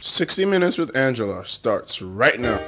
60 Minutes with Angela starts right now.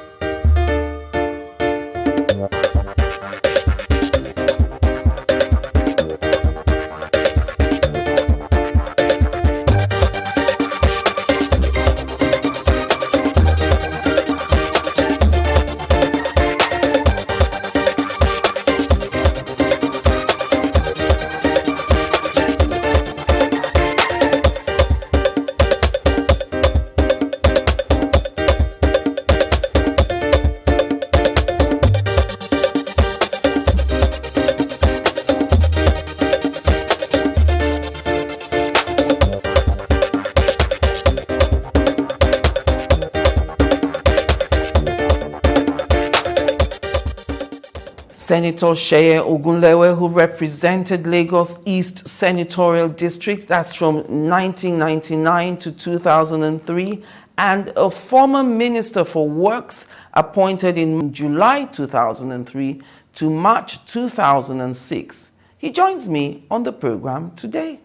Senator Sheye Ogunlewe, who represented Lagos East Senatorial District, that's from 1999 to 2003, and a former Minister for Works appointed in July 2003 to March 2006. He joins me on the program today.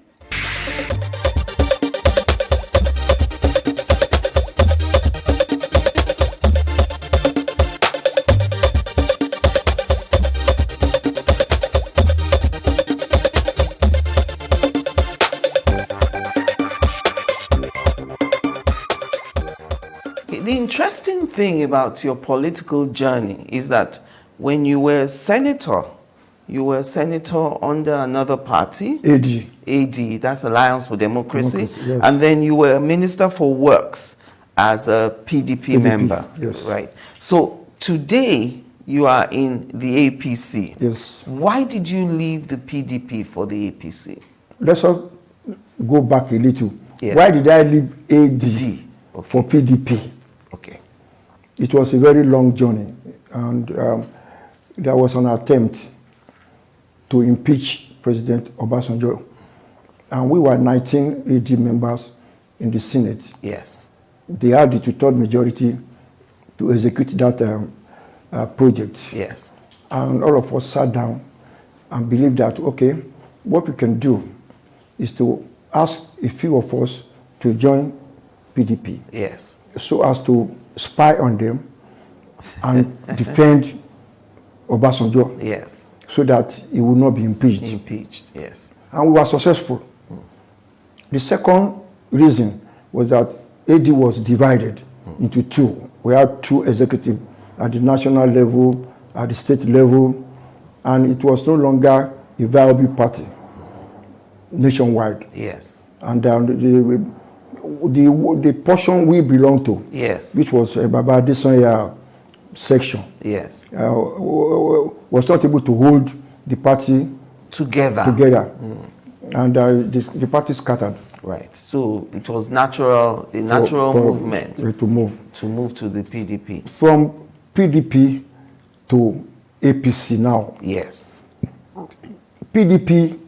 The interesting thing about your political journey is that when you were a senator under another party. AD, that's Alliance for Democracy. Yes. And then you were a Minister for Works as a PDP member. Yes. Right. So today you are in the APC. Yes. Why did you leave the PDP for the APC? Let's go back a little. Yes. Why did I leave AD for PDP? Okay. It was a very long journey, and there was an attempt to impeach President Obasanjo, and we were 19 AD members in the Senate. Yes. They had the two-third majority to execute that project. Yes. And all of us sat down and believed that, okay, what we can do is to ask a few of us to join PDP. Yes. So as to spy on them and defend Obasanjo. Yes. So that he would not be impeached. Impeached, yes. And we were successful. The second reason was that AD was divided into two. We had two executives at the national level, at the state level, and it was no longer a viable party nationwide. Yes. And the portion we belong to, yes, which was Baba Adesanya section, yes, was not able to hold the party together. And the party scattered. Right. So it was natural movement to move to the PDP. From PDP to APC now. Yes. PDP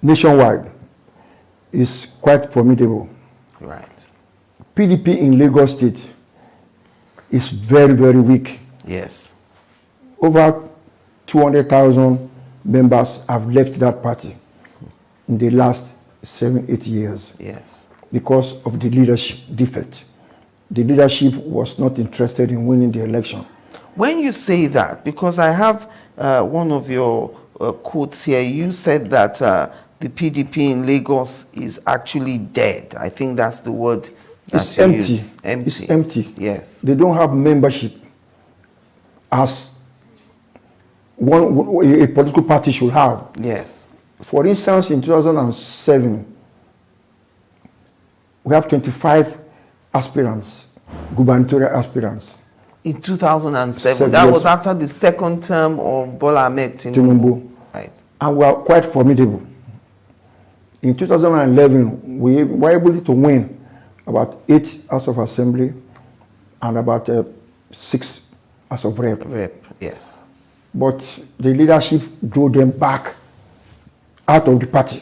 nationwide is quite formidable. Right. PDP in Lagos State is very, very weak. Yes. Over 200,000 members have left that party in the last 7-8 years. Yes. Because of the leadership defect. The leadership was not interested in winning the election. When you say that, because I have one of your quotes here, you said that the PDP in Lagos is actually dead. I think that's the word. It's empty. It's empty. Yes. They don't have membership as a political party should have. Yes. For instance, in 2007, we have 25 aspirants, gubernatorial aspirants. In 2007, that was after the second term of Bola Ahmed Tinubu. Right. And we are quite formidable. In 2011, we were able to win about 8 House of Assembly and about 6 House of Rep. Yes. But the leadership drew them back out of the party.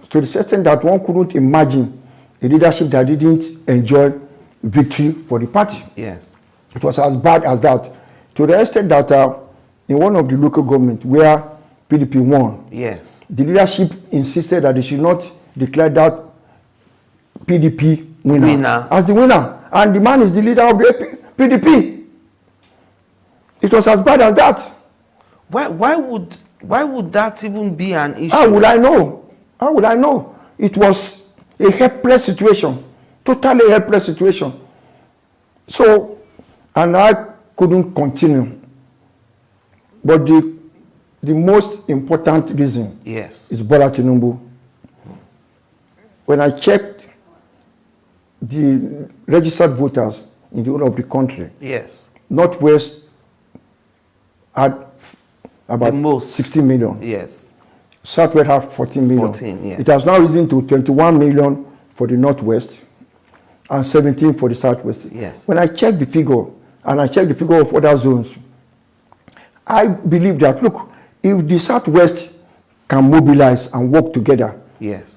To the extent that one couldn't imagine a leadership that didn't enjoy victory for the party. Yes. It was as bad as that. To the extent that in one of the local government where PDP won, yes, the leadership insisted that they should not declare that PDP Winner. as the winner. And the man is the leader of the PDP. It was as bad as that. Why would that even be an issue? How would I know? How would I know? It was a helpless situation. Totally helpless situation. So, and I couldn't continue. But the most important reason is Bola Tinubu. When I checked the registered voters in the whole of the country, Northwest had about 60 million. Southwest have 14 million. It has now risen to 21 million for the Northwest and 17 for the Southwest. When I checked the figure, and I checked the figure of other zones, I believe that, look, if the Southwest can mobilize and work together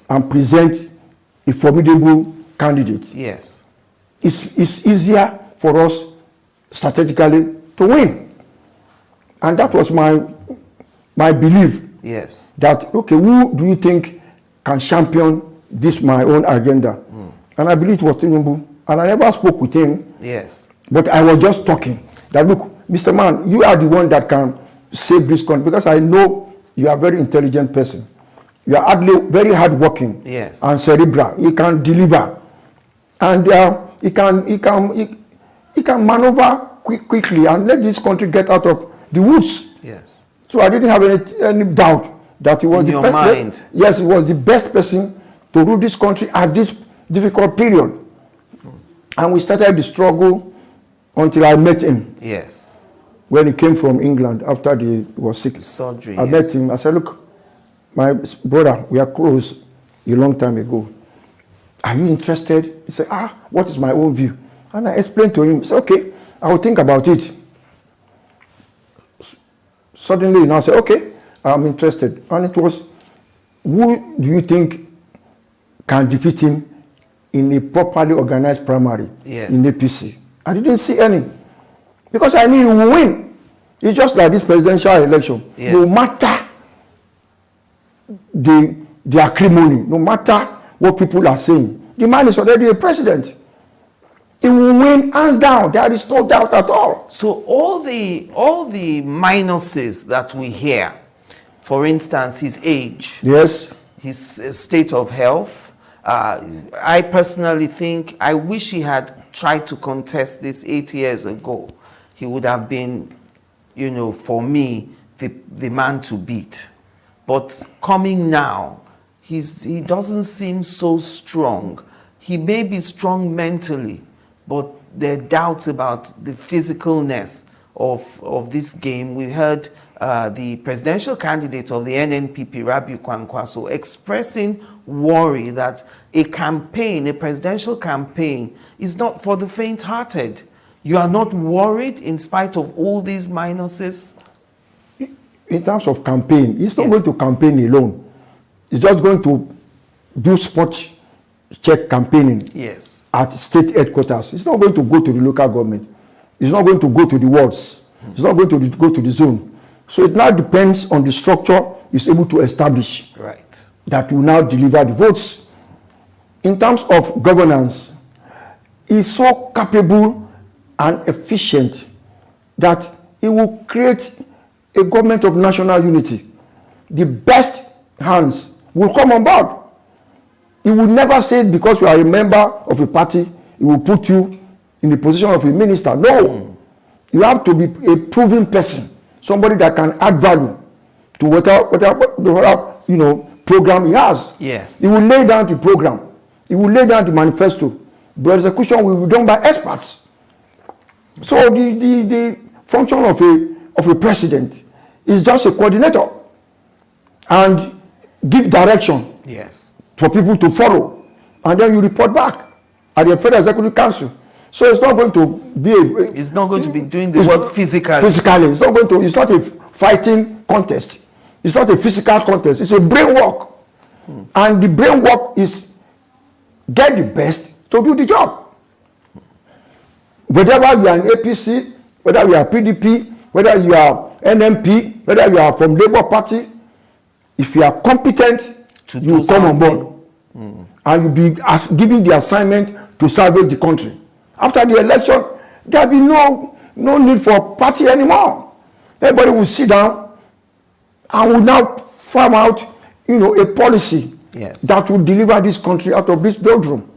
and present a formidable candidate, it's easier for us strategically to win. And that was my belief. That, okay, who do you think can champion this my own agenda? And I believe it was Tinubu. And I never spoke with him. But I was just talking. That, look, Mr. Man, you are the one that can save this country, because I know you are a very intelligent person. You are very hardworking and cerebral. You can deliver. And he can maneuver quickly and let this country get out of the woods. So I didn't have any doubt that he was the best. Yes, he was the best person to rule this country at this difficult period. And we started the struggle until I met him. When he came from England after he was sick. Surgery. I met him. I said, look, my brother, we are close a long time ago. Are you interested? He said, what is my own view? And I explained to him. He said, okay, I will think about it. Suddenly, he now said, okay, I'm interested. And it was, who do you think can defeat him in a properly organized primary in APC? I didn't see any. Because I knew he would win. It's just like this presidential election. No matter the acrimony, no matter what people are saying, the man is already a president. He will win hands down. There is no doubt at all. So all the minuses that we hear, for instance, his age, his state of health, I personally think, I wish he had tried to contest this 8 years ago. He would have been, for me, the man to beat. But coming now, he doesn't seem so strong. He may be strong mentally, but there are doubts about the physicalness of this game. We heard the presidential candidate of the NNPP, Rabiu Kwankwaso, expressing worry that a presidential campaign, is not for the faint-hearted. You are not worried in spite of all these minuses? In terms of campaign, he's not going to campaign alone. He's just going to do spot check campaigning at state headquarters. He's not going to go to the local government. He's not going to go to the wards. He's not going to go to the zone. So it now depends on the structure he's able to establish that will now deliver the votes. In terms of governance, he's so capable and efficient that he will create a government of national unity. The best hands will come on board. He will never say because you are a member of a party, he will put you in the position of a minister. No. You have to be a proven person, somebody that can add value to whatever program he has. He will lay down the program. He will lay down the manifesto. The execution will be done by experts. So the function of a president is just a coordinator and give direction for people to follow, and then you report back at the Federal Executive Council. So it's not going to be it's not going to be doing the work physically. It's not going to. It's not a fighting contest. It's not a physical contest. It's a brain work, and the brain work is get the best to do the job. Whether you are an APC, whether you are PDP, whether you are NMP, whether you are from Labour Party, if you are competent, you come on board. and you be given the assignment to salvage the country. After the election, there will be no need for party anymore. Everybody will sit down and will now farm out, a policy that will deliver this country out of this doldrum.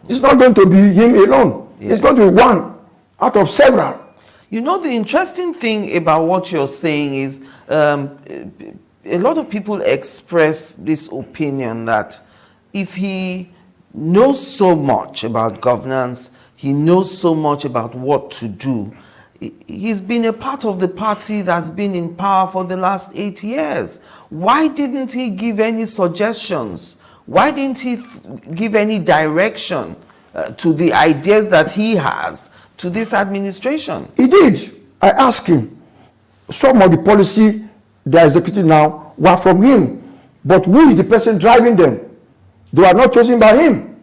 It's not going to be him alone. It's going to be one out of several. The interesting thing about what you're saying is a lot of people express this opinion that if he knows so much about governance, he knows so much about what to do. He's been a part of the party that's been in power for the last 8 years. Why didn't he give any suggestions? Why didn't he give any direction to the ideas that he has to this administration? He did. I asked him. Some of the policy they are executing now were from him. But who is the person driving them? They were not chosen by him.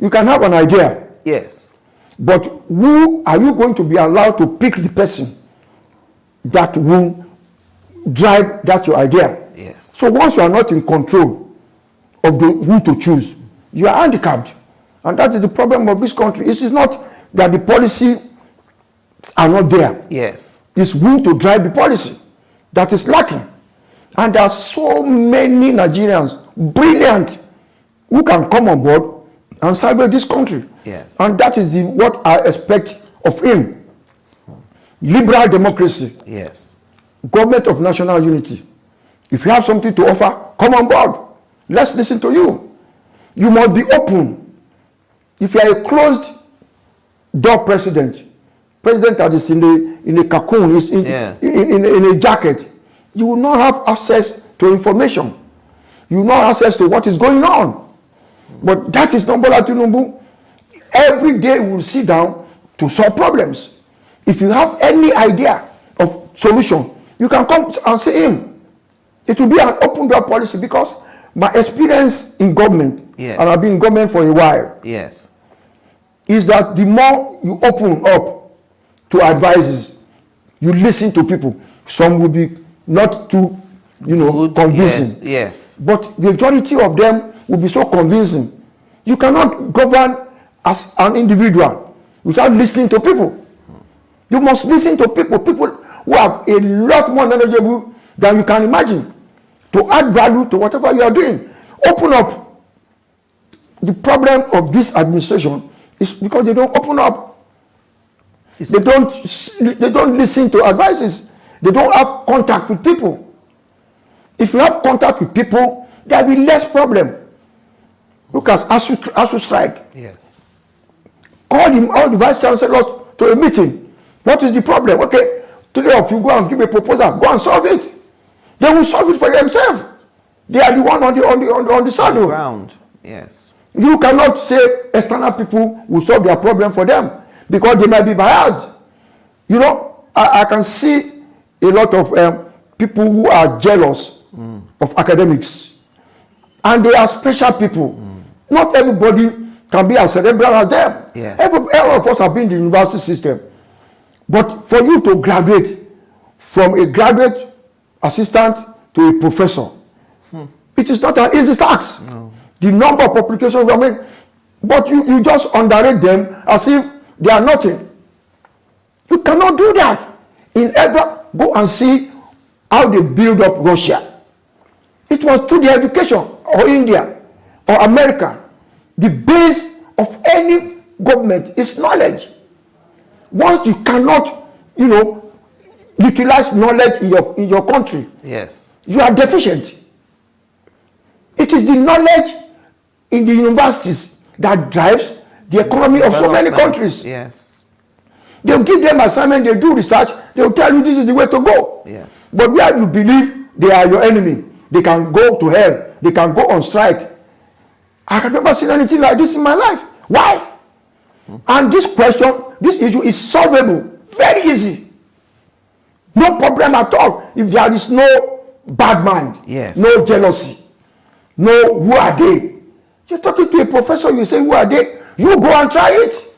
You can have an idea. Yes. But who are you going to be allowed to pick the person that will drive that your idea? Yes. So once you are not in control of who to choose, you are handicapped. And that is the problem of this country. It is not that the policy are not there. Yes. It's who to drive the policy that is lacking. And there are so many Nigerians, brilliant, who can come on board and salvage this country. Yes. And that is what I expect of him. Liberal democracy. Yes. Government of national unity. If you have something to offer, come on board. Let's listen to you. You must be open. If you are a closed door president that is in a cocoon, in a jacket, you will not have access to information. You will not have access to what is going on. But that is not Bola Tinubu. Every day we will sit down to solve problems. If you have any idea of solution, you can come and see him. It will be an open door policy because my experience in government, and I've been in government for a while, is that the more you open up to advices, you listen to people. Some will be not too, good, convincing. Yes. But the majority of them will be so convincing. You cannot govern as an individual without listening to people. You must listen to people who are a lot more knowledgeable than you can imagine, to add value to whatever you are doing. Open up. The problem of this administration is because they don't open up. They don't listen to advices. They don't have contact with people. If you have contact with people, there will be less problem. Look at ASU strike. Yes. Call all the vice chancellors to a meeting. What is the problem? Okay, today if you go and give a proposal, go and solve it. They will solve it for themselves. They are the one on the saddle. Ground. Yes. You cannot say external people will solve their problem for them because they might be biased. I can see a lot of people who are jealous of academics, and they are special people. Not everybody can be as cerebral as them. Yes. All of us have been in the university system. But for you to graduate from a graduate assistant to a professor, it is not an easy task. No. The number of publications we make, but you just underrate them as if they are nothing. You cannot do that. Go and see how they build up Russia. It was through the education, or India, or America. The base of any government is knowledge. Once you cannot, utilize knowledge in your country, you are deficient. It is the knowledge in the universities that drives the economy of so many countries. Yes. They'll give them assignment, they do research, they'll tell you this is the way to go. Yes. But where you believe they are your enemy, they can go to hell, they can go on strike. I have never seen anything like this in my life. Why? And this issue is solvable. Very easy. No problem at all. If there is no bad mind, no jealousy, no who are they. You're talking to a professor, you say who are they? You go and try it.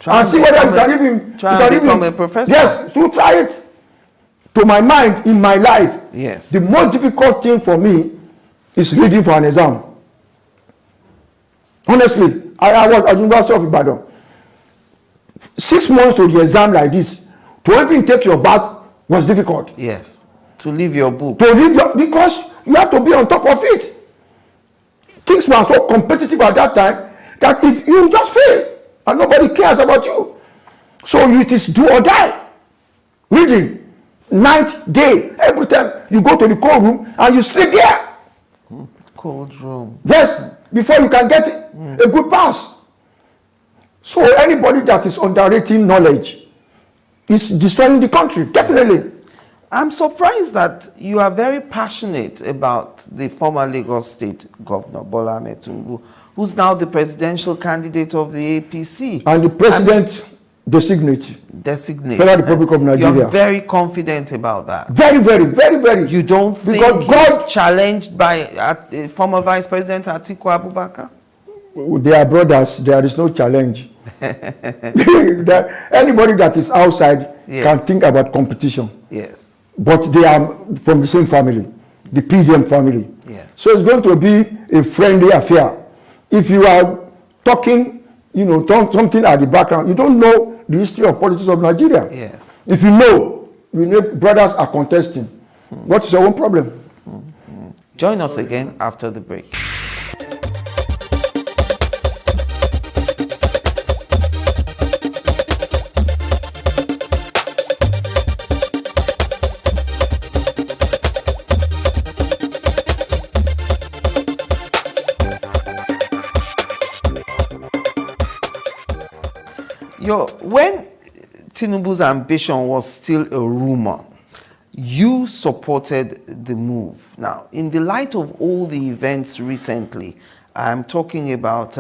And see whether you can even become a professor. Yes, you try it. To my mind, in my life, yes, the most difficult thing for me is reading for an exam. Honestly, I was at the University of Ibadan. 6 months to the exam like this, to even take your bath was difficult. Yes. To leave your book. To leave your, because you have to be on top of it. Things were so competitive at that time that if you just fail and nobody cares about you, so it is do or die. Reading, night, day, every time you go to the cold room and you sleep there. Cold room. Yes, before you can get a good pass. So anybody that is underrating knowledge is destroying the country, definitely. I'm surprised that you are very passionate about the former Lagos State Governor, Bola Ahmed Tinubu, who's now the presidential candidate of the APC. And the president designate. Federal Republic of Nigeria. You're very confident about that. Very, very, very, very. You don't think he's challenged by former Vice President Atiku Abubakar? They are brothers. There is no challenge. Anybody that is outside can think about competition. Yes. But they are from the same family, the PDM family. Yes. So it's going to be a friendly affair. If you are talking, something at the background, you don't know the history of politics of Nigeria. Yes. If you know brothers are contesting, what is your own problem? Join us again after the break. When Tinubu's ambition was still a rumor, you supported the move. Now, in the light of all the events recently, I'm talking about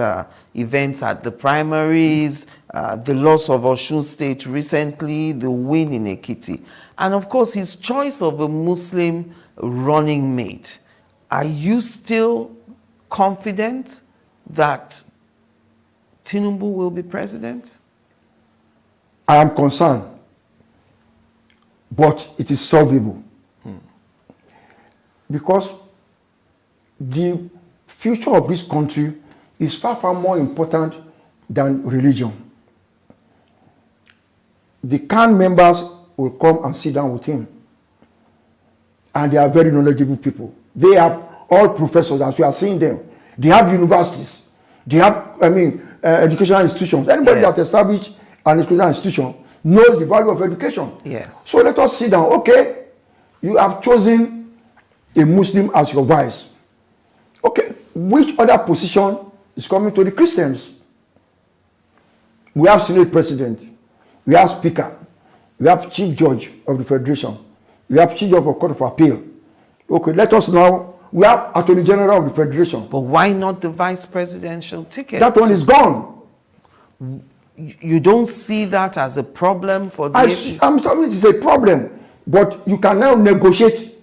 events at the primaries, the loss of Osun State recently, the win in Ekiti, and of course his choice of a Muslim running mate. Are you still confident that Tinubu will be president? I am concerned, but it is solvable. Because the future of this country is far, far more important than religion. The CAN members will come and sit down with him. And they are very knowledgeable people. They are all professors, as we are seeing them. They have universities. They have, educational institutions. Anybody that established an educational institution knows the value of education. Yes. So let us sit down. Okay, you have chosen a Muslim as your vice. Okay, which other position is coming to the Christians? We have Senate President, we have Speaker, we have Chief Judge of the Federation, we have Chief Judge of Court of Appeal. Okay, let us now, we have Attorney General of the Federation. But why not the vice presidential ticket? That one is gone. You don't see that as a problem for the I'm telling you it's a problem, but you can now negotiate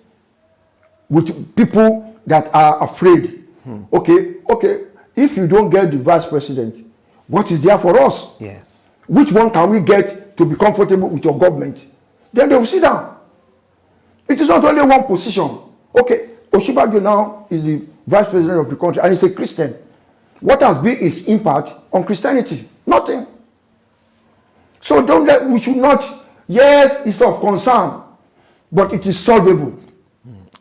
with people that are afraid. Okay, if you don't get the vice president, what is there for us? Yes. Which one can we get to be comfortable with your government? Then they will sit down. It is not only one position. Okay, Osinbajo now is the vice president of the country and he's a Christian. What has been his impact on Christianity? Nothing. So we should not, yes, it's of concern, but it is solvable.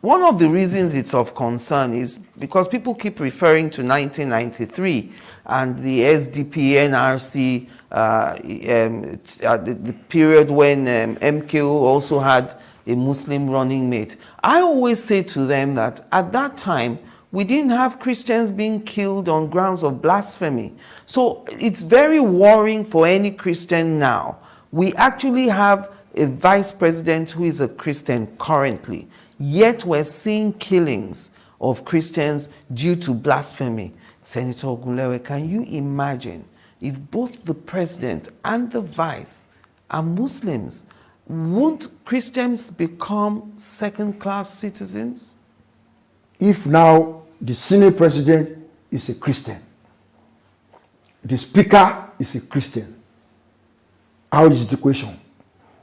One of the reasons it's of concern is because people keep referring to 1993 and the SDP, NRC, the period when MKO also had a Muslim running mate. I always say to them that at that time, we didn't have Christians being killed on grounds of blasphemy. So it's very worrying for any Christian now. We actually have a vice president who is a Christian currently, yet we're seeing killings of Christians due to blasphemy. Senator Ogunlewe, can you imagine if both the president and the vice are Muslims? Won't Christians become second-class citizens? If now the Senate President is a Christian, the Speaker is a Christian, how is the question?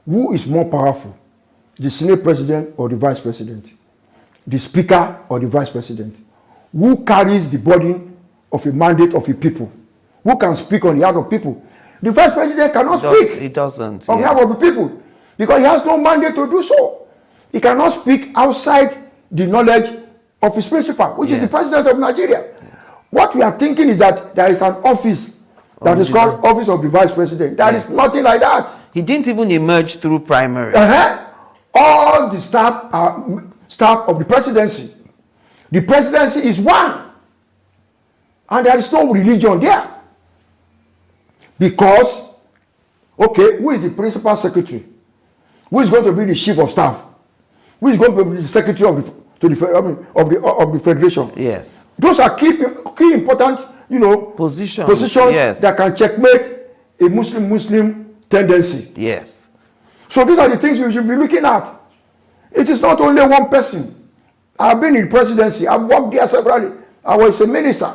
Who is more powerful, the Senate President or the Vice President? The Speaker or the Vice President? Who carries the burden of a mandate of a people. Who can speak on behalf of people? The vice president cannot speak. He doesn't. On behalf of the people, because he has no mandate to do so. He cannot speak outside the knowledge of his principal, which is the president of Nigeria. What we are thinking is that there is an office that is called Office of the Vice President. There is nothing like that. He didn't even emerge through primaries. All the staff are staff of the presidency. The presidency is one, and there is no religion there. Because, okay, who is the principal secretary? Who is going to be the chief of staff? Who is going to be the secretary of the federation? Yes. Those are key important, positions that can checkmate a Muslim tendency. Yes. So these are the things we should be looking at. It is not only one person. I've been in presidency. I've worked there severally. I was a minister,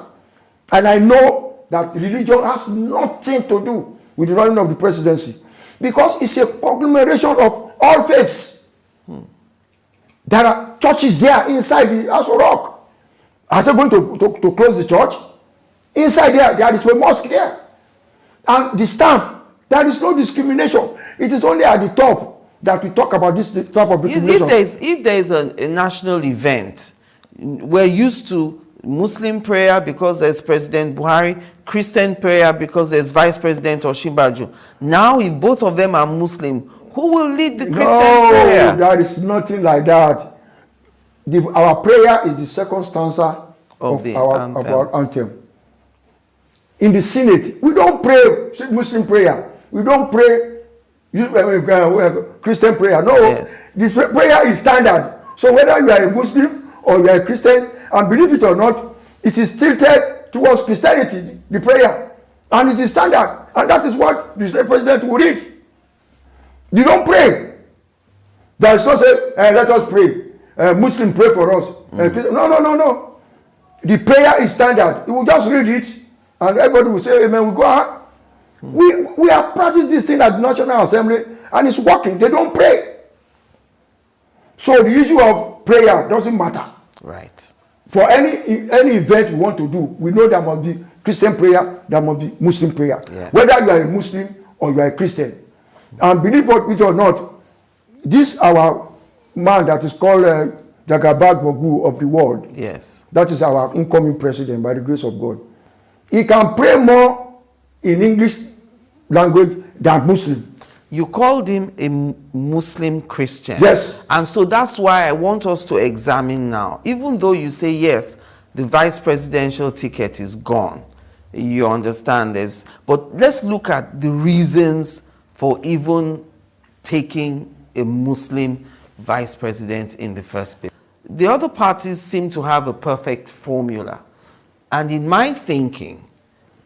and I know that religion has nothing to do with the running of the presidency, because it's a conglomeration of all faiths. There are churches there inside the House of Rock. Are they going to close the church? Inside there is a mosque there. And the staff, there is no discrimination. It is only at the top that we talk about this type of discrimination. If there is a national event, we're used to Muslim prayer because there's President Buhari, Christian prayer because there's Vice President Osinbajo. Now, if both of them are Muslim, who will lead the Christian prayer? No, there is nothing like that. Our prayer is the second stanza of our anthem. In the Senate, we don't pray Muslim prayer. We don't pray Christian prayer. No, this prayer is standard. So whether you are a Muslim or you are a Christian, and believe it or not, it is tilted towards Christianity, the prayer. And it is standard. And that is what the state president will read. You don't pray. There is no say, let us pray. Muslim pray for us. No. The prayer is standard. You will just read it, and everybody will say, amen, we go on. We have practiced this thing at the National Assembly, and it's working. They don't pray. So the issue of prayer doesn't matter. Right. For any event we want to do, we know there must be Christian prayer, there must be Muslim prayer. Yeah. Whether you are a Muslim or you are a Christian. And believe it or not, this our man that is called Jagabag Mogu of the world. Yes. That is our incoming president by the grace of God. He can pray more in English language than Muslim. You called him a Muslim Christian. Yes. And so that's why I want us to examine now. Even though you say, yes, the vice presidential ticket is gone. You understand this. But let's look at the reasons for even taking a Muslim vice president in the first place. The other parties seem to have a perfect formula. And in my thinking,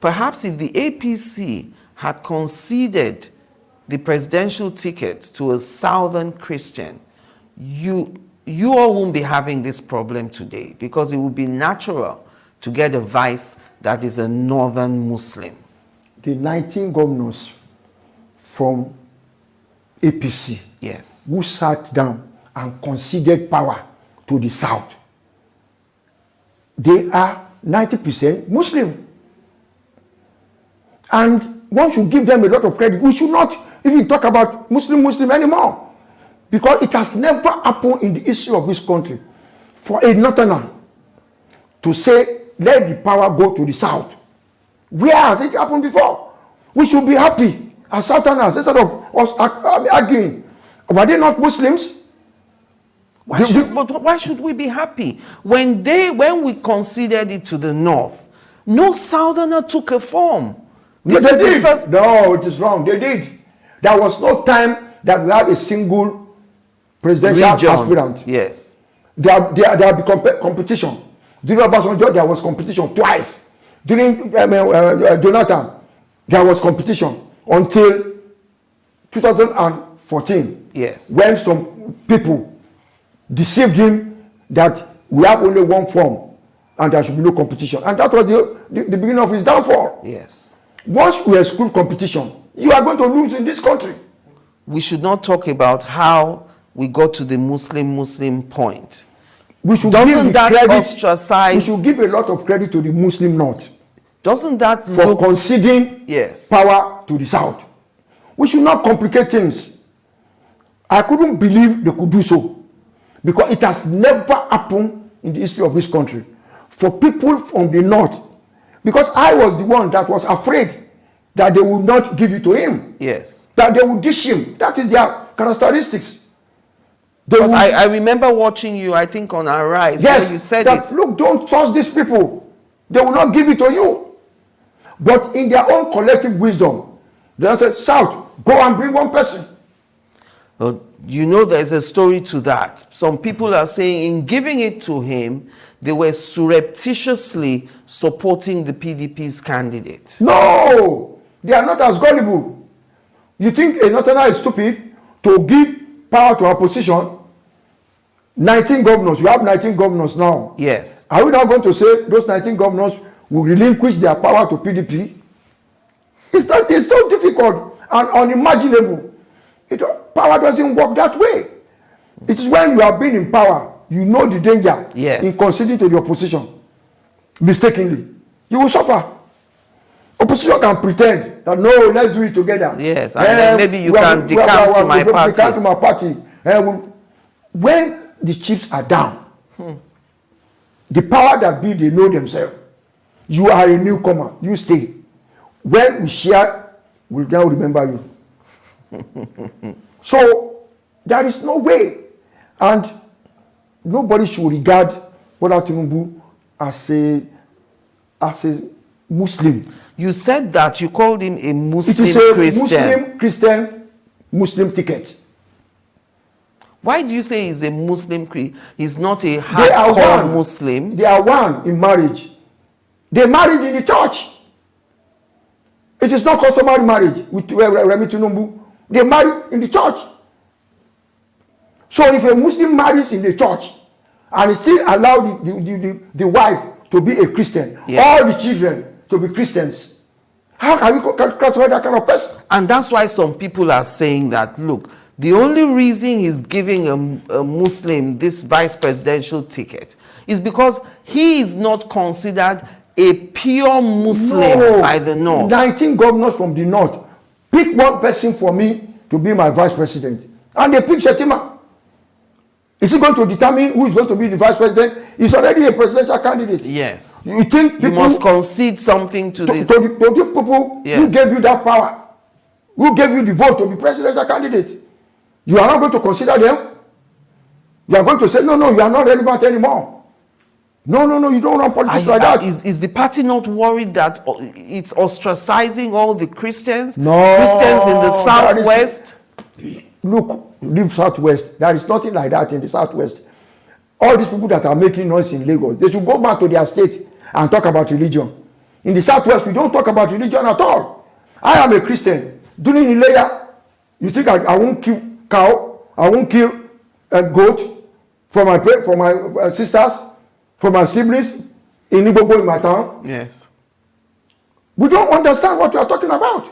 perhaps if the APC had conceded the presidential ticket to a Southern Christian, you all won't be having this problem today, because it would be natural to get a vice that is a Northern Muslim. The 19 governors from APC, yes, who sat down and conceded power to the South, they are 90% Muslim. And one should give them a lot of credit. We should not even talk about Muslim anymore, because it has never happened in the history of this country for a northerner to say, let the power go to the South. Where has it happened before? We should be happy as Southerners instead of us arguing. Were they not Muslims? But why should we be happy? When we conceded it to the North, no Southerner took a form. No, they did. No, it is wrong. They did. There was no time that we had a single presidential aspirant. Yes. There will be competition. During Obasanjo, there was competition twice. During Jonathan, there was competition until 2014. Yes. When some people deceived him that we have only one form and there should be no competition. And that was the beginning of his downfall. Yes. Once we exclude competition, you are going to lose in this country. We should not talk about how we got to the Muslim point. We should Doesn't that ostracize? We should give a lot of credit to the Muslim North. Doesn't that for look... conceding Yes. power to the South. We should not complicate things. I couldn't believe they could do so, because it has never happened in the history of this country for people from the North, because I was the one that was afraid that they would not give it to him. Yes. That they would dish him. That is their characteristics. Because I remember watching you, I think, on Arise, yes, where you said that, it. look, don't trust these people. They will not give it to you. But in their own collective wisdom, they said, South, go and bring one person. You know, there's a story to that. Some people are saying in giving it to him, they were surreptitiously supporting the PDP's candidate. No, they are not as gullible. You think a Northerner is stupid to give power to opposition? 19 governors, you have 19 governors now. Yes. Are we now going to say those 19 governors will relinquish their power to PDP? It's so difficult and unimaginable. Power doesn't work that way. It is when you have been in power, you know the danger Yes. in conceding to the opposition mistakenly. You will suffer. Opposition can pretend that, no, let's do it together. Yes, and then maybe you can decamp to my party. Decamp to my party. When the chips are down, the power that be, they know themselves. You are a newcomer. You stay. When we share, we'll now remember you. So there is no way, and nobody should regard Bola Tinubu as a Muslim. You said that you called him a Muslim It is a Christian. Muslim ticket. Why do you say he's a Muslim? He's not a They are hardcore one. Muslim. They are one in marriage. They married in the church. It is not customary marriage with Remi Tinubu. They marry in the church. So if a Muslim marries in the church and still allow the wife to be a Christian, all the children to be Christians, how can you classify that kind of person? And that's why some people are saying that, look, the only reason he's giving a Muslim this vice presidential ticket is because he is not considered a pure Muslim by the North. 19 governors from the North pick one person for me to be my vice president, and they pick Shetima. Is he going to determine who is going to be the vice president? He's already a presidential candidate. Yes. You think you must concede something to this? To the people who gave you that power, who gave you the vote to be presidential candidate, you are not going to consider them? You are going to say, no, you are not relevant anymore. No, you don't run politics like that. Is the party not worried that it's ostracizing all the Christians? No. Christians in the Southwest? Look, leave Southwest. There is nothing like that in the Southwest. All these people that are making noise in Lagos, they should go back to their state and talk about religion. In the Southwest, we don't talk about religion at all. I am a Christian. During Ileya, you think I won't kill cow? I won't kill a goat for my sisters? For my siblings in Igbobo in my town? Yes. We don't understand what you are talking about.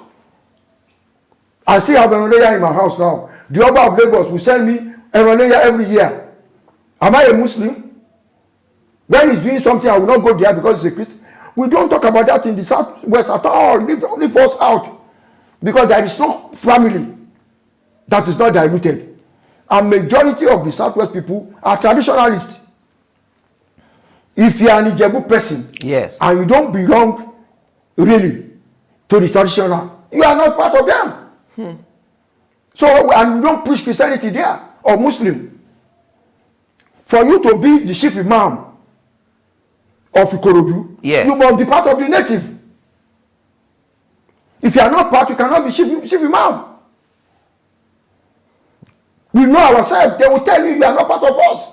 I still have an Eroleya in my house now. The Oba of Lagos will send me Eroleya every year. Am I a Muslim? When he's doing something, I will not go there because he's a Christian. We don't talk about that in the Southwest at all. Leave us out. Because there is no family that is not diluted. And majority of the Southwest people are traditionalists. If you are an Ijebu person, yes, and you don't belong really to the traditional, you are not part of them. So, and you don't preach Christianity there or Muslim. For you to be the chief imam of Ikorodu, yes, you must be part of the native. If you are not part, you cannot be chief imam. We know ourselves. They will tell you are not part of us.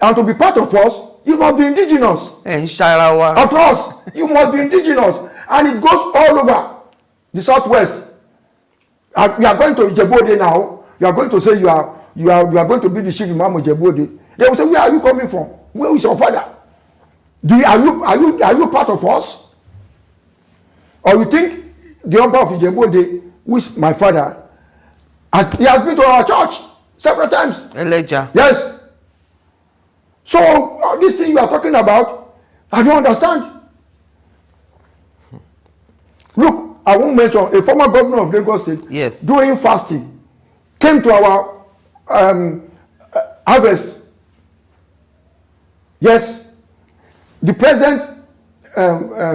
And to be part of us, you must be indigenous. Of course, you must be indigenous. And it goes all over the Southwest. And we are going to Ijebode now. You are going to say you are going to be the chief imam of Ijebode. They will say, where are you coming from? Where is your father? Are you part of us? Or you think the Oba of Ijebode, who is my father, he has been to our church several times. Elijah. Yes. So, this thing you are talking about, I don't understand. Look, I won't mention a former governor of Lagos State. Yes. During fasting, came to our harvest. Yes, the present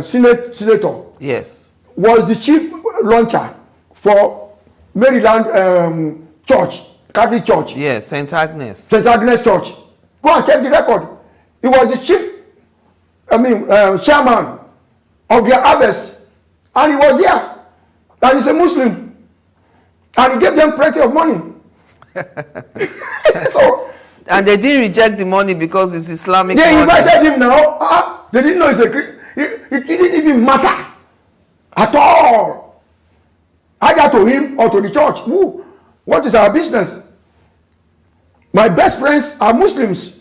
senator. Yes. Was the chief launcher for Maryland Church, Catholic Church. Yes, St. Agnes. St. Agnes Church. Go and check the record. He was the chief, chairman of their harvest, and he was there. And he's a Muslim, and he gave them plenty of money. So, and they didn't reject the money because it's Islamic they money. invited him now. They didn't know he's a Christian. It didn't even matter at all, either to him or to the church. Who? What is our business? My best friends are Muslims,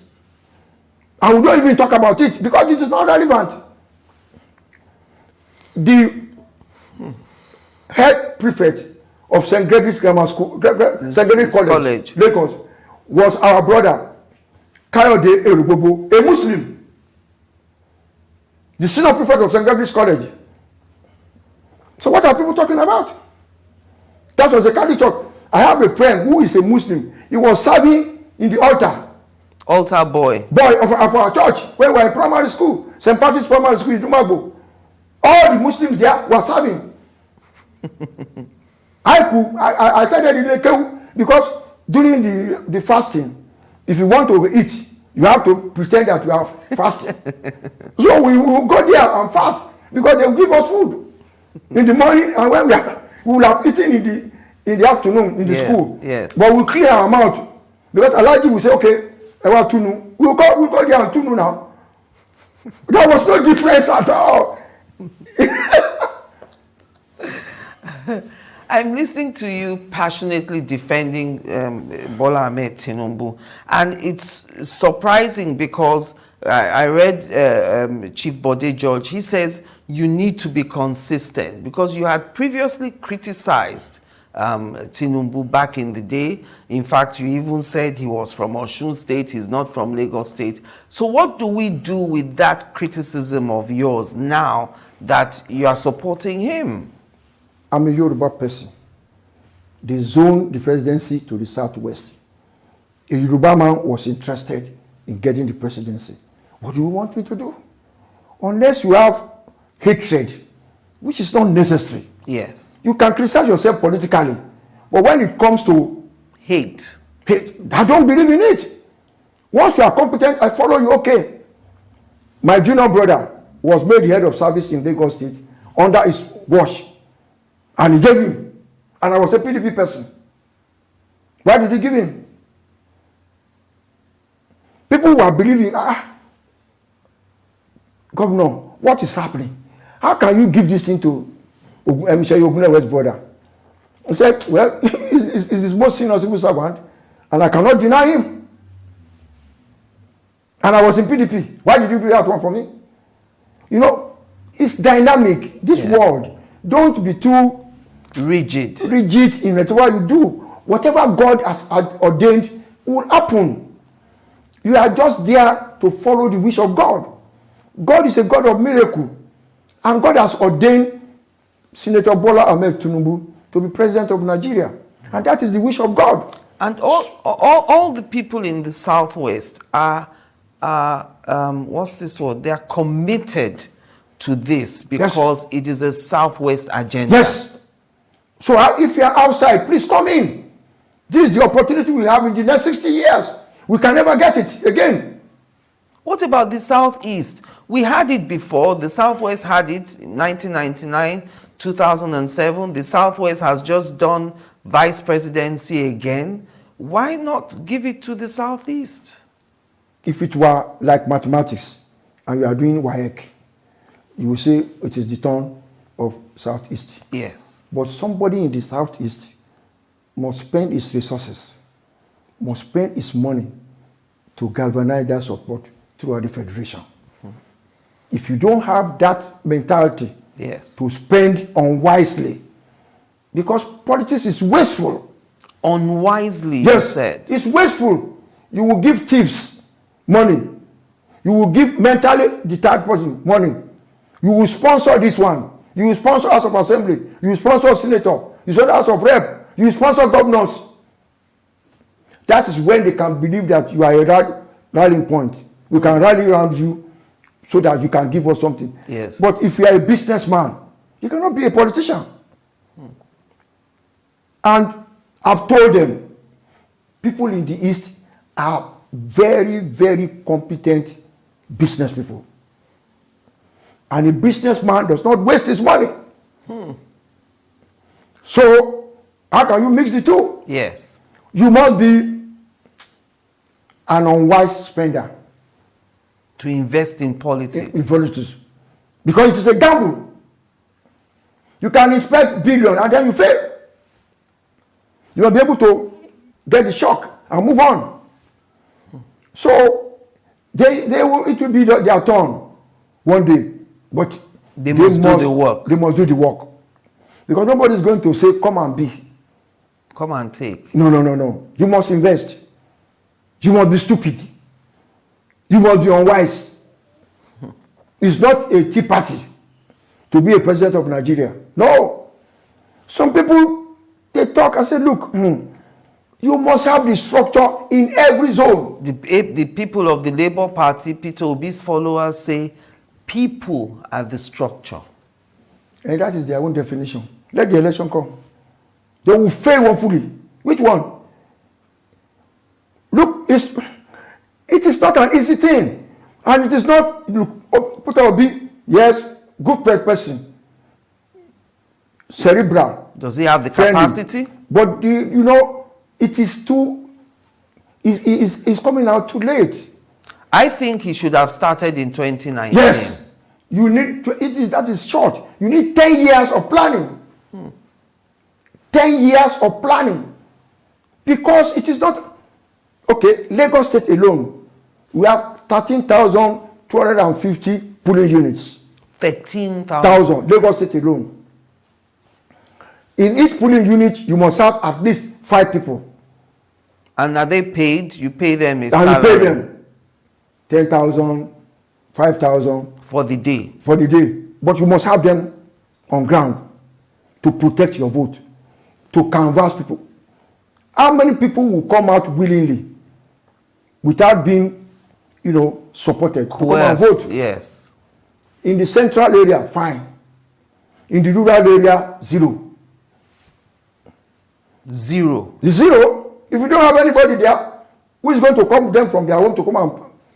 and we don't even talk about it because it is not relevant. The head prefect of St. Gregory's Grammar School, St. Gregory's College, Lagos, was our brother Kayode Erugbogbo, a Muslim. The senior prefect of St. Gregory's College. So what are people talking about? That was a Catholic church. I have a friend who is a Muslim. He was serving in the altar. Altar boy. Boy of our church when we were in primary school. St. Patrick's Primary School in Dumagbo. All the Muslims there were serving. I attended in Lekeu because during the fasting, if you want to eat, you have to pretend that you are fasting. So we will go there and fast because they will give us food in the morning, and when we will have eaten in the afternoon in the school. Yes. But we clear our mouth because Alaji will say, okay, about Tunu. We'll go there and Tunu now. There was no difference at all. I'm listening to you passionately defending Bola Ahmed Tinubu, and it's surprising because I read Chief Bode George. He says you need to be consistent because you had previously criticized Tinubu back in the day. In fact, you even said he was from Osun State, he's not from Lagos State. So what do we do with that criticism of yours now that you are supporting him? I'm a Yoruba person. They zoned the presidency to the southwest. A Yoruba man was interested in getting the presidency. What do you want me to do? Unless you have hatred, which is not necessary. Yes. You can criticize yourself politically, but when it comes to hate, I don't believe in it. Once you are competent, I follow you, okay. My junior brother was made the head of service in Lagos State under his watch. And he gave him. And I was a PDP person. Why did he give him? People were believing, Governor, what is happening? How can you give this thing to Michelle Ogunlewe's brother? He said, well, he's the most senior civil servant, and I cannot deny him. And I was in PDP. Why did you do that one for me? You know, it's dynamic. This world, don't be too rigid in whatever you do. Whatever God has ordained will happen. You are just there to follow the wish of God. God is a God of miracle, and God has ordained Senator Bola Ahmed Tinubu to be president of Nigeria, and that is the wish of God. And all the people in the southwest are what's this word? They are committed to this because it is a southwest agenda. Yes. So if you are outside, please come in. This is the opportunity we have in the next 60 years. We can never get it again. What about the southeast? We had it before. The southwest had it in 1999, 2007. The southwest has just done vice presidency again. Why not give it to the southeast? If it were like mathematics and you are doing WAEC, you will say it is the turn of southeast. Yes. But somebody in the southeast must spend his resources, must spend his money to galvanize that support throughout the federation. If you don't have that mentality to spend unwisely, because politics is wasteful. Unwisely, yes, you said. It's wasteful. You will give thieves money. You will give mentally detached person money. You will sponsor this one. You sponsor House of Assembly. You sponsor Senator. You sponsor House of Rep. You sponsor governors. That is when they can believe that you are a rallying point. We can rally around you so that you can give us something. Yes. But if you are a businessman, you cannot be a politician. And I've told them, people in the East are very, very competent business people. And a businessman does not waste his money. So, how can you mix the two? Yes. You must be an unwise spender. To invest in politics. In politics. Because it is a gamble. You can expect billion and then you fail. You will be able to get the shock and move on. So, it will be their turn one day. But they must do the work. They must do the work. Because nobody is going to say, come and be. Come and take. No. You must invest. You must be stupid. You must be unwise. It's not a tea party to be a president of Nigeria. No. Some people, they talk and say, look, you must have the structure in every zone. The people of the Labour Party, Peter Obi's followers say, people are the structure. And that is their own definition. Let the election come. They will fail woefully. Which one? Look, it is not an easy thing. And it is not, look, Peter Obi, yes, good person. Cerebral. Does he have the friendly. capacity? But, it is too, it's coming out too late. I think he should have started in 2019. Yes. You need that is short. You need 10 years of planning. 10 years of planning. Because it is not, okay, Lagos State alone, we have 13,250 polling units. 13,000. Lagos State alone. In each polling unit, you must have at least 5 people. And are they paid? You pay them a and salary? you pay them 10,000, 5,000. For the day? For the day. But you must have them on ground to protect your vote, to canvass people. How many people will come out willingly without being, supported? Coerced, to come and vote? yes. In the central area, fine. In the rural area, zero. Zero. Zero? If you don't have anybody there, who is going to come them from their home to come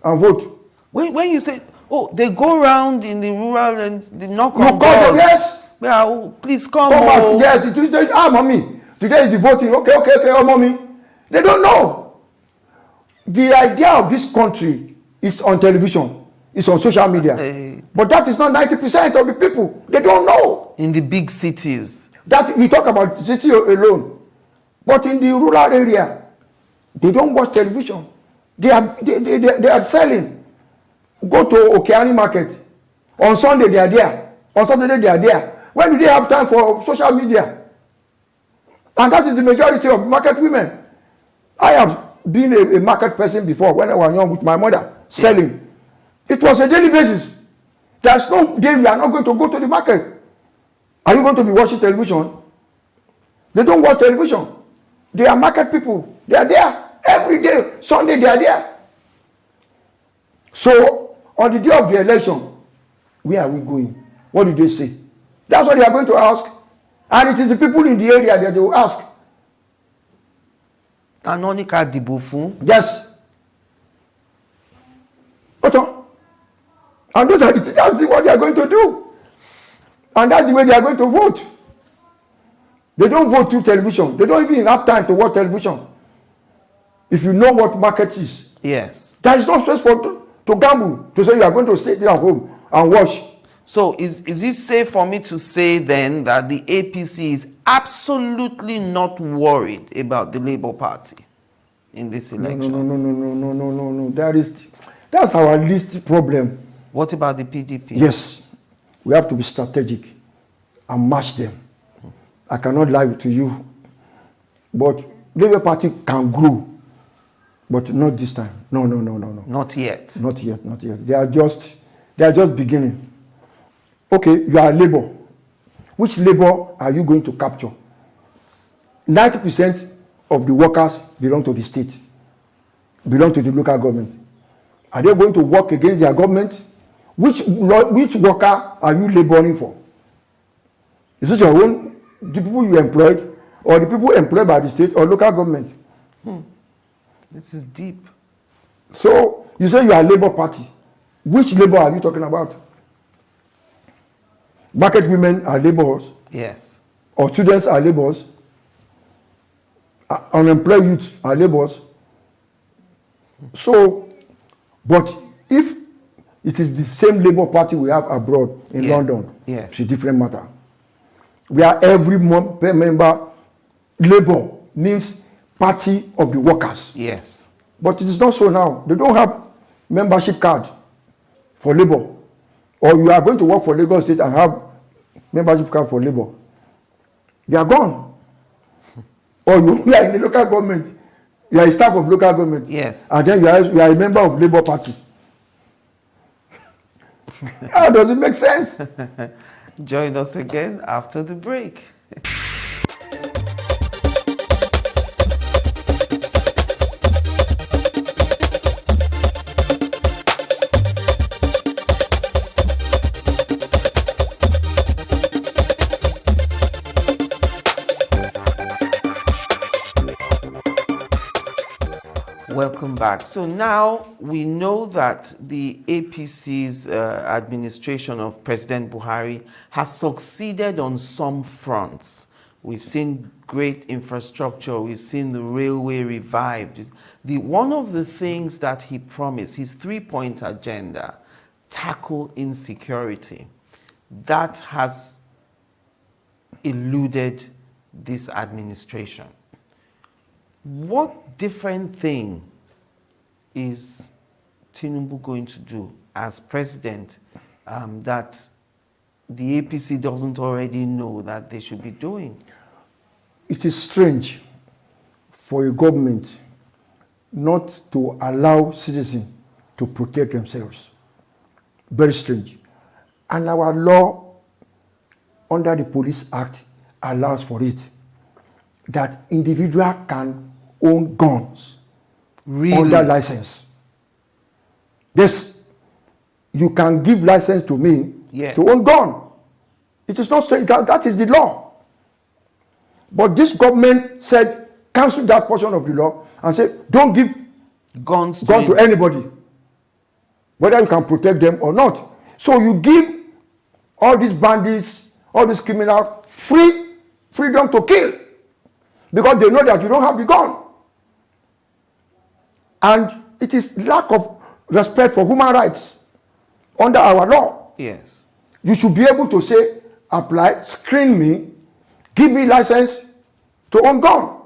and vote? When you say, they go around in the rural and they knock You on call them, doors. yes. Yeah, please come. Come back. Yes, it is. Mommy. Today is the voting. Okay, mommy. They don't know. The idea of this country is on television. It's on social media. But that is not 90% of the people. They don't know. In the big cities. That we talk about the city alone. But in the rural area, they don't watch television. They are selling. Go to Okeani market. On Sunday they are there. On Saturday they are there. When do they have time for social media? And that is the majority of market women. I have been a market person before when I was young with my mother, selling. It was a daily basis. There's no day we are not going to go to the market. Are you going to be watching television? They don't watch television. They are market people. They are there every day. Sunday they are there. So, on the day of the election, where are we going? What did they say? That's what they are going to ask. And it is the people in the area that they will ask. Anonika Dibufun. Yes. And that's what they are going to do. And that's the way they are going to vote. They don't vote through television. They don't even have time to watch television. If you know what market is. Yes. There is no space to gamble. To say you are going to stay there at home and watch. So is it safe for me to say then that the APC is absolutely not worried about the Labour Party in this election? No. That's our least problem. What about the PDP? Yes. We have to be strategic and match them. I cannot lie to you. But Labour Party can grow. But not this time. No. Not yet. Not yet. They are just beginning. Okay, you are Labour. which labor are you going to capture? 90% of the workers belong to the state, belong to the local government. Are they going to work against their government? Which worker are you laboring for? Is it your own, the people you employed, or the people employed by the state or local government? This is deep. So you say you are a Labour Party. Which labor are you talking about? Market women are laborers. Yes. Or students are laborers. Unemployed youth are laborers. So, but if it is the same Labour Party we have abroad in London, it's a different matter. Where every member, Labour means party of the workers. Yes. But it is not so now. They don't have membership card for Labour. Or you are going to work for Lagos State and have membership card for Labour. They are gone. Or you are in the local government. You are a staff of local government. Yes. And then you are a member of Labour Party. How does it make sense? Join us again after the break. Welcome back. So now we know that the APC's administration of President Buhari has succeeded on some fronts. We've seen great infrastructure. We've seen the railway revived. One of the things that he promised, his 3-point agenda, tackle insecurity, that has eluded this administration. What different thing is Tinubu going to do as president that the APC doesn't already know that they should be doing? It is strange for a government not to allow citizens to protect themselves. Very strange. And our law under the Police Act allows for it, that individual can own guns under license. Yes, you can give license to me to own gun. It is not strange. That is the law. But this government said, cancel that portion of the law and said, don't give guns to anybody, whether you can protect them or not. So you give all these bandits, all these criminals freedom to kill, because they know that you don't have the gun. And it is lack of respect for human rights under our law. Yes. You should be able to say, apply, screen me, give me license to own gun,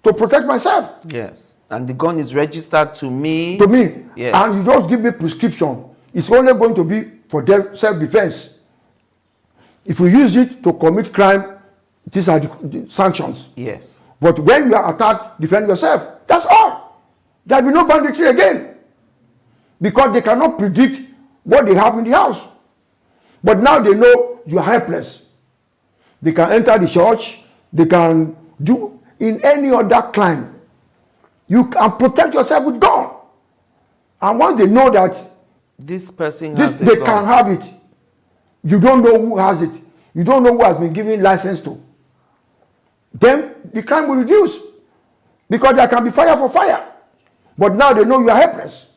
to protect myself. Yes. And the gun is registered to me. To me. Yes. And you just give me prescription. It's only going to be for self-defense. If you use it to commit crime, these are the sanctions. Yes. But when you are attacked, defend yourself. That's all. There will be no banditry again. Because they cannot predict what they have in the house. But now they know you are helpless. They can enter the church. They can do in any other crime. You can protect yourself with gun. And once they know that this person has they can have it, you don't know who has it. You don't know who has been given license to. Then the crime will reduce. Because there can be fire for fire. But now they know you are helpless.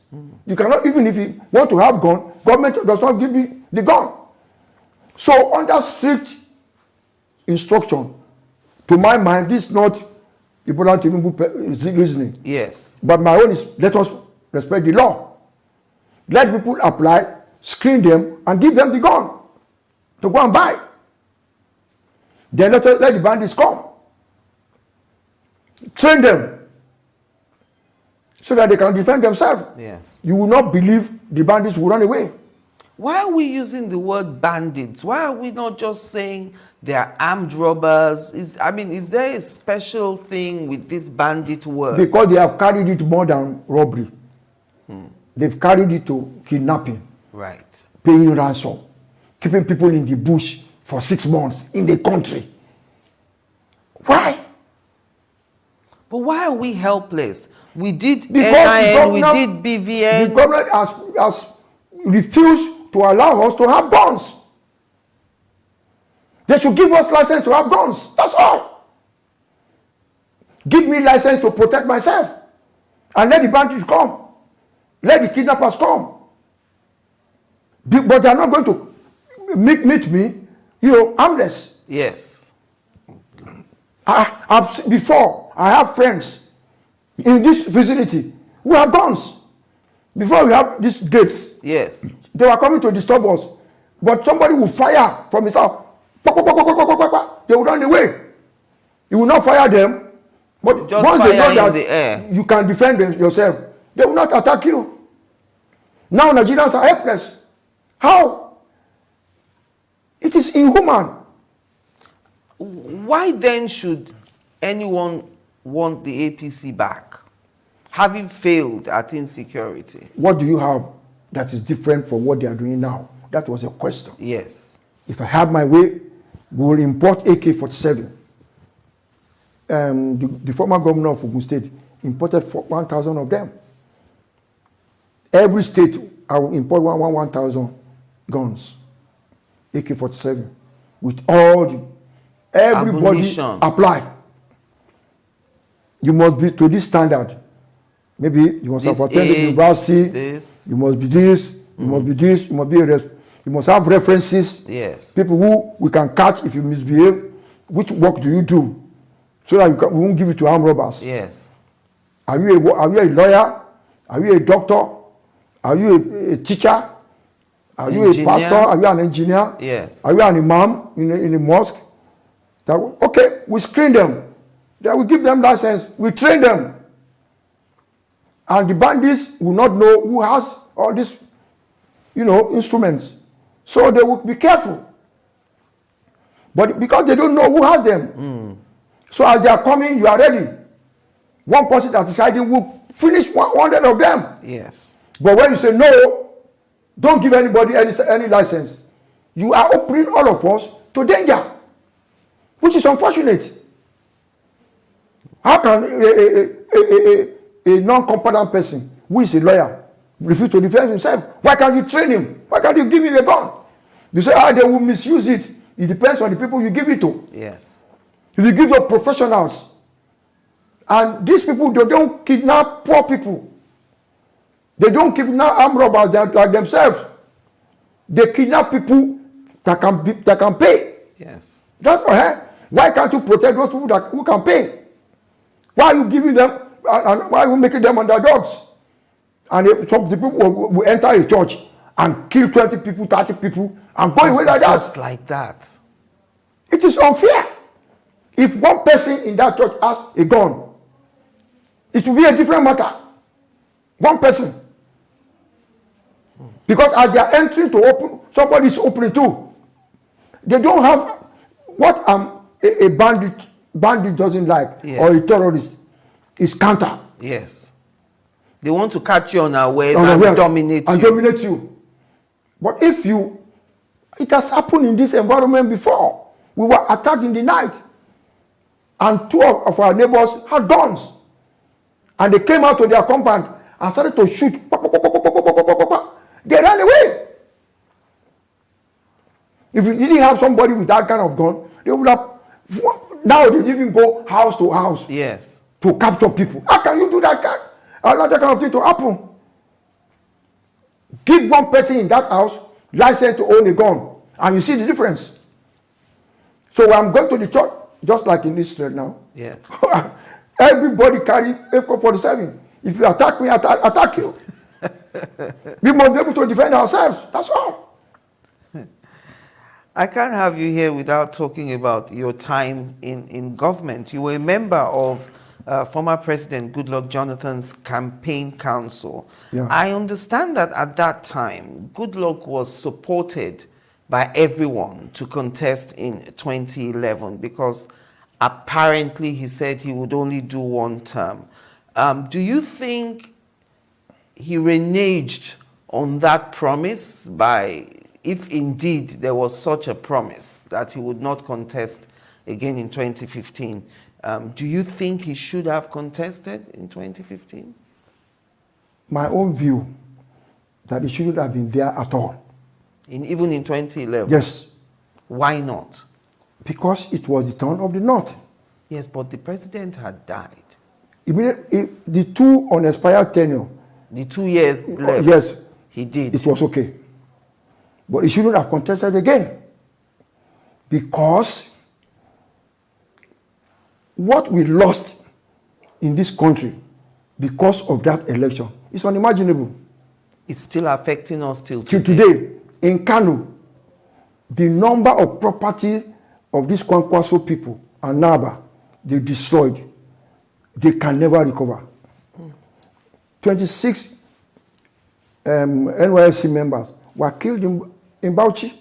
You cannot, even if you want to have gun, government does not give you the gun. So under strict instruction, to my mind, this is not Ebola Tinubu reasoning. Yes. But my own is, let us respect the law. Let people apply, screen them, and give them the gun to go and buy. Then let the bandits come. Train them so that they can defend themselves. Yes. You will not believe the bandits will run away. Why are we using the word bandits? Why are we not just saying they are armed robbers? Is there a special thing with this bandit word? Because they have carried it more than robbery. They've carried it to kidnapping. Right. Paying ransom. Keeping people in the bush for 6 months in the country. Why? But why are we helpless? We did Because NIN, we did BVN. the government has refused to allow us to have guns. They should give us license to have guns. That's all. Give me license to protect myself. And let the bandits come. Let the kidnappers come. But they are not going to meet me, harmless. Yes. Before, I have friends in this facility who have guns. Before we have these gates, yes, they were coming to disturb us. But somebody will fire from his house. They will run away. You will not fire them. But just once they know fire that in the air, you can defend yourself, they will not attack you. Now Nigerians are helpless. How? It is inhuman. Why then should anyone want the APC back, having failed at insecurity? What do you have that is different from what they are doing now? That was a question. Yes. If I have my way, we will import AK-47. The former governor of Ogun State imported 1,000 of them. Every state, I will import 1,000 guns, AK-47, with all the, everybody ammunition. apply. You must be to this standard. Maybe you must have attended university. This. You must be this. You must be this. You must be you must have references. Yes. People who we can catch if you misbehave. Which work do you do? So that we won't give it to armed robbers. Yes. Are you a lawyer? Are you a doctor? Are you a teacher? Are you a pastor? Are you an engineer? Yes. Are you an imam in a mosque? Okay, we screen them. Then we give them license. We train them. And the bandits will not know who has all these, instruments. So they will be careful. But because they don't know who has them. So as they are coming, you are ready. One person that is hiding will finish 100 of them. Yes. But when you say no, don't give anybody any license, you are opening all of us to danger, which is unfortunate. How can a non-competent person who is a lawyer refuse to defend himself? Why can't you train him? Why can't you give him a gun? You say, they will misuse it. It depends on the people you give it to. Yes. If you give your professionals, and these people, they don't kidnap poor people. They don't kidnap armed robbers like themselves. They kidnap people that can pay. Yes. That's why can't you protect those people who can pay? Why are you giving them, and why are you making them underdogs? And some people will enter a church and kill 20 people, 30 people, and go away like that. Just like that. It is unfair. If one person in that church has a gun, it will be a different matter. One person. Because as they are entering to open, somebody is opening too. They don't have what a bandit doesn't like, or a terrorist is counter. Yes. They want to catch you unawares and dominate you. Dominate you. But it has happened in this environment before. We were attacked in the night. And 2 of our neighbors had guns. And they came out to their compound and started to shoot. They ran away. If you didn't have somebody with that kind of gun, they would have. Now they even go house to house. Yes. To capture people. How can you do that allow that kind of thing to happen? Give one person in that house license to own a gun, and you see the difference. So I'm going to the church, just like in Israel now. Yes. Everybody carry AK-47. If you attack me, attack you. We must be able to defend ourselves. That's all. I can't have you here without talking about your time in government. You were a member of former President Goodluck Jonathan's campaign council. Yeah. I understand that at that time, Goodluck was supported by everyone to contest in 2011 because apparently he said he would only do one term. Do you think he reneged on that promise by if indeed there was such a promise that he would not contest again in 2015, do you think he should have contested in 2015? My own view, that he shouldn't have been there at all. Even in 2011? Yes. Why not? Because it was the turn of the North. Yes, but the president had died. The two unexpired tenure. The 2 years left. Yes. He did. It was okay. But he shouldn't have contested again. Because what we lost in this country because of that election is unimaginable. It's still affecting us till Today, in Kano, the number of property of these Kwankwaso people and Naba, they destroyed. They can never recover. 26 NYSC members were killed in Bauchi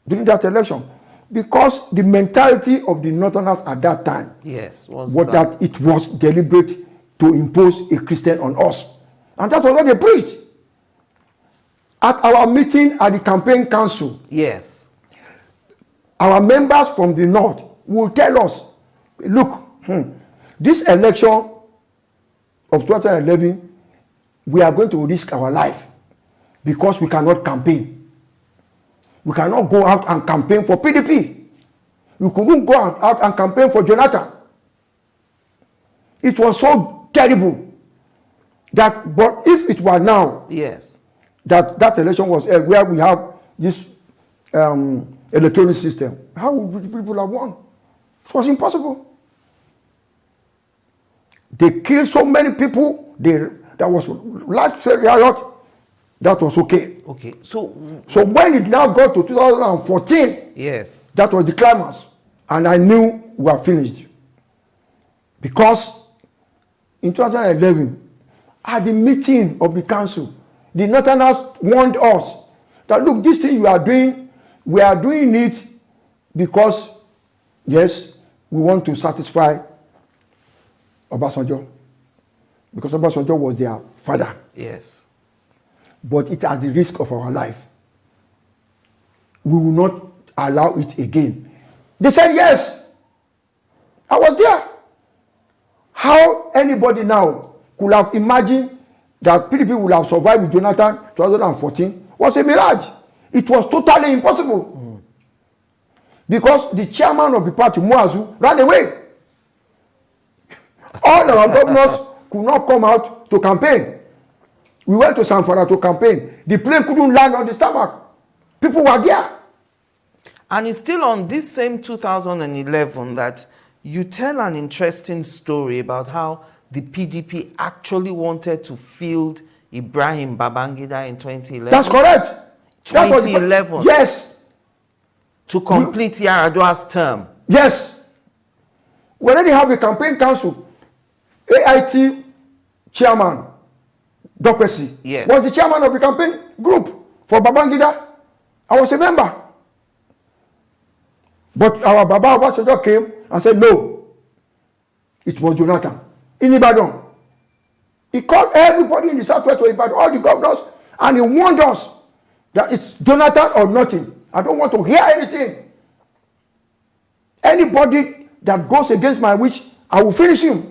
during that election because the mentality of the Northerners at that time was that it was deliberate to impose a Christian on us. And that was what they preached. At our meeting at the campaign council, yes, our members from the North will tell us, look, this election of 2011, we are going to risk our life because we cannot campaign. We cannot go out and campaign for PDP. We couldn't go out and campaign for Jonathan. It was so terrible that, but if it were now, yes, that election was where we have this electronic system, how would people have won? It was impossible. They killed so many people. That was large riot. That was okay. Okay. So when it now got to 2014, yes, that was the climax. And I knew we were finished. Because in 2011, at the meeting of the council, the Northerners warned us that, look, this thing you are doing, we are doing it because, yes, we want to satisfy Obasanjo. Because Obasanjo was their father. Yes. But it at the risk of our life. We will not allow it again. They said yes. I was there. How anybody now could have imagined that PDP would have survived with Jonathan 2014 was a mirage. It was totally impossible. Because the chairman of the party, Muazu, ran away. All our governors could not come out to campaign. We went to Sanfara to campaign. The plane couldn't land on the tarmac. People were there. And it's still on this same 2011 that you tell an interesting story about how the PDP actually wanted to field Ibrahim Babangida in 2011. That's correct. 2011. Yes. To complete Yar'Adua's term. Yes. We already have a campaign council. AIT chairman, Dokwesi, yes, was the chairman of the campaign group for Babangida. I was a member. But our Baba Obasanjo came and said, no, it was Jonathan in Ibadan. He called everybody in the southwest to Ibadan, all the governors, and he warned us that it's Jonathan or nothing. I don't want to hear anything. Anybody that goes against my wish, I will finish him.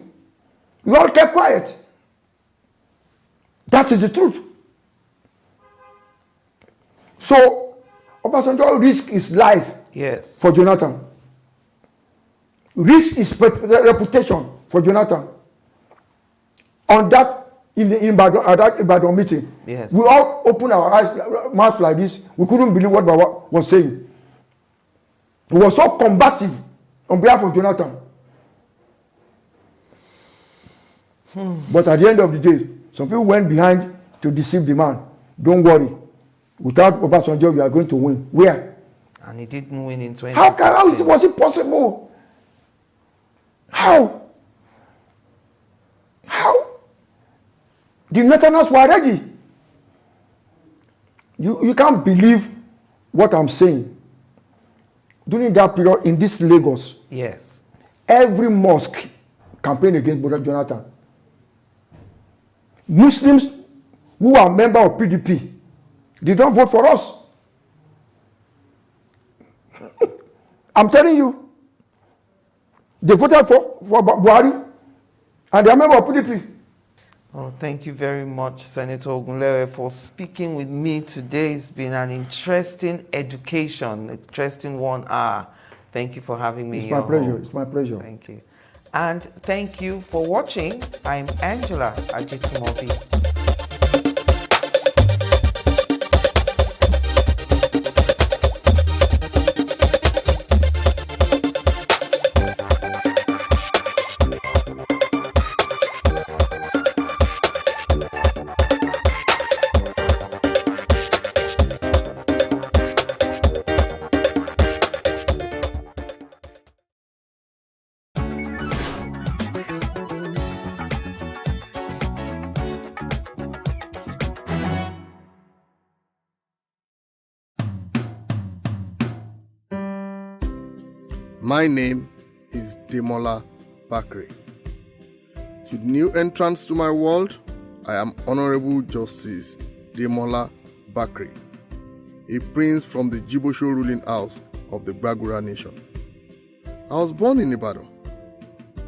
We all kept quiet. That is the truth. So, Obasanjo risked his life, yes, for Jonathan. Risked his reputation for Jonathan. On that, at that Ibadan meeting, yes, we all opened our eyes, mouth like this. We couldn't believe what Baba was saying. He was so combative on behalf of Jonathan. But at the end of the day, some people went behind to deceive the man. Don't worry. Without Obasanjo, we are going to win. Where? And he didn't win in 20. How was it possible? How? The Northerners were ready. You can't believe what I'm saying. During that period in this Lagos, yes, every mosque campaigned against Brother Jonathan. Muslims who are members of PDP, they don't vote for us. I'm telling you. They voted for Buhari, and they are member of PDP. Oh, thank you very much, Senator Ogunlewe, for speaking with me today. It's been an interesting education, interesting 1 hour. Thank you for having me. It's my pleasure. It's my pleasure. Thank you. And thank you for watching. I'm Angela Ajitumobi. My name is Demola Bakri. To the new entrants to my world, I am Honorable Justice Demola Bakri, a prince from the Jibosho ruling house of the Bagura nation. I was born in Ibadan,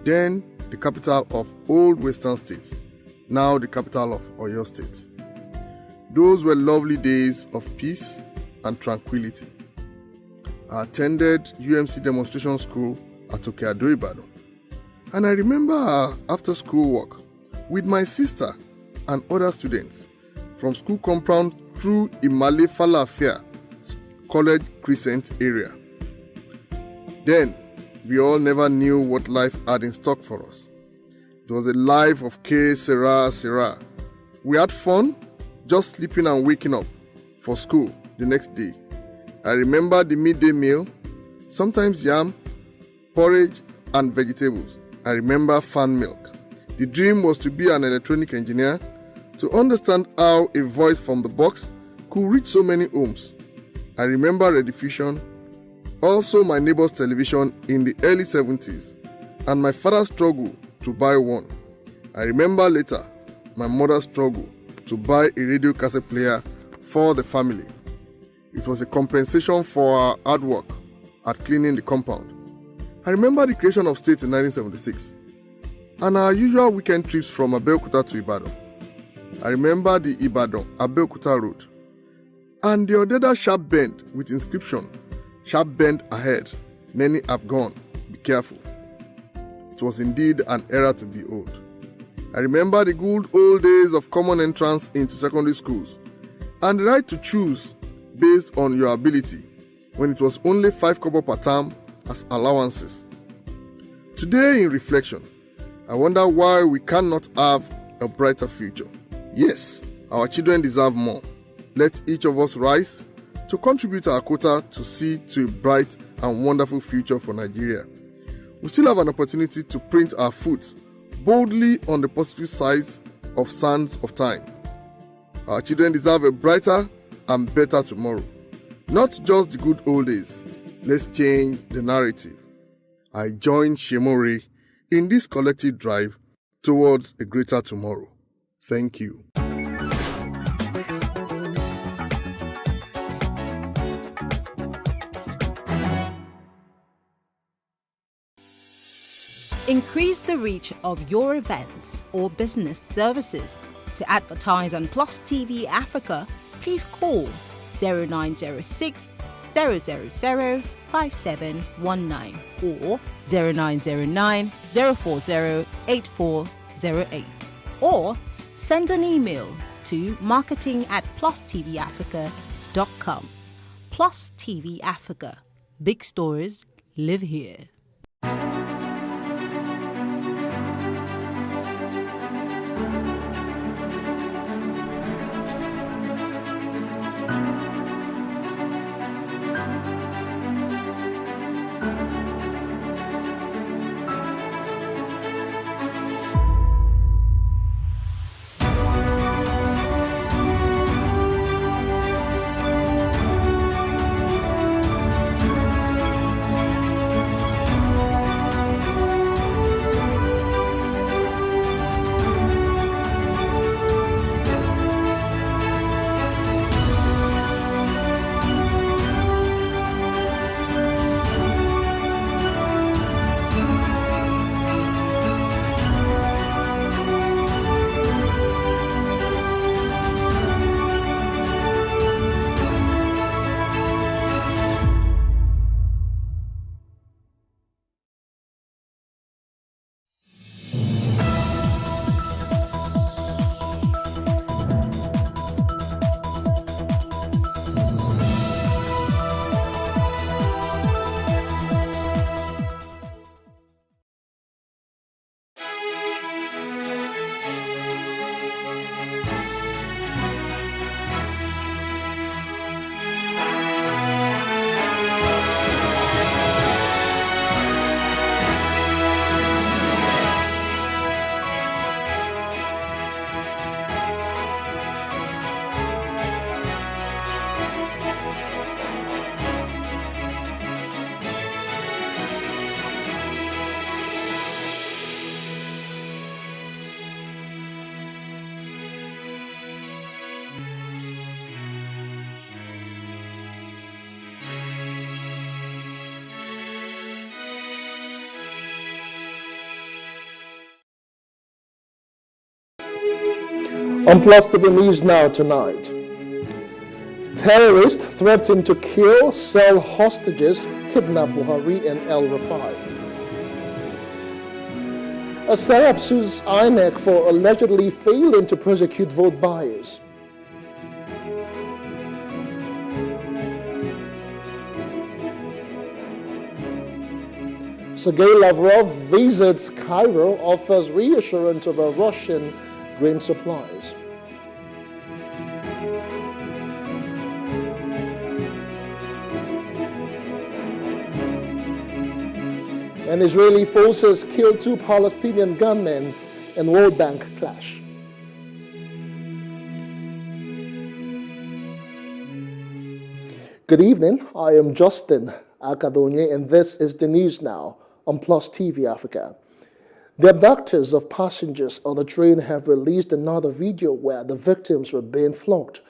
then the capital of Old Western State, now the capital of Oyo State. Those were lovely days of peace and tranquility. I attended UMC demonstration school at Okeado, Ibadan. And I remember after school work with my sister and other students from school compound through Imale Falafia College Crescent area. Then, we all never knew what life had in stock for us. It was a life of K, Sera. We had fun, just sleeping and waking up for school the next day. I remember the midday meal, sometimes yam, porridge, and vegetables. I remember fan milk. The dream was to be an electronic engineer, to understand how a voice from the box could reach so many homes. I remember rediffusion, also my neighbor's television in the early 70s, and my father's struggle to buy one. I remember later my mother's struggle to buy a radio cassette player for the family. It was a compensation for our hard work at cleaning the compound. I remember the creation of states in 1976 and our usual weekend trips from Abeokuta to Ibadan. I remember the Ibadan-Abeokuta road and the Odeda sharp bend with inscription, "Sharp bend ahead, many have gone, be careful." It was indeed an era to behold. I remember the good old days of common entrance into secondary schools and the right to choose based on your ability when it was only 5 kobo per term as allowances. Today in reflection, I wonder why we cannot have a brighter future. Yes, our children deserve more. Let each of us rise to contribute our quota to see to a bright and wonderful future for Nigeria. We still have an opportunity to print our foot boldly on the positive sides of sands of time. Our children deserve a brighter and better tomorrow. Not just the good old days. Let's change the narrative. I join Shemore in this collective drive towards a greater tomorrow. Thank you. Increase the reach of your events or business services. To advertise on Plus TV Africa, please call 0906 000 5719 or 0909 040 8408 or send an email to marketing@plustvafrica.com. Plus TV Africa. Big stories live here. On Plus TV News Now tonight, terrorists threaten to kill, sell hostages, kidnap Buhari and El Rufai. A Serap sues INEC for allegedly failing to prosecute vote buyers. Sergei Lavrov visits Cairo, offers reassurance over Russian grain supplies. And Israeli forces kill 2 Palestinian gunmen in World Bank clash. Good evening, I am Justin Akadonye, and this is the news now on Plus TV Africa. The abductors of passengers on the train have released another video where the victims were being flogged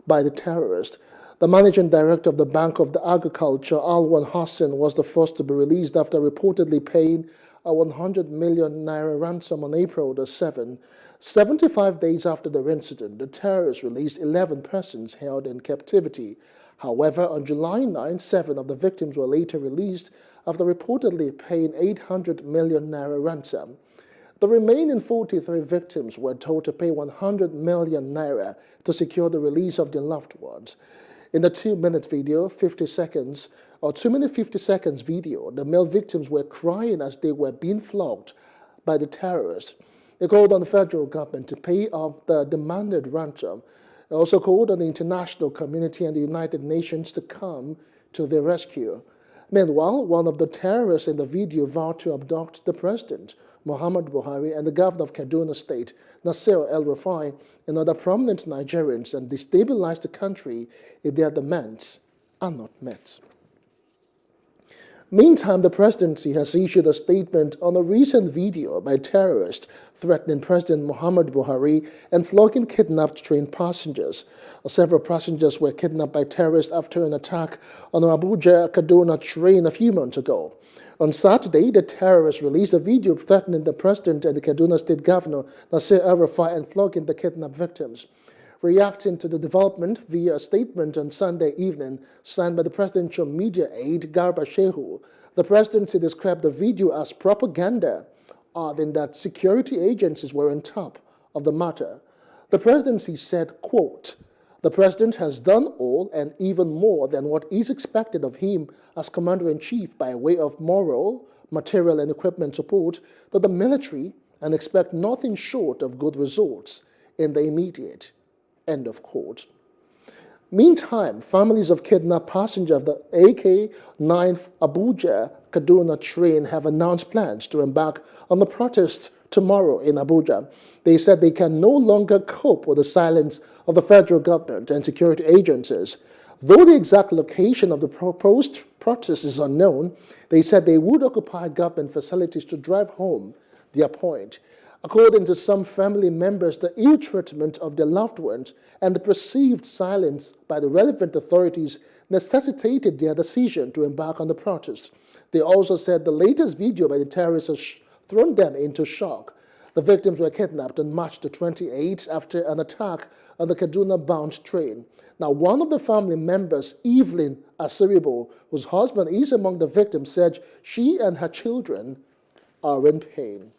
by the terrorists. The managing director of the Bank of the Agriculture, Alwan Hassan, was the first to be released after reportedly paying a 100 million naira ransom on April the 7th. 75 days after the incident, the terrorists released 11 persons held in captivity. However, on July 9, 7 of the victims were later released after reportedly paying 800 million naira ransom. The remaining 43 victims were told to pay 100 million naira to secure the release of their loved ones. In the 2-minute video, 50 seconds, or 2-minute 50 seconds video, the male victims were crying as they were being flogged by the terrorists. They called on the federal government to pay off the demanded ransom. They also called on the international community and the United Nations to come to their rescue. Meanwhile, one of the terrorists in the video vowed to abduct the president, Muhammad Buhari, and the governor of Kaduna State, Nasir El-Rufai, and other prominent Nigerians, and destabilize the country if their demands are not met. Meantime, the presidency has issued a statement on a recent video by terrorists threatening President Muhammad Buhari and flogging kidnapped train passengers. Several passengers were kidnapped by terrorists after an attack on an Abuja-Kaduna train a few months ago. On Saturday, the terrorists released a video threatening the president and the Kaduna State Governor, Nasir El-Rufai, and flogging the kidnapped victims. Reacting to the development via a statement on Sunday evening signed by the presidential media aide Garba Shehu, the presidency described the video as propaganda, adding that security agencies were on top of the matter. The presidency said, quote, "The president has done all and even more than what is expected of him as commander-in-chief by way of moral, material, and equipment support to the military, and expect nothing short of good results in the immediate." End of quote. Meantime, families of kidnapped passengers of the AK-9 Abuja-Kaduna train have announced plans to embark on the protests tomorrow in Abuja. They said they can no longer cope with the silence of the federal government and security agencies. Though the exact location of the proposed protest is unknown, they said they would occupy government facilities to drive home their point. According to some family members, the ill treatment of their loved ones and the perceived silence by the relevant authorities necessitated their decision to embark on the protest. They also said the latest video by the terrorists has thrown them into shock. The victims were kidnapped on March the 28th after an attack on the Kaduna-bound train. Now, one of the family members, Evelyn Asiribo, whose husband is among the victims, said she and her children are in pain.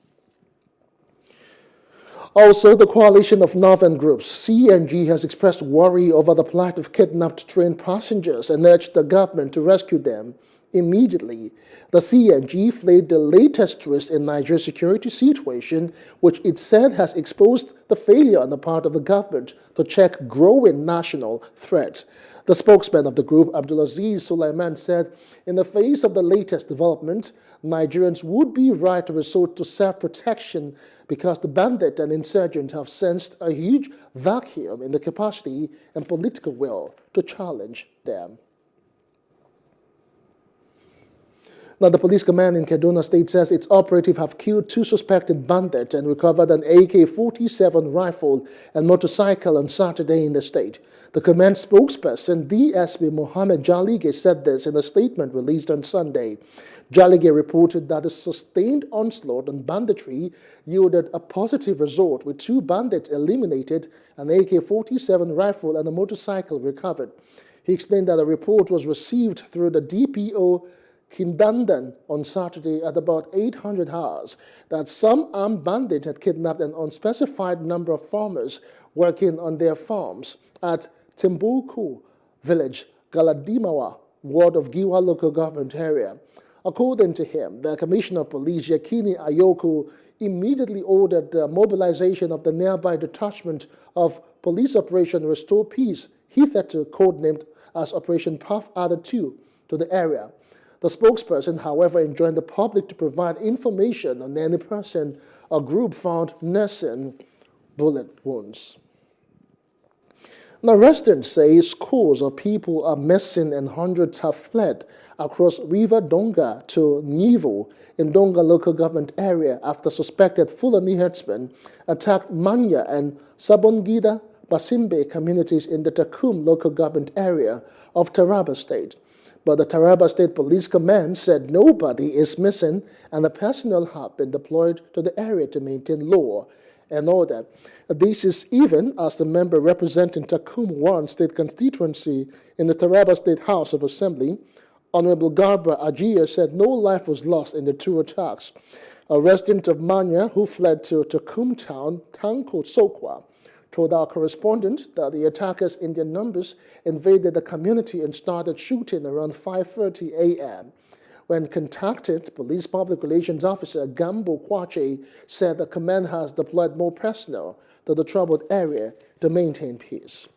Also, the coalition of northern groups, CNG, has expressed worry over the plight of kidnapped train passengers and urged the government to rescue them immediately. The CNG flagged the latest twist in Nigeria's security situation, which it said has exposed the failure on the part of the government to check growing national threats. The spokesman of the group, Abdulaziz Sulaiman, said, in the face of the latest development, Nigerians would be right to resort to self-protection because the bandit and insurgent have sensed a huge vacuum in the capacity and political will to challenge them. Now, the police command in Kaduna State says its operatives have killed 2 suspected bandits and recovered an AK-47 rifle and motorcycle on Saturday in the state. The command spokesperson, DSP Mohammed Jalige, said this in a statement released on Sunday. Jalige reported that a sustained onslaught on banditry yielded a positive result, with 2 bandits eliminated, an AK-47 rifle and a motorcycle recovered. He explained that a report was received through the DPO Kindandan on Saturday at about 800 hours that some armed bandit had kidnapped an unspecified number of farmers working on their farms at Timbuktu village, Galadimawa, ward of Giwa local government area. According to him, the Commissioner of Police, Yakini Ayoku, immediately ordered the mobilization of the nearby detachment of Police Operation Restore Peace, hitherto codenamed as Operation Path Other 2, to the area. The spokesperson, however, enjoined the public to provide information on any person or group found nursing bullet wounds. Now, residents say scores of people are missing and hundreds have fled across River Donga to Nivo in Donga local government area after suspected Fulani herdsmen attacked Manya and Sabongida Basimbe communities in the Takum local government area of Taraba State. But the Taraba State Police Command said nobody is missing and the personnel have been deployed to the area to maintain law and order. This is even as the member representing Takum 1 state constituency in the Taraba State House of Assembly, Honorable Garba Ajia, said no life was lost in the 2 attacks. A resident of Manya who fled to Takum town, Tanko Sokwa, told our correspondent that the attackers in their numbers invaded the community and started shooting around 5:30 a.m. When contacted, Police Public Relations Officer Gambo Kwache said the command has deployed more personnel to the troubled area to maintain peace.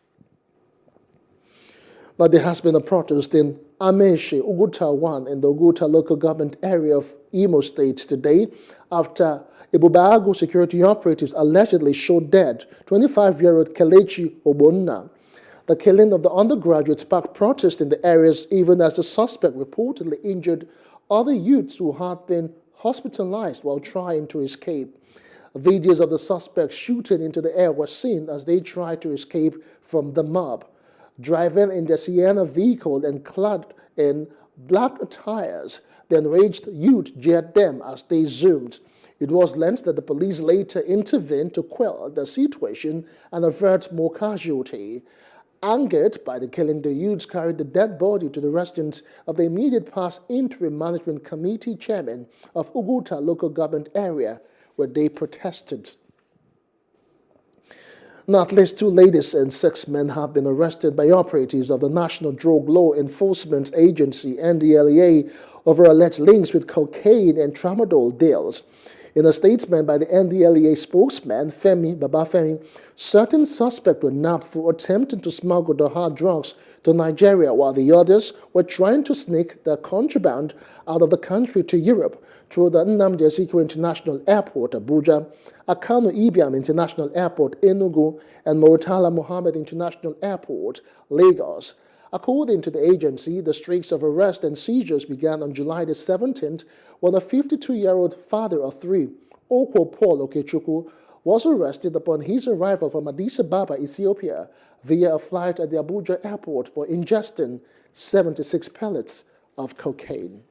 Now, there has been a protest in Ameshe, Uguta 1, in the Uguta local government area of Imo State today after Ibubago security operatives allegedly shot dead 25-year-old Kelechi Obonna. The killing of the undergraduate sparked protest in the areas even as the suspect reportedly injured other youths who had been hospitalized while trying to escape. Videos of the suspect shooting into the air were seen as they tried to escape from the mob. Driving in their Sienna vehicle and clad in black attires, the enraged youth jeered them as they zoomed. It was alleged that the police later intervened to quell the situation and avert more casualty. Angered by the killing, the youths carried the dead body to the residence of the immediate past interim management committee chairman of Uguta local government area, where they protested. Now, at least 2 ladies and 6 men have been arrested by operatives of the National Drug Law Enforcement Agency, NDLEA, over alleged links with cocaine and tramadol deals. In a statement by the NDLEA spokesman, Femi Babafemi, certain suspects were nabbed for attempting to smuggle the hard drugs to Nigeria, while the others were trying to sneak the contraband out of the country to Europe through the Nnamdi Azikiwe International Airport, Abuja, Akanu Ibiam International Airport, Enugu, and Murtala Mohammed International Airport, Lagos. According to the agency, the streaks of arrest and seizures began on July the 17th when a 52-year-old father of 3, Okwo Paul Okechukwu, was arrested upon his arrival from Addis Ababa, Ethiopia, via a flight at the Abuja airport for ingesting 76 pellets of cocaine.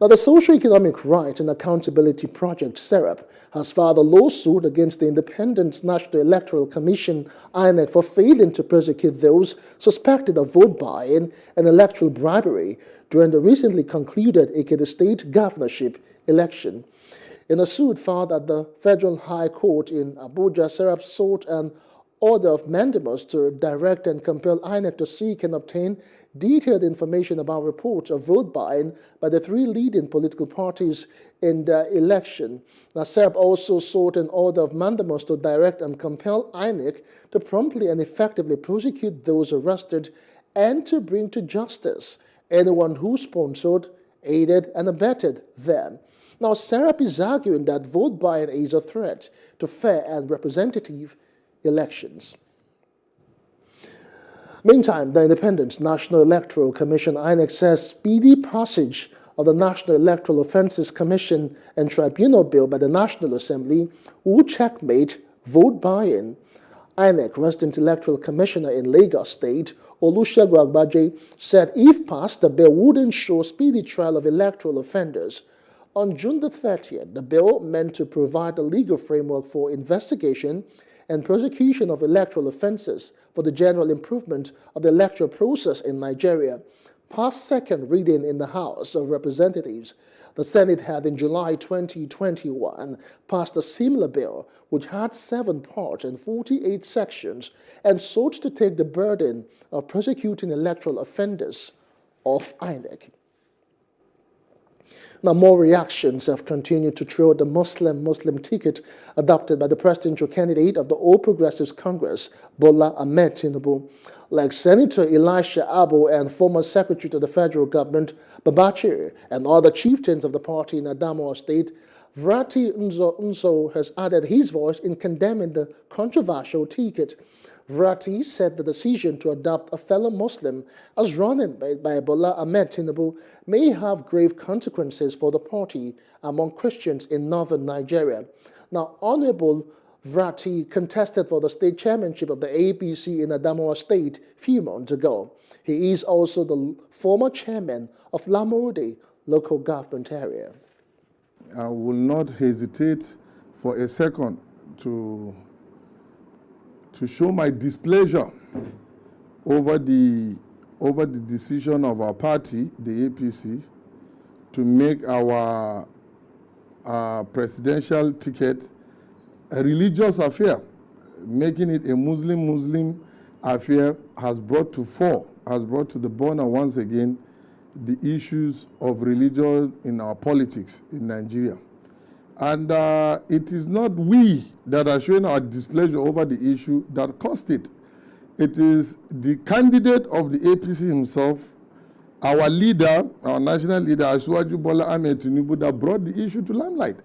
Now, the Socio-Economic Right and Accountability Project, SERAP, has filed a lawsuit against the Independent National Electoral Commission, INEC, for failing to prosecute those suspected of vote buying and electoral bribery during the recently concluded Ekiti State governorship election. In a suit filed at the Federal High Court in Abuja, SERAP sought an order of mandamus to direct and compel INEC to seek and obtain detailed information about reports of vote buying by the 3 leading political parties in the election. Now, SERAP also sought an order of mandamus to direct and compel INEC to promptly and effectively prosecute those arrested and to bring to justice anyone who sponsored, aided, and abetted them. Now, SERAP is arguing that vote buying is a threat to fair and representative elections. Meantime, the Independent National Electoral Commission, INEC, says speedy passage of the National Electoral Offences Commission and Tribunal Bill by the National Assembly will checkmate vote buying. INEC Resident Electoral Commissioner in Lagos State, Olusegun Agbaje, said if passed, the bill would ensure speedy trial of electoral offenders. On June the 30th, the bill, meant to provide a legal framework for investigation and prosecution of electoral offenses for the general improvement of the electoral process in Nigeria, passed second reading in the House of Representatives. The Senate had in July 2021 passed a similar bill which had 7 parts and 48 sections and sought to take the burden of prosecuting electoral offenders off INEC. Now, more reactions have continued to throw the Muslim ticket adopted by the presidential candidate of the All Progressives Congress, Bola Ahmed Tinubu. Like Senator Elisha Abbo and former Secretary to the federal government, Babachir, and other chieftains of the party in Adamawa State, Vrati Nzo has added his voice in condemning the controversial ticket. Vrati said the decision to adopt a fellow Muslim as running by Bola Ahmed Tinubu may have grave consequences for the party among Christians in northern Nigeria. Now, Honorable Vrati contested for the state chairmanship of the APC in Adamawa State a few months ago. He is also the former chairman of Lamurde local government area. I will not hesitate for a second to show my displeasure over the decision of our party, the APC, to make our presidential ticket a religious affair. Making it a Muslim affair has brought to the burner once again the issues of religion in our politics in Nigeria. And it is not we that are showing our displeasure over the issue that caused it. It is the candidate of the APC himself, our leader, our national leader, Asiwaju Bola Ahmed Tinubu, that brought the issue to limelight.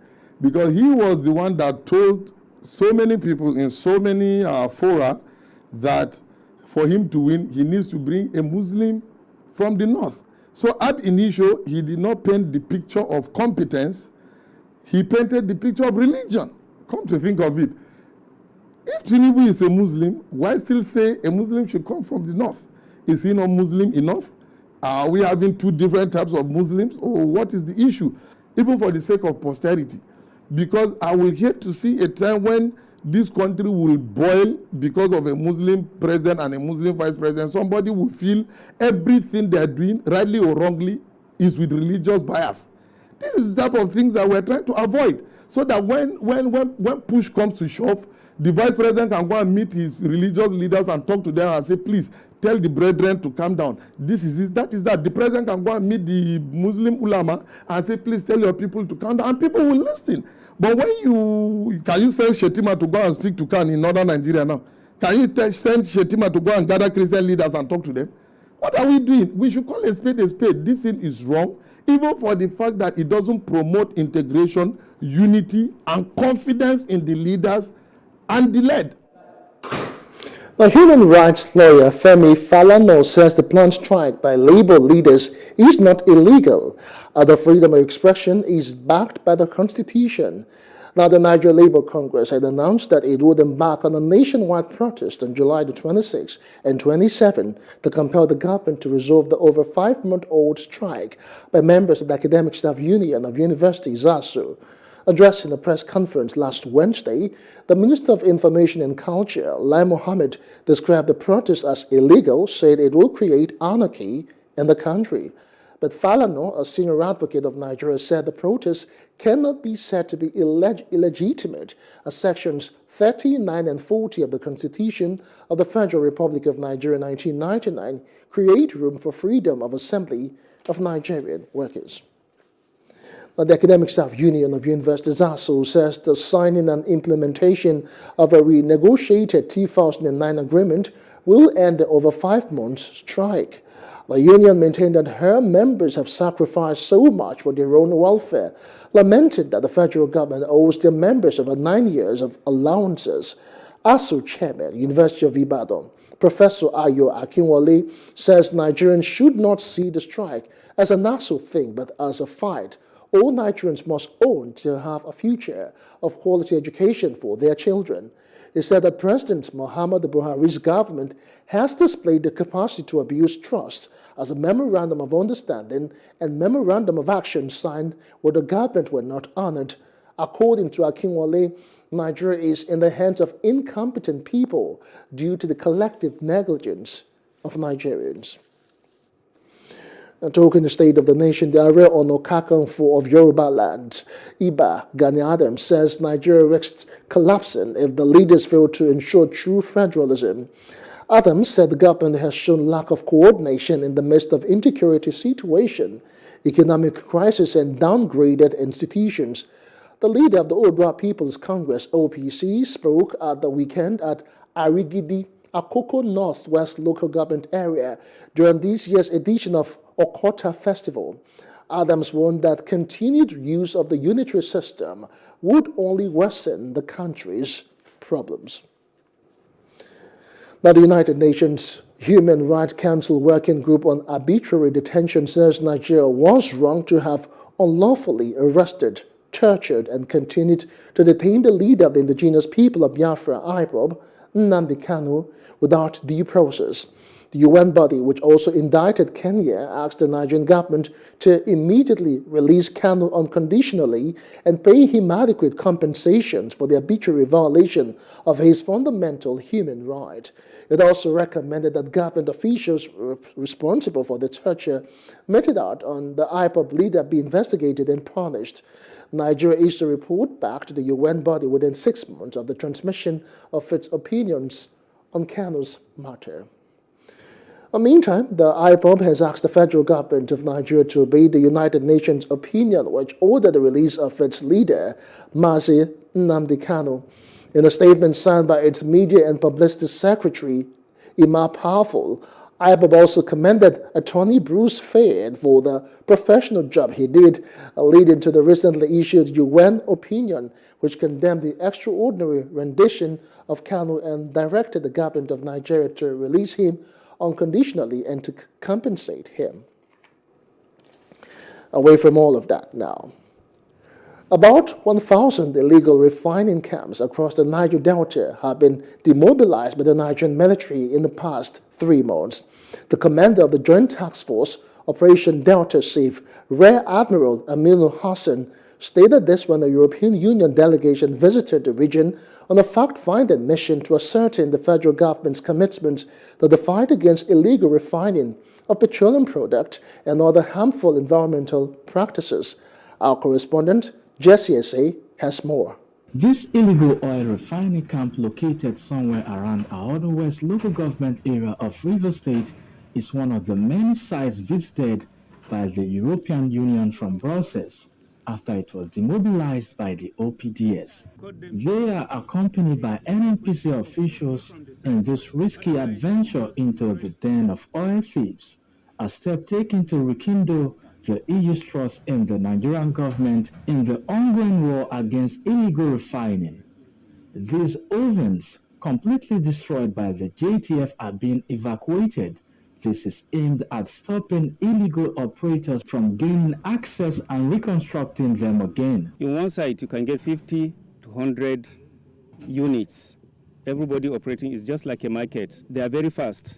Because he was the one that told so many people in so many fora that for him to win, he needs to bring a Muslim from the north. So at initio, he did not paint the picture of competence. He painted the picture of religion. Come to think of it. If Tinubu is a Muslim, why still say a Muslim should come from the north? Is he not Muslim enough? Are we having 2 different types of Muslims? Or what is the issue? Even for the sake of posterity. Because I will hate to see a time when this country will boil because of a Muslim president and a Muslim vice president. Somebody will feel everything they are doing, rightly or wrongly, is with religious bias. This is the type of things that we're trying to avoid. So that when push comes to shove, the vice president can go and meet his religious leaders and talk to them and say, please, tell the brethren to calm down. This is it, that is that. The president can go and meet the Muslim ulama and say, please tell your people to calm down. And people will listen. But can you send Shetima to go and speak to Khan in northern Nigeria now? Can you send Shetima to go and gather Christian leaders and talk to them? What are we doing? We should call a spade a spade. This thing is wrong, even for the fact that it doesn't promote integration, unity, and confidence in the leaders and the led. The human rights lawyer Femi Falana says the planned strike by labor leaders is not illegal. The freedom of expression is backed by the Constitution. Now, the Nigeria Labour Congress had announced that it would embark on a nationwide protest on July the 26th and 27th to compel the government to resolve the over 5-month-old strike by members of the Academic Staff Union of University ZASU. Addressing a press conference last Wednesday, the Minister of Information and Culture, Lai Mohammed, described the protest as illegal, said it will create anarchy in the country. But Falana, a senior advocate of Nigeria, said the protest cannot be said to be illegitimate, as Sections 39 and 40 of the Constitution of the Federal Republic of Nigeria 1999 create room for freedom of assembly of Nigerian workers. The Academic Staff Union of University ZASU says the signing and implementation of a renegotiated 2009 agreement will end the over 5 months strike. The union maintained that her members have sacrificed so much for their own welfare, lamenting that the federal government owes their members over 9 years of allowances. ASU chairman, University of Ibadan, Professor Ayo Akinwale, says Nigerians should not see the strike as an ASU thing but as a fight. All Nigerians must own to have a future of quality education for their children. He said that President Muhammadu Buhari's government has displayed the capacity to abuse trust as a memorandum of understanding and memorandum of action signed with the government were not honored. According to Akinwale, Nigeria is in the hands of incompetent people due to the collective negligence of Nigerians. And talking the state of the nation, the Ààrẹ Ọ̀nà Kakanfò of Yoruba land, Iba Gani Adams, says Nigeria risks collapsing if the leaders fail to ensure true federalism. Adams said the government has shown lack of coordination in the midst of insecurity situation, economic crisis, and downgraded institutions. The leader of the Oodua People's Congress, OPC, spoke at the weekend at Arigidi, Akoko Northwest local government area during this year's edition of Okota Festival. Adams warned that continued use of the unitary system would only worsen the country's problems. Now, the United Nations Human Rights Council Working Group on Arbitrary Detention says Nigeria was wrong to have unlawfully arrested, tortured, and continued to detain the leader of the indigenous people of Biafra, IPOB, Nnamdi Kanu, without due process. The UN body, which also indicted Kenya, asked the Nigerian government to immediately release Kanu unconditionally and pay him adequate compensations for the arbitrary violation of his fundamental human right. It also recommended that government officials responsible for the torture meted out on the IPOB leader be investigated and punished. Nigeria is to report back to the UN body within 6 months of the transmission of its opinions on Kanu's matter. Meantime, the IPOB has asked the federal government of Nigeria to obey the United Nations opinion which ordered the release of its leader, Mazi Nnamdi Kanu. In a statement signed by its media and publicity secretary, Ima Powerful, IPOB also commended Attorney Bruce Fain for the professional job he did, leading to the recently issued UN opinion which condemned the extraordinary rendition of Kanu and directed the government of Nigeria to release him unconditionally and to compensate him. Away from all of that now. About 1,000 illegal refining camps across the Niger Delta have been demobilized by the Nigerian military in the past 3 months. The commander of the Joint Task Force, Operation Delta Chief, Rear Admiral Aminu Hassan, stated this when a European Union delegation visited the region on a fact-finding mission to ascertain the federal government's commitment to the fight against illegal refining of petroleum products and other harmful environmental practices. Our correspondent, Jesse Ese, has more. This illegal oil refining camp located somewhere around Aodo West local government area of Rivers State is one of the many sites visited by the European Union from Brussels after it was demobilized by the OPDS. They are accompanied by NNPC officials in this risky adventure into the den of oil thieves, a step taken to rekindle the EU's trust in the Nigerian government in the ongoing war against illegal refining. These ovens, completely destroyed by the JTF, are being evacuated. This is aimed at stopping illegal operators from gaining access and reconstructing them again. In one site, you can get 50 to 100 units. Everybody operating is just like a market. They are very fast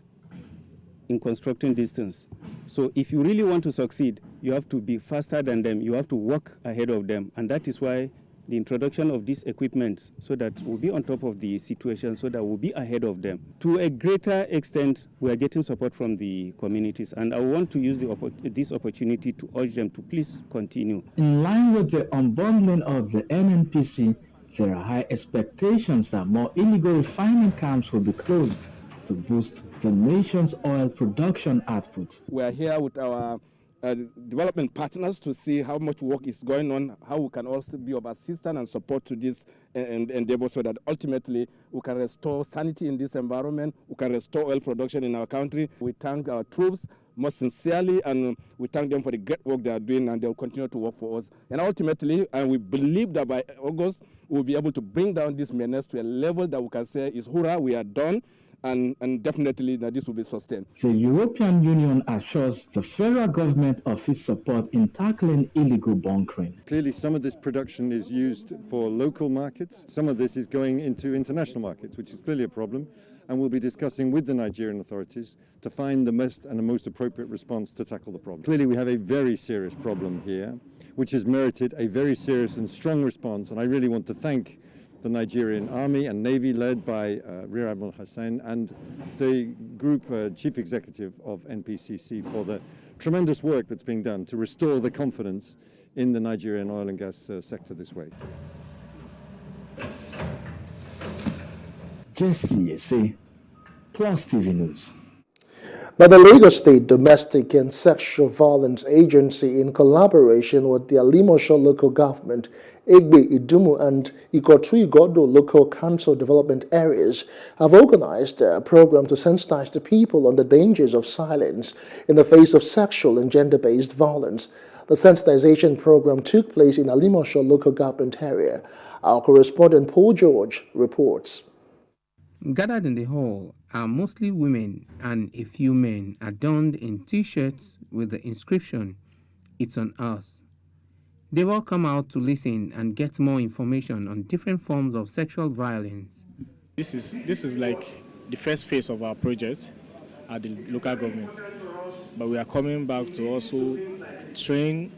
in constructing distance. So if you really want to succeed, you have to be faster than them. You have to work ahead of them. And that is why the introduction of this equipment, so that we'll be on top of the situation, so that we'll be ahead of them. To a greater extent, we are getting support from the communities, and I want to use this opportunity to urge them to please continue. In line with the unbundling of the NNPC, there are high expectations that more illegal refining camps will be closed to boost the nation's oil production output. We are here with our development partners to see how much work is going on, how we can also be of assistance and support to this endeavor so that ultimately we can restore sanity in this environment, we can restore oil production in our country. We thank our troops most sincerely, and we thank them for the great work they are doing, and they will continue to work for us. And ultimately, and we believe that by August, we'll be able to bring down this menace to a level that we can say is, hurrah, we are done. and definitely that this will be sustained. The European Union assures the federal government of its support in tackling illegal bunkering. Clearly, some of this production is used for local markets. Some of this is going into international markets, which is clearly a problem. And we'll be discussing with the Nigerian authorities to find the best and the most appropriate response to tackle the problem. Clearly, we have a very serious problem here, which has merited a very serious and strong response. And I really want to thank the Nigerian Army and Navy, led by Rear Admiral Hussein, and the group chief executive of NPCC for the tremendous work that's being done to restore the confidence in the Nigerian oil and gas sector this way. Jesse Ese, Plus TV News. Now, the Lagos State Domestic and Sexual Violence Agency, in collaboration with the Alimosho local government, Egbe Idumu and Ikotu Igodo local council development areas, have organized a program to sensitize the people on the dangers of silence in the face of sexual and gender-based violence. The sensitization program took place in Alimosho local government area. Our correspondent Paul George reports. Gathered in the hall are mostly women and a few men adorned in T-shirts with the inscription, "It's on us." They've all come out to listen and get more information on different forms of sexual violence. This is like the first phase of our project at the local government, but we are coming back to also train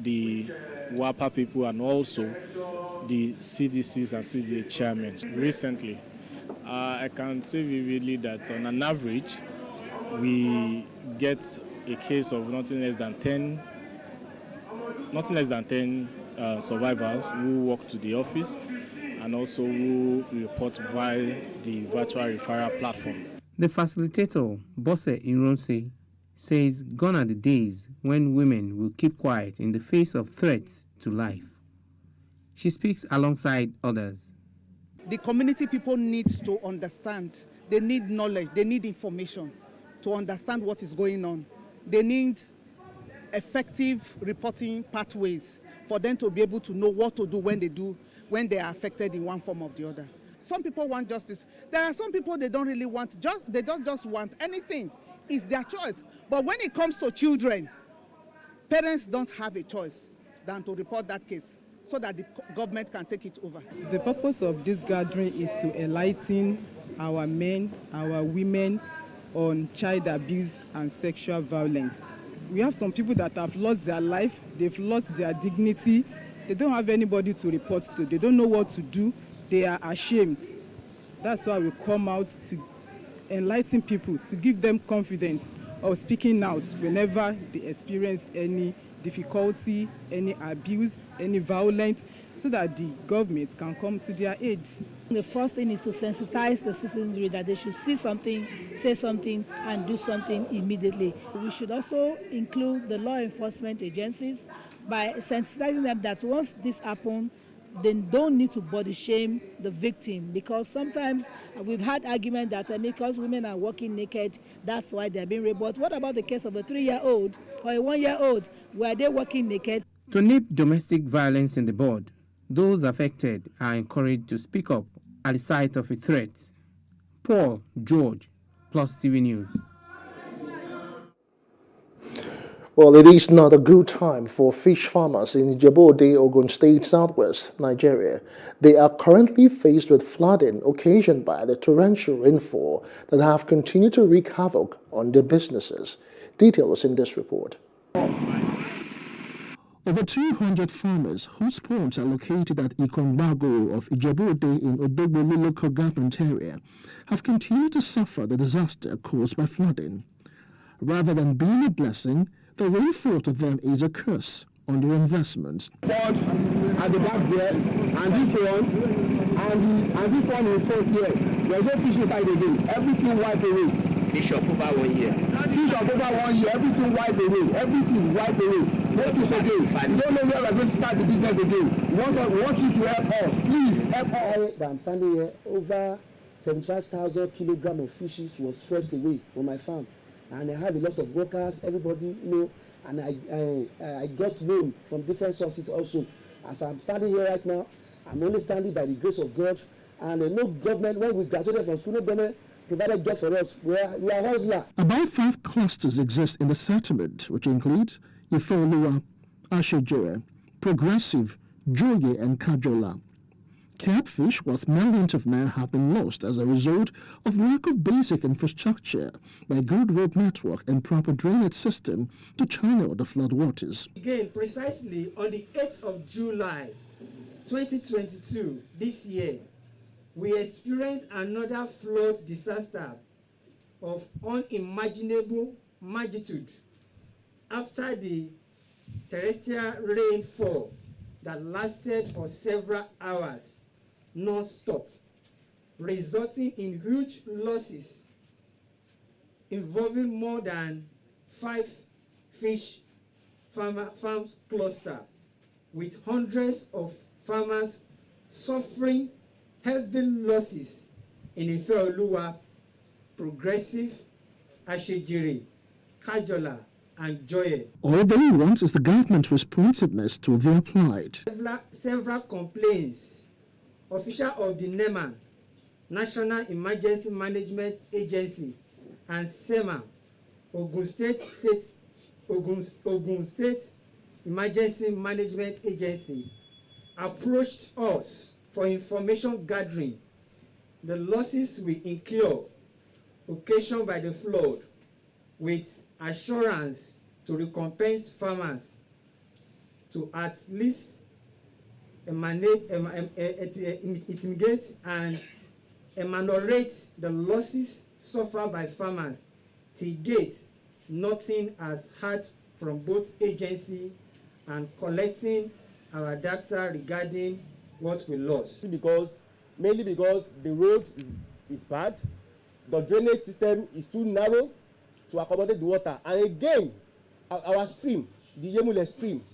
the WAPA people and also the CDCs and CDA chairmen. Recently, I can say vividly that on an average, we get a case of nothing less than 10 survivors who walk to the office and also who report via the virtual referral platform. The facilitator, Bose Ironse, says gone are the days when women will keep quiet in the face of threats to life. She speaks alongside others. The community people need to understand. They need knowledge. They need information to understand what is going on. They need effective reporting pathways for them to be able to know what to do when they are affected in one form or the other. Some people want justice. There are some people they don't really want they don't just want anything. It's their choice. But when it comes to children, parents don't have a choice than to report that case, so that the government can take it over. The purpose of this gathering is to enlighten our men, our women on child abuse and sexual violence. We have some people that have lost their life, they've lost their dignity, they don't have anybody to report to, they don't know what to do, they are ashamed. That's why we come out to enlighten people, to give them confidence of speaking out whenever they experience any difficulty, any abuse, any violence, so that the government can come to their aid. The first thing is to sensitize the citizenry that they should see something, say something, and do something immediately. We should also include the law enforcement agencies by sensitizing them that once this happens, they don't need to body shame the victim, because sometimes we've had argument that because women are walking naked, that's why they're being raped. But what about the case of a 3-year-old or a 1-year-old? Were they walking naked? To nip domestic violence in the bud, those affected are encouraged to speak up at the sight of a threat. Paul George, Plus TV News. Well, it is not a good time for fish farmers in Ijebu-Ode, Ogun State, southwest Nigeria. They are currently faced with flooding occasioned by the torrential rainfall that have continued to wreak havoc on their businesses. Details in this report. Over 200 farmers whose ponds are located at Ikonbago of Ijebu-Ode in Odogbolu local government area have continued to suffer the disaster caused by flooding. Rather than being a blessing, the rainfall to them is a curse on their investments. Pond at the back there, and this one in front here. There's no fish inside again. Everything wiped away. Fish of over 1 year. Fish of over 1 year. Everything wiped away. Everything wiped away. No fish again. We don't know where we're going to start the business again. We want you to help us. Please help us. I'm standing here. Over 75,000 kilograms of fishes was swept away from my farm. And I have a lot of workers, everybody, and I got loan from different sources also. As I'm standing here right now, I'm only standing by the grace of God. And no government, when we graduated from school, provided jobs for us. We are hustler. About 5 clusters exist in the settlement, which include Ifeoluwa, Ashejire, Progressive, Joye, and Kajola. Catfish worth millions of naira have been lost as a result of lack of basic infrastructure by good road network and proper drainage system to channel the flood waters. Again, precisely on the 8th of July 2022, this year, we experienced another flood disaster of unimaginable magnitude after the terrestrial rainfall that lasted for several hours non-stop, resulting in huge losses involving more than 5 fish farms cluster, with hundreds of farmers suffering heavy losses in Ifeoluwa, Progressive, Ashejire, Kajola, and Joye. All they want is the government's responsiveness to their plight. Several complaints. Official of the NEMA, National Emergency Management Agency, and SEMA, Ogun State Emergency Management Agency, approached us for information gathering the losses we incur occasioned by the flood, with assurance to recompense farmers to at least mitigate and ameliorate the losses suffered by farmers. To date, nothing has heard from both agency and collecting our data regarding what we lost. Mainly because the road is bad, the drainage system is too narrow to accommodate the water, and again, our stream, the Yemule stream,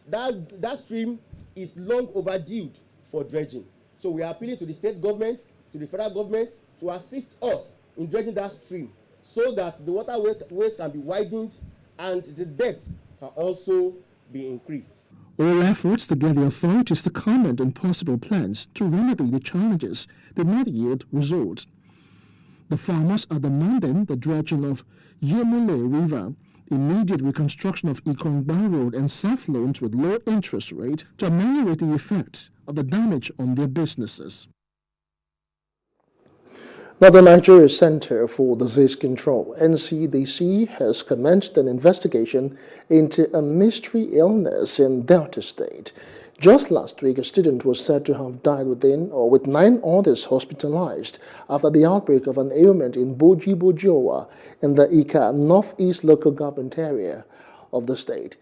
that stream is long overdue for dredging. So we are appealing to the state government, to the federal government, to assist us in dredging that stream so that the waterways can be widened and the depth can also be increased. All efforts to get the authorities to comment on possible plans to remedy the challenges did not yield results. The farmers are demanding the dredging of Yemule River, immediate reconstruction of Ikongba Road, and self-loans with low interest rate to ameliorate the effects of the damage on their businesses. Now, the Nigeria Center for Disease Control, NCDC, has commenced an investigation into a mystery illness in Delta State. Just last week, a student was said to have died with 9 others hospitalized after the outbreak of an ailment in Boji-Bojowa in the Ika Northeast local government area of the state.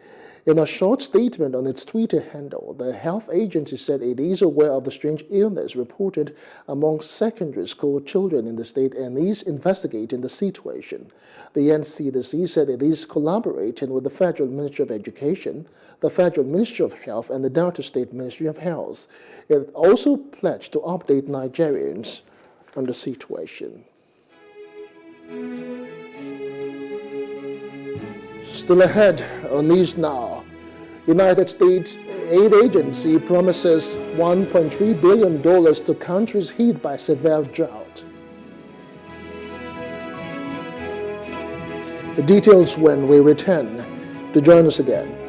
In a short statement on its Twitter handle, the health agency said it is aware of the strange illness reported among secondary school children in the state and is investigating the situation. The NCDC said it is collaborating with the Federal Ministry of Education, the Federal Ministry of Health, and the Delta State Ministry of Health. It also pledged to update Nigerians on the situation. Still ahead on News Now, United States aid agency promises $1.3 billion to countries hit by severe drought. The details when we return. To join us again.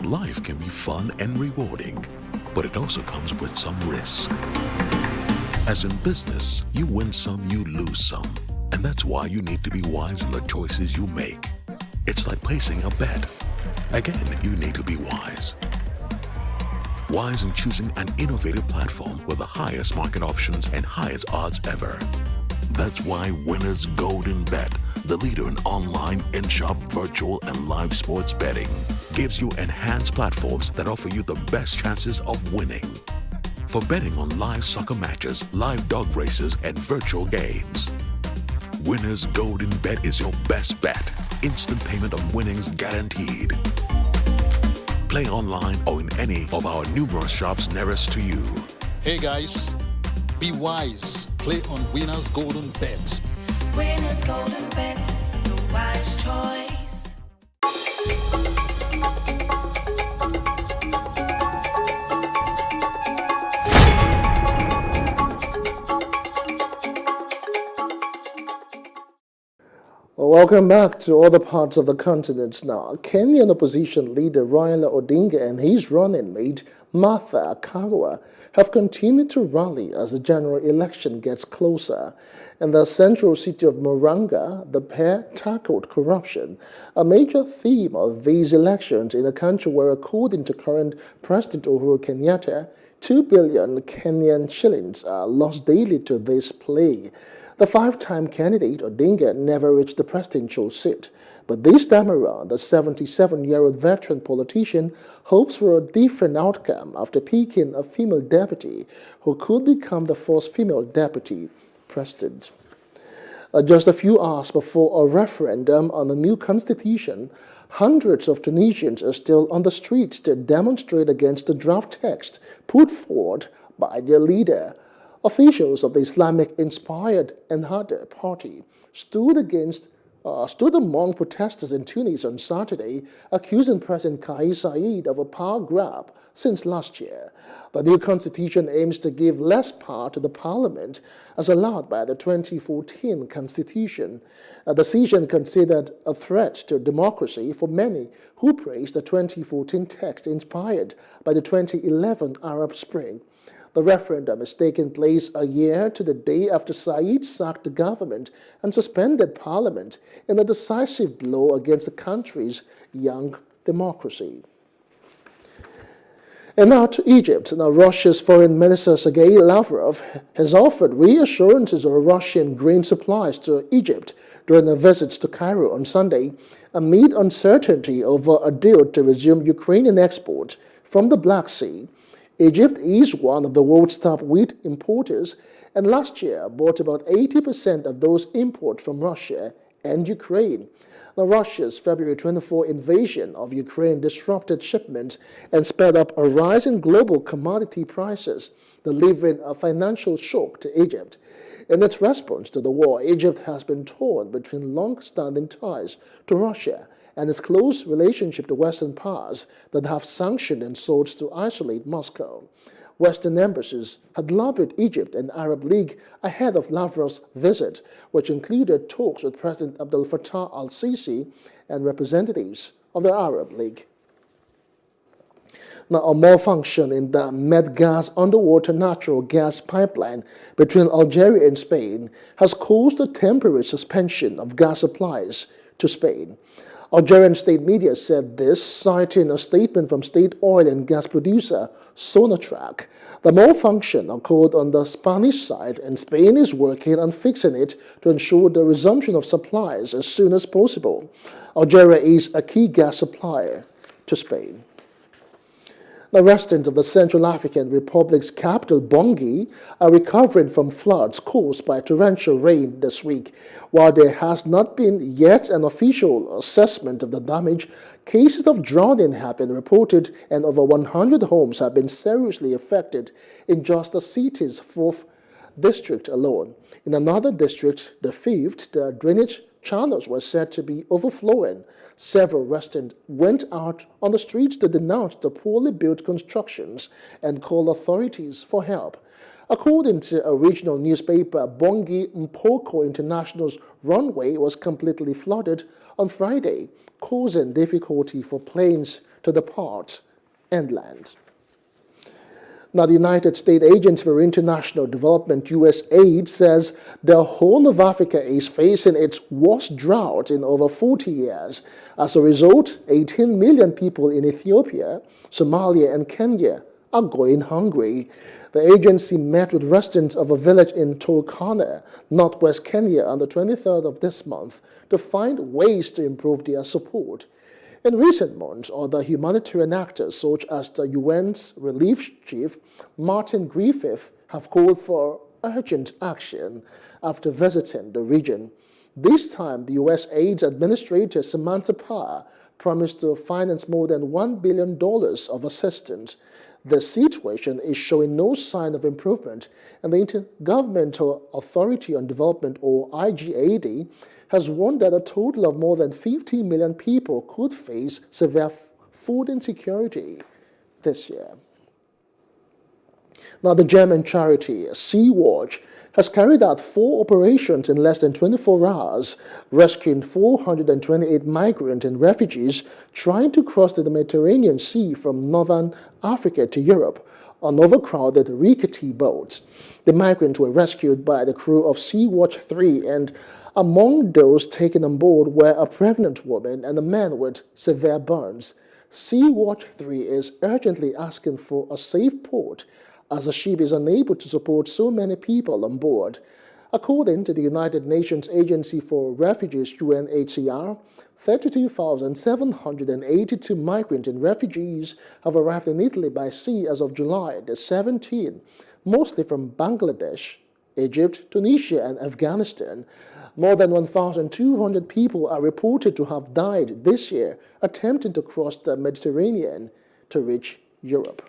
Life can be fun and rewarding, but it also comes with some risk. As in business, you win some, you lose some. And that's why you need to be wise in the choices you make. It's like placing a bet. Again, you need to be wise. Wise in choosing an innovative platform with the highest market options and highest odds ever. That's why Winners Golden Bet, the leader in online, in-shop, virtual, and live sports betting, gives you enhanced platforms that offer you the best chances of winning. For betting on live soccer matches, live dog races, and virtual games. Winners Golden Bet is your best bet. Instant payment of winnings guaranteed. Play online or in any of our numerous shops nearest to you. Hey guys, be wise. Play on Winners Golden Bet. Winners golden bet, the wise choice. Welcome back to other parts of the continent now. Kenyan opposition leader Raila Odinga and his running mate Martha Karua have continued to rally as the general election gets closer. In the central city of Muranga, the pair tackled corruption, a major theme of these elections in a country where, according to current President Uhuru Kenyatta, 2 billion Kenyan shillings are lost daily to this plague. The five-time candidate, Odinga, never reached the presidential seat. But this time around, the 77-year-old veteran politician hopes for a different outcome after picking a female deputy who could become the first female deputy president. Just a few hours before a referendum on the new constitution, hundreds of Tunisians are still on the streets to demonstrate against the draft text put forward by their leader. Officials of the Islamic-inspired Ennahda party stood among protesters in Tunis on Saturday, accusing President Kais Saied of a power grab since last year. The new constitution aims to give less power to the parliament as allowed by the 2014 constitution, a decision considered a threat to democracy for many who praised the 2014 text inspired by the 2011 Arab Spring. The referendum is taking place a year to the day after Said sacked the government and suspended parliament in a decisive blow against the country's young democracy. And now to Egypt. Now, Russia's Foreign Minister Sergei Lavrov has offered reassurances of Russian grain supplies to Egypt during a visit to Cairo on Sunday, amid uncertainty over a deal to resume Ukrainian exports from the Black Sea. Egypt is one of the world's top wheat importers, and last year bought about 80% of those imports from Russia and Ukraine. Now, Russia's February 24 invasion of Ukraine disrupted shipments and sped up a rise in global commodity prices, delivering a financial shock to Egypt. In its response to the war, Egypt has been torn between long-standing ties to Russia and its close relationship to Western powers that have sanctioned and sought to isolate Moscow. Western embassies had lobbied Egypt and Arab League ahead of Lavrov's visit, which included talks with President Abdel Fattah al-Sisi and representatives of the Arab League. Now, a malfunction in the Medgaz underwater natural gas pipeline between Algeria and Spain has caused a temporary suspension of gas supplies to Spain. Algerian state media said this, citing a statement from state oil and gas producer Sonatrach. The malfunction occurred on the Spanish side, and Spain is working on fixing it to ensure the resumption of supplies as soon as possible. Algeria is a key gas supplier to Spain. The residents of the Central African Republic's capital, Bangui, are recovering from floods caused by torrential rain this week. While there has not been yet an official assessment of the damage, cases of drowning have been reported and over 100 homes have been seriously affected in just the city's 4th district alone. In another district, the 5th, the drainage channels were said to be overflowing. Several residents went out on the streets to denounce the poorly built constructions and call authorities for help. According to a regional newspaper, Bangui Mpoko International's runway was completely flooded on Friday, causing difficulty for planes to depart and land. Now, the United States Agency for International Development, USAID, says the whole of Africa is facing its worst drought in over 40 years. As a result, 18 million people in Ethiopia, Somalia, and Kenya are going hungry. The agency met with residents of a village in Turkana, northwest Kenya, on the 23rd of this month to find ways to improve their support. In recent months, other humanitarian actors, such as the UN's relief chief, Martin Griffith, have called for urgent action after visiting the region. This time, the USAID Administrator, Samantha Power, promised to finance more than $1 billion of assistance. The situation is showing no sign of improvement, and the Intergovernmental Authority on Development, or IGAD, has warned that a total of more than 50 million people could face severe food insecurity this year. Now, the German charity Sea-Watch has carried out 4 operations in less than 24 hours, rescuing 428 migrants and refugees trying to cross the Mediterranean Sea from northern Africa to Europe on overcrowded rickety boats. The migrants were rescued by the crew of Sea-Watch 3, and among those taken on board were a pregnant woman and a man with severe burns. Sea-Watch 3 is urgently asking for a safe port as the ship is unable to support so many people on board. According to the United Nations Agency for Refugees, UNHCR, 32,782 migrants and refugees have arrived in Italy by sea as of July the 17th, mostly from Bangladesh, Egypt, Tunisia, and Afghanistan. More than 1,200 people are reported to have died this year attempting to cross the Mediterranean to reach Europe.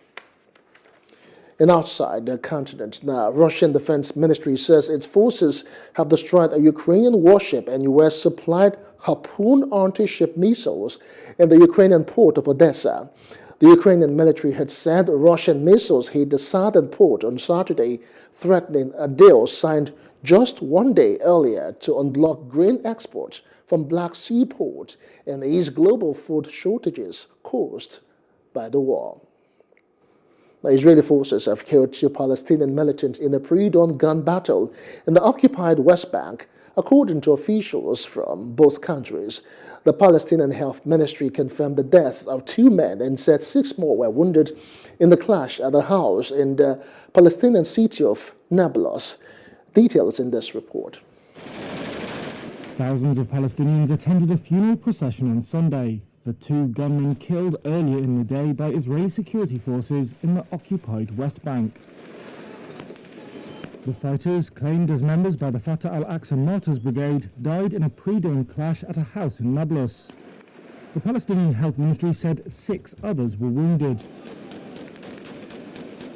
And outside the continent now, Russian Defense Ministry says its forces have destroyed a Ukrainian warship and US-supplied Harpoon anti-ship missiles in the Ukrainian port of Odessa. The Ukrainian military had said Russian missiles hit the southern port on Saturday, threatening a deal signed just one day earlier to unblock grain exports from Black Sea ports and ease global food shortages caused by the war. The Israeli forces have killed 2 Palestinian militants in a pre-dawn gun battle in the occupied West Bank, according to officials from both countries. The Palestinian Health Ministry confirmed the deaths of 2 men and said 6 more were wounded in the clash at a house in the Palestinian city of Nablus. Details in this report. Thousands of Palestinians attended a funeral procession on Sunday for 2 gunmen killed earlier in the day by Israeli security forces in the occupied West Bank. The fighters, claimed as members by the Fatah al-Aqsa Martyrs Brigade, died in a pre-dawn clash at a house in Nablus. The Palestinian Health Ministry said 6 others were wounded.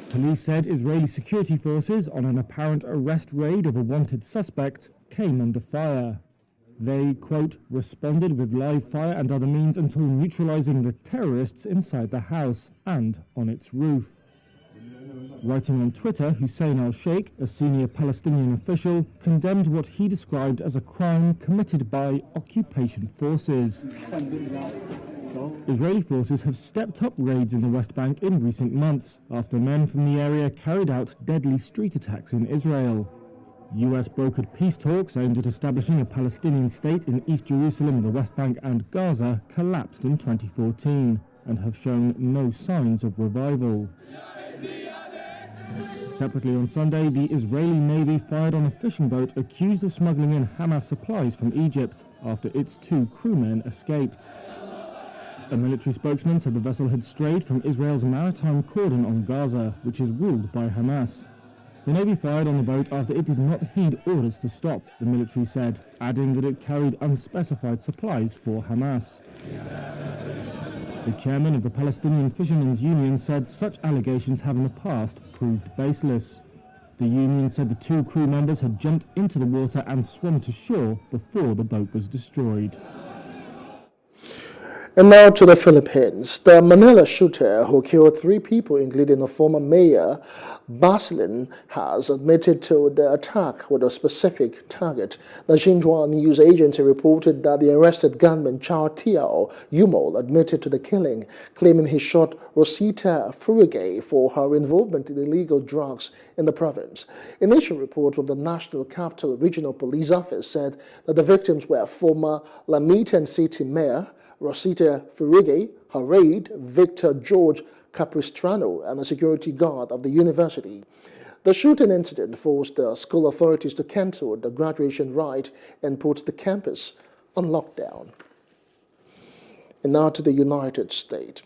Police said Israeli security forces, on an apparent arrest raid of a wanted suspect, came under fire. They, quote, responded with live fire and other means until neutralizing the terrorists inside the house and on its roof. Writing on Twitter, Hussein al-Sheikh, a senior Palestinian official, condemned what he described as a crime committed by occupation forces. Israeli forces have stepped up raids in the West Bank in recent months after men from the area carried out deadly street attacks in Israel. US-brokered peace talks aimed at establishing a Palestinian state in East Jerusalem, the West Bank and Gaza collapsed in 2014 and have shown no signs of revival. Separately on Sunday, the Israeli Navy fired on a fishing boat accused of smuggling in Hamas supplies from Egypt after its 2 crewmen escaped. A military spokesman said the vessel had strayed from Israel's maritime cordon on Gaza, which is ruled by Hamas. The Navy fired on the boat after it did not heed orders to stop, the military said, adding that it carried unspecified supplies for Hamas. The chairman of the Palestinian Fishermen's Union said such allegations have in the past proved baseless. The union said the 2 crew members had jumped into the water and swum to shore before the boat was destroyed. And now to the Philippines. The Manila shooter who killed 3 people, including a former mayor, Basilin, has admitted to the attack with a specific target. The Xinhua news agency reported that the arrested gunman Chow Tiao Yumol admitted to the killing, claiming he shot Rosita Furigay for her involvement in illegal drugs in the province. Initial report from the National Capital Regional Police Office said that the victims were former Lamitan City Mayor Rosita Furigay, her aide, Victor George Capistrano, and a security guard of the university. The shooting incident forced the school authorities to cancel the graduation rite and put the campus on lockdown. And now to the United States.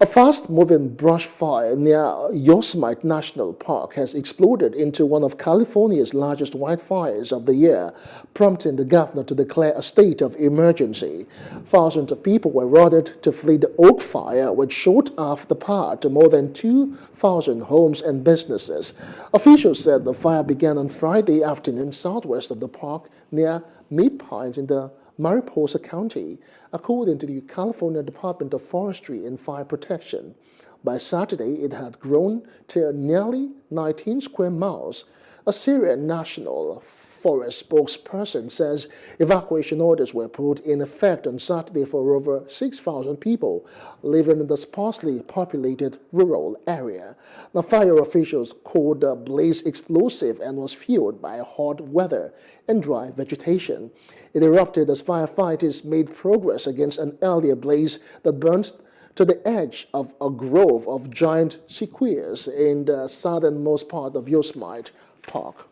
A fast-moving brush fire near Yosemite National Park has exploded into one of California's largest wildfires of the year, prompting the governor to declare a state of emergency. Thousands of people were ordered to flee the oak fire, which shot off the path to more than 2,000 homes and businesses. Officials said the fire began on Friday afternoon southwest of the park near Mead Pines in the Mariposa County, according to the California Department of Forestry and Fire Protection. By Saturday, it had grown to nearly 19 square miles. A Syrian National Forest spokesperson says evacuation orders were put in effect on Saturday for over 6,000 people living in the sparsely populated rural area. The fire officials called the blaze explosive and was fueled by hot weather and dry vegetation. It erupted as firefighters made progress against an earlier blaze that burned to the edge of a grove of giant sequoias in the southernmost part of Yosemite Park.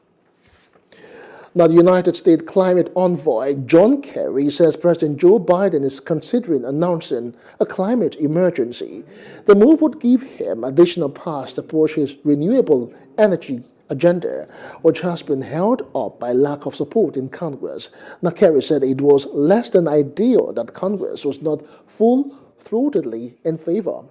Now, the United States climate envoy John Kerry says President Joe Biden is considering announcing a climate emergency. The move would give him additional powers to push his renewable energy agenda, which has been held up by lack of support in Congress. Now, Kerry said it was less than ideal that Congress was not full-throatedly in favor.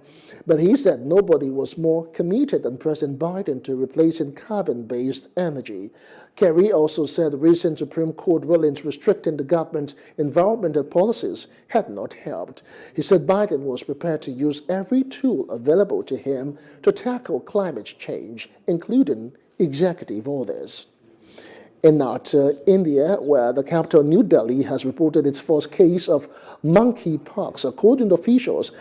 But he said nobody was more committed than President Biden to replacing carbon-based energy. Kerry also said recent Supreme Court rulings restricting the government's environmental policies had not helped. He said Biden was prepared to use every tool available to him to tackle climate change, including executive orders. In India, where the capital New Delhi has reported its first case of monkeypox, according to officials,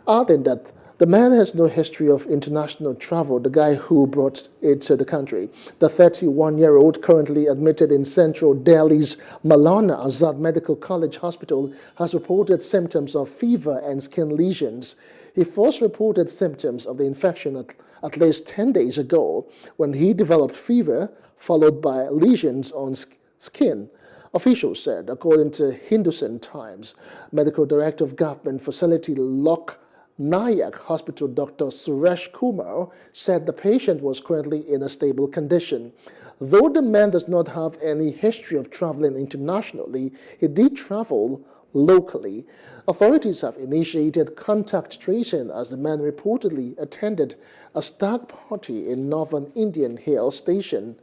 adding that the man has no history of international travel, the guy who brought it to the country. The 31-year-old, currently admitted in central Delhi's Maulana Azad Medical College Hospital, has reported symptoms of fever and skin lesions. He first reported symptoms of the infection at least 10 days ago, when he developed fever, followed by lesions on skin. Officials said, according to Hindustan Times. Medical Director of Government Facility Lok Nayak Hospital, Dr. Suresh Kumar, said the patient was currently in a stable condition. Though the man does not have any history of traveling internationally, he did travel locally. Authorities have initiated contact tracing as the man reportedly attended a stag party in northern Indian Hill Station,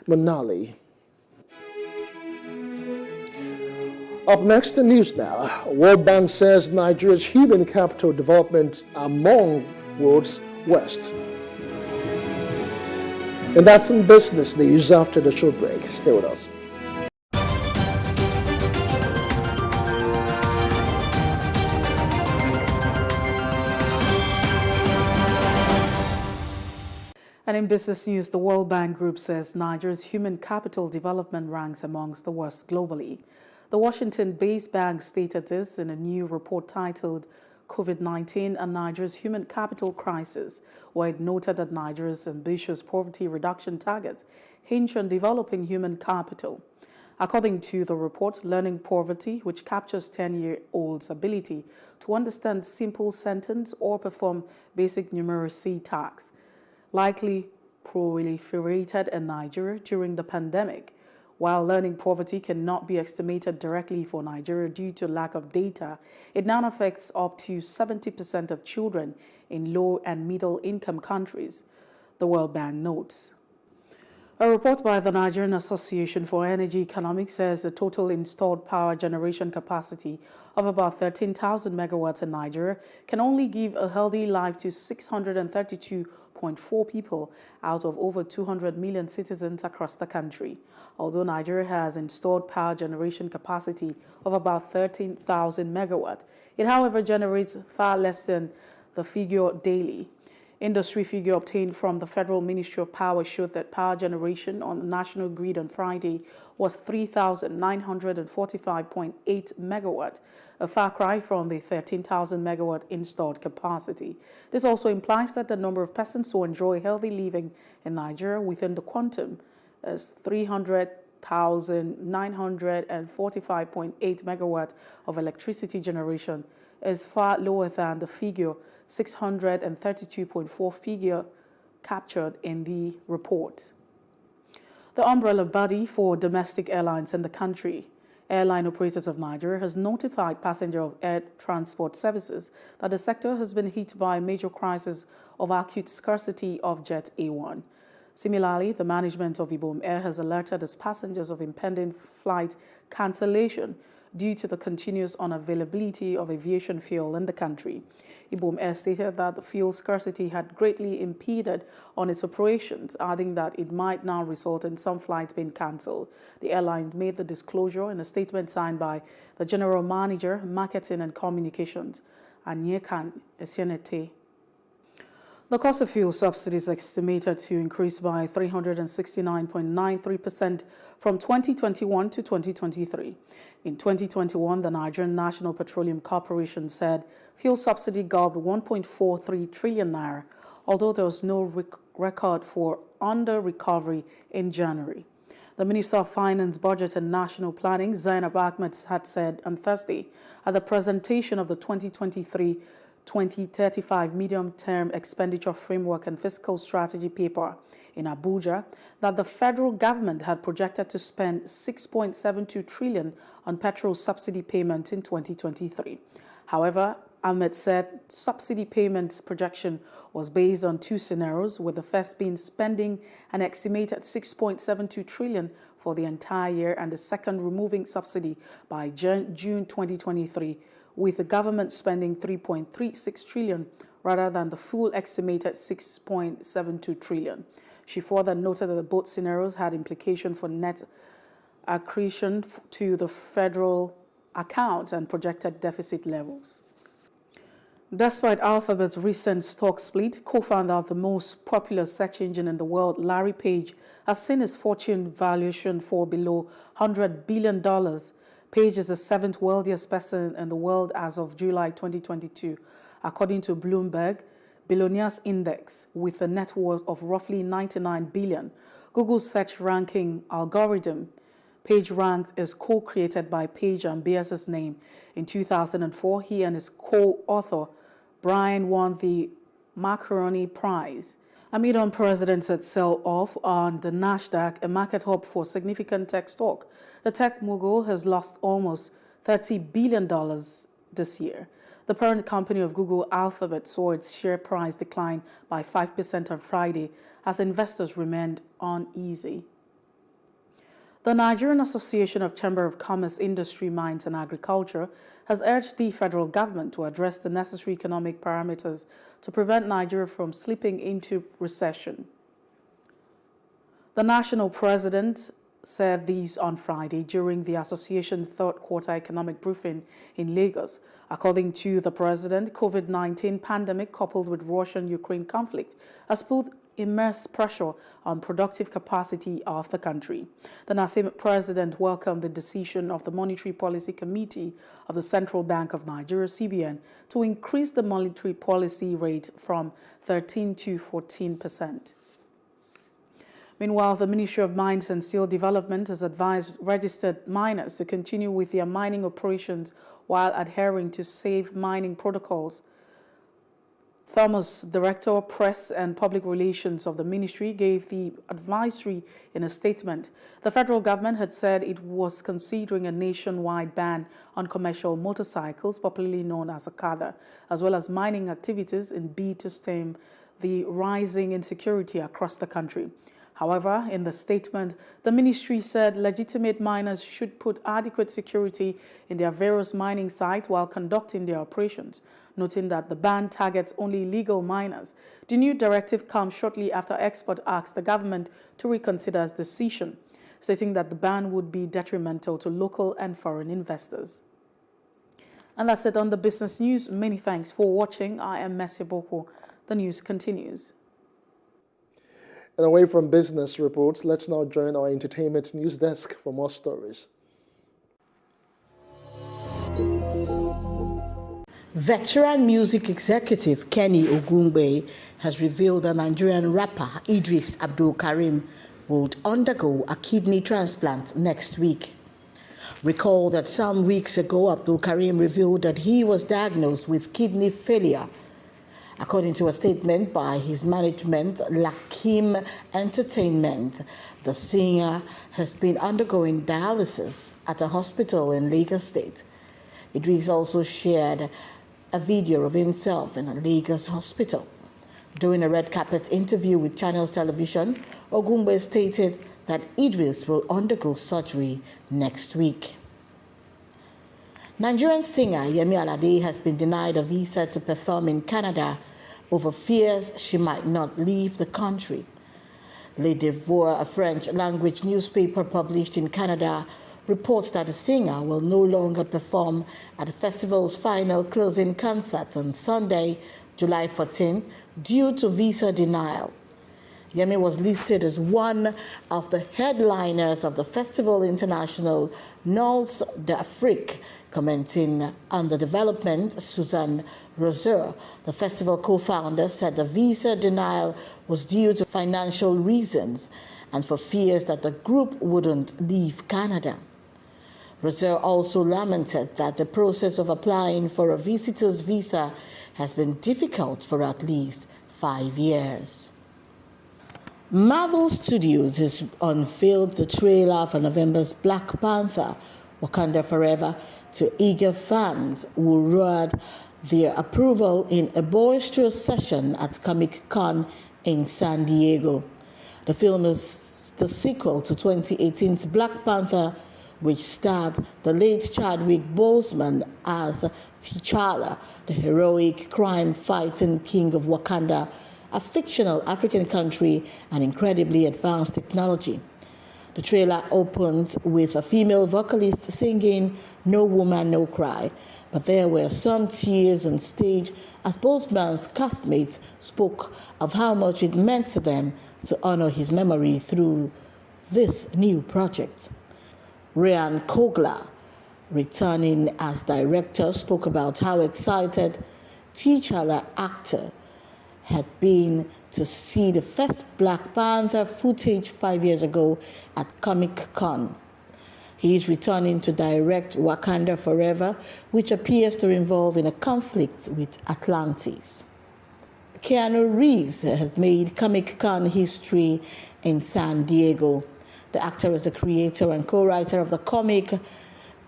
Manali. Up next, the news now. World Bank says Nigeria's human capital development among world's worst. And that's in business news after the short break. Stay with us. And in business news, the World Bank Group says Nigeria's human capital development ranks amongst the worst globally. The Washington-based bank stated this in a new report titled COVID-19 and Nigeria's Human Capital Crisis, where it noted that Nigeria's ambitious poverty reduction targets hinge on developing human capital. According to the report, learning poverty, which captures 10-year-olds' ability to understand simple sentence or perform basic numeracy tasks, likely proliferated in Nigeria during the pandemic. While learning poverty cannot be estimated directly for Nigeria due to lack of data, it now affects up to 70% of children in low and middle income countries, the World Bank notes. A report by the Nigerian Association for Energy Economics says the total installed power generation capacity of about 13,000 megawatts in Nigeria can only give a healthy life to 632.4 people out of over 200 million citizens across the country. Although Nigeria has installed power generation capacity of about 13,000 megawatts, it however generates far less than the figure daily. Industry figure obtained from the Federal Ministry of Power showed that power generation on the national grid on Friday was 3,945.8 megawatt, a far cry from the 13,000 megawatt installed capacity. This also implies that the number of persons who enjoy healthy living in Nigeria within the quantum is 300,945.8 megawatt of electricity generation is far lower than the figure 632.4 figure captured in the report. The umbrella body for domestic airlines in the country, Airline Operators of Nigeria, has notified passengers of air transport services that the sector has been hit by a major crisis of acute scarcity of Jet A1. Similarly, the management of Ibom Air has alerted its passengers of impending flight cancellation due to the continuous unavailability of aviation fuel in the country. Ibom Air stated that the fuel scarcity had greatly impeded on its operations, adding that it might now result in some flights being cancelled. The airline made the disclosure in a statement signed by the General Manager, Marketing and Communications, Anyekan Esienete. The cost of fuel subsidy is estimated to increase by 369.93% from 2021 to 2023. In 2021, the Nigerian National Petroleum Corporation said fuel subsidy gobbled 1.43 trillion naira, although there was no record for under-recovery in January. The Minister of Finance, Budget and National Planning, Zainab Ahmed, had said on Thursday at the presentation of the 2023-2035 medium-term expenditure framework and fiscal strategy paper in Abuja that the federal government had projected to spend 6.72 trillion on petrol subsidy payment in 2023. However, Ahmed said subsidy payments projection was based on two scenarios, with the first being spending an estimated 6.72 trillion for the entire year and the second removing subsidy by June 2023, with the government spending 3.36 trillion rather than the full estimated 6.72 trillion. She further noted that both scenarios had implication for net accretion to the federal account and projected deficit levels. Despite Alphabet's recent stock split, co-founder of the most popular search engine in the world, Larry Page, has seen his fortune valuation fall below $100 billion. Page is the seventh wealthiest person in the world as of July 2022, according to Bloomberg Billionaires Index, with a net worth of roughly $99 billion. Google's search ranking algorithm, PageRank, is co-created by Page and bears his name. In 2004, he and his co-author, Brian, won the Macaroni Prize. Amid unprecedented sell-off on the Nasdaq, a market hub for significant tech stock, the tech mogul has lost almost $30 billion this year. The parent company of Google, Alphabet, saw its share price decline by 5% on Friday as investors remained uneasy. The Nigerian Association of Chamber of Commerce, Industry, Mines and Agriculture has urged the federal government to address the necessary economic parameters to prevent Nigeria from slipping into recession. The national president said these on Friday during the association's third quarter economic briefing in Lagos. According to the president, COVID-19 pandemic coupled with Russian-Ukraine conflict has put immense pressure on productive capacity of the country. The NASEM president welcomed the decision of the Monetary Policy Committee of the Central Bank of Nigeria, CBN, to increase the monetary policy rate from 13% to 14%. Meanwhile, the Ministry of Mines and Steel Development has advised registered miners to continue with their mining operations while adhering to safe mining protocols. Thomas, Director, Press and Public Relations of the ministry, gave the advisory in a statement. The federal government had said it was considering a nationwide ban on commercial motorcycles, popularly known as Okada, as well as mining activities in bid to stem the rising insecurity across the country. However, in the statement, the ministry said legitimate miners should put adequate security in their various mining sites while conducting their operations, noting that the ban targets only legal miners. The new directive comes shortly after experts asked the government to reconsider its decision, stating that the ban would be detrimental to local and foreign investors. And that's it on the business news. Many thanks for watching. I am Messi Boko. The news continues. And away from business reports, let's now join our entertainment news desk for more stories. Veteran music executive Kenny Ogungbe has revealed that Nigerian rapper Idris Abdul Karim will undergo a kidney transplant next week. Recall that some weeks ago, Abdul Karim revealed that he was diagnosed with kidney failure. According to a statement by his management, Lakim Entertainment, the singer has been undergoing dialysis at a hospital in Lagos State. Idris also shared a video of himself in a Lagos hospital. During a red carpet interview with Channels Television, Ogungbe stated that Idris will undergo surgery next week. Nigerian singer Yemi Alade has been denied a visa to perform in Canada over fears she might not leave the country. Le Devoir, a French-language newspaper published in Canada, reports that the singer will no longer perform at the festival's final closing concert on Sunday, July 14, due to visa denial. Yemi was listed as one of the headliners of the Festival International PlusTvAfrica. Commenting on the development, Susan Roser, the festival co-founder, said the visa denial was due to financial reasons and for fears that the group wouldn't leave Canada. Roser also lamented that the process of applying for a visitor's visa has been difficult for at least 5 years. Marvel Studios has unveiled the trailer for November's Black Panther, Wakanda Forever, to eager fans who roared their approval in a boisterous session at Comic-Con in San Diego. The film is the sequel to 2018's Black Panther, which starred the late Chadwick Boseman as T'Challa, the heroic crime-fighting king of Wakanda, a fictional African country and incredibly advanced technology. The trailer opens with a female vocalist singing "No Woman, No Cry," but there were some tears on stage as Boseman's castmates spoke of how much it meant to them to honor his memory through this new project. Ryan Coogler, returning as director, spoke about how excited T'Challa actor had been to see the first Black Panther footage 5 years ago at Comic-Con. He is returning to direct Wakanda Forever, which appears to involve in a conflict with Atlantis. Keanu Reeves has made Comic-Con history in San Diego. The actor is the creator and co-writer of the comic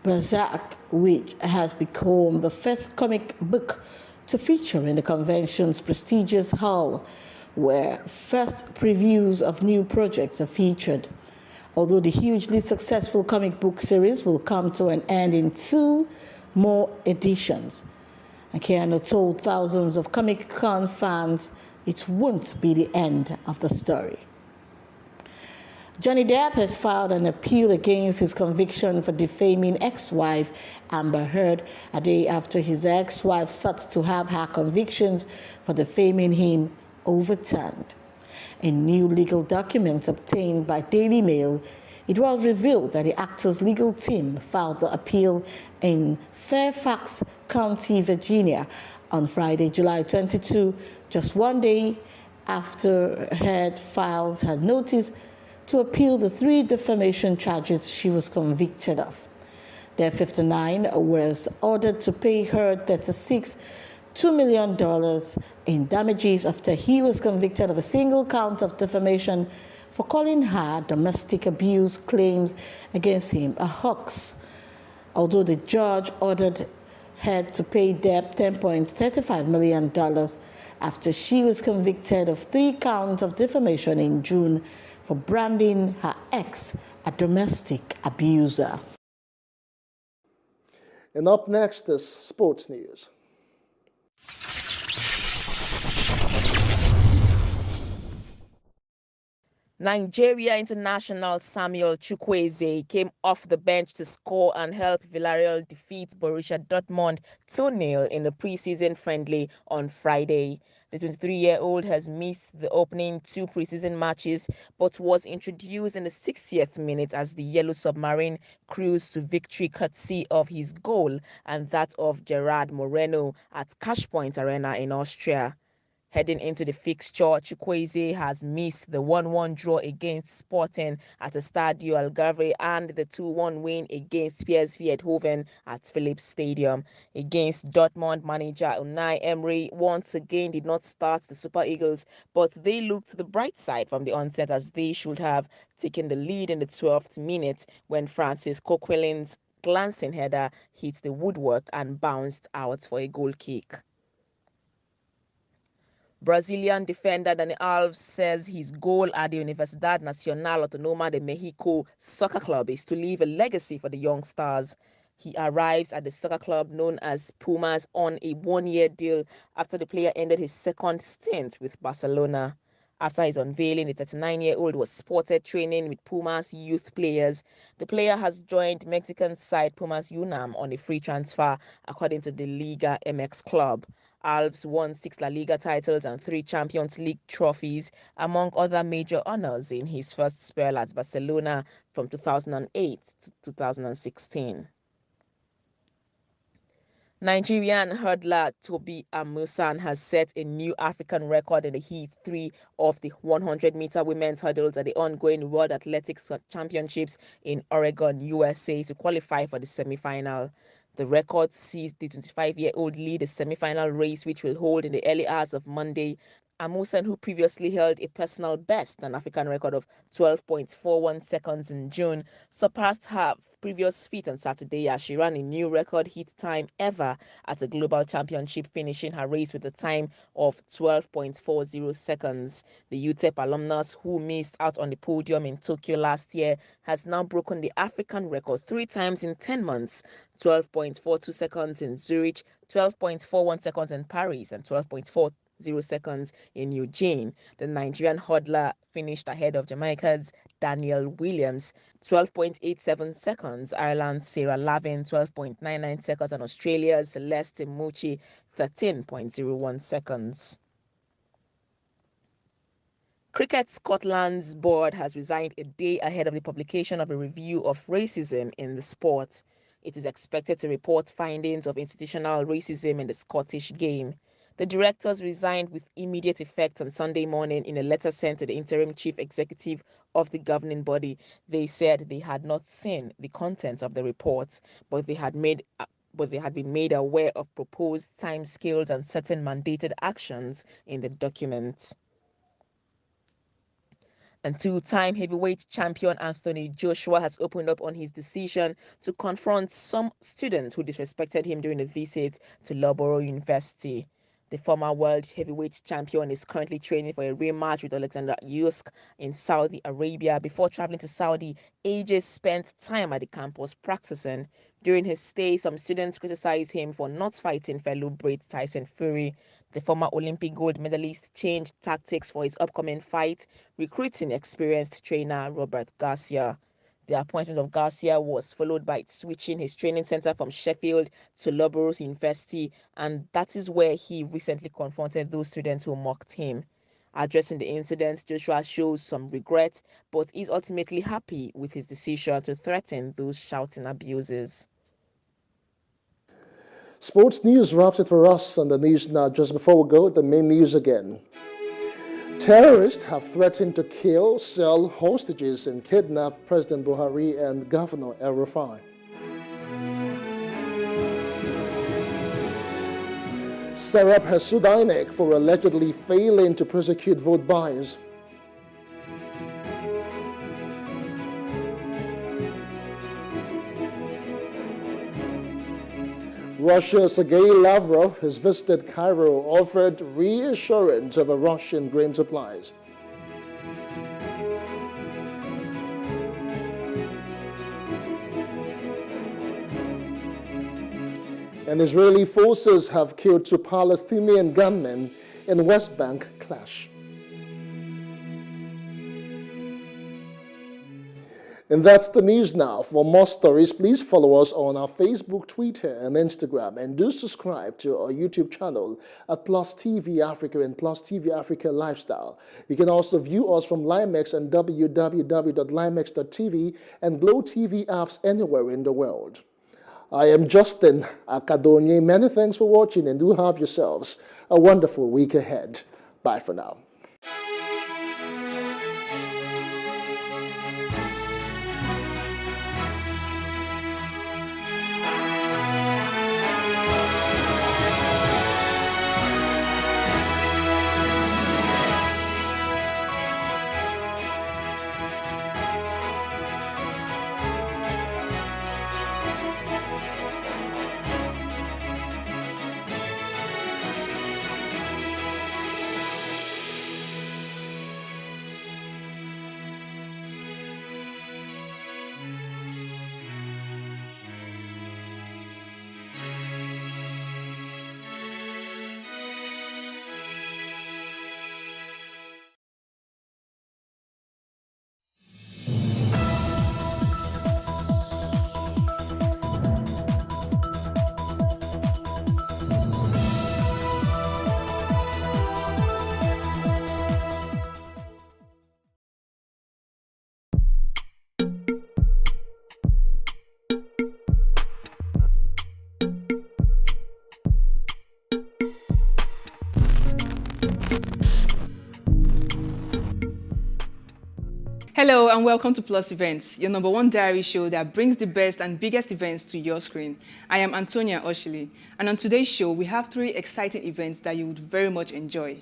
Berserk, which has become the first comic book to feature in the convention's prestigious hall, where first previews of new projects are featured. Although the hugely successful comic book series will come to an end in 2 more editions, Keanu told thousands of Comic-Con fans it won't be the end of the story. Johnny Depp has filed an appeal against his conviction for defaming ex-wife Amber Heard a day after his ex-wife sought to have her convictions for defaming him overturned. In new legal documents obtained by Daily Mail, it was revealed that the actor's legal team filed the appeal in Fairfax County, Virginia, on Friday, July 22, just 1 day after Heard filed her notice to appeal the 3 defamation charges she was convicted of. Depp, 59, was ordered to pay her $2 million in damages after he was convicted of a single count of defamation for calling her domestic abuse claims against him a hoax. Although the judge ordered her to pay Depp $10.35 million after she was convicted of 3 counts of defamation in June for branding her ex a domestic abuser. And up next is sports news. Nigeria international Samuel Chukwueze came off the bench to score and help Villarreal defeat Borussia Dortmund 2-0 in the preseason friendly on Friday. The 23-year-old has missed the opening 2 preseason matches but was introduced in the 60th minute as the Yellow Submarine cruised to victory courtesy of his goal and that of Gerard Moreno at Cashpoint Arena in Austria. Heading into the fixture, Chukwueze has missed the 1-1 draw against Sporting at the Stadio Algarve and the 2-1 win against PSV Eindhoven at Philips Stadium. Against Dortmund, manager Unai Emery once again did not start the Super Eagles, but they looked to the bright side from the onset as they should have taken the lead in the 12th minute when Francis Coquelin's glancing header hit the woodwork and bounced out for a goal kick. Brazilian defender Dani Alves says his goal at the Universidad Nacional Autónoma de Mexico soccer club is to leave a legacy for the young stars. He arrives at the soccer club known as Pumas on a one-year deal after the player ended his second stint with Barcelona. After his unveiling, the 39-year-old was spotted training with Pumas youth players. The player has joined Mexican side Pumas UNAM on a free transfer, according to the Liga MX club. Alves won 6 La Liga titles and 3 Champions League trophies, among other major honors in his first spell at Barcelona from 2008 to 2016. Nigerian hurdler Tobi Amusan has set a new African record in the Heat 3 of the 100-meter women's hurdles at the ongoing World Athletics Championships in Oregon, USA to qualify for the semi-final. The record sees the 25-year-old lead the semi-final race, which will hold in the early hours of Monday. Amusan, who previously held a personal best, an African record of 12.41 seconds in June, surpassed her previous feat on Saturday as she ran a new record heat time ever at a global championship, finishing her race with a time of 12.40 seconds. The UTEP alumnus, who missed out on the podium in Tokyo last year, has now broken the African record 3 times in 10 months, 12.42 seconds in Zurich, 12.41 seconds in Paris, and 12.40 seconds in Eugene. The Nigerian hurdler finished ahead of Jamaica's Daniel Williams, 12.87 seconds, Ireland's Sarah Lavin, 12.99 seconds, and Australia's Celeste Mucci, 13.01 seconds. Cricket Scotland's board has resigned a day ahead of the publication of a review of racism in the sport. It is expected to report findings of institutional racism in the Scottish game. The directors resigned with immediate effect on Sunday morning in a letter sent to the interim chief executive of the governing body. They said they had not seen the contents of the report, but they had been made aware of proposed timescales and certain mandated actions in the document. And 2-time heavyweight champion Anthony Joshua has opened up on his decision to confront some students who disrespected him during a visit to Loughborough University. The former world heavyweight champion is currently training for a rematch with Alexander Usyk in Saudi Arabia. Before traveling to Saudi, AJ spent time at the campus practicing. During his stay, some students criticized him for not fighting fellow Brit Tyson Fury. The former Olympic gold medalist changed tactics for his upcoming fight, recruiting experienced trainer Robert Garcia. The appointment of Garcia was followed by switching his training center from Sheffield to Loughborough University, and that is where he recently confronted those students who mocked him. Addressing the incident, Joshua shows some regret, but is ultimately happy with his decision to threaten those shouting abuses. Sports news wraps it for us on the news now. Just before we go, the main news again. Terrorists have threatened to kill, sell hostages, and kidnap President Buhari and Governor El-Rufai. Serap has sued INEC for allegedly failing to prosecute vote buyers. Russia's Sergei Lavrov has visited Cairo, offered reassurance over Russian grain supplies. And Israeli forces have killed 2 Palestinian gunmen in West Bank clash. And that's the news now. For more stories, please follow us on our Facebook, Twitter, and Instagram. And do subscribe to our YouTube channel at PlusTvAfrica and PlusTvAfrica Lifestyle. You can also view us from Limex and www.limex.tv and Glow TV apps anywhere in the world. I am Justin Akadonye. Many thanks for watching, and do have yourselves a wonderful week ahead. Bye for now. Hello and welcome to Plus Events, your #1 diary show that brings the best and biggest events to your screen. I am Antonia Oshili, and on today's show, we have 3 exciting events that you would very much enjoy.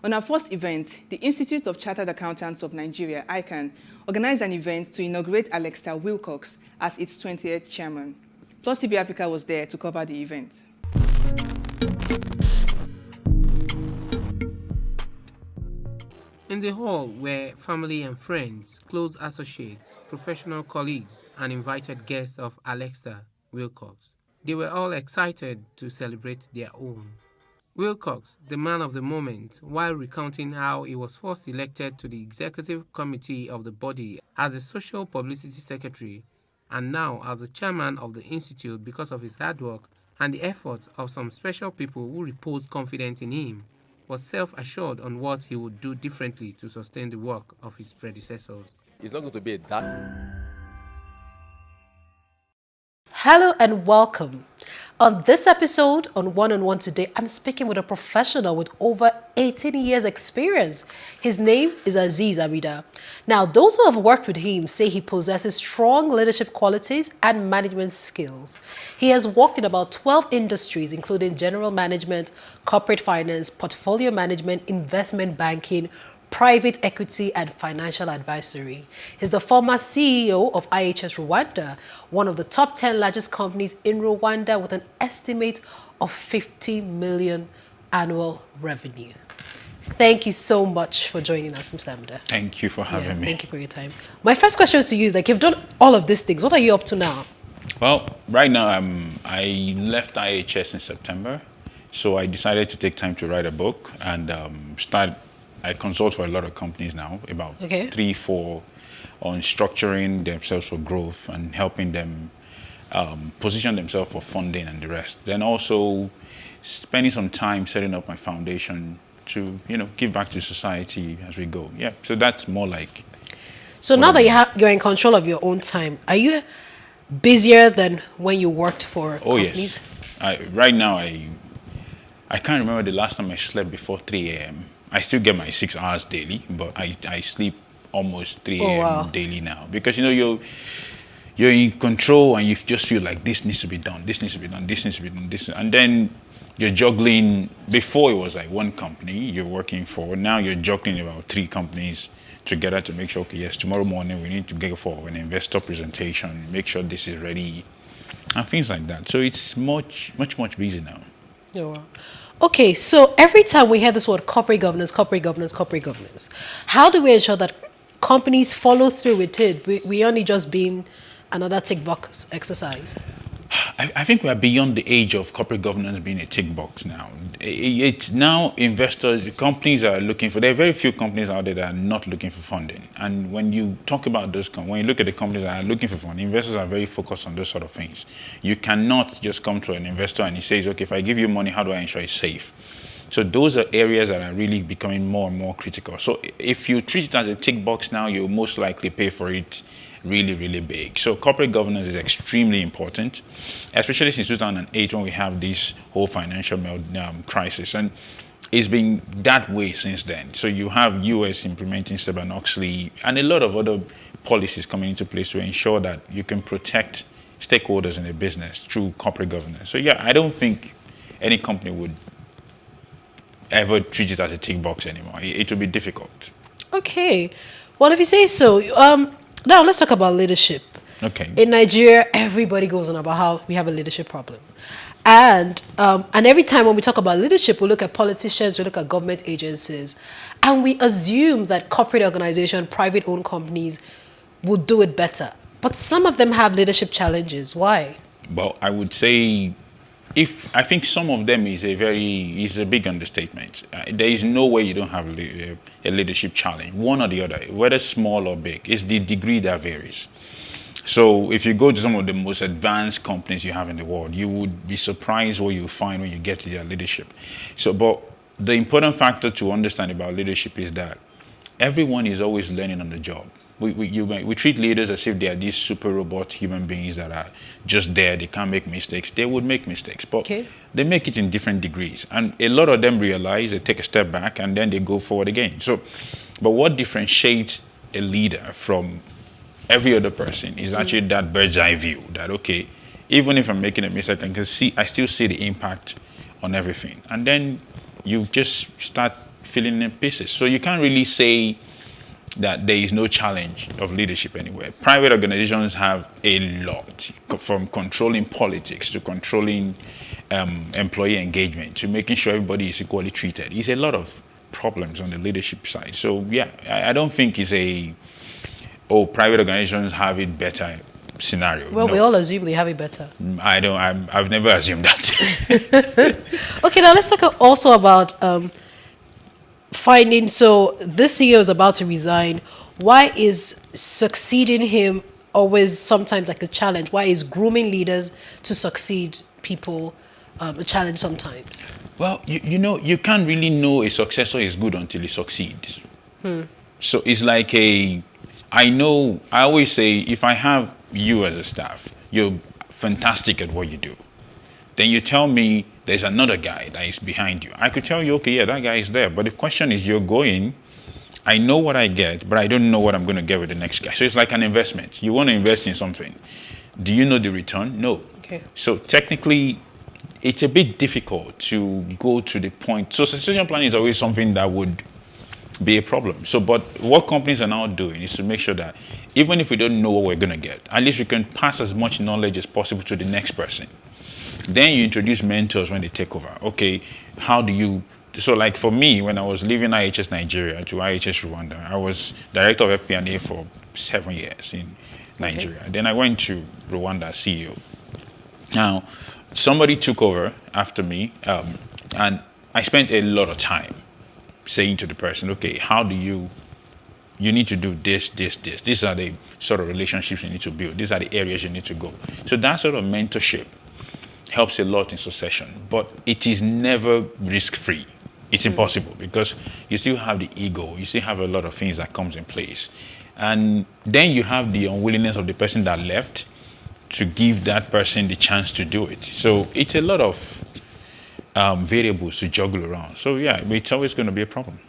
On our first event, the Institute of Chartered Accountants of Nigeria, ICANN, organized an event to inaugurate Alexander Wilcox as its 20th chairman. PlusTvAfrica was there to cover the event. In the hall were family and friends, close associates, professional colleagues, and invited guests of Alexander Wilcox. They were all excited to celebrate their own. Wilcox, the man of the moment, while recounting how he was first elected to the executive committee of the body as a social publicity secretary, and now as the chairman of the institute because of his hard work and the efforts of some special people who reposed confidence in him, was self-assured on what he would do differently to sustain the work of his predecessors. It's not going to be a dark. Hello and welcome. On this episode on One-on-One today, I'm speaking with a professional with over 18 years experience. His name is Aziz Amida. Now, those who have worked with him say he possesses strong leadership qualities and management skills. He has worked in about 12 industries, including general management, corporate finance, portfolio management, investment banking, private equity and financial advisory. He's the former CEO of IHS Rwanda, one of the top 10 largest companies in Rwanda with an estimate of 50 million annual revenue. Thank you so much for joining us, Mr. Amida. Thank you for having me. Thank you for your time. My first question to you is, like, you've done all of these things. What are you up to now? Well, right now I left IHS in September, so I decided to take time to write a book and I consult for a lot of companies now, about 3-4, on structuring themselves for growth and helping them position themselves for funding and the rest. Then also spending some time setting up my foundation to, give back to society as we go. Yeah, so that's more like. So now that you're in control of your own time, are you busier than when you worked for companies? Yes. Right now, I can't remember the last time I slept before 3 a.m. I still get my 6 hours daily, but I sleep almost 3 a.m. daily now because you're in control and you just feel like this needs to be done, this needs to be done, this needs to be done, this, and then you're juggling. Before it was like one company you're working for. Now you're juggling about 3 companies together to make sure, okay, yes, tomorrow morning we need to go for an investor presentation, make sure this is ready, and things like that. So it's much busy now. Oh, wow. Okay, so every time we hear this word corporate governance, how do we ensure that companies follow through with it? We only just being another tick box exercise. I think we are beyond the age of corporate governance being a tick box now. It's now investors, companies are looking for, there are very few companies out there that are not looking for funding. And when you talk about those, when you look at the companies that are looking for funding, investors are very focused on those sort of things. You cannot just come to an investor and he says, okay, if I give you money, how do I ensure it's safe? So those are areas that are really becoming more and more critical. So if you treat it as a tick box now, you'll most likely pay for it really big. So corporate governance is extremely important, especially since 2008 when we have this whole financial crisis. And it's been that way since then. So you have US implementing Sarbanes-Oxley and a lot of other policies coming into place to ensure that you can protect stakeholders in a business through corporate governance. So yeah, I don't think any company would ever treat it as a tick box anymore. It would be difficult. Okay. Well, if you say so, now let's talk about leadership. Okay. In Nigeria, everybody goes on about how we have a leadership problem. And every time when we talk about leadership, we look at politicians, we look at government agencies, and we assume that corporate organizations, private-owned companies will do it better. But some of them have leadership challenges. Why? Well, I would say I think some of them is a big understatement. There is no way you don't have a leadership challenge, one or the other, whether small or big. It's the degree that varies. So if you go to some of the most advanced companies you have in the world, you would be surprised what you find when you get to their leadership. So, but the important factor to understand about leadership is that everyone is always learning on the job. We treat leaders as if they are these super robot human beings that are just there. They can't make mistakes. They would make mistakes, but they make it in different degrees. And a lot of them realize, they take a step back, and then they go forward again. So, but what differentiates a leader from every other person is actually that bird's eye view, that, okay, even if I'm making a mistake, I still see the impact on everything. And then you just start filling in pieces. So you can't really say that there is no challenge of leadership anywhere. Private organizations have a lot, from controlling politics to controlling employee engagement to making sure everybody is equally treated. It's a lot of problems on the leadership side. So yeah, I don't think it's private organizations have it better scenario. Well, we all assume they have it better. I've never assumed that. Okay, now let's talk also about finding. So this CEO is about to resign. Why is succeeding him always sometimes like a challenge? Why is grooming leaders to succeed people a challenge sometimes? Well, you can't really know a successor is good until he succeeds. So it's like I always say, if I have you as a staff, you're fantastic at what you do. Then you tell me there's another guy that is behind you. I could tell you, okay, yeah, that guy is there. But the question is, you're going, I know what I get, but I don't know what I'm going to get with the next guy. So it's like an investment. You want to invest in something. Do you know the return? No. Okay. So technically, it's a bit difficult to go to the point. So succession planning is always something that would be a problem. So, but what companies are now doing is to make sure that even if we don't know what we're going to get, at least we can pass as much knowledge as possible to the next person. Then you introduce mentors when they take over. Okay, how do you... So like for me, when I was leaving IHS Nigeria to IHS Rwanda, I was director of FP&A for 7 years in Nigeria. Okay. Then I went to Rwanda as CEO. Now, somebody took over after me, and I spent a lot of time saying to the person, okay, how do you need to do this. These are the sort of relationships you need to build. These are the areas you need to go. So that sort of mentorship helps a lot in succession, but it is never risk-free. It's impossible because you still have the ego. You still have a lot of things that comes in place. And then you have the unwillingness of the person that left to give that person the chance to do it. So it's a lot of variables to juggle around. So yeah, it's always going to be a problem.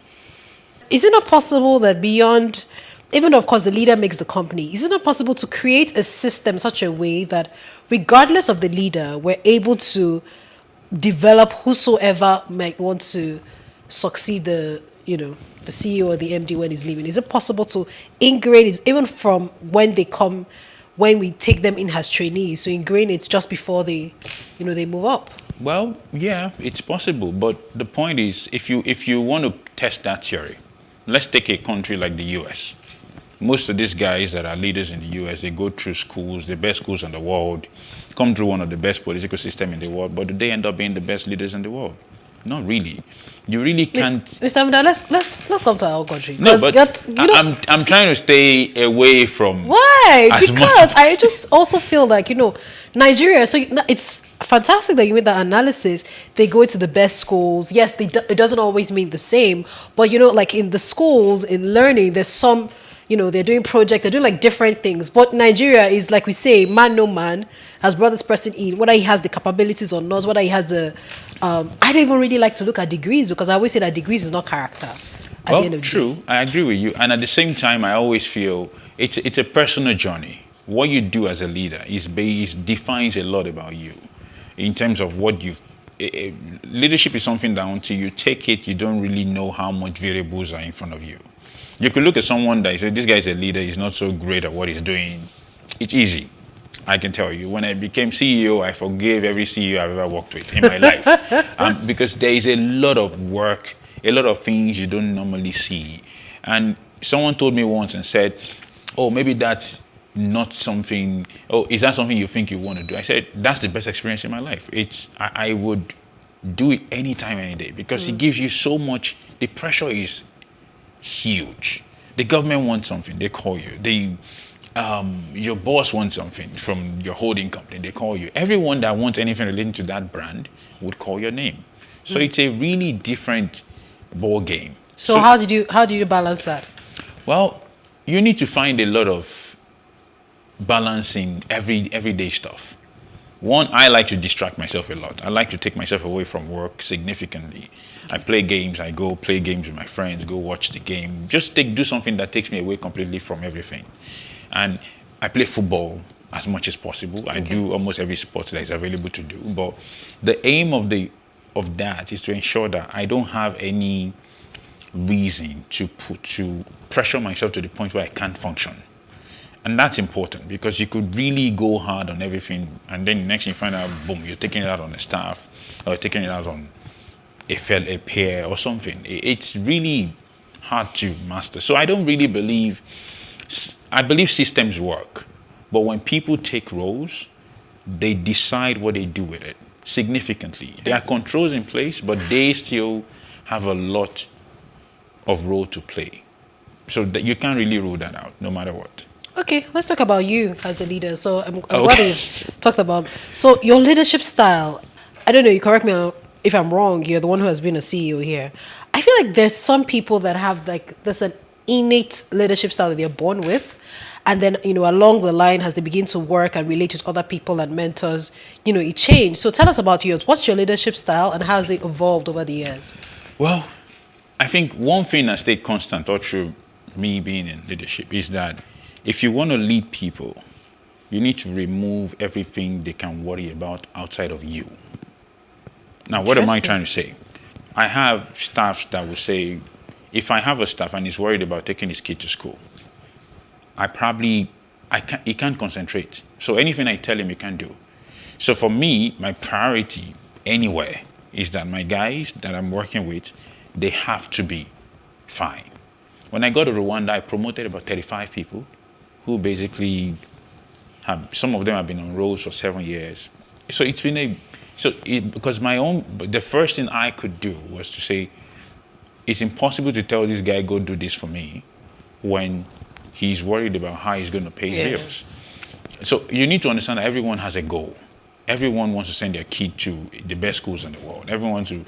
Is it not possible that beyond, even though of course the leader makes the company, is it not possible to create a system such a way that regardless of the leader, we're able to develop whosoever might want to succeed the CEO or the MD when he's leaving? Is it possible to ingrain it even from when they come, when we take them in as trainees, so ingrain it just before they move up? Well, yeah, it's possible, but the point is, if you want to test that theory, let's take a country like the US. Most of these guys that are leaders in the US, they go through schools, the best schools in the world, come through one of the best political systems in the world, but do they end up being the best leaders in the world? Not really. You really can't. Mr. Amida, let's come to our country. No, but I'm trying to stay away from. Why? Because I just also feel like Nigeria. So it's fantastic that you made that analysis. They go to the best schools. Yes, it doesn't always mean the same, but like in the schools, in learning, there's some. They're doing projects, they're doing like different things. But Nigeria is, like we say, man no man has brought this person in, whether he has the capabilities or not, whether he has the I don't even really like to look at degrees because I always say that degrees is not character. At the end of the True. day. I agree with you. And at the same time, I always feel it's a personal journey. What you do as a leader defines a lot about you in terms of what you. Leadership is something that until you take it, you don't really know how much variables are in front of you. You could look at someone that say, this guy is a leader, he's not so great at what he's doing. It's easy. I can tell you, when I became CEO, I forgave every CEO I've ever worked with in my life. Because there is a lot of work, a lot of things you don't normally see. And someone told me once and said, oh, maybe that's not something, oh, is that something you think you want to do? I said, that's the best experience in my life. I would do it anytime, any day, because it gives you so much, the pressure is huge. The government wants something, they call you. Your boss wants something from your holding company, they call you. Everyone that wants anything relating to that brand would call your name. So it's a really different ball game. So how do you balance that? Well, you need to find a lot of balancing everyday stuff. One, I like to distract myself a lot. I like to take myself away from work significantly. I play games, I go play games with my friends, go watch the game. Just do something that takes me away completely from everything. And I play football as much as possible. I do almost every sport that is available to do. But the aim of that is to ensure that I don't have any reason to pressure myself to the point where I can't function. And that's important because you could really go hard on everything and then next thing you find out, boom, you're taking it out on the staff or taking it out on a peer or something. It's really hard to master. So I don't really believe, I believe systems work, but when people take roles, they decide what they do with it significantly. There are controls in place, but they still have a lot of role to play. So that you can't really rule that out, no matter what. Okay, let's talk about you as a leader. So I'm glad you've talked about. So your leadership style, I don't know, you correct me if I'm wrong, you're the one who has been a CEO here. I feel like there's some people that have there's an innate leadership style that they're born with. And then, along the line, as they begin to work and relate with other people and mentors, it changed. So tell us about yours. What's your leadership style and how has it evolved over the years? Well, I think one thing that stayed constant all through me being in leadership is that if you want to lead people, you need to remove everything they can worry about outside of you. Now, what am I trying to say? I have staffs that will say, if I have a staff and he's worried about taking his kid to school, he can't concentrate. So anything I tell him, he can't do. So for me, my priority anywhere is that my guys that I'm working with, they have to be fine. When I got to Rwanda, I promoted about 35 people who basically some of them have been on roles for 7 years. So it's been because the first thing I could do was to say, it's impossible to tell this guy, go do this for me, when he's worried about how he's going to pay his bills. So you need to understand that everyone has a goal. Everyone wants to send their kid to the best schools in the world. Everyone wants to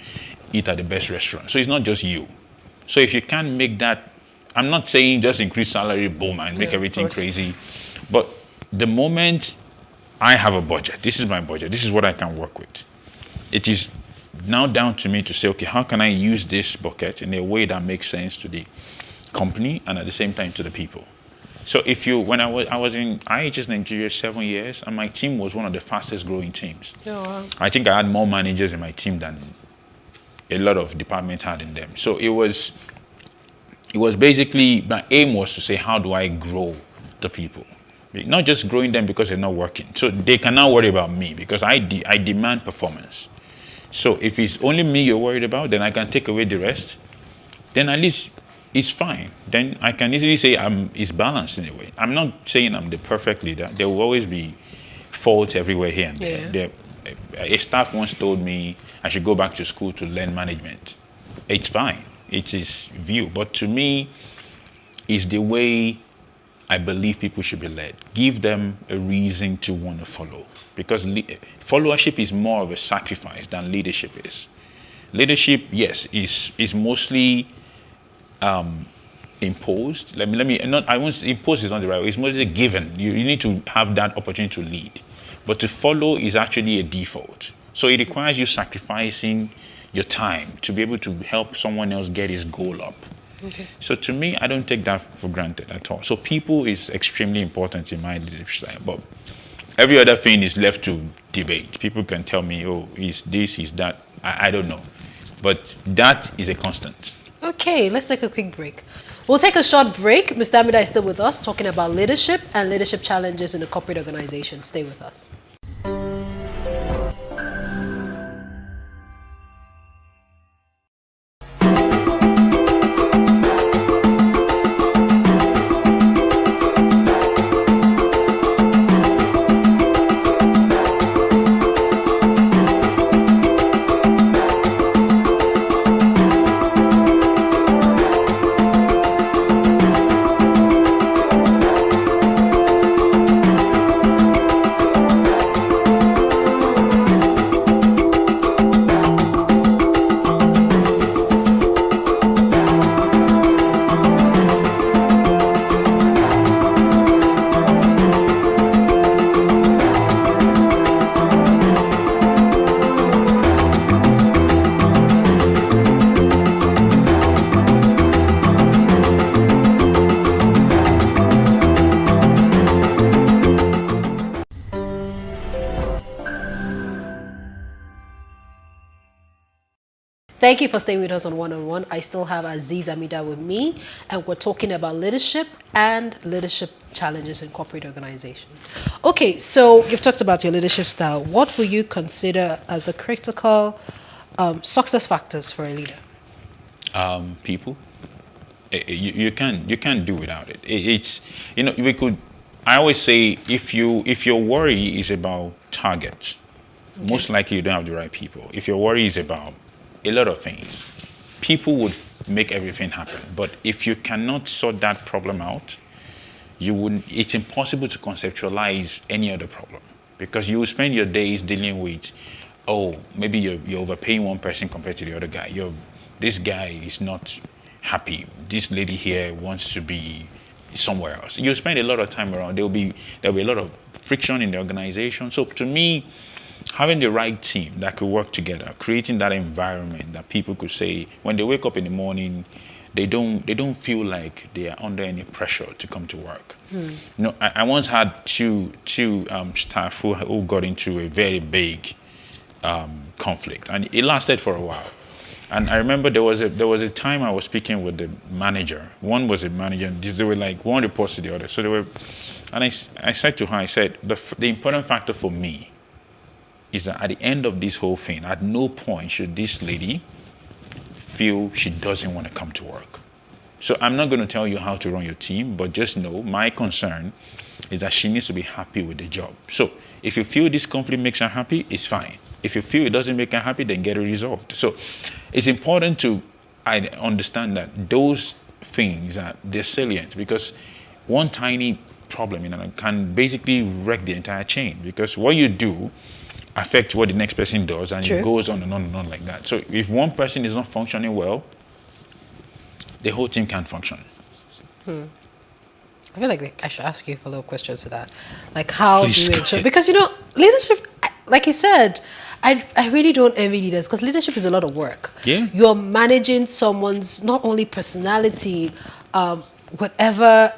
eat at the best restaurant. So it's not just you. So if you can't make that, I'm not saying just increase salary, boom, and make everything crazy. But the moment I have a budget, this is my budget, this is what I can work with. It is now down to me to say, okay, how can I use this bucket in a way that makes sense to the company and at the same time to the people? So when I was in IHS Nigeria 7 years, and my team was one of the fastest growing teams. Oh, wow. I think I had more managers in my team than a lot of departments had in them. So it was basically, my aim was to say, how do I grow the people? Not just growing them because they're not working. So they can now worry about me because I demand performance. So if it's only me you're worried about, then I can take away the rest. Then at least it's fine. Then I can easily say it's balanced in a way. I'm not saying I'm the perfect leader. There will always be faults everywhere here and there. A staff once told me I should go back to school to learn management. It's fine. It's his view. But to me, it's the way I believe people should be led. Give them a reason to want to follow. Because followership is more of a sacrifice than leadership is. Leadership, yes, is mostly imposed. Imposed is not the right word. It's mostly given. You need to have that opportunity to lead. But to follow is actually a default. So it requires you sacrificing your time to be able to help someone else get his goal up. Okay. So to me, I don't take that for granted at all. So people is extremely important in my leadership style, but every other thing is left to debate. People can tell me, oh, is this, is that. I don't know. But that is a constant. Okay, let's take a quick break. We'll take a short break. Mr. Amida is still with us, talking about leadership and leadership challenges in a corporate organization. Stay with us. Thank you for staying with us on One. I still have Aziz Amida with me, and we're talking about leadership and leadership challenges in corporate organizations. Okay, so you've talked about your leadership style. What will you consider as the critical success factors for a leader? People. You can't do without it. It's, you know, we could. I always say, if your worry is about targets, most likely you don't have the right people. If your worry is about a lot of things, people would make everything happen. But if you cannot sort that problem out, it's impossible to conceptualize any other problem, because you will spend your days dealing with, oh, maybe you're overpaying one person compared to the other guy. This guy is not happy. This lady here wants to be somewhere else. You spend a lot of time around. There'll be a lot of friction in the organization. So to me, having the right team that could work together, creating that environment that people could say when they wake up in the morning, they don't feel like they are under any pressure to come to work. You know, I once had two staff who got into a very big conflict, and it lasted for a while. And I remember there was a time I was speaking with the manager. One was a manager, and they were like, one reports to the other. So they were, and I said to her, I said, the important factor for me is that at the end of this whole thing, at no point should this lady feel she doesn't want to come to work. So I'm not going to tell you how to run your team, but just know my concern is that she needs to be happy with the job. So if you feel this conflict makes her happy, it's fine. If you feel it doesn't make her happy, then get it resolved. So it's important to understand that those things they're salient, because one tiny problem, you know, can basically wreck the entire chain, because what you do affects what the next person does, and it goes on and on and on like that. So if one person is not functioning well, the whole team can't function. I feel like I should ask you follow-up questions to that. Like, how do you ensure? Because, you know, leadership, like you said, I really don't envy leaders, because leadership is a lot of work. Yeah. You're managing someone's not only personality, whatever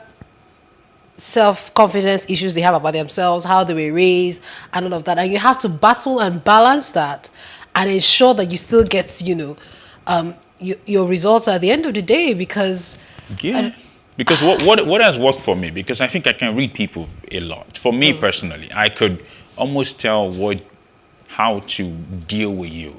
self-confidence issues they have about themselves, how they were raised, and all of that. And you have to battle and balance that and ensure that you still get, you know, your results at the end of the day, because... Yeah. Because what has worked for me, because I think I can read people a lot. For me personally, I could almost tell how to deal with you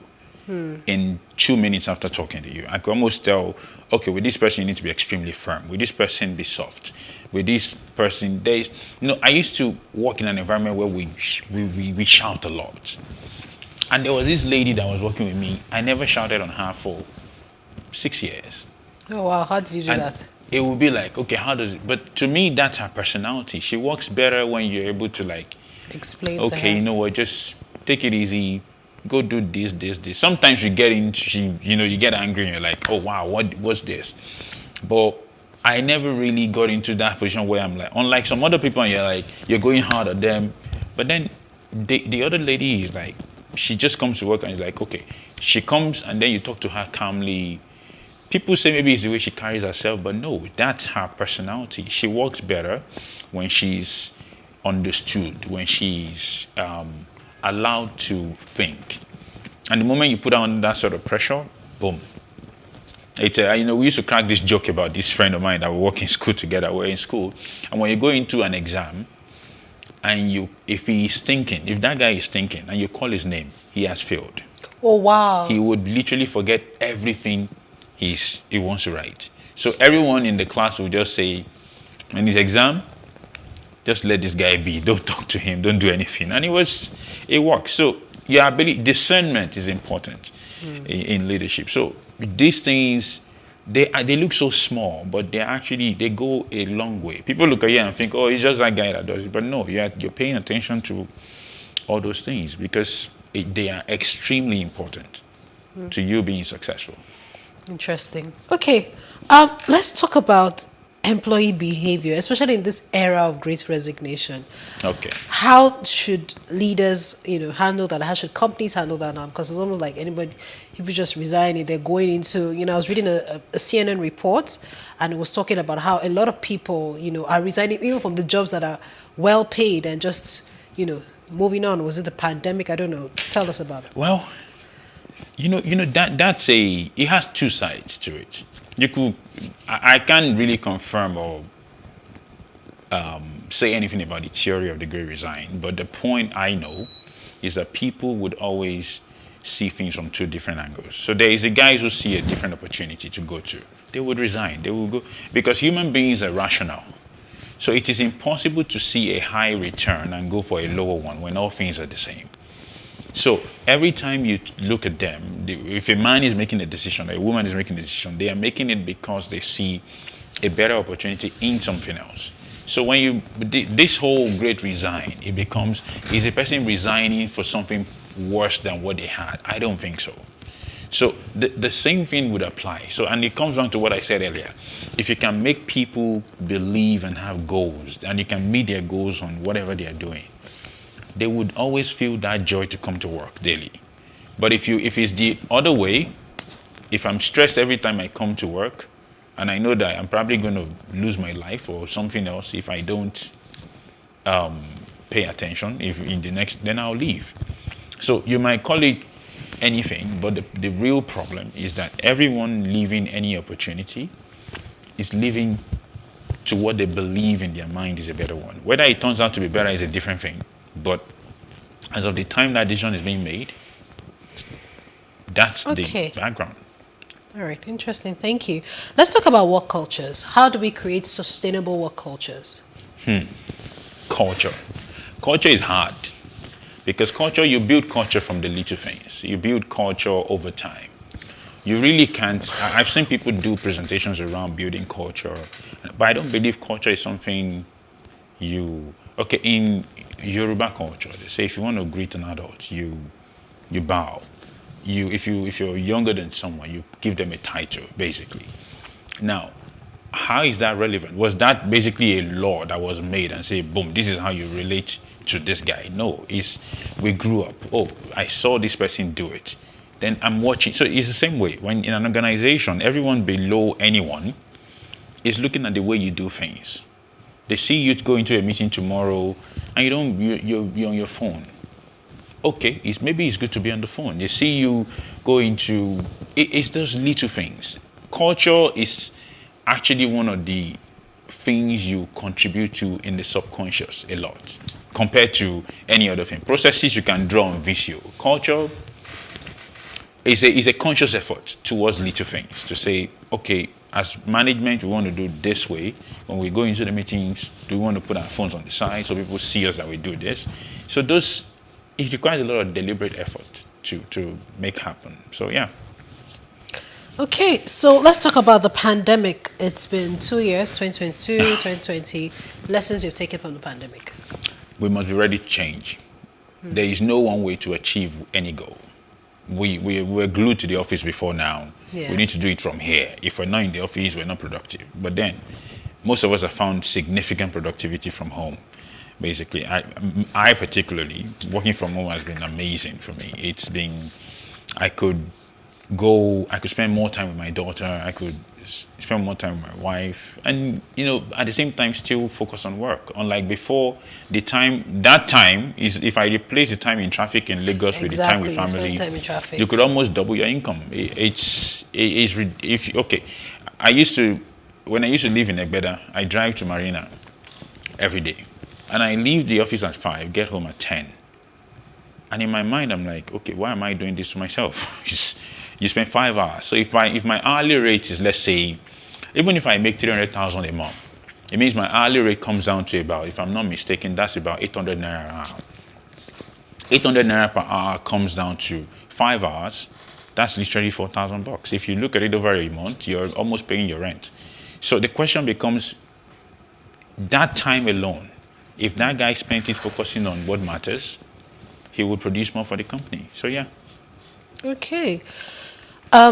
in 2 minutes after talking to you. I could almost tell, okay, with this person you need to be extremely firm. With this person, be soft. With this person, I used to work in an environment where we shout a lot. And there was this lady that was working with me. I never shouted on her for 6 years. Oh wow, how did you do that? It would be like, okay, how does it? But to me, that's her personality. She works better when you're able to like explain. Okay, you know what? Just take it easy. Go do this. Sometimes you get you get angry and you're like, oh wow, what's this? But I never really got into that position where I'm like, unlike some other people, and you're going hard at them. But then the other lady is like she just comes to work and is like, okay. She comes and then you talk to her calmly. People say maybe it's the way she carries herself, but no, that's her personality. She works better when she's understood, when she's allowed to think. And the moment you put her under that sort of pressure, boom. It's we used to crack this joke about this friend of mine that we work in school together. We're in school, and when you go into an exam, and if that guy is thinking, and you call his name, he has failed. Oh wow! He would literally forget everything he wants to write. So everyone in the class will just say, in his exam, just let this guy be. Don't talk to him. Don't do anything. And it works. So your ability, discernment is important in leadership. So these things, they look so small, but they go a long way. People look at you and think, oh, it's just that guy that does it. But no, you're paying attention to all those things because they are extremely important to you being successful. Interesting. Okay, let's talk about employee behavior, especially in this era of great resignation. Okay. How should leaders, handle that? How should companies handle that now? Because it's almost like anybody, if you just resign, they're going into, I was reading a CNN report, and it was talking about how a lot of people, are resigning even from the jobs that are well paid and just, moving on. Was it the pandemic? I don't know. Tell us about it. Well, it has two sides to it. I can't really confirm or say anything about the theory of the great resign, but the point I know is that people would always see things from two different angles. So there is the guys who see a different opportunity to go to. They would resign. They will go because human beings are rational. So it is impossible to see a high return and go for a lower one when all things are the same. So every time you look at them, if a man is making a decision, or a woman is making a decision, they are making it because they see a better opportunity in something else. So when this whole great resign, it becomes, is a person resigning for something worse than what they had? I don't think so. So the same thing would apply. So, and it comes down to what I said earlier. If you can make people believe and have goals, and you can meet their goals on whatever they are doing, they would always feel that joy to come to work daily. But if it's the other way, if I'm stressed every time I come to work, and I know that I'm probably going to lose my life or something else if I don't pay attention, then I'll leave. So you might call it anything, but the real problem is that everyone leaving any opportunity is leaving to what they believe in their mind is a better one. Whether it turns out to be better is a different thing. But as of the time that decision is being made, that's the background. All right, interesting. Thank you. Let's talk about work cultures. How do we create sustainable work cultures? Culture. Culture is hard because you build culture from the little things. You build culture over time. You really can't. I've seen people do presentations around building culture, but I don't believe culture is something in Yoruba culture, they say if you want to greet an adult, you bow. If you're younger than someone, you give them a title, basically. Now, how is that relevant? Was that basically a law that was made and say, boom, this is how you relate to this guy? No, we grew up. Oh, I saw this person do it. Then I'm watching. So it's the same way. When in an organization, everyone below anyone is looking at the way you do things. They see you go into a meeting tomorrow and you're on your phone. Okay, maybe it's good to be on the phone. They see you go into, it's those little things. Culture is actually one of the things you contribute to in the subconscious a lot compared to any other thing. Processes you can draw on visual. Culture is a conscious effort towards little things to say, okay, as management, we want to do this way. When we go into the meetings, do we want to put our phones on the side so people see us that we do this? So it requires a lot of deliberate effort to make happen. So yeah. Okay, so let's talk about the pandemic. It's been 2 years, 2022, 2020. Lessons you've taken from the pandemic. We must be ready to change. There is no one way to achieve any goal. We're glued to the office before now. Yeah. We need to do it from here. If we're not in the office, we're not productive. But then, most of us have found significant productivity from home. basically. I particularly, working from home has been amazing for me. It's been, I could spend more time with my daughter, I could spend more time with my wife, and at the same time still focus on work. Unlike before, that time is, if I replace the time in traffic in Lagos with the time with family, time in traffic. you could almost double your income. Okay, when I used to live in Egbeda, I drive to Marina every day, and I leave the office at 5, get home at 10. And in my mind, I'm like, okay, why am I doing this to myself? You spend 5 hours. So if my hourly rate is, let's say, even if I make 300,000 a month, it means my hourly rate comes down to about, if I'm not mistaken, that's about 800 naira an hour. 800 naira per hour comes down to 5 hours. That's literally 4,000 bucks. If you look at it over a month, you're almost paying your rent. So the question becomes, that time alone, if that guy spent it focusing on what matters, he would produce more for the company. So yeah. Okay.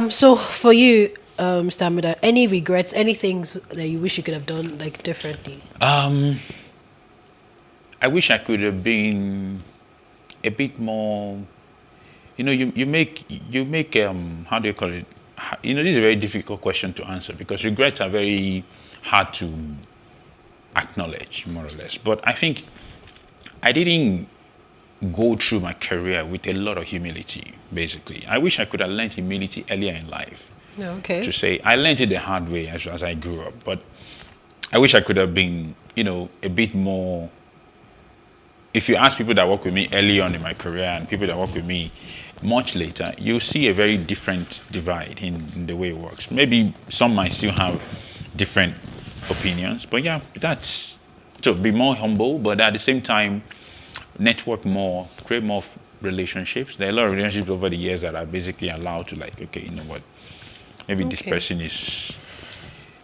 So for you, Mr. Amida, any regrets, any things that you wish you could have done differently? I wish I could have been a bit more. You make how do you call it? This is a very difficult question to answer because regrets are very hard to acknowledge, more or less. But I think I didn't go through my career with a lot of humility, basically. I wish I could have learned humility earlier in life. Okay. To say, I learned it the hard way as I grew up, but I wish I could have been, a bit more. If you ask people that work with me early on in my career and people that work with me much later, you'll see a very different divide in the way it works. Maybe some might still have different opinions, but yeah, that's to be more humble, but at the same time, network more, create more relationships. There are a lot of relationships over the years that are basically allowed to okay, you know what, maybe this person is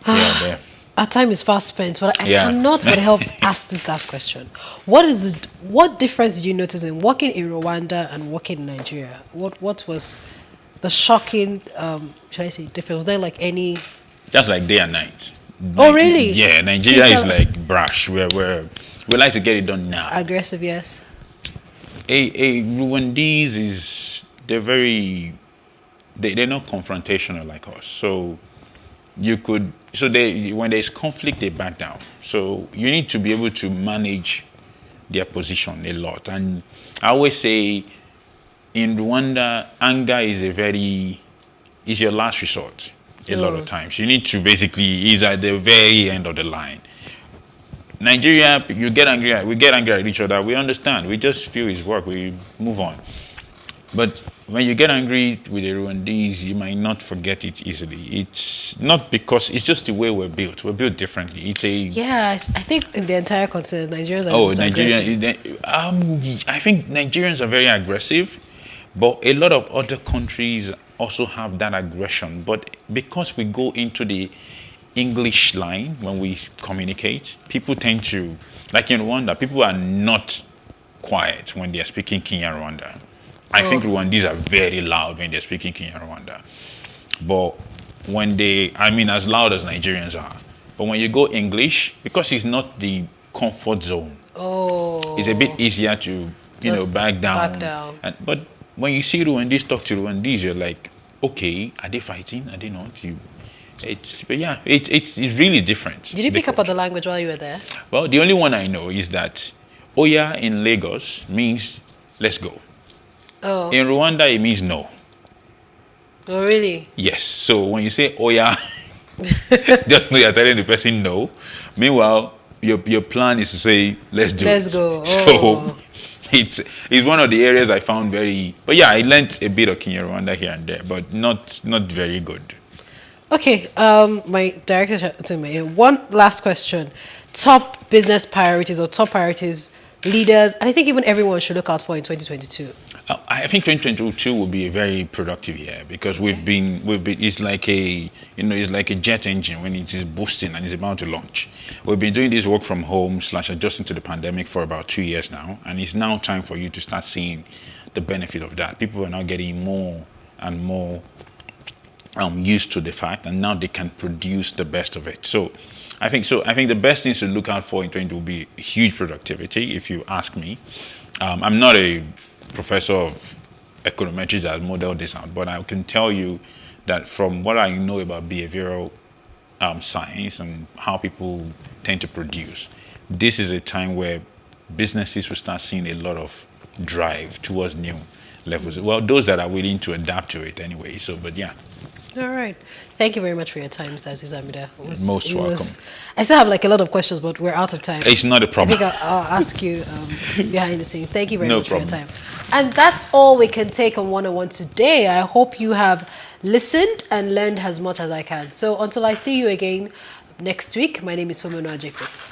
there. Our time is fast spent, but I cannot but help ask this last question. What difference did you notice in working in Rwanda and working in Nigeria? What was the shocking, should I say, difference? Was there any... That's like day and night. Oh, really? Yeah, Nigeria is like brash. We like to get it done now. Aggressive, yes. Rwandese they're not confrontational like us. So when there's conflict, they back down. So you need to be able to manage their position a lot. And I always say in Rwanda, anger is your last resort a lot of times. You need to is at the very end of the line. Nigeria, we get angry at each other. We understand. We just feel his work. We move on. But when you get angry with the Rwandese, you might not forget it easily. It's not because it's just the way we're built. We're built differently. I think in the entire continent, Nigerians are aggressive. I think Nigerians are very aggressive, but a lot of other countries also have that aggression. But because we go into the English line when we communicate, people tend to, like in Rwanda, people are not quiet when they are speaking Kinyarwanda. I think Rwandese are very loud when they're speaking Kinyarwanda. But as loud as Nigerians are. But when you go English, because it's not the comfort zone, it's a bit easier to, back down. But when you see Rwandese talk to Rwandese, you're like, okay, are they fighting? Are they not? It's really different. Did you pick up on the language while you were there? Well, the only one I know is that Oya in Lagos means let's go. Oh. In Rwanda, it means no. Oh, really? Yes. So when you say Oya, just know you're telling the person no. Meanwhile, your plan is to say let's do it. Let's go. So it's one of the areas I found very. But yeah, I learned a bit of Kinyarwanda here and there, but not very good. Okay, my director to me. One last question: top business priorities or top priorities, leaders, and I think even everyone should look out for in 2022. I think 2022 will be a very productive year because we've been. It's like it's like a jet engine when it is boosting and it's about to launch. We've been doing this work from home / adjusting to the pandemic for about 2 years now, and it's now time for you to start seeing the benefit of that. People are now getting more and more used to the fact, and now they can produce the best of it. So I think the best things to look out for in 2020 will be huge productivity, if you ask me. I'm not a professor of econometrics that model this out, but I can tell you that from what I know about behavioral science and how people tend to produce, this is a time where businesses will start seeing a lot of drive towards new levels. Well, those that are willing to adapt to it anyway. So, but yeah. All right. Thank you very much for your time, Mr. Aziz Amida. Most welcome. I still have like a lot of questions, but we're out of time. It's not a problem. I think I'll ask you behind the scene. Thank you very much for your time. And that's all we can take on 101 today. I hope you have listened and learned as much as I can. So until I see you again next week, my name is Femona Ajekwe.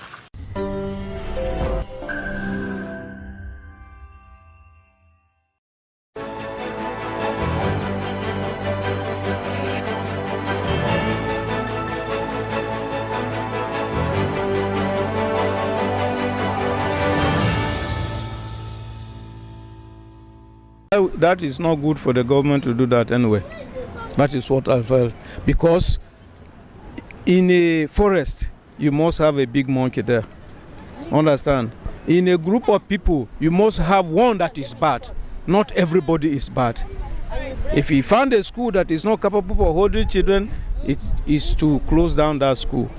That is not good for the government to do that anyway. That is what I felt. Because in a forest, you must have a big monkey there. Understand? In a group of people, you must have one that is bad. Not everybody is bad. If you find a school that is not capable of holding children, it is to close down that school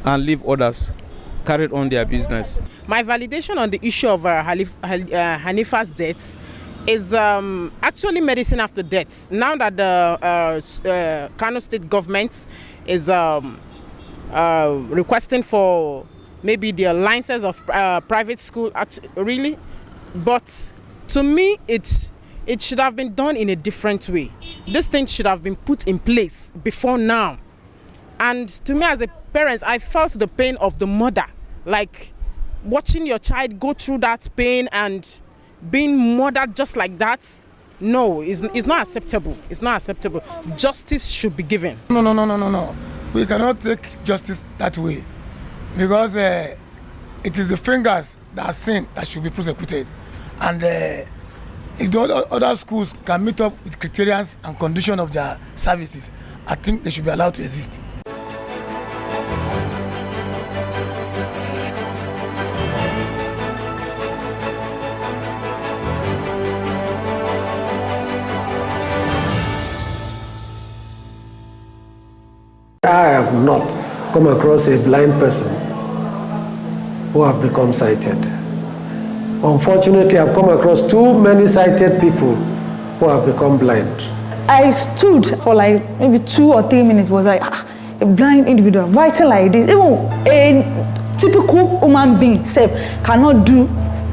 and leave others carry on their business. My validation on the issue of Hanifa's death is actually medicine after death. Now that the Kano State government is requesting for maybe the licenses of private school, really, but to me it should have been done in a different way. This thing should have been put in place before now. And to me as a parent, I felt the pain of the mother, like watching your child go through that pain and being murdered just like that. No, it's not acceptable. It's not acceptable. Justice should be given. No. We cannot take justice that way, because it is the fingers that are sin that should be prosecuted. And if the other schools can meet up with criteria and conditions of their services, I think they should be allowed to exist. I have not come across a blind person who have become sighted. Unfortunately, I've come across too many sighted people who have become blind. I stood for like maybe 2 or 3 minutes, was like, a blind individual writing like this. Even a typical human being cannot do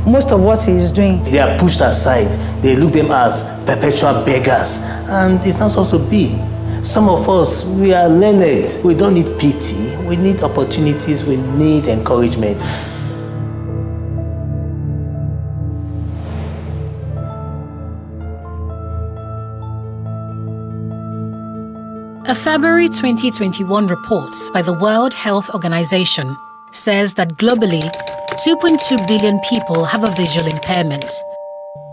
most of what he is doing. They are pushed aside. They look them as perpetual beggars, and it's not supposed to be. Some of us, we are learned. We don't need pity. We need opportunities. We need encouragement. A February 2021 report by the World Health Organization says that globally, 2.2 billion people have a visual impairment.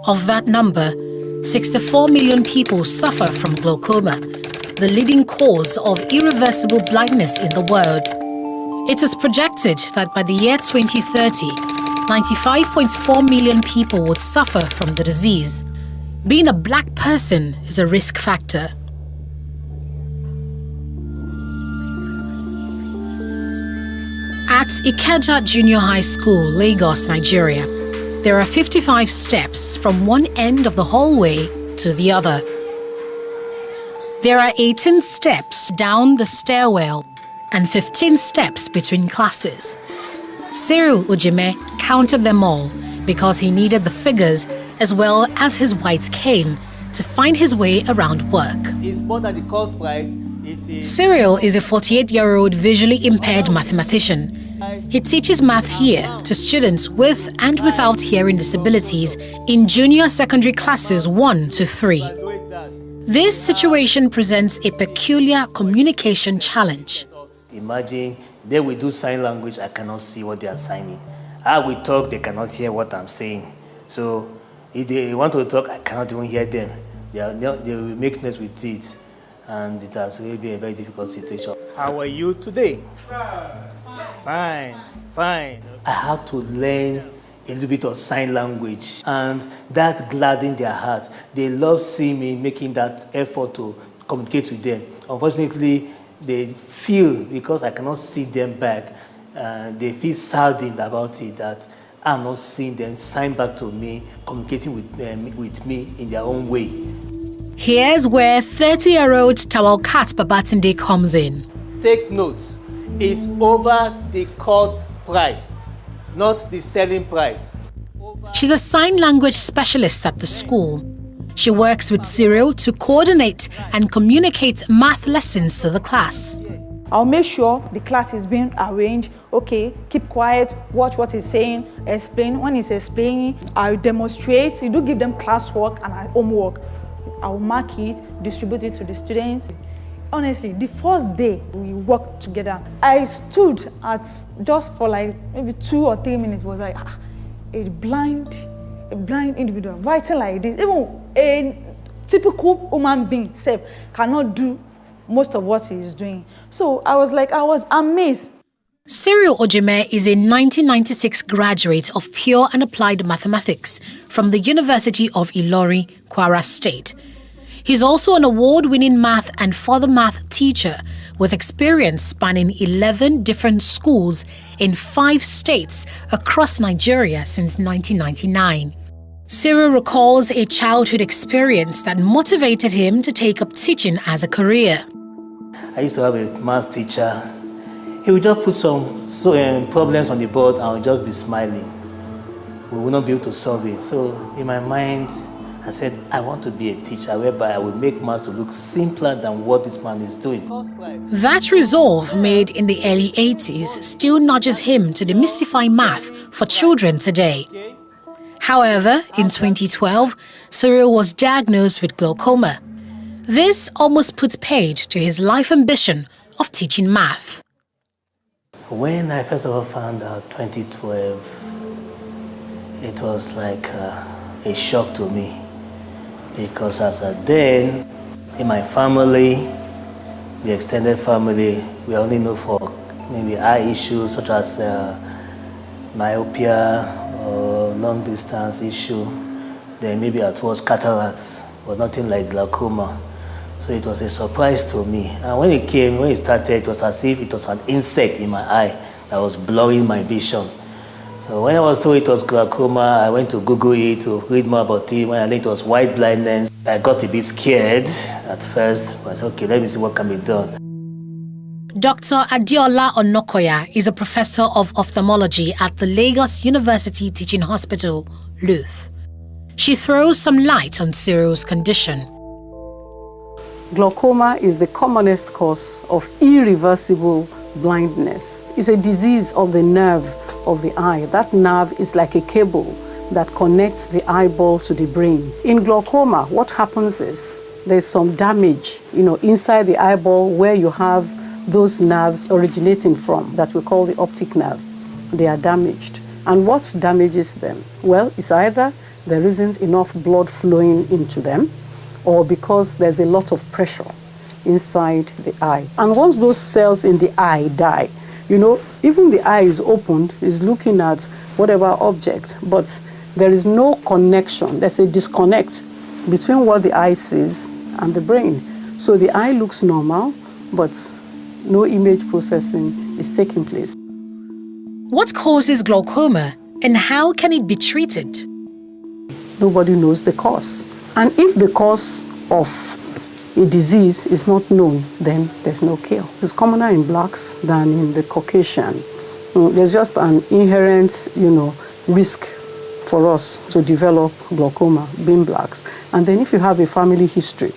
Of that number, 64 million people suffer from glaucoma, the leading cause of irreversible blindness in the world. It is projected that by the year 2030, 95.4 million people would suffer from the disease. Being a black person is a risk factor. At Ikeja Junior High School, Lagos, Nigeria, there are 55 steps from one end of the hallway to the other. There are 18 steps down the stairwell and 15 steps between classes. Cyril Ujime counted them all because he needed the figures as well as his white cane to find his way around work. It's more than the cost price. Cyril is a 48-year-old visually impaired mathematician. He teaches math here to students with and without hearing disabilities in junior secondary classes 1 to 3. This situation presents a peculiar communication challenge. Imagine they will do sign language, I cannot see what they are signing. I will talk, they cannot hear what I'm saying. So if they want to talk, I cannot even hear them. They will make noise with it. and it has really been a very difficult situation. How are you today? Fine. I had to learn a little bit of sign language, and that gladdened their heart. They love seeing me making that effort to communicate with them. Unfortunately, they feel, because I cannot see them back, they feel saddened about it, that I'm not seeing them sign back to me, communicating with me in their own way. Here's where 30-year-old Tawalkat Babatunde comes in. Take note, it's over the cost price, not the selling price. She's a sign language specialist at the school. She works with Cyril to coordinate and communicate math lessons to the class. I'll make sure the class is being arranged. Okay, keep quiet, watch what he's saying, explain. When he's explaining, I'll demonstrate. You do give them classwork and homework. I'll mark it, distribute it to the students. Honestly, the first day we worked together, I stood at just for like maybe 2 or 3 minutes, was like, a blind individual writing like this. Even a typical human being cannot do most of what he is doing. So I was amazed. Cyril Ojime is a 1996 graduate of Pure and Applied Mathematics from the University of Ilori, Kwara State. He's also an award-winning math and further math teacher with experience spanning 11 different schools in 5 states across Nigeria since 1999. Cyril recalls a childhood experience that motivated him to take up teaching as a career. I used to have a math teacher. He would just put some problems on the board and I would just be smiling. We would not be able to solve it. So in my mind, I said, I want to be a teacher whereby I will make math to look simpler than what this man is doing. That resolve made in the early 80s still nudges him to demystify math for children today. However, in 2012, Cyril was diagnosed with glaucoma. This almost puts paid to his life ambition of teaching math. When I first of all found out 2012, it was like a shock to me. Because as a then, in my family, the extended family, we only know for maybe eye issues such as myopia or long distance issue. Then maybe at worst cataracts, but nothing like glaucoma. So it was a surprise to me. And when it started, it was as if it was an insect in my eye that was blurring my vision. So when I was told it was glaucoma, I went to Google it to read more about it. When I learned it was white blindness, I got a bit scared at first, but I said, okay, let me see what can be done. Dr. Adiola Onokoya is a professor of ophthalmology at the Lagos University Teaching Hospital, LUTH. She throws some light on Cyril's condition. Glaucoma is the commonest cause of irreversible blindness. It's a disease of the nerve of the eye. That nerve is like a cable that connects the eyeball to the brain. In glaucoma, what happens is there's some damage, inside the eyeball where you have those nerves originating from that we call the optic nerve. They are damaged. And what damages them? Well, it's either there isn't enough blood flowing into them, or because there's a lot of pressure inside the eye. And once those cells in the eye die, even the eye is opened, is looking at whatever object, but there is no connection. There's a disconnect between what the eye sees and the brain. So the eye looks normal, but no image processing is taking place. What causes glaucoma and how can it be treated? Nobody knows the cause. And if the cause of a disease is not known, then there's no cure. It's commoner in blacks than in the Caucasian. There's just an inherent, risk for us to develop glaucoma, being blacks. And then if you have a family history,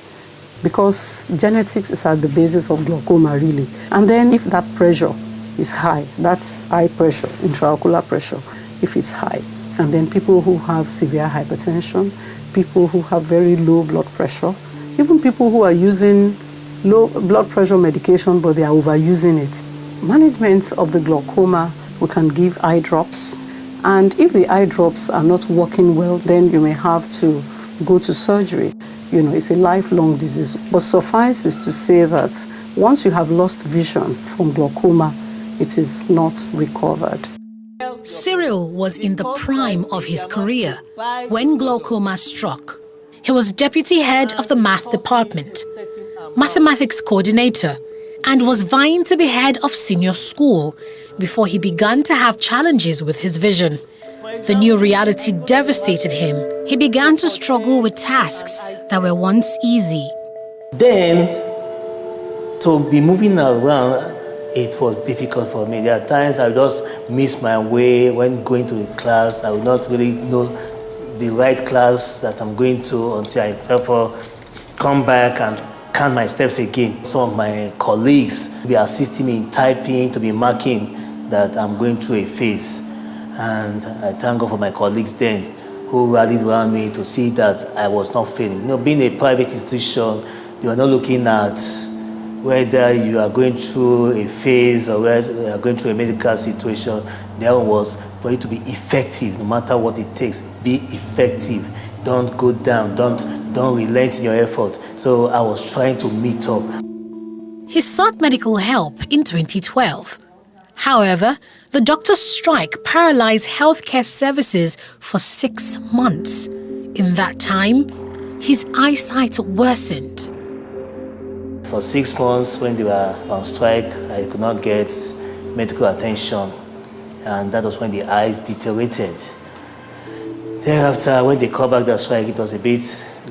because genetics is at the basis of glaucoma, really. And then if that pressure is high, that's eye pressure, intraocular pressure, if it's high. And then people who have severe hypertension, people who have very low blood pressure, even people who are using low blood pressure medication but they are overusing it. Management of the glaucoma, we can give eye drops. And if the eye drops are not working well, then you may have to go to surgery. it's a lifelong disease. But suffice is to say that once you have lost vision from glaucoma, it is not recovered. Cyril was in the prime of his career when glaucoma struck. He was deputy head of the math department, mathematics coordinator, and was vying to be head of senior school before he began to have challenges with his vision. The new reality devastated him. He began to struggle with tasks that were once easy. Then, to be moving around, it was difficult for me. There are times I would just miss my way when going to the class. I would not really know the right class that I'm going to until I therefore come back and count my steps again. Some of my colleagues will be assisting me in typing, to be marking that I'm going through a phase. And I thank God for my colleagues then who rallied around me to see that I was not failing. Being a private institution, they were not looking at whether you are going through a phase or whether you are going through a medical situation. The other was for you to be effective, no matter what it takes. Be effective. Don't go down. Don't relent in your effort. So I was trying to meet up. He sought medical help in 2012. However, the doctor's strike paralyzed healthcare services for 6 months. In that time, his eyesight worsened. For 6 months, when they were on strike, I could not get medical attention, and that was when the eyes deteriorated. Thereafter, when they called back the strike, it was a bit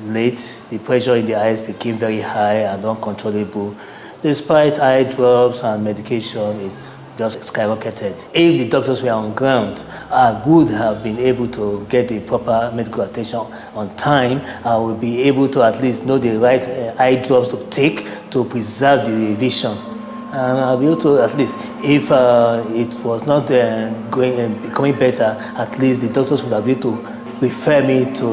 late. The pressure in the eyes became very high and uncontrollable. Despite eye drops and medication, it just skyrocketed. If the doctors were on ground, I would have been able to get the proper medical attention on time. I would be able to at least know the right eye drops to take to preserve the vision. And I'll be able to at least, if it was not becoming better, at least the doctors would have been able to refer me to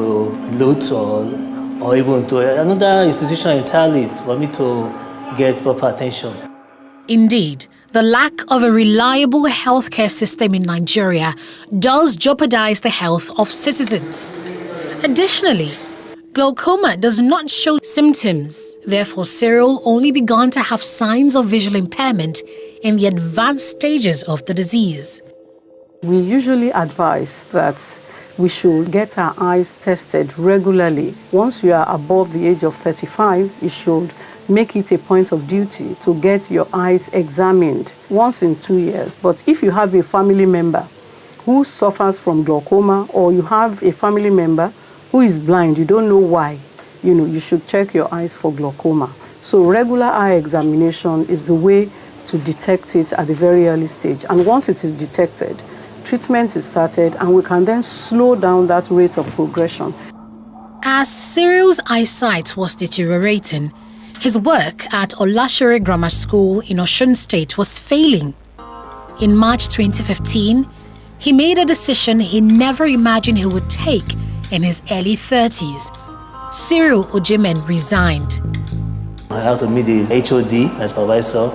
Lutz or even to another institution entirely for me to get proper attention. Indeed, the lack of a reliable healthcare system in Nigeria does jeopardize the health of citizens. Additionally, glaucoma does not show symptoms. Therefore, Cyril only began to have signs of visual impairment in the advanced stages of the disease. We usually advise that we should get our eyes tested regularly. Once you are above the age of 35, you should make it a point of duty to get your eyes examined once in 2 years. But if you have a family member who suffers from glaucoma, or you have a family member who is blind, you don't know why, you should check your eyes for glaucoma. So regular eye examination is the way to detect it at the very early stage. And once it is detected, treatment is started, and we can then slow down that rate of progression. As Cyril's eyesight was deteriorating, his work at Olashere Grammar School in Osun State was failing. In March 2015, he made a decision he never imagined he would take in his early 30s. Cyril Ojemen resigned. I had to meet the HOD, my supervisor,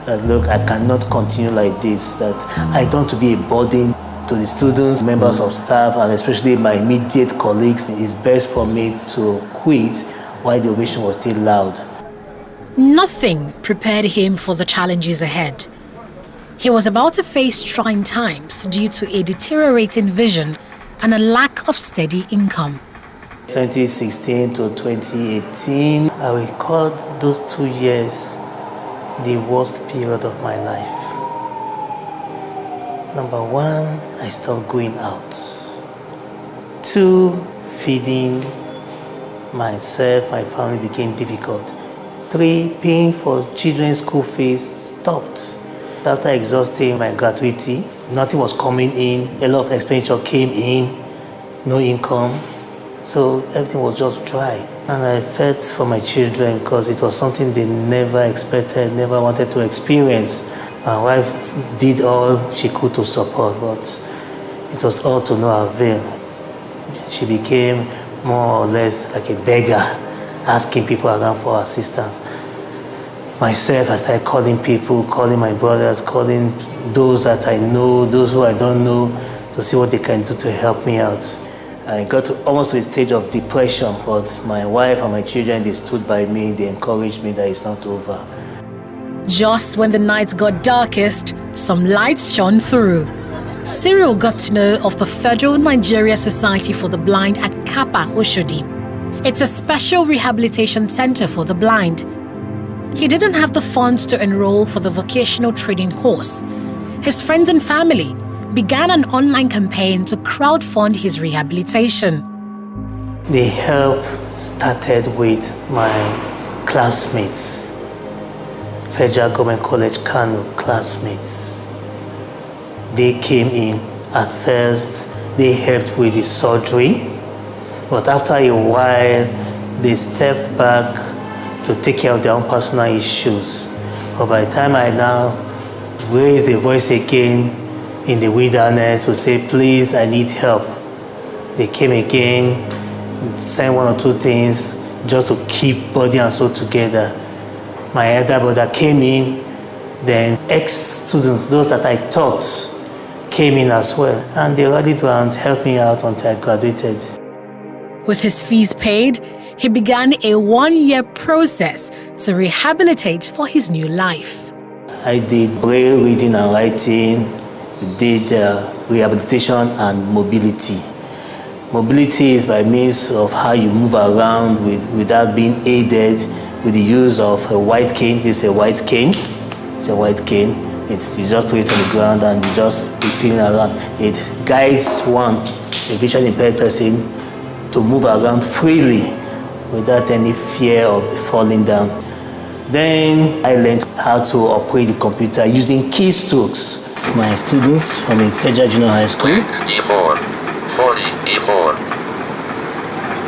that look, I cannot continue like this, that I don't want to be a burden to the students, members of staff, and especially my immediate colleagues. It's best for me to quit while the ovation was still loud. Nothing prepared him for the challenges ahead. He was about to face trying times due to a deteriorating vision and a lack of steady income. 2016 to 2018, I will call those 2 years the worst period of my life. Number one, I stopped going out. 2, feeding myself, my family became difficult. 3, paying for children's school fees stopped. After exhausting my gratuity, nothing was coming in, a lot of expenditure came in, no income. So everything was just dry. And I felt for my children because it was something they never expected, never wanted to experience. My wife did all she could to support, but it was all to no avail. She became more or less like a beggar, asking people around for assistance. Myself, I started calling people, calling my brothers, calling those that I know, those who I don't know, to see what they can do to help me out. I got almost to a stage of depression, but my wife and my children, they stood by me, they encouraged me that it's not over. Just when the night got darkest, some lights shone through. Cyril got to know of the Federal Nigeria Society for the Blind at Kappa, Oshodi. It's a special rehabilitation center for the blind. He didn't have the funds to enroll for the vocational training course. His friends and family began an online campaign to crowdfund his rehabilitation. The help started with my classmates, Federal Government College Kano classmates. They came in. At first, they helped with the surgery, but after a while, they stepped back to take care of their own personal issues. But by the time I now raised the voice again in the wilderness to say, please, I need help, they came again, sent one or two things just to keep body and soul together. My elder brother came in, then ex-students, those that I taught, came in as well, and they rallied around, helped me out until I graduated. With his fees paid, he began a one-year process to rehabilitate for his new life. I did braille reading and writing, did rehabilitation and mobility. Mobility is by means of how you move around without being aided with the use of a white cane. This is a white cane. It's a white cane. You just put it on the ground and you just be feeling around. It guides one, a visually impaired person, to move around freely without any fear of falling down. Then I learned how to operate the computer using keystrokes. My students from Ikeja Junior High School. E4, 40, E4.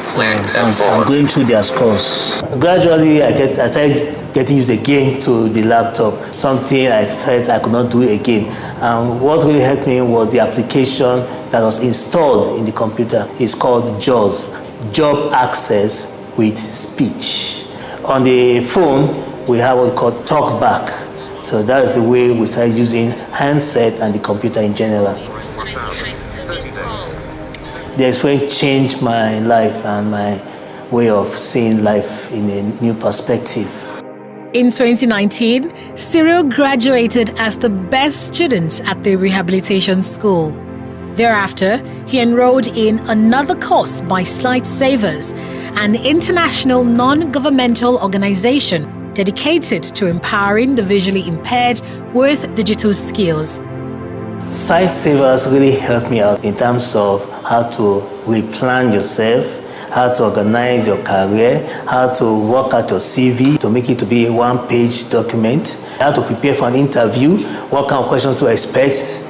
So I'm going through their scores. Gradually, I started getting used again to the laptop, something I felt I could not do again. And what really helped me was the application that was installed in the computer. It's called JAWS, Job Access with Speech. On the phone, we have what we call TalkBack. So that is the way we started using handset and the computer in general. The experience changed my life and my way of seeing life in a new perspective. In 2019, Cyril graduated as the best student at the rehabilitation school. Thereafter, he enrolled in another course by Sight Savers, an international non-governmental organization dedicated to empowering the visually impaired with digital skills. Sight Savers really helped me out in terms of how to replan yourself, how to organize your career, how to work out your CV to make it to be a one-page document, how to prepare for an interview, what kind of questions to expect,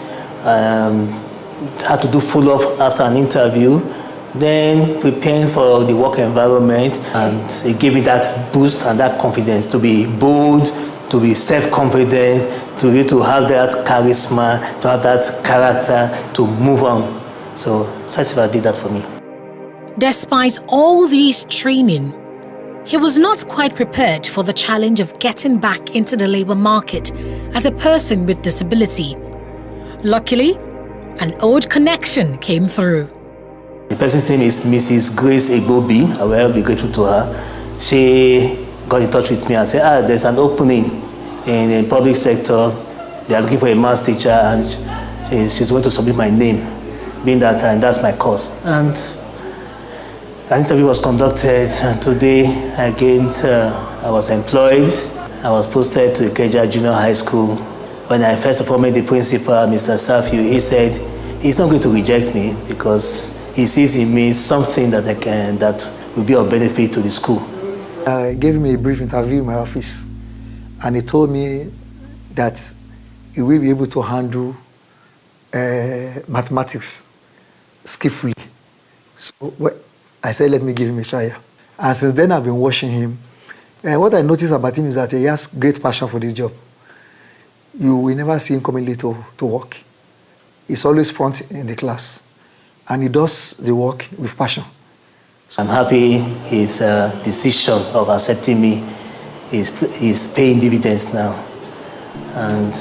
how to do follow-up after an interview, then preparing for the work environment, and it gave me that boost and that confidence to be bold, to be self-confident, to be to have that charisma, to have that character, to move on. So Sight Savers did that for me. Despite all this training, he was not quite prepared for the challenge of getting back into the labor market as a person with disability. Luckily, an old connection came through. The person's name is Mrs. Grace Egbobi. I will be grateful to her. She got in touch with me and said, there's an opening in the public sector. They are looking for a maths teacher, and she's going to submit my name, being that that's my course. And an interview was conducted, and today I was employed. I was posted to Ikeja Junior High School. When I first of all met the principal, Mr. Safiu, he said he's not going to reject me because he sees in me something that will be of benefit to the school. He gave me a brief interview in my office, and he told me that he will be able to handle mathematics skillfully. So I said, let me give him a try. And since then, I've been watching him. And what I noticed about him is that he has great passion for this job. You will never see him coming late to work. He's always front in the class, and he does the work with passion. I'm happy his decision of accepting me is paying dividends now. And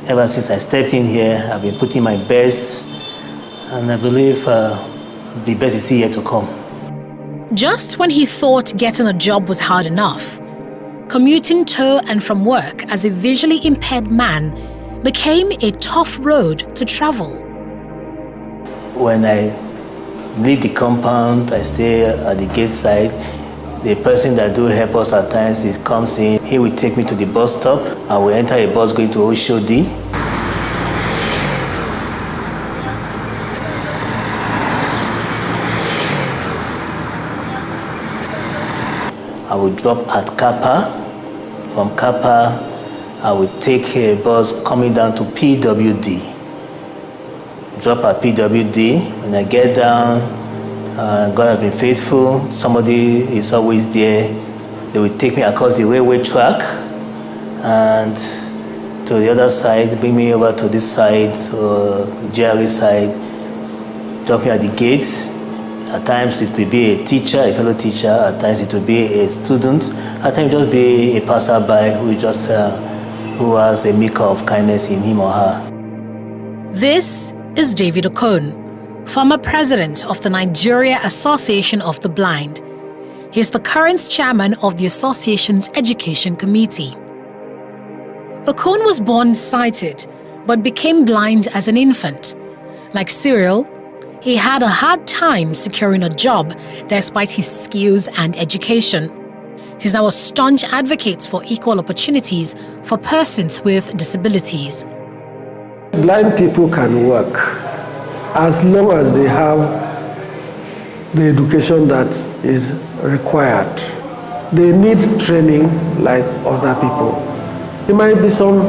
ever since I stepped in here, I've been putting my best, and I believe the best is still yet to come. Just when he thought getting a job was hard enough, commuting to and from work as a visually impaired man became a tough road to travel. When I leave the compound, I stay at the gate side. The person that do help us at times, he comes in, he will take me to the bus stop, and we enter a bus going to Oshodi. I will drop at Kappa. From Kappa, I will take a bus coming down to PWD. Drop at PWD. When I get down, God has been faithful. Somebody is always there. They will take me across the railway track and to the other side, bring me over to this side, to the GRA side, drop me at the gates. At times it will be a teacher, a fellow teacher. At times it will be a student. At times it will just be a passerby who has a measure of kindness in him or her. This is David Okon, former president of the Nigeria Association of the Blind. He is the current chairman of the association's education committee. Okon was born sighted, but became blind as an infant. Like Cyril, he had a hard time securing a job despite his skills and education. He's now a staunch advocate for equal opportunities for persons with disabilities. Blind people can work as long as they have the education that is required. They need training like other people. It might be some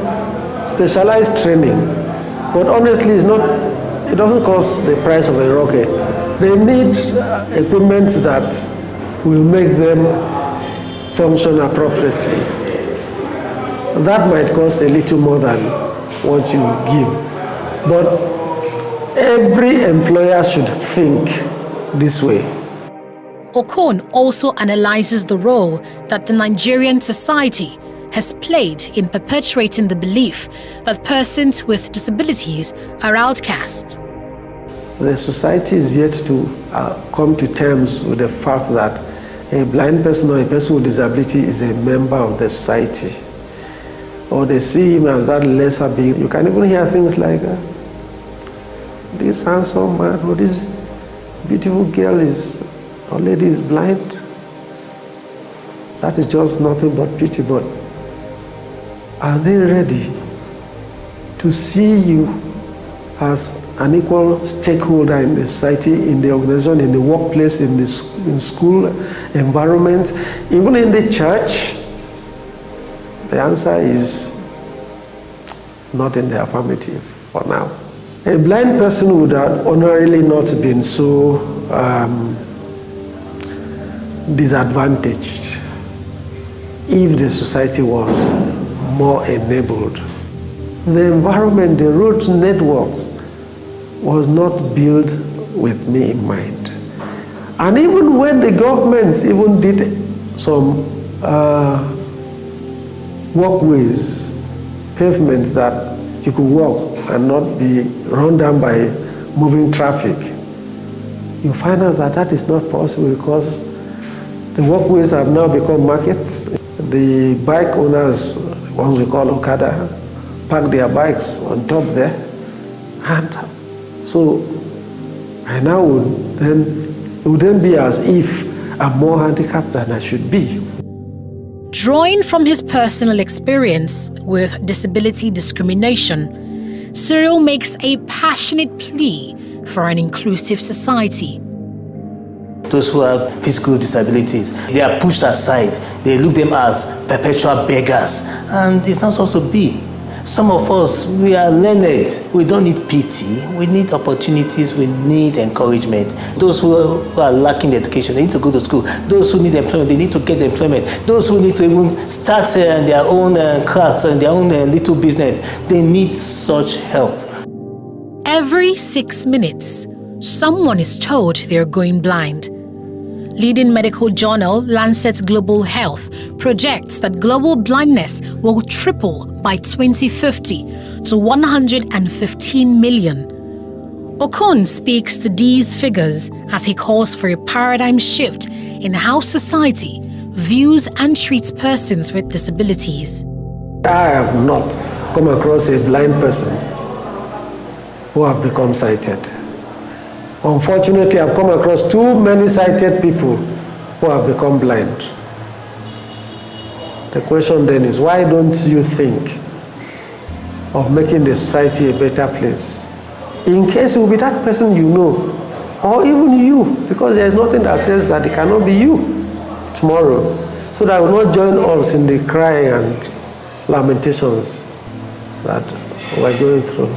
specialized training, but honestly it doesn't cost the price of a rocket. They need equipment that will make them function appropriately. That might cost a little more than what you give, but every employer should think this way. Okon also analyzes the role that the Nigerian society has played in perpetuating the belief that persons with disabilities are outcast. The society is yet to come to terms with the fact that a blind person or a person with disability is a member of the society. Or they see him as that lesser being. You can even hear things like, this handsome man or this beautiful girl or lady is blind. That is just nothing but pity. But are they ready to see you as an equal stakeholder in the society, in the organization, in the workplace, in school environment, even in the church? The answer is not in the affirmative for now. A blind person would have ordinarily not been so disadvantaged if the society was more enabled. The environment, the road networks was not built with me in mind. And even when the government even did some walkways, pavements that you could walk and not be run down by moving traffic, you find out that that is not possible because the walkways have now become markets. The bike owners, ones we call Okada, park their bikes on top there. And so I now it would then be as if I'm more handicapped than I should be. Drawing from his personal experience with disability discrimination, Cyril makes a passionate plea for an inclusive society. Those who have physical disabilities, they are pushed aside. They look them as perpetual beggars. And it's not supposed to be. Some of us, we are learned. We don't need pity. We need opportunities. We need encouragement. Those who are lacking the education, they need to go to school. Those who need employment, they need to get the employment. Those who need to even start their own crafts and their own little business, they need such help. Every 6 minutes, someone is told they're going blind. Leading medical journal Lancet Global Health projects that global blindness will triple by 2050 to 115 million. Okon speaks to these figures as he calls for a paradigm shift in how society views and treats persons with disabilities. I have not come across a blind person who have become sighted. Unfortunately, I've come across too many sighted people who have become blind. The question then is, why don't you think of making the society a better place? In case it will be that person you know, or even you, because there is nothing that says that it cannot be you tomorrow, so that will not join us in the cry and lamentations that we're going through.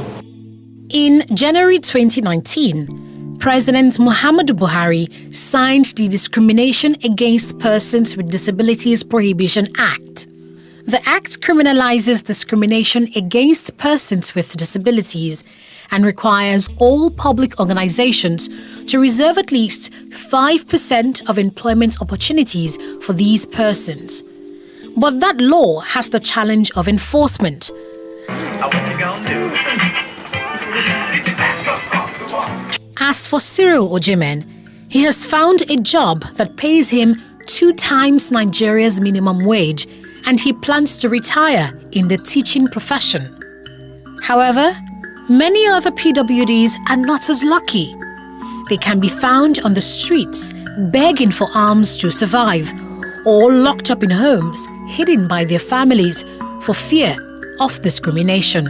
In January 2019, President Muhammadu Buhari signed the Discrimination Against Persons with Disabilities Prohibition Act. The act criminalizes discrimination against persons with disabilities and requires all public organizations to reserve at least 5% of employment opportunities for these persons. But that law has the challenge of enforcement. As for Cyril Ojemen, he has found a job that pays him 2 times Nigeria's minimum wage, and he plans to retire in the teaching profession. However, many other PWDs are not as lucky. They can be found on the streets, begging for alms to survive, or locked up in homes, hidden by their families for fear of discrimination.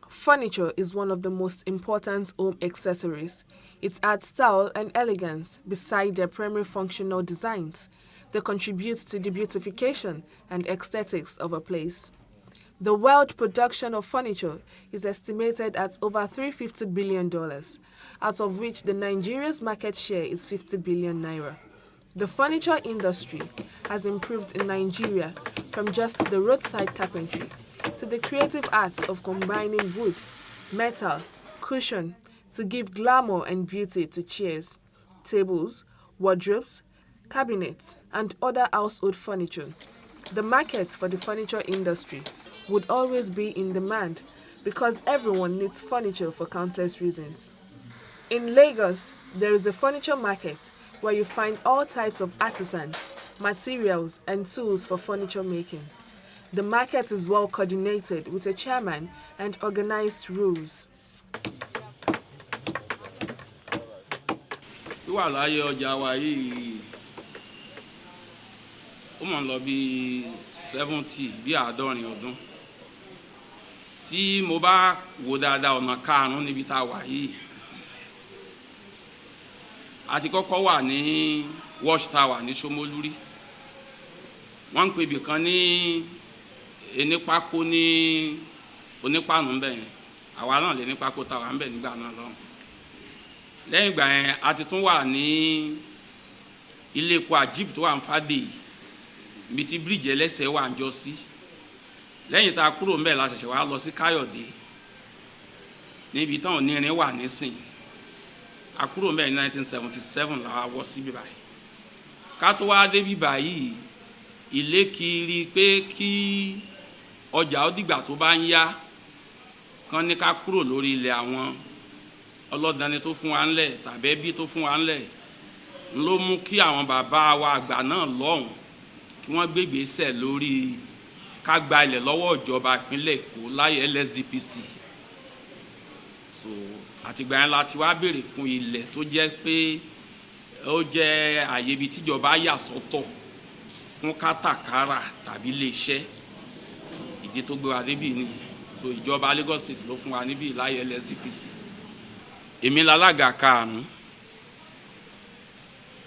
Furniture is one of the most important home accessories. It adds style and elegance beside their primary functional designs. They contribute to the beautification and aesthetics of a place. The world production of furniture is estimated at over $350 billion, out of which the Nigeria's market share is 50 billion naira. The furniture industry has improved in Nigeria from just the roadside carpentry to the creative arts of combining wood, metal, cushion to give glamour and beauty to chairs, tables, wardrobes, cabinets, and other household furniture. The market for the furniture industry would always be in demand because everyone needs furniture for countless reasons. In Lagos, there is a furniture market where you find all types of artisans, materials, and tools for furniture making. The market is well coordinated with a chairman and organized rules. Wíwà láyé ọjà wa yìí ó mọ̀ ń lọ bí 70 bí 70 ọdún. Tí mo bá wò dáadáa ọ̀nà karùn-ún níbi tá a wà yìí. A ti kọ́kọ́ wà ní Watchtower ní Ṣómólúrí. Wọ́n ń pè ibì kan ní Enípákó ní Onípànù ńbẹ̀ yẹn. Àwa náà lè Nípákó tá wà ńbẹ̀ nígbà náà lọ́hùn. Lẹ́yìn ìgbà yẹn a ti tún wà ní ilé epo Àjíìpù tó wà ní Fádèyí ibi tí bíríìjì ẹlẹ́sẹ̀ wà ń jọ sí. Lẹ́yìn tá a kúrò ńbẹ̀ la ṣẹ̀ṣẹ̀ wá lọ sí Káyọ̀dé níbi táwọn onírin wà nísìn. A kúrò ńbẹ̀ ní 1977 la wá wọ́ sí bíbá yìí. Ká tó wá dé bíbá yìí ilé kiri pé kí ọjà ó dìgbà tó bá ń yá kán ní ká kúrò lórí ilẹ̀ àwọn ọlọ́dani tó fún wa ńlẹ̀ tàbí ẹbí tó fún wa ńlẹ̀ ló mú kí àwọn bàbá wa àgbà náà lọ́hùn kí wọ́n gbé ìgbésẹ̀ lórí ká gba ilẹ̀ lọ́wọ́ ìjọba ìpínlẹ̀ Èkó láyé LSDPC. So àtìgbà yẹn la ti wá béèrè fún ilẹ̀ tó jẹ́ pé ó jẹ́ àyè ibi tíjọba yà sọ́tọ̀ fún kátàkárà tàbí iléeṣẹ́. Ìdí tó gbé wa débì ni so ìjọba Lagos State ló fún wa níbí láyé LSDPC. Èmi lálága karùn-ún.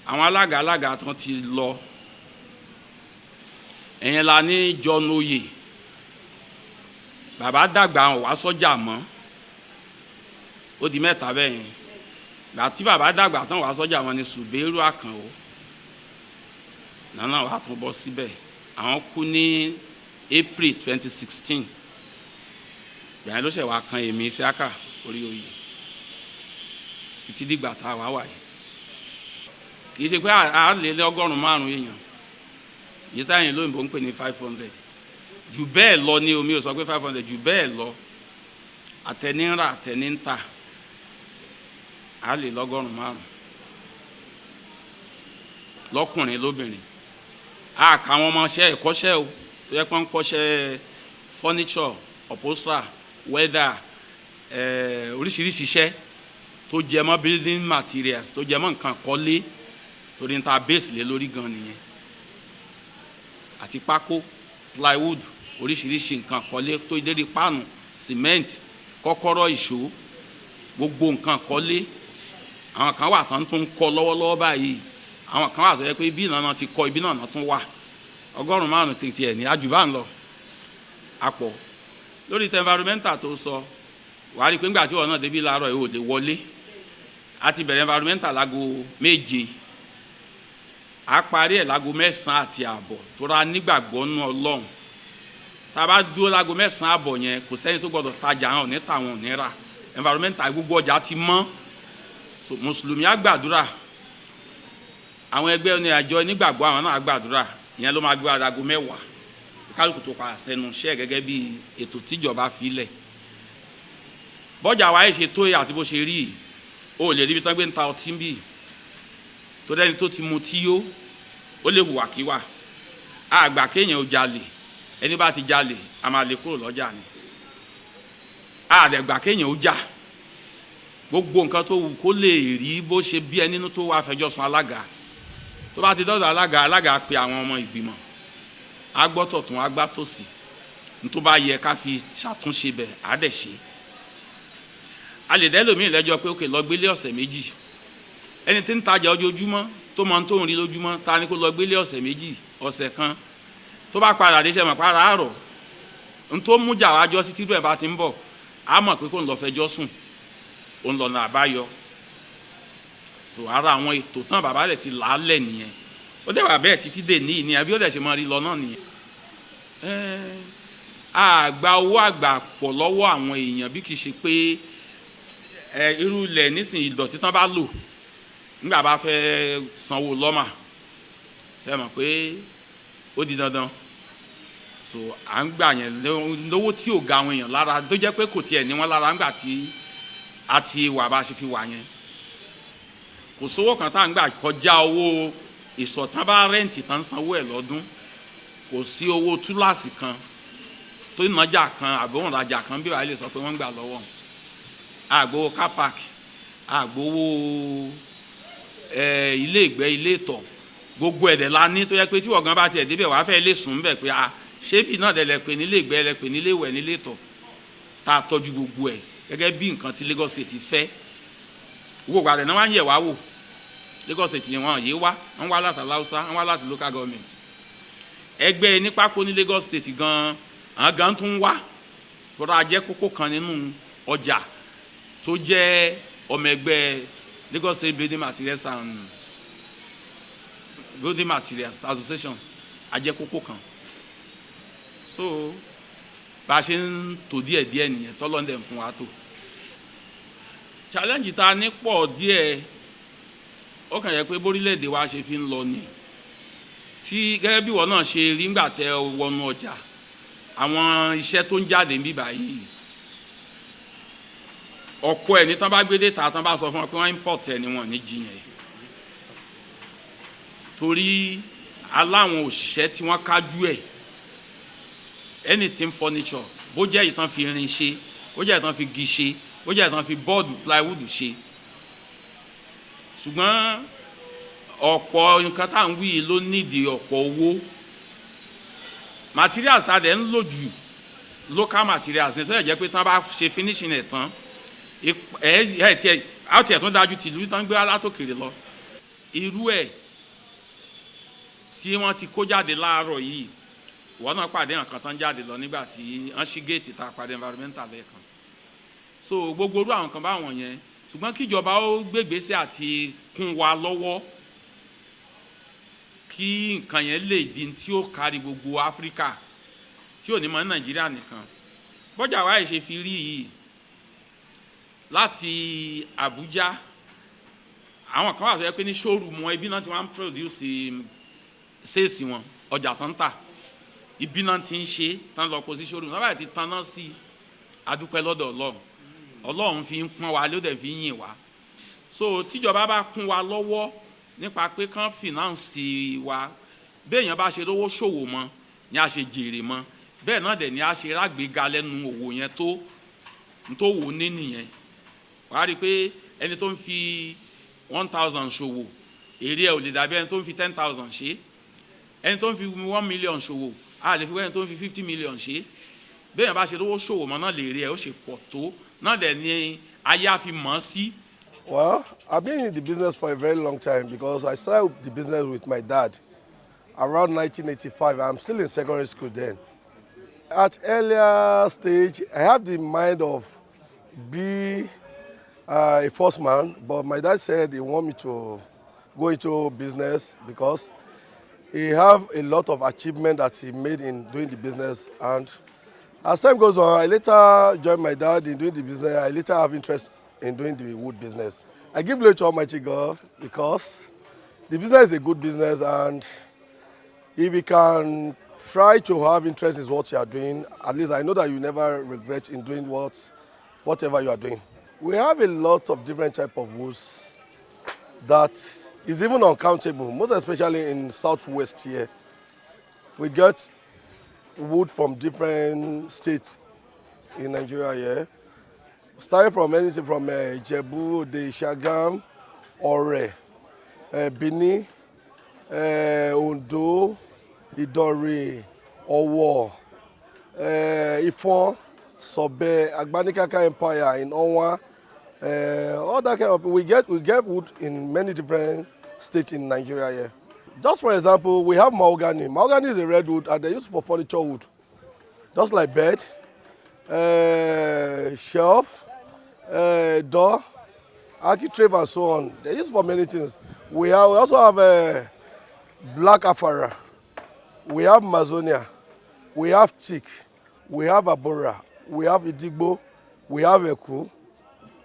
Àwọn alága tán ti lọ. Ẹ̀yẹn la ní John Oyè. Bàbá dàgbà wá sọ́jà mọ́. Ó di mẹ́ta bẹ́ẹ̀ yẹn. Gbà tí bàbá dàgbà tán wá sọ́jà wọn ni Sùbẹ́rù Àkànó. Nánà wà tún bọ́ síbẹ̀. Àwọn kú ní April 2016. Gbà yẹn ló ṣẹ̀ wá kan èmi Isiaka orí oyè. Títí dìgbà tá a wá wà yìí. kì í ṣe pé a lè lé 105 èèyàn yìí táyìn lóyìnbó ń pè ní 500 jù bẹ́ẹ̀ lọ ní omi ò sọ pé 500 jù bẹ́ẹ̀ lọ àtẹnira àtẹninta a lè 105 lọ́kùnrin lóbìnrin a kà wọn ọmọọṣẹ́ ẹ̀kọ́ṣẹ́ o tó yẹ pé ń kọ́ṣẹ́ furniture upholsterer welder oríṣiríṣi iṣẹ́ tó jẹ mọ́ building materials tó jẹ mọ́ nǹkan kọ́lé torí níta base lé lórí gan nìyẹn àti pákó plywood oríṣiríṣi nǹkan kọ́lé tó dédé páànù cement kọ́kọ́rọ́ ìṣó gbogbo nǹkan kọ́lé àwọn kan wà tán tó ń kọ́ lọ́wọ́lọ́wọ́ báyìí àwọn kan wà tó yẹ pé ibi náà ti kọ́ ibi náà tún wà 105 tètè ẹ̀ ní àjùbá ń lọ àpọ̀ lórí tẹ environmental tó sọ wàá rí i pé ńgbà tí wọn náà débi láàárọ̀ yìí ò lè wọlé a ti bẹ̀rẹ̀ environmental láago 7 a parí ẹ̀ láago 9:30 tó ra nígbàgbọ́ nú Ọlọ́run tá a bá dúró láago 9:30 yẹn kò sẹ́ni tó gbọ́dọ̀ tajà hàn ní tàwọn ò ní rà environmental gbogbo ọjà ti mọ́ so mùsùlùmí á gbàdúrà àwọn ẹgbẹ́ ní àjọ nígbàgbọ́ àwọn náà gbàdúrà ìyẹn ló máa gbé adago 10 kálukú tó padà sẹ́nu iṣẹ́ gẹ́gẹ́ bí ètò tíjọba filẹ̀ bọ́jà wáyé ṣe tó àti bó ṣe rí o lè ríbi tán gbé ń ta ọtí ń bì tó dẹ́ni tó ti mu tí yó ó lè hùwàkíwà àgbà kéèyàn ò jalè ẹni bá ti jalè a máa lè kúrò lọ́jà ni àdẹ̀gbà kéèyàn ó jà gbogbo nǹkan tó wù kó lè rí bó ṣe bí ẹni tó wá fẹjọ́ sùn alága tó bá ti dọ́dọ̀ alága pe àwọn ọmọ ìgbìmọ̀ agbọ́tọ̀tún agbátòsí tó bá yẹ ká fi ṣàtúnṣe bẹ̀ á dẹ̀ ṣe a lè dẹ́lòmíì lẹ́jọ́ pé ókè lọ gbélé ọ̀sẹ̀ 2 ẹni tí ń tajà ojoojúmọ́ tó mọ tó ń rí lójúmọ́ ta ni kó lọ gbélé ọ̀sẹ̀ 2 ọ̀sẹ̀ kan tó bá padà dé sẹ́mọ̀ para àárọ̀ n tó mú jà wájọ́ sí tírú ẹ̀ bá ti ń bọ̀ á mọ̀ pé kó ń lọ fẹjọ́ sùn ó ń lọ́nà àbáyọ so ara àwọn ètò tán bàbá rẹ̀ ti làálẹ̀ nìyẹn ó dẹ̀ wà bẹ́ẹ̀ títí dè ní ìní àbí ó dẹ̀ ṣe máa rí lọ náà nìyẹn àgbà owó àgbà pọ̀ lọ́wọ́ àwọn èèyàn bí kì í ṣe pé irú ilẹ̀ nísìnyí ìdọ̀tí tán bá lò nígbà bá fẹ́ sanwó lọ́mà ṣe mọ̀ pé ó di dandan so à ń gbà yẹn lówó tí ò ga àwọn èèyàn lára tó jẹ́ pé kò tiẹ̀ ní wọ́n lára ńgbà tí a ti wà bá ṣe fi wà yẹn kò sówó kan tá à ń gbà kọjá owó ìsọ̀tán bá rẹ́ǹtì tán sanwó ẹ̀ lọ́dún kò sí owó túláàsì kan tó ìnájà kan àbẹ̀wọ̀n rajà kan bí wàá lè sọ pé wọ́n ń gbà lọ́wọ́ àgbowó car park àgbowó ilé ìgbẹ́ ilé ìtọ̀ gbogbo ẹ̀dẹ̀ la ní tó yẹ pé tí ọ̀gán bá tiẹ̀ débẹ̀ wàá fẹ́ lè sùn bẹ̀ pé ṣébì náà dẹ̀ lẹ pé nílé ìgbẹ́ lẹ pé nílé ìwẹ̀ nílé ìtọ̀ tá a tọ́jú gbogbo ẹ̀ gẹ́gẹ́ bí nǹkan tí Lagos State fẹ́ gbogbo àdẹ̀ náà wá ń yẹ̀ wá wò Lagos State yẹn wọn yé wá wọn wá láti Aláùsá wọn wá láti local government ẹgbẹ́ nípákó ní Lagos State gan àwọn gan tún wá tọ́ra jẹ́ kókó kan nínú ọjà tó jẹ́ ọmọ ẹgbẹ́ Lagos State Building Materials and Building Materials Association ajẹ́ kókó kan so bá a ṣe ń tò díẹ̀ díẹ̀ nìyẹn tọ́lọ́ndẹ̀ fún wa tó challenge ta ní pọ̀ díẹ̀ ó kàn yẹ pé bórílẹ̀-èdè wa ṣe fi ń lọ ni tí gẹ́gẹ́ bí wọn náà ṣe rí ńgbà tẹ wọnú ọjà àwọn iṣẹ́ tó ń jáde níbí báyìí ọ̀pọ̀ ẹ̀ ní tán bá gbé dé ta tán bá sọ fún wọn pé wọ́n import ẹ̀ ni wọ́n ní jiyàn torí aláwọn òṣìṣẹ́ tí wọ́n kájú ẹ̀ anything furniture bó jẹ́ ìtàn fi irin ṣe bó jẹ́ ìtàn fi gi ṣe bó jẹ́ ìtàn fi bọ́ọ̀dù plywood ṣe ṣùgbọ́n ọ̀pọ̀ nǹkan tá à ń wí ló nídìí ọ̀pọ̀ owó materials tá a dẹ̀ ń lò jù local materials ní tó yẹ jẹ́ pé tán bá ṣe finishing ẹ̀ tán tiẹ̀ tún dájú tìlú tán gbé alátòkèrè lọ irú ẹ̀ tí wọ́n ti kó jáde láàárọ̀ yìí wọ́n náà pàdé nǹkan tán jáde lọ nígbà tí wọ́n ṣí géètì tá a pàdé environmental lẹ́ẹ̀kan so gbogbo orú àwọn kan báwọn yẹn ṣùgbọ́n kíjọba ó gbégbèsè àti kún wa lọ́wọ́ kí nǹkan yẹn lè di tí ó kárí gbogbo Áfíríkà tí ò ní mọ Nàìjíríà nìkan bọ́jà wa ṣe fi rí yìí láti Àbújá àwọn kan wà tó yẹ pé ní showroom wọn ibi náà ti wọ́n produce sales wọn ọjà tó ń tà ibi náà ti ń ṣe tán lọ kó sí showroom náà báyìí ti tan náà sí adúpẹ́ lọ́dọ̀ Ọlọ́run Ọlọ́run fi ń pọ́n wa ló dẹ̀ fi ń yìn wá so tíjọba bá kún wa lọ́wọ́ nípa pé kán finance wa béèyàn bá ṣe lówó ṣòwò mọ́ ni a ṣe jèrè mọ́ bẹ́ẹ̀ náà dẹ̀ ni a ṣe rágbéga lẹ́nu òwò yẹn tó wò ní nìyẹn wàá rí i pé ẹni tó ń fi 1,000 ṣòwò èrè ẹ̀ ò lè dàbí ẹni tó ń fi 10,000 ṣe ẹni tó ń fi 1 million ṣòwò a lè fi ẹni tó ń fi 50 million ṣe béèyàn bá ṣe lówó ṣòwò mọ́ náà lè rí ẹ̀ ó ṣe pọ̀ tó náà dẹ̀ ni ayé á fi mọ̀ ọ́ sí. Well, I've been in the business for a very long time because I started the business with my dad around 1985. I'm still in secondary school then. At earlier stage, I have the mind of be a first man, but my dad said he want me to go into business because he have a lot of achievement that he made in doing the business. And as time goes on, I later joined my dad in doing the business. I later have interest in doing the wood business. I give glory to Almighty God because the business is a good business, and if you can try to have interest in what you are doing, at least I know that you never regret in doing whatever you are doing. We have a lot of different type of woods that is even uncountable, most especially in Southwest here. We get wood from different states in Nigeria here. Starting from anything from Ijebu, the Shagam, Ore, Bini, Ondo, Idori, Owo, Ifon, Sobe, Agbanikaka Empire in Onwa, all that kind of we get wood in many different states in Nigeria here. Just for example, we have mahogany. Mahogany is a redwood and they're used for furniture wood. Just like bed, shelf, door, architrave and so on. They're used for many things. We also have black afara, we have mazonia, we have teak, we have abora, we have idigbo, we have eku,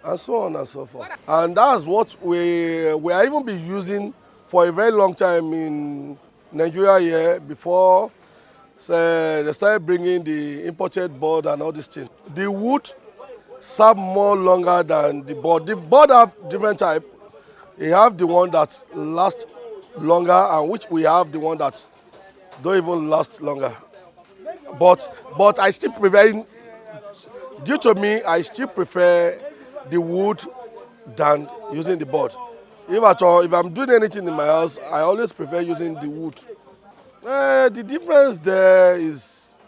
and so on and so forth. And that's what we are even be using for a very long time in Nigeria here before they started bringing the imported board and all these things. The wood serve more longer than the board. The board have different type. You have the one that lasts longer, and which we have the one that don't even last longer. But I still prefer, due to me, I still prefer the wood than using the board. If at all, if I'm doing anything in my house, I always prefer using the wood. The difference there is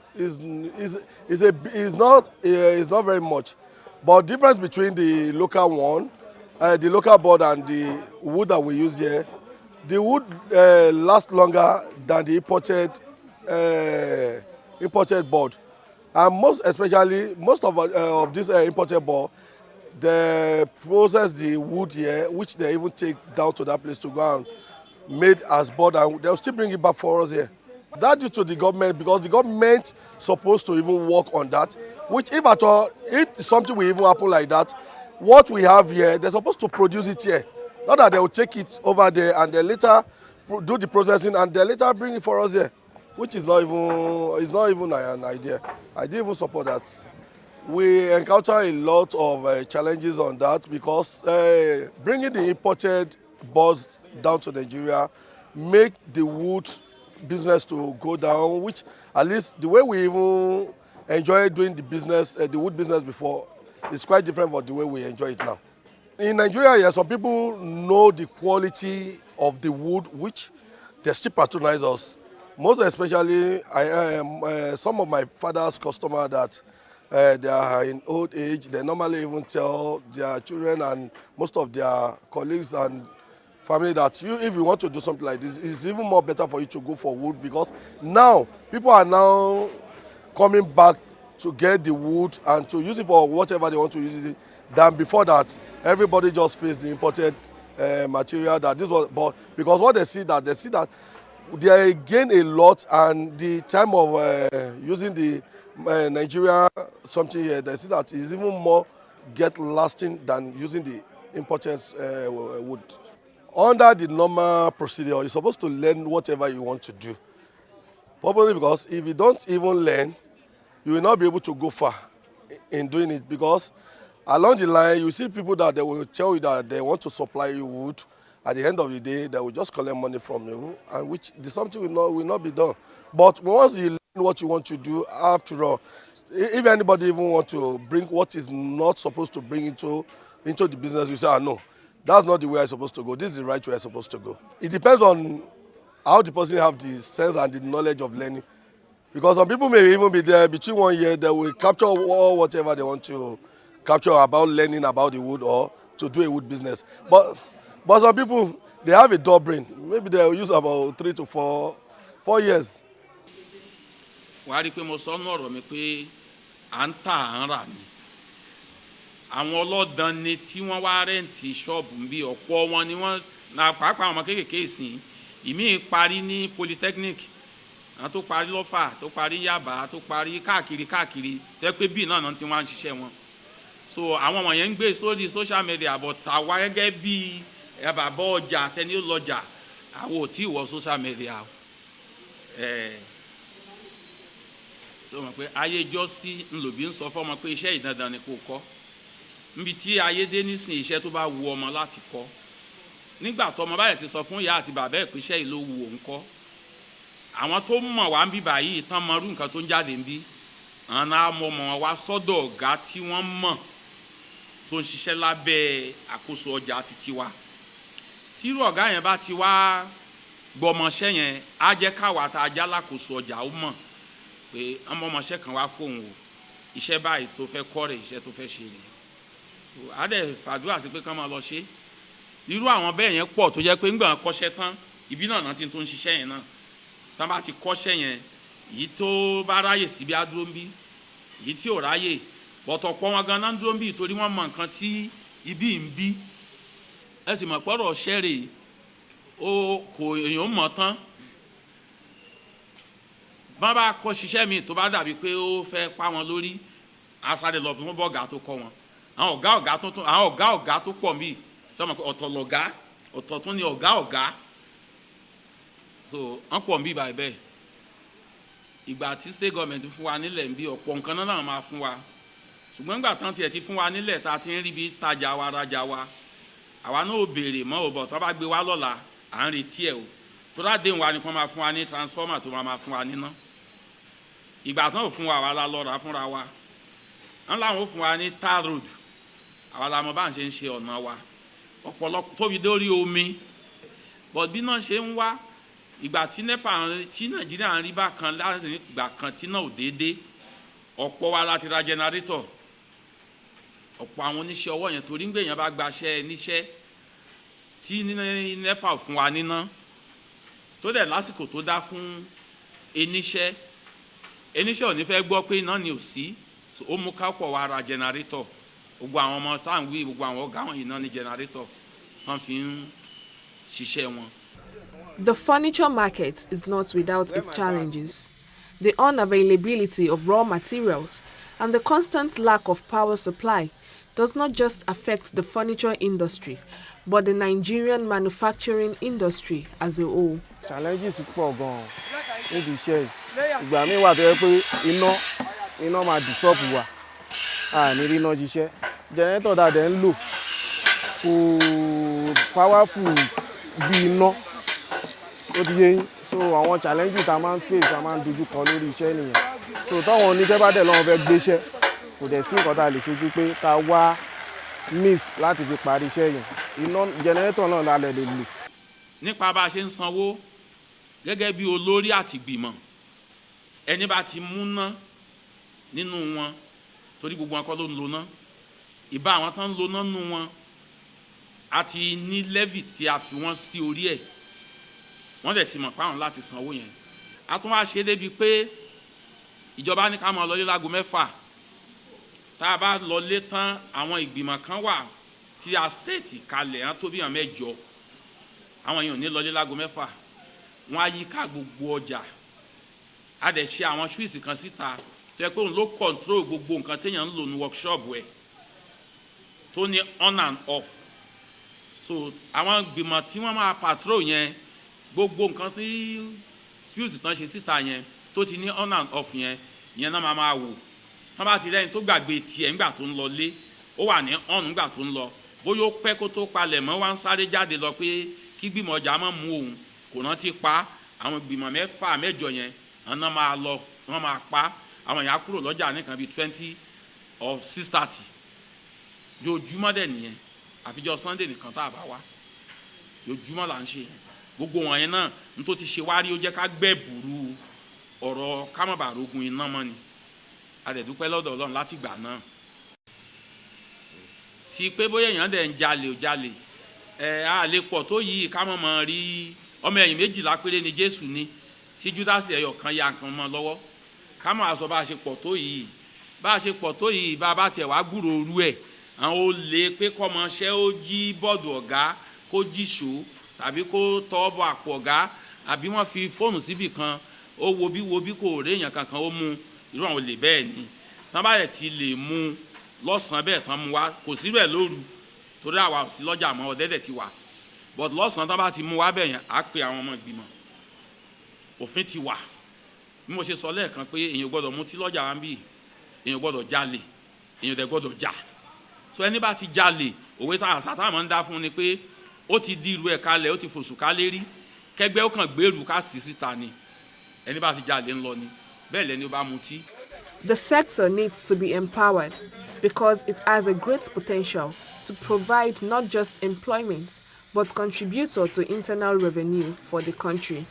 not very much, but difference between the local one, the local board and the wood that we use here, the wood lasts longer than the imported board, and most of this imported board, they process the wood here, which they even take down to that place to go and made as board, and they'll still bring it back for us here. That due to the government, because the government supposed to even work on that, which if at all, if something will even happen like that, what we have here, they're supposed to produce it here. Not that they will take it over there and then later do the processing and then later bring it for us here, which is not even an idea. I didn't even support that. We encounter a lot of challenges on that because bringing the imported boards down to Nigeria make the wood business to go down, which at least the way we even enjoy doing the business, the wood business before, is quite different from the way we enjoy it now. In Nigeria, yeah, some people know the quality of the wood, which they still patronize us. Most especially, some of my father's customers that they are in old age, they normally even tell their children and most of their colleagues and family that if you want to do something like this, it's even more better for you to go for wood, because now people are now coming back to get the wood and to use it for whatever they want to use it than before that. Everybody just faced the imported material that this was, but because what they see that they gain a lot, and the time of using the Nigeria something here, they see that is even more lasting than using the imported wood. Under the normal procedure, you're supposed to learn whatever you want to do. Probably because if you don't even learn, you will not be able to go far in doing it, because along the line, you see people that they will tell you that they want to supply you wood. At the end of the day, they will just collect money from you, and which the something will not be done. But once you learn what you want to do, after all, if anybody even want to bring what is not supposed to bring into the business, you say, no, that's not the way I'm supposed to go. This is the right way I'm supposed to go. It depends on how the person have the sense and the knowledge of learning. Because some people may even be there between 1 year, they will capture whatever they want to capture about learning about the wood or to do a wood business. But some people, they have a dull brain. Maybe they will use about 3 to 4 years. Wàá rí pé mo sọ nọ̀rọ̀ mi pé à ń tà à ń rà ni. Àwọn ọlọ́dàn ni tí wọ́n wá rẹ́ǹtì ṣọ́ọ̀bù ń bí ọ̀pọ̀ wọn ni wọ́n na pàápàá àwọn ọmọ kéékèèké ìsìn. Ìmí parí ní polytechnic, àwọn tó parí lọ́fà, tó parí Yaba, tó parí káàkiri tẹ́ pé bíi náà tí wọ́n á ń ṣiṣẹ́ wọn. So àwọn ọmọ yẹn ń gbé sórí social media, but àwa gẹ́gẹ́ bíi bàbá ọjà tẹni ó lọ́jà, àwọn ò tí ì wọ social media. Tó mọ̀ pé ayé jọ́sí ńlòbí ń sọ fọ́mọ pé iṣẹ́ ìdandan ni kò kọ́. Níbi tí ayé dé nísìn iṣẹ́ tó bá wu ọmọ láti kọ́. Nígbà tó ọmọ báyìí ti sọ fún ìyá àti bàbá ẹ̀ pé iṣẹ́ yìí ló wu òun kọ́. Àwọn tó mọ̀ wá ń bí báyìí tán mọ irú nǹkan tó ń jáde ń bí. Àwọn náà mọ̀ wá sọ́dọ̀ ọ̀gá tí wọ́n mọ̀ tó ń ṣiṣẹ́ lábẹ́ àkóso ọjà títí wa. Tírú ọ̀gá yẹn bá ti wá gbọmọṣẹ́ yẹn, á jẹ́ káwa tá a já lákòóso ọjà ó mọ̀ pé ọmọọmọṣẹ́ kan wá fóun o, iṣẹ́ báyìí tó fẹ́ kọ́ rẹ̀, iṣẹ́ tó fẹ́ ṣe rẹ̀. Á dẹ̀ fàdúrà sí pé kán máa lọ ṣe. Irú àwọn bẹ́ẹ̀ yẹn pọ̀ tó jẹ́ pé ńgbà kọ́ṣẹ́ tán, ibi náà náà ti tó ń ṣiṣẹ́ yẹn náà. Tán bá ti kọ́ṣẹ́ yẹn, èyí tó bá ráyè síbi á dúró ń bí, èyí tí ò ráyè, bọ̀tọ̀ pọ̀ wọn gan-an dúró ń bí torí wọ́n mọ nǹkan tí ibi ń bí. Ẹ sì mọ̀ pọ̀rọ̀ ṣẹ́rè kò èèyàn mọ̀ tán. Bọ́n bá kọ́ ṣiṣẹ́ mi tó bá dàbí pé ó fẹ́ pa wọn lórí, asáré lọ fún bọ́ọ̀gá tó kọ́ wọn. Àwọn ọ̀gá tó pọ̀ mí, sọ́mọ̀ pé ọ̀tọ̀ lọ̀gá, ọ̀tọ̀ tún ni ọ̀gá. So wọ́n pọ̀ mí báyìí bẹ́ẹ̀. Ìgbà tí state government fún wa nílẹ̀ ń bí ọ̀pọ̀ nǹkan náà máa fún wa. Ṣùgbọ́n nígbà tán tiẹ̀ ti fún wa nílẹ̀ tá a ti ń rí bí tajà wa rajà wa, àwa náà ò béèrè mọ́ òbọ̀ tó bá gbé wa lọ́la à ń retí ẹ̀ o. Tó dá déhùn wa ni wọ́n máa fún wa ní transformer tó máa fún wa níná. Ìgbà tán ò fún wa, àwa la lọ rà fúnra wa. Wọ́n láwọn ò fún wa ní tar road, àwa la mọ̀ bá ń ṣe ń ṣe ọ̀nà wa. Ọ̀pọ̀lọpọ̀ tóbi dórí omi. But bí náà ṣe ń wá, ìgbà tí Nàìjíríà ń rí bákan láti ìgbà kan tí náà ò déédé, ọ̀pọ̀ wa láti ra generator. Ọ̀pọ̀ àwọn oníṣẹ́ ọwọ́ yẹn torí ń gbé èèyàn bá gbaṣẹ́ níṣẹ́ tí NEPA fún wa níná tó dẹ̀ lásìkò tó dá fún eníṣẹ́ ò ní fẹ́ gbọ́ pé iná ni ò sí, ó mú kápọ̀ wa ra generator. Gbogbo àwọn ọmọ táwọn wí, gbogbo àwọn ọ̀gá wọn yìí náà ní generator tán fi ń ṣiṣẹ́ wọn. The furniture market is not without its challenges. The unavailability of raw materials and the constant lack of power supply does not just affect the furniture industry, but the Nigerian manufacturing industry as a whole. Challenges pọ̀ gan-an níbi iṣẹ́ yìí. Ìgbà míì wà tó yẹ pé iná máa disturb wa, a ní rí iná ṣiṣẹ́. Generator tá a dẹ̀ ń lò kò powerful bí iná, ó ti yé yín. So àwọn challenges tá a máa ń face, tá a máa ń dojú kọ lórí iṣẹ́ nìyẹn. So táwọn oníṣẹ́ bá dẹ̀ lọ́wọ́ fẹ́ gbéṣẹ́, kò dẹ̀ sí nǹkan tá a lè ṣe ju pé ká wá means láti fi parí iṣẹ́ yẹn. Iná generator náà la lè lò. Nípa bá a ṣe ń sanwó gẹ́gẹ́ bí olórí àti ìgbìmọ̀, ẹni bá ti múná nínú wọn torí gbogbo wọn kọ́ ló ń lo ná, ìbá àwọn tán ń lo ná nínú wọn àti ní levy tí a fi wọ́n sí orí ẹ̀, wọ́n dẹ̀ ti mọ̀ páwọn láti sanwó yẹn. A tún wá ṣe débi pé ìjọba ní ká máa lọlé láago 6, tá a bá lọlé tán àwọn ìgbìmọ̀ kan wà tí a sẹ́ẹ̀tì kalẹ̀ hàn tó bí hàn 8, àwọn èèyàn ní lọlé láago 6, wọ́n á yí ká gbogbo ọjà, a dẹ̀ ṣe àwọn ṣúìsì kan síta tó yẹ pé òun ló control gbogbo nǹkan téèyàn ń lò ní workshop ẹ̀ tó ní on and off. so àwọn gbìmọ̀ tí wọ́n máa patrol yẹn gbogbo nǹkan tí fuse tán ṣe síta yẹn tó ti ní on and off yẹn náà máa wò tán bá ti rẹ́ni tó gbàgbé tiẹ̀ ńgbà tó ń lọ lé ó wà ní on ńgbà tó ń lọ bóyá ó pẹ́ kó tó palẹ̀ mọ́ wá ń sáré jáde lọ pé kí gbìmọ̀ ọjà máa mú òun kò rántí pa àwọn gbìmọ̀ 6-8 yẹn ọ̀nà máa lọ wọ́n máa pa àwọn èèyàn kúrò lọ́jà nìkan bíi 20 or 6:30 yóòjúmọ́ dẹ̀ nìyẹn àfijọ́ Sunday nìkan tá a bá wá yóòjúmọ́ là ń ṣe yẹn gbogbo wọn yẹn náà n tó ti ṣe wá rí ó jẹ́ ká gbẹ́ bùrú ọ̀rọ̀ kámọ̀bàrógun iná mọ́ ni adẹ̀dúpẹ́ lọ́dọ̀ Ọlọ́run láti gbà náà ti pé bóyá èèyàn dẹ̀ ń jalè a lè pọ̀ tó yìí kámọ̀ mọ́ rí ọmọ ẹ̀yìn 12 péré ni Jésù ní tí Júdásì ẹyọ kan ya nǹkan mọ́ lọ́wọ́ kámọ̀ àsọ bá a ṣe pọ̀ tó yìí bá a bá tiẹ̀ wá gbúrò orú ẹ̀ àwọn olè pé kọ́mọṣẹ́ ó jí bọ́ọ̀dù ọ̀gá kó jí ṣó tàbí kó tọ́ bọ àpò ọ̀gá àbí wọ́n fi fóònù síbì kan ó wo bí kò réèyàn kankan ó mú irú àwọn olè bẹ́ẹ̀ ni tán bá rẹ̀ ti lè mú lọ́sàn-án bẹ́ẹ̀ tán mú wá kò sí rẹ̀ lóru torí àwa ò sí lọ́jà mọ́ ọ̀dẹ́dẹ̀ ti wà but lọ́sàn-án tán bá ti mú wá bẹ́ẹ̀ yẹn á pe àwọn ọmọ ìgbìmọ̀ òfin ti wà bí mo ṣe sọ lẹ́ẹ̀kan pé èèyàn gbọ́dọ̀ mutí lọ́jà wa ń bì èèyàn gbọ́dọ̀ jalè èèyàn dẹ̀ gbọ́dọ̀ jà so ẹni bá ti jalè òwe tá àṣà táwọn ń dá fún ni pé ó ti di irú ẹ̀ kalẹ̀ ó ti fòṣù kálé rí kẹgbẹ́ ó kàn gbèrú ká sì síta ni ẹni bá ti jalè ń lọ ni bẹ́ẹ̀ lẹ́ni ó bá mutí. The sector needs to be empowered because it has a great potential to provide not just employment but contributor to internal revenue for the country.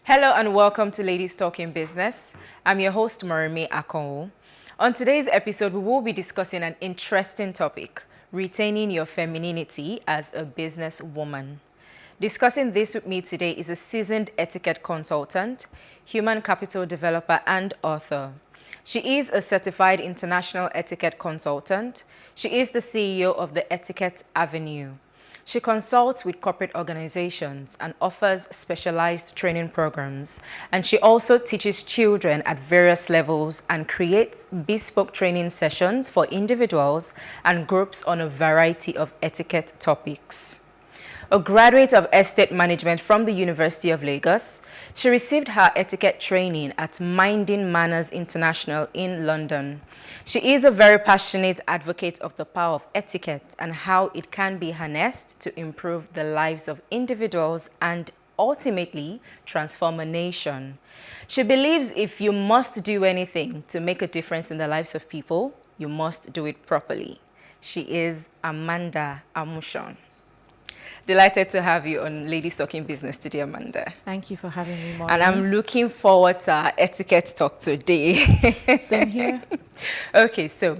Hello and welcome to Ladies Talking Business. I'm your host, Marimi Akonwo. On today's episode, we will be discussing an interesting topic, retaining your femininity as a businesswoman. Discussing this with me today is a seasoned etiquette consultant, human capital developer, and author. She is a certified international etiquette consultant. She is the CEO of the Etiquette Avenue. She consults with corporate organizations and offers specialized training programs. And she also teaches children at various levels and creates bespoke training sessions for individuals and groups on a variety of etiquette topics. A graduate of estate management from the University of Lagos, she received her etiquette training at Minding Manners International in London. She is a very passionate advocate of the power of etiquette and how it can be harnessed to improve the lives of individuals and ultimately transform a nation. She believes if you must do anything to make a difference in the lives of people, you must do it properly. She is Amanda Amushon. Delighted to have you on Ladies Talking Business today, Amanda. Thank you for having me, Maureen. And I'm looking forward to our etiquette talk today. Same here. Okay, so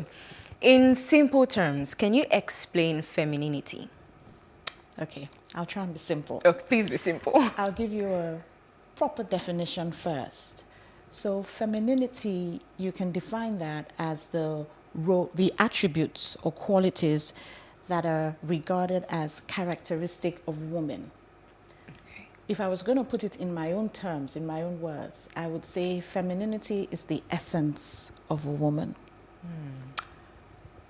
in simple terms, can you explain femininity? Okay, I'll try and be simple. Oh, please be simple. I'll give you a proper definition first. So femininity, you can define that as the attributes or qualities that are regarded as characteristic of women. Okay. If I was going to put it in my own terms, in my own words, I would say femininity is the essence of a woman.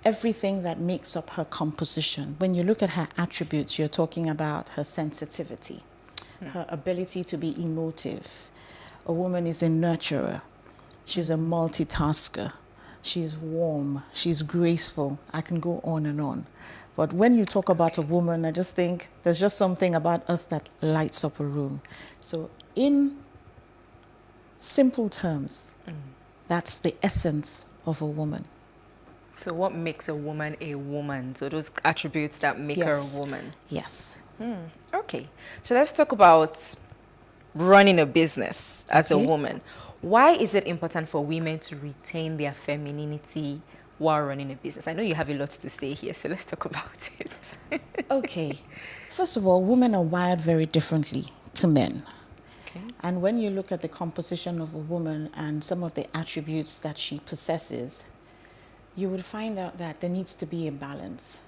Everything that makes up her composition. When you look at her attributes, you're talking about her sensitivity, her ability to be emotive. A woman is a nurturer. She's a multitasker. She's warm. She's graceful. I can go on and on. But when you talk about a woman, I just think there's just something about us that lights up a room. So in simple terms, that's the essence of a woman. So what makes a woman a woman? So those attributes that make her a woman. Yes. Okay. So let's talk about running a business as a woman. Why is it important for women to retain their femininity while running a business? I know you have a lot to say here, so let's talk about it. Okay. First of all, women are wired very differently to men. Okay. And when you look at the composition of a woman and some of the attributes that she possesses, you would find out that there needs to be a balance.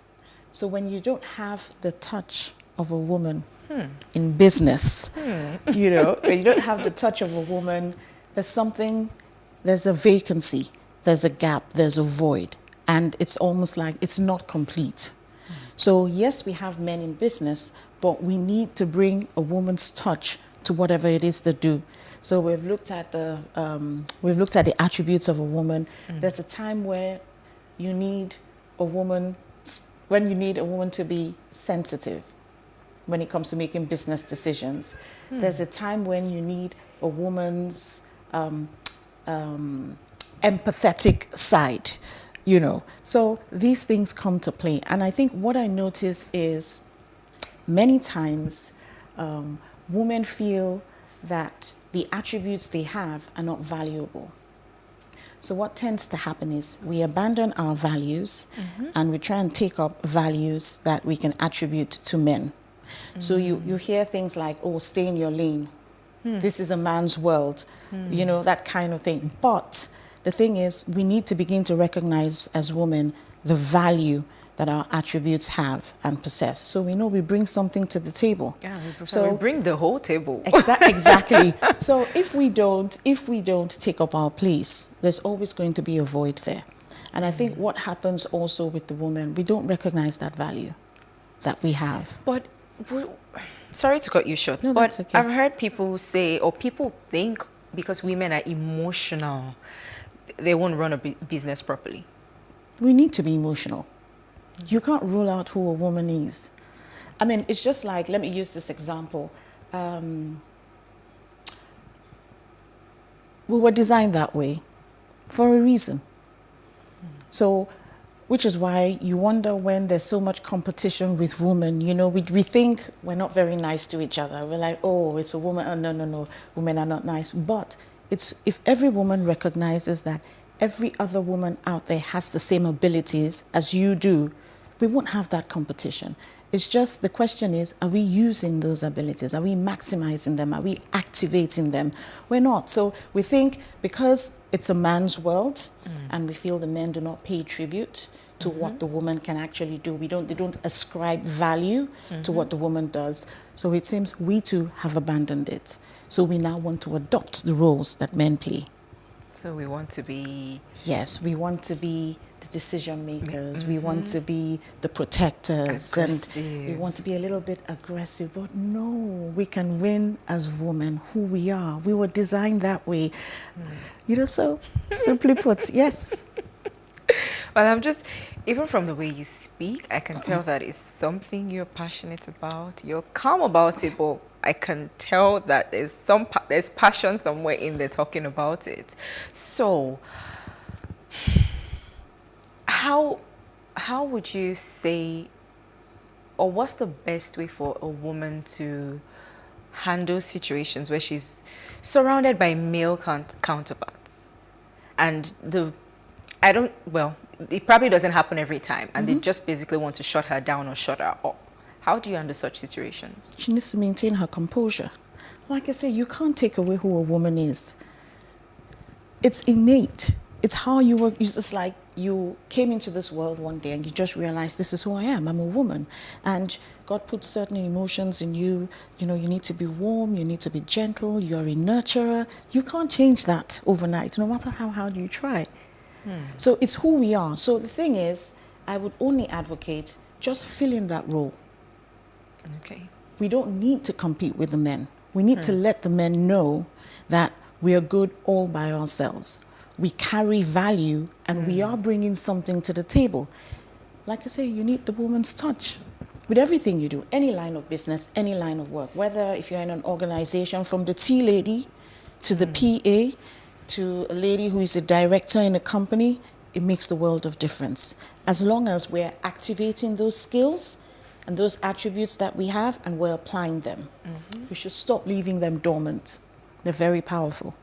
So when you don't have the touch of a woman in business, you know, when you don't have the touch of a woman, there's a vacancy, there's a gap, there's a void, and it's almost like it's not complete. So yes, we have men in business, but we need to bring a woman's touch to whatever it is they do. So we've looked at the attributes of a woman. There's a time where you need a woman, when you need a woman to be sensitive when it comes to making business decisions. There's a time when you need a woman's empathetic side, you know. So these things come to play. And I think what I notice is many times women feel that the attributes they have are not valuable. So what tends to happen is we abandon our values and we try and take up values that we can attribute to men. So you hear things like, oh, stay in your lane. This is a man's world, you know, that kind of thing. But the thing is, we need to begin to recognize as women the value that our attributes have and possess. So we know we bring something to the table. Yeah, we bring the whole table. Exactly. So if we don't take up our place, there's always going to be a void there. And I think what happens also with the woman, we don't recognize that value that we have. But sorry to cut you short, no, but that's okay. I've heard people say, or people think, because women are emotional, they won't run a business properly. We need to be emotional. You can't rule out who a woman is. I mean, it's just like, let me use this example. We were designed that way for a reason. So, which is why you wonder when there's so much competition with women. You know, we think we're not very nice to each other. We're like, oh, it's a woman. Oh, no, women are not nice. But it's if every woman recognizes that every other woman out there has the same abilities as you do, we won't have that competition. It's just the question is, are we using those abilities? Are we maximizing them? Are we activating them? We're not. So we think because it's a man's world and we feel the men do not pay tribute to what the woman can actually do. They don't ascribe value to what the woman does. So it seems we too have abandoned it. So we now want to adopt the roles that men play. So we want to be... Yes, we want to be the decision makers. We want to be the protectors. Aggressive. And we want to be a little bit aggressive. But no, we can win as women, who we are. We were designed that way. You know, so simply put, yes. Well, I'm just, even from the way you speak, I can tell that it's something you're passionate about. You're calm about it, but I can tell that there's passion somewhere in there talking about it. So, how would you say, or what's the best way for a woman to handle situations where she's surrounded by male counterparts, and it probably doesn't happen every time, and they just basically want to shut her down or shut her up? How do you handle such situations? She needs to maintain her composure. Like I say, you can't take away who a woman is. It's innate. It's how you work. It's just like you came into this world one day and you just realized, this is who I am. I'm a woman. And God put certain emotions in you. You know, you need to be warm. You need to be gentle. You're a nurturer. You can't change that overnight, no matter how hard you try. So it's who we are. So the thing is, I would only advocate just fill in that role. Okay. We don't need to compete with the men. We need to let the men know that we are good all by ourselves. We carry value and we are bringing something to the table. Like I say, you need the woman's touch with everything you do, any line of business, any line of work, whether if you're in an organization, from the tea lady to the PA to a lady who is a director in a company, it makes the world of difference. As long as we're activating those skills and those attributes that we have and we're applying them. We should stop leaving them dormant. They're very powerful.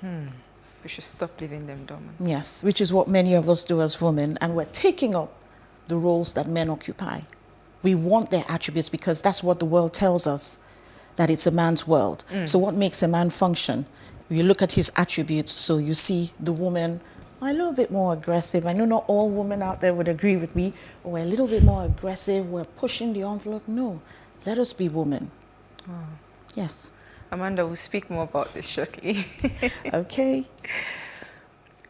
We should stop leaving them dormant. Yes, which is what many of us do as women, and we're taking up the roles that men occupy. We want their attributes because that's what the world tells us. that it's a man's world. So what makes a man function? You look at his attributes, so you see the woman a little bit more aggressive. I know not all women out there would agree with me, or we're a little bit more aggressive, we're pushing the envelope. No, let us be women. Oh. Yes. Amanda, we'll speak more about this shortly. Okay.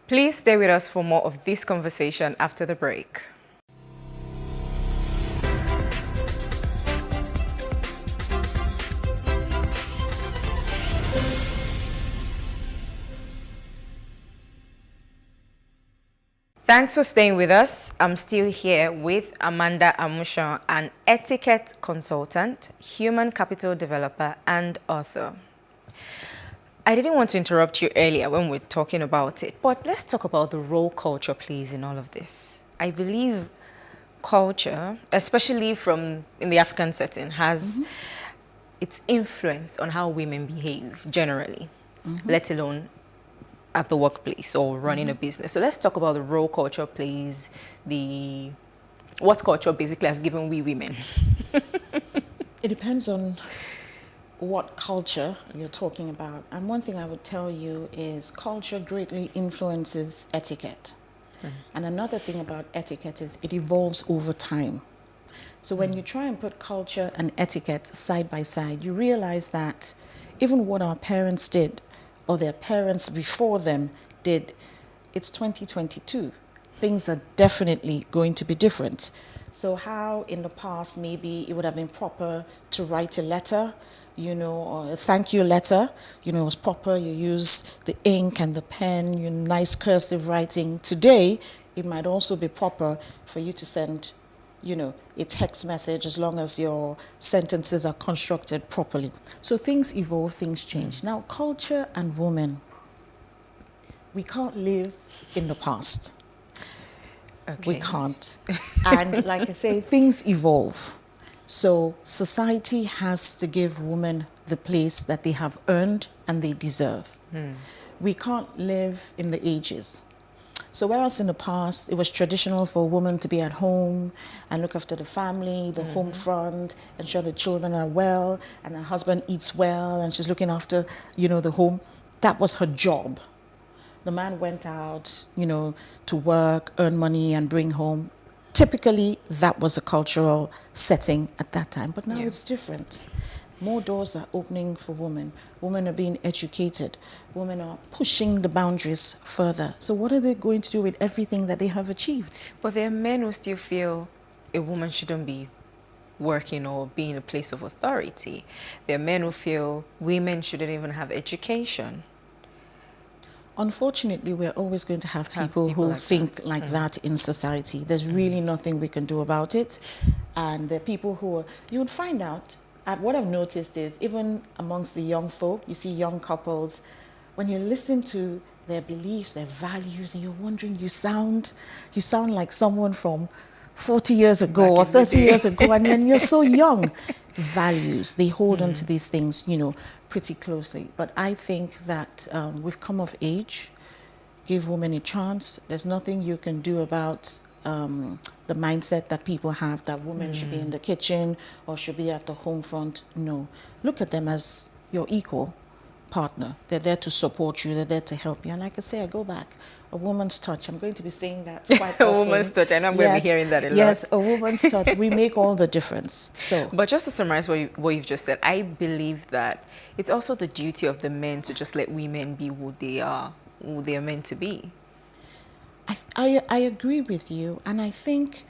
Please stay with us for more of this conversation after the break. Thanks for staying with us. I'm still here with Amanda Amushan, an etiquette consultant, human capital developer, and author. I didn't want to interrupt you earlier when we were talking about it, but let's talk about the role culture plays in all of this. I believe culture, especially in the African setting, has its influence on how women behave generally, let alone at the workplace or running a business. So let's talk about the role culture plays, what culture basically has given we women. It depends on what culture you're talking about. And one thing I would tell you is culture greatly influences etiquette. And another thing about etiquette is it evolves over time. So when you try and put culture and etiquette side by side, you realize that even what our parents did or their parents before them did, it's 2022. Things are definitely going to be different. So how in the past maybe it would have been proper to write a letter, or a thank you letter, it was proper, you use the ink and the pen, nice cursive writing. Today, it might also be proper for you to send, a text message as long as your sentences are constructed properly. So things evolve, things change. Now, culture and women, we can't live in the past. Okay. We can't. And like I say, things evolve. So society has to give women the place that they have earned and they deserve. We can't live in the ages. So whereas in the past, it was traditional for a woman to be at home and look after the family, the home front, ensure the children are well, and her husband eats well, and she's looking after, the home. That was her job. The man went out, to work, earn money, and bring home. Typically, that was a cultural setting at that time, but now it's different. More doors are opening for women. Women are being educated. Women are pushing the boundaries further. So what are they going to do with everything that they have achieved? But there are men who still feel a woman shouldn't be working or be in a place of authority. There are men who feel women shouldn't even have education. Unfortunately, we're always going to have people who think like that in society. There's really nothing we can do about it. And there are people who you would find out, what I've noticed is even amongst the young folk, you see young couples, when you listen to their beliefs, their values, and you're wondering, you sound like someone from 40 years ago or 30 years ago, and when you're so young. Values, they hold on to these things, pretty closely. But I think that we've come of age, give women a chance. There's nothing you can do about the mindset that people have that women should be in the kitchen or should be at the home front. No. Look at them as your equal partner. They're there to support you. They're there to help you. And like I say, I go back. A woman's touch. I'm going to be saying that quite often. A woman's touch. I know I'm going to be hearing that a lot. Yes, a woman's touch. We make all the difference. So, but just to summarize what you've just said, I believe that it's also the duty of the men to just let women be who they are meant to be. I agree with you. And I think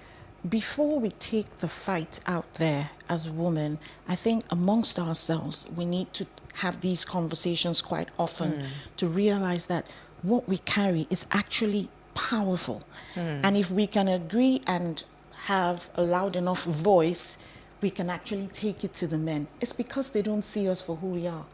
before we take the fight out there as women, I think amongst ourselves, we need to have these conversations quite often to realize that what we carry is actually powerful. And if we can agree and have a loud enough voice, we can actually take it to the men. It's because they don't see us for who we are.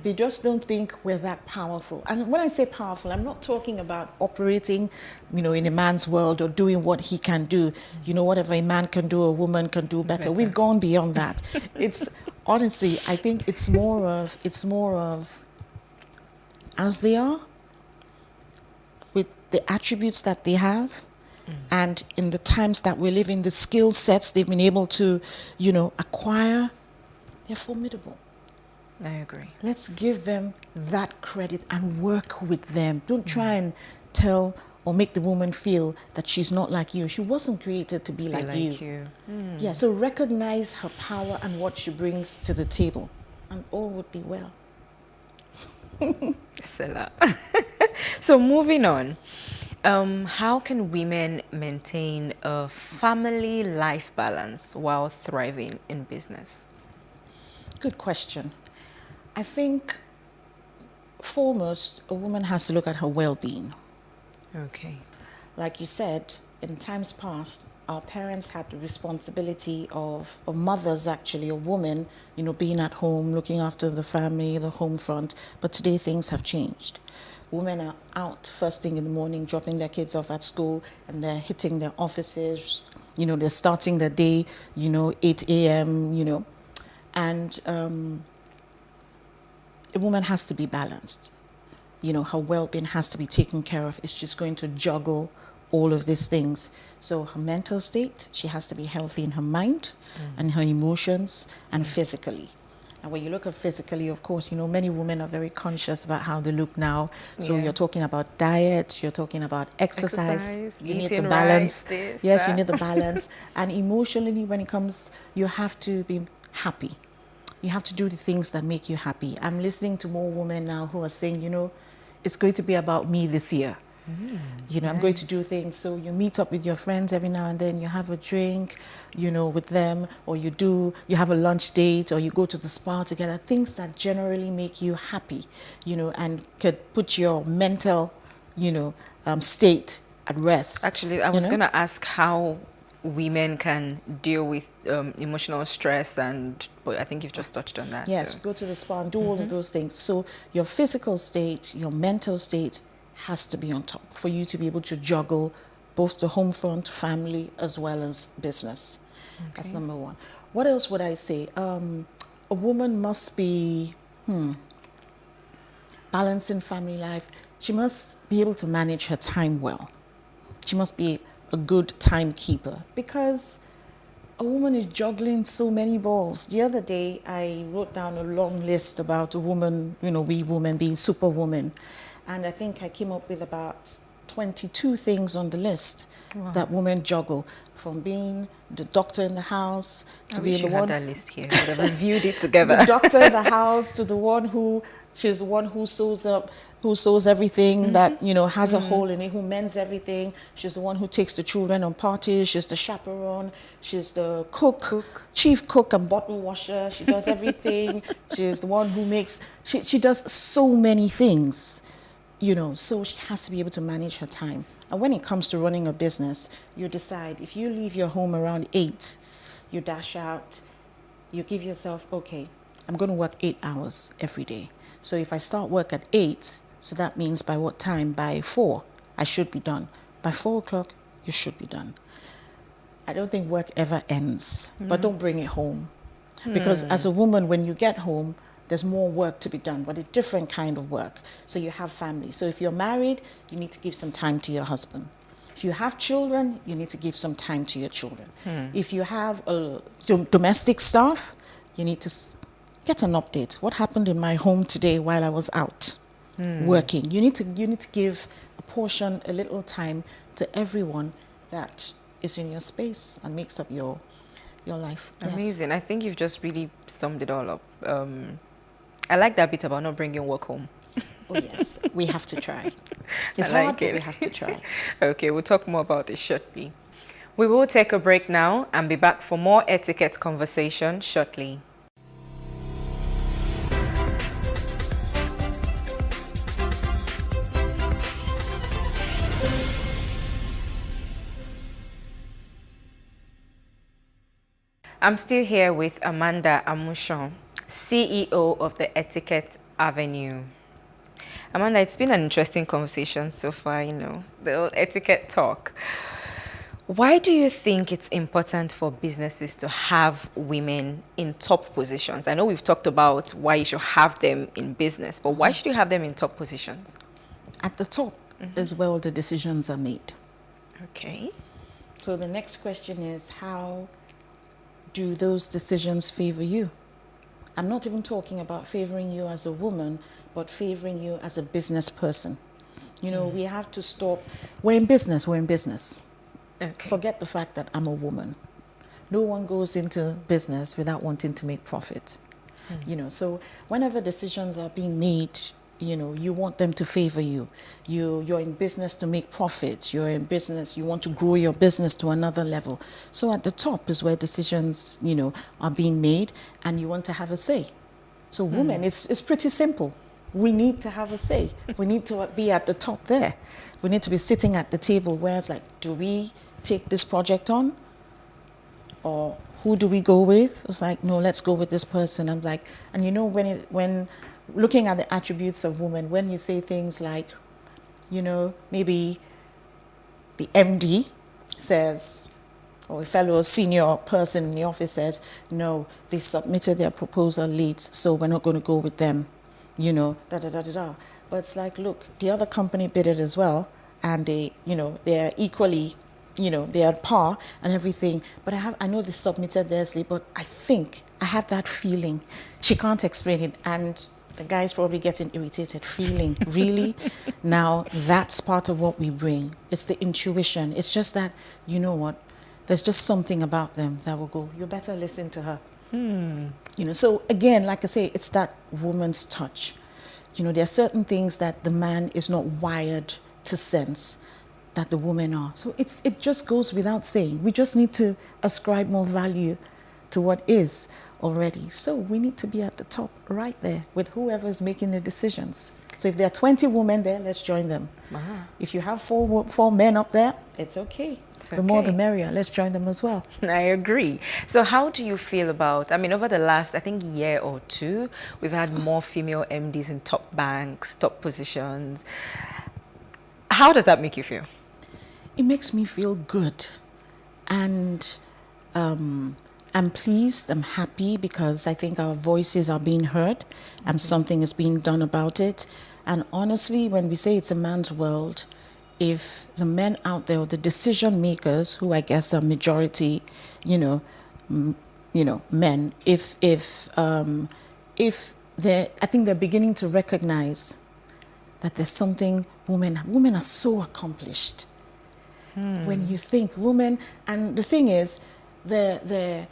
They just don't think we're that powerful. And when I say powerful, I'm not talking about operating, in a man's world or doing what he can do. Whatever a man can do, a woman can do better. We've gone beyond that. It's honestly, I think it's more of as they are, with the attributes that they have, and in the times that we live in, the skill sets they've been able to, acquire. they're formidable. I agree. Let's give them that credit and work with them. Don't try and tell or make the woman feel that she's not like you. She wasn't created to be like you. Yeah, so recognize her power and what she brings to the table, and all would be well. Sela. So moving on, how can women maintain a family life balance while thriving in business? Good question. I think foremost, a woman has to look at her well-being. Okay. Like you said, in times past, our parents had the responsibility of, or mothers actually, a woman, you know, being at home, looking after the family, the home front. But today things have changed. Women are out first thing in the morning, dropping their kids off at school, and they're hitting their offices. You know, they're starting their day, 8 a.m., and a woman has to be balanced. Her well-being has to be taken care of if she's going to juggle all of these things. So her mental state, she has to be healthy in her mind and her emotions and physically. And when you look at physically, of course, many women are very conscious about how they look now. So you're talking about diet, you're talking about exercise. You need the balance. Yes, you need the balance. And emotionally, when it comes, you have to be happy. You have to do the things that make you happy. I'm listening to more women now who are saying, it's going to be about me this year. I'm going to do things. So you meet up with your friends every now and then, you have a drink, with them, or you have a lunch date, or you go to the spa together, things that generally make you happy, and could put your mental, state at rest. Actually, I was going to ask how women can deal with emotional stress, but I think you've just touched on that. Yes, so. Go to the spa and do all of those things. So your physical state, your mental state has to be on top for you to be able to juggle both the home front, family, as well as business. Okay. That's number one. What else would I say? A woman must be balancing family life. She must be able to manage her time well. She must be a good timekeeper, because a woman is juggling so many balls. The other day, I wrote down a long list about a woman, we women being superwoman. And I think I came up with about 22 things on the list that women juggle, from being the doctor in the house to being the one. I wish you had that list here. We would have reviewed it together. The doctor in the house to she's the one who sews everything that has a hole in it, who mends everything. She's the one who takes the children on parties. She's the chaperone. She's the cook, chief cook and bottle washer. She does everything. She's the one who makes. She does so many things. So she has to be able to manage her time. And when it comes to running a business, you decide, if you leave your home around 8, you dash out, you give yourself, okay, I'm going to work 8 hours every day. So if I start work at 8, so that means by what time? By 4, I should be done. By 4 o'clock, you should be done. I don't think work ever ends, but don't bring it home. Because as a woman, when you get home, there's more work to be done, but a different kind of work. So you have family. So if you're married, you need to give some time to your husband. If you have children, you need to give some time to your children. If you have domestic staff, you need to get an update. What happened in my home today while I was out working? You need to give a portion, a little time to everyone that is in your space and makes up your life. Amazing. Yes. I think you've just really summed it all up. I like that bit about not bringing work home. Oh yes, we have to try. It's hard, but we have to try. Okay, we'll talk more about this shortly. We will take a break now and be back for more etiquette conversation shortly. I'm still here with Amanda Amushon, CEO of the Etiquette Avenue. Amanda, it's been an interesting conversation so far, the old etiquette talk. Why do you think it's important for businesses to have women in top positions? I know we've talked about why you should have them in business, but why should you have them in top positions? At the top is where all the decisions are made. Okay. So the next question is, how do those decisions favor you? I'm not even talking about favoring you as a woman, but favoring you as a business person. You know, we have to stop. We're in business. Okay. Forget the fact that I'm a woman. No one goes into business without wanting to make profit. You know, so whenever decisions are being made, you know, you want them to favor you. You're in business to make profits. You're in business, you want to grow your business to another level. So at the top is where decisions, you know, are being made, and you want to have a say. So women, it's pretty simple. We need to have a say. We need to be at the top there. We need to be sitting at the table where it's like, do we take this project on? Or who do we go with? It's like, no, let's go with this person. I'm like, and you know, when looking at the attributes of women, when you say things like, you know, maybe the MD says, or a fellow senior person in the office says, no, they submitted their proposal late, so we're not going to go with them, you know, da-da-da-da-da. But it's like, look, the other company bid it as well, and they, you know, they're equally, you know, they're at par and everything. But I know they submitted theirs late, but I have that feeling. She can't explain it, and the guy's probably getting irritated, feeling, really? Now, that's part of what we bring. It's the intuition. It's just that, you know what, there's just something about them that will go, you better listen to her. You know, so again, like I say, it's that woman's touch. You know, there are certain things that the man is not wired to sense that the women are. So it just goes without saying. We just need to ascribe more value to what is already. So we need to be at the top right there with whoever is making the decisions. So if there are 20 women there, let's join them. If you have four men up there, it's okay. The more the merrier. Let's join them as well. I agree. So how do you feel about, I mean, over the last, I think, year or two, we've had more female MDs in top banks, top positions. How does that make you feel? It makes me feel good. And I'm pleased, I'm happy, because I think our voices are being heard and something is being done about it. And honestly, when we say it's a man's world, if the men out there, or the decision makers, who I guess are majority, men, if they're, I think they're beginning to recognize that there's something women are so accomplished. When you think women, and the thing is, they're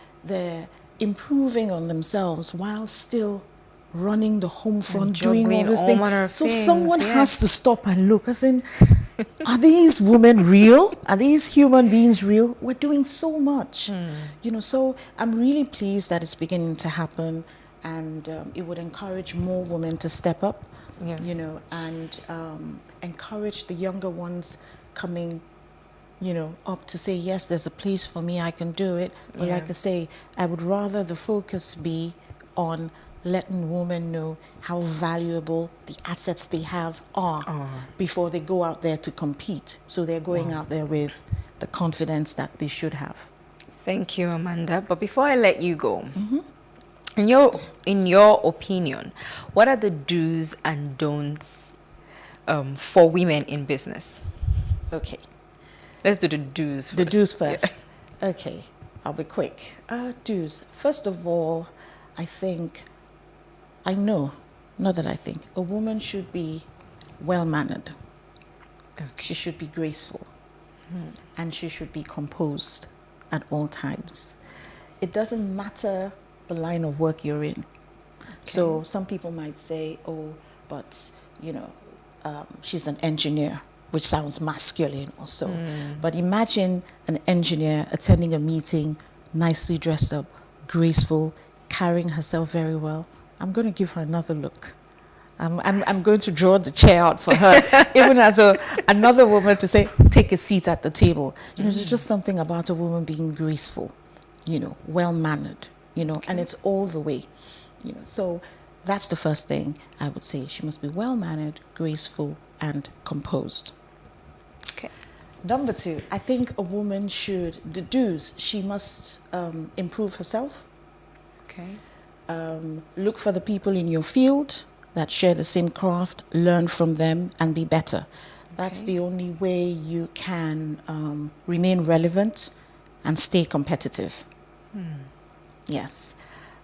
improving on themselves while still running the home front, doing all these things. So someone has to stop and look. As in, are these women real? Are these human beings real? We're doing so much, So I'm really pleased that it's beginning to happen, and it would encourage more women to step up, and encourage the younger ones coming up to say, yes, there's a place for me, I can do it. But like I say, I would rather the focus be on letting women know how valuable the assets they have are before they go out there to compete. So they're going out there with the confidence that they should have. Thank you, Amanda. But before I let you go, in your opinion, what are the do's and don'ts for women in business? Okay. Let's do the do's first. The do's first. Yeah. Okay, I'll be quick. Do's. First of all, a woman should be well-mannered. Okay. She should be graceful. And she should be composed at all times. It doesn't matter the line of work you're in. Okay. So some people might say, but she's an engineer, which sounds masculine or so. But imagine an engineer attending a meeting, nicely dressed up, graceful, carrying herself very well. I'm going to give her another look. I'm going to draw the chair out for her, even as another woman, to say, take a seat at the table. There's just something about a woman being graceful, well-mannered, and it's all the way, So that's the first thing I would say. She must be well-mannered, graceful, and composed. Okay. Number two, I think a woman should, the do's, she must improve herself. Okay. Look for the people in your field that share the same craft, learn from them, and be better. That's the only way you can remain relevant and stay competitive. Yes.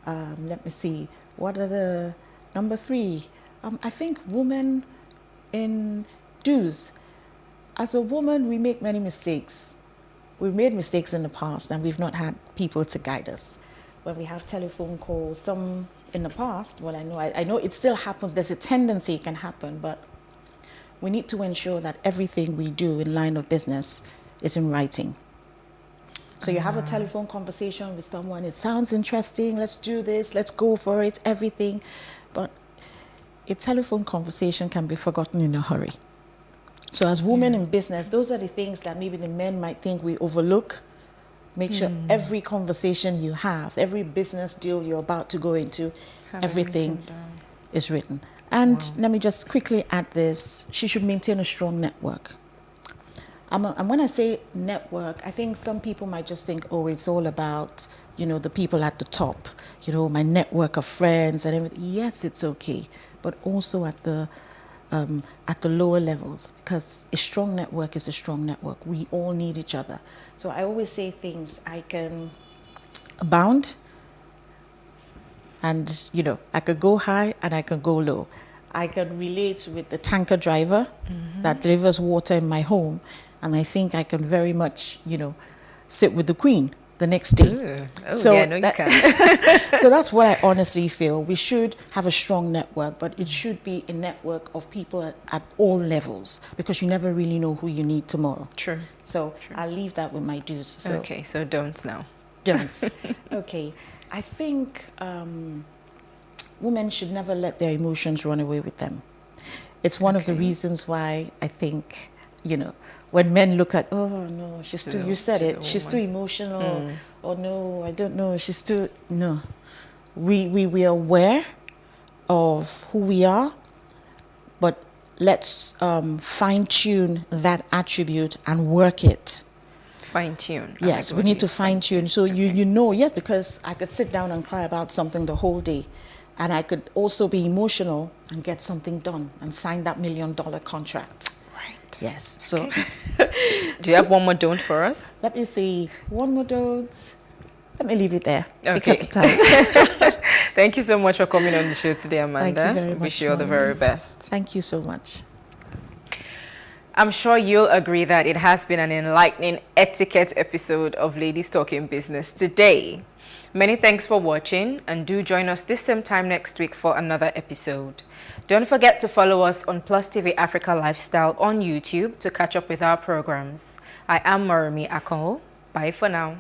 Let me see. What are the number 3? I think women in dues. As a woman, we make many mistakes. We've made mistakes in the past and we've not had people to guide us. When we have telephone calls, some in the past, well, I know it still happens. There's a tendency it can happen, but we need to ensure that everything we do in line of business is in writing. So you have a telephone conversation with someone, it sounds interesting, let's do this, let's go for it, everything. But a telephone conversation can be forgotten in a hurry. So as women in business, those are the things that maybe the men might think we overlook. Make sure every conversation you have, every business deal you're about to go into, everything is written. And let me just quickly add this, she should maintain a strong network. And when I say network, I think some people might just think, oh, it's all about, the people at the top, my network of friends and everything. Yes, it's okay, but also at the lower levels, because a strong network is a strong network. We all need each other. So I always say things, I can abound and, I could go high and I can go low. I can relate with the tanker driver that delivers water in my home. And I think I can very much, sit with the Queen the next day. So you can. So that's what I honestly feel. We should have a strong network, but it should be a network of people at all levels, because you never really know who you need tomorrow. True. So I'll leave that with my dues. So. Okay, so don'ts now. Don'ts. Okay. I think women should never let their emotions run away with them. It's one of the reasons why I think, when men look at, oh no, she's too, you said it, she's too emotional, or no, I don't know, she's too, no. We are aware of who we are, but let's fine tune that attribute and work it. Fine tune. Yes, we need to fine tune. So yes, because I could sit down and cry about something the whole day. And I could also be emotional and get something done and sign that $1 million contract. Right. Yes. So, do you have one more don't for us? Let me see. One more don't. Let me leave it there okay. because of time. Thank you so much for coming on the show today, Amanda. Thank you very much. Wish you all the very best. Thank you so much. I'm sure you'll agree that it has been an enlightening etiquette episode of Ladies Talking Business today. Many thanks for watching, and do join us this same time next week for another episode. Don't forget to follow us on PlusTvAfrica Lifestyle on YouTube to catch up with our programs. I am Marumi Akon. Bye for now.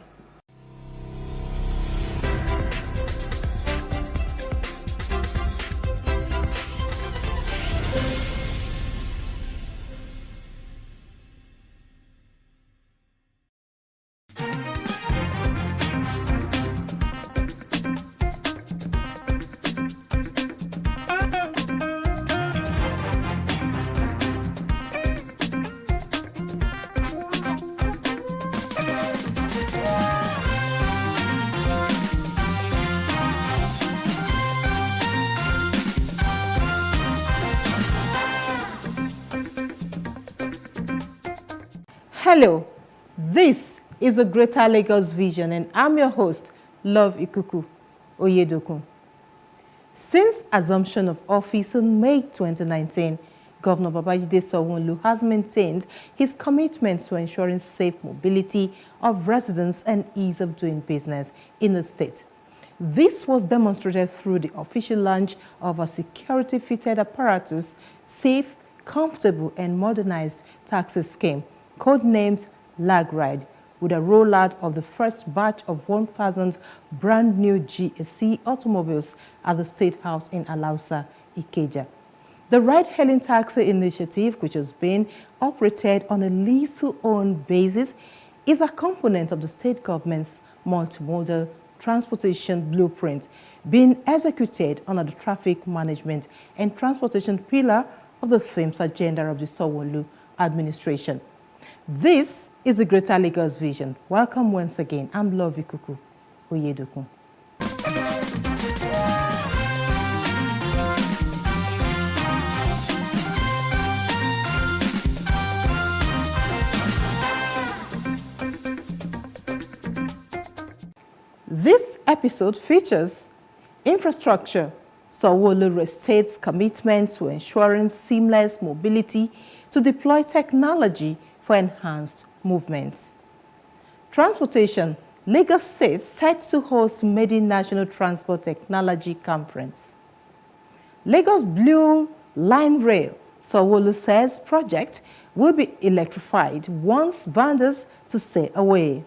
Hello, this is the Greater Lagos Vision, and I'm your host, Love Ikuku Oyedokun. Since assumption of office in May 2019, Governor Babajide Sanwo-Olu has maintained his commitment to ensuring safe mobility of residents and ease of doing business in the state. This was demonstrated through the official launch of a security-fitted apparatus, safe, comfortable, and modernized taxi scheme, codenamed LagRide, with a rollout of the first batch of 1,000 brand new GSC automobiles at the State House in Alausa, Ikeja. The ride-hailing taxi initiative, which has been operated on a lease-to-own basis, is a component of the state government's multimodal transportation blueprint being executed under the traffic management and transportation pillar of the themes agenda of the Sanwo-Olu administration. This is the Greater Lagos Vision. Welcome once again. I'm Love Ikuku Oyedokun. This episode features infrastructure, Sanwo-Olu restates commitment to ensuring seamless mobility to deploy technology for enhanced movements. Transportation. Lagos State set to host Maiden National Transport Technology Conference. Lagos Blue Line Rail. Sanwo-Olu says project will be electrified once vendors to stay away.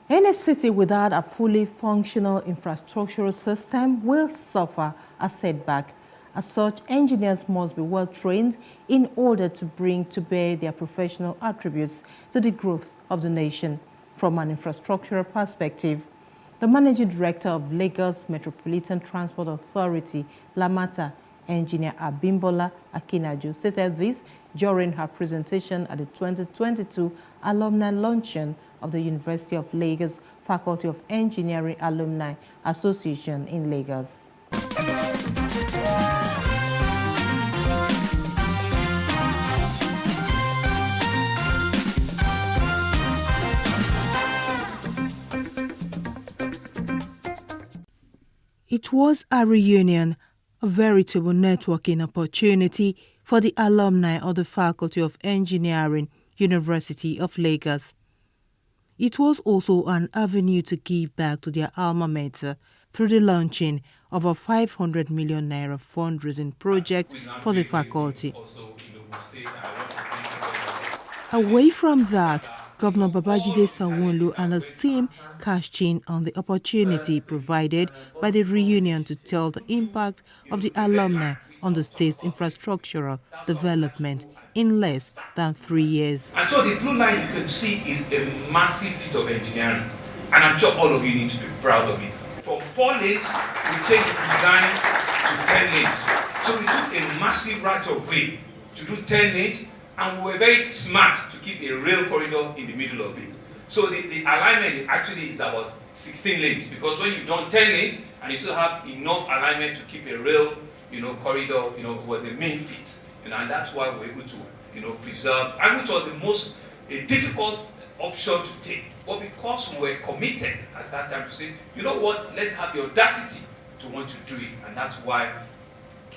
Any city without a fully functional infrastructural system will suffer a setback. As such, engineers must be well trained in order to bring to bear their professional attributes to the growth of the nation. From an infrastructural perspective, the Managing Director of Lagos Metropolitan Transport Authority, LAMATA, Engineer Abimbola Akinaju, stated this during her presentation at the 2022 Alumni Luncheon of the University of Lagos Faculty of Engineering Alumni Association in Lagos. It was a reunion, a veritable networking opportunity for the alumni of the Faculty of Engineering, University of Lagos. It was also an avenue to give back to their alma mater through the launching of a 500 million naira fundraising project for the faculty. Away from that, Governor Babajide Sanwo-Olu and his team cashed in on the opportunity provided by the reunion to tell the impact of the alumni on the state's infrastructural development in less than 3 years. And so the blue line you can see is a massive feat of engineering, and I'm sure all of you need to be proud of it. From 4 lanes, we changed the design to 10 lanes. So we took a massive right of way to do 10 lanes, and we were very smart to keep a rail corridor in the middle of it. So the alignment actually is about 16 lanes, because when you've done 10 lanes and you still have enough alignment to keep a rail, corridor, was the main feat. And that's why we're able to, preserve, and which was the most difficult option to take. But because we were committed at that time to say, you know what, let's have the audacity to want to do it, and that's why,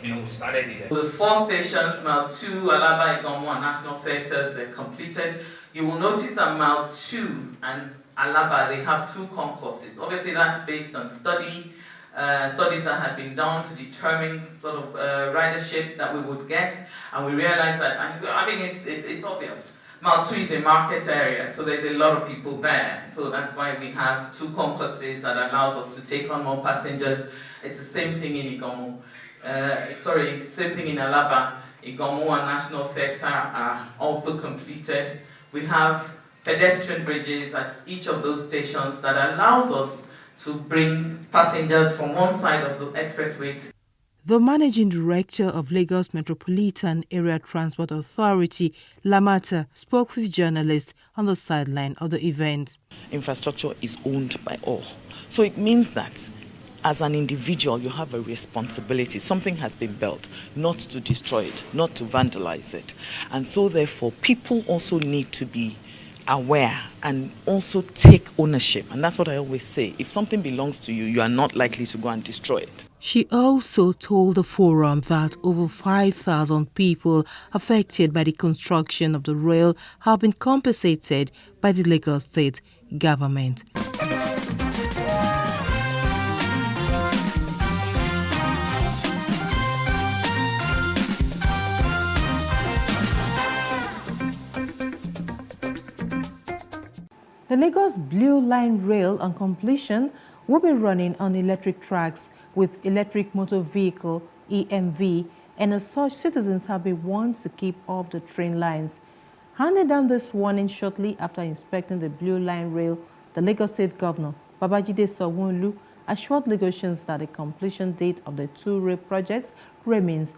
we started it. The 4 stations, Mile 2, Alaba, Igomo, and National Theatre, they're completed. You will notice that Mile 2 and Alaba, they have 2 concourses. Obviously, that's based on studies that had been done to determine sort of ridership that we would get, and we realized that, it's obvious. Mile 2 is a market area, so there's a lot of people there. So that's why we have 2 concourses that allows us to take on more passengers. It's the same thing in Igomo. Same thing in Alaba. Igomo and National Theatre are also completed. We have pedestrian bridges at each of those stations that allows us to bring passengers from one side of the expressway to the Managing Director of Lagos Metropolitan Area Transport Authority, LAMATA, spoke with journalists on the sideline of the event. Infrastructure is owned by all. So it means that as an individual, you have a responsibility. Something has been built, not to destroy it, not to vandalize it. And so therefore, people also need to be aware and also take ownership. And that's what I always say. If something belongs to you, you are not likely to go and destroy it. She also told the forum that over 5,000 people affected by the construction of the rail have been compensated by the Lagos State government. The Lagos Blue Line Rail on completion will be running on electric tracks with electric motor vehicle EMV, and as such, citizens have been warned to keep off the train lines. Handing down this warning shortly after inspecting the Blue Line Rail, the Lagos State Governor, Babajide Sanwo-Olu, assured Lagosians that the completion date of the 2 rail projects remains.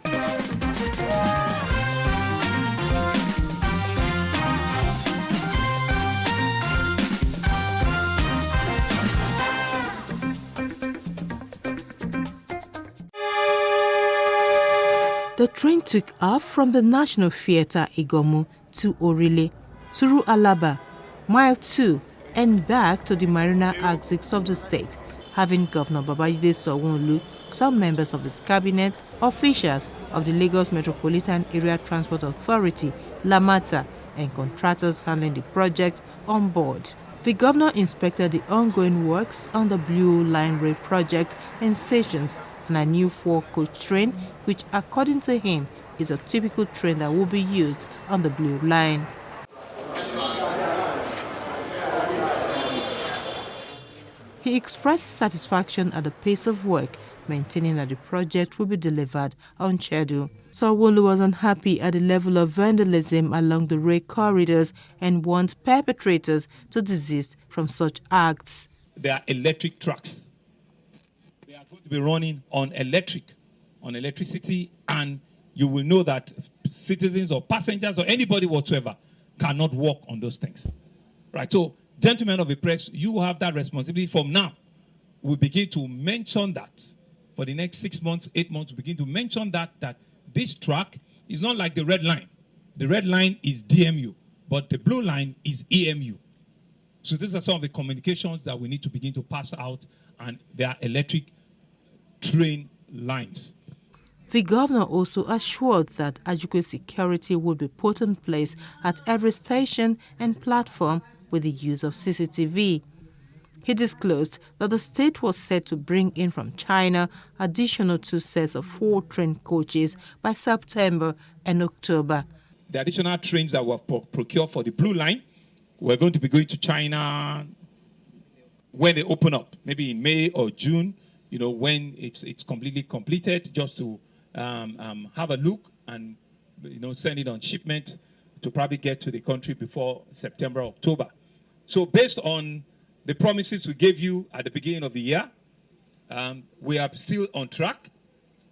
The train took off from the National Theatre Igomu to Orile, through Alaba, Mile 2, and back to the Marina axis of the state, having Governor Babajide Sanwo-Olu, some members of his cabinet, officials of the Lagos Metropolitan Area Transport Authority, LAMATA, and contractors handling the project on board. The governor inspected the ongoing works on the Blue Line Rail project and stations and a new 4-coach train, which according to him is a typical train that will be used on the Blue Line. He expressed satisfaction at the pace of work, maintaining that the project will be delivered on schedule. Sanwo-Olu was unhappy at the level of vandalism along the rail corridors and warned perpetrators to desist from such acts. There are electric trucks. They are going to be running on electricity, and you will know that citizens or passengers or anybody whatsoever cannot walk on those things. Right? So, gentlemen of the press, you have that responsibility. From now, we begin to mention that. For the next 6 months, 8 months, we begin to mention that this track is not like the red line. The red line is DMU, but the blue line is EMU. So these are some of the communications that we need to begin to pass out, and they are electric train lines. The governor also assured that adequate security would be put in place at every station and platform with the use of CCTV. He disclosed that the state was set to bring in from China additional 2 sets of 4 train coaches by September and October. The additional trains that were procured for the Blue Line, we're going to be going to China when they open up, maybe in May or June, when it's completely completed, just to have a look and send it on shipment to probably get to the country before September, October. So based on the promises we gave you at the beginning of the year, we are still on track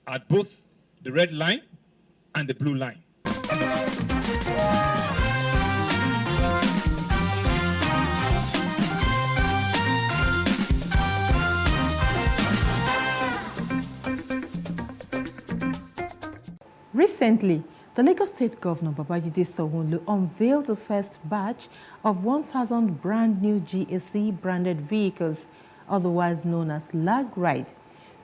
at both the red line and the blue line. Recently, the Lagos State Governor Babajide Sanwo-Olu unveiled the first batch of 1,000 brand new GAC branded vehicles, otherwise known as lag ride.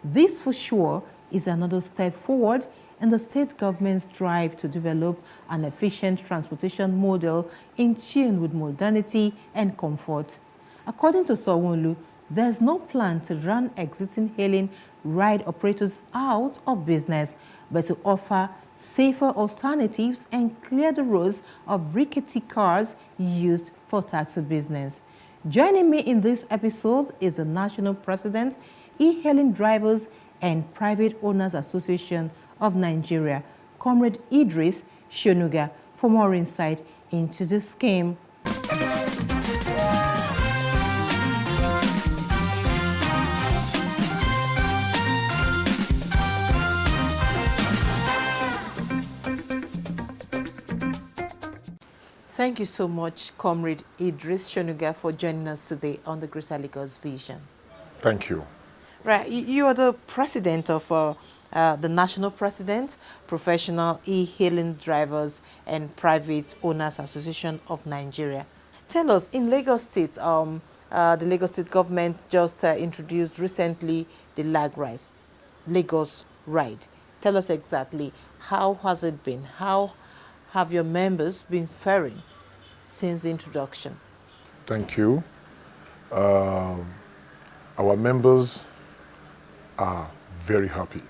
This for sure is another step forward in the state government's drive to develop an efficient transportation model in tune with modernity and comfort. According to Sanwo-Olu, there's no plan to run existing hailing ride operators out of business, but to offer safer alternatives and clear the roads of rickety cars used for taxi business. Joining me in this episode is the National President, E-Hailing Drivers and Private Owners Association of Nigeria, Comrade Idris Shonuga, for more insight into the scheme. Thank you so much, Comrade Idris Shonuga, for joining us today on the Greater Lagos Vision. Thank you. Right, you are the president of the National President, Professional E-Hailing Drivers and Private Owners Association of Nigeria. Tell us, in Lagos State, the Lagos State government just introduced recently the Lagos Ride. Tell us exactly, how has it been? How have your members been faring since the introduction? Thank you. Our members are very happy.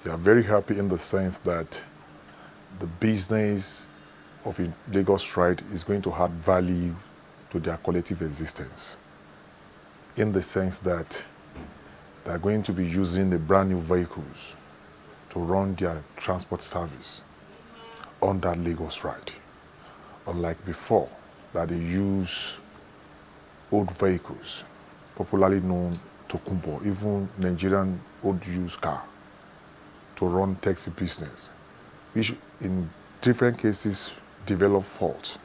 They are very happy in the sense that the business of a Lagos Ride is going to add value to their collective existence, in the sense that they are going to be using the brand new vehicles to run their transport service on that Lagos Ride. Unlike before, that they use old vehicles, popularly known Tokumbo, even Nigerian old used car, to run taxi business, which in different cases develop faults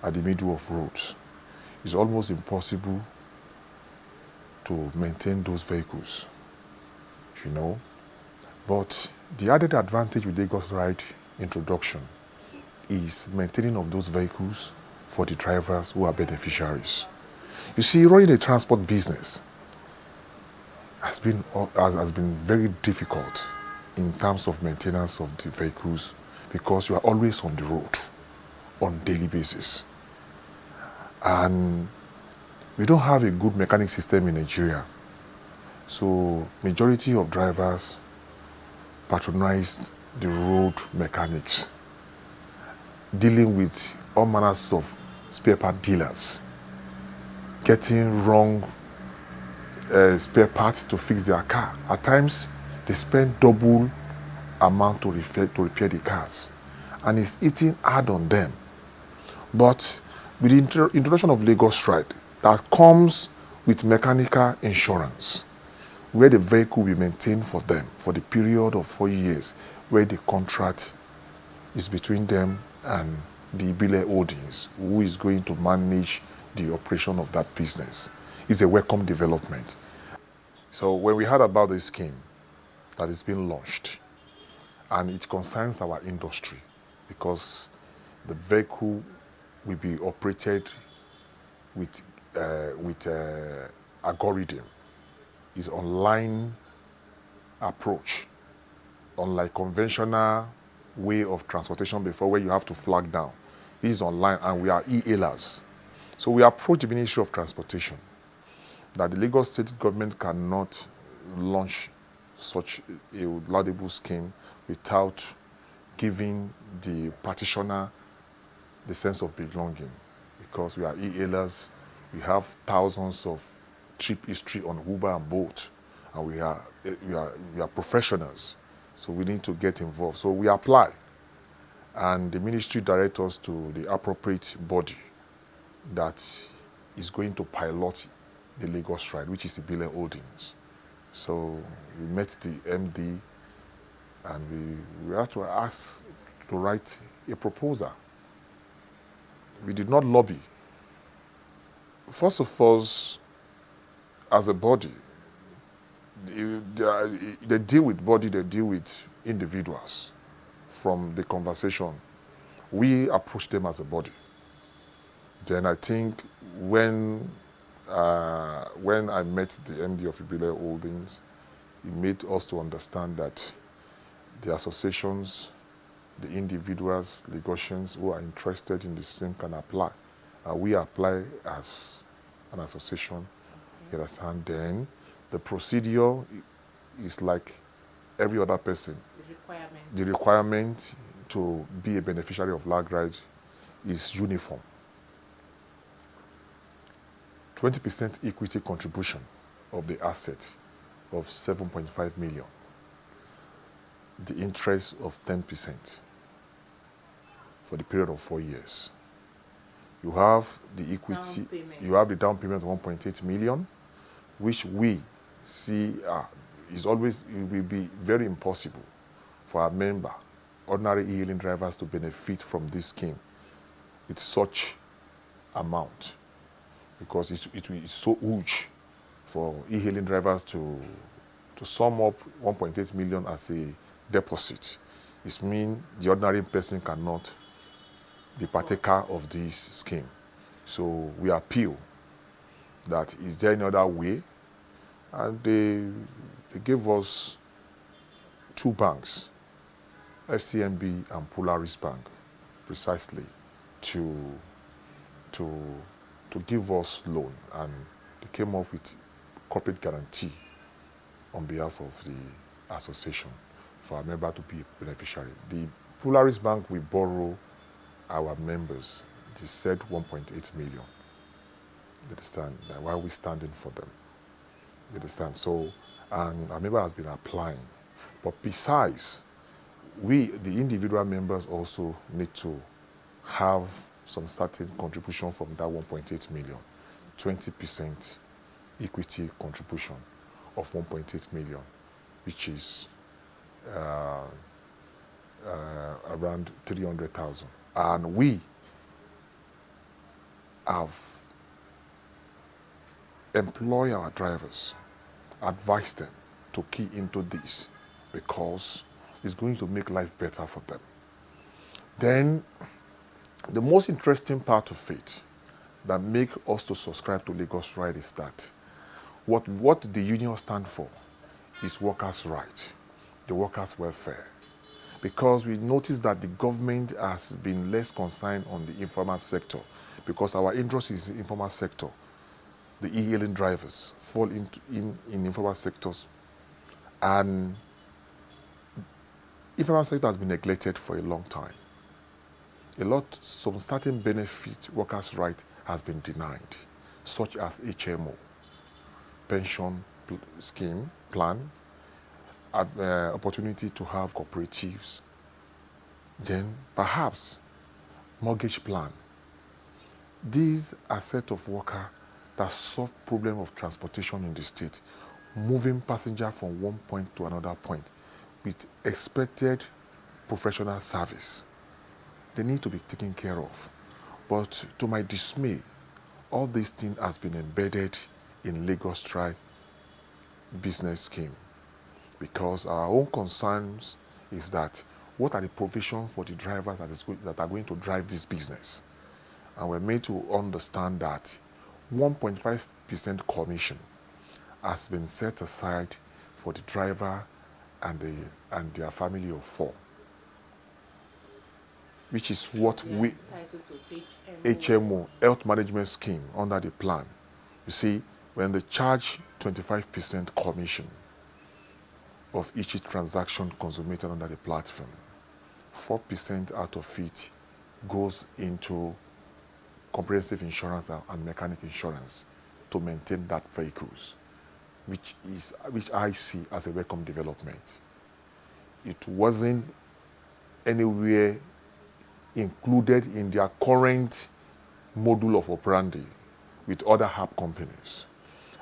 at the middle of roads. It's almost impossible to maintain those vehicles, But the added advantage with Lagos Ride introduction is maintaining of those vehicles for the drivers who are beneficiaries. You see, running a transport business has been very difficult in terms of maintenance of the vehicles because you are always on the road on a daily basis. And we don't have a good mechanic system in Nigeria. So majority of drivers patronized the road mechanics, dealing with all manners of spare part dealers, getting wrong spare parts to fix their car. At times, they spend double amount to repair the cars, and it's eating hard on them. But with the introduction of Lagos Ride, that comes with mechanical insurance, where the vehicle will be maintained for them for the period of 4 years, where the contract is between them and the Ibile Holdings, who is going to manage the operation of that business. It's a welcome development. So when we heard about this scheme that is being launched, and it concerns our industry, because the vehicle will be operated with algorithm, is online approach, unlike conventional way of transportation before, where you have to flag down. This is online, and we are e-hailers. So we approach the Ministry of Transportation that the Lagos State government cannot launch such a laudable scheme without giving the practitioner the sense of belonging, because we are e-hailers. We have thousands of trip history on Uber and Bolt, and we are professionals, so we need to get involved. So we apply, and the ministry directs us to the appropriate body that is going to pilot the Lagos Ride, which is the Ibile Holdings. So we met the MD, and we had to ask to write a proposal. We did not lobby. First of all, as a body, they deal with body, they deal with individuals. From the conversation, we approach them as a body. Then I think when I met the MD of Ibile Holdings, he made us to understand that the associations, the individuals, Lagosians who are interested in the same can apply. We apply as an association. You understand? Then the procedure is like every other person. The requirement to be a beneficiary of Lag Ride is uniform. 20% equity contribution of the asset of 7.5 million. The interest of 10% for the period of 4 years. You have the equity, you have the down payment of 1.8 million, which we see it will be very impossible for our member, ordinary e-hailing drivers, to benefit from this scheme with such amount, because it's so huge for e-hailing drivers to sum up 1.8 million as a deposit. It means the ordinary person cannot be partaker of this scheme. So we appeal that is there any other way, and they gave us 2 banks, FCMB and Polaris Bank, precisely to give us loan, and they came up with corporate guarantee on behalf of the association for our member to be a beneficiary. The Polaris Bank will borrow our members. They said 1.8 million. You understand? Why are we standing for them? You understand? So, and our member has been applying. But besides, we, the individual members, also need to have some certain contribution from that 1.8 million, 20% equity contribution of 1.8 million, which is around 300,000. And we have employed our drivers, advised them to key into this because it's going to make life better for them. Then the most interesting part of it that make us to subscribe to Lagos Ride is that what the union stand for is workers' right, the workers' welfare. Because we notice that the government has been less concerned on the informal sector, because our interest is in the informal sector. The e-hailing drivers fall in informal sectors, and informal sector has been neglected for a long time. Some certain benefit workers' right has been denied, such as HMO, pension scheme plan, opportunity to have cooperatives, then perhaps mortgage plan. These are set of workers that solve problem of transportation in the state, moving passenger from one point to another point with expected professional service. They need to be taken care of. But to my dismay, all these things has been embedded in Lagos Ride business scheme, because our own concerns is that what are the provisions for the drivers that are going to drive this business? And we're made to understand that 1.5% commission has been set aside for the driver and their family of 4, which is what we HMO, health management scheme, under the plan. You see, when they charge 25% commission of each transaction consummated under the platform, 4% out of it goes into comprehensive insurance and mechanic insurance to maintain that vehicles, which I see as a welcome development. It wasn't anywhere included in their current module of operandi with other hub companies.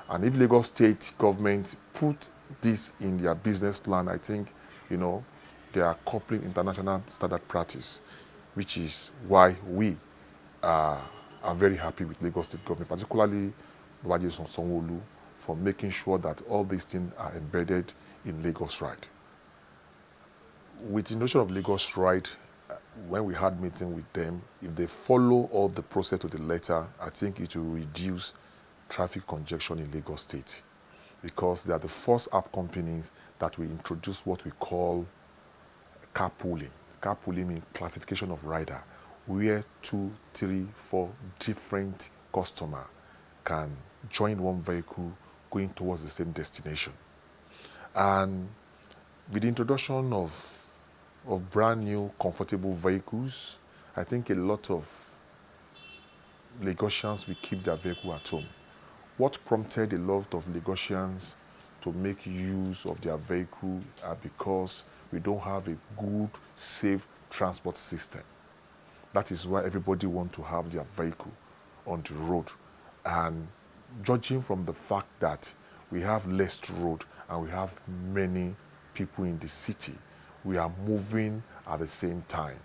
And if Lagos State government put this in their business plan, I think, they are coupling international standard practice, which is why we are very happy with Lagos State government, particularly Babaji Sanwo-Olu, for making sure that all these things are embedded in Lagos Ride. With the notion of Lagos Ride, when we had meeting with them, if they follow all the process to the letter, I think it will reduce traffic congestion in Lagos State, because they are the first app companies that will introduce what we call carpooling. Carpooling means classification of rider, where 2, 3, 4 different customers can join one vehicle going towards the same destination. And with the introduction of brand new comfortable vehicles, I think a lot of Lagosians will keep their vehicle at home. What prompted a lot of Lagosians to make use of their vehicle are because we don't have a good, safe transport system. That is why everybody wants to have their vehicle on the road. And judging from the fact that we have less road and we have many people in the city, we are moving at the same time.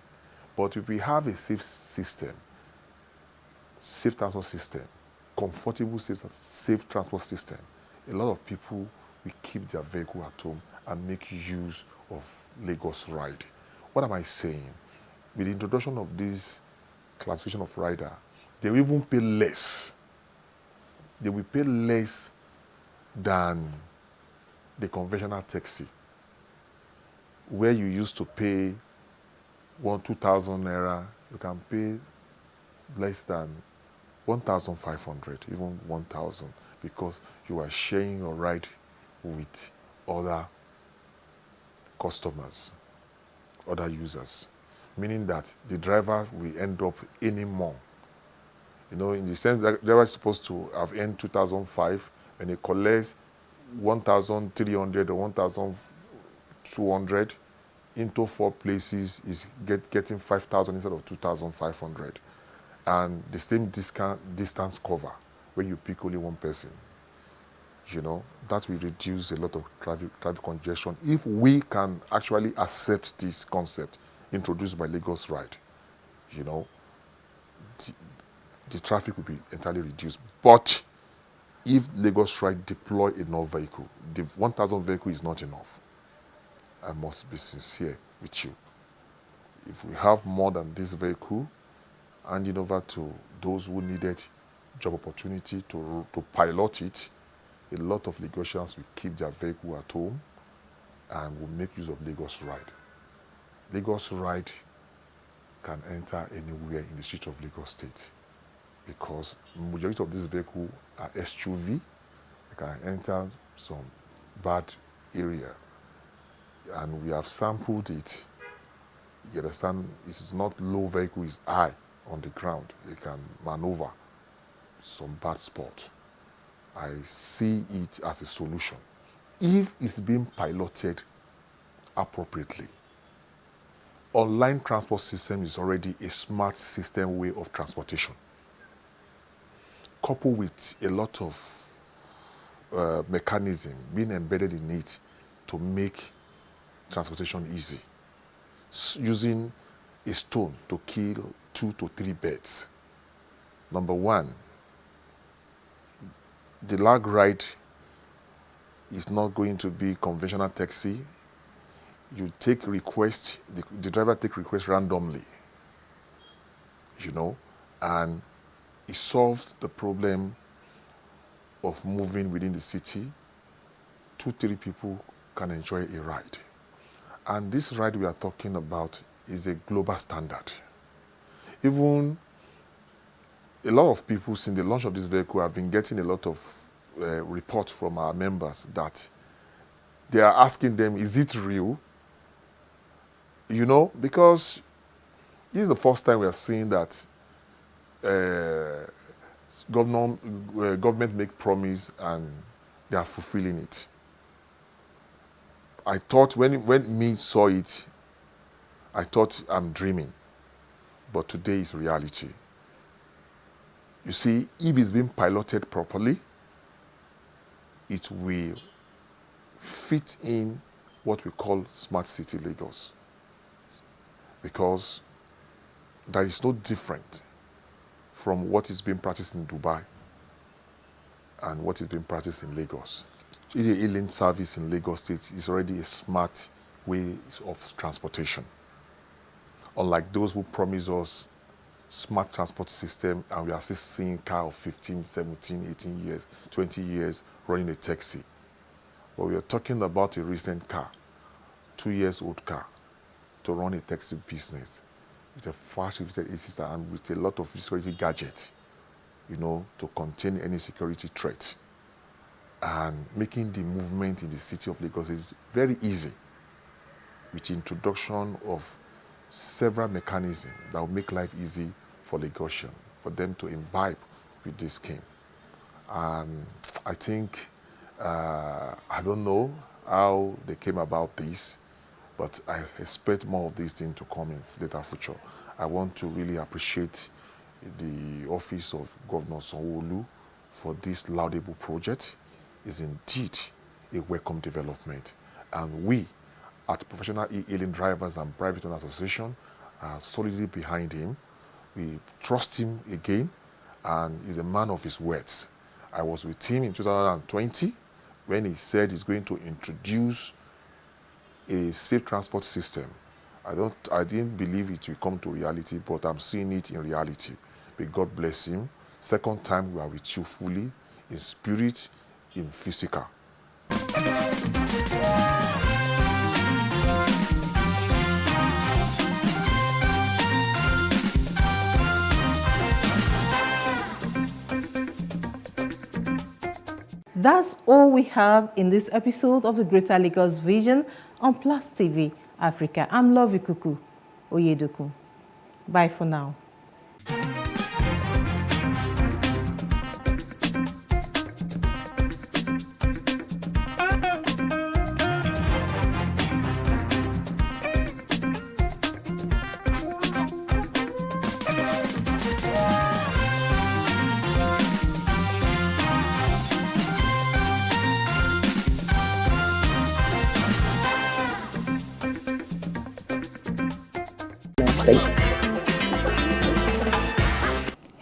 But if we have a safe system, safe transport system, comfortable safe transport system, a lot of people will keep their vehicle at home and make use of Lagos Ride. What am I saying? With the introduction of this classification of rider, they will even pay less. They will pay less than the conventional taxi, where you used to pay 2,000 naira, you can pay less than 1,500, even 1,000, because you are sharing your ride with other customers, other users, meaning that the driver will end up earning more. In the sense that the driver is supposed to have earned 2,500, and he collects 1,300 or 1,200 into 4 places, is getting 5,000 instead of 2,500. And the same distance cover when you pick only one person. That will reduce a lot of traffic congestion if we can actually accept this concept introduced by Lagos Ride. The traffic will be entirely reduced. But if Lagos Ride deploy enough vehicle, the 1,000 vehicle is not enough. I must be sincere with you. If we have more than this vehicle, handing over to those who needed job opportunity to pilot it, a lot of Lagosians will keep their vehicle at home and will make use of Lagos Ride. Lagos Ride can enter anywhere in the street of Lagos State because the majority of this vehicle are SUV. They can enter some bad area. And we have sampled it. You understand, it's not low vehicle, it's high on the ground. It can maneuver some bad spot. I see it as a solution if it's being piloted appropriately. Online transport system is already a smart system way of transportation, coupled with a lot of mechanism being embedded in it to make transportation easy, using a stone to kill 2 to 3 birds. Number one, the lag ride is not going to be conventional taxi. You take request, the driver take request randomly, you know, and it solves the problem of moving within the city. 2-3 people can enjoy a ride. And this ride we are talking about is a global standard. Even a lot of people since the launch of this vehicle have been getting a lot of reports from our members that they are asking them, is it real? You know, because this is the first time we are seeing that government make promise and they are fulfilling it. I thought when me saw it, I thought I'm dreaming, but today is reality. You see, if it's being piloted properly, it will fit in what we call Smart City Lagos, because that is no different from what is being practiced in Dubai and what is being practiced in Lagos. The e-hailing service in Lagos State is already a smart way of transportation. Unlike those who promise us smart transport system and we are still seeing car of 15, 17, 18 years, 20 years running a taxi. But we are talking about a recent car, 2 years old car, to run a taxi business with a fast system and with a lot of security gadgets, you know, to contain any security threat. And making the movement in the city of Lagos is very easy with the introduction of several mechanisms that will make life easy for Lagosians, for them to imbibe with this scheme. And I think, I don't know how they came about this, but I expect more of these things to come in later future. I want to really appreciate the office of Governor Sanwo-Olu for this laudable project. Is indeed a welcome development. And we, at Professional E-Hailing Drivers and Private Owners Association, are solidly behind him. We trust him again, and he's a man of his words. I was with him in 2020 when he said he's going to introduce a safe transport system. I didn't believe it will come to reality, but I'm seeing it in reality. May God bless him. Second time we are with you fully, in spirit, in physical. That's all we have in this episode of the Greater Lagos Vision on Plus TV Africa. I'm Love Ikuku Oyedokun. Bye for now.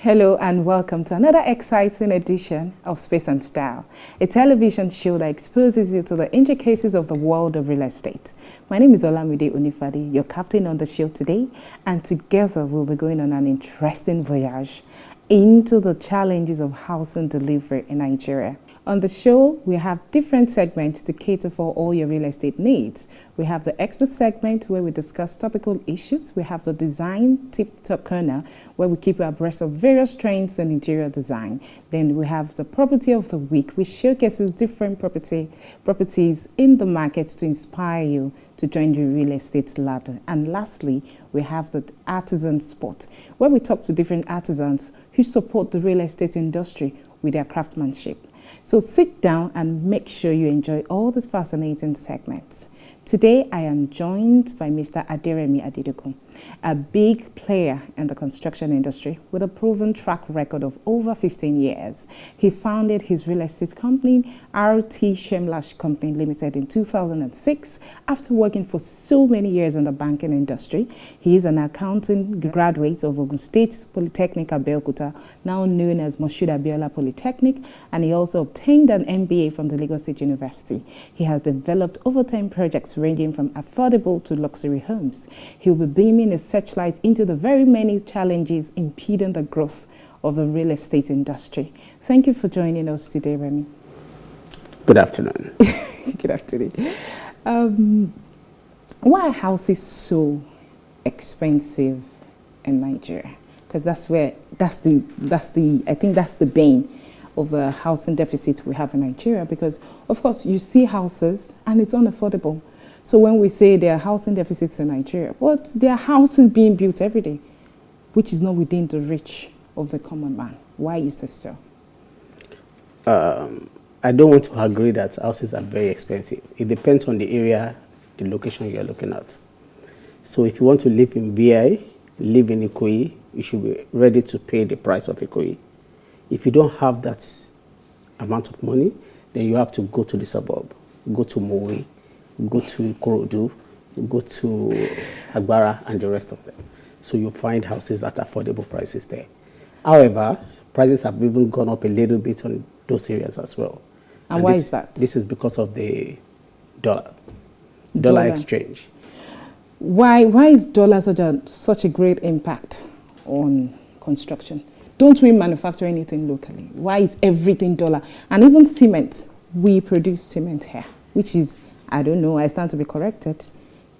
Hello and welcome to another exciting edition of Space and Style, a television show that exposes you to the intricacies of the world of real estate. My name is Olamide Onifade, your captain on the show today, and together we'll be going on an interesting voyage into the challenges of housing delivery in Nigeria. On the show, we have different segments to cater for all your real estate needs. We have the expert segment where we discuss topical issues. We have the design tip-top corner where we keep you abreast of various trends in interior design. Then we have the property of the week, which showcases different properties in the market to inspire you to join the real estate ladder. And lastly, we have the artisan spot where we talk to different artisans who support the real estate industry with their craftsmanship. So sit down and make sure you enjoy all these fascinating segments. Today, I am joined by Mr. Aderemi Adedokun, a big player in the construction industry with a proven track record of over 15 years. He founded his real estate company, RT Shemlash Company Limited, in 2006 after working for so many years in the banking industry. He is an accounting graduate of Ogun State Polytechnic Abeokuta, now known as Moshood Abiola Polytechnic, and he also obtained an MBA from the Lagos State University. He has developed over 10 projects ranging from affordable to luxury homes. He will be beaming a searchlight into the very many challenges impeding the growth of the real estate industry. Thank you for joining us today, Remy. Good afternoon. Good afternoon. Why are houses so expensive in Nigeria? Because I think that's the bane of the housing deficit we have in Nigeria, because of course you see houses and it's unaffordable. So when we say there are housing deficits in Nigeria, but there are houses being built every day, which is not within the reach of the common man. Why is this so? I don't want to agree that houses are very expensive. It depends on the area, the location you're looking at. So if you want to live in BI, live in Ikoyi, you should be ready to pay the price of Ikoyi. If you don't have that amount of money, then you have to go to the suburb, go to Mowe, go to Ikorodu, go to Agbara, and the rest of them. So you'll find houses at affordable prices there. However, prices have even gone up a little bit on those areas as well. And why is that? This is because of the dollar exchange. Why is dollar such a great impact on construction? Don't we manufacture anything locally? Why is everything dollar? And even cement, we produce cement here, which is, I don't know, I stand to be corrected,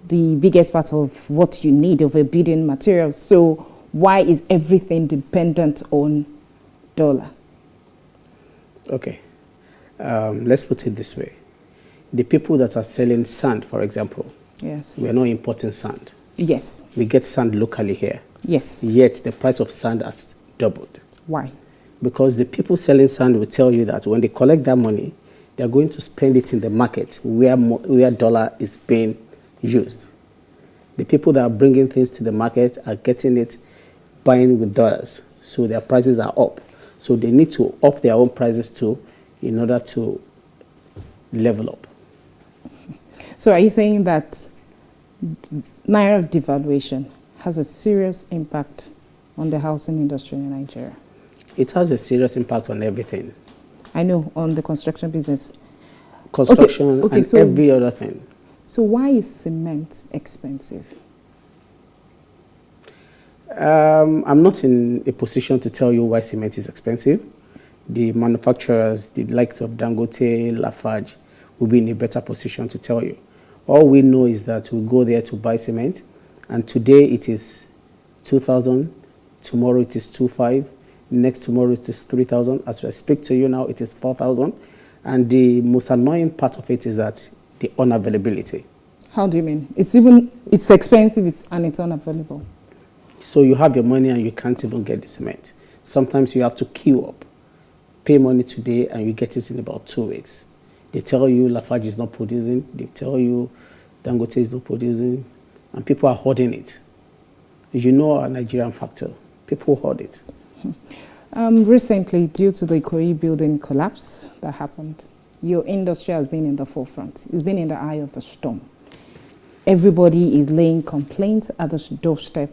the biggest part of what you need of a building material. So why is everything dependent on dollar? Okay, let's put it this way. The people that are selling sand, for example, yes, we are not importing sand. Yes. We get sand locally here. Yes. Yet the price of sand has doubled. Why? Because the people selling sand will tell you that when they collect that money, they're going to spend it in the market where dollar is being used. The people that are bringing things to the market are getting it, buying with dollars. So their prices are up. So they need to up their own prices too in order to level up. So are you saying that Naira devaluation has a serious impact on the housing industry in Nigeria? It has a serious impact on everything. I know, on the construction business. Construction and so every other thing. So why is cement expensive? I'm not in a position to tell you why cement is expensive. The manufacturers, the likes of Dangote, Lafarge, will be in a better position to tell you. All we know is that we go there to buy cement, and today it is 2,000, tomorrow it is 2,500, next tomorrow it is 3,000. As I speak to you now, it is 4,000. And the most annoying part of it is that the unavailability. How do you mean? It's expensive and it's unavailable. So you have your money and you can't even get the cement. Sometimes you have to queue up, pay money today, and you get it in about 2 weeks. They tell you Lafarge is not producing. They tell you Dangote is not producing, and people are hoarding it. You know our Nigerian factor. People hoard it. Recently, due to the Ikoyi building collapse that happened, your industry has been in the forefront. It's been in the eye of the storm. Everybody is laying complaints at the doorstep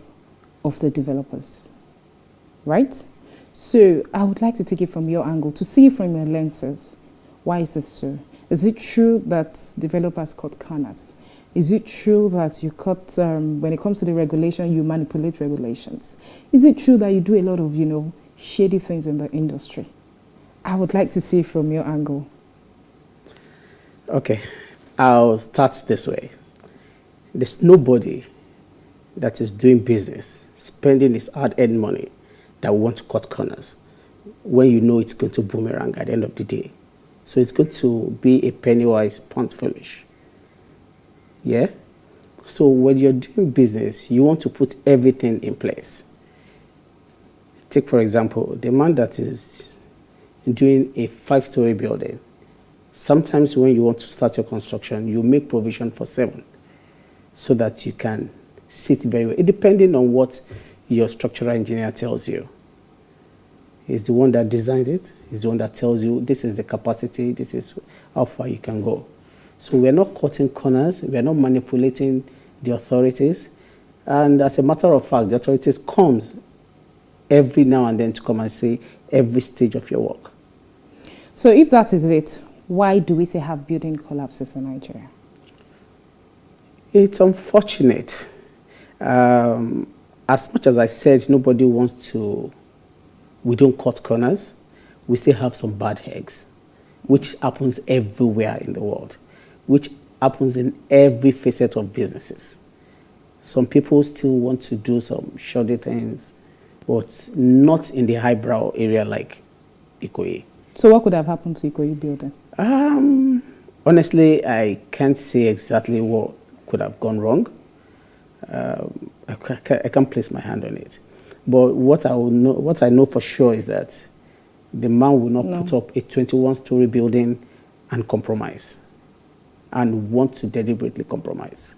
of the developers, right? So I would like to take it from your angle, to see from your lenses. Why is this so? Is it true that developers cut corners? Is it true that you cut, when it comes to the regulation, you manipulate regulations? Is it true that you do a lot of, shady things in the industry? I would like to see from your angle. Okay, I'll start this way. There's nobody that is doing business, spending his hard-earned money, that wants to cut corners when you know it's going to boomerang at the end of the day. So it's going to be a penny-wise, pound-foolish. Yeah? So when you're doing business, you want to put everything in place. Take, for example, the man that is doing a 5-story building. Sometimes when you want to start your construction, you make provision for 7 so that you can sit very well. It depending on what your structural engineer tells you. He's the one that designed it. He's the one that tells you this is the capacity, this is how far you can go. So we're not cutting corners, we're not manipulating the authorities. And as a matter of fact, the authorities comes every now and then to come and say every stage of your work. So if that is it, why do we still have building collapses in Nigeria? It's unfortunate. As much as I said, nobody wants to, we don't cut corners, we still have some bad eggs, which happens everywhere in the world, which happens in every facet of businesses. Some people still want to do some shoddy things, but not in the highbrow area like Ikoyi. So what could have happened to Ikoyi building? Honestly, I can't say exactly what could have gone wrong. I can't place my hand on it. But what I know for sure is that the man will not put up a 21-story building and compromise, and want to deliberately compromise.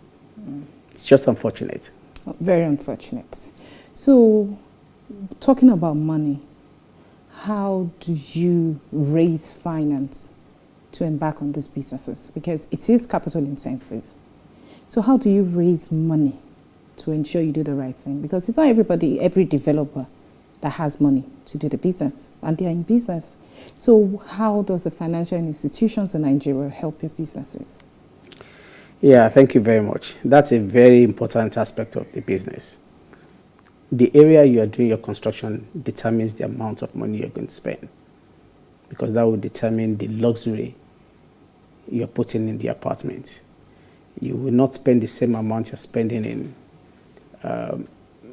It's just unfortunate. Very unfortunate. So, talking about money, how do you raise finance to embark on these businesses? Because it is capital intensive. So how do you raise money to ensure you do the right thing? Because it's not every developer that has money to do the business, and they're in business. So how does the financial institutions in Nigeria help your businesses? Yeah, thank you very much. That's a very important aspect of the business. The area you are doing your construction determines the amount of money you're going to spend, because that will determine the luxury you're putting in the apartment. You will not spend the same amount you're spending in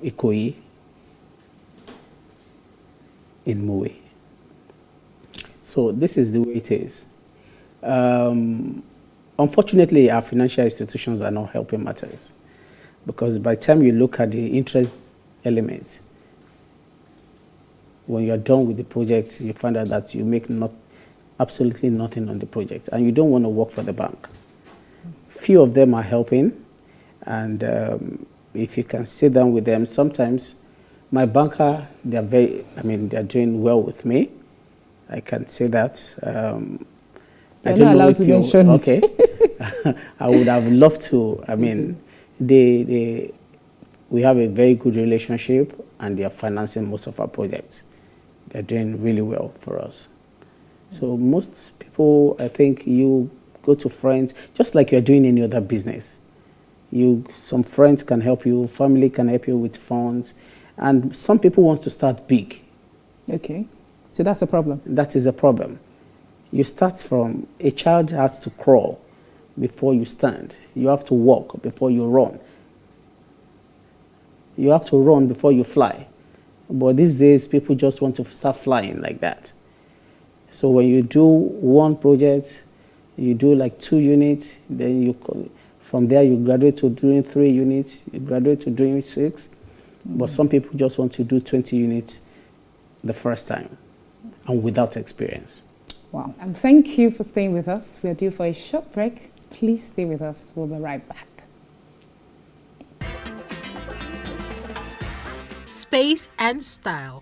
Ikoyi, in Moe. So this is the way it is. Unfortunately, our financial institutions are not helping matters, because by the time you look at the interest element, when you're done with the project, you find out that you make absolutely nothing on the project, and you don't want to work for the bank. Few of them are helping, and if you can sit down with them, sometimes my banker, they're doing well with me. I can say that. I don't know if you okay. I would have loved to. I mean, we have a very good relationship, and they are financing most of our projects. They're doing really well for us. So most people, I think, you go to friends, just like you're doing any other business. Some friends can help you, family can help you with funds, and some people want to start big. Okay, so that's a problem. That is a problem. You start from, a child has to crawl before you stand. You have to walk before you run. You have to run before you fly. But these days, people just want to start flying like that. So when you do one project, you do like 2 units, then from there you graduate to doing 3 units, you graduate to doing 6. But some people just want to do 20 units the first time and without experience. Wow. And thank you for staying with us. We are due for a short break. Please stay with us. We'll be right back. Space and style.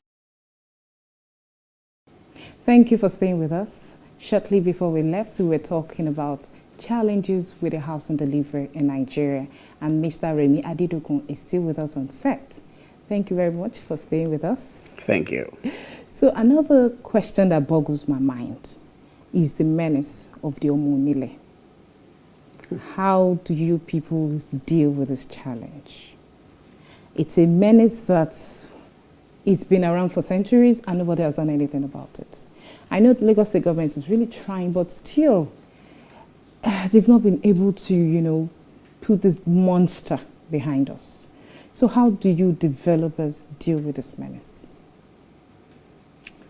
Thank you for staying with us. Shortly before we left, we were talking about challenges with the housing delivery in Nigeria. And Mr. Remi Adidokun is still with us on set. Thank you very much for staying with us. Thank you. So another question that boggles my mind is the menace of the Omonile. How do you people deal with this challenge? It's a menace that it's been around for centuries and nobody has done anything about it. I know the Lagos State government is really trying, but still, they've not been able to, put this monster behind us. So how do you developers deal with this menace?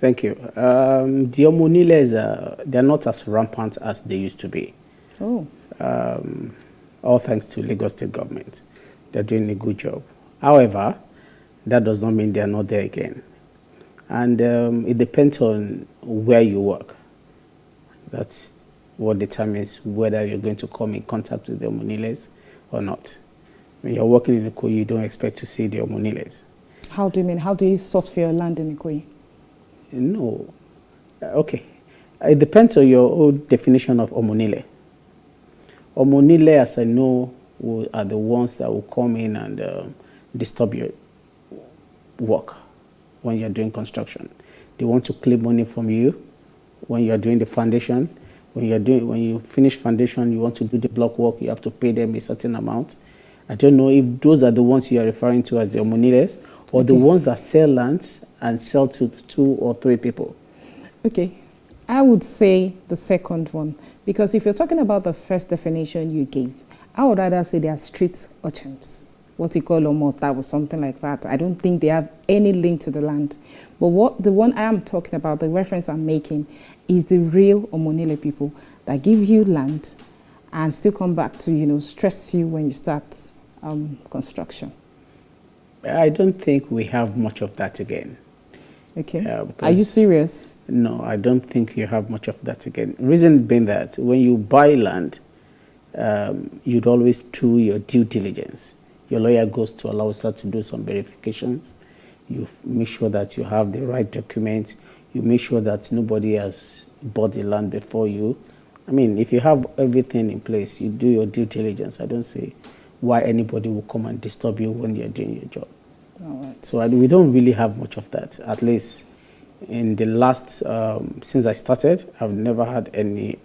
Thank you. The Omoniles, they're not as rampant as they used to be. Oh. All thanks to Lagos State government. They're doing a good job. However, that does not mean they're not there again. And it depends on where you work. That's what determines whether you're going to come in contact with the Omoniles or not. When you're working in Ikoyi, you don't expect to see the Omoniles. How do you mean? How do you source for your land in Ikoyi? No. Okay. It depends on your own definition of Omonile. Omonile, as I know, are the ones that will come in and disturb your work when you're doing construction. They want to claim money from you when you're doing the foundation. When you finish foundation, you want to do the block work, you have to pay them a certain amount. I don't know if those are the ones you are referring to as the Omoniles or the ones that sell lands and sell to 2 or 3 people. Okay. I would say the second one, because if you're talking about the first definition you gave, I would rather say they are street urchins, what you call Omota or something like that. I don't think they have any link to the land. But the one I am talking about, the reference I'm making, is the real Omonile people that give you land and still come back to, stress you when you start construction. I don't think we have much of that again. Okay. Are you serious? No, I don't think you have much of that again. Reason being that when you buy land, you'd always do your due diligence. Your lawyer goes to allow us to do some verifications. You make sure that you have the right documents. You make sure that nobody has bought the land before you. I mean, if you have everything in place, you do your due diligence. I don't see why anybody will come and disturb you when you're doing your job. All right. So we don't really have much of that. At least in the last, since I started, I've never had any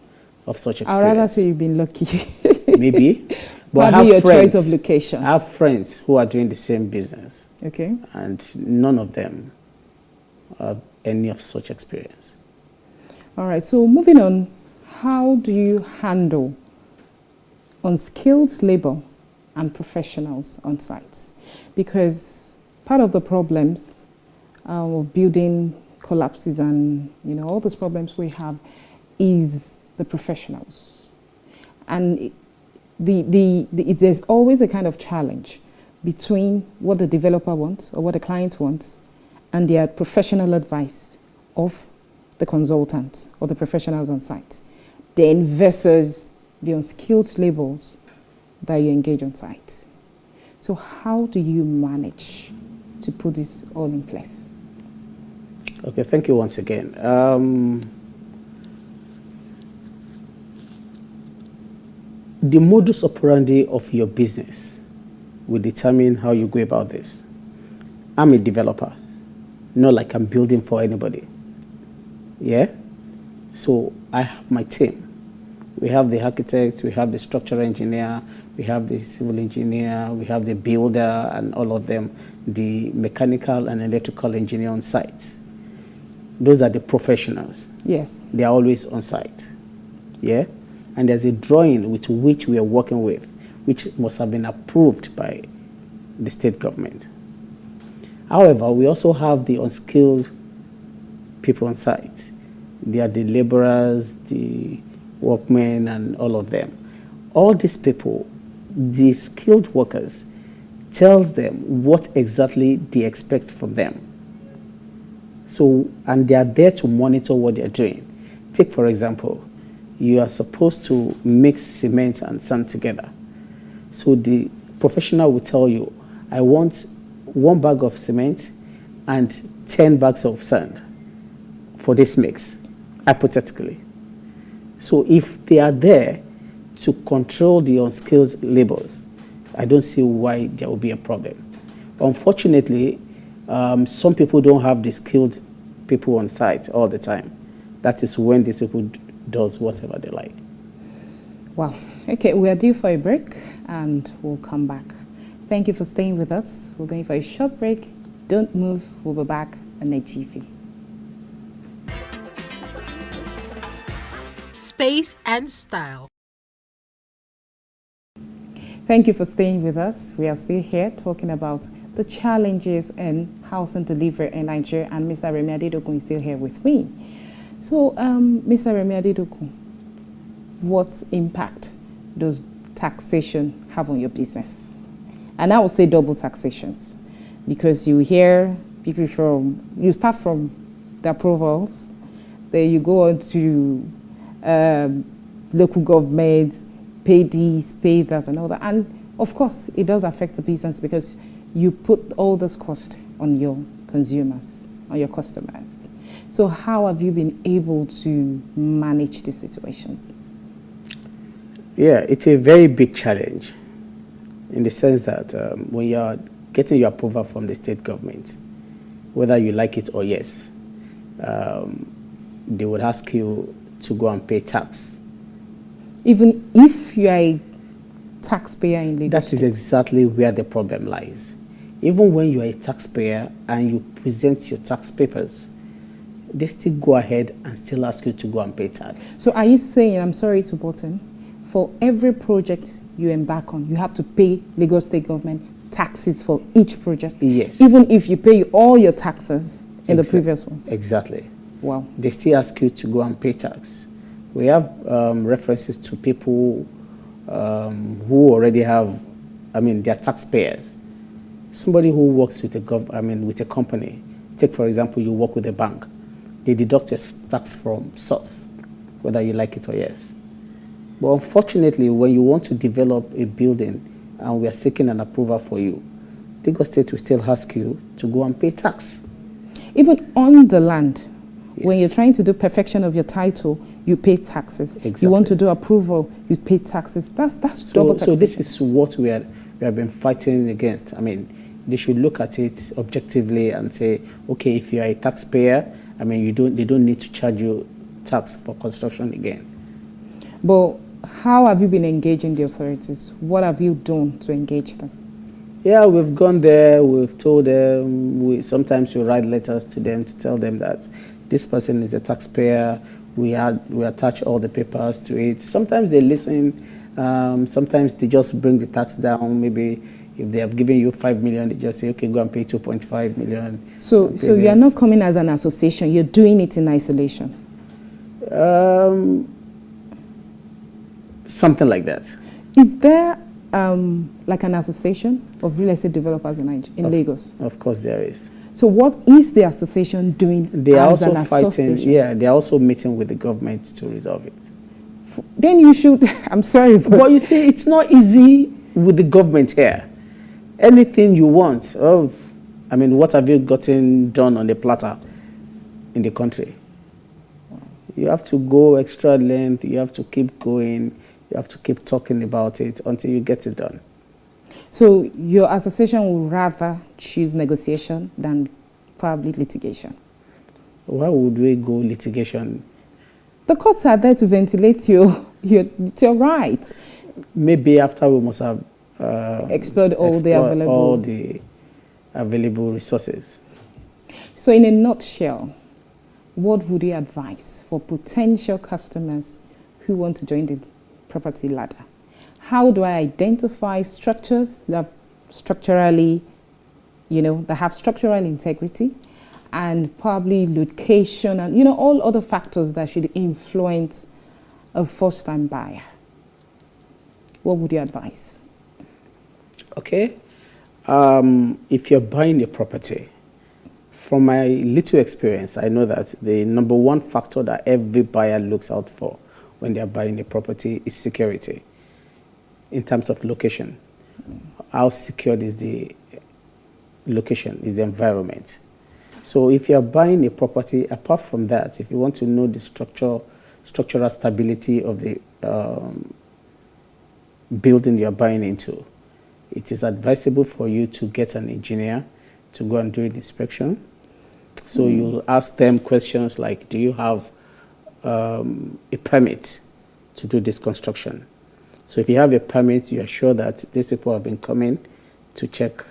of such experience. I'd rather say you've been lucky. Maybe. But Probably your choice of location. I have friends who are doing the same business. Okay. And none of them have any of such experience. All right. So moving on, how do you handle unskilled labor and professionals on site? Because part of the problems of building collapses and all those problems we have is the professionals. And there's always a kind of challenge between what the developer wants or what the client wants and their professional advice of the consultants or the professionals on site, then versus the unskilled laborers that you engage on site. So how do you manage to put this all in place? Okay, thank you once again. The modus operandi of your business will determine how you go about this. I'm a developer, not like I'm building for anybody. Yeah? So I have my team. We have the architect, we have the structural engineer, we have the civil engineer, we have the builder, and all of them, the mechanical and electrical engineer on site. Those are the professionals. Yes. They are always on site. Yeah? And there's a drawing with which we are working with, which must have been approved by the state government. However, we also have the unskilled people on site. They are the laborers, the workmen, and all of them. All these people, the skilled workers, tells them what exactly they expect from them. So, and they are there to monitor what they're doing. Take, for example, you are supposed to mix cement and sand together. So the professional will tell you, I want 1 bag of cement and 10 bags of sand for this mix, hypothetically. So if they are there to control the unskilled laborers, I don't see why there will be a problem. Unfortunately, some people don't have the skilled people on site all the time. That is when these people does whatever they like. Wow. Okay, we are due for a break and we'll come back. Thank you for staying with us. We're going for a short break. Don't move. We'll be back in a jiffy. Space and style. Thank you for staying with us. We are still here talking about the challenges in housing delivery in Nigeria, and Mr. Remi Adedokun is still here with me. So, Mr. Remi Adedokun, what impact does taxation have on your business? And I would say double taxations, because you hear people you start from the approvals, then you go on to local governments, pay this, pay that, and all that. And of course, it does affect the business because you put all this cost on your consumers, on your customers. So how have you been able to manage these situations? Yeah, it's a very big challenge in the sense that when you're getting your approval from the state government, whether you like it or yes, they would ask you to go and pay tax. Even if you are a taxpayer in Lagos That is exactly where the problem lies. Even when you are a taxpayer and you present your tax papers, they still go ahead and still ask you to go and pay tax. So are you saying, I'm sorry to butt in, for every project you embark on, you have to pay Lagos State government taxes for each project? Yes. Even if you pay all your taxes in the previous one? Exactly. Wow. They still ask you to go and pay tax. We have references to people who already have, they're taxpayers. Somebody who works with with a company. Take, for example, you work with a bank. They deduct your tax from source, whether you like it or yes. But unfortunately, when you want to develop a building and we are seeking an approval for you, Lagos State will still ask you to go and pay tax. Even on the land, when you're trying to do perfection of your title, you pay taxes. Exactly. You want to do approval, you pay taxes. That's double taxation. So this is what we have been fighting against. They should look at it objectively and say, okay, if you are a taxpayer, they don't need to charge you tax for construction again. But how have you been engaging the authorities? What have you done to engage them? Yeah, we've gone there, we've told them, sometimes we write letters to them to tell them that this person is a taxpayer, we attach all the papers to it. Sometimes they listen, sometimes they just bring the tax down. Maybe if they have given you 5 million, they just say, okay, go and pay 2.5 million. So you are not coming as an association, you're doing it in isolation? Something like that. Is there like an association of real estate developers in Lagos? Of course there is. So what is the association doing? They are as also an fighting. association? Yeah, they are also meeting with the government to resolve it. Then you should. I'm sorry, but you see, it's not easy with the government here. Anything you want. What have you gotten done on the platter in the country? You have to go extra length. You have to keep going. You have to keep talking about it until you get it done. So your association would rather choose negotiation than probably litigation? Why would we go litigation? The courts are there to ventilate your rights. Maybe after we must have explored all the available resources. So in a nutshell, what would you advise for potential customers who want to join the property ladder? How do I identify structures that structurally, that have structural integrity, and probably location and, all other factors that should influence a first-time buyer? What would you advise? Okay. If you're buying a property, from my little experience, I know that the number one factor that every buyer looks out for when they're buying a property is security. In terms of location, how secured is the location, is the environment. So if you're buying a property, apart from that, if you want to know the structural stability of the building you're buying into, it is advisable for you to get an engineer to go and do an inspection. So you'll ask them questions like, do you have a permit to do this construction? So if you have a permit, you are sure that these people have been coming to check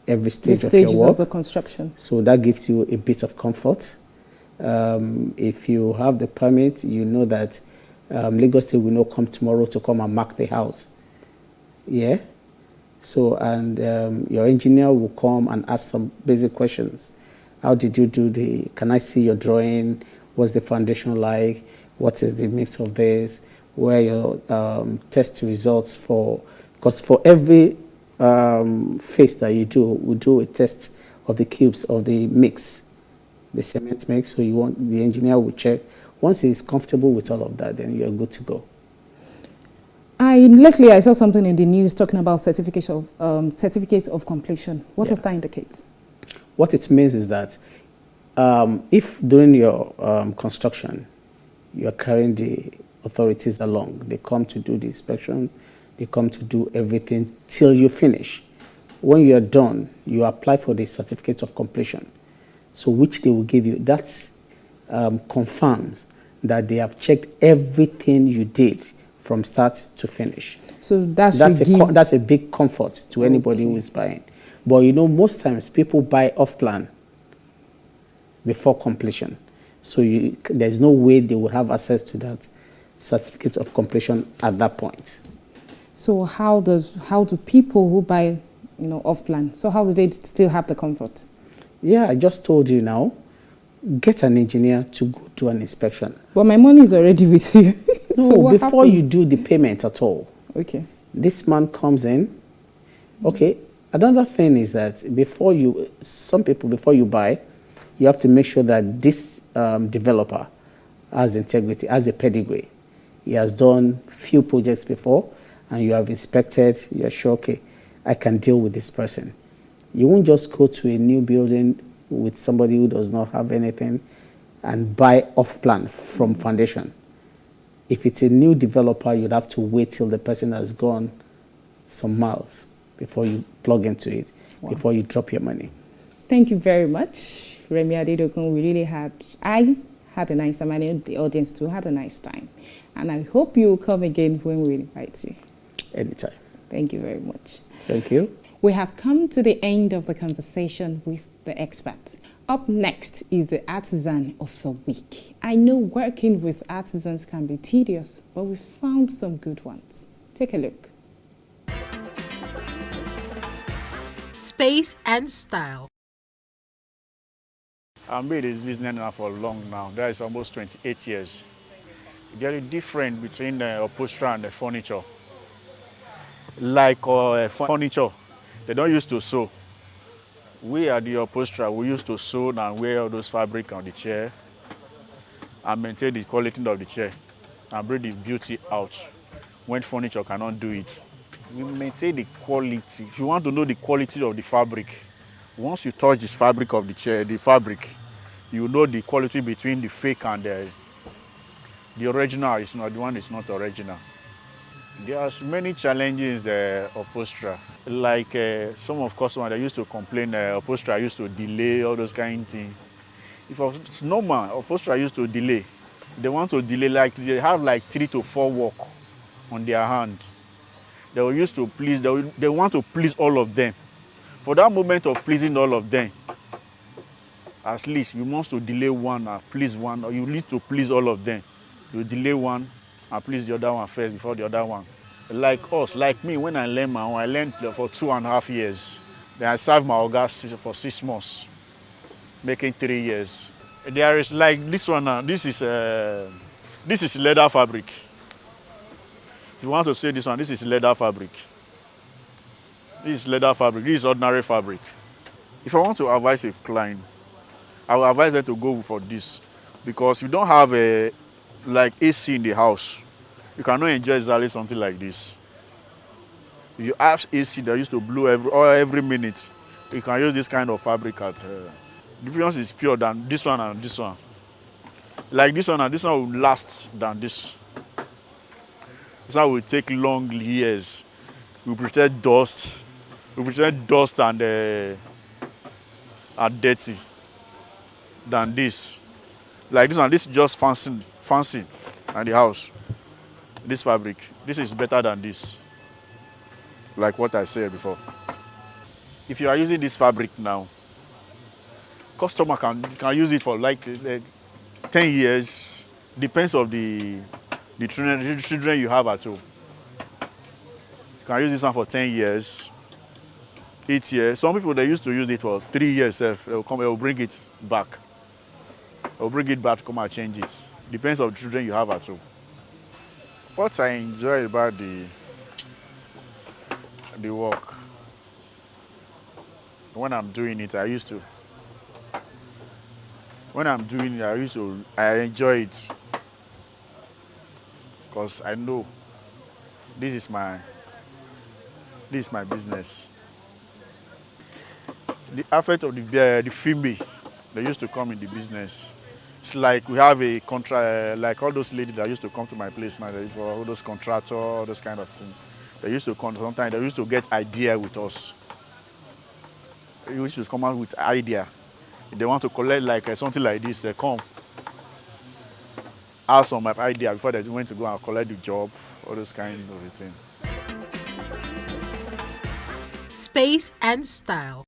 every stage of your work. Of the construction. So that gives you a bit of comfort. If you have the permit, you know that Lagos State will not come tomorrow to come and mark the house. Yeah. So, and your engineer will come and ask some basic questions. How did you do can I see your drawing? What's the foundation like? What is the mix of this? Where are your test results for? Because for every phase that you do, we do a test of the cubes of the mix, the cement mix. So the engineer will check. Once he's comfortable with all of that, then you're good to go. Lately, I saw something in the news talking about certificate of completion. What does that indicate? What it means is that if during your construction, you're carrying the authorities along, they come to do the inspection, they come to do everything till you finish. When you're done, you apply for the certificate of completion. So which they will give you, that confirms that they have checked everything you did from start to finish. So that's a big comfort to anybody who is buying. But you know, most times people buy off plan before completion. So there's no way they will have access to that certificate of completion at that point. So how do people who buy, off plan, so how do they still have the comfort? Yeah, I just told you now, get an engineer to go do an inspection. But my money is already with you. So before you do the payment at all, okay, this man comes in. Okay, another thing is that before you buy, you have to make sure that this developer has integrity, has a pedigree. He has done few projects before, and you have inspected. You're sure, okay, I can deal with this person. You won't just go to a new building with somebody who does not have anything and buy off plan from foundation. If it's a new developer, you'd have to wait till the person has gone some miles before you plug into it, before you drop your money. Thank you very much, Remi Adedokun. I had a nice time, and the audience too had a nice time. And I hope you will come again when we invite you. Anytime. Thank you very much. Thank you. We have come to the end of the conversation with the experts. Up next is the Artisan of the Week. I know working with artisans can be tedious, but we found some good ones. Take a look. Space and style. I've made this business now for long now. That is almost 28 years. There is a difference between the upholstery and the furniture. Like furniture, they don't used to sew. We are the upholsterer, we used to sew and wear all those fabric on the chair and maintain the quality of the chair and bring the beauty out when furniture cannot do it. We maintain the quality. If you want to know the quality of the fabric, once you touch this fabric of the chair, the fabric, you know the quality between the fake and the original. Is not the one is not original. There are many challenges upholsterer. Like some of customers, they used to complain upholsterer used to delay, all those kind of things. If it's normal, upholsterer used to delay. They want to delay, like they have like 3 to 4 work on their hand. They were used to please, they want to please all of them. For that moment of pleasing all of them, at least you must to delay one and please one, or you need to please all of them. You delay one and please the other one first before the other one. Like us, like me, when I learned my own, I learned for 2.5 years. Then I served my August for 6 months, making 3 years. There is like this one now, this is leather fabric. If you want to say this one, this is leather fabric. This is leather fabric, this is ordinary fabric. If I want to advise a client, I will advise them to go for this. Because if you don't have like AC in the house, you cannot enjoy exactly something like this. If you have AC that used to blow every minute, you can use this kind of fabric. The difference is pure than this one and this one. Like this one and this one will last than this. This one will take long years We prefer dust. We prefer dust and dirty than this. Like this one, this is just fancy and the house. This fabric, this is better than this. Like what I said before. If you are using this fabric now, customer can use it for like 10 years. Depends of the children you have at home. You can use this one for 10 years, 8 years. Some people, they used to use it for 3 years. They'll bring it back. They'll bring it back to come and change it. Depends on the children you have at home. What I enjoy about the work, when I'm doing it, I enjoy it. Because I know this is my business. The effort of the female, they used to come in the business. It's like we have a contract, like all those ladies that used to come to my place now, for all those contractors, all those kind of things. They used to come, sometimes they used to get idea with us. They used to come out with idea. If they want to collect like something like this, they come. Ask some of idea before they went to go and collect the job, all those kinds of things. Space and style.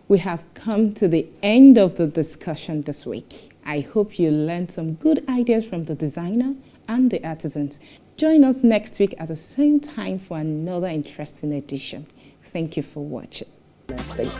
We have come to the end of the discussion this week. I hope you learned some good ideas from the designer and the artisans. Join us next week at the same time for another interesting edition. Thank you for watching. Thank you.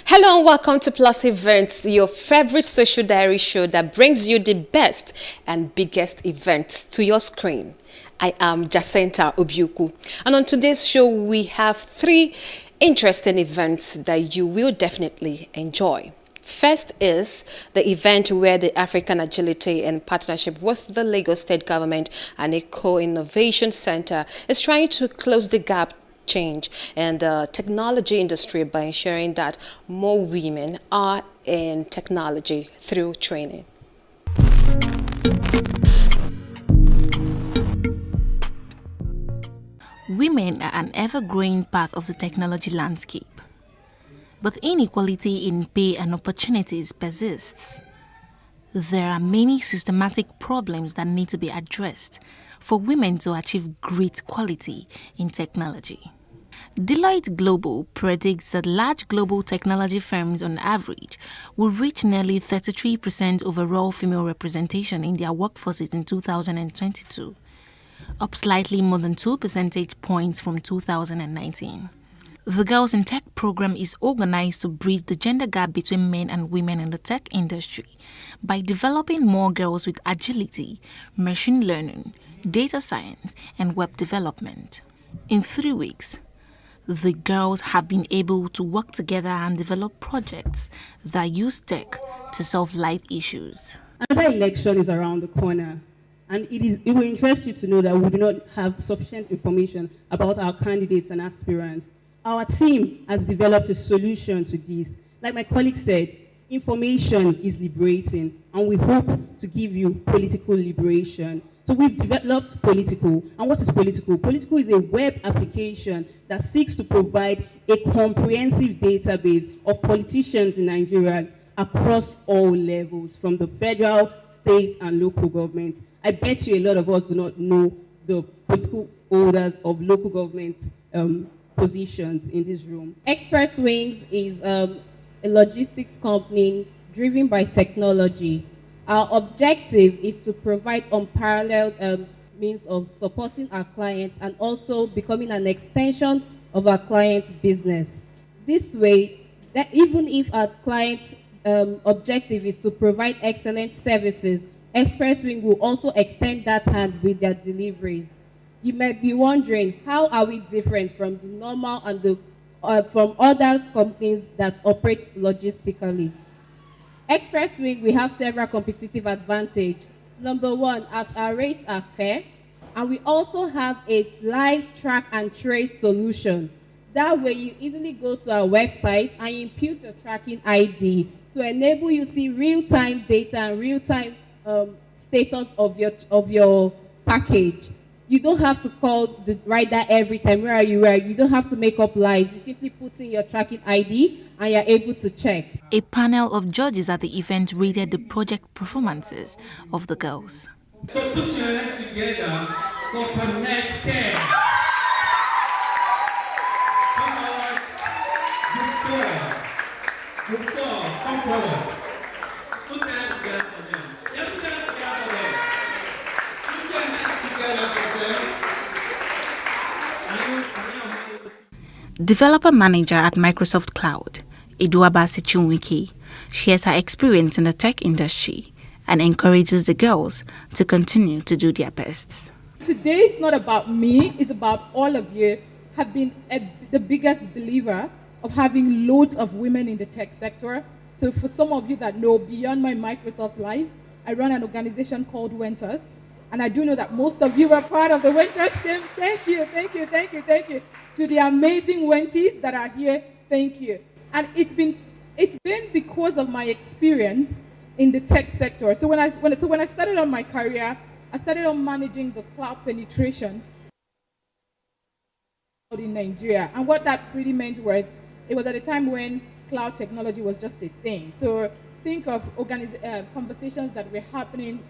Hello and welcome to Plus Events, your favorite social diary show that brings you the best and biggest events to your screen. I am Jacinta Obiuku, and on today's show we have 3 interesting events that you will definitely enjoy. First is the event where the African Agility in partnership with the Lagos State Government and Eco Innovation Center is trying to close the gap change in the technology industry by ensuring that more women are in technology through training. Women are an ever-growing part of the technology landscape, but inequality in pay and opportunities persists. There are many systematic problems that need to be addressed for women to achieve great quality in technology. Deloitte Global predicts that large global technology firms on average will reach nearly 33% overall female representation in their workforces in 2022, up slightly more than 2 percentage points from 2019. The Girls in Tech program is organized to bridge the gender gap between men and women in the tech industry by developing more girls with agility, machine learning, data science, and web development. In 3 weeks, the girls have been able to work together and develop projects that use tech to solve life issues. Another election is around the corner, and it will interest you to know that we do not have sufficient information about our candidates and aspirants. Our team has developed a solution to this. Like my colleague said, information is liberating, and we hope to give you political liberation. So we've developed Political. And what is Political? Political is a web application that seeks to provide a comprehensive database of politicians in Nigeria across all levels, from the federal, state, and local government. I bet you a lot of us do not know the political holders of local government positions in this room. Express Wings is a logistics company driven by technology. Our objective is to provide unparalleled means of supporting our clients and also becoming an extension of our client's business. This way, that even if our client's objective is to provide excellent services, Express Wing will also extend that hand with their deliveries. You might be wondering, how are we different from the normal and from other companies that operate logistically? Express Wing, we have several competitive advantages. Number one, our rates are fair. And we also have a live track and trace solution. That way you easily go to our website and input your tracking ID to enable you to see real-time data and real-time status of your package. You don't have to call the rider every time. Where are you? Where? You don't have to make up lies. You simply put in your tracking ID and you're able to check. A panel of judges at the event rated the project performances of the girls. So put your hands together for Connect 10. Come forward. Good job. Come forward. Put your hands together for them. Put your hands together for them. Put your hands together for them. Developer manager at Microsoft Cloud, Iduaba Sichunwiki, shares her experience in the tech industry and encourages the girls to continue to do their best. Today it's not about me, it's about all of you. Have been the biggest believer of having loads of women in the tech sector. So for some of you that know, beyond my Microsoft life, I run an organization called Wenters. And I do know that most of you are part of the Wenters team. Thank you, thank you, thank you, thank you. To the amazing Wenties that are here, thank you. And it's been because of my experience in the tech sector. So when I started on my career, I started on managing the cloud penetration in Nigeria. And what that pretty meant was, it was at a time when cloud technology was just a thing. So think of conversations that were happening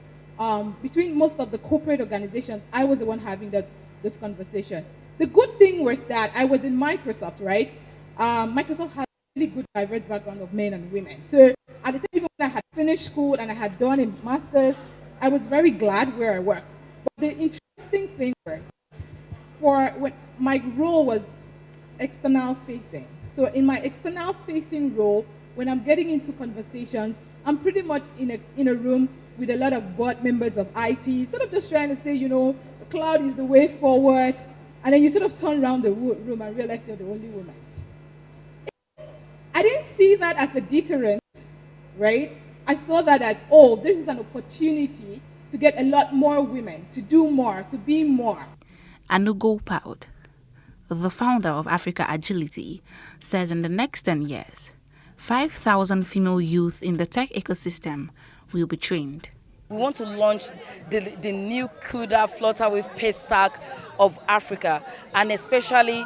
between most of the corporate organizations. I was the one having this conversation. The good thing was that I was in Microsoft, right? Microsoft had a really good diverse background of men and women. So at the time even when I had finished school and I had done a master's, I was very glad where I worked. But the interesting thing was, when my role was external facing. So in my external facing role, when I'm getting into conversations, I'm pretty much in a room with a lot of board members of IT, sort of just trying to say, the cloud is the way forward. And then you sort of turn around the room and realize you're the only woman. I didn't see that as a deterrent, right? I saw that as, this is an opportunity to get a lot more women, to do more, to be more. Anugo Poud, the founder of Africa Agility, says in the next 10 years, 5,000 female youth in the tech ecosystem will be trained. We want to launch the new CUDA Flutter Wave Pace Stack of Africa, and especially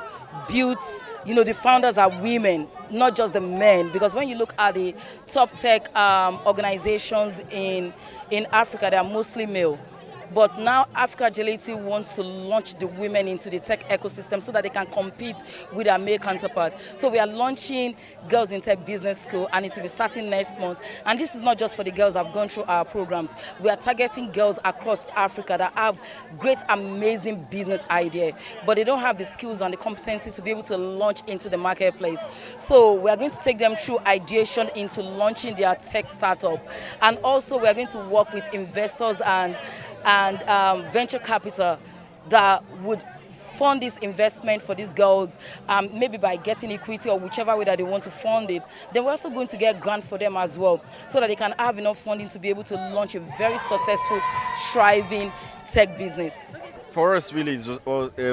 build, the founders are women, not just the men, because when you look at the top tech organizations in Africa, they are mostly male. But now Africa Agility wants to launch the women into the tech ecosystem so that they can compete with their male counterparts. So we are launching Girls in Tech Business School, and it will be starting next month. And this is not just for the girls that have gone through our programs. We are targeting girls across Africa that have great, amazing business idea, but they don't have the skills and the competency to be able to launch into the marketplace. So we are going to take them through ideation into launching their tech startup. And also we are going to work with investors and venture capital that would fund this investment for these girls, maybe by getting equity or whichever way that they want to fund it. Then we're also going to get grant for them as well, so that they can have enough funding to be able to launch a very successful, thriving tech business. For us, really,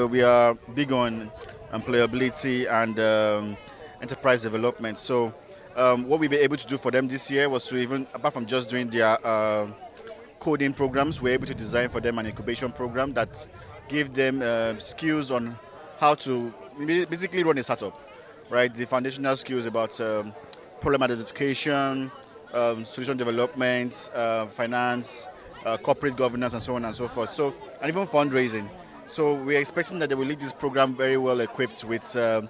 we are big on employability and enterprise development. So what we were able to do for them this year was to, even apart from just doing their coding programs, we're able to design for them an incubation program that give them skills on how to basically run a startup, right? The foundational skills about problem identification, solution development, finance, corporate governance, and so on and so forth. So, and even fundraising. So we're expecting that they will lead this program very well equipped with the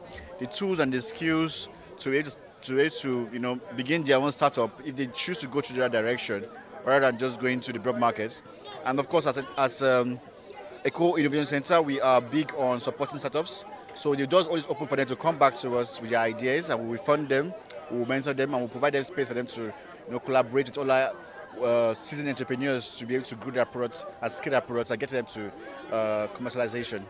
tools and the skills to be able to begin their own startup if they choose to go to that direction, rather than just going to the broad markets. And of course, as Eco Innovation Center, we are big on supporting startups. So the doors always open for them to come back to us with their ideas, and we will fund them, we will mentor them, and we'll provide them space for them to collaborate with all our seasoned entrepreneurs to be able to grow their products and scale their products and get them to commercialization.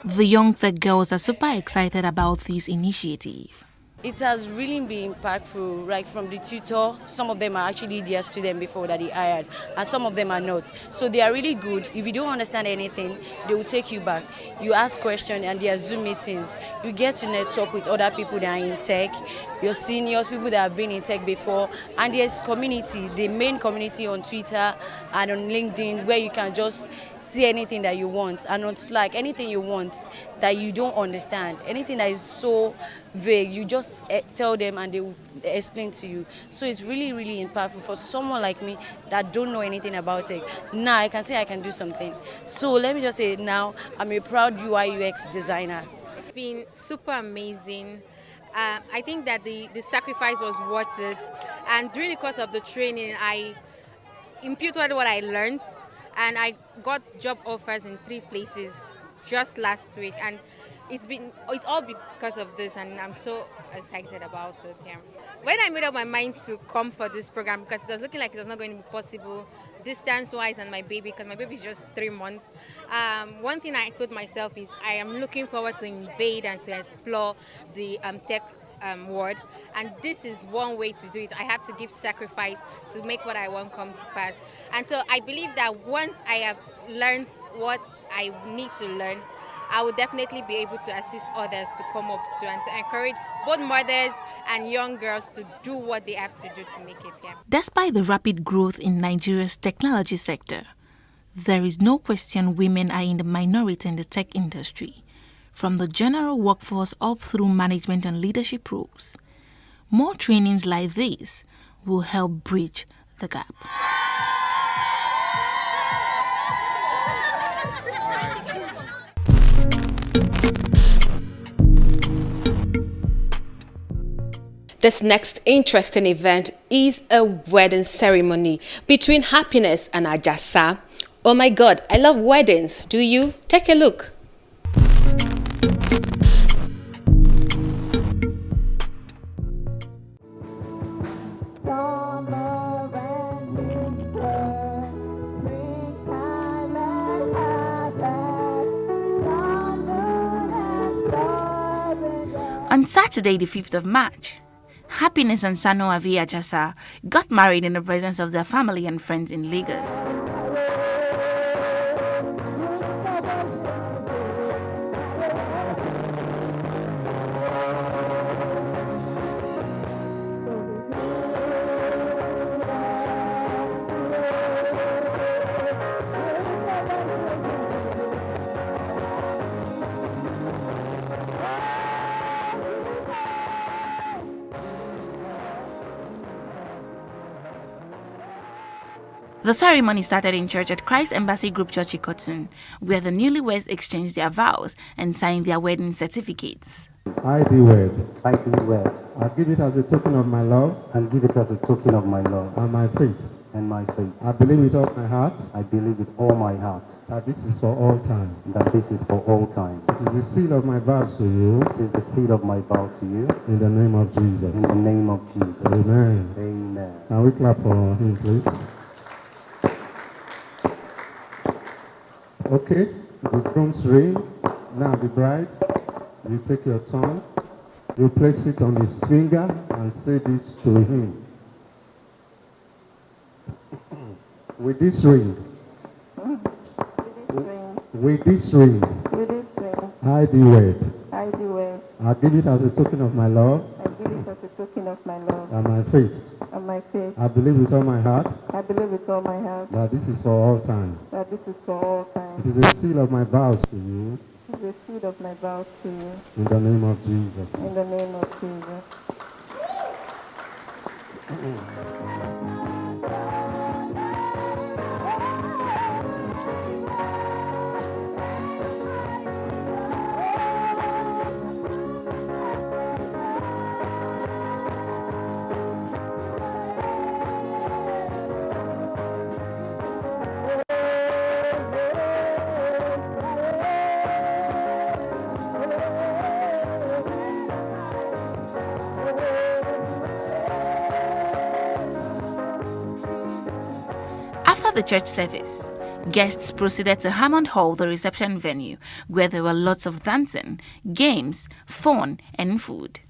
The young tech girls are super excited about this initiative. It has really been impactful, right from the tutor. Some of them are actually their student before that they hired, and some of them are not. So they are really good. If you don't understand anything, they will take you back. You ask questions and there are Zoom meetings. You get to network with other people that are in tech, your seniors, people that have been in tech before, and there's community, the main community on Twitter and on LinkedIn where you can just see anything that you want, and on Slack, anything you want that you don't understand, anything that is so vague, you just tell them and they will explain to you. So it's really, really impactful for someone like me that don't know anything about it. Now I can say I can do something. So let me just say now I'm a proud UI UX designer. It's been super amazing. I think that the sacrifice was worth it. And during the course of the training, I imputed what I learned, and I got job offers in 3 places just last week. And it's all because of this, and I'm so excited about it. Yeah. When I made up my mind to come for this program, because it was looking like it was not going to be possible distance-wise, and my baby, because my baby is just 3 months, one thing I told myself is I am looking forward to invade and to explore the tech world, and this is one way to do it. I have to give sacrifice to make what I want come to pass. And so I believe that once I have learned what I need to learn, I will definitely be able to assist others to come up to and to encourage both mothers and young girls to do what they have to do to make it here. Despite the rapid growth in Nigeria's technology sector, there is no question women are in the minority in the tech industry, from the general workforce up through management and leadership roles. More trainings like this will help bridge the gap. This next interesting event is a wedding ceremony between Happiness and Ajasa. Oh my God, I love weddings. Do you? Take a look. On Saturday, the 5th of March, Happiness and Sano Avi Ajasa got married in the presence of their family and friends in Lagos. The ceremony started in church at Christ Embassy Group Church Ikotun, where the newlyweds exchanged their vows and signed their wedding certificates. I do wed. I do wed. I give it as a token of my love. And give it as a token of my love. And my faith. And my faith. I believe with all my heart. I believe with all my heart. That this is for all time. That this is for all time. It is the seal of my vows to you. It is the seal of my vow to you. In the name of Jesus. In the name of Jesus. Amen. Amen. Now we clap for him, please. Okay, the groom's ring. Now the bride, you take your tongue, you place it on his finger and say this to him. With this ring, with this ring, I do wed. I do wed. I give it as a token of my love. I give it as a token of my love. And my faith. And my faith. I believe with all my heart. I believe with all my heart. That this is for all time. That this is for all time. It is a seal of my vows to you. It is a seal of my vows to you. In the name of Jesus. In the name of Jesus. After the church service, guests proceeded to Hammond Hall, the reception venue, where there were lots of dancing, games, fun, and food.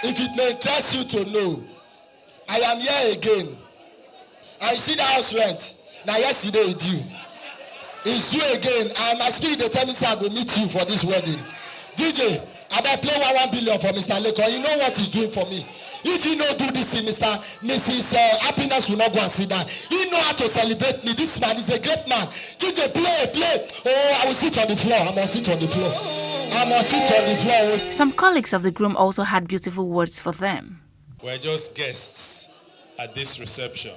If it may interest you to know, I am here again. And you see the house rent. Now yesterday it's due. It's due again. And my spirit they tell me say I go meet you for this wedding. DJ, I better play 1 billion for Mr. Lekon. You know what he's doing for me. If you don't do this, Mrs. Happiness will not go and sit down. He know how to celebrate me. This man is a great man. DJ, play. Oh, I will sit on the floor. I must sit on the floor. Some colleagues of the groom also had beautiful words for them. We're just guests at this reception,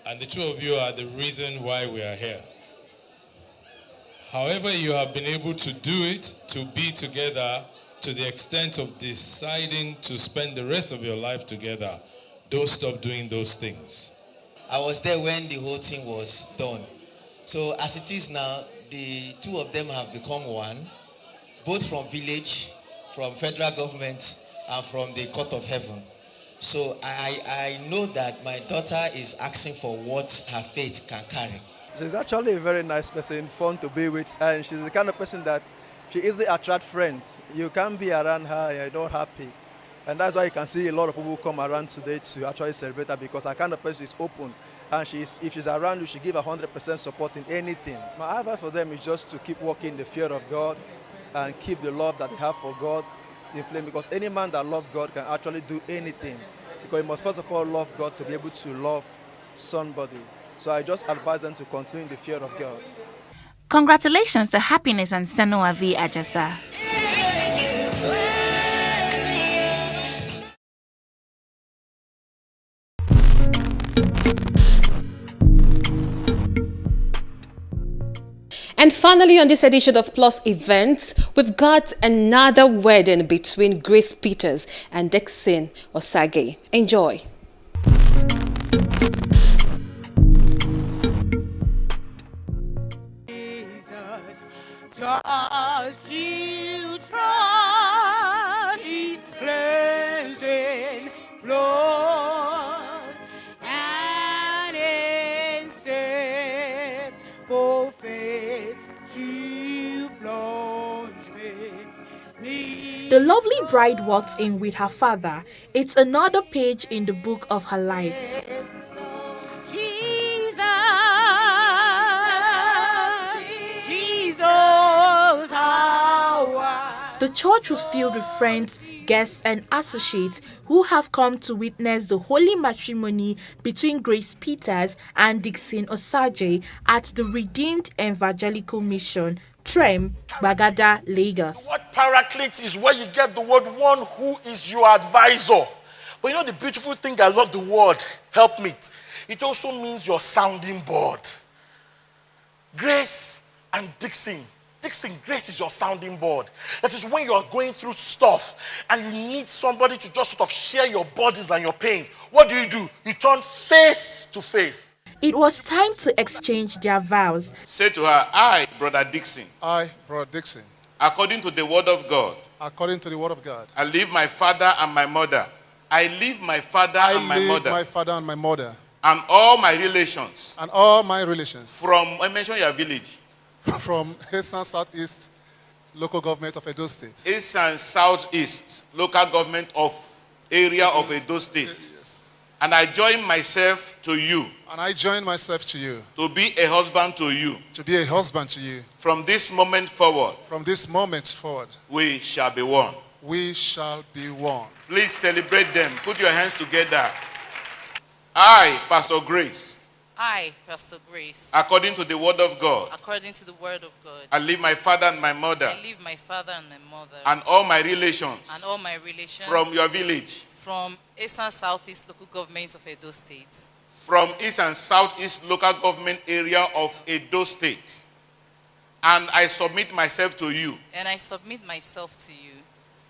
and the two of you are the reason why we are here. However, you have been able to do it, to be together to the extent of deciding to spend the rest of your life together. Don't stop doing those things. I was there when the whole thing was done. So as it is now, the two of them have become one, both from village, from federal government, and from the court of heaven. So I know that my daughter is asking for what her faith can carry. She's actually a very nice person, fun to be with, and she's the kind of person that she easily attracts friends. You can't be around her and you're not happy. And that's why you can see a lot of people come around today to actually celebrate her, because her kind of person is open. And if she's around you, she gives 100% support in anything. My advice for them is just to keep walking in the fear of God and keep the love that they have for God in flame, because any man that loves God can actually do anything. Because you must first of all love God to be able to love somebody. So I just advise them to continue in the fear of God. Congratulations to Happiness and Sanoa V. Ajasa. And finally, on this edition of Plus Events, we've got another wedding between Grace Peters and Dixon Osage. Enjoy. Just you trust His cleansing blood and inseparable faith to plunge me. The lovely bride walks in with her father. It's another page in the book of her life. The church was filled with friends, guests, and associates who have come to witness the holy matrimony between Grace Peters and Dixon Osage at the Redeemed Evangelical Mission, Trem, Bagada, Lagos. What paraclete is where you get the word one who is your advisor. But you know the beautiful thing I love the word helpmeet. It also means your sounding board. Grace and Dixon, Grace is your sounding board. That is when you are going through stuff and you need somebody to just sort of share your burdens and your pains. What do? You turn face to face. It was time to exchange their vows. Say to her, I, Brother Dixon. I, Brother Dixon. According to the word of God. According to the word of God. I leave my father and my mother. I leave my father and my mother. My father and my mother. And all my relations. And all my relations. From, I mentioned your village. From East and Southeast local government of Edo State. East and Southeast local government of area of Edo State. Yes. And I join myself to you. And I join myself to you. To be a husband to you. To be a husband to you. From this moment forward. From this moment forward. We shall be one. We shall be one. Please celebrate them. Put your hands together. I, Pastor Grace. I, Pastor Grace. According to the word of God. According to the word of God. I leave my father and my mother. I leave my father and my mother. And all my relations. And all my relations. From your village. from East and Southeast local governments of Edo State. From East and Southeast local government area of Edo State. And I submit myself to you. And I submit myself to you.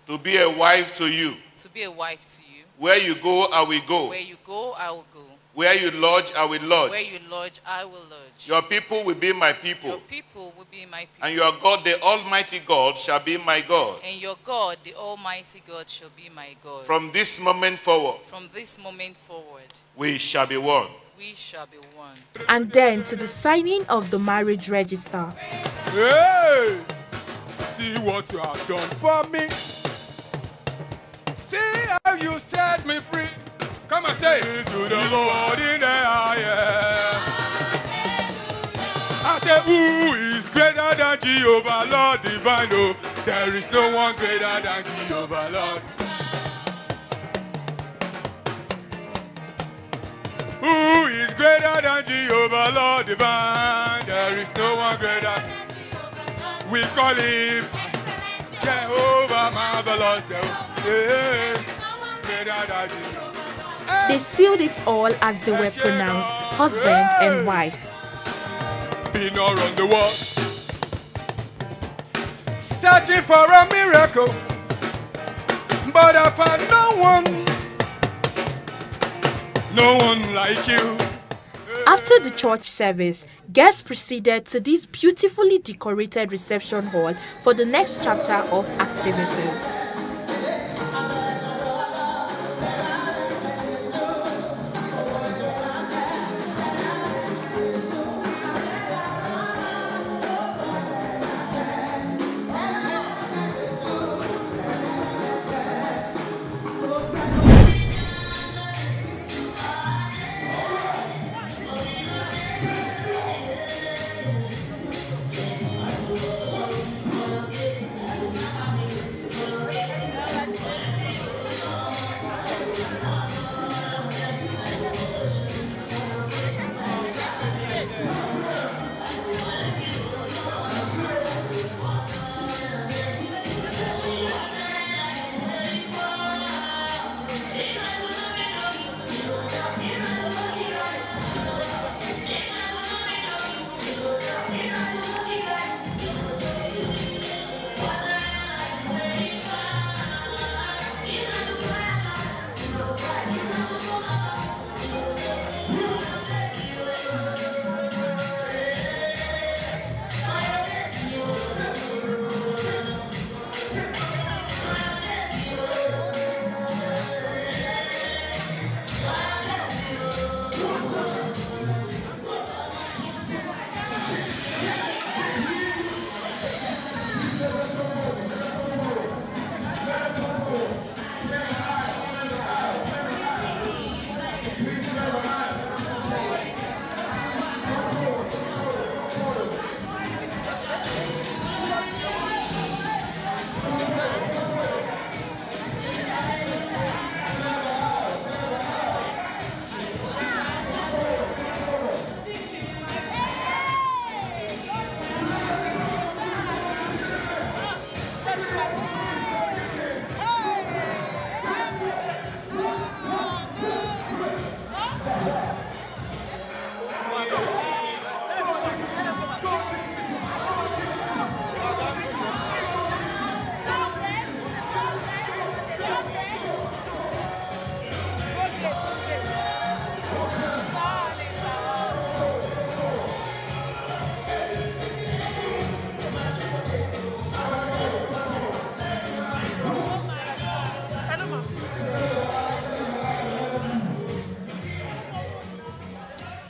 To be a wife to you. To be a wife to you. Where you go, I will go. Where you go, I will go. Where you lodge, I will lodge. Where you lodge, I will lodge. Your people will be my people. Your people will be my people. And your God, the Almighty God, shall be my God. And your God, the Almighty God, shall be my God. From this moment forward. From this moment forward. We shall be one. We shall be one. And then to the signing of the marriage register. Hey! See what you have done for me. See how you set me free. Come and say to the Lord in the highest. I say, who is greater than Jehovah, Lord divine? Oh, there is no one greater than Jehovah, Lord. Who is greater than Jehovah, Lord divine? There is no one greater. We call him Jehovah, marvelous. Yeah. Greater than Jehovah. They sealed it all as they were pronounced husband and wife. Been around the world, searching for a miracle, but I found no one like you. After the church service, guests proceeded to this beautifully decorated reception hall for the next chapter of activities.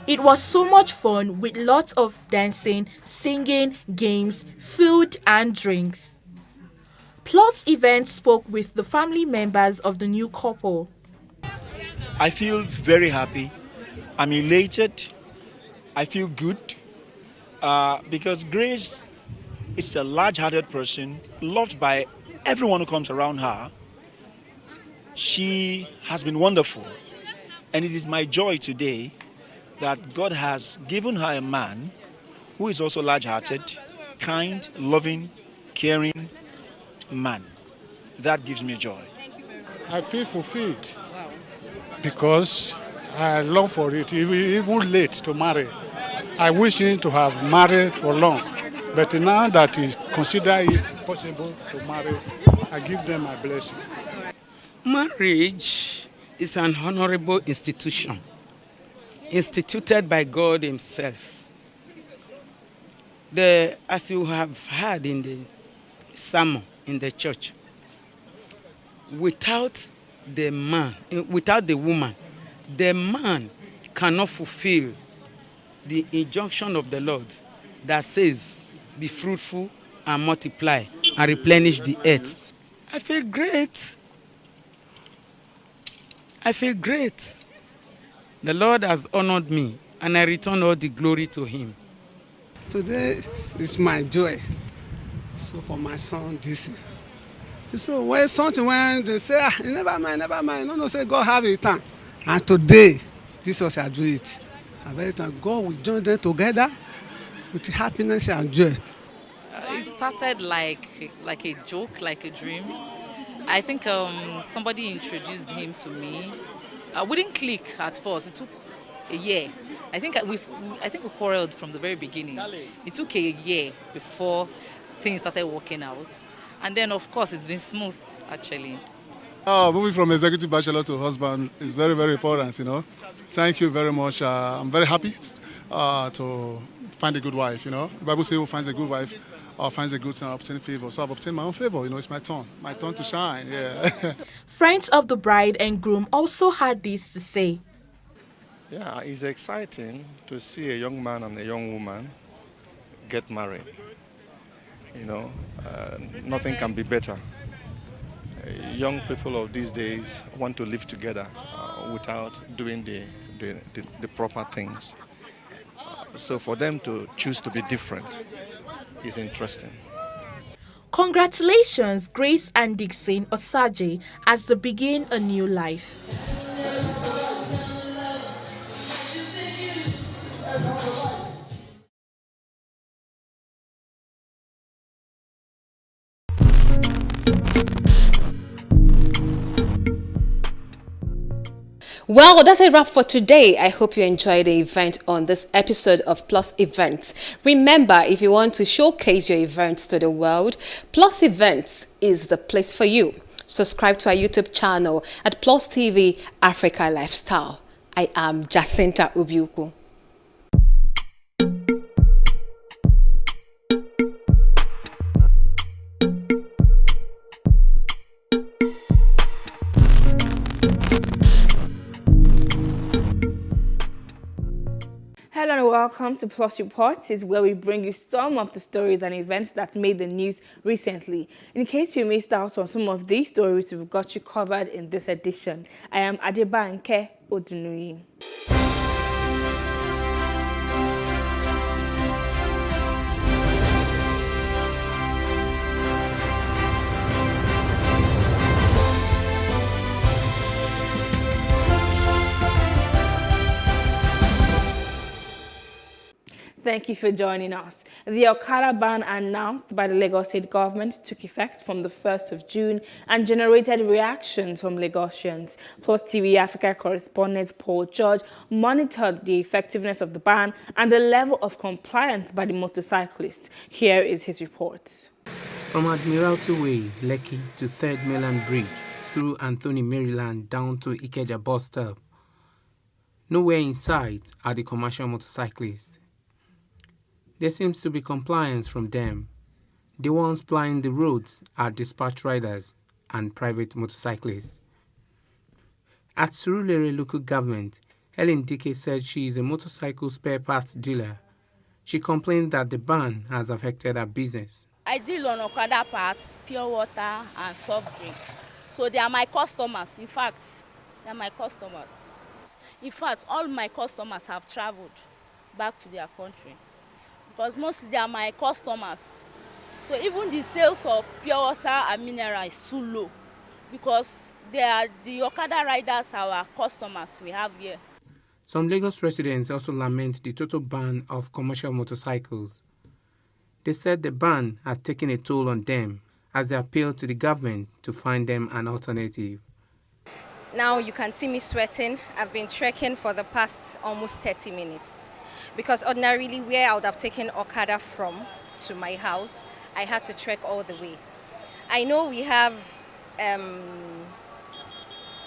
It was so much fun with lots of dancing, singing, games, food and drinks. Plus Events spoke with the family members of the new couple. I feel very happy. I'm elated. I feel good because Grace is a large-hearted person, loved by everyone who comes around her. She has been wonderful. And it is my joy today that God has given her a man who is also large-hearted, kind, loving, caring man. That gives me joy. I feel fulfilled because I long for it, even late to marry. I wish him to have married for long, but now that he consider it possible to marry, I give them my blessing. Marriage is an honorable institution instituted by God Himself. As you have heard in the sermon in the church, without the woman, the man cannot fulfill the injunction of the Lord that says, be fruitful and multiply and replenish the earth. I feel great. I feel great. The Lord has honored me, and I return all the glory to Him. Today is my joy. So for my son, this. So when they say, never mind. No, say God have it time. And today, Jesus will do it. And very time, God will join them together with happiness and joy. It started like a joke, like a dream. I think somebody introduced him to me. We didn't click at first. It took a year. I think we quarreled from the very beginning. It took a year before things started working out. And then, of course, it's been smooth, actually. Moving from executive bachelor to husband is very, very important, Thank you very much. I'm very happy to find a good wife, The Bible says who finds a good wife finds a good son, obtain favor. So I've obtained my own favor, it's my turn to shine, yeah. Friends of the bride and groom also had this to say. Yeah, it's exciting to see a young man and a young woman get married. Nothing can be better. Young people of these days want to live together without doing the proper things. So for them to choose to be different is interesting. Congratulations, Grace and Dixon Osaje, as they begin a new life. Well, that's a wrap for today. I hope you enjoyed the event on this episode of Plus Events. Remember, if you want to showcase your events to the world, Plus Events is the place for you. Subscribe to our YouTube channel at Plus TV Africa Lifestyle. I am Jacinta Ubiuku. Hello and welcome to Plus Reports, is where we bring you some of the stories and events that made the news recently. In case you missed out on some of these stories, we've got you covered in this edition. I am Adebanke Odunui. Thank you for joining us. The Okada ban announced by the Lagos State government took effect from the 1st of June and generated reactions from Lagosians. PlusTvAfrica correspondent Paul George monitored the effectiveness of the ban and the level of compliance by the motorcyclists. Here is his report. From Admiralty Way, Lekki to 3rd Mainland Bridge, through Anthony, Maryland, down to Ikeja bus stop. Nowhere in sight are the commercial motorcyclists. There seems to be compliance from them. The ones plying the roads are dispatch riders and private motorcyclists. At Surulere local government, Helen Dike said she is a motorcycle spare parts dealer. She complained that the ban has affected her business. I deal on Okada parts, pure water and soft drink. So they are my customers. In fact, they are my customers. In fact, all my customers have traveled back to their country, because mostly they are my customers. So even the sales of pure water and mineral is too low, because they are the Okada riders are our customers we have here. Some Lagos residents also lament the total ban of commercial motorcycles. They said the ban had taken a toll on them as they appealed to the government to find them an alternative. Now you can see me sweating. I've been trekking for the past almost 30 minutes. Because ordinarily where I would have taken Okada from to my house, I had to trek all the way. I know we have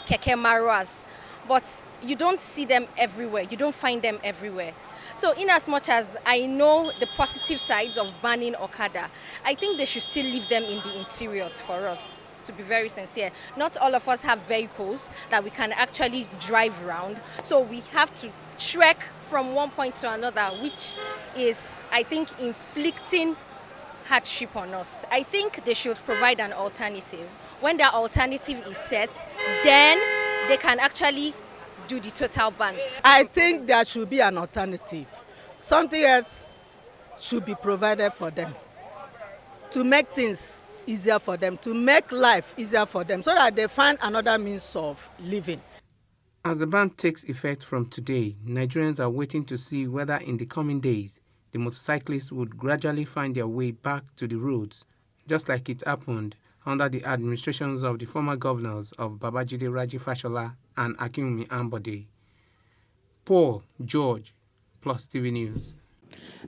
keke maruas, but you don't see them everywhere. You don't find them everywhere. So in as much as I know the positive sides of banning Okada, I think they should still leave them in the interiors for us, to be very sincere. Not all of us have vehicles that we can actually drive around. So we have to trek from one point to another, which is, I think, inflicting hardship on us. I think they should provide an alternative. When that alternative is set, then they can actually do the total ban. I think there should be an alternative. Something else should be provided for them to make things easier for them, to make life easier for them, so that they find another means of living. As the ban takes effect from today, Nigerians are waiting to see whether in the coming days the motorcyclists would gradually find their way back to the roads, just like it happened under the administrations of the former governors of Babajide Raji Fashola and Akinwumi Ambode. Paul George, Plus TV News.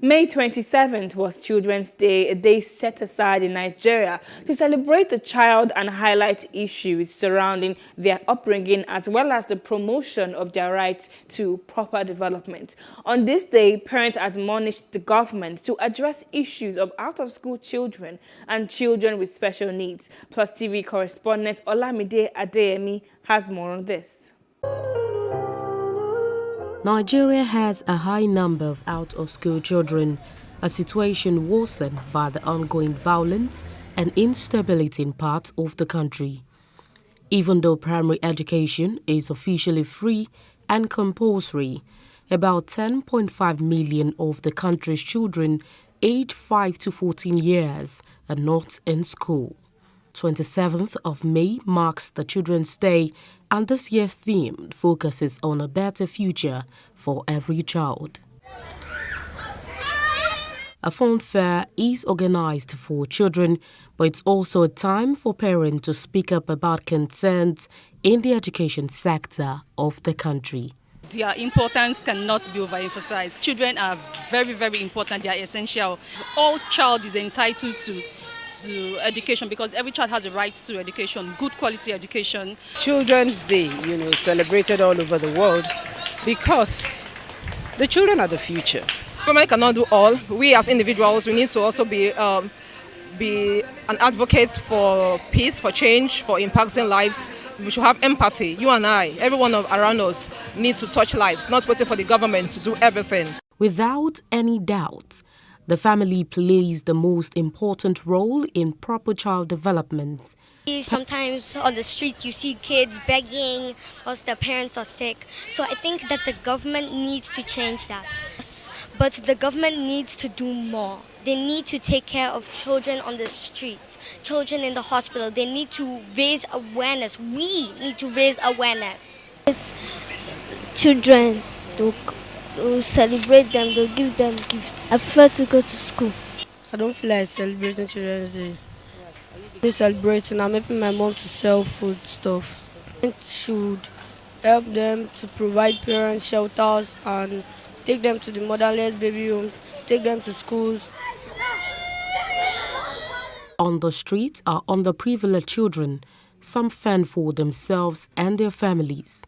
May 27th was Children's Day, a day set aside in Nigeria to celebrate the child and highlight issues surrounding their upbringing as well as the promotion of their rights to proper development. On this day, parents admonished the government to address issues of out-of-school children and children with special needs. Plus TV correspondent Olamide Adeyemi has more on this. Nigeria has a high number of out-of-school children, a situation worsened by the ongoing violence and instability in parts of the country. Even though primary education is officially free and compulsory, about 10.5 million of the country's children aged 5 to 14 years are not in school. 27th of May marks the Children's Day, and this year's theme focuses on a better future for every child. A fun fair is organized for children, but it's also a time for parents to speak up about concerns in the education sector of the country. Their importance cannot be overemphasized. Children are very, very important. They are essential. All child is entitled to education because every child has a right to education, good quality education. Children's Day, celebrated all over the world because the children are the future. Government cannot do all. We as individuals, we need to also be an advocate for peace, for change, for impacting lives. We should have empathy. You and I, everyone around us, need to touch lives, not waiting for the government to do everything. Without any doubt, the family plays the most important role in proper child development. Sometimes on the street you see kids begging whilst their parents are sick. So I think that the government needs to change that. But the government needs to do more. They need to take care of children on the streets, children in the hospital. They need to raise awareness. We need to raise awareness. It's children. To celebrate them, they'll give them gifts. I prefer to go to school. I don't feel like celebrating Children's Day. I'm celebrating, I'm helping my mom to sell food stuff. It should help them to provide parents shelters and take them to the motherless baby home, take them to schools. On the street are underprivileged children. Some fend for themselves and their families.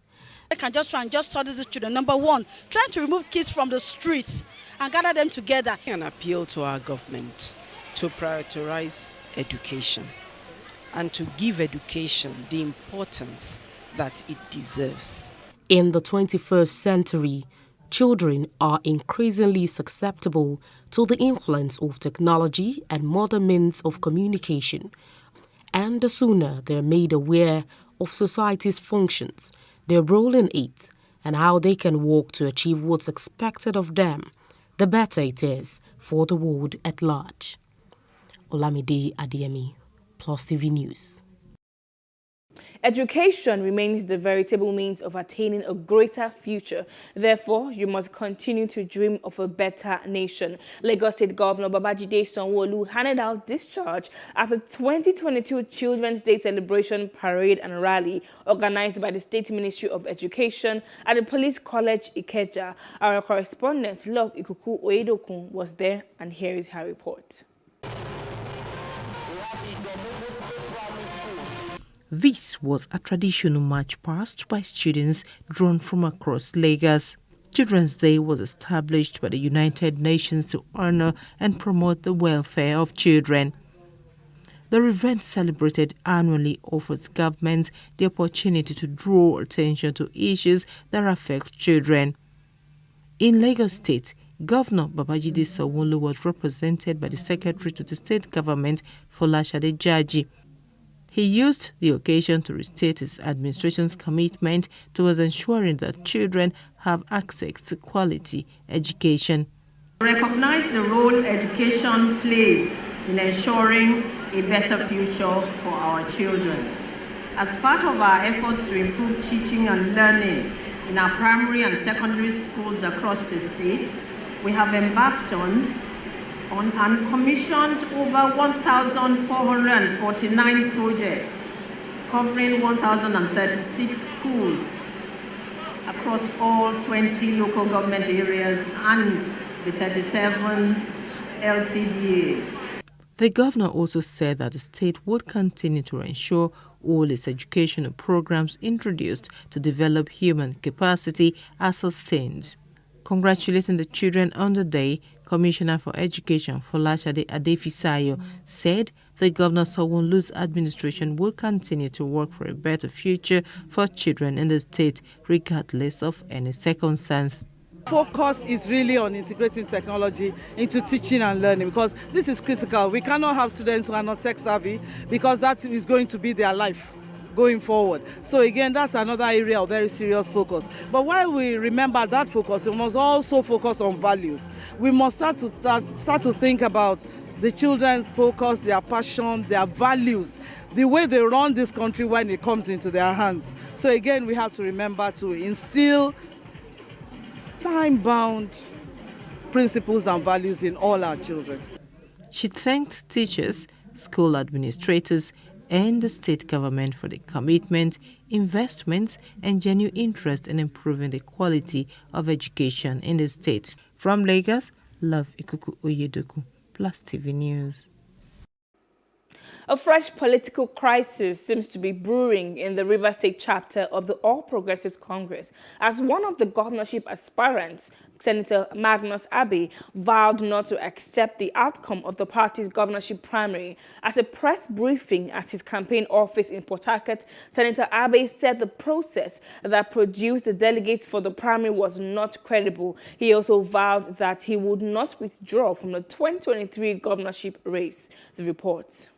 They can just try and just study the children. Number one, trying to remove kids from the streets and gather them together. An appeal to our government to prioritize education and to give education the importance that it deserves. In the 21st century, children are increasingly susceptible to the influence of technology and modern means of communication. And the sooner they're made aware of society's functions, their role in it, and how they can work to achieve what's expected of them, the better it is for the world at large. Olamide Adeyemi, Plus TV News. Education remains the veritable means of attaining a greater future. Therefore, you must continue to dream of a better nation. Lagos State Governor Babajide Sanwo-Olu handed out this charge at the 2022 Children's Day Celebration Parade and Rally organized by the State Ministry of Education at the Police College Ikeja. Our correspondent, Love Ikuku Oedokun, was there, and here is her report. This was a traditional march past by students drawn from across Lagos. Children's Day was established by the United Nations to honor and promote the welfare of children. The event, celebrated annually, offers governments the opportunity to draw attention to issues that affect children. In Lagos State, Governor Babajide Sanwo-Olu was represented by the Secretary to the State Government, Folashade Jaji. He used the occasion to restate his administration's commitment towards ensuring that children have access to quality education. Recognize the role education plays in ensuring a better future for our children. As part of our efforts to improve teaching and learning in our primary and secondary schools across the state, we have embarked on and commissioned over 1,449 projects covering 1,036 schools across all 20 local government areas and the 37 LCDAs. The governor also said that the state would continue to ensure all its educational programs introduced to develop human capacity are sustained. Congratulating the children on the day, Commissioner for Education Folashade Adefisayo said the Governor Sanwo-Olu's administration will continue to work for a better future for children in the state, regardless of any circumstance. Focus is really on integrating technology into teaching and learning, because this is critical. We cannot have students who are not tech savvy, because that is going to be their life going forward. So again, that's another area of very serious focus. But while we remember that focus, we must also focus on values. We must start to think about the children's focus, their passion, their values, the way they run this country when it comes into their hands. So again, we have to remember to instill time-bound principles and values in all our children. She thanked teachers, school administrators, and the state government for the commitment, investments, and genuine interest in improving the quality of education in the state. From Lagos, Love Ikuku Oyedoku, Plus TV News. A fresh political crisis seems to be brewing in the Rivers State chapter of the All Progressives Congress, as one of the governorship aspirants, Senator Magnus Abbey, vowed not to accept the outcome of the party's governorship primary. At a press briefing at his campaign office in Port Harcourt, Senator Abbey said the process that produced the delegates for the primary was not credible. He also vowed that he would not withdraw from the 2023 governorship race. The report.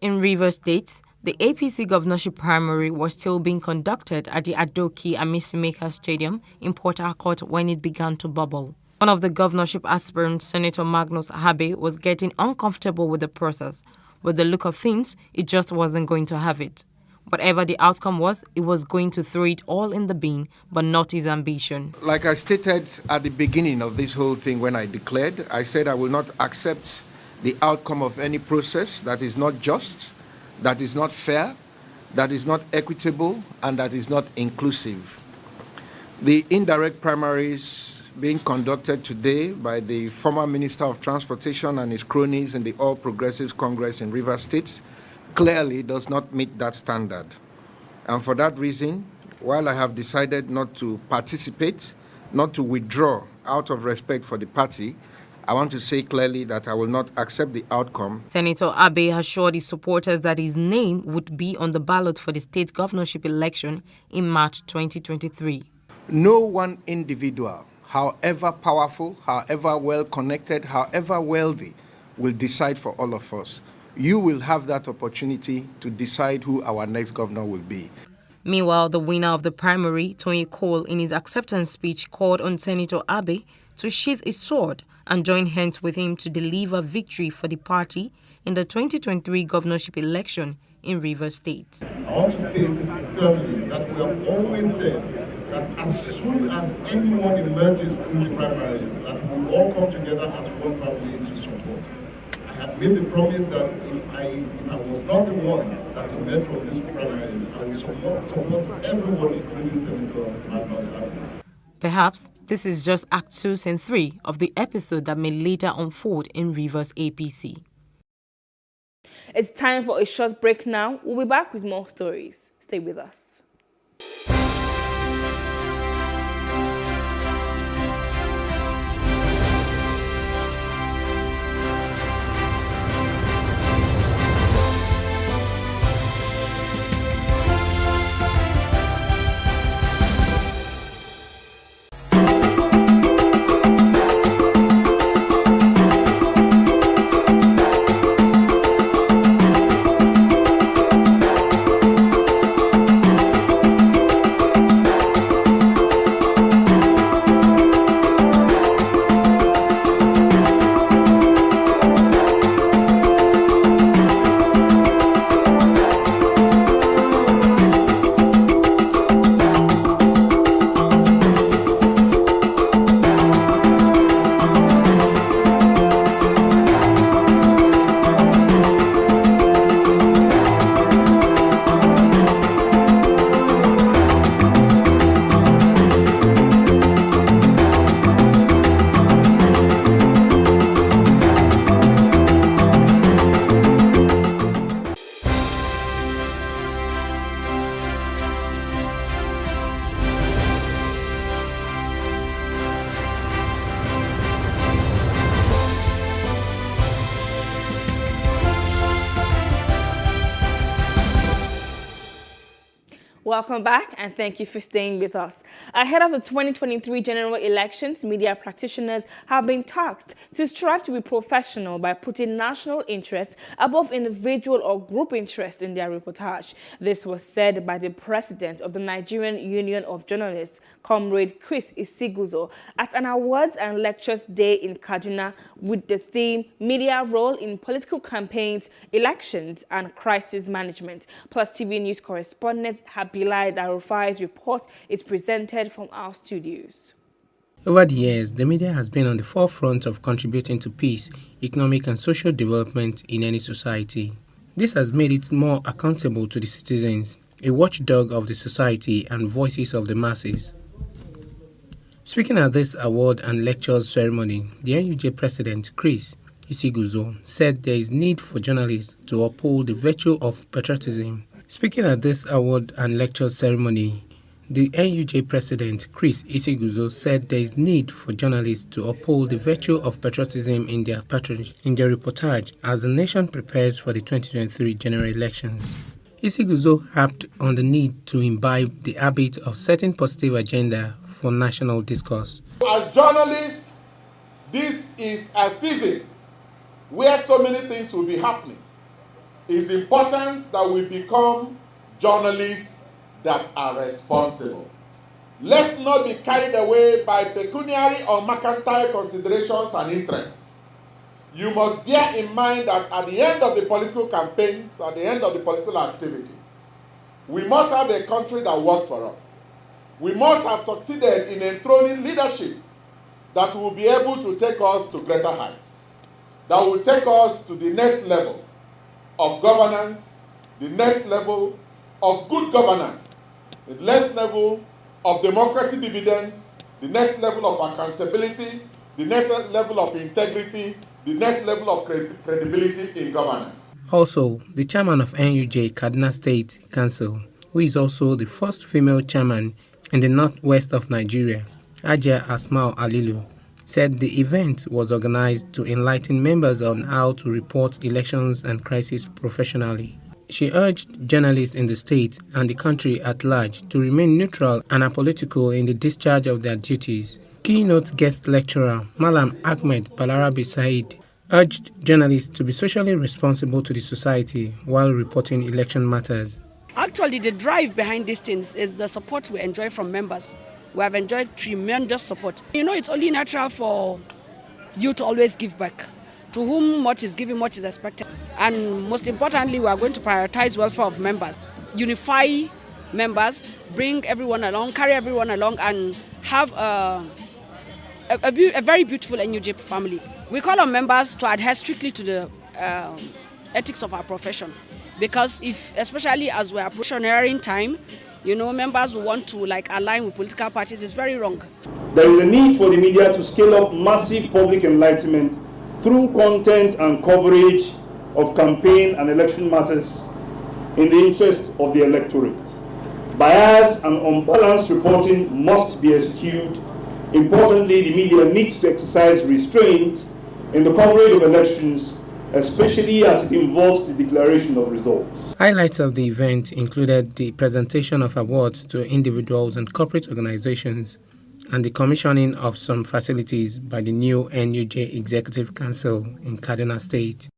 In Rivers State, the APC governorship primary was still being conducted at the Adoki Amisimeka Stadium in Port Harcourt when it began to bubble. One of the governorship aspirants, Senator Magnus Abbey, was getting uncomfortable with the process. With the look of things, it just wasn't going to have it. Whatever the outcome was, it was going to throw it all in the bin, but not his ambition. Like I stated at the beginning of this whole thing when I declared, I said I will not accept the outcome of any process that is not just, that is not fair, that is not equitable, and that is not inclusive. The indirect primaries being conducted today by the former Minister of Transportation and his cronies in the All Progressives Congress in Rivers State clearly does not meet that standard. And for that reason, while I have decided not to participate, not to withdraw out of respect for the party, I want to say clearly that I will not accept the outcome. Senator Abbey assured his supporters that his name would be on the ballot for the state governorship election in March 2023. No one individual, however powerful, however well-connected, however wealthy, will decide for all of us. You will have that opportunity to decide who our next governor will be. Meanwhile, the winner of the primary, Tony Cole, in his acceptance speech called on Senator Abbey to sheath his sword and join hands with him to deliver victory for the party in the 2023 governorship election in Rivers State. I want to state firmly that we have always said that as soon as anyone emerges through the primaries, that we will all come together as one family to support. I have made the promise that if I was not the one that emerged from this primaries, I will support everyone, including Senator Magnus Abba. Perhaps this is just Act 2, Scene 3 of the episode that may later unfold in Rivers APC. It's time for a short break now. We'll be back with more stories. Stay with us. Welcome back and thank you for staying with us. Ahead of the 2023 general elections, media practitioners have been tasked to strive to be professional by putting national interests above individual or group interests in their reportage. This was said by the president of the Nigerian Union of Journalists, Comrade Chris Isiguzo, at an awards and lectures day in Kaduna with the theme Media Role in Political Campaigns, Elections and Crisis Management. Plus TV News correspondent Bilal Darufai's report is presented from our studios. Over the years, the media has been on the forefront of contributing to peace, economic and social development in any society. This has made it more accountable to the citizens, a watchdog of the society and voices of the masses. Speaking at this award and lectures ceremony, the NUJ president, Chris Isiguzo, said there is need for journalists to uphold the virtue of patriotism. Speaking at this award and lecture ceremony, the NUJ president, Chris Isiguzo, said there is need for journalists to uphold the virtue of patriotism in their reportage as the nation prepares for the 2023 general elections. Isiguzo harped on the need to imbibe the habit of setting positive agenda for national discourse. As journalists, this is a season where so many things will be happening. It's important that we become journalists that are responsible. Let's not be carried away by pecuniary or mercantile considerations and interests. You must bear in mind that at the end of the political campaigns, at the end of the political activities, we must have a country that works for us. We must have succeeded in enthroning leadership that will be able to take us to greater heights, that will take us to the next level of governance, the next level of good governance, the next level of democracy dividends, the next level of accountability, the next level of integrity, the next level of credibility in governance. Also, the chairman of NUJ Kaduna State Council, who is also the first female chairman in the northwest of Nigeria, Ajia Asmau Alilu, said the event was organized to enlighten members on how to report elections and crises professionally. She urged journalists in the state and the country at large to remain neutral and apolitical in the discharge of their duties. Keynote guest lecturer Malam Ahmed Balarabe Said urged journalists to be socially responsible to the society while reporting election matters. Actually, the drive behind these things is the support we enjoy from members. We have enjoyed tremendous support. You know, it's only natural for you to always give back To whom much is given, much is expected. And most importantly, we are going to prioritize welfare of members, unify members, bring everyone along, carry everyone along, and have a very beautiful NUJ family. We call on members to adhere strictly to the ethics of our profession, because especially as we are approaching time, members who want to align with political parties is very wrong. There is a need for the media to scale up massive public enlightenment through content and coverage of campaign and election matters in the interest of the electorate. Bias and unbalanced reporting must be eschewed. Importantly, the media needs to exercise restraint in the coverage of elections, especially as it involves the declaration of results. Highlights of the event included the presentation of awards to individuals and corporate organizations and the commissioning of some facilities by the new NUJ Executive Council in Kaduna State.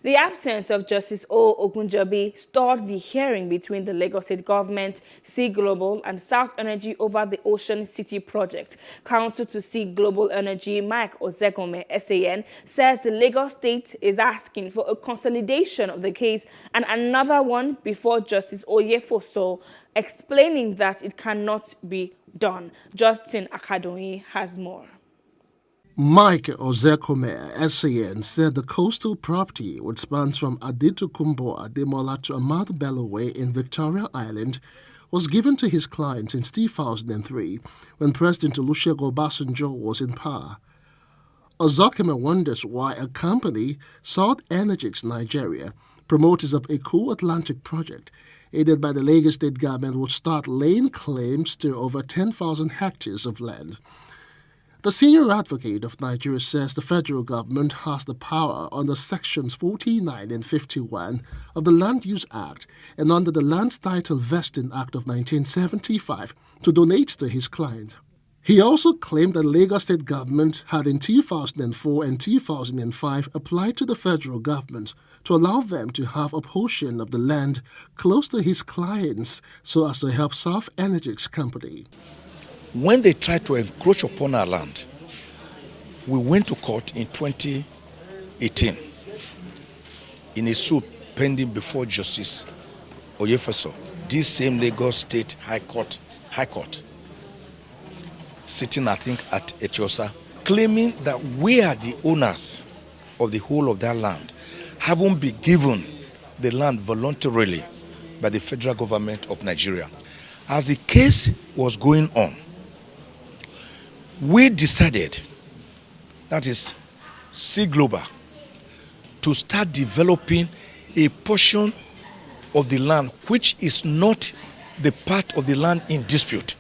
The absence of Justice O. Ogunjobi stalled the hearing between the Lagos State Government, Sea Global, and South Energy over the Ocean City project. Counsel to Sea Global Energy, Mike Ozekome, SAN, says the Lagos State is asking for a consolidation of the case and another one before Justice Oyefoso, explaining that it cannot be done. Justin Akadoni has more. Mike Ozekome, SAN, said the coastal property, which spans from Adetokunbo Ademola to Ahmadu Bello Way in Victoria Island, was given to his client since 2003 when President Olusegun Obasanjo was in power. Ozekome wonders why a company, South Energix Nigeria, promoters of a Eco-Atlantic project, aided by the Lagos State government, would start laying claims to over 10,000 hectares of land. The senior advocate of Nigeria says the federal government has the power under Sections 49 and 51 of the Land Use Act and under the Lands Title Vesting Act of 1975 to donate to his client. He also claimed that Lagos State government had in 2004 and 2005 applied to the federal government to allow them to have a portion of the land close to his clients so as to help South Energix company. When they tried to encroach upon our land, we went to court in 2018 in a suit pending before Justice Oyefoso, this same Lagos State High Court, sitting I think at Etiosa, claiming that we are the owners of the whole of that land, having been given the land voluntarily by the federal government of Nigeria. As the case was going on, we decided, that is Sea Global, to start developing a portion of the land which is not the part of the land in dispute,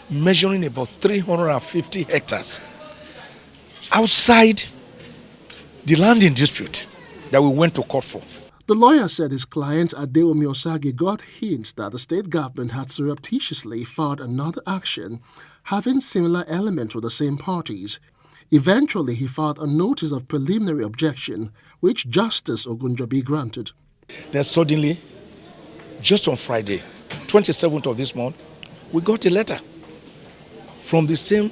measuring about 350 hectares outside the land in dispute that we went to court for. The lawyer said his client Adeomi Osage got hints that the state government had surreptitiously filed another action having similar elements with the same parties. Eventually, he filed a notice of preliminary objection, which Justice Ogunjobi granted. Then suddenly, just on Friday, 27th of this month, we got a letter from the same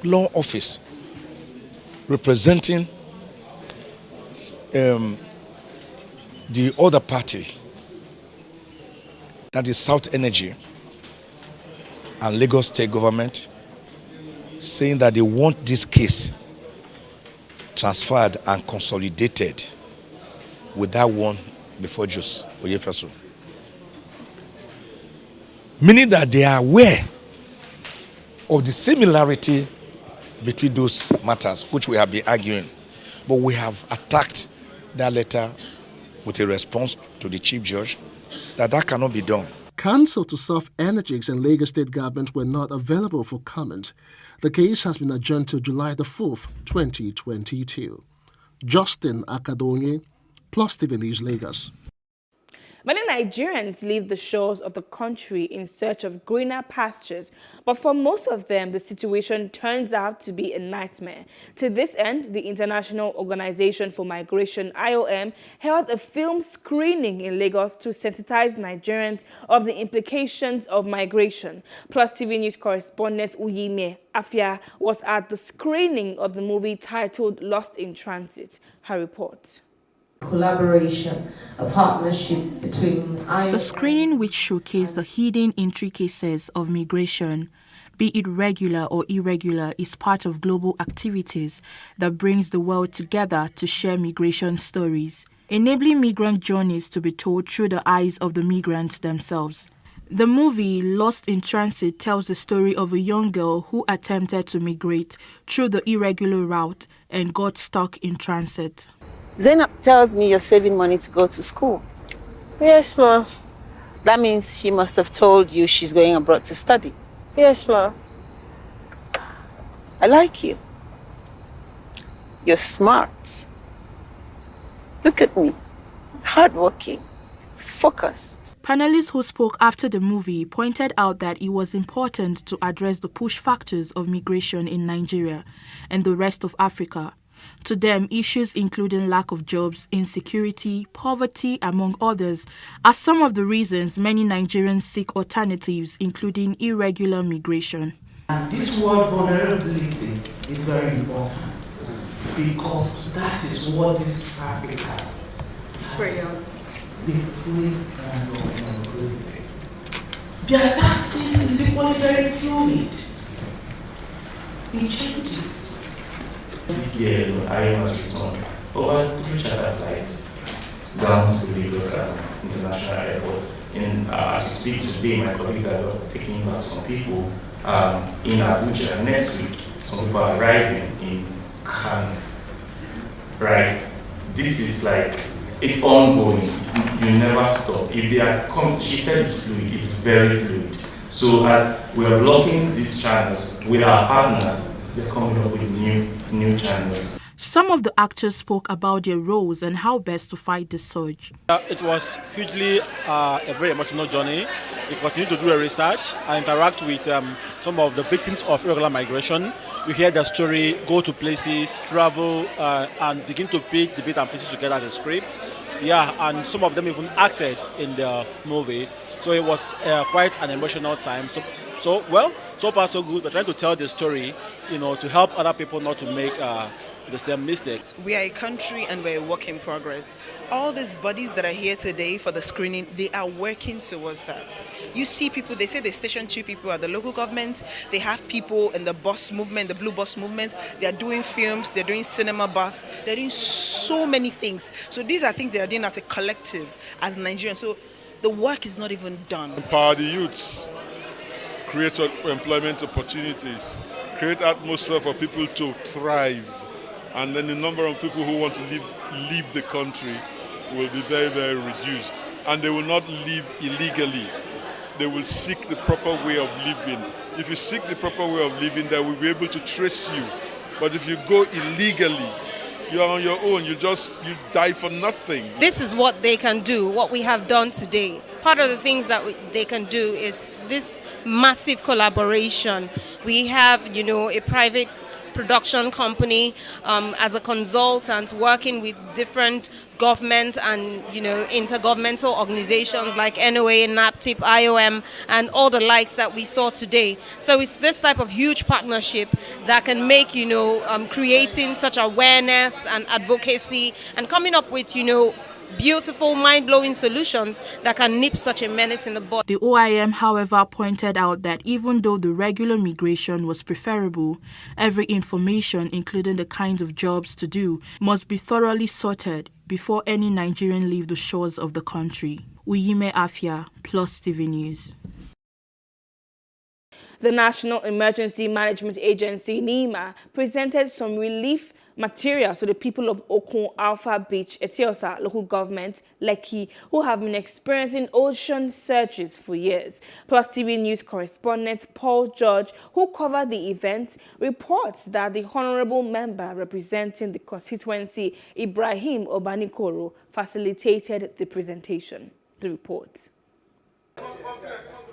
law office representing the other party, that is South Energy and Lagos State government, saying that they want this case transferred and consolidated with that one before Justice Oyefoso. Meaning that they are aware of the similarity between those matters which we have been arguing. But we have attacked that letter with a response to the Chief Judge that cannot be done. Counsel to South Energix and Lagos State government were not available for comment. The case has been adjourned to July the 4th, 2022. Justin Akadonye, PlusTV News, Lagos. Many Nigerians leave the shores of the country in search of greener pastures, but for most of them, the situation turns out to be a nightmare. To this end, the International Organization for Migration, IOM, held a film screening in Lagos to sensitize Nigerians of the implications of migration. Plus TV News correspondent Uyime Afia was at the screening of the movie titled Lost in Transit. Her report. Collaboration, a partnership between The screening, which showcased the hidden intricacies of migration, be it regular or irregular, is part of global activities that brings the world together to share migration stories, enabling migrant journeys to be told through the eyes of the migrants themselves. The movie Lost in Transit tells the story of a young girl who attempted to migrate through the irregular route and got stuck in transit. Zainab tells me you're saving money to go to school. Yes, ma. That means she must have told you she's going abroad to study. Yes, ma. I like you. You're smart. Look at me. Hardworking. Focused. Panelists who spoke after the movie pointed out that it was important to address the push factors of migration in Nigeria and the rest of Africa. To them, issues including lack of jobs, insecurity, poverty, among others, are some of the reasons many Nigerians seek alternatives, including irregular migration. And this word vulnerability is very important because that is what these traffickers prey on. They prey on your vulnerability. Their tactics is equally very fluid. It changes. This year, IOM has returned over 3 charter flights down to Lagos International Airport. And as we speak today, my colleagues are taking back some people in Abuja. Next week, some people are arriving in Kano. Right? This is like, it's ongoing. You never stop. If they are she said it's fluid. It's very fluid. So as we are blocking these channels with our partners, they're coming up with new channels. Some of the actors spoke about their roles and how best to fight the surge. It was hugely a very emotional journey because we need to do a research and interact with some of the victims of irregular migration. We hear their story, go to places, travel, and begin to pick the bits and pieces together as a script. Yeah, and some of them even acted in the movie. So it was quite an emotional time. So far so good. We're trying to tell the story, to help other people not to make the same mistakes. We are a country and we're a work in progress. All these bodies that are here today for the screening, they are working towards that. You see people, they say they station 2 people at the local government. They have people in the bus movement, the blue bus movement. They are doing films, they're doing cinema bus. They're doing so many things. So these are things they are doing as a collective, as Nigerians. So the work is not even done. Empower the youths, create employment opportunities, create atmosphere for people to thrive. And then the number of people who want to leave the country will be very, very reduced. And they will not live illegally. They will seek the proper way of living. If you seek the proper way of living, they will be able to trace you. But if you go illegally, you are on your own. You die for nothing. This is what they can do, what we have done today. Part of the things that they can do is this massive collaboration. We have, a private production company as a consultant working with different government and intergovernmental organizations like NOA, NAPTIP, IOM, and all the likes that we saw today. So it's this type of huge partnership that can make creating such awareness and advocacy and coming up with beautiful, mind-blowing solutions that can nip such a menace in the bud. The OIM, however, pointed out that even though the regular migration was preferable, every information, including the kinds of jobs to do, must be thoroughly sorted before any Nigerian leave the shores of the country. Uyime Afia, Plus TV News. The National Emergency Management Agency, NEMA, presented some relief materials to the people of Okun Alpha Beach, Etiosa local government, Lekki, who have been experiencing ocean surges for years. Plus TV News correspondent Paul George, who covered the event, reports that the honorable member representing the constituency, Ibrahim Obanikoro, facilitated the presentation. The report.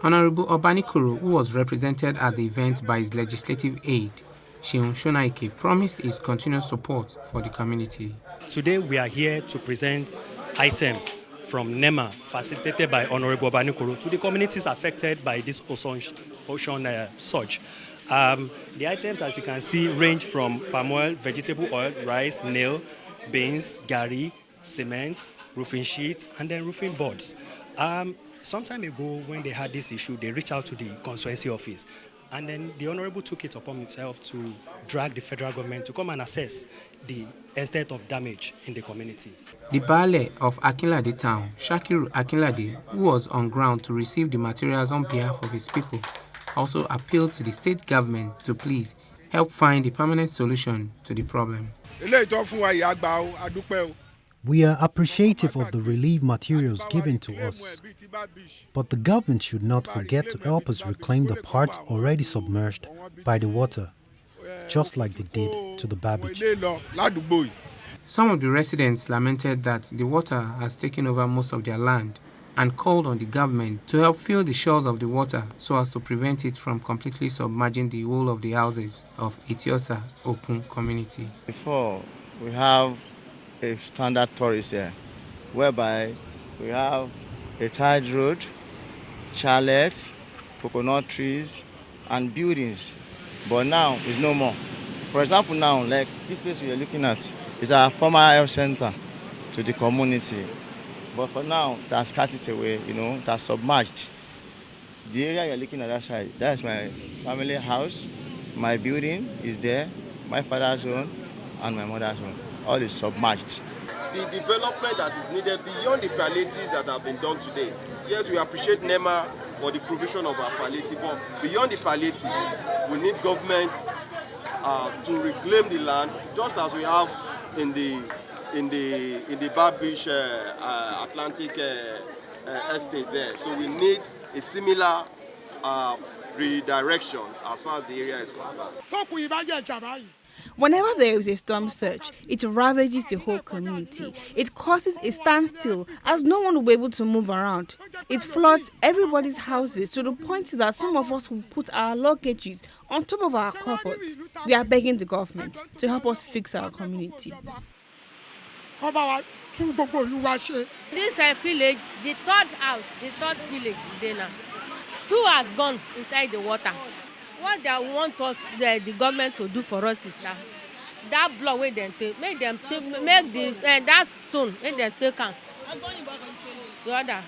Honorable Obanikoro, who was represented at the event by his legislative aide, Sheun Shonaike, promised his continuous support for the community. Today we are here to present items from NEMA, facilitated by Honorable Obanikoro, to the communities affected by this ocean surge. The items, as you can see, range from palm oil, vegetable oil, rice, nail, beans, gari, cement, roofing sheets, and then roofing boards. Some time ago, when they had this issue, they reached out to the constituency office, and then the Honorable took it upon himself to drag the federal government to come and assess the extent of damage in the community. The Baale of Akinlade town, Shakiru Akinlade, who was on ground to receive the materials on behalf of his people, also appealed to the state government to please help find a permanent solution to the problem. We are appreciative of the relief materials given to us, but the government should not forget to help us reclaim the parts already submerged by the water, just like they did to the Babbage. Some of the residents lamented that the water has taken over most of their land and called on the government to help fill the shores of the water so as to prevent it from completely submerging the whole of the houses of Itiosa Okun community. Before, we have a standard tourist here, whereby we have a tide road, chalets, coconut trees, and buildings. But now it's no more. For example, now, like this place we are looking at is our former health center to the community. But for now, that's cut it away, that's submerged. The area you're looking at that side, that's my family house. My building is there, my father's home, and my mother's home. All is submerged. The development that is needed beyond the palliatives that have been done today. Yes, we appreciate NEMA for the provision of our palliative, but beyond the palliative, we need government to reclaim the land, just as we have in the Babbage Atlantic estate there. So we need a similar redirection as far as the area is concerned. Whenever there is a storm surge, it ravages the whole community. It causes a standstill as no one will be able to move around. It floods everybody's houses to the point that some of us will put our luggages on top of our cupboards. We are begging the government to help us fix our community. This village, the third village is there now. 2 has gone inside the water. What they want us, the government to do for us is that block where they take, make that stone, make them take them. The other,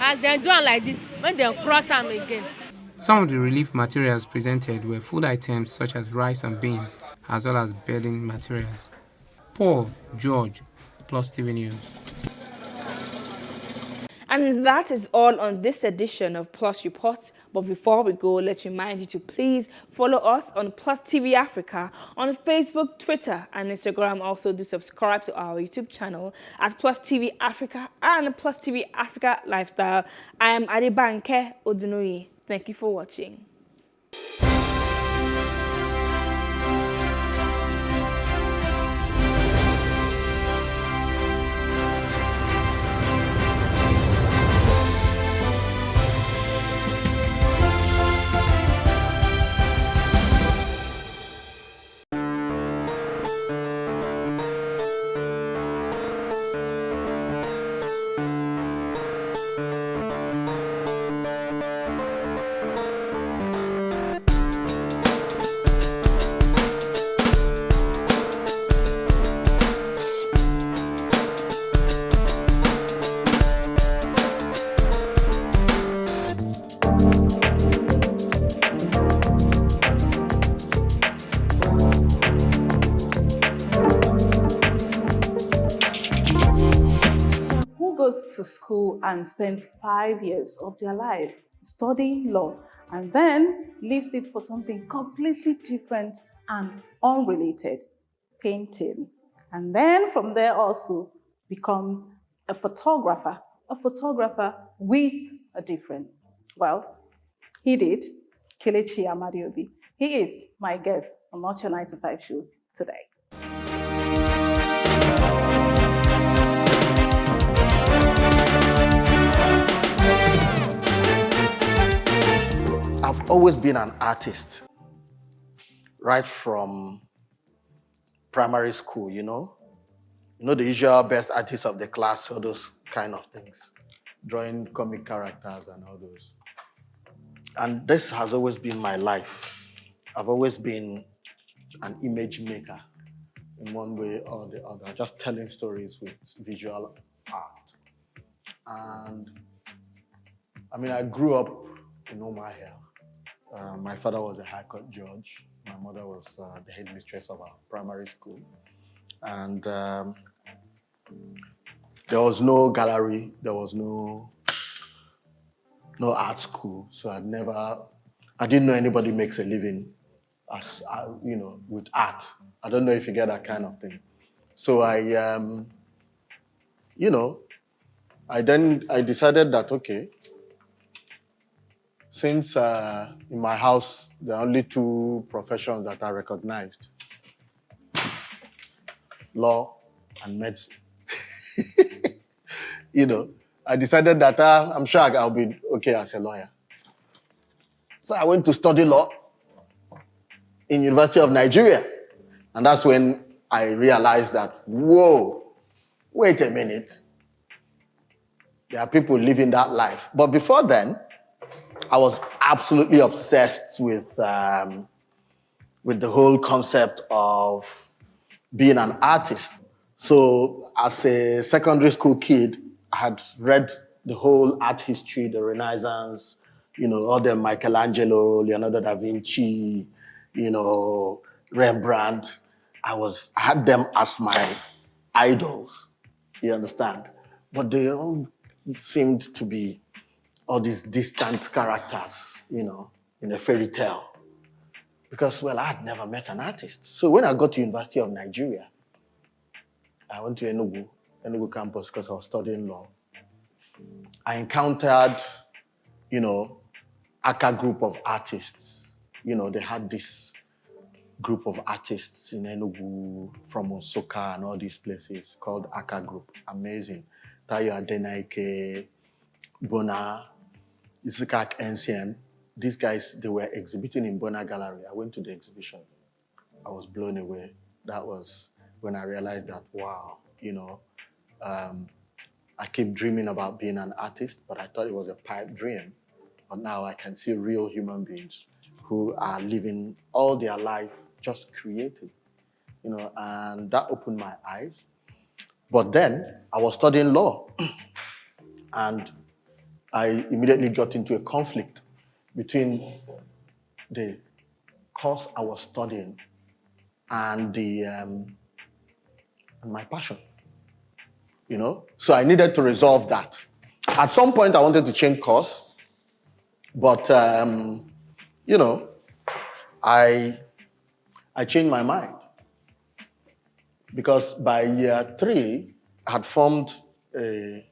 as they do it like this, make them cross them again. Some of the relief materials presented were food items such as rice and beans, as well as bedding materials. Paul George, PlusTV News. And that is all on this edition of Plus Reports. But before we go, let's remind you to please follow us on PlusTV Africa on Facebook, Twitter, and Instagram. Also, do subscribe to our YouTube channel at PlusTV Africa and PlusTV Africa Lifestyle. I am Adebanke Odunoye. Thank you for watching. To school and spend 5 years of their life studying law and then leaves it for something completely different and unrelated, painting. And then from there also becomes a photographer with a difference. Well, he did. Kelechi Amadiobi. He is my guest on Not Your 9 to 5 show today. I've always been an artist, right from primary school, you know? You know, the usual best artist of the class, all those kind of things. Drawing comic characters and all those. And this has always been my life. I've always been an image maker in one way or the other, just telling stories with visual art. And I mean, I grew up in Omahia. My father was a high court judge. My mother was the headmistress of our primary school. And there was no gallery, there was no art school. So I didn't know anybody makes a living as, with art. I don't know if you get that kind of thing. So I decided that, okay, since in my house, there are only two professions that are recognized, law and medicine. I decided that I'm sure I'll be okay as a lawyer. So I went to study law in University of Nigeria. And that's when I realized that, whoa, wait a minute. There are people living that life. But before then, I was absolutely obsessed with the whole concept of being an artist. So as a secondary school kid, I had read the whole art history, the Renaissance, all the Michelangelo, Leonardo da Vinci, Rembrandt. I had them as my idols, you understand? But they all seemed to be all these distant characters, in a fairy tale. Because, well, I had never met an artist. So when I got to University of Nigeria, I went to Enugu campus because I was studying law. I encountered, Aka group of artists. They had this group of artists in Enugu from Osoka and all these places called Aka Group. Amazing. Tayo Adenaike, Bona, Isikak NCM. These guys, they were exhibiting in Bona Gallery. I went to the exhibition. I was blown away. That was when I realized that, wow, I keep dreaming about being an artist, but I thought it was a pipe dream. But now I can see real human beings who are living all their life just creating, and that opened my eyes. But then I was studying law and I immediately got into a conflict between the course I was studying and and my passion, So I needed to resolve that. At some point I wanted to change course, but, I changed my mind because by year 3, I had formed a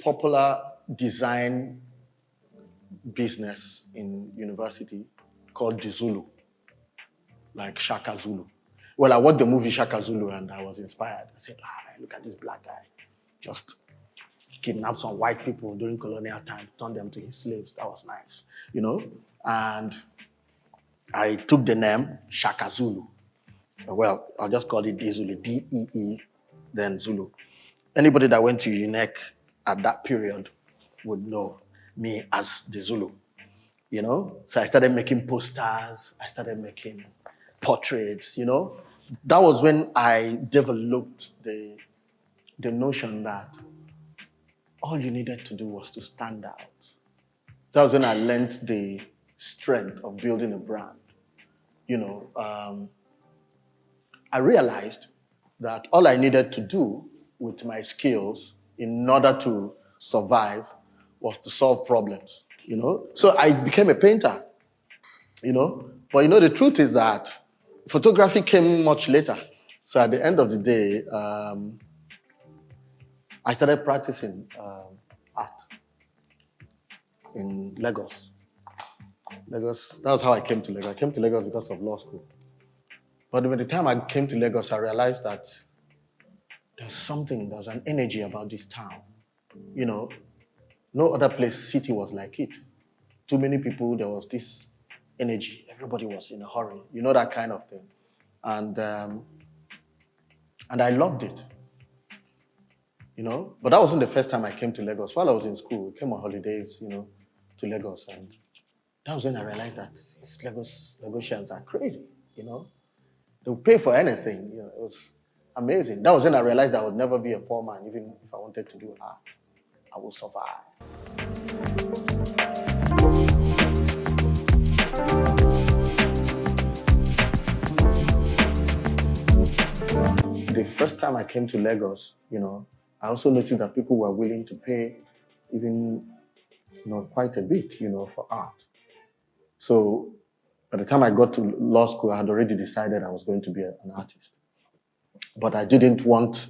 popular design business in university called the Zulu, like Shaka Zulu. Well, I watched the movie Shaka Zulu and I was inspired. I said, look at this black guy. Just kidnapped some white people during colonial time, turned them to his slaves. That was nice, And I took the name Shaka Zulu. Well, I'll just call it D-Zulu, D-E-E, then Zulu. Anybody that went to UNEC at that period would know me as the Zulu, So I started making posters. I started making portraits, That was when I developed the notion that all you needed to do was to stand out. That was when I learned the strength of building a brand. I realized that all I needed to do with my skills in order to survive was to solve problems, So I became a painter, But the truth is that photography came much later. So at the end of the day, I started practicing art in Lagos. That was how I came to Lagos. I came to Lagos because of law school. But by the time I came to Lagos, I realized that there's an energy about this town. No other city was like it. Too many people, there was this energy. Everybody was in a hurry. You know, that kind of thing. And I loved it. You know, but that wasn't the first time I came to Lagos. While I was in school, I came on holidays, you know, to Lagos. And that was when I realized that these Lagosians are crazy, you know. They'll pay for anything. You know, it was amazing. That was when I realized I would never be a poor man, even if I wanted to do art. I will survive. The first time I came to Lagos, you know, I also noticed that people were willing to pay even, you know, quite a bit, you know, for art. So by the time I got to law school, I had already decided I was going to be an artist. But I didn't want,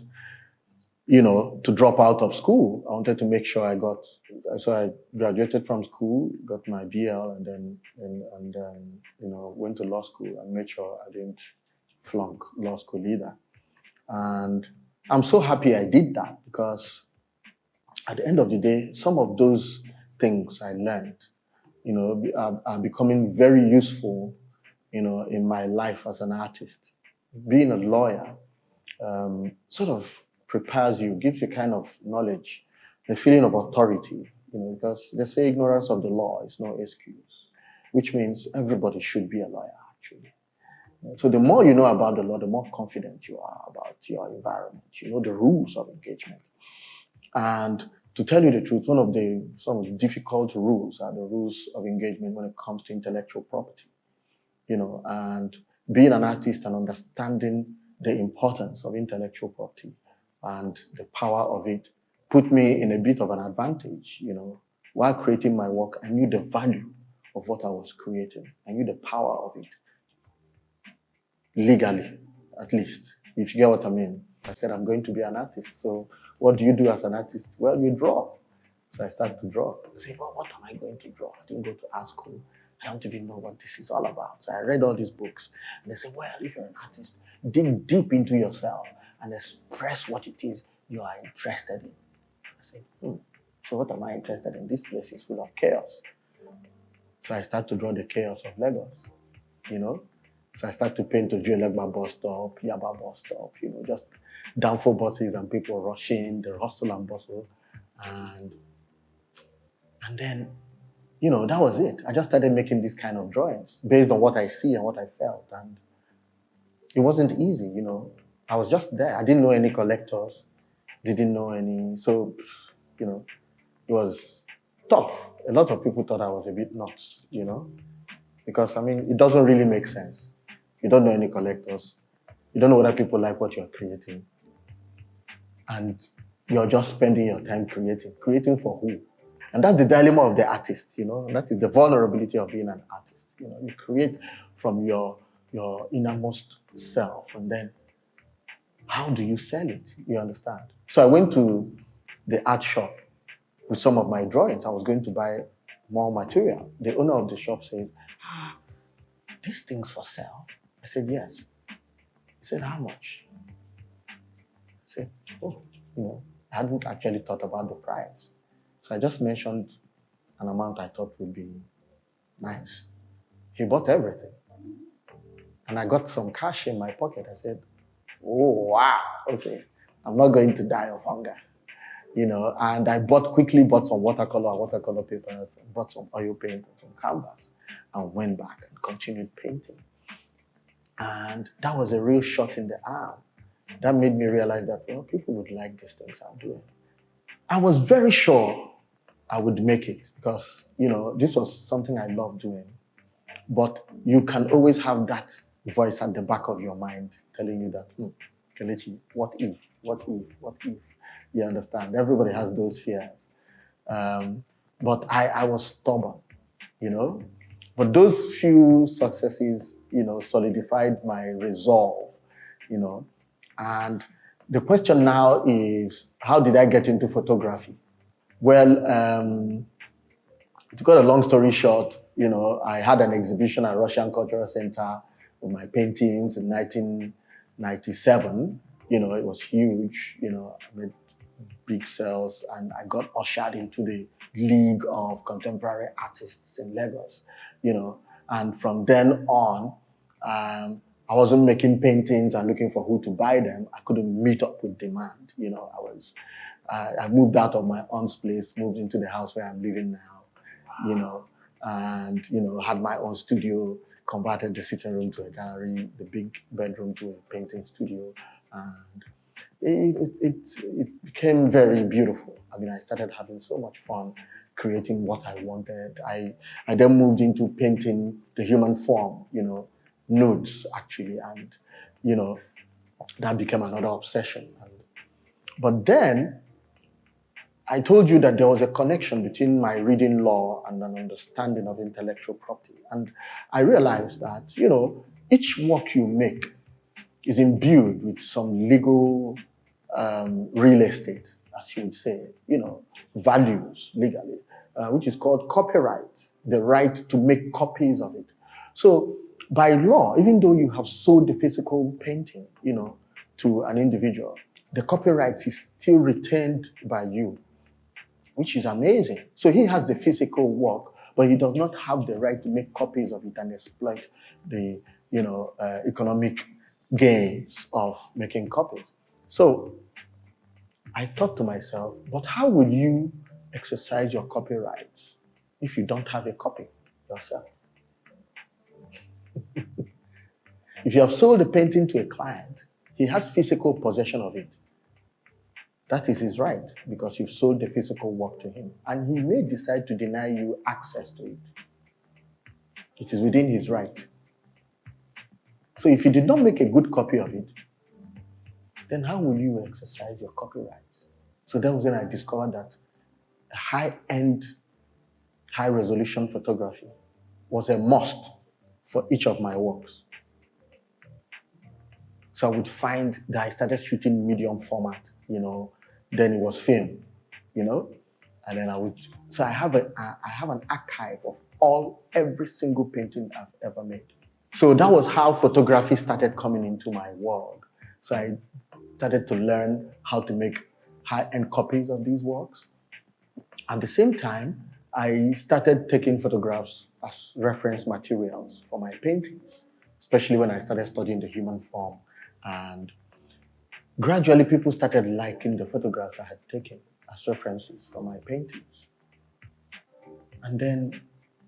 you know, to drop out of school. I wanted to make sure so I graduated from school, got my BL, and then, you know, went to law school and made sure I didn't flunk law school either. And I'm so happy I did that, because at the end of the day, some of those things I learned, you know, are becoming very useful, you know, in my life as an artist. Being a lawyer sort of prepares you, gives you kind of knowledge, a feeling of authority, you know, because they say ignorance of the law is no excuse, which means everybody should be a lawyer, actually. So the more you know about the law, the more confident you are about your environment. You know the rules of engagement. And to tell you the truth, some of the difficult rules are the rules of engagement when it comes to intellectual property. You know, and being an artist and understanding the importance of intellectual property and the power of it put me in a bit of an advantage. You know, while creating my work, I knew the value of what I was creating. I knew the power of it. Legally, at least, if you get what I mean. I said, I'm going to be an artist. So what do you do as an artist? Well, you draw. So I started to draw. I said, well, what am I going to draw? I didn't go to art school. I don't even know what this is all about. So I read all these books. And they said, well, if you're an artist, dig deep into yourself and express what it is you are interested in. I said, so what am I interested in? This place is full of chaos. So I started to draw the chaos of Lagos, you know. So I started to paint to Juelegba bus stop, Yaba bus stop, you know, just downfall buses and people rushing, the hustle and bustle. And then, you know, that was it. I just started making these kind of drawings based on what I see and what I felt. And it wasn't easy, you know. I was just there. I didn't know any collectors, didn't know any. So, you know, it was tough. A lot of people thought I was a bit nuts, you know, because, I mean, it doesn't really make sense. You don't know any collectors. You don't know whether people like what you're creating. And you're just spending your time creating. Creating for who? And that's the dilemma of the artist, you know. That is the vulnerability of being an artist. You know, you create from your innermost self, and then how do you sell it? You understand? So I went to the art shop with some of my drawings. I was going to buy more material. The owner of the shop said, these things for sale? I said, yes. He said, how much? I said, oh, you know, I hadn't actually thought about the price. So I just mentioned an amount I thought would be nice. He bought everything. And I got some cash in my pocket. I said, oh, wow, okay. I'm not going to die of hunger. You know, and I quickly bought some watercolor papers, bought some oil paint and some canvas, and went back and continued painting. And that was a real shot in the arm. That made me realize that, well, people would like these things I'm doing. I was very sure I would make it because, you know, this was something I loved doing. But you can always have that voice at the back of your mind telling you that, Kelechi, what if? You understand? Everybody has those fears. But I was stubborn, you know. But those few successes, you know, solidified my resolve, you know. And the question now is, how did I get into photography? Well, to cut a long story short, you know, I had an exhibition at Russian Cultural Center with my paintings in 1997. You know, it was huge. You know, I made big sales, and I got ushered into the League of Contemporary Artists in Lagos, and from then on, I wasn't making paintings and looking for who to buy them. I couldn't meet up with demand. I moved out of my aunt's place, moved into the house where I'm living now, and had my own studio, converted the sitting room to a gallery, the big bedroom to a painting studio, and it became very beautiful. I mean, I started having so much fun creating what I wanted. I then moved into painting the human form, nudes actually, and that became another obsession. But then I told you that there was a connection between my reading law and an understanding of intellectual property. And I realized that, each work you make is imbued with some legal real estate, as you would say, values legally, which is called copyright, the right to make copies of it. So by law, even though you have sold the physical painting, to an individual, the copyright is still retained by you, which is amazing. So he has the physical work, but he does not have the right to make copies of it and exploit the, economic gains of making copies. So I thought to myself, but how will you exercise your copyrights if you don't have a copy yourself? If you have sold a painting to a client, he has physical possession of it. That is his right, because you've sold the physical work to him. And he may decide to deny you access to it. It is within his right. So if you did not make a good copy of it, then how will you exercise your copyrights? So that was when I discovered that a high-end, high-resolution photography was a must for each of my works. So I would find that I started shooting medium format, then it was film, and then I have an archive of every single painting I've ever made. So that was how photography started coming into my world. So I started to learn how to make high-end copies of these works. At the same time, I started taking photographs as reference materials for my paintings, especially when I started studying the human form. And gradually, people started liking the photographs I had taken as references for my paintings. And then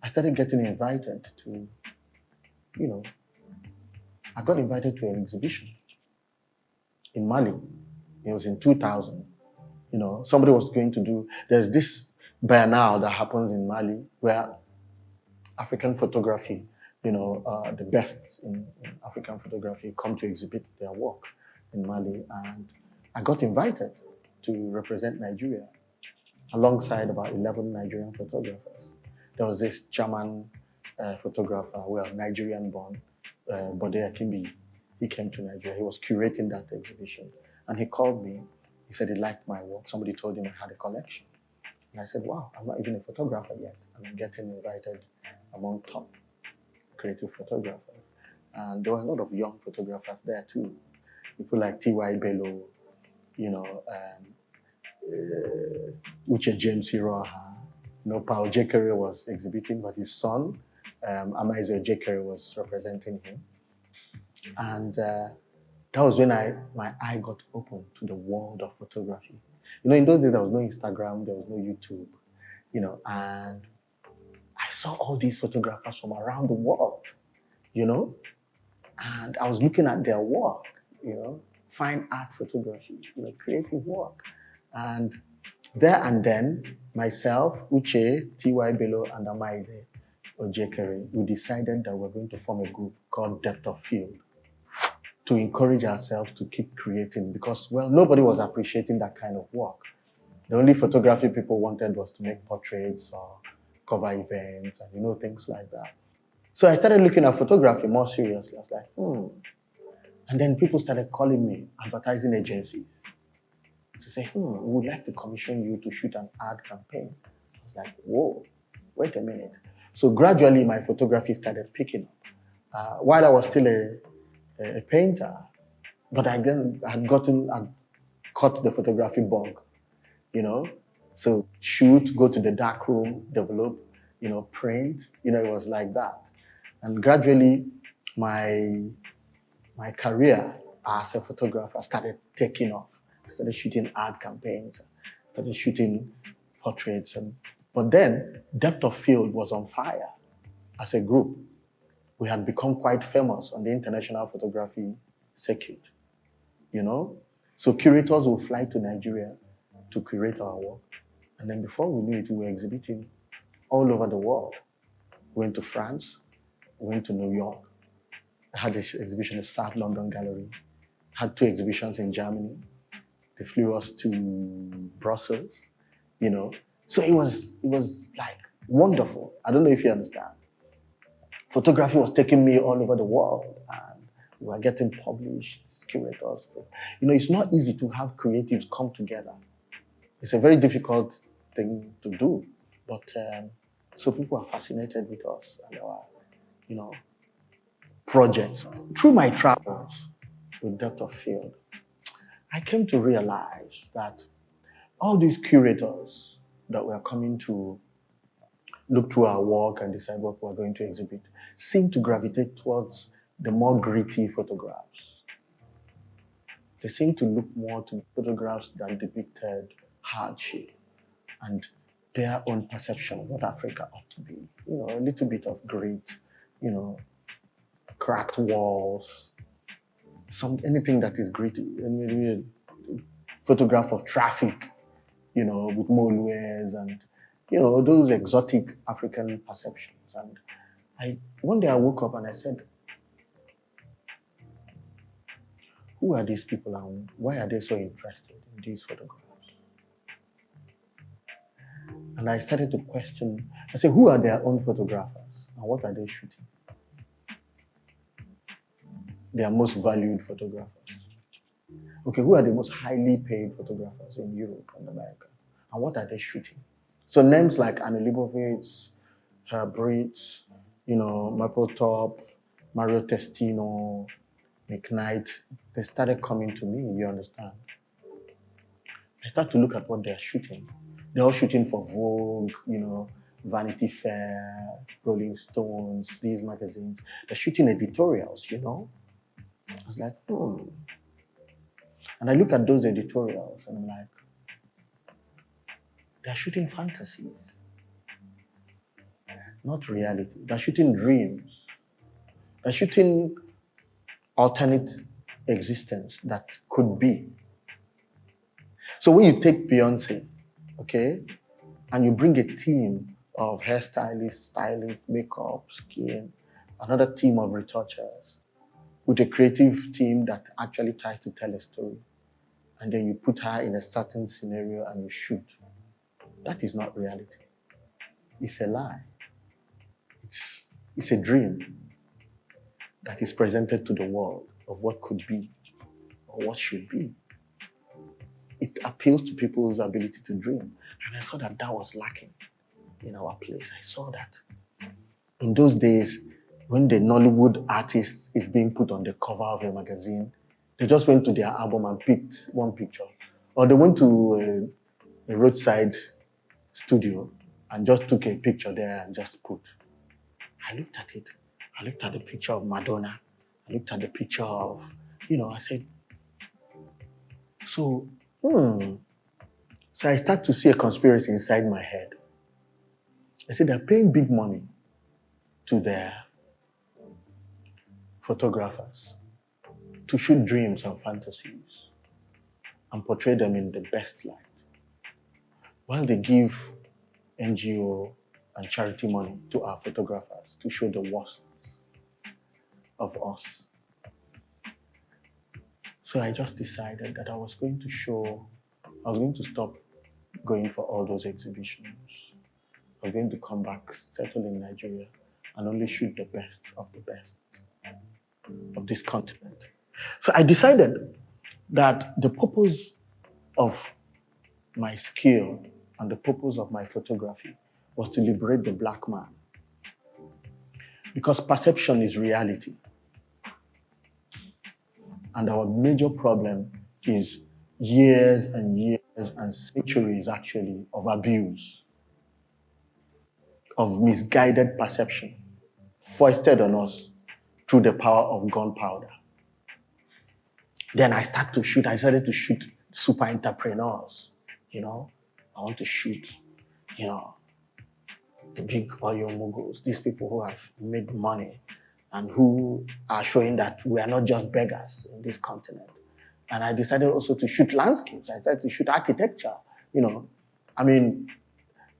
I started getting invited to, I got invited to an exhibition in Mali. It was in 2000. Somebody was going to do, there's this biennale that happens in Mali where African photography, the best in African photography come to exhibit their work in Mali. And I got invited to represent Nigeria alongside about 11 Nigerian photographers. There was this German photographer, Nigerian born, Bode Akimbi. He came to Nigeria. He was curating that exhibition. And he called me. He said he liked my work. Somebody told him I had a collection. And I said, wow, I'm not even a photographer yet. And I'm getting invited among top creative photographers. And there were a lot of young photographers there too. People like T.Y. Bello, Uche James Hiroha. Paul Jekere was exhibiting, but his son, Amaise Jekere, was representing him. And that was when my eye got open to the world of photography. In those days, there was no Instagram, there was no YouTube, and I saw all these photographers from around the world, and I was looking at their work, fine art photography, creative work. And there and then, myself, Uche, T.Y. Bello, and Amaise Ojekere, we decided that we're going to form a group called Depth of Field to encourage ourselves to keep creating, because, nobody was appreciating that kind of work. The only photography people wanted was to make portraits or cover events and, things like that. So I started looking at photography more seriously. I was like, And then people started calling me, advertising agencies, to say, we would like to commission you to shoot an ad campaign. I was like, whoa, wait a minute. So gradually my photography started picking up. While I was still a painter, but I then had caught the photography bug. you know. So shoot, go to the dark room, develop, print, it was like that. And gradually, my career as a photographer started taking off. I started shooting ad campaigns, started shooting portraits, but then Depth of Field was on fire as a group. We had become quite famous on the international photography circuit, So curators will fly to Nigeria to curate our work. And then before we knew it, we were exhibiting all over the world. We went to France, we went to New York. I had an exhibition at South London Gallery. Had 2 exhibitions in Germany. They flew us to Brussels, So it was like wonderful. I don't know if you understand. Photography was taking me all over the world, and we were getting published, curators. It's not easy to have creatives come together. It's a very difficult thing to do, but so people are fascinated with us and our, projects. Through my travels with Depth of Field, I came to realize that all these curators that were coming to look through our work and decide what we're going to exhibit seem to gravitate towards the more gritty photographs. They seem to look more to photographs that depicted hardship and their own perception of what Africa ought to be. A little bit of grit, cracked walls, anything that is gritty. Photograph of traffic, with molars and, those exotic African perceptions. And one day I woke up and I said, who are these people and why are they so interested in these photographs? And I started to question, I said, who are their own photographers and what are they shooting? Their most valued photographers. Okay, who are the most highly paid photographers in Europe and America? And what are they shooting? So names like Annie Leibovitz, Herb Ritz, Mapplethorpe, Mario Testino, Nick Knight, they started coming to me, you understand? I start to look at what they're shooting. They're all shooting for Vogue, Vanity Fair, Rolling Stones, these magazines. They're shooting editorials, I was like, And I look at those editorials and I'm like, they're shooting fantasies, not reality. They're shooting dreams. They're shooting alternate existence that could be. So when you take Beyonce, okay, and you bring a team of hairstylists, stylists, makeup, skin, another team of retouchers, with a creative team that actually tries to tell a story, and then you put her in a certain scenario and you shoot. That is not reality. It's a lie. It's a dream that is presented to the world of what could be or what should be. It appeals to people's ability to dream. And I saw that was lacking in our place. I saw that. In those days, when the Nollywood artist is being put on the cover of a magazine, they just went to their album and picked one picture. Or they went to a roadside studio and just took a picture there and just put. I looked at it. I looked at the picture of Madonna. I looked at the picture of, I said, So I start to see a conspiracy inside my head. I said, they're paying big money to their photographers to shoot dreams and fantasies and portray them in the best light, while they give NGO and charity money to our photographers to show the worst of us. So I just decided that I was going to stop going for all those exhibitions. I was going to come back, settle in Nigeria, and only shoot the best of the best of this continent. So I decided that the purpose of my skill and the purpose of my photography was to liberate the black man. Because perception is reality. And our major problem is years and years and centuries actually of abuse, of misguided perception foisted on us through the power of gunpowder. Then I started to shoot super entrepreneurs, I want to shoot, the big oil moguls, these people who have made money and who are showing that we are not just beggars in this continent. And I decided also to shoot landscapes. I decided to shoot architecture,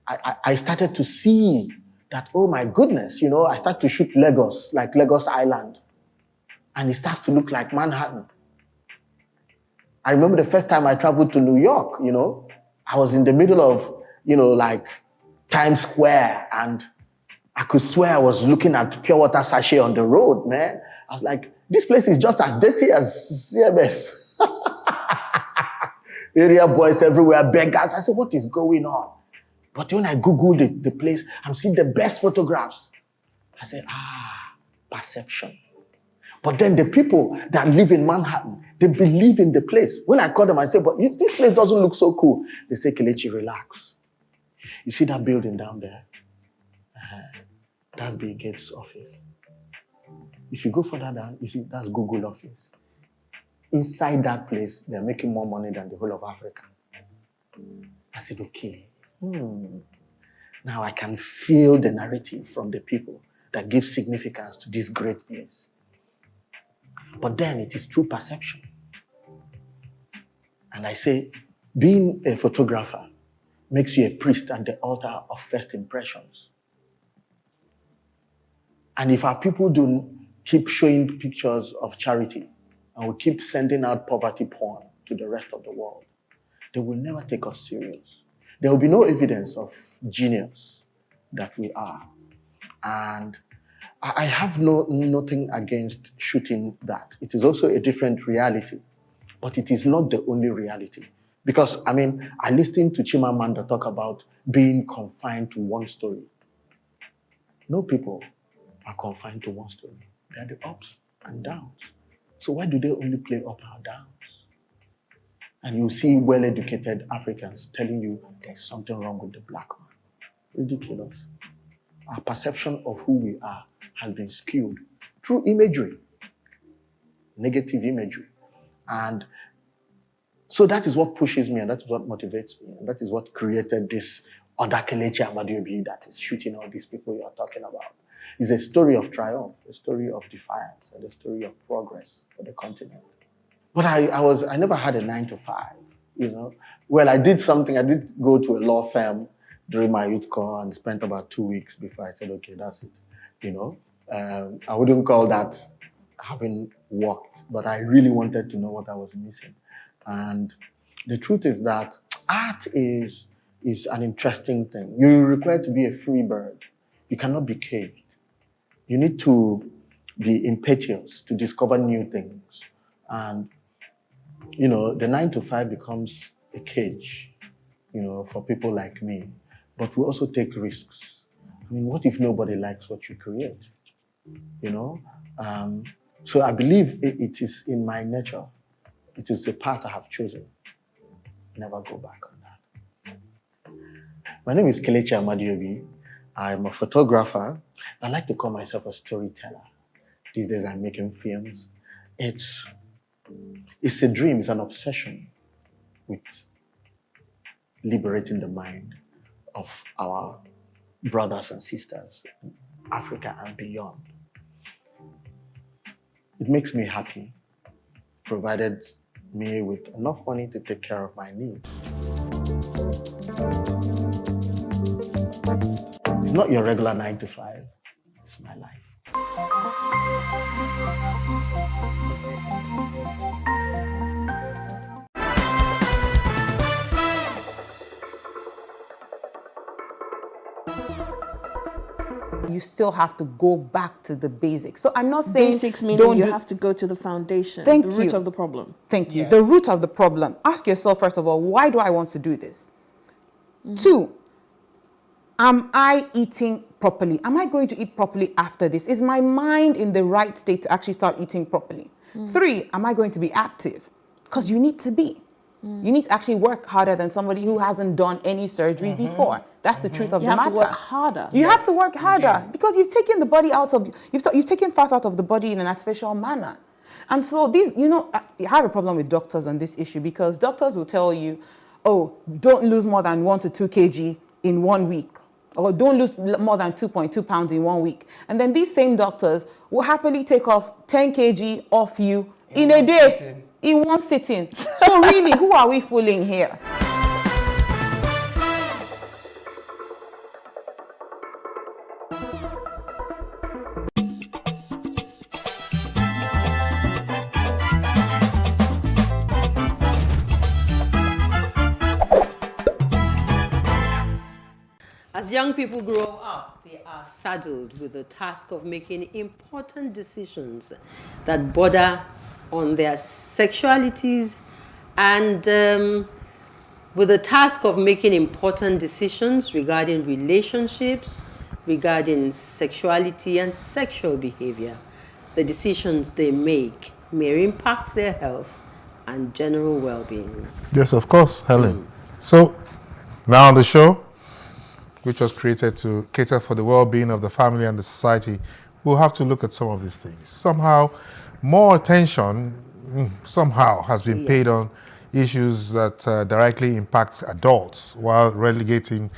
I started to see that, oh my goodness, I started to shoot Lagos, like Lagos Island. And it starts to look like Manhattan. I remember the first time I traveled to New York, I was in the middle of, like Times Square, and I could swear I was looking at pure water sachet on the road, man. I was like, this place is just as dirty as CMS. Area boys everywhere, beggars. I said, what is going on? But when I Googled the place, I'm seeing the best photographs. I said, perception. But then the people that live in Manhattan, they believe in the place. When I call them, I say, but this place doesn't look so cool. They say, Kelechi, relax. You see that building down there? That's Bill Gates' office. If you go further down, you see that's Google office. Inside that place, they're making more money than the whole of Africa. I said, okay. Now I can feel the narrative from the people that give significance to this great place. But then it is through perception. And I say, being a photographer makes you a priest at the altar of first impressions. And if our people do keep showing pictures of charity and we keep sending out poverty porn to the rest of the world, they will never take us serious. There will be no evidence of genius that we are. And I have nothing against shooting that. It is also a different reality, but it is not the only reality. Because, I listened to Chimamanda talk about being confined to one story. No people are confined to one story. They are the ups and downs. So why do they only play up or downs? And you see well-educated Africans telling you there's something wrong with the black man. Ridiculous. Our perception of who we are has been skewed through imagery, negative imagery. And so that is what pushes me, and that is what motivates me, and that is what created this other Kelechi Amadiobi that is shooting all these people you are talking about. It's a story of triumph, a story of defiance, and a story of progress for the continent. But I never had a 9 to 5, Well, I did go to a law firm during my youth call and spent about 2 weeks before I said, okay, that's it, I wouldn't call that having worked, but I really wanted to know what I was missing. And the truth is that art is an interesting thing. You're required to be a free bird. You cannot be caged. You need to be impetuous to discover new things. And, the 9 to 5 becomes a cage, for people like me. But we also take risks. What if nobody likes what you create? So I believe it is in my nature. It is the path I have chosen. Never go back on that. My name is Kelechi Amadiobi. I'm a photographer. I like to call myself a storyteller. These days I'm making films. It's a dream, it's an obsession with liberating the mind of our brothers and sisters in Africa and beyond. It makes me happy, provided me with enough money to take care of my needs. It's not your regular 9 to 5, it's my life. You still have to go back to the basics. So I'm not saying basics meaning you have to go to the foundation, the root of the problem. Thank you. The root of the problem. Ask yourself, first of all, why do I want to do this? 2, am I eating properly? Am I going to eat properly after this? Is my mind in the right state to actually start eating properly? 3, am I going to be active? Because you need to be. You need to actually work harder than somebody who hasn't done any surgery before. That's the truth of the matter. You have to work harder. You have to work harder because you've taken the body out of, you've taken fat out of the body in an artificial manner. And so these, I have a problem with doctors on this issue because doctors will tell you, oh, don't lose more than 1 to 2 kg in 1 week, or don't lose more than 2.2 pounds in 1 week. And then these same doctors will happily take off 10 kg off you in a day, in one sitting. So really, who are we fooling here? As young people grow up, they are saddled with the task of making important decisions that border on their sexualities and with the task of making important decisions regarding relationships, regarding sexuality and sexual behavior. The decisions they make may impact their health and general well-being. Yes, of course, Helen. So, now on the show, which was created to cater for the well-being of the family and the society, we'll have to look at some of these things. Somehow, more attention somehow has been paid on issues that directly impact adults while relegating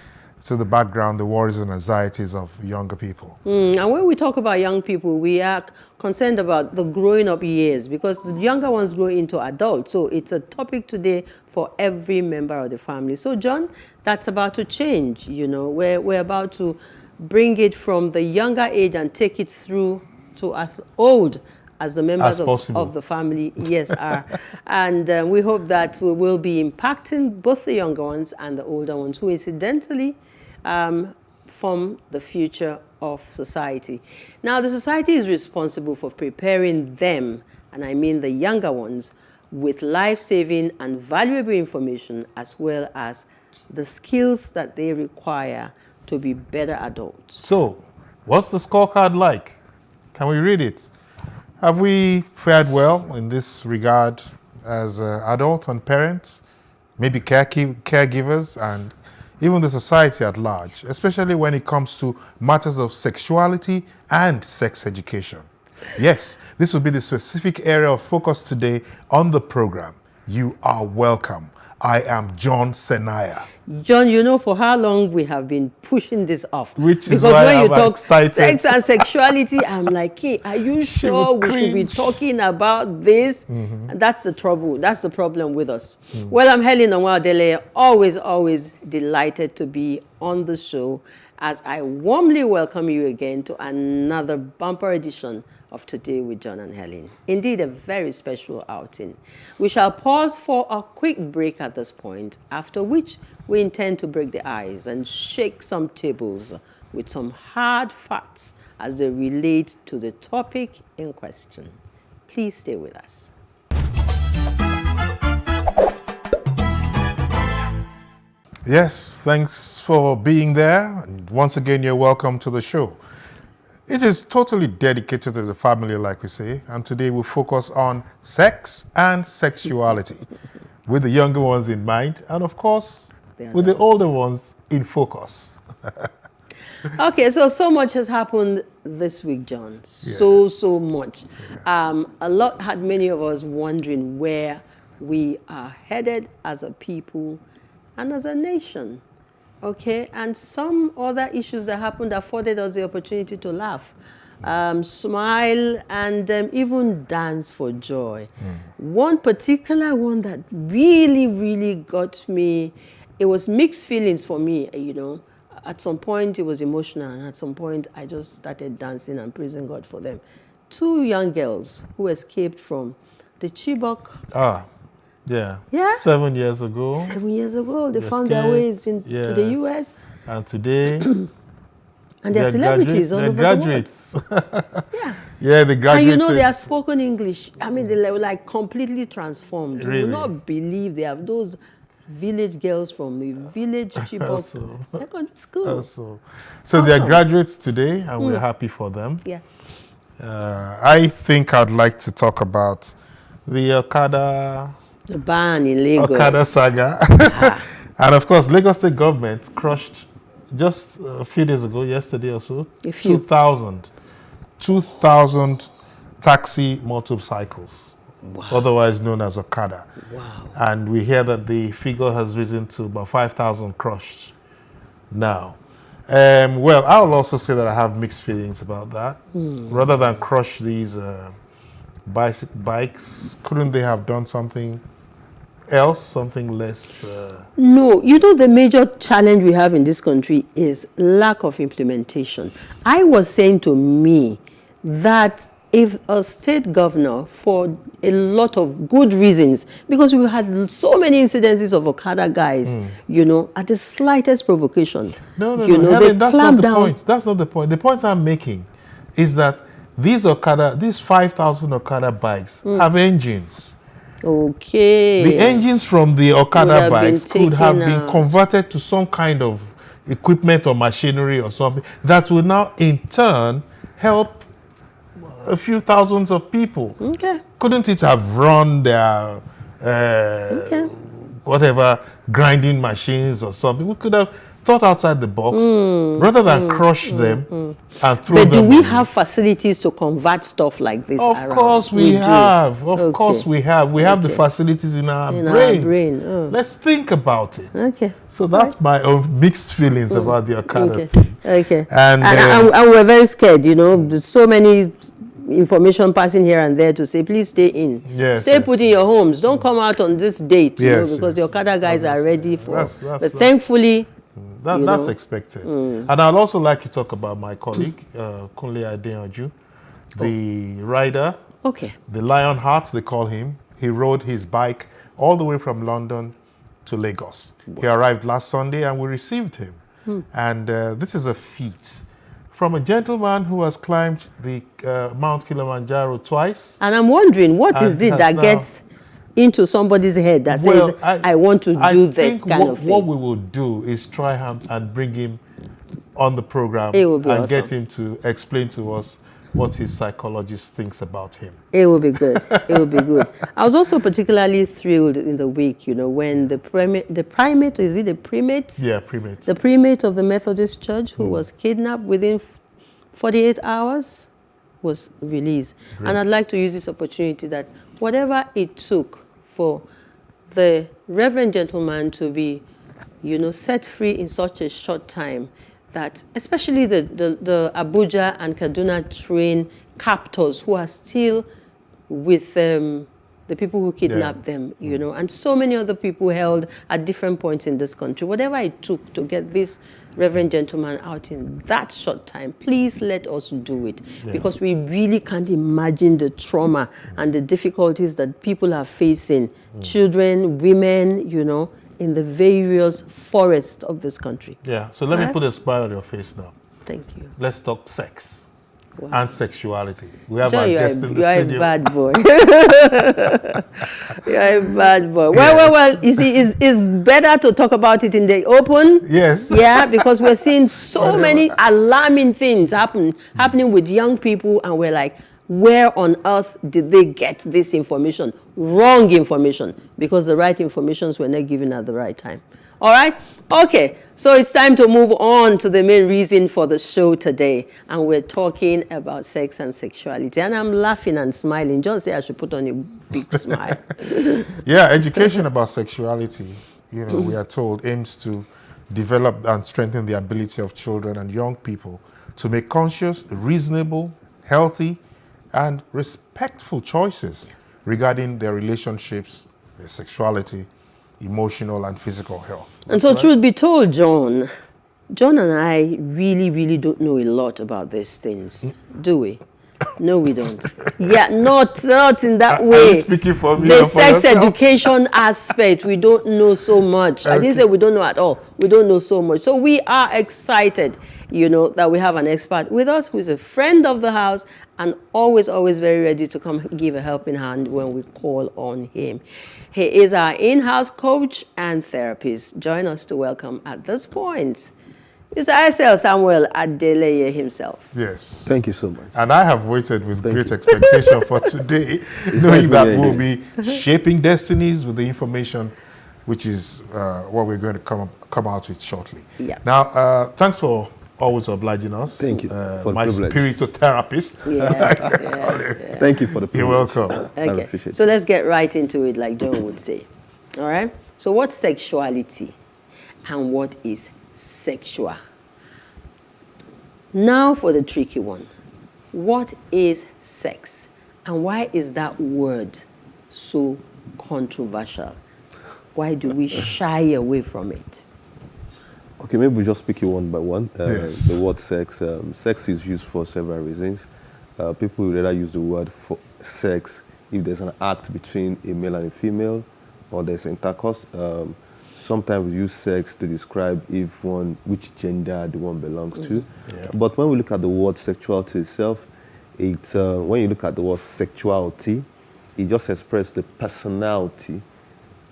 to the background the worries and anxieties of younger people. And when we talk about young people, we are concerned about the growing up years because the younger ones grow into adults. So it's a topic today for every member of the family. So John, that's about to change. We're about to bring it from the younger age and take it through to as old as the members of the family are. And we hope that we will be impacting both the younger ones and the older ones who incidentally form the future of society. Now, the society is responsible for preparing them, and I mean the younger ones, with life-saving and valuable information as well as the skills that they require to be better adults. So, what's the scorecard like? Can we read it? Have we fared well in this regard as adults and parents, maybe caregivers, and even the society at large, especially when it comes to matters of sexuality and sex education? Yes, this will be the specific area of focus today on the program. You are welcome. I am John Senaya. John, for how long we have been pushing this off. Which is why I'm excited. Because when you talk sex and sexuality, I'm like, hey, are you sure we should be talking about this? And that's the trouble. That's the problem with us. Well, I'm Helen Onwadele, always delighted to be on the show as I warmly welcome you again to another bumper edition of Today with John and Helen. Indeed, a very special outing. We shall pause for a quick break at this point, after which we intend to break the ice and shake some tables with some hard facts as they relate to the topic in question. Please stay with us. Yes, thanks for being there. And once again, you're welcome to the show. It is totally dedicated to the family, like we say, and today we'll focus on sex and sexuality with the younger ones in mind, and of course, with the older ones in focus. Okay, so much has happened this week, John. Yes. So much. Yes. A lot had many of us wondering where we are headed as a people and as a nation. Okay, and some other issues that happened afforded us the opportunity to laugh, smile, and even dance for joy. One particular one that really got me, it was mixed feelings for me, At some point, it was emotional, and at some point, I just started dancing and praising God for them. 2 young girls who escaped from the Chibok. Yeah. 7 years ago. 7 years ago, they found their ways to the U.S. And today, and they're celebrities all over graduates. The world. Yeah, the graduates. And they have spoken English. I mean, they were like completely transformed. Really? You will not believe they have those village girls from the village Chibok secondary school. So they're graduates today, and we're happy for them. Yeah. I think I'd like to talk about the Okada The ban in Lagos. Okada saga. And of course, Lagos State government crushed just a few days ago, yesterday or so, 2,000 taxi motorcycles, otherwise known as Okada. Wow. And we hear that the figure has risen to about 5,000 crushed now. Well, I will also say that I have mixed feelings about that. Rather than crush these bikes, couldn't they have done something else, something less? No, you know, the major challenge we have in this country is lack of implementation. I was saying to me that if a state governor, for a lot of good reasons, because we had so many incidences of Okada guys, you know, at the slightest provocation, No, Helen, that's not the point. That's not the point. The point I'm making is that these 5,000 Okada bikes have engines. Okay. The engines from the Okada bikes could have been converted to some kind of equipment or machinery or something that will now in turn help a few thousands of people. Okay. Couldn't it have run their whatever grinding machines or something? We could have thought outside the box rather than crush them and throw them. But do we have facilities to convert stuff like this? Of course we have. Of course we have. We have the facilities in our brains. Let's think about it. Okay. So that's my own mixed feelings about the Okada thing. Okay. And we're very scared, you know. There's so many information passing here and there to say, please stay in. Stay put in your homes. Don't come out on this date, you know, because the Okada guys are ready for it. But thankfully, that's expected. And I'd also like to talk about my colleague, Kunle Adeyanju, the rider, the Lionheart, they call him. He rode his bike all the way from London to Lagos. He arrived last Sunday and we received him. And this is a feat from a gentleman who has climbed the Mount Kilimanjaro twice. And I'm wondering, what is it that gets into somebody's head that says, I want to do this kind of thing? What we will do is try and bring him on the program and get him to explain to us what his psychologist thinks about him. It will be good. It will be good. I was also particularly thrilled in the week, you know, when the primate, is it the primate? Yeah, primate. The primate of the Methodist Church who was kidnapped within 48 hours was released. Great. And I'd like to use this opportunity that whatever it took for the reverend gentleman to be, you know, set free in such a short time, that especially the Abuja and Kaduna train captors who are still with the people who kidnapped them, you know, and so many other people held at different points in this country. Whatever it took to get this reverend gentleman out in that short time, please let us do it, because we really can't imagine the trauma and the difficulties that people are facing, children, women, you know, in the various forests of this country. Yeah, so let me put a smile on your face now. Thank you. Let's talk sex and sexuality. We have our guest in the studio. You're a bad boy. You're a bad boy. Well, you see, it's better to talk about it in the open. Yes. Yeah, because we're seeing so many alarming things happening with young people, and we're like, where on earth did they get this information? Wrong information, because the right informations were not given at the right time. All right? Okay, so it's time to move on to the main reason for the show today. And we're talking about sex and sexuality. And I'm laughing and smiling. John said I should put on a big smile. Yeah, education about sexuality, you know, we are told aims to develop and strengthen the ability of children and young people to make conscious, reasonable, healthy, and respectful choices regarding their relationships, their sexuality, emotional and physical health. And so, truth be told, John and I really don't know a lot about these things, do we? No, we don't. Yeah, not in that way. Are you speaking for me? The sex education aspect, we don't know so much. I didn't say we don't know at all. We don't know so much. So we are excited, you know, that we have an expert with us who is a friend of the house and always very ready to come give a helping hand when we call on him. He is our in-house coach and therapist. Join us to welcome at this point Mr. ISL Samuel Adeleye himself. Yes. Thank you so much. And I have waited with great expectation for today, knowing that we'll be shaping destinies with the information, which is what we're going to come out with shortly. Yeah. Now, thanks for always obliging us. Thank you. My spiritotherapist. Yeah. Thank you for the privilege. You're welcome. I appreciate it. So let's get right into it, like John would say. All right? So what's sexuality and what is sexual? Now for the tricky one. What is sex? And why is that word so controversial? Why do we shy away from it? Okay, maybe we just speak it one by one. Yes. The word sex. Sex is used for several reasons. People would rather use the word for sex if there's an act between a male and a female, or there's intercourse. Sometimes we use sex to describe which gender the one belongs to. Yeah. But when we look at the word sexuality itself, when you look at the word sexuality, it just expresses the personality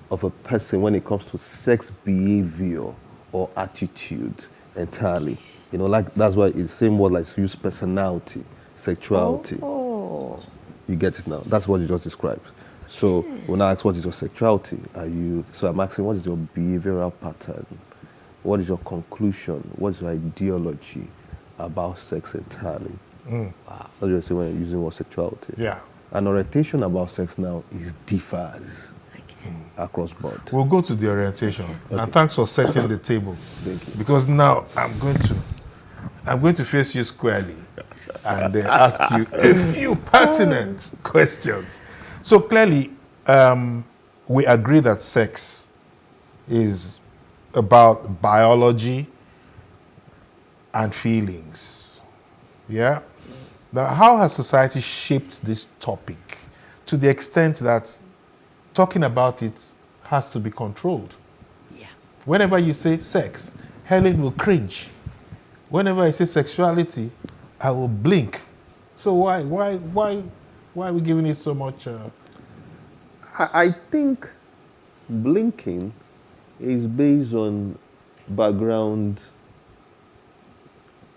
of a person when it comes to sex behavior or attitude entirely. You know, like that's why it's the same word like use personality, sexuality. Oh. You get it now. That's what you just described. So when I ask what is your sexuality, so I'm asking what is your behavioral pattern? What is your conclusion? What is your ideology about sex entirely? Mm. Wow. That's what you say when you're using the word sexuality. Yeah. An orientation about sex now differs across board. We'll go to the orientation. Okay. And thanks for setting the table. Thank you. Because now I'm going to face you squarely and then ask you a few pertinent questions. So clearly, we agree that sex is about biology and feelings. Yeah? Now, how has society shaped this topic to the extent that talking about it has to be controlled? Yeah. Whenever you say sex, Helen will cringe. Whenever I say sexuality, I will blink. So why are we giving it so much? I think blinking is based on background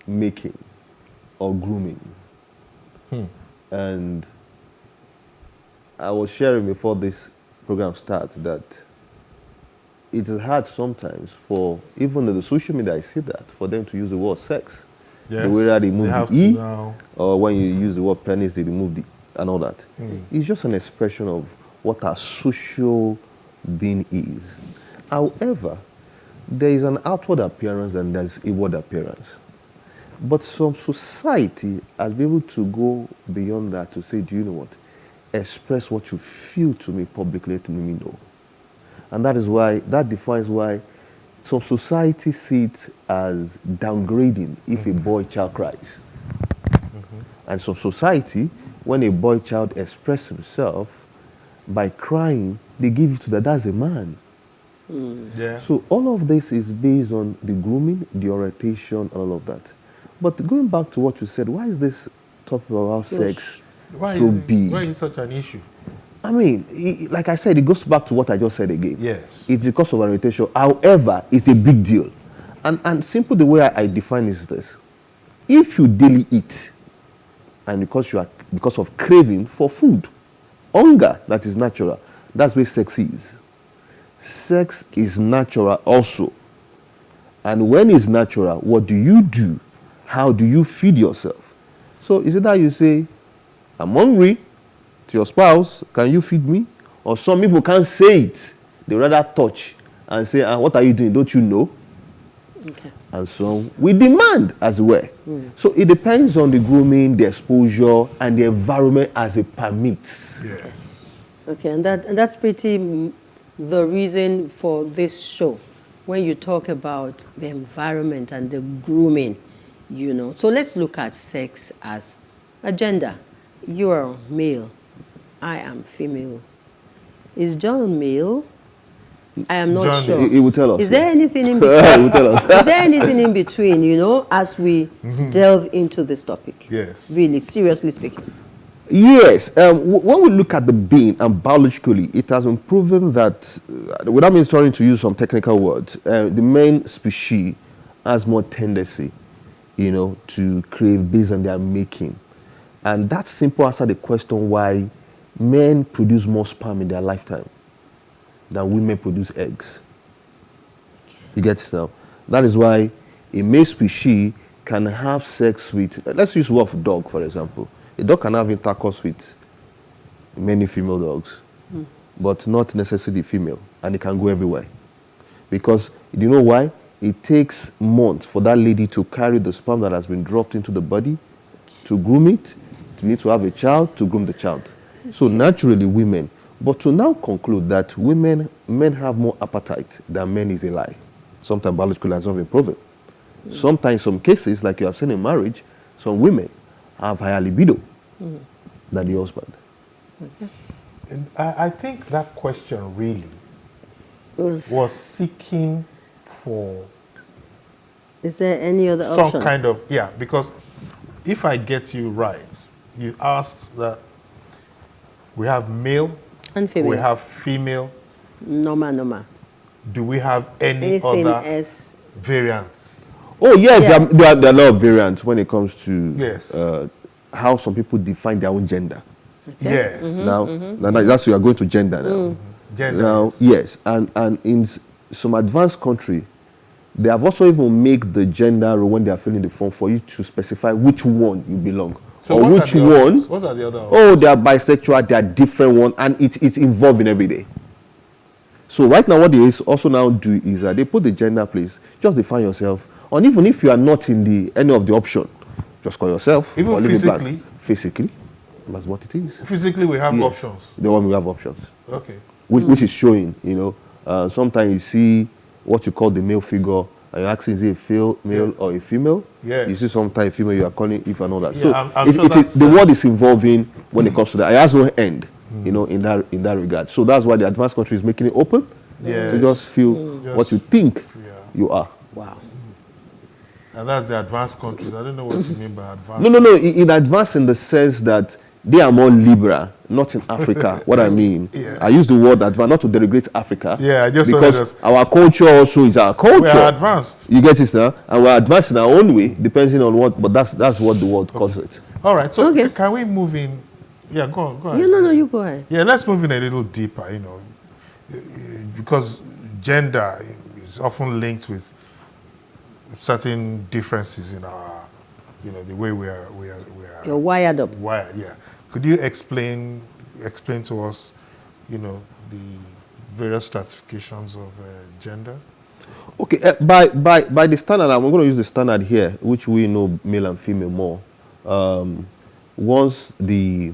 making or grooming. And I was sharing before this program starts that it is hard sometimes for, even in the social media I see that, for them to use the word sex. Yes, the way that they remove the E, now. or when you use the word penis, they remove the and all that. It's just an expression of what our social being is. However, there is an outward appearance and there's inward appearance. But some society has been able to go beyond that to say, do you know what? Express what you feel to me publicly, to me know. And that is why, that defines why some society see it as downgrading if a boy child cries. And some society, when a boy child expresses himself by crying, they give it to that's a man. Yeah. So all of this is based on the grooming, the orientation, and all of that. But going back to what you said, why is this topic about sex so big? Why is it such an issue? I mean, like I said, it goes back to what I just said again. Yes. It's because of orientation. However, it's a big deal. And simple, the way I define is this. If you daily eat, and because of craving for food, hunger that is natural, that's where sex is. Sex is natural also. And when it's natural, what do you do? How do you feed yourself? So is it that you say, I'm hungry, to your spouse, can you feed me? Or some people can't say it. They rather touch and say, what are you doing? Don't you know? Okay. And so we demand as well. So it depends on the grooming, the exposure, and the environment as it permits. Yes. Okay, and that's pretty the reason for this show. When you talk about the environment and the grooming, you know. So let's look at sex as a gender. You are male. I am female. Is John male? I am not John sure. He will tell us. Is there anything in between? He will tell us. Is there anything in between, you know, as we delve into this topic? Yes. Really, seriously speaking. Yes. When we look at the being and biologically, it has been proven that, without me starting to use some technical words, the main species has more tendency, to crave based on their making. And that simple answer the question why men produce more sperm in their lifetime than women produce eggs. You get it now? That is why a male species can have sex with, let's use wolf dog, for example. A dog can have intercourse with many female dogs, but not necessarily female, and it can go everywhere. Because, you know why? It takes months for that lady to carry the sperm that has been dropped into the body, to groom it, to need to have a child, to groom the child. So naturally women, but to now conclude that men have more appetite than men is a lie. Sometimes biologically has not been proven. Sometimes, some cases, like you have seen in marriage, some women have higher libido than the husband. And I think that question really was seeking for... Is there any other some option? kind of, yeah, because if I get you right, you asked that we have male and female. We have female. Normal. Do we have Anything other else? Variants? Oh yes, there are a lot of variants when it comes to how some people define their own gender. Yes. Now that's you are going to gender now. Gender. Now yes, and in some advanced country, they have also even make the gender role when they are filling the form for you to specify which one you belong. So or which one. What are the other options? Oh, they are bisexual, they are different one, and it's evolving every day. So right now what they also now do is they put the gender place, just define yourself, and even if you are not in any of the option, just call yourself. Even or leave it blank. physically? Physically, that's what it is. Physically we have options. The one we have options. Okay. Which is showing, sometimes you see what you call the male figure, and you're asking is it a male or a female? Yeah. You see sometimes a female, you are calling if and all that. Yeah, So I'm sure the world is evolving when it comes to that. It has no end, in that regard. So that's why the advanced country is making it open to just feel what you think you are. Wow. And that's the advanced countries. I don't know what you mean by advanced. No. In advanced in the sense that they are more liberal, not in Africa. What I mean, I use the word advanced not to derogate Africa. Yeah, I just because our culture also is our culture. We are advanced. You get it now, and we're advanced in our own way, depending on what. But that's what the world calls it. All right. So can we move in? Yeah, go on. Yeah, no, you go ahead. Yeah, let's move in a little deeper. Because gender is often linked with certain differences in our, the way we are. You're wired up. Wired, yeah. Could you explain to us, the various stratifications of gender? Okay, by the standard, I'm going to use the standard here, which we know male and female more. Once the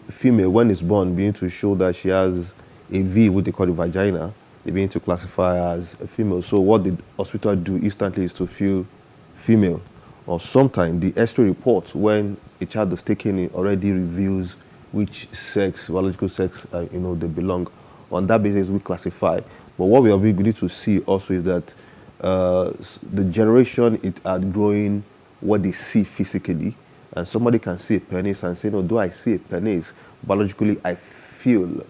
female, when it's born, begin to show that she has a V, what they call the vagina, they begin to classify as a female. So what the hospital do instantly is to feel female. Or sometimes the X-ray report, when a child is taken in, already reveals which sex, biological sex, they belong. On that basis, we classify. But what we are beginning to see also is that the generation it are growing what they see physically, and somebody can see a penis and say, no, do I see a penis? Biologically, I feel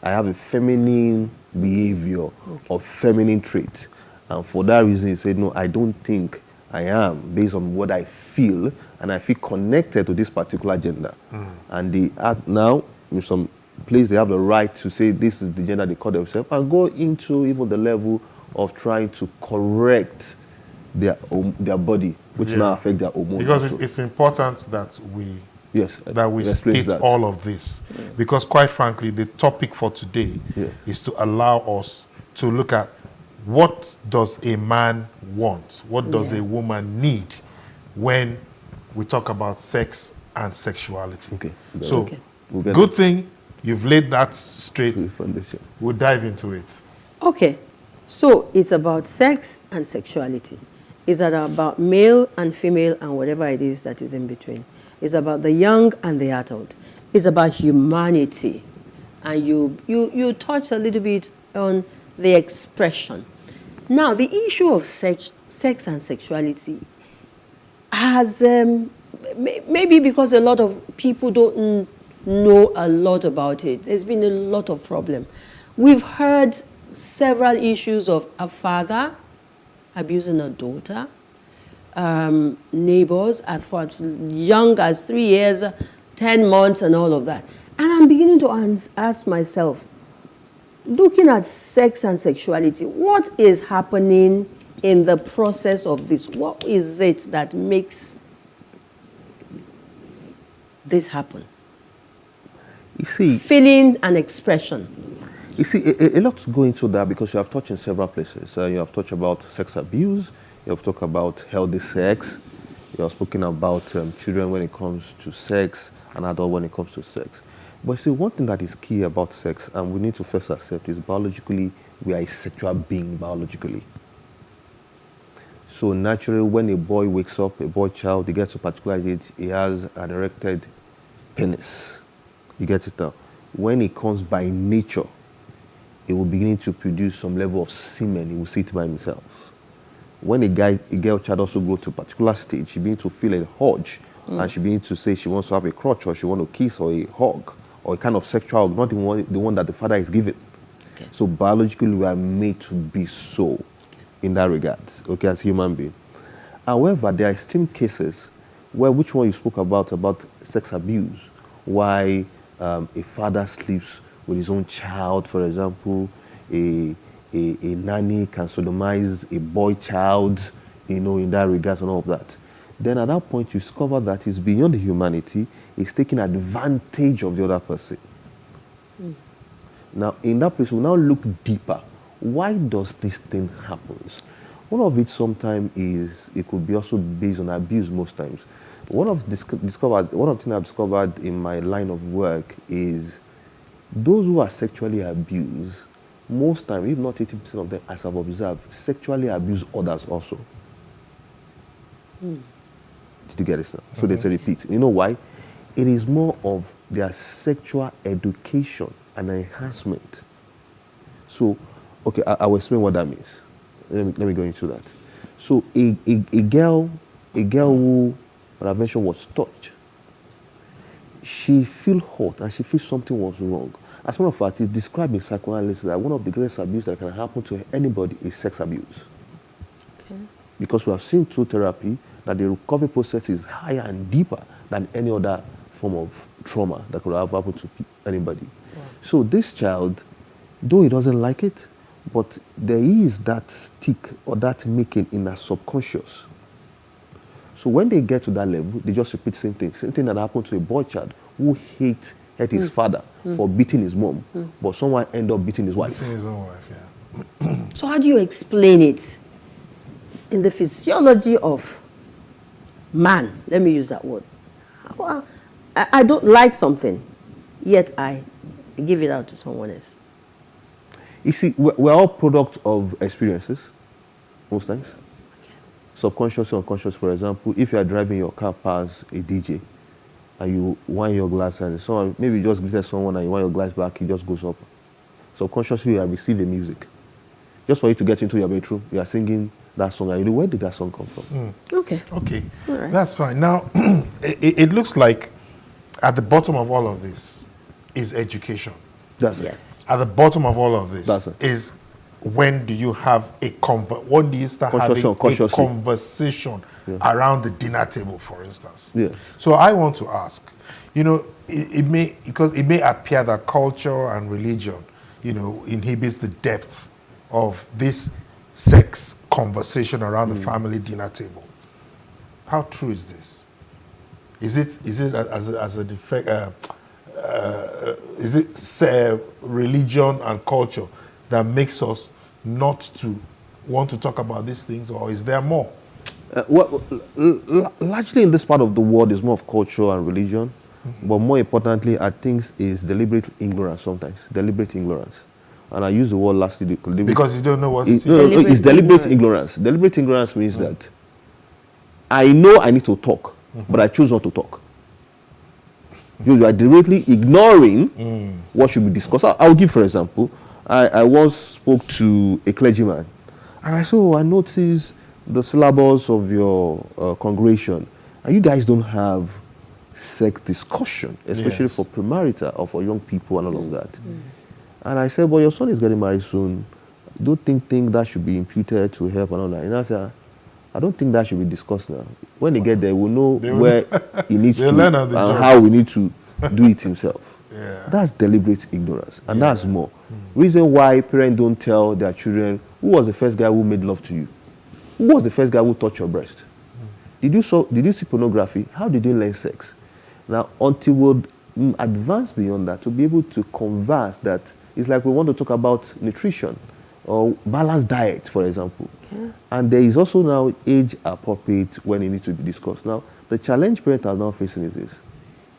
I have a feminine behavior or feminine trait. And for that reason, he said, no, I don't think I am, based on what I feel, and I feel connected to this particular gender. And they are now, in some place, they have the right to say this is the gender they call themselves, and go into even the level of trying to correct their body, which now affect their hormones. Because it's important that we state all of this. Because quite frankly, the topic for today is to allow us to look at what does a man want? What does a woman need when we talk about sex and sexuality? So, good thing you've laid that straight. We'll dive into it. Okay. So, it's about sex and sexuality. It's about male and female and whatever it is that is in between. It's about the young and the adult. It's about humanity. And you touched a little bit on the expression. Now, the issue of sex and sexuality has, maybe because a lot of people don't know a lot about it, there's been a lot of problem. We've heard several issues of a father abusing a daughter, neighbors at for as young as 3 years, 10 months, and all of that. And I'm beginning to ask myself, looking at sex and sexuality, what is happening in the process of this? What is it that makes this happen? You see, feeling and expression. You see, a lot to go into that because you have touched in several places. You have touched about sex abuse, you have talked about healthy sex, you have spoken about children when it comes to sex, and adults when it comes to sex. But see, one thing that is key about sex, and we need to first accept, is biologically, we are a sexual being biologically. So naturally, when a boy wakes up, a boy child, he gets to a particular age, he has an erected penis. You get it now? When it comes by nature, it will begin to produce some level of semen. He will see it by himself. When a girl child also goes to a particular stage, she begins to feel a urge, and she begins to say she wants to have a crotch, or she wants to kiss, or a hug, or a kind of sexual hug, not the one that the father is giving. Okay. So biologically, we are made to be so in that regard, okay, as human beings. However, there are extreme cases where, which one you spoke about sex abuse, why a father sleeps with his own child, for example, a nanny can sodomize a boy child, in that regard and all of that. Then at that point, you discover that it's beyond the humanity, it's taking advantage of the other person. Now, in that place, we now look deeper. Why does this thing happen? One of it sometimes is, it could be also based on abuse most times. One of the things I've discovered in my line of work is those who are sexually abused, most times, if not 80% of them, as I've observed, sexually abuse others also. Did you get it, sir? So they say repeat. You know why? It is more of their sexual education and enhancement. So, okay, I will explain what that means. Let me go into that. So a girl who, what I mentioned, was touched, she feels hot and she feels something was wrong. As a matter of fact, it's described in psychoanalysis that one of the greatest abuse that can happen to anybody is sex abuse. Okay. Because we have seen through therapy that the recovery process is higher and deeper than any other form of trauma that could have happened to anybody. Wow. So this child, though he doesn't like it, but there is that stick or that making in her subconscious. So when they get to that level, they just repeat the same thing. Same thing that happened to a boy child who hate his father for beating his mom, but someone end up beating his wife. Beating his own wife, yeah. So how do you explain it in the physiology of man? Let me use that word. I don't like something, yet I give it out to someone else. You see, we're all products of experiences, most times. Subconscious, unconscious. For example, if you are driving your car past a DJ and you wind your glass and someone, maybe you just greeted someone and you wind your glass back, it just goes up. Subconsciously, you have received the music. Just for you to get into your bedroom, you are singing that song, and you know, where did that song come from? Okay. Okay, right. That's fine. Now, it looks like at the bottom of all of this is education. That's it. Yes. At the bottom of all of this That's it. is when do you have when do you start having a conversation around the dinner table, for instance? Yeah. So I want to ask, it may appear that culture and religion, inhibits the depth of this sex conversation around the family dinner table. How true is this? Is it as a defect? Is it religion and culture that makes us not to want to talk about these things, or is there more? Largely in this part of the world is more of culture and religion, but more importantly, I think is deliberate ignorance sometimes. Deliberate ignorance. And I use the word lastly. Because you don't know what it's deliberate ignorance. Deliberate ignorance means that I know I need to talk, but I choose not to talk. You are deliberately ignoring what should be discussed. I'll give, for example, I once spoke to a clergyman, and I said, I noticed the syllabus of your congregation, and you guys don't have sex discussion, especially for premarital or for young people and all of that. And I said, your son is getting married soon, don't think that should be imputed to help and all that. And I said, I don't think that should be discussed now. When they get there, we'll know where he needs to learn on the and job. how we need to do it himself. Yeah. That's deliberate ignorance, and that's more. Reason why parents don't tell their children, who was the first guy who made love to you? Who was the first guy who touched your breast? Did you see pornography? How did you learn sex? Now, until we advance beyond that, to be able to converse that, it's like we want to talk about nutrition or balanced diet, for example. Okay. And there is also now age appropriate when it needs to be discussed. Now, the challenge parents are now facing is this.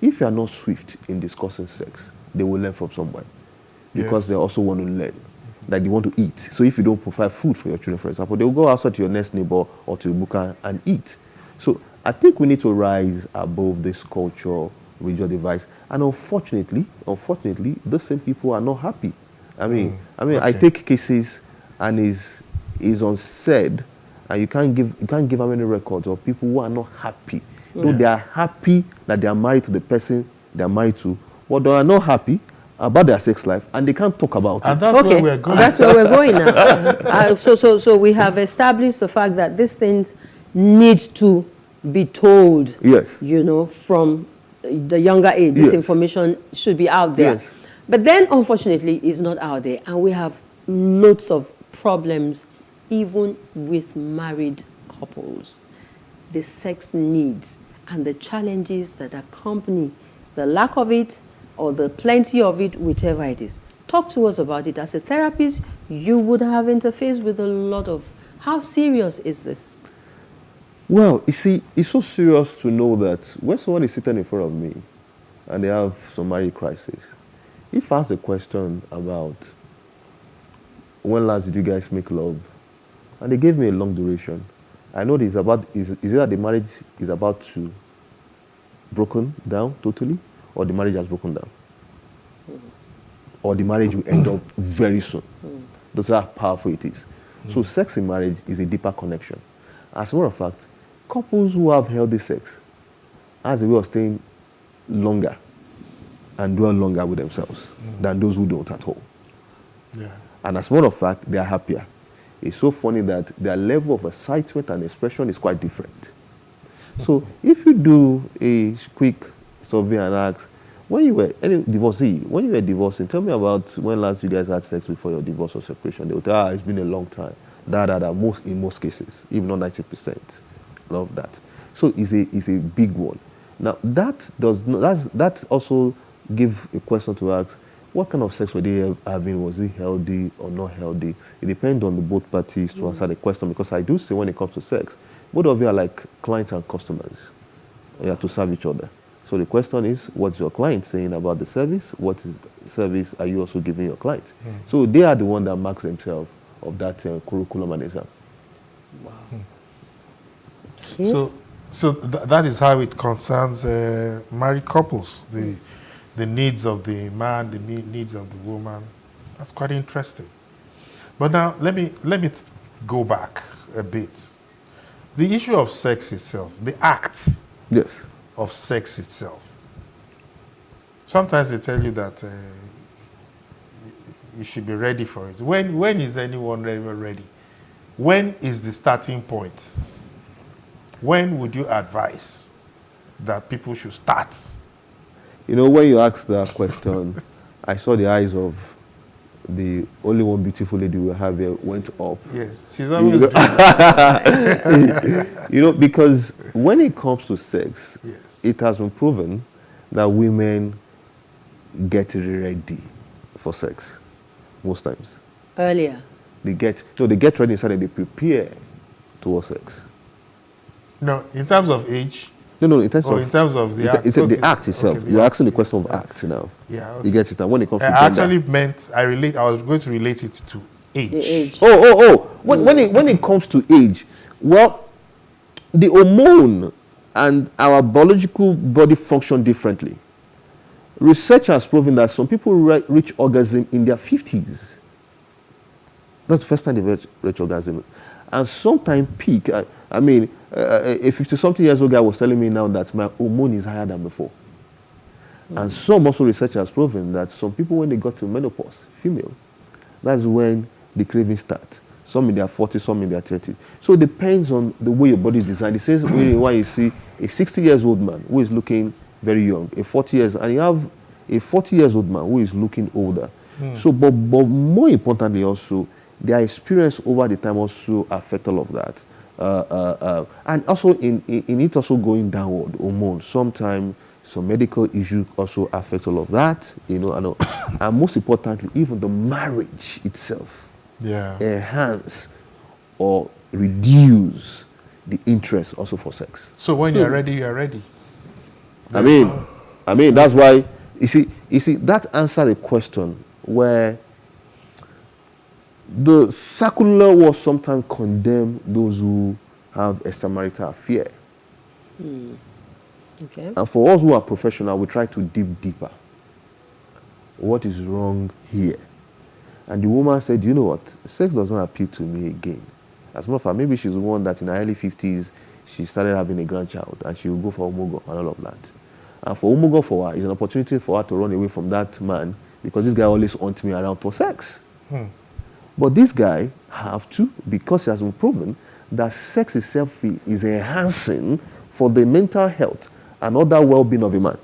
If you are not swift in discussing sex, they will learn from somebody. Because they also want to learn. Like they want to eat. So if you don't provide food for your children, for example, they will go outside to your next neighbor or to Buka and eat. So I think we need to rise above this culture, regional device. And unfortunately, the same people are not happy. I take cases and is unsaid, and you can't give how many records of people who are not happy. Though they are happy that they are married to the person they are married to, but they are not happy about their sex life, and they can't talk about and it. That's where we're going. That's where we're going now. So we have established the fact that these things need to be told. Yes. From the younger age, this information should be out there. Yes. But then, unfortunately, it's not out there, and we have lots of problems, even with married couples. The sex needs and the challenges that accompany the lack of it or the plenty of it, whichever it is. Talk to us about it. As a therapist, you would have interfaced with a lot of, how serious is this? Well, you see, it's so serious to know that when someone is sitting in front of me and they have some marriage crisis, if I ask a question about when last did you guys make love, and they gave me a long duration, I know is it that the marriage is about to broken down totally, or the marriage has broken down, or the marriage will end up very soon. That's how powerful it is. So sex in marriage is a deeper connection. As a matter of fact, couples who have healthy sex has a way of staying longer and dwell longer with themselves than those who don't at all. Yeah. And as a matter of fact, they are happier. It's so funny that their level of excitement and expression is quite different. So if you do a quick survey and ask, when you were divorcing, tell me about when last you guys had sex before your divorce or separation. They will tell, it's been a long time. In most cases, even not 90%. Love that. So it's a big one. Now that also give a question to ask, what kind of sex were they having? Was it healthy or not healthy? It depends on the both parties to answer the question, because I do say when it comes to sex, both of you are like clients and customers. You have to serve each other. So the question is, what's your client saying about the service? What service are you also giving your client? So they are the one that marks themselves of that curriculum and exam. Wow. Okay. So that is how it concerns married couples. The needs of the man, the needs of the woman. That's quite interesting. But now let me go back a bit. The issue of sex itself, the act of sex itself. Sometimes they tell you that you should be ready for it. When is anyone ready? When is the starting point? When would you advise that people should start? When you asked that question, I saw the eyes of the only one beautiful lady we have here went up. Yes, she's always doing that. Because when it comes to sex, it has been proven that women get ready for sex most times. Earlier. They get ready inside and they prepare towards sex. No, in terms of age. No, in terms of the act. It's the act itself. You're asking the question of act now. Yeah. Okay. You get it now. When it comes to gender. I was going to relate it to age. The age. When it comes to age, well, the hormone and our biological body function differently. Research has proven that some people reach orgasm in their 50s. That's the first time they reach orgasm. And sometimes peak. A 50-something years old guy was telling me now that my hormone is higher than before. And some also research has proven that some people, when they got to menopause, female, that's when the craving start. Some in their 40s, some in their 30s. So it depends on the way your body is designed. The same way why you see a 60-year-old man who is looking very young, a 40 years, and you have a 40-year-old man who is looking older. So, but more importantly also, their experience over the time also affect all of that. And also in it also going downward, hormones. Sometimes some medical issues also affect all of that, you know, and most importantly, even the marriage itself enhance or reduce the interest also for sex. So when you're ready, you're ready. I mean that's why you see that answer the question where the secular will sometimes condemn those who have extramarital affair. Okay. And for us who are professional, we try to dig deeper. What is wrong here? And the woman said, you know what? Sex doesn't appeal to me again. As a matter of fact, maybe she's the one that in her early 50s, she started having a grandchild and she will go for homogo and all of that. And for homogo for her, is an opportunity for her to run away from that man because this guy always haunts me around for sex. But this guy have to, because it has been proven that sex itself is enhancing for the mental health and other well-being of a man.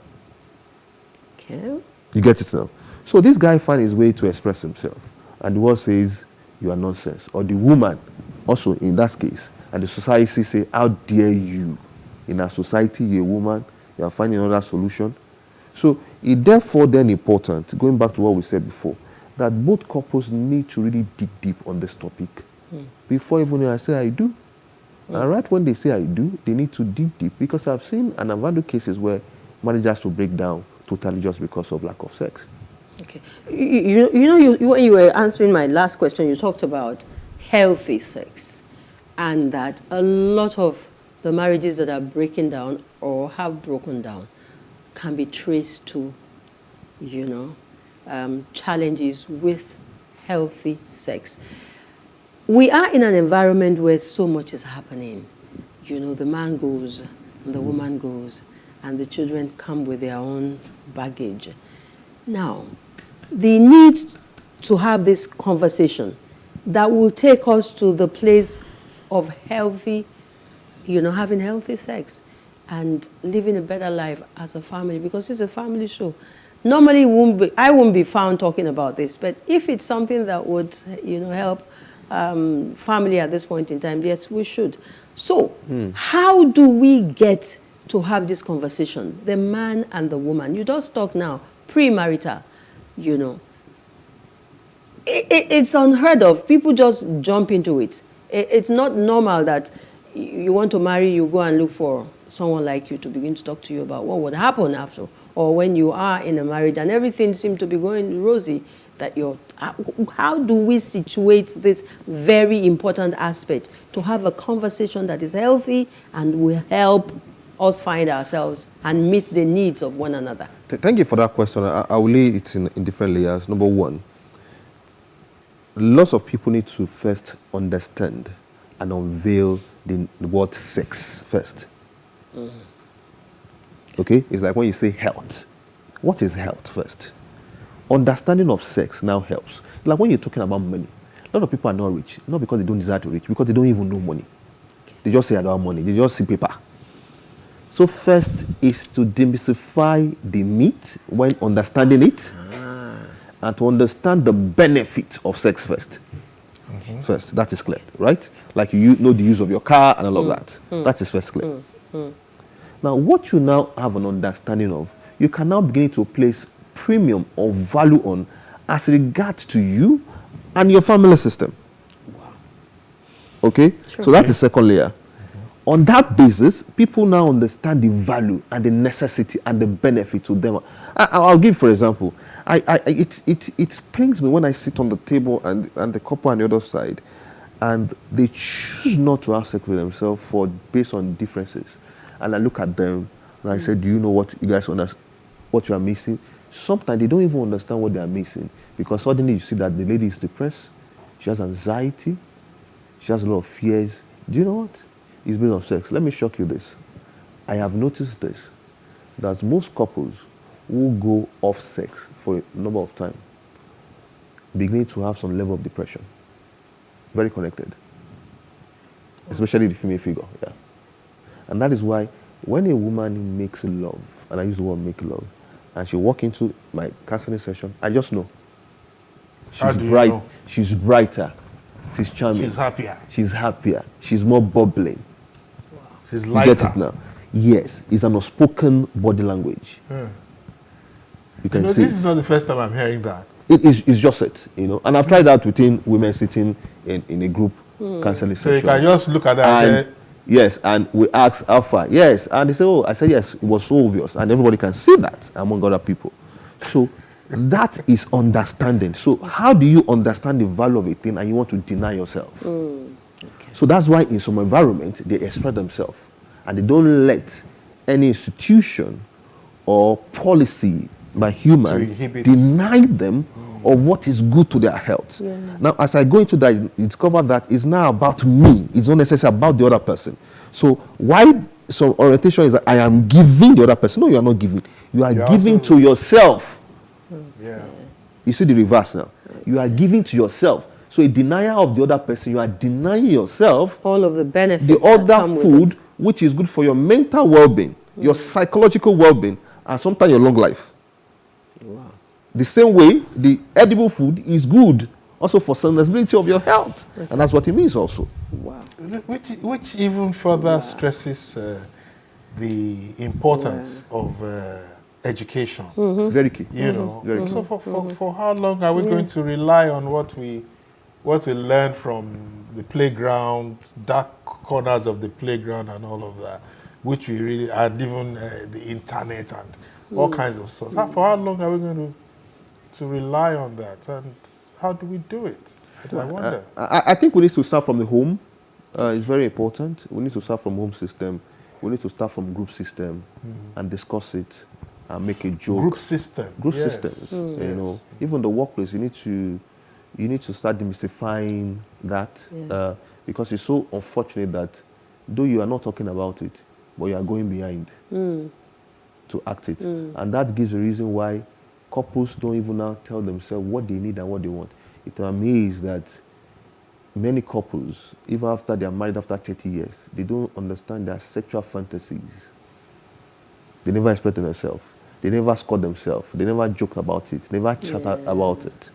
Okay. You get it now? So this guy finds his way to express himself. And the world says, you are nonsense. Or the woman, also in that case, and the society say, how dare you? In our society, you're a woman, you are finding another solution. So it therefore then important, going back to what we said before, that both couples need to really dig deep on this topic before even I say I do. And right when they say I do, they need to dig deep, because I've seen and I've had cases where marriage has to break down totally just because of lack of sex. Okay. When you were answering my last question, you talked about healthy sex, and that a lot of the marriages that are breaking down or have broken down can be traced to, challenges with healthy sex. We are in an environment where so much is happening. The man goes, and the woman goes, and the children come with their own baggage. Now, the need to have this conversation that will take us to the place of healthy, having healthy sex and living a better life as a family, because it's a family show. Normally, I won't be found talking about this, but if it's something that would, help family at this point in time, yes, we should. So, how do we get to have this conversation, the man and the woman? You just talk now, premarital, It's unheard of. People just jump into it. It's not normal that you want to marry, you go and look for someone like you to begin to talk to you about what would happen after, or when you are in a marriage and everything seems to be going rosy, how do we situate this very important aspect to have a conversation that is healthy and will help us find ourselves and meet the needs of one another? Thank you for that question. I will lay it in different layers. Number one, lots of people need to first understand and unveil the word sex first. Okay? It's like when you say health. What is health first? Understanding of sex now helps. Like when you're talking about money, a lot of people are not rich, not because they don't desire to rich, because they don't even know money. They just say I don't have money. They just see paper. So first is to demystify the myth when understanding it, and to understand the benefit of sex first. First, that is clear, right? Like you know the use of your car and all of that. That is first clear. Now, what you now have an understanding of, you can now begin to place premium or value on as regards to you and your family system. Okay? Sure. So that's the second layer. On that basis, people now understand the value and the necessity and the benefit to them. I'll give, for example, it pains me when I sit on the table and the couple on the other side, and they choose not to have sex with themselves based on differences. And I look at them and I say, do you know what you guys understand, what you are missing? Sometimes they don't even understand what they are missing, because suddenly you see that the lady is depressed, she has anxiety, she has a lot of fears. Do you know what? It's based on sex. Let me shock you this. I have noticed this, that most couples who go off sex for a number of time begin to have some level of depression. very connected, especially the female figure. Yeah, and that is why when a woman makes love, and I use the word make love, and she walk into my counseling session, I just know. How She's do you bright. know? She's brighter. She's charming. She's happier. She's happier. She's more bubbling. She's You lighter. get it now? Yes, it's an unspoken body language. Yeah. You can You know, see this is not the first time I'm hearing that. it's just it, you know. And I've tried that within women sitting in a group counseling So you session. can just look at that and say, yes, and we ask how far. Yes, and they say, oh, I said yes. It was so obvious, and everybody can see that among other people. So that is understanding. So how do you understand the value of a thing and you want to deny yourself? So that's why in some environment they express themselves and they don't let any institution or policy by human deny them of what is good to their health. Yeah. Now, as I go into that, you discover that it's now about me. It's not necessarily about the other person. So why some orientation is that I am giving the other person? No, you are not giving. You are giving to yourself. Yeah. You see the reverse now. You are giving to yourself. So a denier of the other person, you are denying yourself all of the benefits. The other food, which is good for your mental well-being, your psychological well-being, and sometimes your long life. Wow. The same way, the edible food is good also for sustainability of your health. Okay. And that's what it means also. Wow. Which even further stresses the importance of education. Very key. You know, very key. so for how long are we going to rely on what we learn from the playground, dark corners of the playground and all of that, which we really, and even the internet and all kinds of stuff. For how long are we going to rely on that, and how do we do it? I wonder. I think we need to start from the home. It's very important. We need to start from home system. We need to start from group system and discuss it and make a joke. Group system. Group Yes. systems. You know, even the workplace, you need to start demystifying that because it's so unfortunate that though you are not talking about it, but you are going behind to act it. And that gives a reason why couples don't even now tell themselves what they need and what they want. It amazes that many couples, even after they are married after 30 years, they don't understand their sexual fantasies. They never express themselves. They never score themselves. They never joke about it. They never chat about it.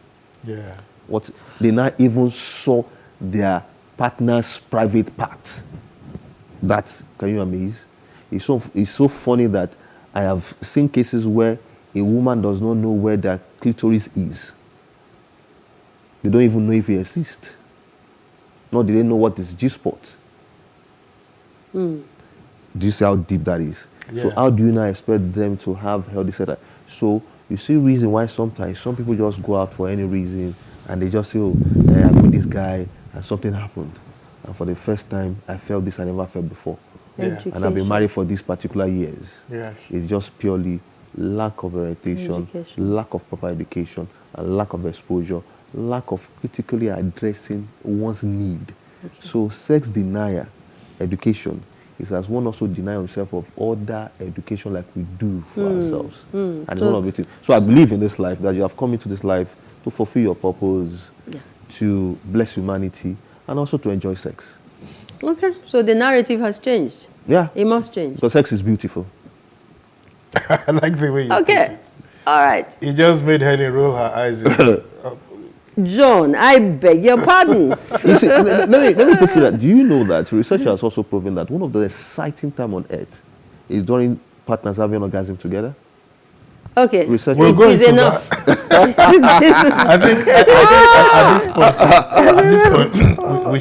Yeah. What they not even saw their partner's private part. That, can you amaze? It's so funny that I have seen cases where a woman does not know where their clitoris is. They don't even know if it exists. Nor do they know what is G-spot. Do you see how deep that is? Yeah. So how do you now expect them to have healthy sex? So you see reason why sometimes some people just go out for any reason and they just say, oh, I met this guy and something happened. And for the first time, I felt this I never felt before. Yeah. And I've been married for these particular years. Yes. It's just purely lack of orientation, lack of proper education, and lack of exposure, lack of critically addressing one's need. So sex denial education is as one also deny himself of other education like we do for ourselves. And it's one of it. So I believe in this life that you have come into this life to fulfill your purpose, to bless humanity, and also to enjoy sex. Okay, so the narrative has changed. Yeah. It must change. Because sex is beautiful. I like the way you put it. All right. It just made Helen roll her eyes. John, I beg your pardon. You see, let me put it that. Do you know that research has also proven that one of the exciting times on earth is during partners having an orgasm together? Okay, research is enough. I think at this point, we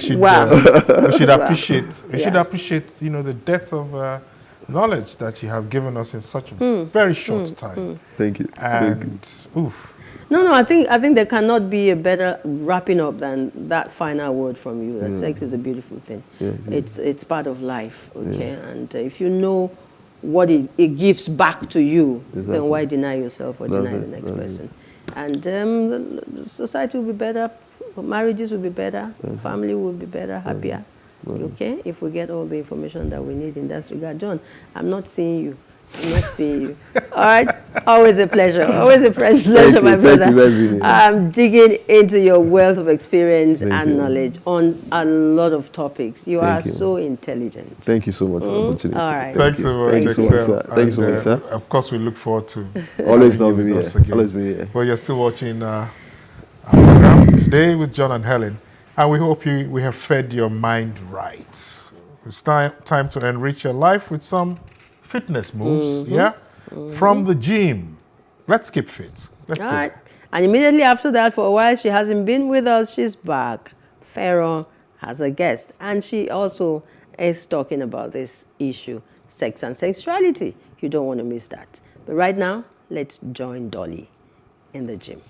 should appreciate the depth of knowledge that you have given us in such a very short time. Thank you. And oof. No, I think there cannot be a better wrapping up than that final word from you. That sex is a beautiful thing. It's part of life. Okay, and if you know what it gives back to you, then why deny yourself or deny the next person? And the society will be better, marriages will be better, family will be better, happier. Okay, if we get all the information that we need in that regard. John, I'm not seeing you. Not seeing you. All right. Always a pleasure. Always a pleasure, my brother. Digging into your wealth of experience and knowledge on a lot of topics. You are so intelligent. Thank you so much for the opportunity. All right. Thanks so much, sir. Thank you so much, sir. Of course, we look forward to always be here. Always be here. Well, you're still watching our program today with John and Helen, and we hope we have fed your mind right. It's time to enrich your life with some fitness moves, from the gym. Let's keep fit. Let's go. Right. And immediately after that, for a while, she hasn't been with us. She's back. Pharaoh has a guest, and she also is talking about this issue, sex and sexuality. You don't want to miss that. But right now, let's join Dolly in the gym.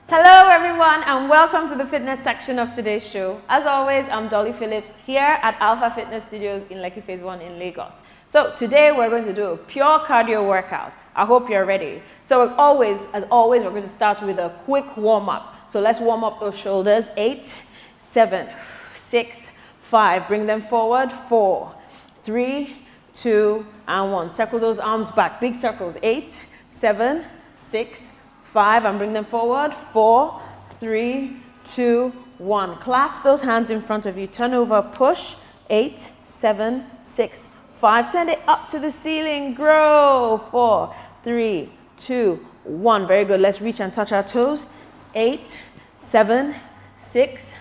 Hello everyone and welcome to the fitness section of today's show. As always, I'm Dolly Phillips here at Alpha Fitness Studios in Lekki Phase 1 in Lagos. So today we're going to do a pure cardio workout. I hope you're ready. So as always, we're going to start with a quick warm-up. So let's warm up those shoulders. 8, 7, 6, 5. Bring them forward. 4, 3, 2, and 1. Circle those arms back. Big circles. 8, 7, 6, 5, and bring them forward. 4, 3, 2, 1. Clasp those hands in front of you. Turn over, push. 8, 7, 6, 5. Send it up to the ceiling. Grow. 4, 3, 2, 1. Very good. Let's reach and touch our toes. 8, 7, 6,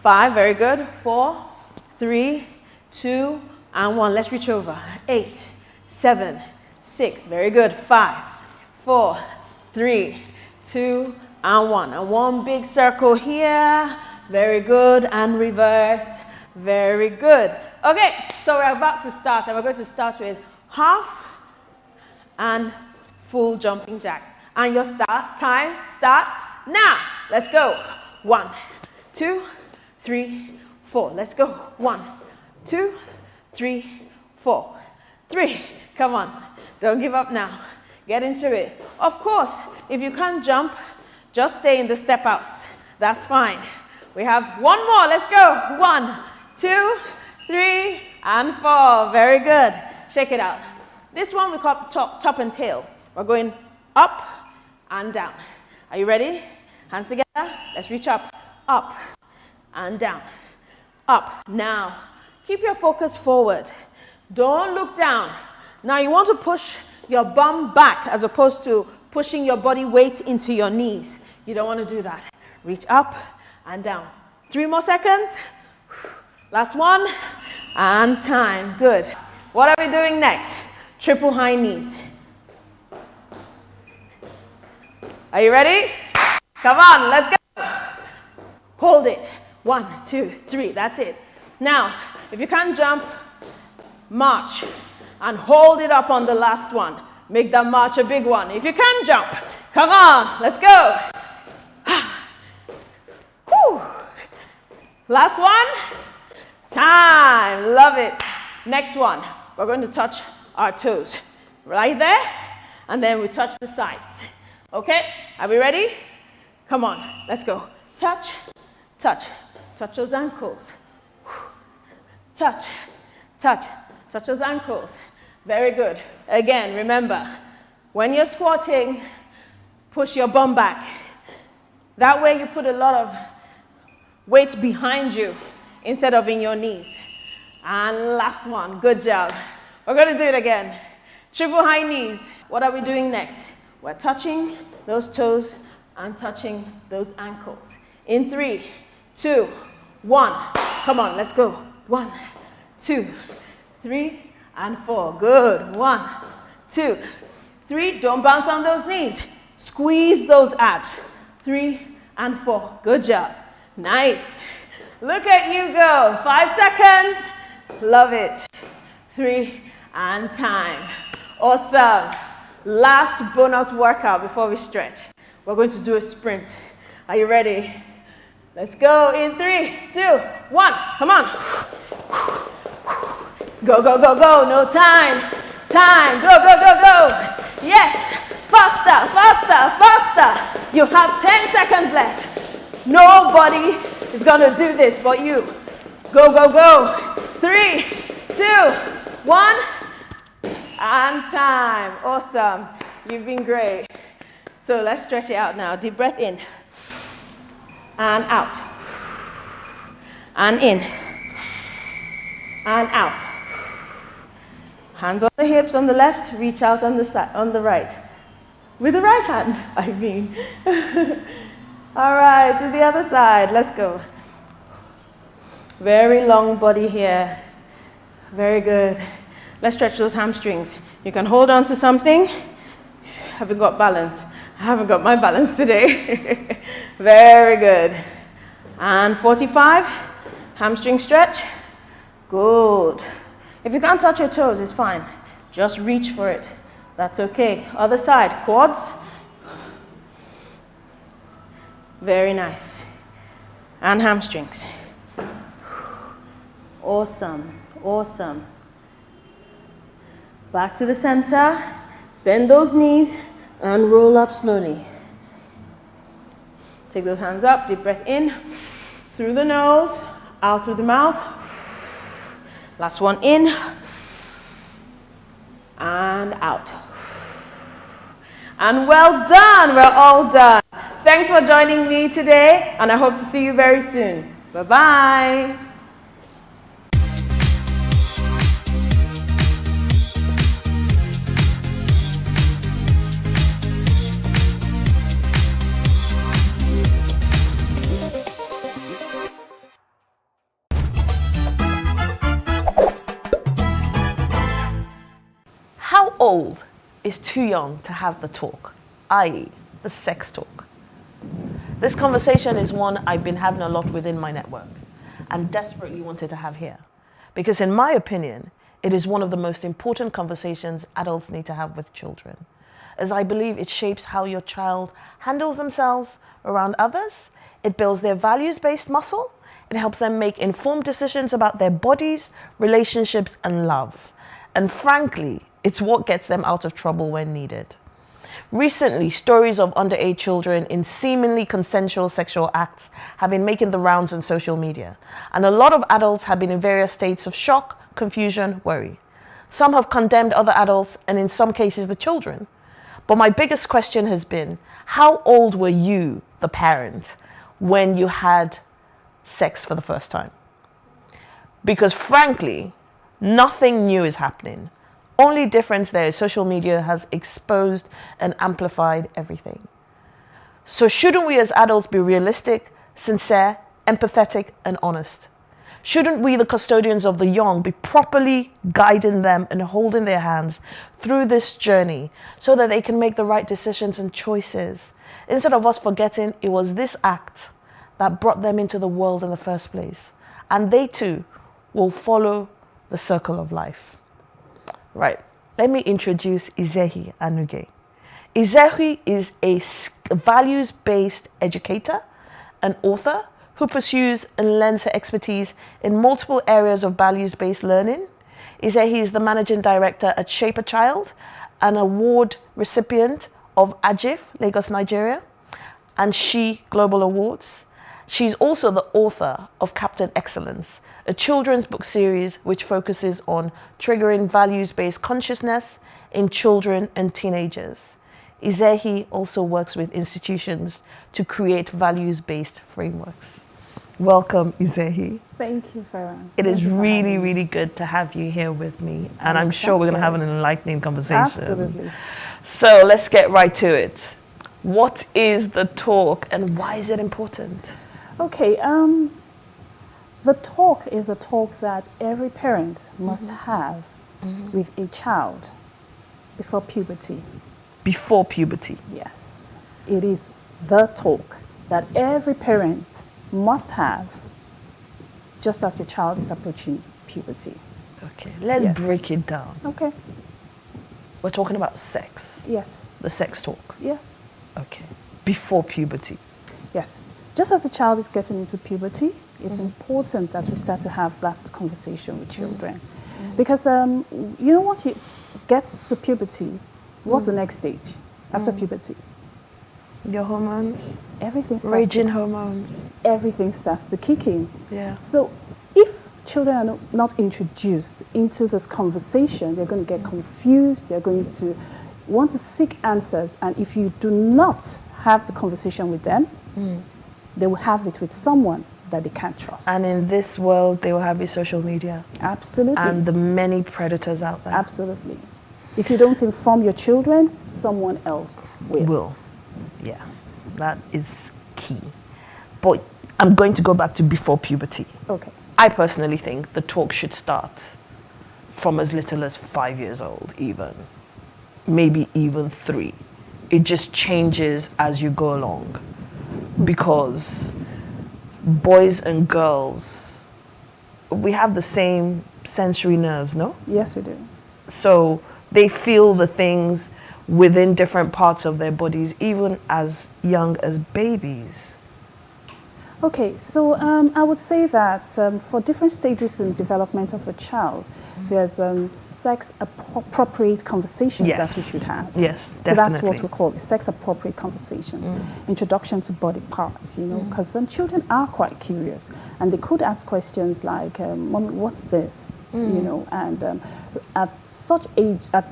5. Very good. 4, 3, 2, and 1. Let's reach over. 8, 7, 6. Very good. 5, 4, 3, 2, and 1. And one big circle here. Very good. And reverse. Very good. Okay, so we're about to start, and we're going to start with half and full jumping jacks. And your time starts now. Let's go. 1, 2, 3, 4. Let's go. 1, 2, 3, 4. 3. Come on. Don't give up now. Get into it. Of course, if you can't jump, just stay in the step outs. That's fine. We have one more. Let's go. 1, 2, 3, and 4. Very good. Shake it out. This one we call top and tail. We're going up and down. Are you ready? Hands together. Let's reach up. Up and down. Up. Now, keep your focus forward. Don't look down. Now you want to push your bum back as opposed to pushing your body weight into your knees. You don't want to do that. Reach up and down. 3 more seconds. Last one. And time. Good. What are we doing next? Triple high knees. Are you ready? Come on, let's go. Hold it. 1, 2, 3. That's it. Now, if you can't jump, march. And hold it up on the last one. Make that march a big one. If you can jump, come on, let's go. Whew. Last one. Time. Love it. Next one. We're going to touch our toes. Right there. And then we touch the sides. Okay? Are we ready? Come on. Let's go. Touch. Touch. Touch those ankles. Touch. Touch. Touch those ankles. Very good. Again, remember, when you're squatting, push your bum back. That way you put a lot of weight behind you instead of in your knees. And last one. Good job. We're going to do it again. Triple high knees. What are we doing next? We're touching those toes and touching those ankles. In 3, 2, 1. Come on, let's go. 1, 2, 3, and 4. Good. 1, 2, 3. Don't bounce on those knees. Squeeze those abs. 3 and 4. Good job. Nice. Look at you go. 5 seconds. Love it. 3 and time. Awesome. Last bonus workout before we stretch. We're going to do a sprint. Are you ready? Let's go in 3, 2, 1. Come on. Go, go, go, go. No time. Time. Go, go, go, go. Yes. Faster, faster, faster. You have 10 seconds left. Nobody is going to do this but you. Go, go, go. 3, 2, 1. And time. Awesome. You've been great. So let's stretch it out now. Deep breath in. And out. And in. And out. Hands on the hips on the left, reach out on the side, on the right. With the right hand, I mean. All right, to the other side, let's go. Very long body here. Very good. Let's stretch those hamstrings. You can hold on to something. Haven't got balance. I haven't got my balance today. Very good. And 45, hamstring stretch. Good. If you can't touch your toes, it's fine. Just reach for it. That's okay. Other side, quads. Very nice. And hamstrings. Awesome, awesome. Back to the center. Bend those knees and roll up slowly. Take those hands up, deep breath in. Through the nose, out through the mouth. Last one in. And out. And well done, we're all done. Thanks for joining me today, and I hope to see you very soon. Bye-bye. How old is too young to have the talk, i.e. the sex talk? This conversation is one I've been having a lot within my network and desperately wanted to have here. Because in my opinion, it is one of the most important conversations adults need to have with children, as I believe it shapes how your child handles themselves around others, it builds their values-based muscle, it helps them make informed decisions about their bodies, relationships, and love. And frankly, it's what gets them out of trouble when needed. Recently, stories of underage children in seemingly consensual sexual acts have been making the rounds on social media, and a lot of adults have been in various states of shock, confusion, worry. Some have condemned other adults, and in some cases the children. But my biggest question has been, how old were you, the parent, when you had sex for the first time? Because frankly, nothing new is happening. Only difference there is social media has exposed and amplified everything. So shouldn't we as adults be realistic, sincere, empathetic, and honest? Shouldn't we, the custodians of the young, be properly guiding them and holding their hands through this journey so that they can make the right decisions and choices, instead of us forgetting it was this act that brought them into the world in the first place, and they too will follow the circle of life. Right, let me introduce Izehi Anuge. Izehi is a values-based educator, an author who pursues and lends her expertise in multiple areas of values-based learning. Izehi is the managing director at Shape a Child, an award recipient of AGIF, Lagos, Nigeria, and She Global Awards. She's also the author of Captain Excellence, a children's book series which focuses on triggering values-based consciousness in children and teenagers. Izehi also works with institutions to create values-based frameworks. Welcome, Izehi. Thank you, Farah. It is really, really good to have you here with me, and I'm sure we're going to have an enlightening conversation. Absolutely. So let's get right to it. What is the talk and why is it important? Okay, the talk is a talk that every parent must have with a child before puberty. Before puberty? Yes. It is the talk that every parent must have just as your child is approaching puberty. Okay, let's break it down. Okay. We're talking about sex. Yes. The sex talk. Yeah. Okay. Before puberty. Yes. Just as the child is getting into puberty, it's important that we start to have that conversation with children. Because you know what, you gets to puberty, what's the next stage after puberty? Your hormones. Everything starts Raging hormones. Everything starts to kick in. Yeah. So if children are not introduced into this conversation, they're going to get confused, they're going to want to seek answers, and if you do not have the conversation with them, they will have it with someone that they can't trust. And in this world, they will have your social media. Absolutely. And the many predators out there. Absolutely. If you don't inform your children, someone else will. Yeah, that is key. But I'm going to go back to before puberty. Okay. I personally think the talk should start from as little as 5 years old, even. Maybe even 3. It just changes as you go along. Because boys and girls, we have the same sensory nerves, no? Yes, we do. So they feel the things within different parts of their bodies, even as young as babies. Okay, so I would say that for different stages in development of a child, there's sex-appropriate conversations that we should have. Yes, So definitely. that's what we call it, sex-appropriate conversations. Introduction to body parts, you know, because some children are quite curious, and they could ask questions like, "Mommy, what's this?" You know, and at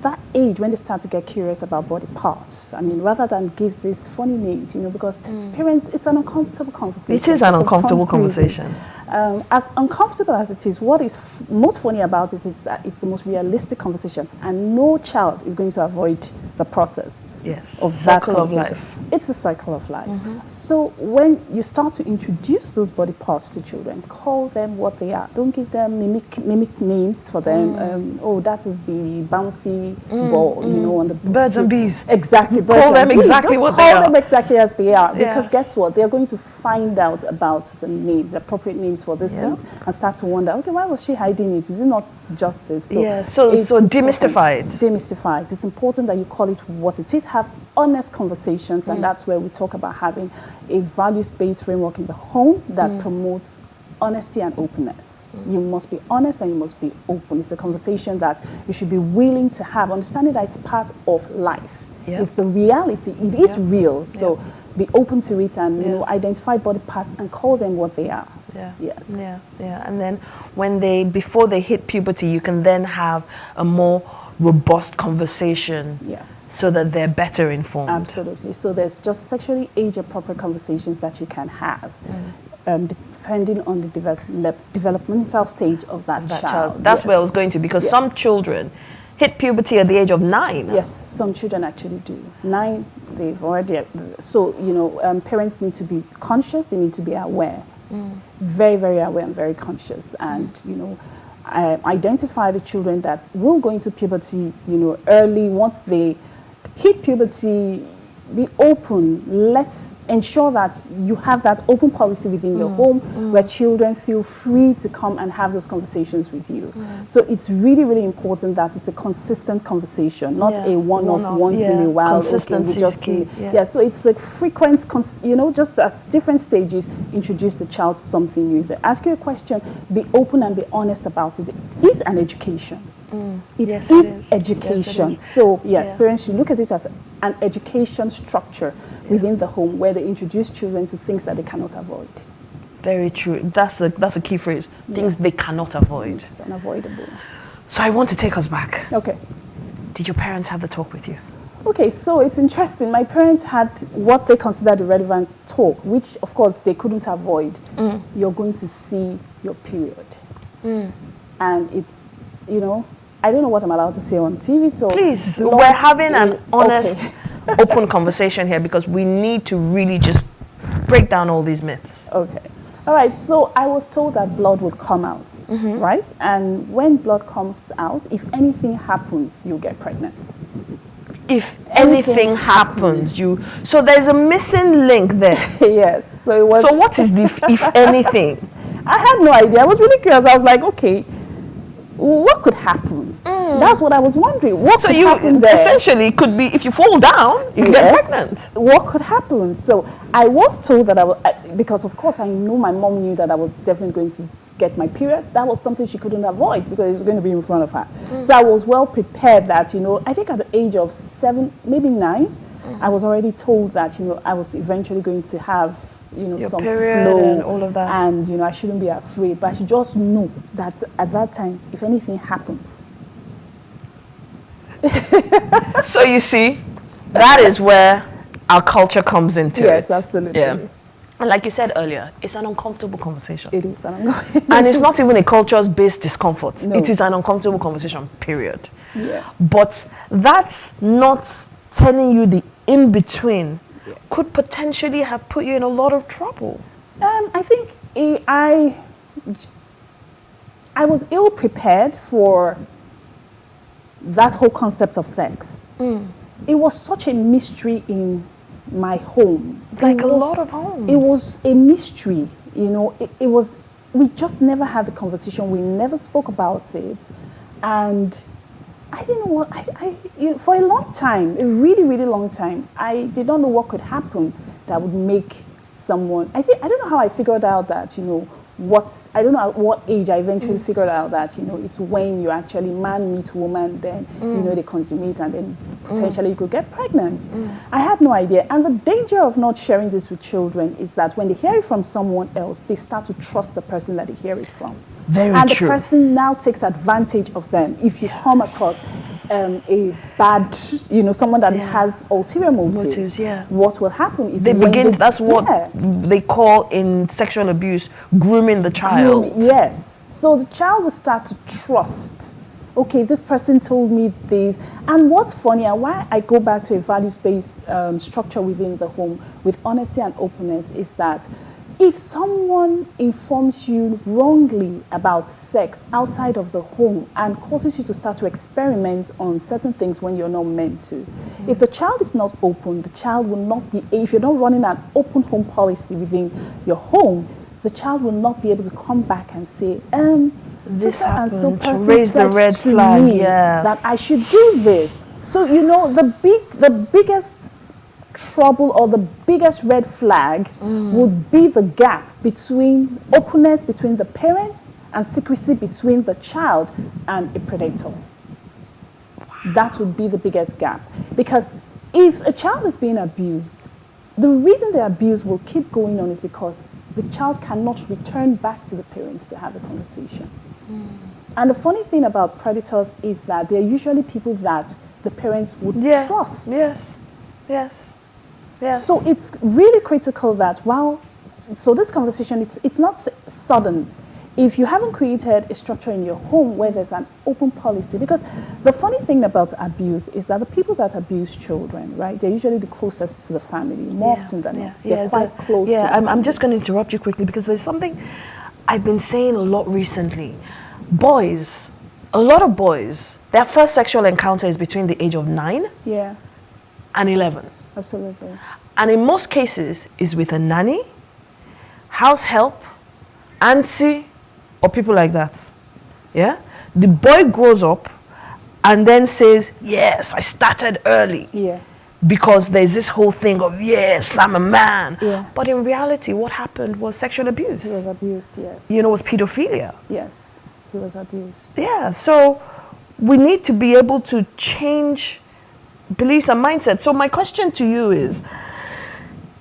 that age, when they start to get curious about body parts, I mean, rather than give these funny names, you know, because parents, it's an uncomfortable conversation. It is an uncomfortable conversation. As uncomfortable as it is, what is most funny about it is that it's the most realistic conversation, and no child is going to avoid the process. Yes, Of cycle that of conversation. life. It's a cycle of life. So when you start to introduce those body parts to children, call them what they are. Don't give them mimic names for them. Oh, that is the bouncy ball, you know, on the birds and bees. Exactly. Call them exactly Just what they call are. them exactly as they are. Because Yes. guess what? They're going to find out about the names, the appropriate names for these things, and start to wonder, okay, why was she hiding it? Is it not just this? So it's demystify it. Demystify it. It's important that you call it what it is. Have honest conversations, and that's where we talk about having a values-based framework in the home that promotes honesty and openness. You must be honest and you must be open. It's a conversation that you should be willing to have, understanding that it's part of life. Yeah. It's the reality. It is real. So be open to it, and you know, identify body parts and call them what they are. Yeah. Yes. Yeah. And then before they hit puberty, you can then have a more robust conversation. Yes. So that they're better informed. Absolutely. So there's just sexually age-appropriate conversations that you can have, depending on the developmental stage of that child. That's where I was going to, because some children hit puberty at the age of 9. Yes, some children actually do. 9, they've already. So you know, parents need to be conscious. They need to be aware, very, very aware and very conscious, and you know, identify the children that will go into puberty. You know, early. Once they hit puberty, be open. Let's ensure that you have that open policy within your home where children feel free to come and have those conversations with you. So it's really, really important that it's a consistent conversation, not a one-off, once in a while. Consistency is key. So it's like frequent, you know, just at different stages, introduce the child to something new. If they ask you a question, be open and be honest about it. It is an education. It is education. So parents should look at it as an education structure within the home where they introduce children to things that they cannot avoid. Very true. That's a key phrase. Things they cannot avoid. It's unavoidable. So I want to take us back. Okay. Did your parents have the talk with you? Okay, so it's interesting. My parents had what they considered a relevant talk, which of course they couldn't avoid. You're going to see your period. And it's, you know, I don't know what I'm allowed to say on TV, so... Please, we're having an honest, open conversation here because we need to really just break down all these myths. Okay. All right, so I was told that blood would come out, right? And when blood comes out, if anything happens, you'll get pregnant. If anything happens, so there's a missing link there. Yes. So it was. So what is the if anything? I had no idea. I was really curious. I was like, okay, what could happen? That's what I was wondering. What So could you happen there? essentially could be, if you fall down, you get pregnant. What could happen? So I was told that because of course I knew my mom knew that I was definitely going to get my period. That was something she couldn't avoid because it was going to be in front of her. So I was well prepared that, I think at the age of 7, maybe 9, I was already told that, I was eventually going to have, Your some period flow and all of that. and, I shouldn't be afraid. But I should just know that at that time, if anything happens. So you see, that is where our culture comes into it. Yes, absolutely. Yeah. And like you said earlier, it's an uncomfortable conversation. It is an uncomfortable. And it's not even a culture-based discomfort. No. It is an uncomfortable conversation, period. Yeah. But that's not telling you the in-between could potentially have put you in a lot of trouble. I think I was ill prepared for that whole concept of sex. It was such a mystery in my home. Like a lot of homes. It was a mystery, it was, we just never had the conversation. We never spoke about it. And I didn't know what, for a long time, a really, really long time, I did not know what could happen that would make someone, I don't know how I figured out that, I don't know at what age I eventually figured out that, it's when you actually man meet woman, then, they consummate and then potentially you could get pregnant. I had no idea. And the danger of not sharing this with children is that when they hear it from someone else, they start to trust the person that they hear it from. Very and true. The person now takes advantage of them. If you come across a bad, someone that has ulterior motives, what will happen is that's what they call in sexual abuse, grooming the child. Yes. So the child will start to trust, okay, this person told me this. And what's funny, and why I go back to a values-based structure within the home with honesty and openness is that if someone informs you wrongly about sex outside of the home and causes you to start to experiment on certain things when you're not meant to, if the child is not open, the child will not be, if you're not running an open home policy within your home, the child will not be able to come back and say, this happened, and so person raise the said red to flag, me yes. that I should do this. So, the biggest trouble or the biggest red flag would be the gap between openness between the parents and secrecy between the child and a predator. That would be the biggest gap. Because if a child is being abused, the reason the abuse will keep going on is because the child cannot return back to the parents to have a conversation. And the funny thing about predators is that they're usually people that the parents would trust. Yes. Yes. Yes. So it's really critical that so this conversation, it's not sudden. If you haven't created a structure in your home where there's an open policy, because the funny thing about abuse is that the people that abuse children, right, they're usually the closest to the family, more often than not. They're quite close. Yeah, I'm just going to interrupt you quickly because there's something I've been saying a lot recently. Boys, a lot of boys, their first sexual encounter is between the age of 9 and 11. Absolutely. And in most cases, is with a nanny, house help, auntie, or people like that. Yeah? The boy grows up and then says, yes, I started early. Yeah. Because there's this whole thing of, yes, I'm a man. Yeah. But in reality, what happened was sexual abuse. He was abused, yes. It was pedophilia. Yes, he was abused. Yeah, so we need to be able to change beliefs and mindset. So my question to you is,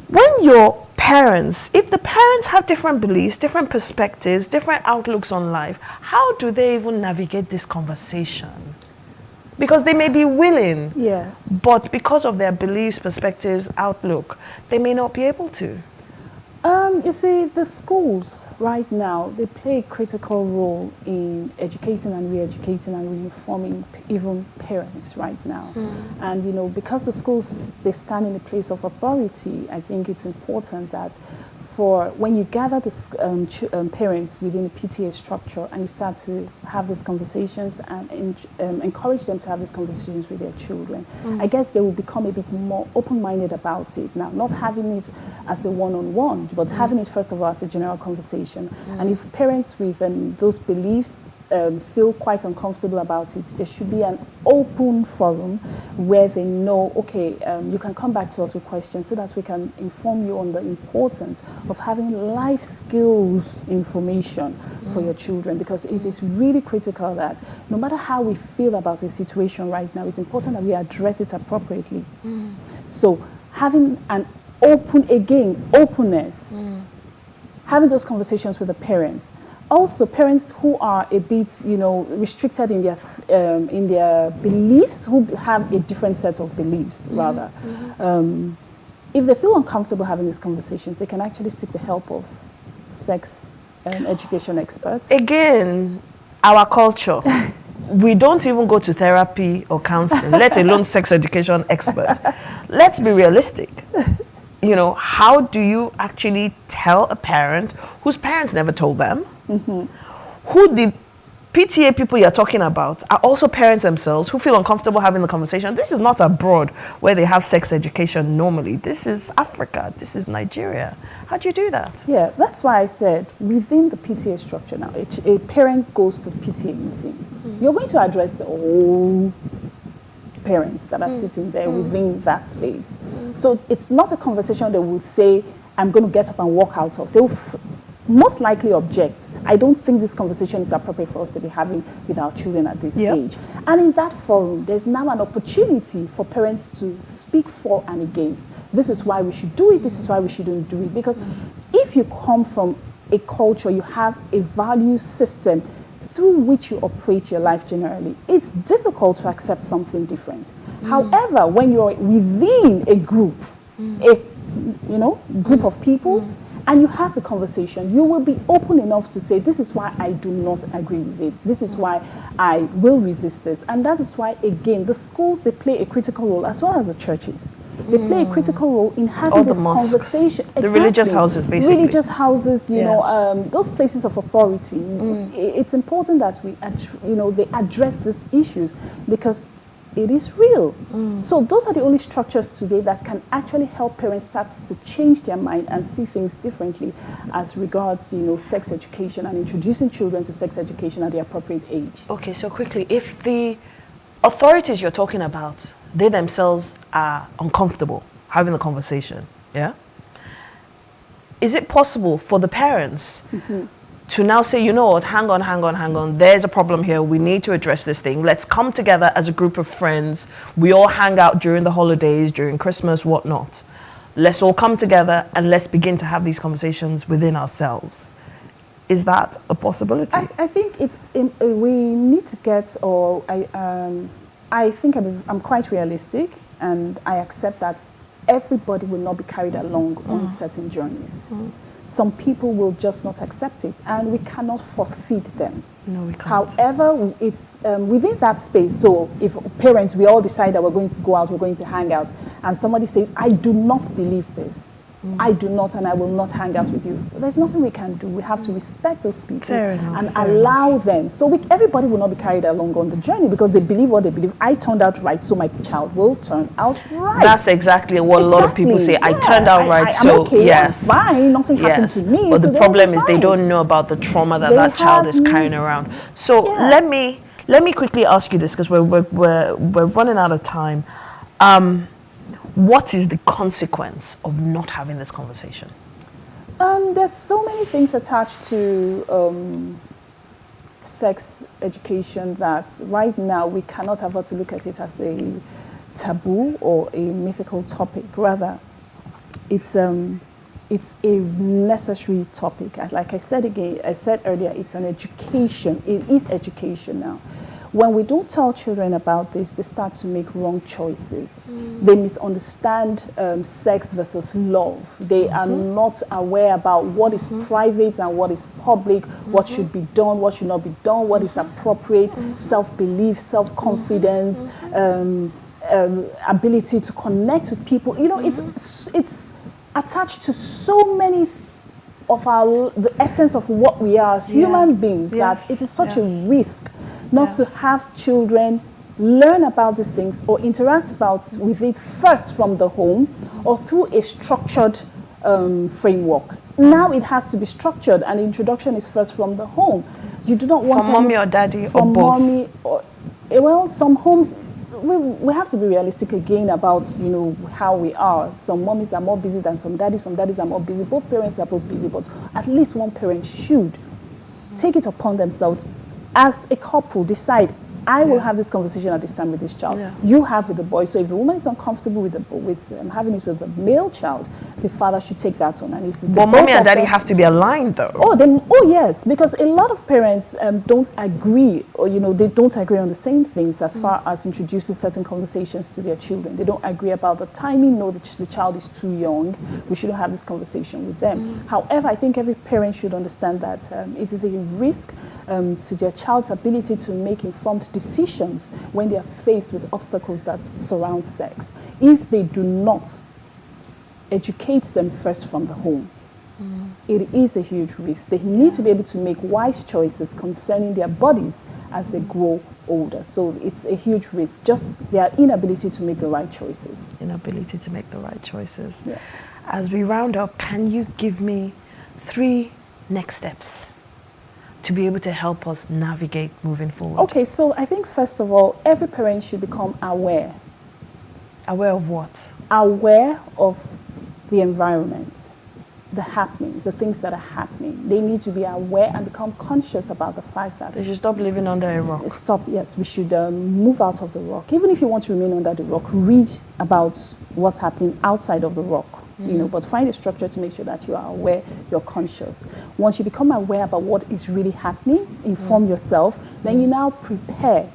when your parents, if the parents have different beliefs, different perspectives, different outlooks on life, how do they even navigate this conversation? Because they may be willing, yes, but because of their beliefs, perspectives, outlook, they may not be able to. You see, the schools right now, they play a critical role in educating and re-educating and re-informing even parents right now. And, because the schools, they stand in a place of authority, I think it's important that for when you gather the parents within the PTA structure and you start to have these conversations and encourage them to have these conversations with their children, I guess they will become a bit more open-minded about it. Now, not having it as a one-on-one, but having it first of all as a general conversation. And if parents with those beliefs feel quite uncomfortable about it, there should be an open forum where they know, okay, you can come back to us with questions so that we can inform you on the importance of having life skills information for your children, because it is really critical that no matter how we feel about a situation right now, it's important that we address it appropriately. So having an openness, having those conversations with the parents. Also, parents who are a bit, restricted in their beliefs, who have a different set of beliefs, rather. If they feel uncomfortable having these conversations, they can actually seek the help of sex education experts. Again, our culture. We don't even go to therapy or counseling, let alone sex education expert. Let's be realistic. How do you actually tell a parent whose parents never told them, who the PTA people you're talking about are also parents themselves who feel uncomfortable having the conversation? This is not abroad where they have sex education normally. This is Africa. This is Nigeria. How do you do that? Yeah, that's why I said within the PTA structure now, a parent goes to the PTA meeting. You're going to address the whole parents that are sitting there within that space. So it's not a conversation they would say, I'm going to get up and walk out of. They will most likely object. I don't think this conversation is appropriate for us to be having with our children at this age. And in that forum, there's now an opportunity for parents to speak for and against. This is why we should do it, this is why we shouldn't do it. Because if you come from a culture, you have a value system through which you operate your life generally, it's difficult to accept something different. However, when you're within a group, group of people, and you have the conversation, you will be open enough to say, this is why I do not agree with it. This is why I will resist this. And that is why, again, the schools, they play a critical role, as well as the churches. They play a critical role in having this conversation. The religious houses, basically. Religious houses, those places of authority. It's important that they address these issues, because it is real. So those are the only structures today that can actually help parents start to change their mind and see things differently as regards, sex education and introducing children to sex education at the appropriate age. Okay, so quickly, if the authorities you're talking about, they themselves are uncomfortable having the conversation, is it possible for the parents to now say, you know what, hang on, there's a problem here, we need to address this thing, let's come together as a group of friends, we all hang out during the holidays, during Christmas, whatnot, let's all come together and let's begin to have these conversations within ourselves? Is that a possibility? I think we need to get, I think I'm quite realistic, and I accept that everybody will not be carried along on certain journeys. Some people will just not accept it, and we cannot force feed them. No, we can't. However, it's within that space. So if parents, we all decide that we're going to go out, we're going to hang out, and somebody says, I do not believe this. I do not, and I will not hang out with you. There's nothing we can do. We have to respect those people and allow them. So everybody will not be carried along on the journey because they believe what they believe. I turned out right, so my child will turn out right. That's exactly what a lot of people say. I turned out right, so okay, yes. I'm fine, nothing happened to me. But so the problem is they don't know about the trauma that that child is carrying around. So let me quickly ask you this, because we're running out of time. What is the consequence of not having this conversation? There's so many things attached to sex education that right now we cannot afford to look at it as a taboo or a mythical topic. Rather, it's a necessary topic. Like I said earlier, it's an education. It is education now. When we don't tell children about this, they start to make wrong choices. They misunderstand sex versus love. They are not aware about what is private and what is public, what should be done, what should not be done, what is appropriate, self-belief, self-confidence, ability to connect with people. It's attached to so many of the essence of what we are as human beings, that it is such a risk not to have children learn about these things or interact with it first from the home or through a structured framework. Now it has to be structured, and the introduction is first from the home. You do not want from mommy or daddy or from both. mommy or well, some homes we have to be realistic again about how we are. Some mommies are more busy than some daddies are more busy. Both parents are both busy, but at least one parent should take it upon themselves as a couple decide, I will have this conversation at this time with this child. You have with the boy. So if the woman is uncomfortable with having it with the male child, the father should take that on. And if but mommy and daddy have to be aligned, though. Oh yes, because a lot of parents don't agree, or they don't agree on the same things as far as introducing certain conversations to their children. They don't agree about the timing. No, the child is too young. We shouldn't have this conversation with them. However, I think every parent should understand that it is a risk to their child's ability to make informed decisions when they are faced with obstacles that surround sex, if they do not educate them first from the home. It is a huge risk. They need to be able to make wise choices concerning their bodies as they grow older. So it's a huge risk, just their inability to make the right choices. Inability to make the right choices. Yeah. As we round up, can you give me 3 next steps to be able to help us navigate moving forward? Okay, so I think first of all, every parent should become aware. Aware of what? Aware of the environment, the happenings, the things that are happening. They need to be aware and become conscious about the fact that they should stop living under a rock. Yes, we should move out of the rock. Even if you want to remain under the rock, read about what's happening outside of the rock. But find a structure to make sure that you are aware, you're conscious. Once you become aware about what is really happening, inform yourself, then you now prepare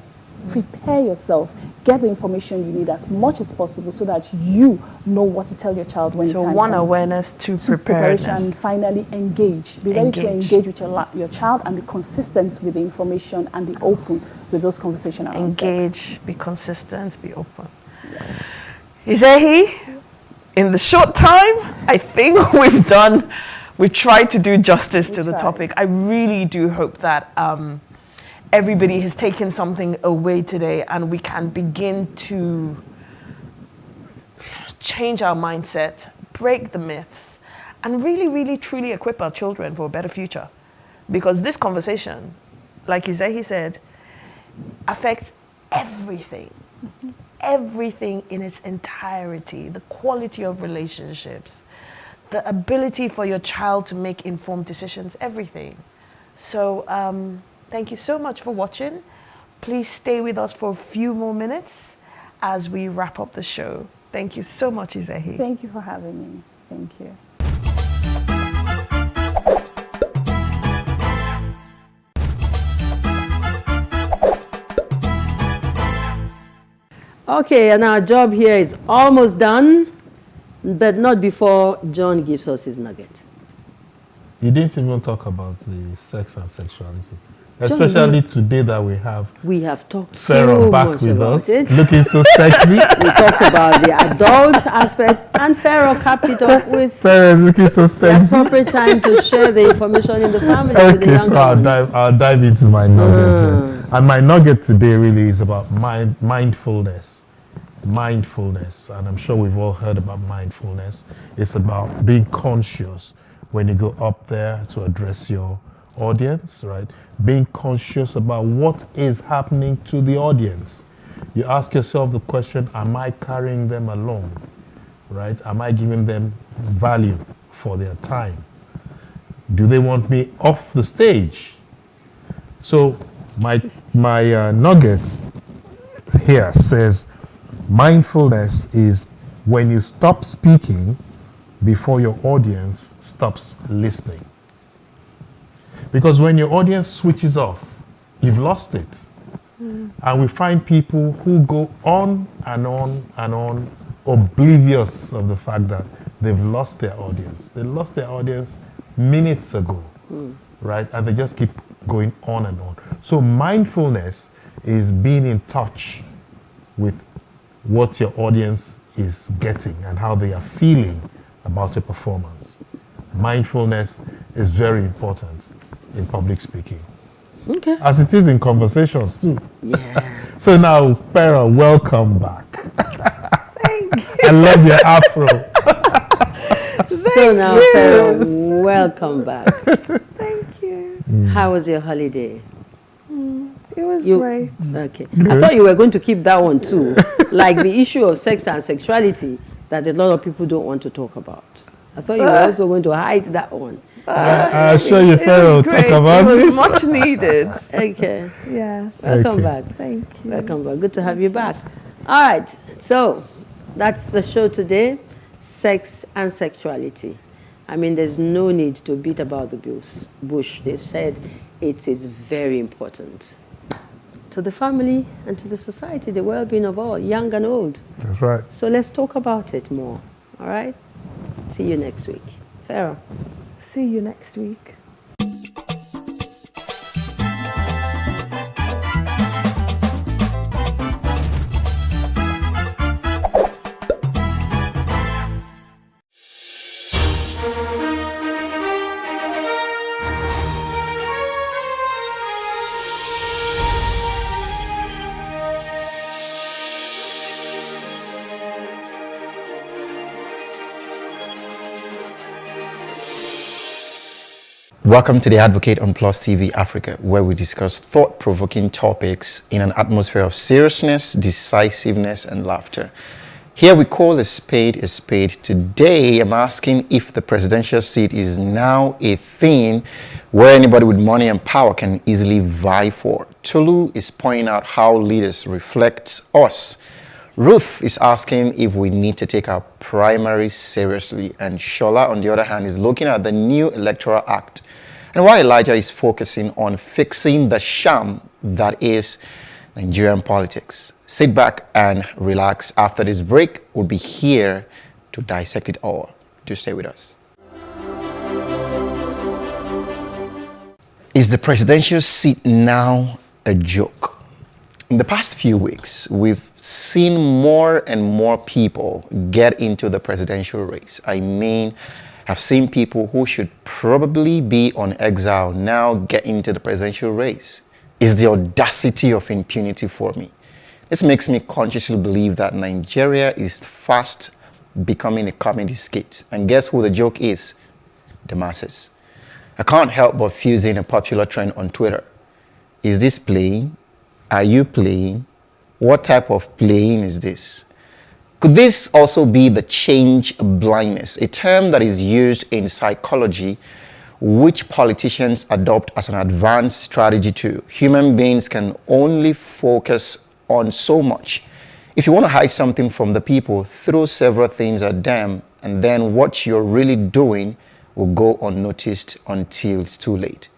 yourself, get the information you need as much as possible so that you know what to tell your child when the time comes. So one awareness, two preparedness. And finally engage. Be ready to engage with your child and be consistent with the information and be open with those conversations around sex. Be consistent, be open. Yes. Izehi, in the short time, I think we've tried to do justice to the topic. I really do hope that everybody has taken something away today and we can begin to change our mindset, break the myths, and really, really, truly equip our children for a better future. Because this conversation, like Izehi said, affects everything. Everything in its entirety, the quality of relationships, the ability for your child to make informed decisions, everything. So thank you so much for watching. Please stay with us for a few more minutes as we wrap up the show. Thank you so much, Izehi. Thank you for having me. Thank you. Okay, and our job here is almost done, but not before John gives us his nugget. You didn't even talk about the sex and sexuality, especially today that we have talked Pharaoh so back much with about us, it. looking so sexy. We talked about the adult aspect, and Pharaoh capped it up with Pharaoh is looking so sexy. The appropriate time to share the information in the family. Okay, so I'll dive into my nugget then. And my nugget today really is about mindfulness. Mindfulness, and I'm sure we've all heard about mindfulness. It's about being conscious when you go up there to address your audience, right? Being conscious about what is happening to the audience. You ask yourself the question, am I carrying them along, right? Am I giving them value for their time? Do they want me off the stage? So my nugget here says, mindfulness is when you stop speaking before your audience stops listening. Because when your audience switches off, you've lost it. And we find people who go on and on and on, oblivious of the fact that they've lost their audience. They lost their audience minutes ago, right? And they just keep going on and on. So mindfulness is being in touch with what your audience is getting and how they are feeling about your performance. Mindfulness is very important in public speaking. Okay. As it is in conversations too. Yeah. So now, Pharaoh, welcome back. Thank you. I love your afro. So now, Pharaoh, welcome back. Thank you. How was your holiday? It was great. Okay. I thought you were going to keep that one too. Like the issue of sex and sexuality that a lot of people don't want to talk about. I thought you were also going to hide that one. I'm sure you will talk about it. It was much needed. Okay. Yes. Welcome back. Thank you. Welcome back. Good to have you back. All right. So that's the show today. Sex and sexuality. I mean, there's no need to beat about the bush. They said it is very important to the family and to the society, the well-being of all, young and old. That's right. So let's talk about it more. All right? See you next week. Farah. See you next week. Welcome to The Advocate on Plus TV Africa, where we discuss thought-provoking topics in an atmosphere of seriousness, decisiveness, and laughter. Here we call a spade a spade. Today, I'm asking if the presidential seat is now a thing where anybody with money and power can easily vie for. Tolu is pointing out how leaders reflect us. Ruth is asking if we need to take our primaries seriously. And Shola, on the other hand, is looking at the new Electoral Act and why Elijah is focusing on fixing the sham that is Nigerian politics. Sit back and relax. After this break, we'll be here to dissect it all. Do stay with us. Is the presidential seat now a joke? In the past few weeks, we've seen more and more people get into the presidential race. I mean, I've seen people who should probably be on exile now get into the presidential race. Is the audacity of impunity for me? This makes me consciously believe that Nigeria is fast becoming a comedy skit. And guess who the joke is? The masses. I can't help but fusing a popular trend on Twitter. Is this playing? Are you playing? What type of playing is this? Could this also be the change blindness, a term that is used in psychology, which politicians adopt as an advanced strategy too? Human beings can only focus on so much. If you want to hide something from the people, throw several things at them, and then what you're really doing will go unnoticed until it's too late.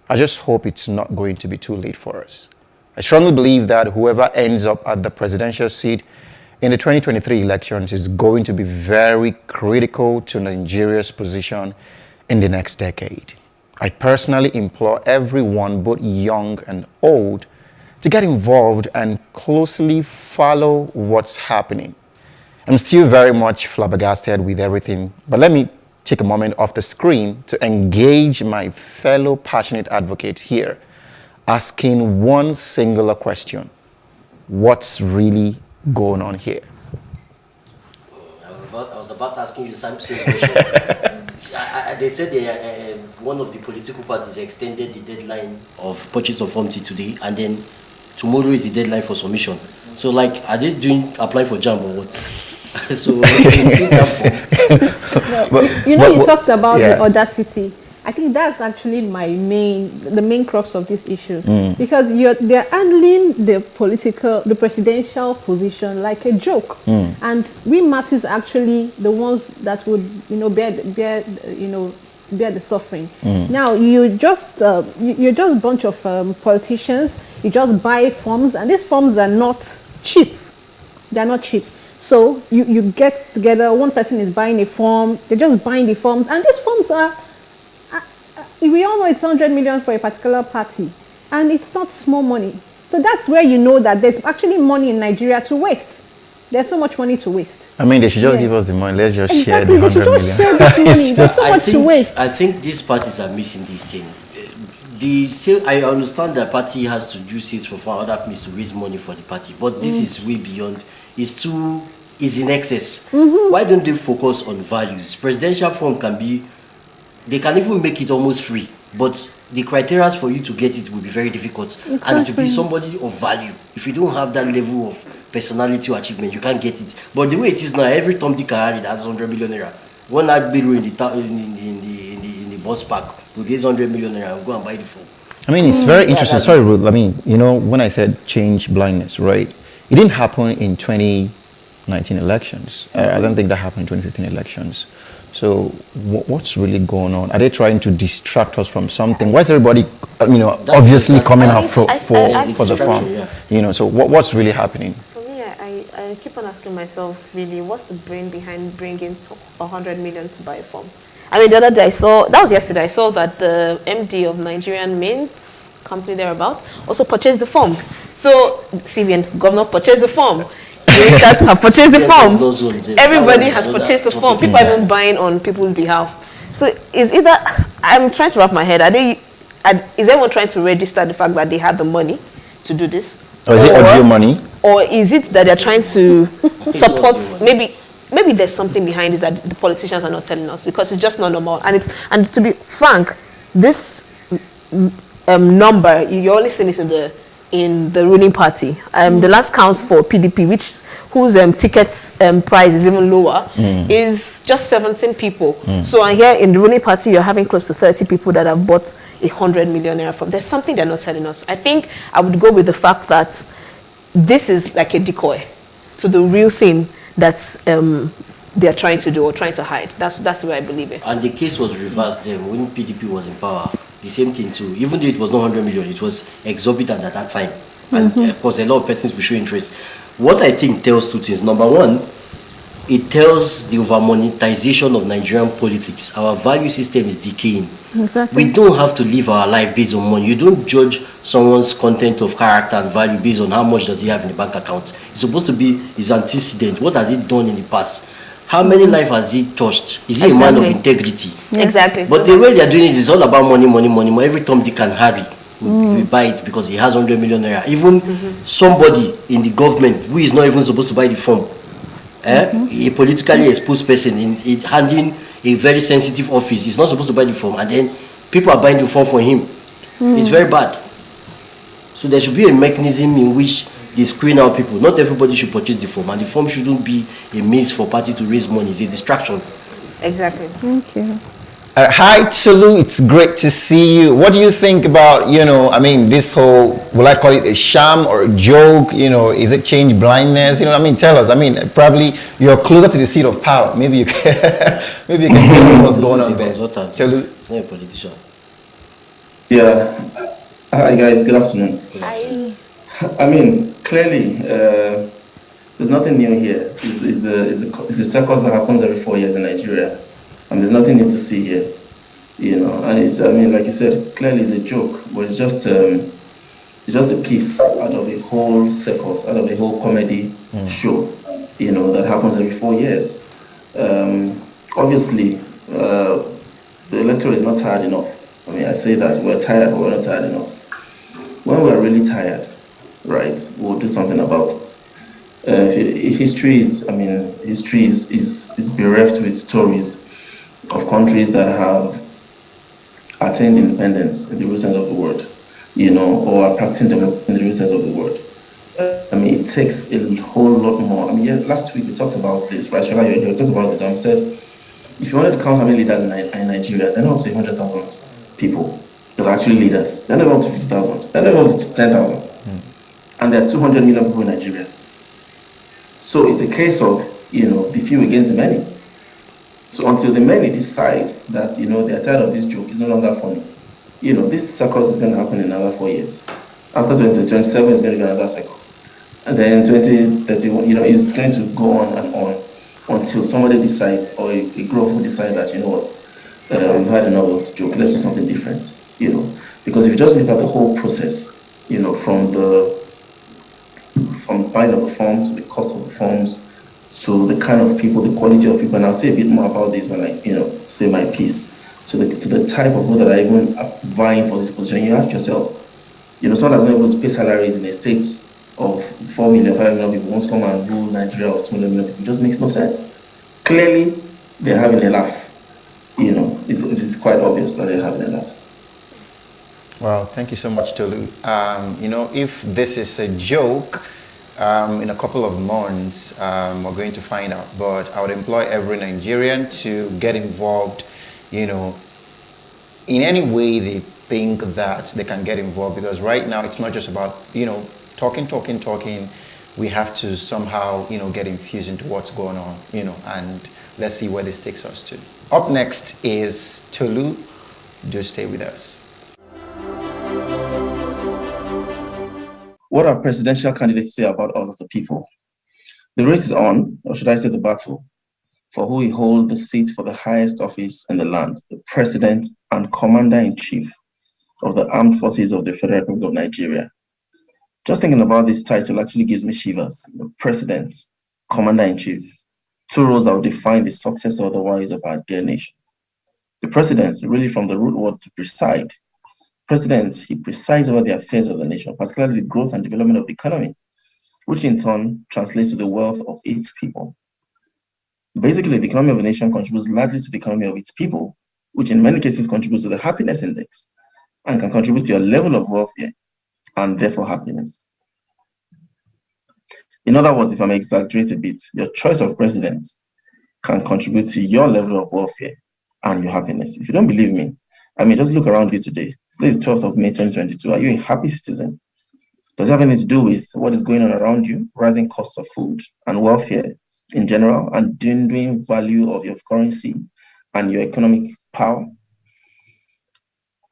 I just hope it's not going to be too late for us. I strongly believe that whoever ends up at the presidential seat in the 2023 elections is going to be very critical to Nigeria's position in the next decade. I personally implore everyone, both young and old, to get involved and closely follow what's happening. I'm still very much flabbergasted with everything, but let me take a moment off the screen to engage my fellow passionate advocates here, asking one singular question. What's really going on here? I was about asking you the same question. They said one of the political parties extended the deadline of purchase of form till today, and then tomorrow is the deadline for submission. So, like, are they applying for JAMB or what? So, you talked about the audacity. I think that's actually the main crux of this issue, because they're handling the presidential position like a joke, and we masses actually the ones that would bear the suffering. Now you're just a bunch of politicians. You just buy forms, and these forms are not cheap. They're not cheap. So you get together. One person is buying a form. They're just buying the forms, and these forms are. We all know it's 100 million for a particular party, and it's not small money. So that's where you know that there's actually money in Nigeria to waste. There's so much money to waste. I mean, they should just give us the money. Let's just share the 100 million. There's so much to waste. I think these parties are missing this thing. I understand that party has to do sales for other means to raise money for the party, but this is way beyond. It's in excess. Why don't they focus on values? Presidential form they can even make it almost free. but the criteria for you to get it will be very difficult. And to be somebody of value, if you don't have that level of personality or achievement, you can't get it. But the way it is now, every Tom, Dick, and Harry that has 100 million naira, one night bill in the bus park will raise 100 million naira and go and buy the phone. I mean, it's very interesting. Sorry, Ruth. I mean, you know, when I said change blindness, right? It didn't happen in 2019 elections. I don't think that happened in 2015 elections. So what's really going on? Are they trying to distract us from something? Why is everybody, you know, obviously coming out for the farm? Yeah. You know, so what's really happening? For me, I keep on asking myself, really, what's the brain behind bringing 100 million to buy a farm? I mean, the other day that was yesterday, I saw that the MD of Nigerian Mints company thereabouts also purchased the farm. So CBN governor purchased the farm. Ministers have purchased the farm. Everybody has purchased the farm. People are even buying on people's behalf. So is either, I'm trying to wrap my head, is everyone trying to register the fact that they have the money to do this? Or is it audio money? Or is it that they're trying to support, maybe there's something behind this that the politicians are not telling us, because it's just not normal. And to be frank, this number, you're only seeing it in the ruling party. The last count for PDP, whose tickets price is even lower, is just 17 people. So here in the ruling party, you're having close to 30 people that have bought 100 million naira from. There's something they're not telling us. I think I would go with the fact that this is like a decoy. So the real thing that's they're trying to do or trying to hide. That's the way I believe it. And the case was reversed then when PDP was in power. The same thing too. Even though it was not 100 million, it was exorbitant at that time. And of course, a lot of persons will show interest. What I think tells two things. Number one, it tells the over-monetization of Nigerian politics. Our value system is decaying. Exactly. We don't have to live our life based on money. You don't judge someone's content of character and value based on how much does he have in the bank account. It's supposed to be his antecedent. What has he done in the past? How many lives has he touched? Is he a man of integrity? Exactly. But the way they are doing it is all about money, money, money. Every Tom, Dick, and Harry will buy it because he has 100 million naira. Even somebody in the government who is not even supposed to buy the form, a politically exposed person handling a very sensitive office, is not supposed to buy the form, and then people are buying the form for him. It's very bad. So there should be a mechanism in which they screen out people. Not everybody should purchase the form, and the form shouldn't be a means for party to raise money. It's a distraction. Exactly. Thank you. Hi, Tolu. It's great to see you. What do you think about, this whole, will I call it a sham or a joke? Is it change blindness? Tell us. Probably you're closer to the seat of power. Maybe you can, tell us what's going on there. Tolu. He's not a politician. Yeah. Hi, guys. Good afternoon. Hi. Clearly, there's nothing new here. It's a circus that happens every 4 years in Nigeria. And there's nothing new to see here, And it's, like you said, clearly it's a joke, but it's just a piece out of a whole circus, out of a whole comedy show, that happens every 4 years. Obviously, the electorate is not tired enough. I say that we're tired, but we're not tired enough. When we're really tired, right, we'll do something about it. History is bereft with stories of countries that have attained independence in the real sense of the word, or are practicing democracy in the real sense of the word. It takes a whole lot more. Last week we talked about this, right? Shola, you talked about this. I said, if you wanted to count how many leaders in Nigeria, they're not up to 100,000 people that are actually leaders. They're never up to 50,000. They're never up to 10,000. And there are 200 million people in Nigeria. So it's a case of, the few against the many. So until the many decide that, they're tired of this joke, it's no longer funny. This circus is going to happen in another 4 years. After 2027, it's going to be another circus. And then 2031, it's going to go on and on until somebody decides, or a group will decide that, we've had enough of the joke, let's do something different, Because if you just look at the whole process, from buying of the forms, the cost of the forms, so the kind of people, the quality of people, and I'll say a bit more about this when I, say my piece. To the type of people that are even vying for this position, you ask yourself, someone that's not able to pay salaries in a state of 4 million, 5 million people wants to come and rule Nigeria of 200 million people. It just makes no sense. Clearly, they're having a laugh. It's quite obvious that they're having a laugh. Well, thank you so much, Tolu. You know, if this is a joke, in a couple of months, we're going to find out. But I would employ every Nigerian to get involved, you know, in any way they think that they can get involved. Because right now, it's not just about, you know, talking. We have to somehow, you know, get infused into what's going on, you know, and let's see where this takes us to. Up next is Tolu. Do stay with us. What our presidential candidates say about us as a people? The race is on, or should I say the battle, for who will hold the seat for the highest office in the land, the president and commander-in-chief of the armed forces of the Federal Republic of Nigeria. Just thinking about this title actually gives me shivers. The president, commander-in-chief, two roles that will define the success or otherwise of our dear nation. The president, really from the root word to preside. President, he presides over the affairs of the nation, particularly the growth and development of the economy, which in turn translates to the wealth of its people. Basically, the economy of a nation contributes largely to the economy of its people, which in many cases contributes to the happiness index and can contribute to your level of welfare and therefore happiness. In other words, if I may exaggerate a bit, your choice of president can contribute to your level of welfare and your happiness. If you don't believe me, I mean, just look around you today. Today is 12th of May 2022. Are you a happy citizen? Does it have anything to do with what is going on around you, rising costs of food and welfare in general, and dwindling value of your currency and your economic power?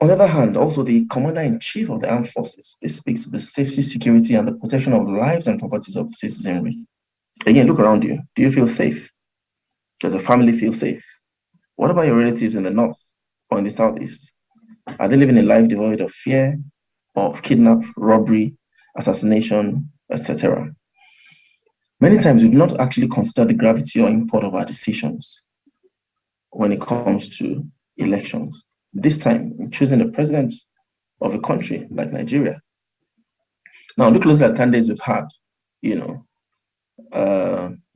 On the other hand, also the commander-in-chief of the armed forces, this speaks to the safety, security, and the protection of lives and properties of the citizenry. Again, look around you. Do you feel safe? Does your family feel safe? What about your relatives in the north or in the southeast? Are they living a life devoid of fear, of kidnap, robbery, assassination, etc.? Many times we do not actually consider the gravity or import of our decisions when it comes to elections. This time, in choosing the president of a country like Nigeria. Now, look closely at candidates we've had,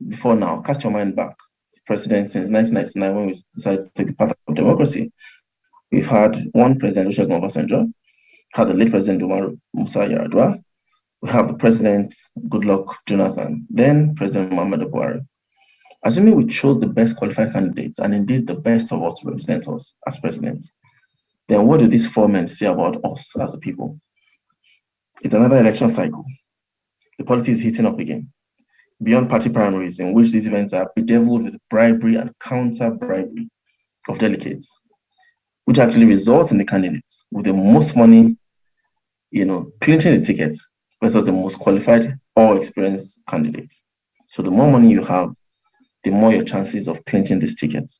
before now. Cast your mind back. President since 1999, when we decided to take the path of democracy. We've had one president, Olusegun Obasanjo, had the late president, Umaru Musa Yar'Adua. We have the president, Goodluck Jonathan, then President Muhammadu Buhari. Assuming we chose the best qualified candidates and indeed the best of us to represent us as president, then what do these four men say about us as a people? It's another election cycle. The politics is heating up again. Beyond party primaries, in which these events are bedeviled with bribery and counter-bribery of delegates, which actually results in the candidates with the most money, clinching the tickets versus the most qualified or experienced candidates. So the more money you have, the more your chances of clinching these tickets.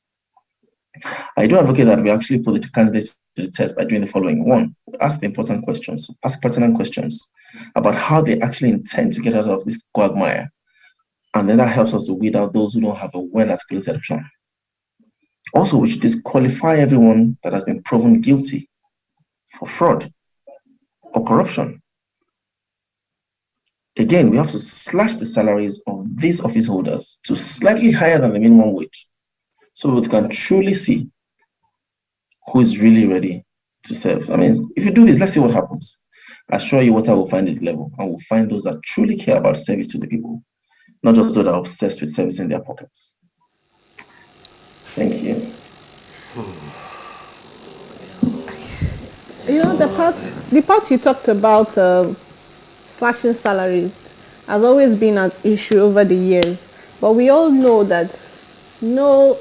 I do advocate that we actually put the candidates to the test by doing the following. One, ask the important questions, ask pertinent questions about how they actually intend to get out of this quagmire. And then that helps us to weed out those who don't have a well-articulated plan. Also, we should disqualify everyone that has been proven guilty for fraud or corruption. Again, we have to slash the salaries of these office holders to slightly higher than the minimum wage, so we can truly see who is really ready to serve. I mean, if you do this, let's see what happens. I assure you water will find its level, and will find those that truly care about service to the people, not just those that are obsessed with service in their pockets. Thank you. The part you talked about slashing salaries has always been an issue over the years, but we all know that no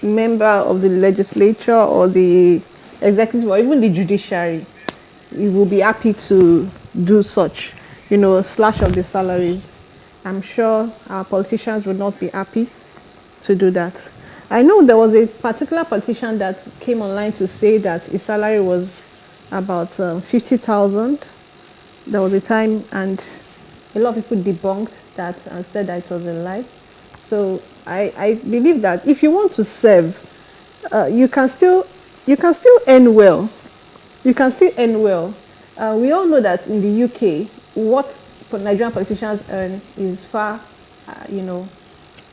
member of the legislature or the executive or even the judiciary will be happy to do such, slash of the salaries. I'm sure our politicians would not be happy to do that. I know there was a particular politician that came online to say that his salary was about 50,000. There was a time, and a lot of people debunked that and said that it was a lie. So I believe that if you want to serve, you can still earn well. You can still earn well. We all know that in the UK, what Nigerian politicians earn is far,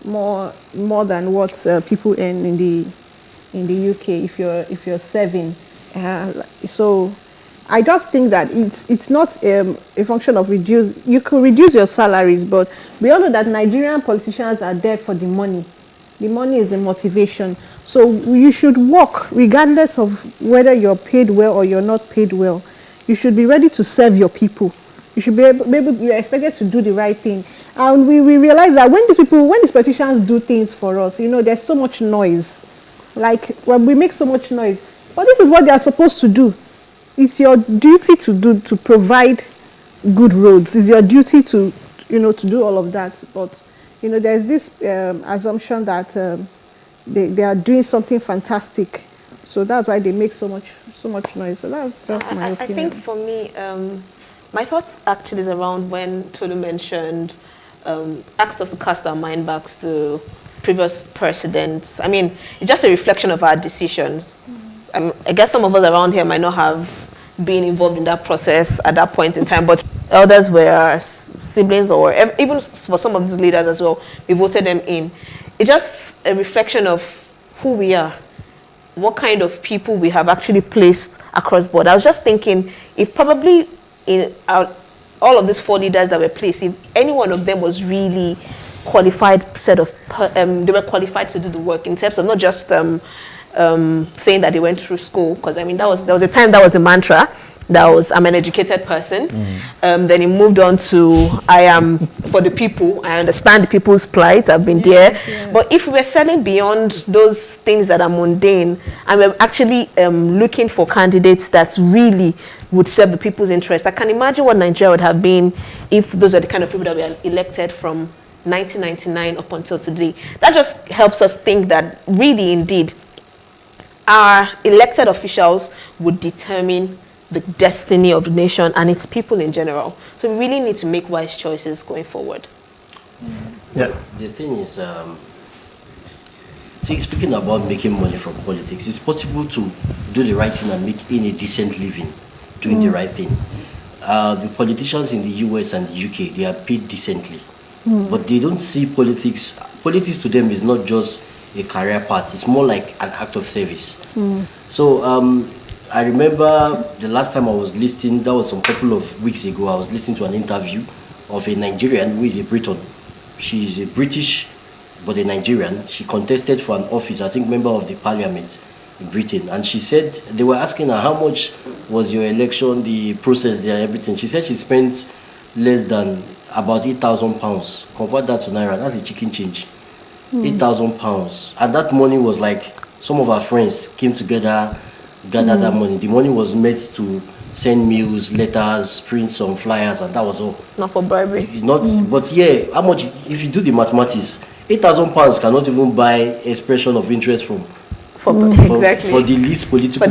more than what people earn in the UK if you're serving So I just think that it's not a function of reduce. You could reduce your salaries, but we all know that Nigerian politicians are there for the money. The money is the motivation. So you should work regardless of whether you're paid well or you're not paid well. You should be ready to serve your people. You should be able, you're expected to do the right thing. And we realize that when these politicians do things for us, there's so much noise. Like, when we make so much noise. But this is what they are supposed to do. It's your duty to provide good roads. It's your duty to do all of that. But, there's this assumption that they are doing something fantastic. So that's why they make so much noise. So that's just my opinion. I think for me, my thoughts actually is around when Tolu mentioned, asked us to cast our mind back to previous presidents. I mean, it's just a reflection of our decisions. I guess some of us around here might not have been involved in that process at that point in time, but elders were siblings, or even for some of these leaders as well, we voted them in. It's just a reflection of who we are, what kind of people we have actually placed across board. I was just thinking, if probably in all of these 4 leaders that were placed, if any one of them was really qualified they were qualified to do the work in terms of not just saying that they went through school, because I mean there was a time that was the mantra, I'm an educated person. Then it moved on to I am for the people, I understand the people's plight, I've been there. But if we were selling beyond those things that are mundane, and we're actually looking for candidates that really would serve the people's interest, I can imagine what Nigeria would have been if those are the kind of people that were elected from 1999 up until today. That just helps us think that really indeed our elected officials would determine the destiny of the nation and its people in general. So we really need to make wise choices going forward. Yeah. The thing is, speaking about making money from politics, it's possible to do the right thing and make in a decent living doing the right thing. The politicians in the US and the UK, they are paid decently. But they don't see politics. Politics to them is not just a career path. It's more like an act of service. So I remember the last time I was listening, that was some couple of weeks ago, I was listening to an interview of a Nigerian who is a Briton. She is a British, but a Nigerian. She contested for an office, I think member of the parliament in Britain. And she said, they were asking her, how much was your election, the process there, everything. She said she spent less than about 8,000 pounds. Convert that to Naira, that's a chicken change. 8,000 pounds. And that money was like, some of our friends came together, gathered that money. The money was meant to send meals, letters, print some flyers, and that was all. Not for bribery. But yeah, how much, if you do the mathematics, 8,000 pounds cannot even buy expression of interest exactly. For the least political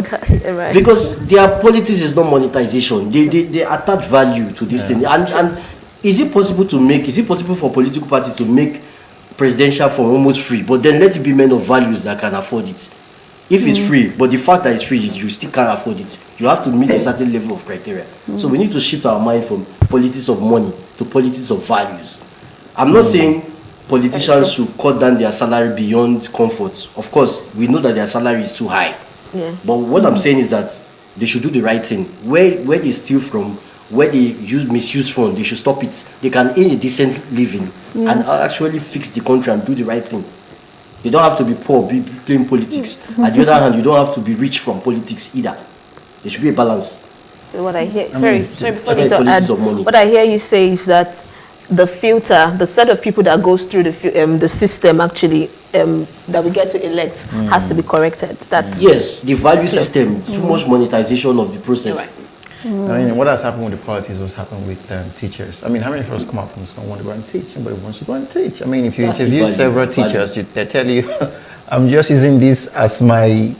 party. Right. Because their politics is not monetization. They attach value to this thing. And is it possible for political parties to make presidential form almost free, but then let it be men of values that can afford it? If it's free, but the fact that it's free, you still can't afford it. You have to meet a certain level of criteria. So we need to shift our mind from politics of money to politics of values. I'm not saying politicians should cut down their salary beyond comfort. Of course, we know that their salary is too high. But what I'm saying is that they should do the right thing. Where they steal from, where they misuse funds, they should stop it. They can earn a decent living and actually fix the country and do the right thing. You don't have to be poor, be playing politics. At the other hand, you don't have to be rich from politics either. There should be a balance. So what I hear, sorry, before you add, what I hear you say is that the filter, the set of people that goes through the system actually that we get to elect has to be corrected. That's yes, the value system, too much monetization of the process. Right. I mean, what has happened with the politics was happened with teachers. I mean, how many of us come out from school and want to go and teach? Nobody wants to go and teach. I mean, if you interview several teachers, they tell you, I'm just using this as my,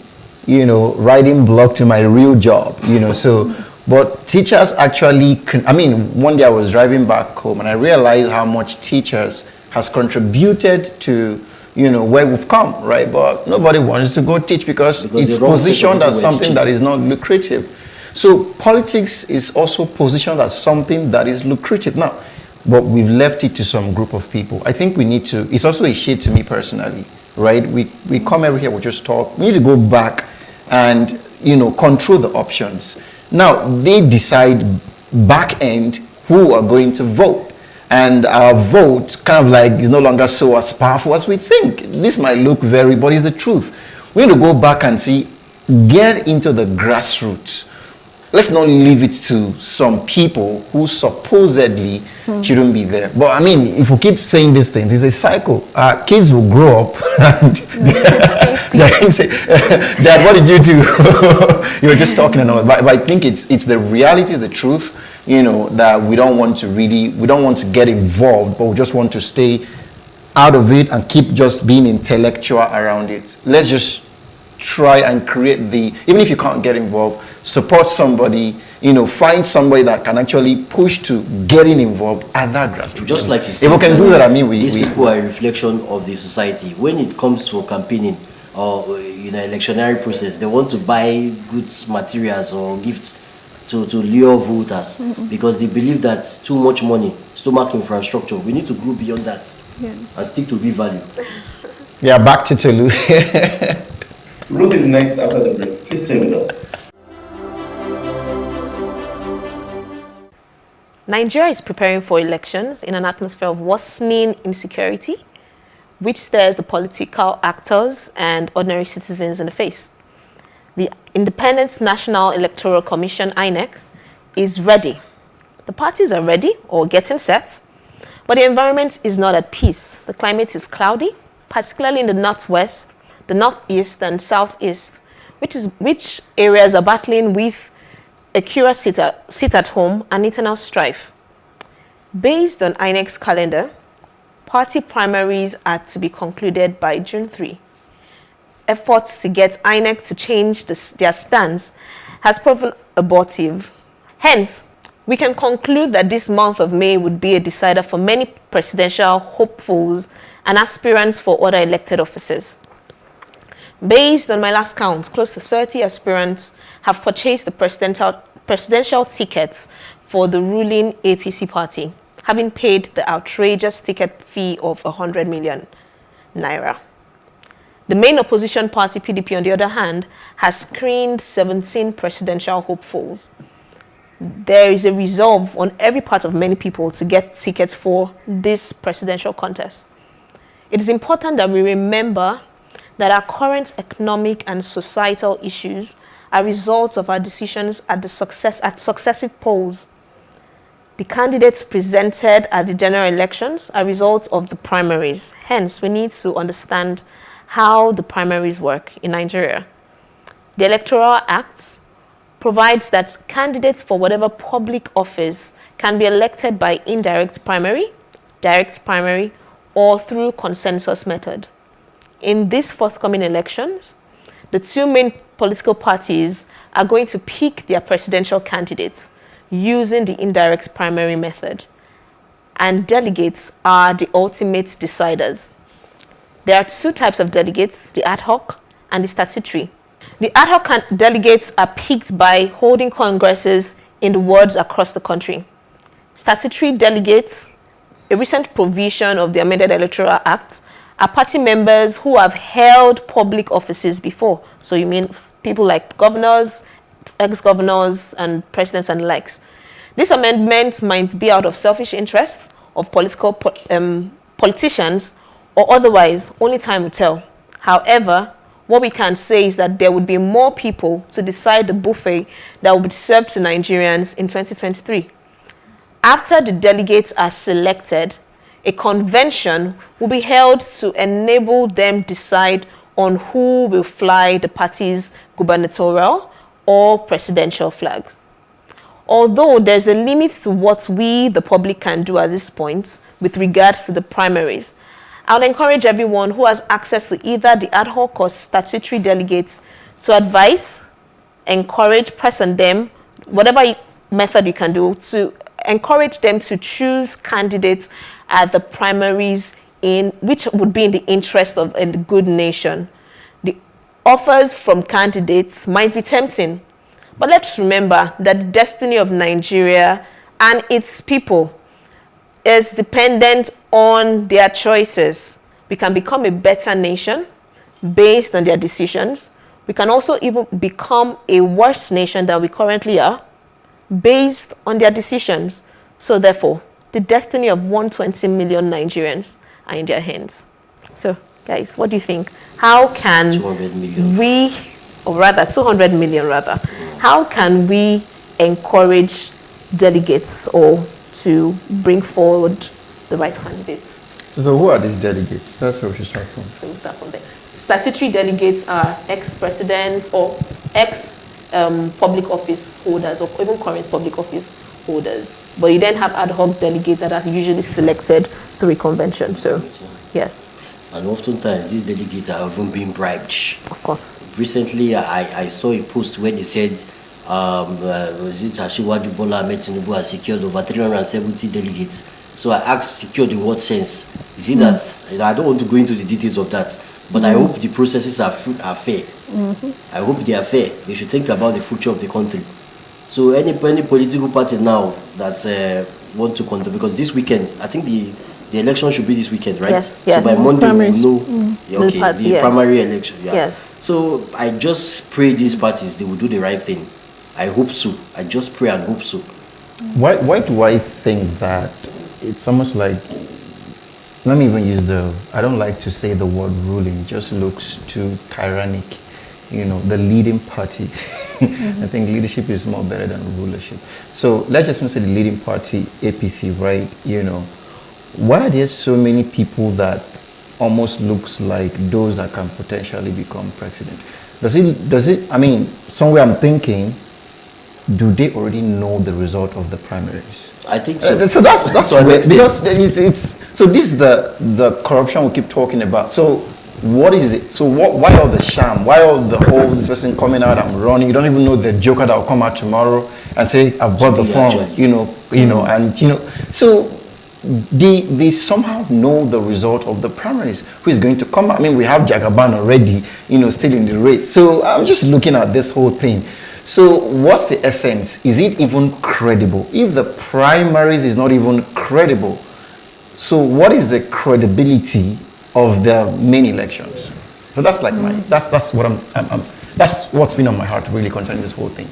writing block to my real job, so, but teachers actually, one day I was driving back home and I realized how much teachers has contributed to, where we've come, right? But nobody wants to go teach because it's positioned as something that is not lucrative. So politics is also positioned as something that is lucrative now, but we've left it to some group of people. I think we need to, it's also a shade to me personally, right? We come every here, we just talk. We need to go back and, control the options. Now, they decide back end who are going to vote. And our vote kind of like is no longer so as powerful as we think. This might look but it's the truth. We need to go back and get into the grassroots. Let's not leave it to some people who supposedly shouldn't be there. But I mean, if we keep saying these things, it's a cycle. Kids will grow up and they're going to say, Dad, what did you do? You were just talking and all that. But I think it's the reality, it's the truth, that we don't want to get involved, but we just want to stay out of it and keep just being intellectual around it. Let's just try and create even if you can't get involved, support somebody, find somebody that can actually push to getting involved at that grassroots. Just like you said, if we can do that, I mean, these people are a reflection of the society. When it comes to campaigning or electionary process, they want to buy goods, materials, or gifts to lure voters because they believe that too much money, stomach infrastructure. We need to go beyond that and stick to real value. Yeah, back to Tolu. Ruth is next after the break. Please stay with us. Nigeria is preparing for elections in an atmosphere of worsening insecurity, which stares the political actors and ordinary citizens in the face. The Independent National Electoral Commission, INEC, is ready. The parties are ready or getting set, but the environment is not at peace. The climate is cloudy, particularly in the northwest, the northeast and southeast, which areas are battling with a curious sit at home and internal strife. Based on INEC's calendar, party primaries are to be concluded by June 3. Efforts to get INEC to change their stance has proven abortive. Hence, we can conclude that this month of May would be a decider for many presidential hopefuls and aspirants for other elected offices. Based on my last count, close to 30 aspirants have purchased the presidential tickets for the ruling APC party, having paid the outrageous ticket fee of 100 million naira. The main opposition party, PDP, on the other hand, has screened 17 presidential hopefuls. There is a resolve on every part of many people to get tickets for this presidential contest. It is important that we remember that our current economic and societal issues are results of our decisions at successive polls. The candidates presented at the general elections are results of the primaries. Hence, we need to understand how the primaries work in Nigeria. The Electoral Act provides that candidates for whatever public office can be elected by indirect primary, direct primary, or through consensus method. In these forthcoming elections, the two main political parties are going to pick their presidential candidates using the indirect primary method, and delegates are the ultimate deciders. There are two types of delegates, the ad hoc and the statutory. The ad hoc delegates are picked by holding congresses in the wards across the country. Statutory delegates, a recent provision of the amended Electoral Act, are party members who have held public offices before. So you mean people like governors, ex-governors, and presidents and the likes. This amendment might be out of selfish interest of politicians, or otherwise, only time will tell. However, what we can say is that there would be more people to decide the buffet that will be served to Nigerians in 2023. After the delegates are selected, a convention will be held to enable them decide on who will fly the party's gubernatorial or presidential flags. Although there's a limit to what we, the public, can do at this point with regards to the primaries, I would encourage everyone who has access to either the ad hoc or statutory delegates to advise, encourage, press on them, whatever method you can do, to encourage them to choose candidates at the primaries which would be in the interest of a good nation. The offers from candidates might be tempting, but let's remember that the destiny of Nigeria and its people is dependent on their choices. We can become a better nation based on their decisions, we can also even become a worse nation than we currently are based on their decisions. So therefore, the destiny of 120 million Nigerians are in their hands. So, guys, what do you think? How can 200 million. we, or rather 200 million rather, how can we encourage delegates or to bring forward the right candidates? So who are these delegates? That's where we should start from. So we'll start from there. Statutory delegates are ex-presidents or ex-public office holders or even current public office holders. But you then have ad hoc delegates that are usually selected through a convention. So, yes. And oftentimes, these delegates are even being bribed. Of course. Recently, I saw a post where they said, was it Asiwaju Bola Ahmed Tinubu has secured over 370 delegates. So I asked, secured in what sense? Is it that, I don't want to go into the details of that, but I hope the processes are fair. I hope they are fair. They should think about the future of the country. So any political party now that want to contest, because this weekend, I think the election should be this weekend, right? Yes, yes. So by Monday Primaries. we'll know the primary election. Yeah. Yes. So I just pray these parties, they will do the right thing. I hope so. I just pray and hope so. Why do I think that it's almost like, let me even use I don't like to say the word ruling, it just looks too tyrannic. You know, the leading party. I think leadership is more better than rulership. So let's just say the leading party, APC, right? You know, why are there so many people that almost looks like those that can potentially become president? Does it, I mean, somewhere I'm thinking, do they already know the result of the primaries? I think so. So that's where, because it's so this is the corruption we keep talking about. So what is it? So why all the sham? Why all the whole this person coming out and running? You don't even know the joker that will come out tomorrow and say I've bought the form. You know, and you know. So they somehow know the result of the primaries. Who is going to come out? I mean, we have Jagaban already, you know, still in the race. So I'm just looking at this whole thing. So what's the essence? Is it even credible? If the primaries is not even credible, so what is the credibility of the main elections? So that's like that's what that's what's been on my heart really concerning this whole thing.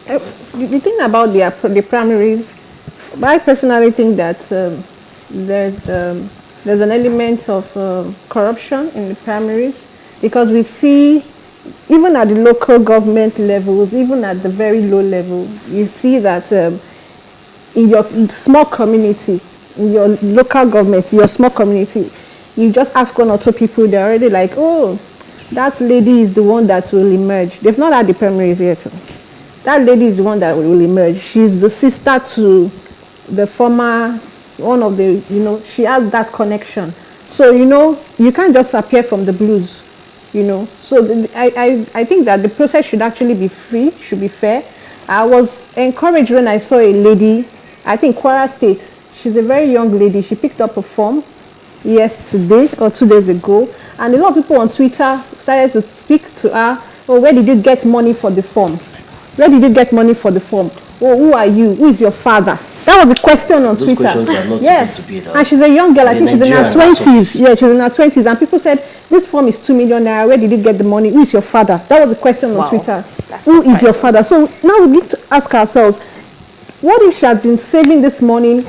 The thing about the primaries, I personally think that there's an element of corruption in the primaries, because we see, even at the local government levels, even at the very low level, you see that in your small community, in your local government, your small community, you just ask one or two people, they're already like, oh, that lady is the one that will emerge. They've not had the primaries yet. That lady is the one that will emerge. She's the sister to the former, one of the, you know, she has that connection. So, you know, you can't just appear from the blues. You know, so I think that the process should actually be free, should be fair. I was encouraged when I saw a lady, I think Kwara State, she's a very young lady, she picked up a form yesterday or 2 days ago, and a lot of people on Twitter started to speak to her, oh, where did you get money for the form? Where did you get money for the form? Oh, who are you? Who is your father? That was a question on Twitter. Questions are not yes, supposed to be there. And she's a young girl. I think she's in her 20s. Yeah, she's in her 20s. And people said, this form is 2 million naira. Where did you get the money? Who is your father? That was the question on Twitter. Who is your father? So now we need to ask ourselves, what if she had been saving this money,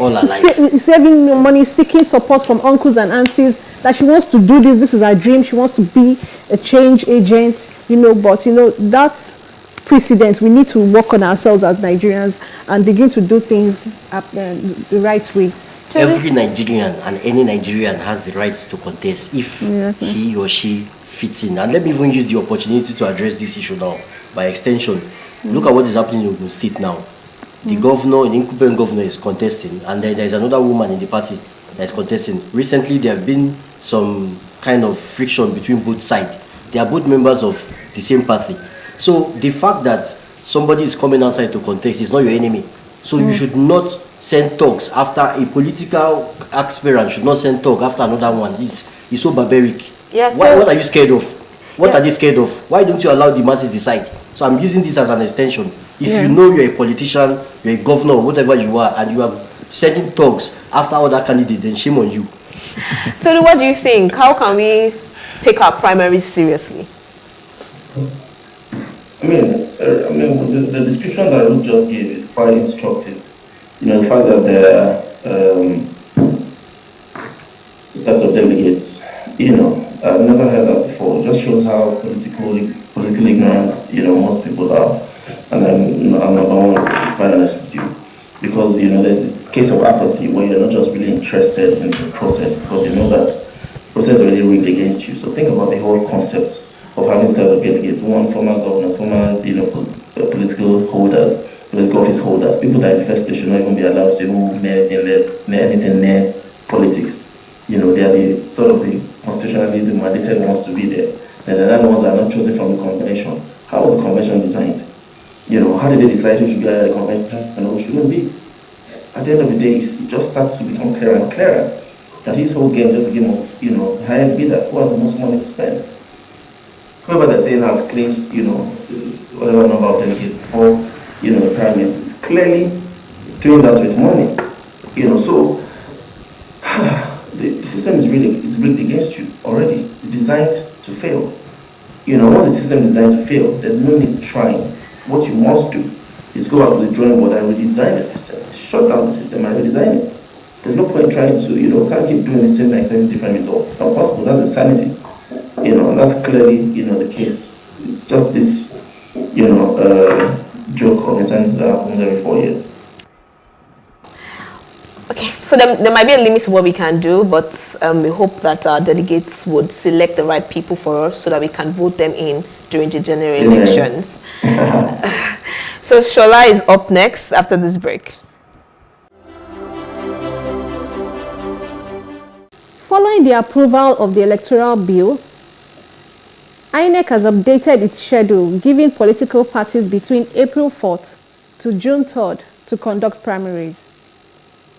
saving money, seeking support from uncles and aunties, that she wants to do this, this is her dream, she wants to be a change agent, you know, but, you know, that's precedent. We need to work on ourselves as Nigerians and begin to do things the right way. Every Nigerian and any Nigerian has the right to contest if he or she fits in. And let me even use the opportunity to address this issue now. By extension, look at what is happening in Ogun State now. The governor, the incumbent governor, is contesting, and then there's another woman in the party that is contesting. Recently, there have been some kind of friction between both sides. They are both members of the same party. So the fact that somebody is coming outside to contest is not your enemy. So you should not send talks after a political aspirant should not send talk after another one. It's so barbaric. Yes. What are you scared of? What are they scared of? Why don't you allow the masses decide? So I'm using this as an extension. If you know you're a politician, you're a governor, whatever you are, and you are sending talks after other candidates, then shame on you. So what do you think? How can we take our primaries seriously? The description that Ruth just gave is quite instructive. The fact that there are types of delegates, I've never heard that before. It just shows how politically ignorant, most people are. And I'm not going to be quite honest with you. Because, there's this case of apathy where you're not just really interested in the process because you know that the process is already rigged against you. So think about the whole concept of having types of delegates, one, former governors, former, political holders, political office holders, people that in the first place should not even be allowed to even move near anything near politics. They are the sort of the constitutionally the mandated ones to be there. And the other ones that are not chosen from the convention. How was the convention designed? How did they decide who should be at the convention and who shouldn't be? At the end of the day, it just starts to become clearer and clearer that this whole game is just a game of, the highest bidder, who has the most money to spend. Whoever they're saying has claimed, whatever number of delegates before, the primaries is clearly doing that with money. So the system is rigged against you already. It's designed to fail. Once the system is designed to fail, there's no need trying. What you must do is go back to the drawing board and redesign the system, shut down the system and redesign it. There's no point trying to, can't keep doing the same and expecting different results. It's not possible. That's insanity. And that's clearly, the case. It's just this, joke of insanity that happens every 4 years. Okay, so there might be a limit to what we can do, but we hope that our delegates would select the right people for us so that we can vote them in during the general elections. So Shola is up next after this break. Following the approval of the electoral bill, INEC has updated its schedule, giving political parties between April 4th to June 3rd to conduct primaries.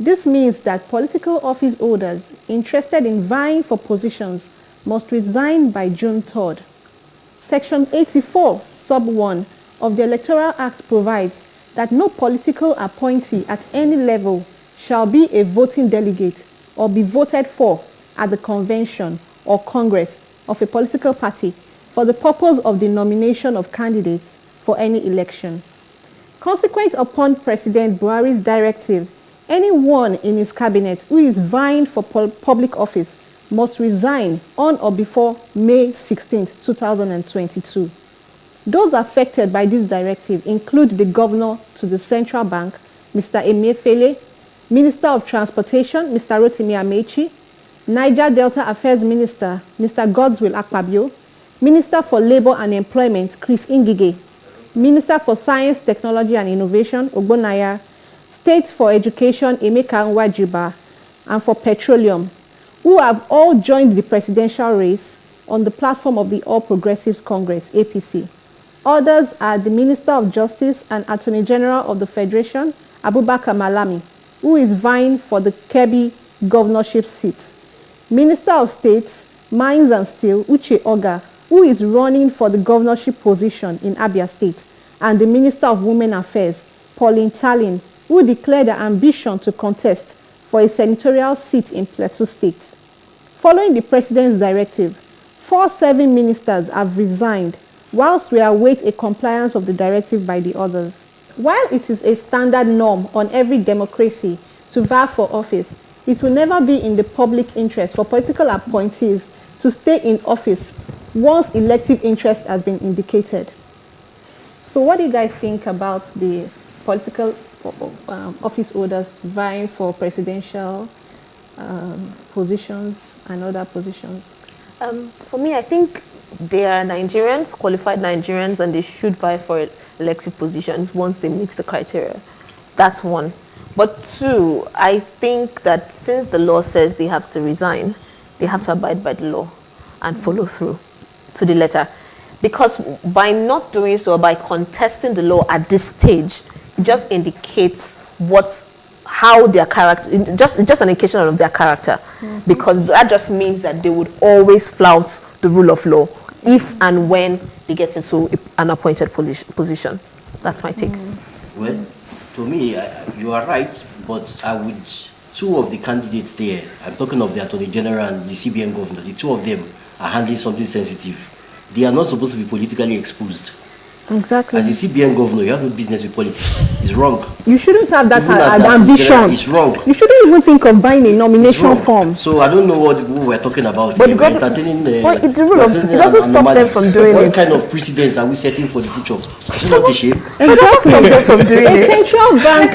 This means that political office holders interested in vying for positions must resign by June 3rd. Section 84, sub 1 of the Electoral Act provides that no political appointee at any level shall be a voting delegate or be voted for at the convention or congress of a political party for the purpose of the nomination of candidates for any election. Consequent upon President Buhari's directive, anyone in his cabinet who is vying for public office must resign on or before May 16, 2022. Those affected by this directive include the governor to the central bank, Mr. Emefiele, Minister of Transportation, Mr. Rotimi Amechi, Niger Delta Affairs Minister, Mr. Godswill Akpabio, Minister for Labour and Employment, Chris Ngige, Minister for Science, Technology and Innovation, Ogbonnaya, State for Education, Emeka Nwajiba, and for Petroleum, who have all joined the presidential race on the platform of the All Progressives Congress, APC. Others are the Minister of Justice and Attorney General of the Federation, Abubakar Malami, who is vying for the Kebbi governorship seat. Minister of State, Mines and Steel, Uche Oga, who is running for the governorship position in Abia State, and the Minister of Women Affairs, Pauline Tallinn, who declared their ambition to contest for a senatorial seat in Plateau State. Following the President's directive, 4 serving ministers have resigned, whilst we await a compliance of the directive by the others. While it is a standard norm on every democracy to vie for office, it will never be in the public interest for political appointees to stay in office once elective interest has been indicated. So what do you guys think about the political office holders vying for presidential positions and other positions? For me, I think they are Nigerians, qualified Nigerians, and they should vie for elective positions once they meet the criteria. That's one. But 2, I think that since the law says they have to resign, they have to abide by the law and follow through to the letter. Because by not doing so, by contesting the law at this stage, it just indicates how their character, just an indication of their character. Because that just means that they would always flout the rule of law if and when they get into an appointed position. That's my take. Well, to me, you are right, but I would, 2 of the candidates there, I'm talking of the Attorney General and the CBN Governor, the 2 of them are handling something sensitive. they are not supposed to be politically exposed. Exactly. As a CBN governor, you have no business with politics. It's wrong. You shouldn't have that Even as that ambition. It's wrong. You shouldn't even think of buying a nomination form. So I don't know what we're talking about. But here. the We're entertaining. but it doesn't stop them from doing what it. What kind of precedents are we setting for the future? It's not the shame. It doesn't stop them from doing it. Central bank,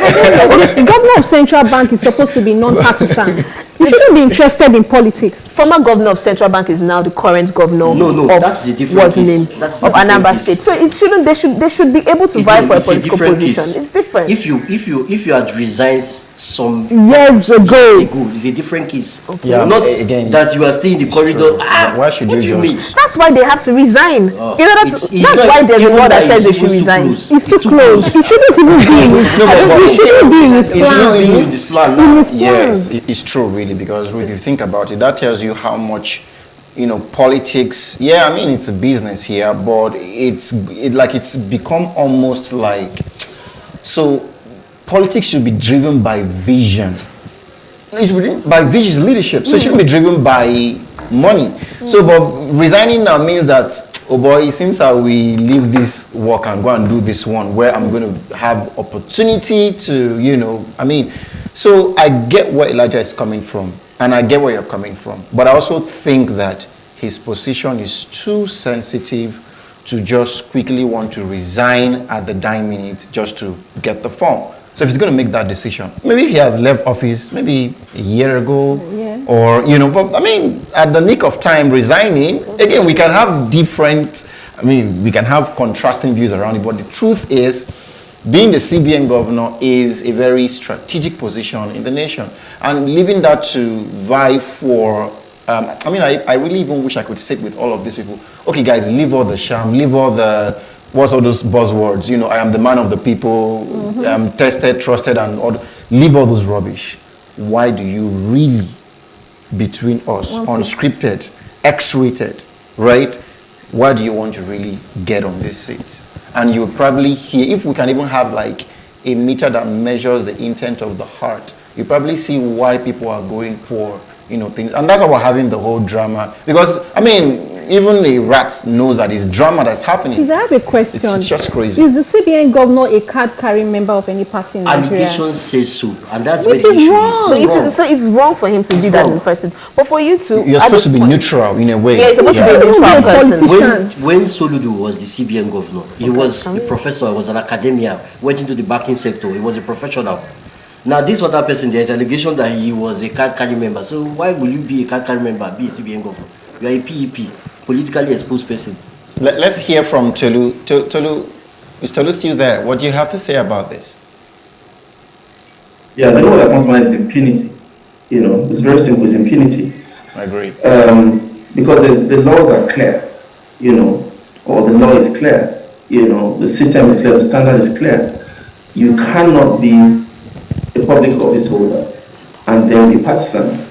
the governor of Central Bank is supposed to be non-partisan. You shouldn't be interested in politics. Former governor of Central Bank is now the current governor of that's a different what's name case. of Anambra State. So it shouldn't. They should be able to vie for a political position. Case. It's different. If you had resigned some years ago, it's a different case. Okay. Yeah, not again, that you are still in the corridor. Why should you mean? That's why they have to resign. You know, that's why there's a law that says they should resign. It's too close. He shouldn't even be in his plan. Yes, it's true, really, because if you think about it, that tells you how much, politics. Yeah, I mean, it's a business here, but it's become almost like, so politics should be driven by vision. It should be driven by vision, leadership. So it shouldn't be driven by money. So, but resigning now means that, oh boy, it seems that we leave this work and go and do this one where I'm going to have opportunity to, so I get where Elijah is coming from and I get where you're coming from. But I also think that his position is too sensitive to just quickly want to resign at the dying minute just to get the form. So if he's going to make that decision, maybe he has left office maybe a year ago, or, but I mean, at the nick of time resigning, again, we can have we can have contrasting views around it, but the truth is, being the CBN governor is a very strategic position in the nation. And leaving that to vie for, I really even wish I could sit with all of these people. Okay, guys, leave all the sham, leave all the, what's all those buzzwords? I am the man of the people, I'm tested, trusted, and all. Leave all those rubbish. Why do you really, between us, unscripted, X-rated, right? Why do you want to really get on this seat? And you would probably hear, if we can even have like a meter that measures the intent of the heart, you probably see why people are going for, things. And that's why we're having the whole drama. Because, even a rat knows that it's drama that's happening. Please, I have a question. It's just crazy. Is the CBN governor a card-carrying member of any party in Nigeria? Allegation says so, and that's Which where the is issue wrong. is. So it's wrong for him to do that in the first place. But for you to... You're supposed to be neutral in a way. Yeah, you're supposed to be a neutral person. When Soludo was the CBN governor, he was a professor, he was an academia, went into the banking sector, he was a professional. Now, this other person, there's allegation that he was a card-carrying member. So why will you be a card-carrying member, be a CBN governor? You are a PEP, politically exposed person. Let's hear from Tolu. Tolu, is Tolu still there? What do you have to say about this? Yeah, the law that comes to mind is impunity. It's very simple, it's impunity. I agree. Because the laws are clear, or the law is clear, the system is clear, the standard is clear. You cannot be a public office holder and then be partisan,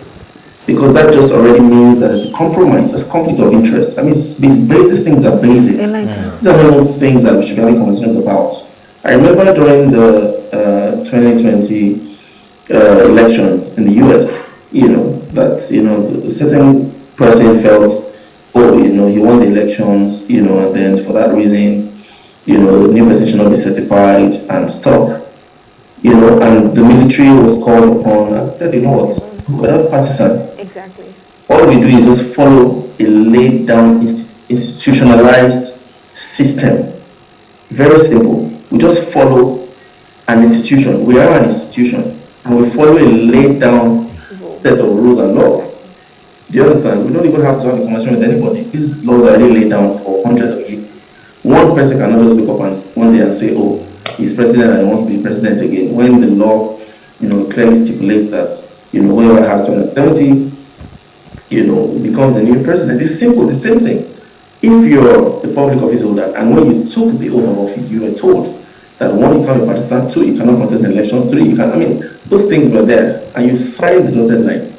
because that just already means that it's a compromise, it's conflict of interest. These things are basic. These are not things that we should be having conversations about. I remember during the 2020 elections in the US, that a certain person felt, he won the elections, and then for that reason, the new person should not be certified and stuff. And the military was called upon, and said, we're not partisan. Exactly. All we do is just follow a laid down, institutionalized system. Very simple. We just follow an institution. We are an institution, and we follow a laid down set of rules and laws. Do you understand? We don't even have to have a conversation with anybody. These laws are already laid down for hundreds of years. One person cannot just wake up and one day and say, oh, he's president and he wants to be president again, when the law, clearly stipulates that, whoever has 270, becomes a new president. It's simple, the same thing. If you're a public office holder and when you took the oath of office, you were told that 1, you can't be partisan, 2, you cannot contest in elections, 3, you can, those things were there, and you signed the dotted line.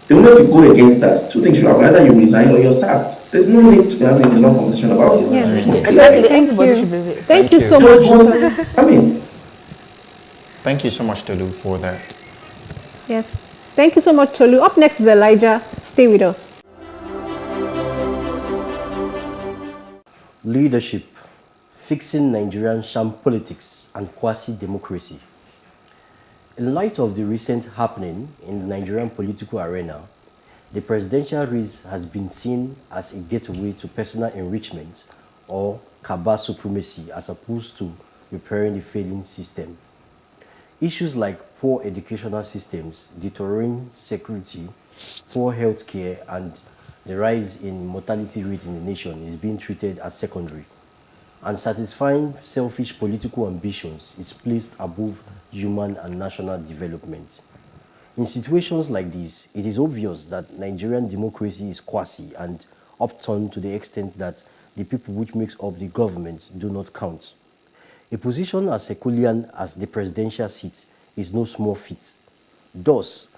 The moment you go against that, 2 things should happen: either you resign or you're sacked. There's no need to be having a long conversation about it. Yeah. Exactly. Everybody should be. Thank you so much. Thank you so much, Tolu, for that. Yes. Thank you so much, Tolu. Up next is Elijah. Stay with us. Leadership, fixing Nigerian sham politics and quasi-democracy. In light of the recent happening in the Nigerian political arena, the presidential race has been seen as a gateway to personal enrichment or cabal supremacy as opposed to repairing the failing system. Issues like poor educational systems, deteriorating security, poor health care, and the rise in mortality rate in the nation is being treated as secondary. And satisfying selfish political ambitions is placed above human and national development. In situations like this, it is obvious that Nigerian democracy is quasi and upturned to the extent that the people which makes up the government do not count. A position as Herculean as the presidential seat is no small feat. Thus,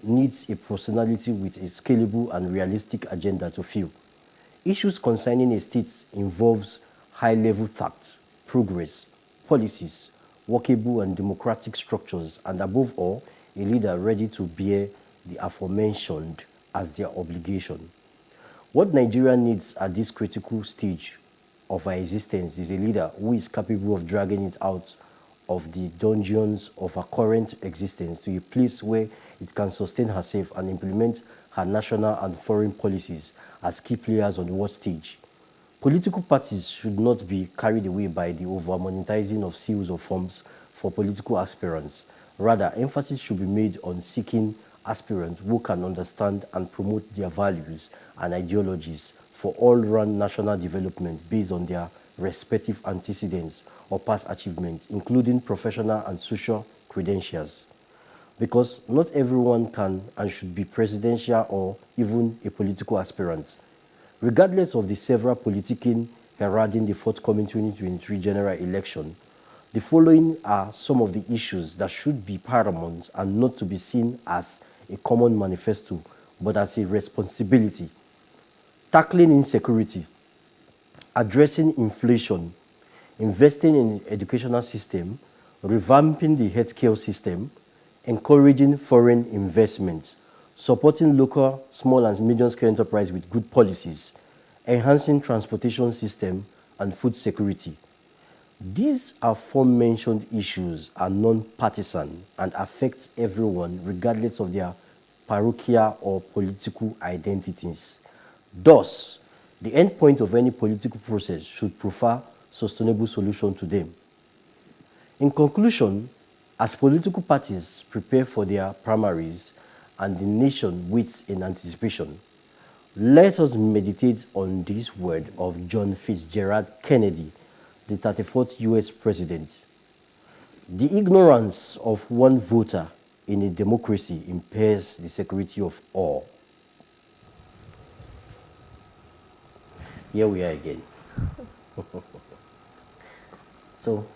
needs a personality with a scalable and realistic agenda to fill. Issues concerning a state involves high-level tact, progress, policies, workable and democratic structures, and above all, a leader ready to bear the aforementioned as their obligation. What Nigeria needs at this critical stage of our existence is a leader who is capable of dragging it out of the dungeons of our current existence to a place where it can sustain herself and implement her national and foreign policies as key players on the world stage. Political parties should not be carried away by the over-monetizing of seals of forms for political aspirants. Rather, emphasis should be made on seeking aspirants who can understand and promote their values and ideologies for all-round national development based on their respective antecedents or past achievements, including professional and social credentials. Because not everyone can and should be presidential or even a political aspirant. Regardless of the several politicking heralding the forthcoming 2023 general election, the following are some of the issues that should be paramount and not to be seen as a common manifesto, but as a responsibility. Tackling insecurity, addressing inflation, investing in the educational system, revamping the healthcare system, encouraging foreign investments, supporting local small and medium-scale enterprise with good policies, enhancing transportation system and food security. These aforementioned issues are non-partisan and affect everyone regardless of their parochial or political identities. Thus, the end point of any political process should prefer sustainable solution to them. In conclusion, as political parties prepare for their primaries and the nation waits in anticipation, let us meditate on this word of John Fitzgerald Kennedy, the 34th US president. The ignorance of one voter in a democracy impairs the security of all. Here we are again. So,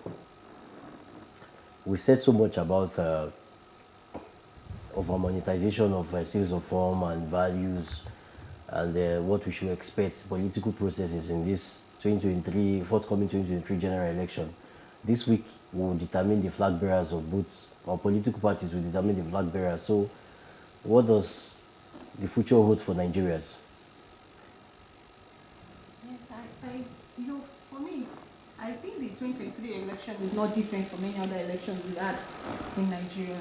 we've said so much about over-monetization of sales of form and values and what we should expect political processes in this forthcoming 2023 general election. This week will determine the flag bearers of both, or political parties will determine the flag bearers. So what does the future hold for Nigerians? Yes, for me, I think the 2023 election is not different from any other elections we had in Nigeria.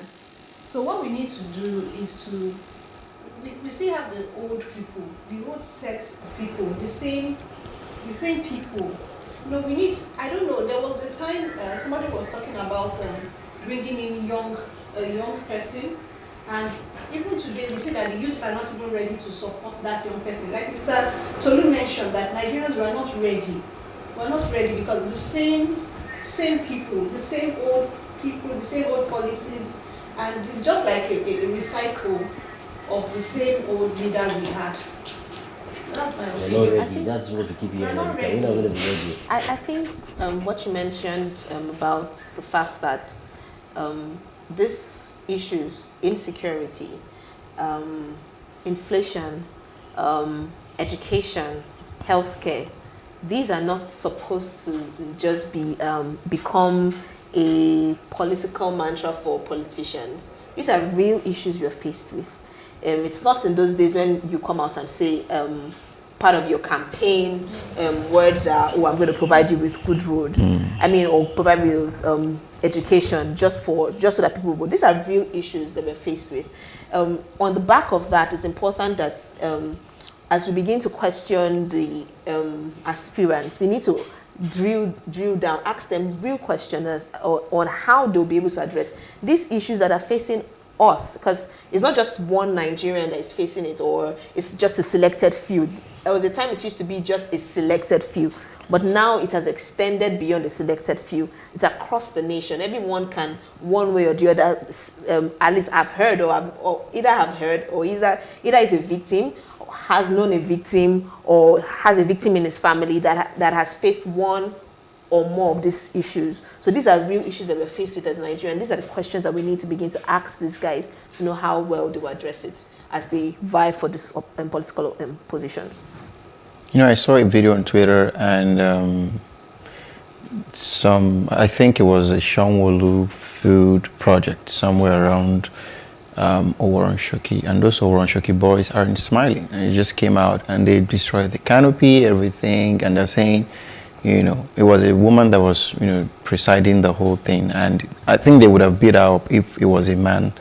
So what we need to do is we still have the old people, the old set of people, the same people. We need, I don't know, there was a time somebody was talking about bringing in a young person, and even today we see that the youths are not even ready to support that young person. Like Mr. Tolu mentioned, that Nigerians were not ready. We're not ready because the same people, the same old people, the same old policies, and it's just like a recycle of the same old leaders we had. So that's my opinion. We're not ready. That's what we keep hearing. We're not going to be ready. I think what you mentioned about the fact that these issues, insecurity, inflation, education, healthcare, these are not supposed to just be become a political mantra for politicians. These are real issues we're faced with. It's not in those days when you come out and say part of your campaign words are, oh, I'm going to provide you with good roads. I mean, or provide you with education just so that people will. These are real issues that we're faced with. On the back of that, it's important that as we begin to question the aspirants, we need to drill down, ask them real questions on how they'll be able to address these issues that are facing us, because it's not just one Nigerian that is facing it, or it's just a selected few. There was a time it used to be just a selected few, but now it has extended beyond the selected few. It's across the nation. Everyone can, one way or the other, at least have heard or either have heard or either is a victim, has known a victim, or has a victim in his family that has faced one or more of these issues. So these are real issues that we're faced with as Nigerians. These are the questions that we need to begin to ask these guys to know how well they will address it as they vie for these political positions. You know, I saw a video on Twitter, and I think it was a Shonwolu food project somewhere around Oworonshoki, and those Oworonshoki boys aren't smiling. And it just came out, and they destroyed the canopy, everything, and they're saying, you know, it was a woman that was, you know, presiding the whole thing, and I think they would have beat her up if it was a man.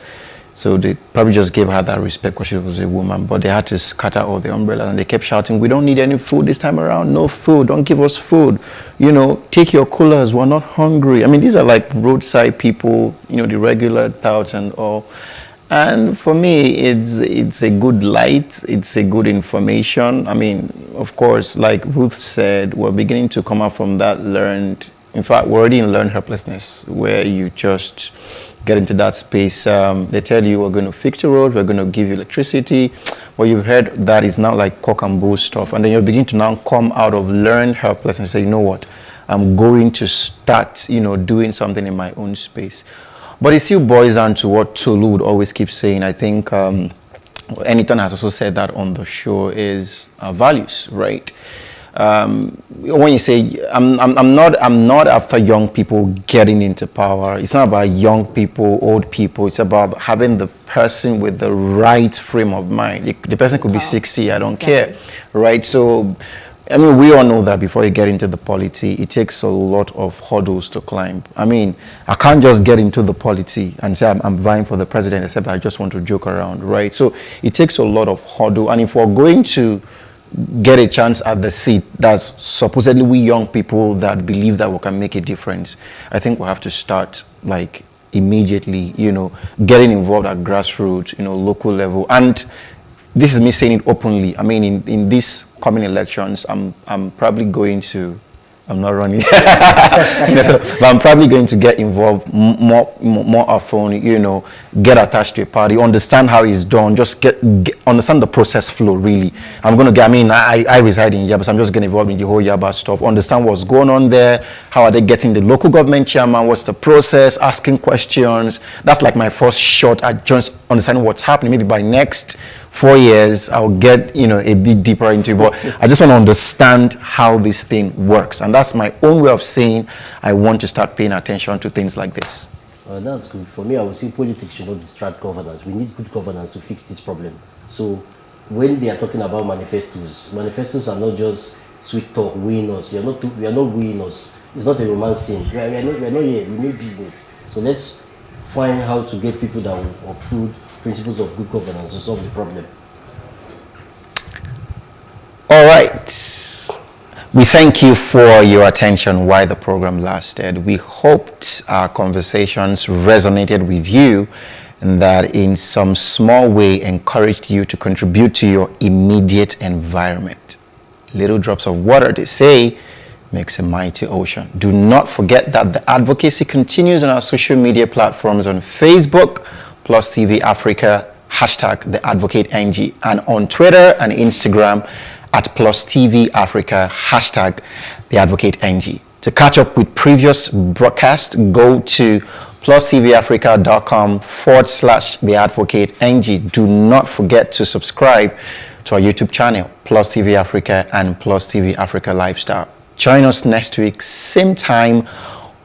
So they probably just gave her that respect because she was a woman, but they had to scatter all the umbrellas, and they kept shouting, "We don't need any food this time around. No food. Don't give us food. You know, take your coolers. We're not hungry." I mean, these are like roadside people, you know, the regular touts and all. And for me, it's a good light. It's a good information. I mean, of course, like Ruth said, we're beginning to come out from that learned. In fact, we're already in learned helplessness, where you just get into that space. They tell you, we're going to fix the road, we're going to give you electricity. Well, you've heard that is now like cock and bull stuff. And then you're beginning to now come out of learned helplessness and say, you know what, I'm going to start, you know, doing something in my own space. But it still boils down to what Tolu would always keep saying. I think Anyton has also said that on the show, is values, right? When you say I'm not after young people getting into power. It's not about young people, old people. It's about having the person with the right frame of mind. The person could be 60, I don't care, right? So, I mean, we all know that before you get into the polity, it takes a lot of hurdles to climb. I mean, I can't just get into the polity and say I'm vying for the president, except I just want to joke around, right? So it takes a lot of hurdle. And if we're going to get a chance at the seat, that's supposedly we young people that believe that we can make a difference, I think we'll have to start like immediately, you know, getting involved at grassroots, you know, local level. And this is me saying it openly. I mean, in these coming elections, I'm probably going to, I'm not running, but I'm probably going to get involved more often, you know, get attached to a party, understand how it's done, just understand the process flow, really. I'm going to get, I mean, I reside in Yaba, so I'm just getting involved in the whole Yaba stuff, understand what's going on there, how are they getting the local government chairman, what's the process, asking questions. That's like my first shot at just understanding what's happening. Maybe by next 4 years, I'll get, you know, a bit deeper into it, but I just want to understand how this thing works. And that's my own way of saying I want to start paying attention to things like this. That's good. For me, I would say politics should not distract governance. We need good governance to fix this problem. So when they are talking about manifestos are not just sweet talk, weighing us. We are not weighing us. It's not a romance scene. We are not here. We need business. So let's find how to get people that will uphold principles of good governance to solve the problem. All right. We thank you for your attention while the program lasted. We hoped our conversations resonated with you and that in some small way encouraged you to contribute to your immediate environment. Little drops of water, they say, makes a mighty ocean. Do not forget that the advocacy continues on our social media platforms on Facebook, PlusTvAfrica, #TheAdvocateNG, and on Twitter and Instagram at PlusTvAfrica, #TheAdvocateNG. To catch up with previous broadcasts, go to PlusTvAfrica.com/TheAdvocateNG. Do not forget to subscribe to our YouTube channel, PlusTvAfrica and PlusTvAfrica Lifestyle. Join us next week, same time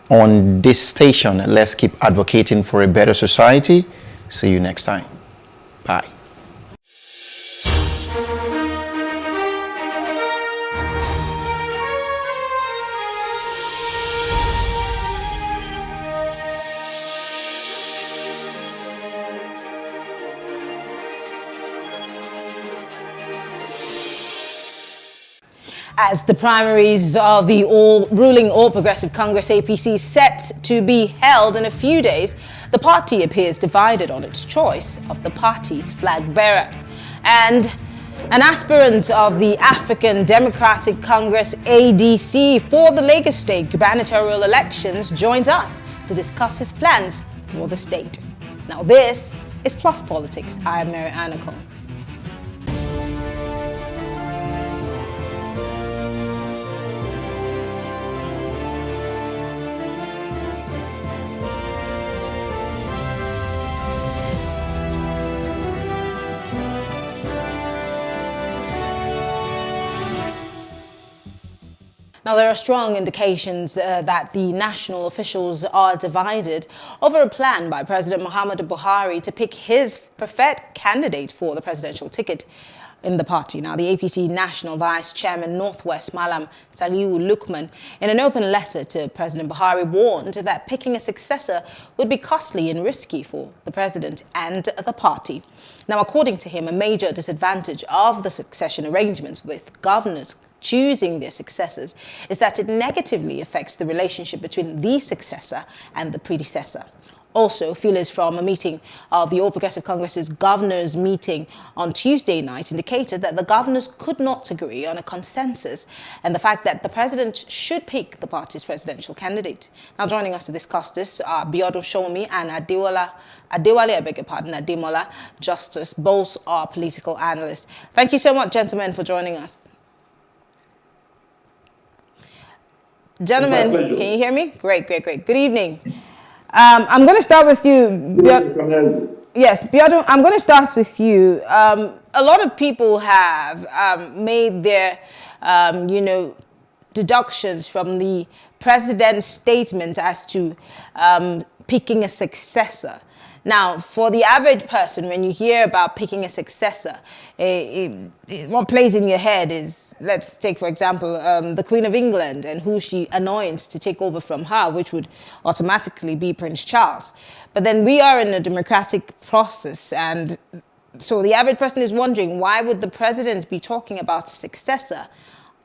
on this station. Let's keep advocating for a better society. See you next time. Bye. As the primaries of the ruling All Progressive Congress APC set to be held in a few days, the party appears divided on its choice of the party's flag bearer. And an aspirant of the African Democratic Congress ADC for the Lagos State gubernatorial elections joins us to discuss his plans for the state. Now this is Plus Politics. I am Mary Anacon. Now, there are strong indications that the national officials are divided over a plan by President Muhammadu Buhari to pick his preferred candidate for the presidential ticket in the party. Now, the APC National Vice Chairman Northwest Malam Saliu Lukman, in an open letter to President Buhari, warned that picking a successor would be costly and risky for the president and the party. Now, according to him, a major disadvantage of the succession arrangements with governors choosing their successors is that it negatively affects the relationship between the successor and the predecessor. Also, feelers from a meeting of the All Progressive Congress's governors meeting on Tuesday night indicated that the governors could not agree on a consensus and the fact that the president should pick the party's presidential candidate. Now, joining us to discuss this are Biodun Shomi and Adewale, I beg your pardon, Ademola Justice. Both are political analysts. Thank you so much, gentlemen, for joining us. Gentlemen, can you hear me? Great. Good evening. I'm going to start with you. Yes, Biodun, I'm going to start with you. A lot of people have made their, deductions from the president's statement as to picking a successor. Now, for the average person, when you hear about picking a successor, what plays in your head is, let's take, for example, the Queen of England and who she anoints to take over from her, which would automatically be Prince Charles. But then we are in a democratic process, and so the average person is wondering, why would the president be talking about a successor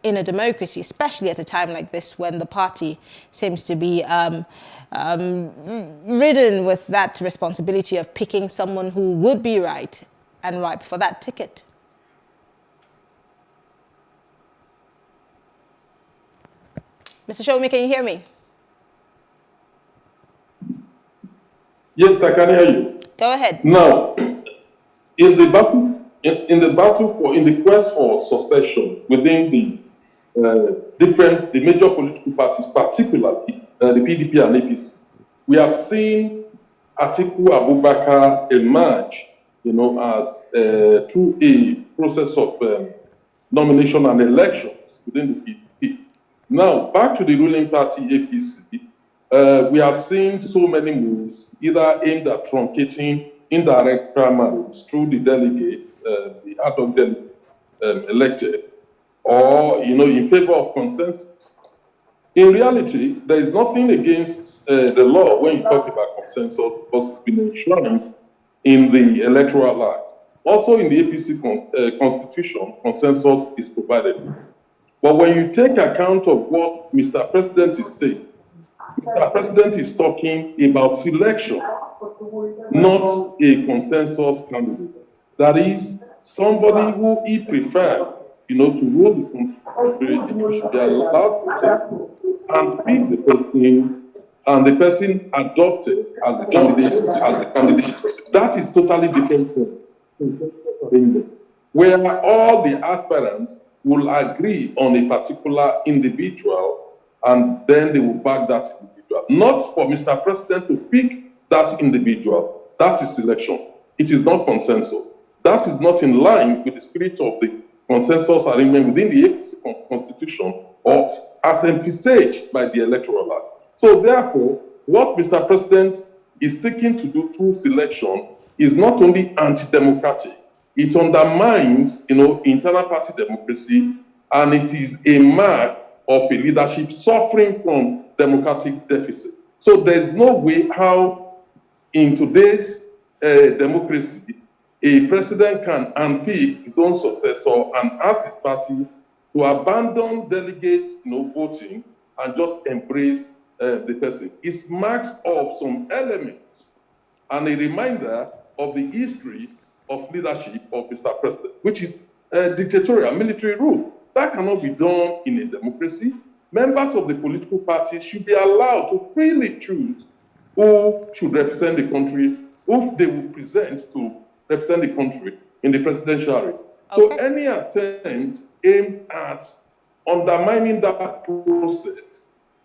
in a democracy, especially at a time like this when the party seems to be ridden with that responsibility of picking someone who would be right and ripe for that ticket? Mr. Shomi, can you hear me? Yes, I can hear you. Go ahead. Now, in the quest for succession within the major political parties, particularly the PDP and APC, we have seen Atiku Abubakar emerge, as through a process of nomination and elections within the PDP. Now, back to the ruling party APC, we have seen so many moves, either aimed at truncating indirect primaries through the delegates, the ad hoc delegates elected, or in favor of consensus. In reality, there is nothing against the law when you talk about consensus, because it's been enshrined in the Electoral Act. Also in the APC constitution, consensus is provided. But when you take account of what Mr. President is saying, Mr. President is talking about selection, not a consensus candidate. That is, somebody who he preferred, to rule the country, should be allowed to take and pick the person, and the person adopted as the candidate. That is totally different from consensus arrangement, where all the aspirants will agree on a particular individual, and then they will back that individual. Not for Mr. President to pick that individual. That is selection. It is not consensus. That is not in line with the spirit of the consensus arrangement within the APC constitution, or as envisaged by the Electoral Act. So therefore, what Mr. President is seeking to do through selection is not only anti-democratic, it undermines, internal party democracy, and it is a mark of a leadership suffering from democratic deficit. So there's no way how, in today's democracy, a president can unpick his own successor and ask his party to abandon delegates, voting and just embrace the person. It marks of some elements and a reminder of the history of leadership of Mr. President, which is dictatorial military rule. That cannot be done in a democracy. Members of the political party should be allowed to freely choose who should represent the country, who they will present to represent the country in the presidential race. So any attempt aimed at undermining that process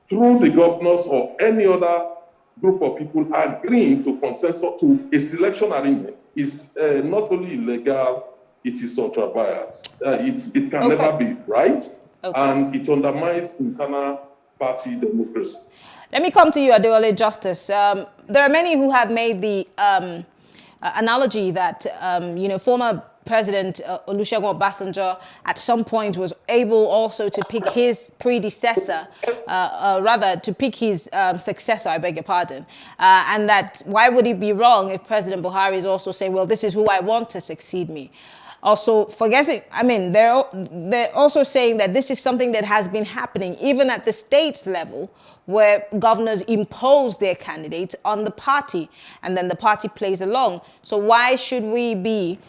through the governors or any other group of people agreeing to consensus to a selection arrangement is not only illegal, it is ultra-biased. It can never be right, and it undermines internal party democracy. Let me come to you, Adewale Justice. There are many who have made the analogy that, former President Olusegun Obasanjo at some point was able also to pick his predecessor, rather to pick his successor, I beg your pardon, and that why would it be wrong if President Buhari is also saying, well, this is who I want to succeed me. Also, they're also saying that this is something that has been happening even at the states level, where governors impose their candidates on the party, and then the party plays along. So why should we be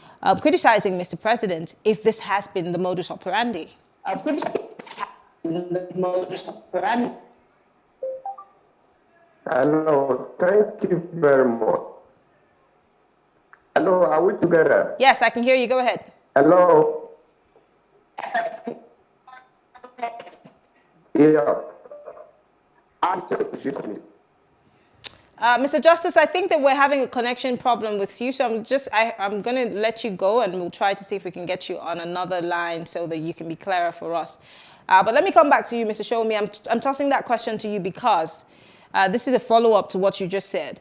criticizing Mr. President if this has been the modus operandi? Hello, thank you very much. Hello, are we together? Yes, I can hear you. Go ahead. Hello. Yeah. Mr. Justice, I think that we're having a connection problem with you, so I'm going to let you go, and we'll try to see if we can get you on another line so that you can be clearer for us. But let me come back to you, Mr. Shomi. I'm tossing that question to you because this is a follow-up to what you just said.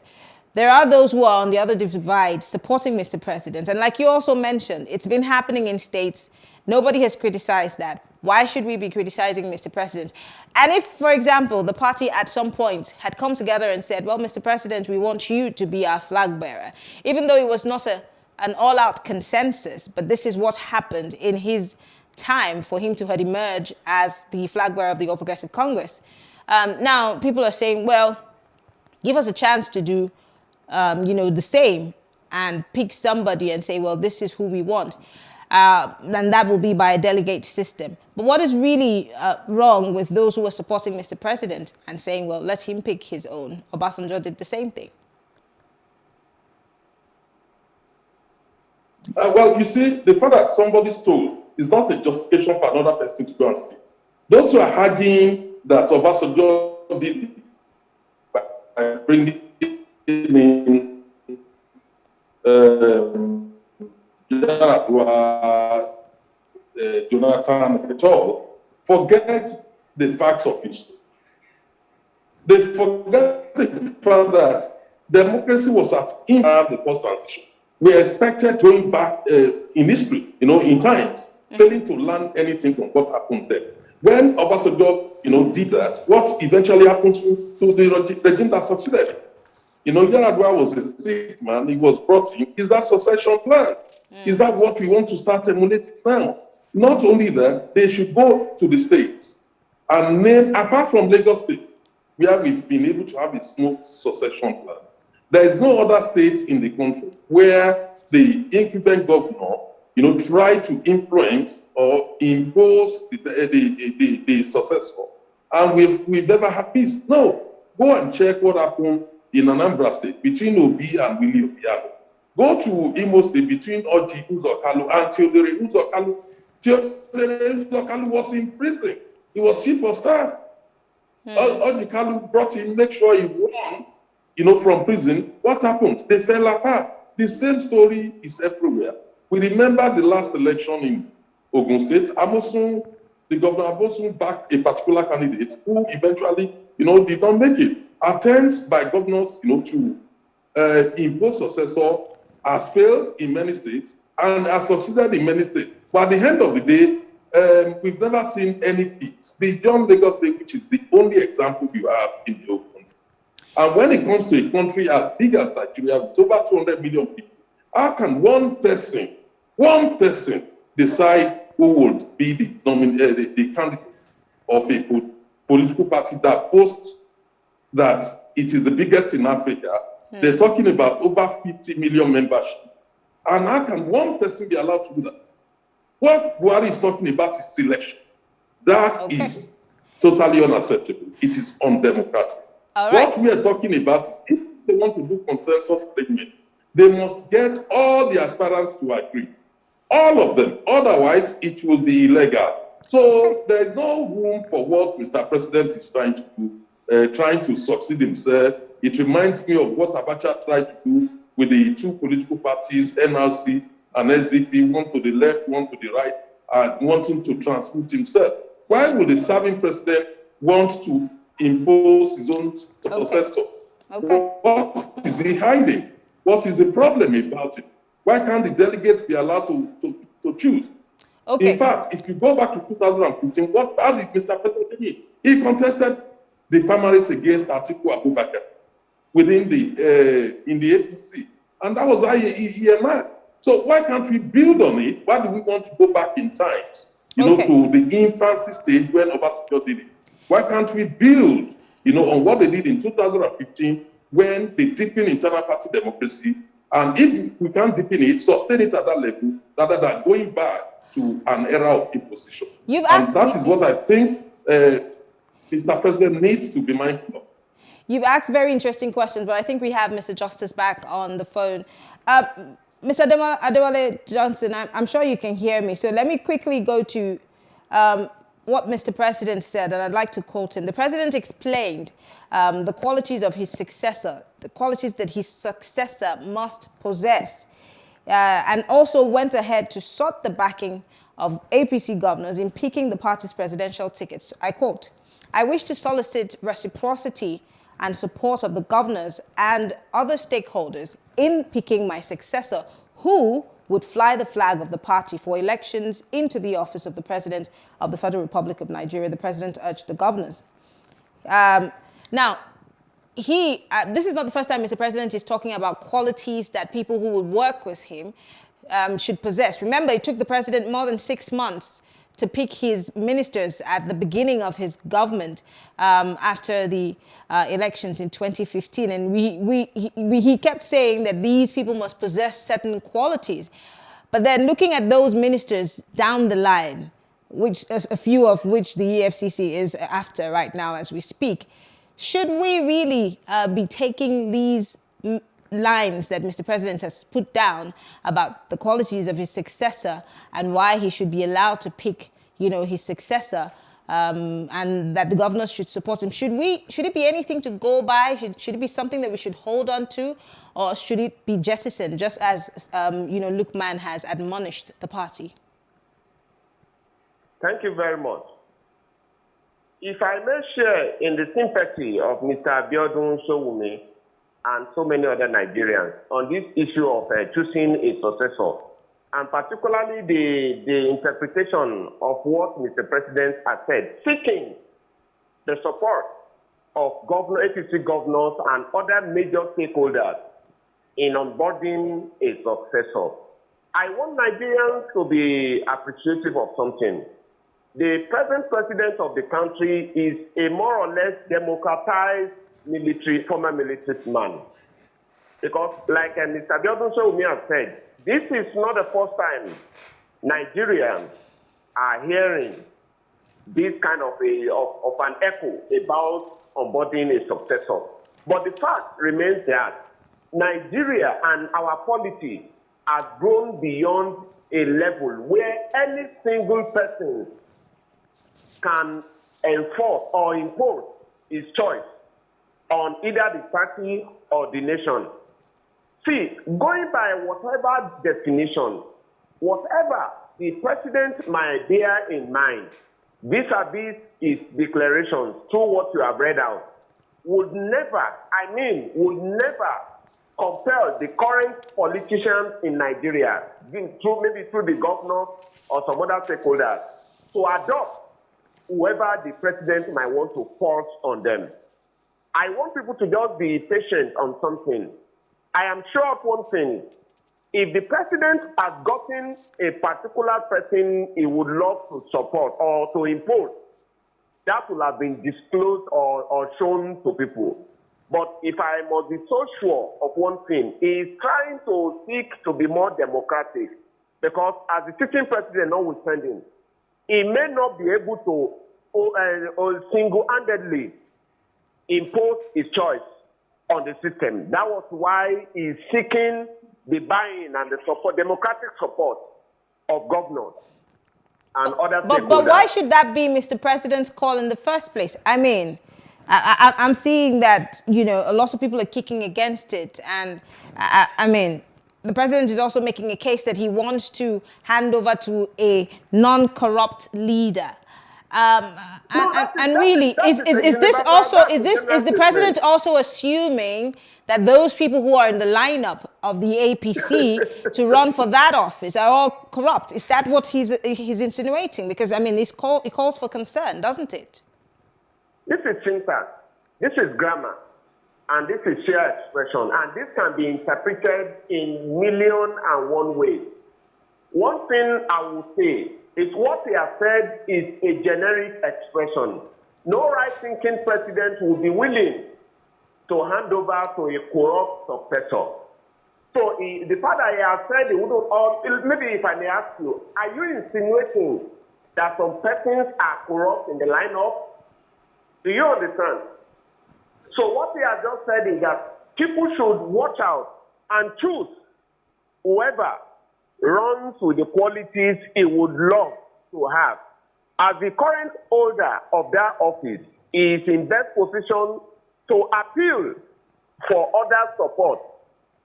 There are those who are on the other divide supporting Mr. President. And like you also mentioned, it's been happening in states. Nobody has criticized that. Why should we be criticizing Mr. President? And if, for example, the party at some point had come together and said, well, Mr. President, we want you to be our flag bearer, even though it was not an all-out consensus, but this is what happened in his time for him to have emerged as the flag bearer of the All Progressive Congress. Now, people are saying, well, give us a chance to do the same and pick somebody and say, well, this is who we want. And that will be by a delegate system. But what is really wrong with those who are supporting Mr. President and saying, well, let him pick his own? Obasanjo did the same thing. Well, you see, the fact that somebody stole is not a justification for another person to go and steal. Those who are arguing that Obasanjo did by bringing in Jonathan et al. Forget the facts of history. They forget the fact that democracy was at the first transition. We expected going back in history, in times, failing to learn anything from what happened there. When Obasanjo, did that, what eventually happened to the regime that succeeded? Yaradua was a sick man. He was brought in. Is that succession plan? Is that what we want to start emulating now? Not only that, they should go to the states and name, apart from Lagos State, where we've been able to have a smooth succession plan. There is no other state in the country where the incumbent governor, try to influence or impose the successor. And we've never had peace. No. Go and check what happened in Anambra State between Obi and Willie Obiano. Go to Imo State between Oji Uzokalu and Theodore Uzokalu. Theodore Uzokalu was in prison. He was chief of staff. Oji Kalu brought him, make sure he won, from prison. What happened? They fell apart. The same story is everywhere. We remember the last election in Ogun State. Amosun, the governor Amosun backed a particular candidate who eventually, did not make it. Attempts by governors, to impose successor has failed in many states and has succeeded in many states. But at the end of the day, we've never seen any peace beyond Lagos State, which is the only example we have in the whole country. And when it comes to a country as big as Nigeria, with over 200 million people, how can one person decide who would be the candidate of a political party that boasts that it is the biggest in Africa. They're talking about over 50 million membership. And how can one person be allowed to do that? What Buhari is talking about is selection. That is totally unacceptable. It is undemocratic. What we are talking about is if they want to do consensus statement, they must get all the aspirants to agree. All of them. Otherwise, it will be illegal. So there is no room for what Mr. President is trying to do, trying to succeed himself. It reminds me of what Abacha tried to do with the two political parties, NRC and SDP, one to the left, one to the right, and wanting to transmute himself. Why would the serving president want to impose his own successor? What is he hiding? What is the problem about it? Why can't the delegates be allowed to choose? In fact, if you go back to 2015, how did Mr. President do it? He contested the primaries against Atiku Abubakar within in the APC. And that was how he emerged. So why can't we build on it? Why do we want to go back in time, to the infancy stage when Obasanjo did it? Why can't we build, on what they did in 2015 when they deepened internal party democracy? And if we can't deepen it, sustain it at that level, rather than going back to an era of imposition. That is what I think Mr. President needs to be mindful of. You've asked very interesting questions, but I think we have Mr. Justice back on the phone. Mr. Adewale Johnson, I'm sure you can hear me. So let me quickly go to what Mr. President said, and I'd like to quote him. The President explained the qualities of his successor, the qualities that his successor must possess, and also went ahead to sought the backing of APC governors in picking the party's presidential tickets. I quote, "I wish to solicit reciprocity and support of the governors and other stakeholders in picking my successor who would fly the flag of the party for elections into the office of the President of the Federal Republic of Nigeria," the President urged the governors. Now, this is not the first time Mr. President is talking about qualities that people who would work with him should possess. Remember, it took the President more than 6 months to pick his ministers at the beginning of his government after the elections in 2015. And he kept saying that these people must possess certain qualities. But then looking at those ministers down the line, which a few of which the EFCC is after right now as we speak, should we really be taking these lines that Mr. President has put down about the qualities of his successor and why he should be allowed to pick, his successor, and that the governors should support him? Should it be anything to go by? Should it be something that we should hold on to, or should it be jettisoned, just as Lukman has admonished the party? Thank you very much. If I may share in the sympathy of Mr. Abiodun Sowunmi and so many other Nigerians on this issue of choosing a successor, and particularly the interpretation of what Mr. President has said, seeking the support of APC governors and other major stakeholders in onboarding a successor. I want Nigerians to be appreciative of something. The present president of the country is a more or less democratized former military man. Because like Mr. Abiodun Sowunmi has said, this is not the first time Nigerians are hearing this kind of an echo about onboarding a successor. But the fact remains that Nigeria and our politics has grown beyond a level where any single person can enforce or impose his choice on either the party or the nation. See, going by whatever definition, whatever the president might bear in mind, vis-a-vis his declarations, through what you have read out, would never compel the current politicians in Nigeria, maybe through the governor or some other stakeholders, to adopt whoever the president might want to force on them. I want people to just be patient on something. I am sure of one thing. if the president has gotten a particular person he would love to support or to impose, that will have been disclosed or shown to people. But if I must be so sure of one thing, he is trying to seek to be more democratic, because as the sitting president notwithstanding, he may not be able to single-handedly impose his choice on the system. That was why he's seeking the buy-in and the support, democratic support of governors and other stakeholders. But why should that be Mr. President's call in the first place? I mean, I'm seeing that, you know, a lot of people are kicking against it. And I mean, the president is also making a case that he wants to hand over to a non-corrupt leader. And really, is the president also assuming that those people who are in the lineup of the APC to run for that office are all corrupt? Is that what he's insinuating? Because, I mean, it calls for concern, doesn't it? This is syntax, this is grammar, and this is sheer expression, and this can be interpreted in million and one ways. One thing I will say is what he has said is a generic expression. No right-thinking president will be willing to hand over to a corrupt successor. So the fact that he has said he wouldn't, or maybe if I may ask you, are you insinuating that some persons are corrupt in the lineup? Do you understand? So what he has just said is that people should watch out and choose whoever runs with the qualities he would love to have. As the current holder of that office, he is in best position to appeal for other support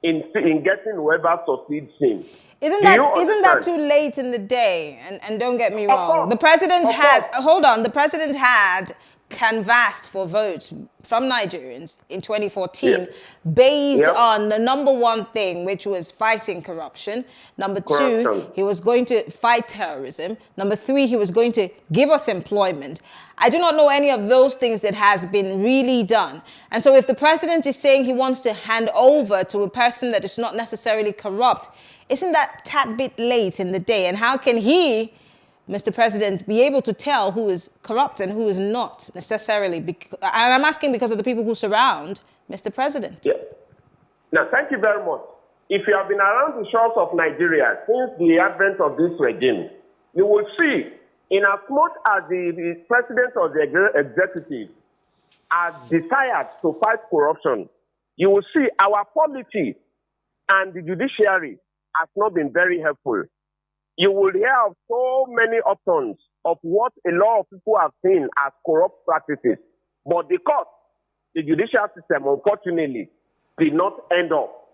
in getting whoever succeeds him. Isn't that too late in the day? And don't get me wrong. The president had canvassed for votes from Nigerians in 2014 based on the number one thing, which was fighting corruption. Number two, he was going to fight terrorism. Number three, he was going to give us employment. I do not know any of those things that has been really done. And so if the president is saying he wants to hand over to a person that is not necessarily corrupt, isn't that a tad bit late in the day? And how can he, Mr. President, be able to tell who is corrupt and who is not necessarily? And I'm asking because of the people who surround Mr. President. Yeah. Now, thank you very much. If you have been around the shores of Nigeria since the advent of this regime, you will see, in as much as the president or the executive has desired to fight corruption, you will see our polity and the judiciary has not been very helpful. You will hear of so many options of what a lot of people have seen as corrupt practices. But the court, the judicial system, unfortunately, did not end up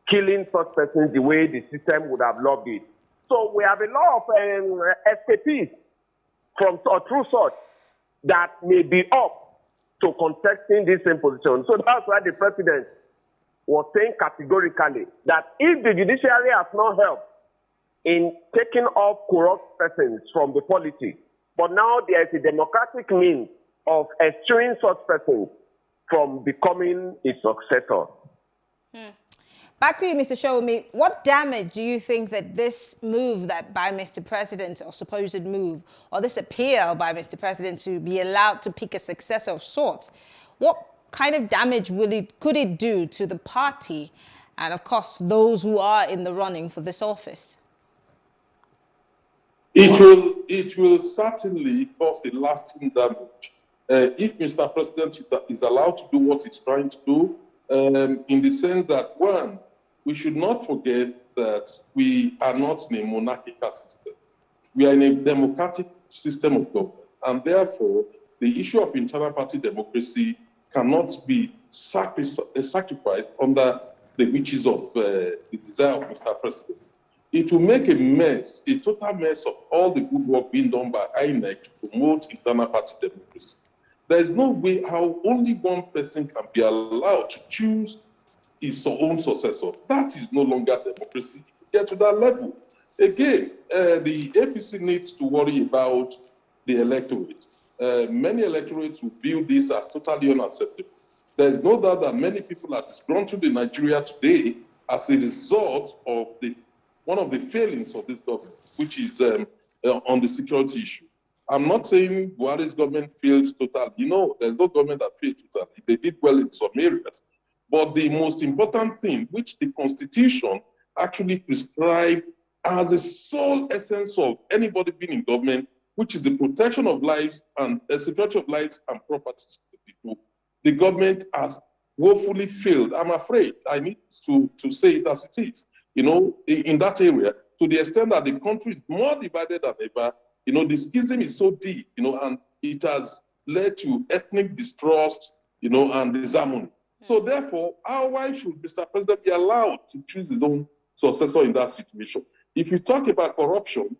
killing such persons the way the system would have loved it. So we have a lot of escapees from or through such that may be up to contesting this same position. So that's why the president was saying categorically that if the judiciary has not helped in taking off corrupt persons from the polity, but now there is a democratic means of eschewing such persons from becoming a successor. Back to you, Mr. Showmi. What damage do you think that this move that by Mr. President, or supposed move, or this appeal by Mr. President to be allowed to pick a successor of sorts, what kind of damage could it do to the party and, of course, those who are in the running for this office? It will certainly cause a lasting damage. If Mr. President is allowed to do what he's trying to do, in the sense that, one, we should not forget that we are not in a monarchical system. We are in a democratic system of government, and therefore, the issue of internal party democracy cannot be sacrificed under the wishes of the desire of Mr. President. It will make a mess, a total mess of all the good work being done by INEC to promote internal party democracy. There is no way how only one person can be allowed to choose his own successor. That is no longer democracy. Get to that level. Again, the APC needs to worry about the electorate. Many electorates will view this as totally unacceptable. There is no doubt that many people are disgruntled in Nigeria today as a result of one of the failings of this government, which is on the security issue. I'm not saying Buhari's government failed totally. You know, there's no government that failed totally. They did well in some areas. But the most important thing, which the Constitution actually prescribed as the sole essence of anybody being in government, which is the protection of lives and the security of lives and properties of the people, the government has woefully failed. I'm afraid I need to say it as it is, you know, in that area, to the extent that the country is more divided than ever. You know, the schism is so deep, you know, and it has led to ethnic distrust, you know, and disharmony. So therefore, why should Mr. President be allowed to choose his own successor in that situation? If you talk about corruption,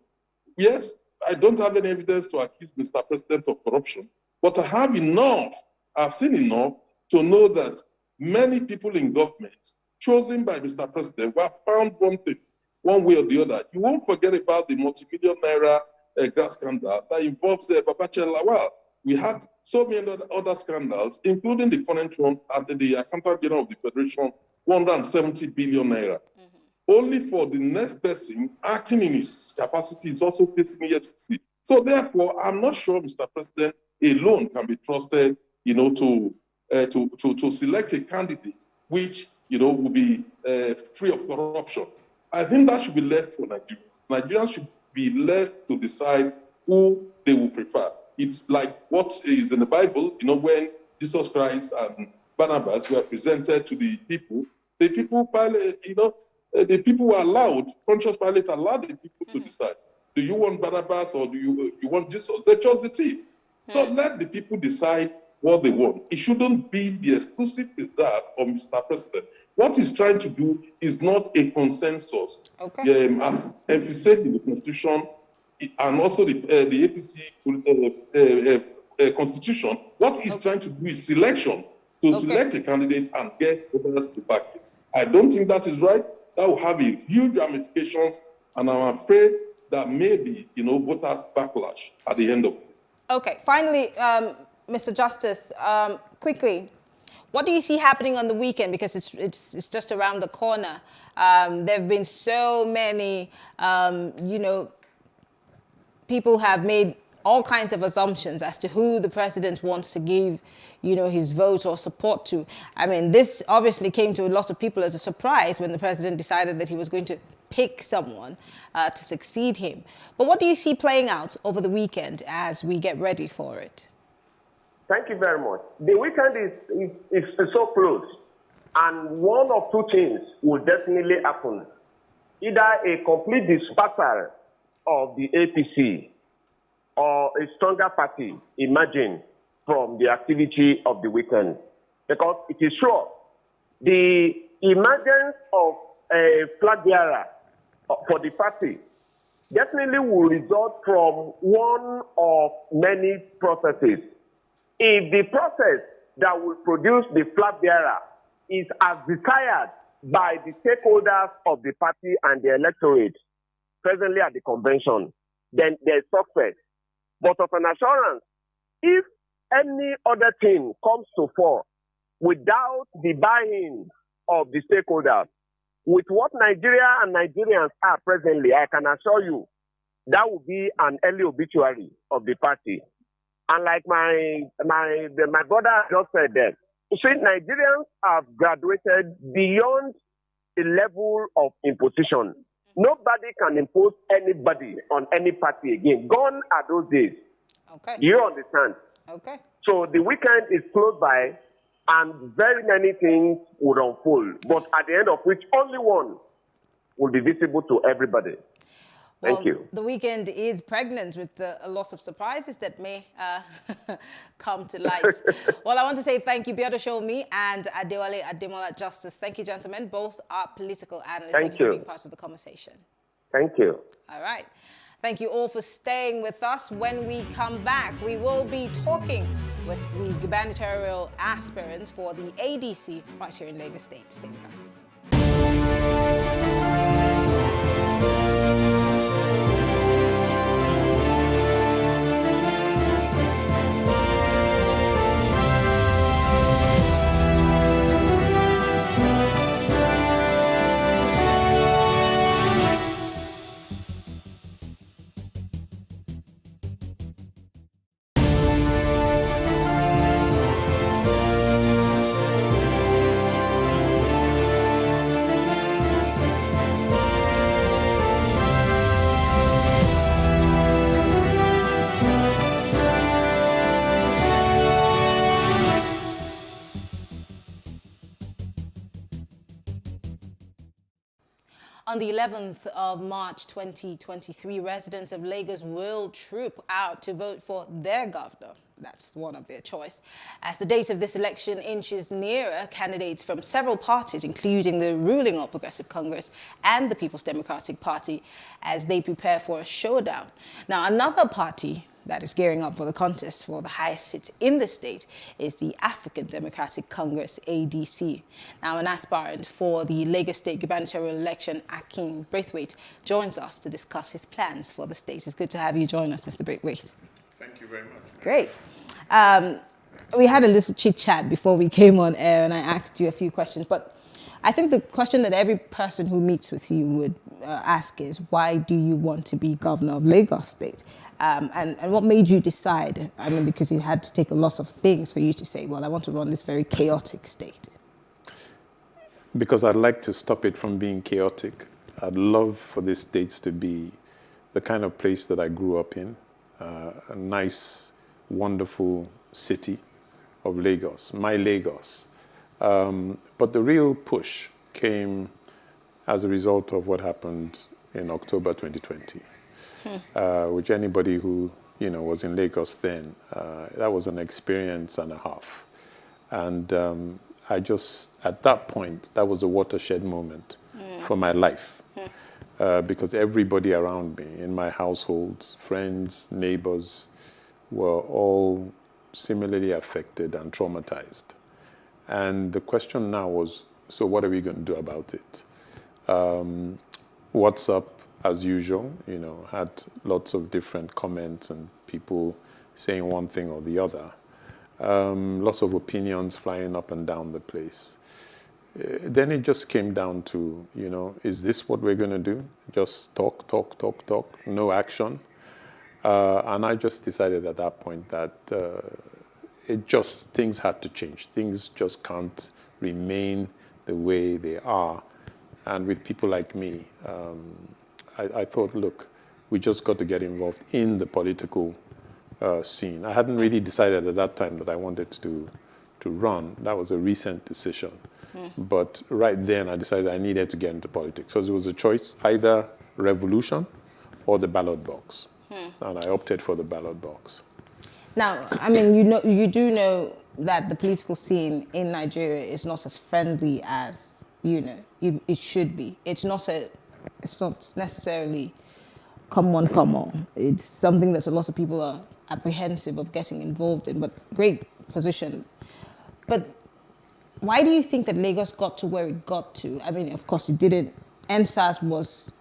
yes, I don't have any evidence to accuse Mr. President of corruption, but I have enough, I've seen enough to know that many people in government chosen by Mr. President were found wanting one way or the other. You won't forget about the multi-million naira gas scandal that involves Babachir Lawal. We had so many other scandals, including the current one at the Accountant General of the Federation, 170 billion naira. Only for the next person acting in his capacity is also facing EFCC. So therefore, I'm not sure Mr. President alone can be trusted, you know, to select a candidate which, you know, will be free of corruption. I think that should be left for Nigerians. Nigerians should be left to decide who they will prefer. It's like what is in the Bible, you know, when Jesus Christ and Barnabas were presented to the people Pilate, you know, the people were allowed, Pontius Pilate allowed the people to decide. Do you want Barnabas or do you want Jesus? They chose the thief. So let the people decide what they want. It shouldn't be the exclusive preserve of Mr. President. What he's trying to do is not a consensus. As emphasized in the Constitution and also the APC Constitution, what he's trying to do is selection, to select a candidate and get others to back it. I don't think that is right. That will have a huge ramifications, and I'm afraid that maybe, you know, voters backlash at the end of it. Okay, finally, Mr. Justice, quickly, what do you see happening on the weekend? Because it's just around the corner. There have been so many, you know, people have made all kinds of assumptions as to who the president wants to give, you know, his vote or support to. I mean, this obviously came to a lot of people as a surprise when the president decided that he was going to pick someone to succeed him. But what do you see playing out over the weekend as we get ready for it? Thank you very much. The weekend is so close, and one of two things will definitely happen. Either a complete dispersal of the APC or a stronger party emerging from the activity of the weekend. Because it is sure, the emergence of a flag bearer for the party definitely will result from one of many processes. If the process that will produce the flag bearer is as desired by the stakeholders of the party and the electorate presently at the convention, then there's success. But of an assurance, if any other thing comes to fore without the buy-in of the stakeholders, with what Nigeria and Nigerians are presently, I can assure you that will be an early obituary of the party. And like my brother just said that, you see, Nigerians have graduated beyond the level of imposition. Nobody can impose anybody on any party again. Gone are those days. Okay. Do you understand? Okay. So the weekend is close by, and very many things would unfold. But at the end of which, only one will be visible to everybody. Thank you. The weekend is pregnant with a lot of surprises that may come to light. Well, I want to say thank you, Biodo Shomi and Adewale Ademola Justice. Thank you, gentlemen. Both are political analysts. Thank you for being part of the conversation. Thank you. All right. Thank you all for staying with us. When we come back, we will be talking with the gubernatorial aspirant for the ADC right here in Lagos State. Stay with us. On the 11th of March 2023, residents of Lagos will troop out to vote for their governor. That's one of their choice. As the date of this election inches nearer, candidates from several parties, including the ruling All Progressive Congress and the People's Democratic Party, as they prepare for a showdown. Now, another party that is gearing up for the contest for the highest seat in the state is the African Democratic Congress, ADC. Now, an aspirant for the Lagos State gubernatorial election, Akin Braithwaite, joins us to discuss his plans for the state. It's good to have you join us, Mr. Braithwaite. Thank you very much. Great. We had a little chit-chat before we came on air, and I asked you a few questions, but I think the question that every person who meets with you would ask is, why do you want to be governor of Lagos State? And what made you decide? I mean, because it had to take a lot of things for you to say, well, I want to run this very chaotic state. Because I'd like to stop it from being chaotic. I'd love for this state to be the kind of place that I grew up in, a nice, wonderful city of Lagos, my Lagos. But the real push came as a result of what happened in October 2020. Which anybody who was in Lagos then, that was an experience and a half. And I just, at that point, that was a watershed moment for my life. Because everybody around me, in my household, friends, neighbors, were all similarly affected and traumatized. And the question now was, so what are we going to do about it? What's up? As usual, had lots of different comments and people saying one thing or the other. Lots of opinions flying up and down the place. Then it just came down to, is this what we're going to do? Just talk, no action. And I just decided at that point that things had to change. Things just can't remain the way they are. And with people like me, I thought, look, we just got to get involved in the political scene. I hadn't really decided at that time that I wanted to run. That was a recent decision. But right then, I decided I needed to get into politics. So it was a choice, either revolution or the ballot box. And I opted for the ballot box. Now, I mean, you do know that the political scene in Nigeria is not as friendly as, it should be. It's not necessarily come on. It's something that a lot of people are apprehensive of getting involved in, but great position. But why do you think that Lagos got to where it got to? I mean, of course, it didn't. NSAS was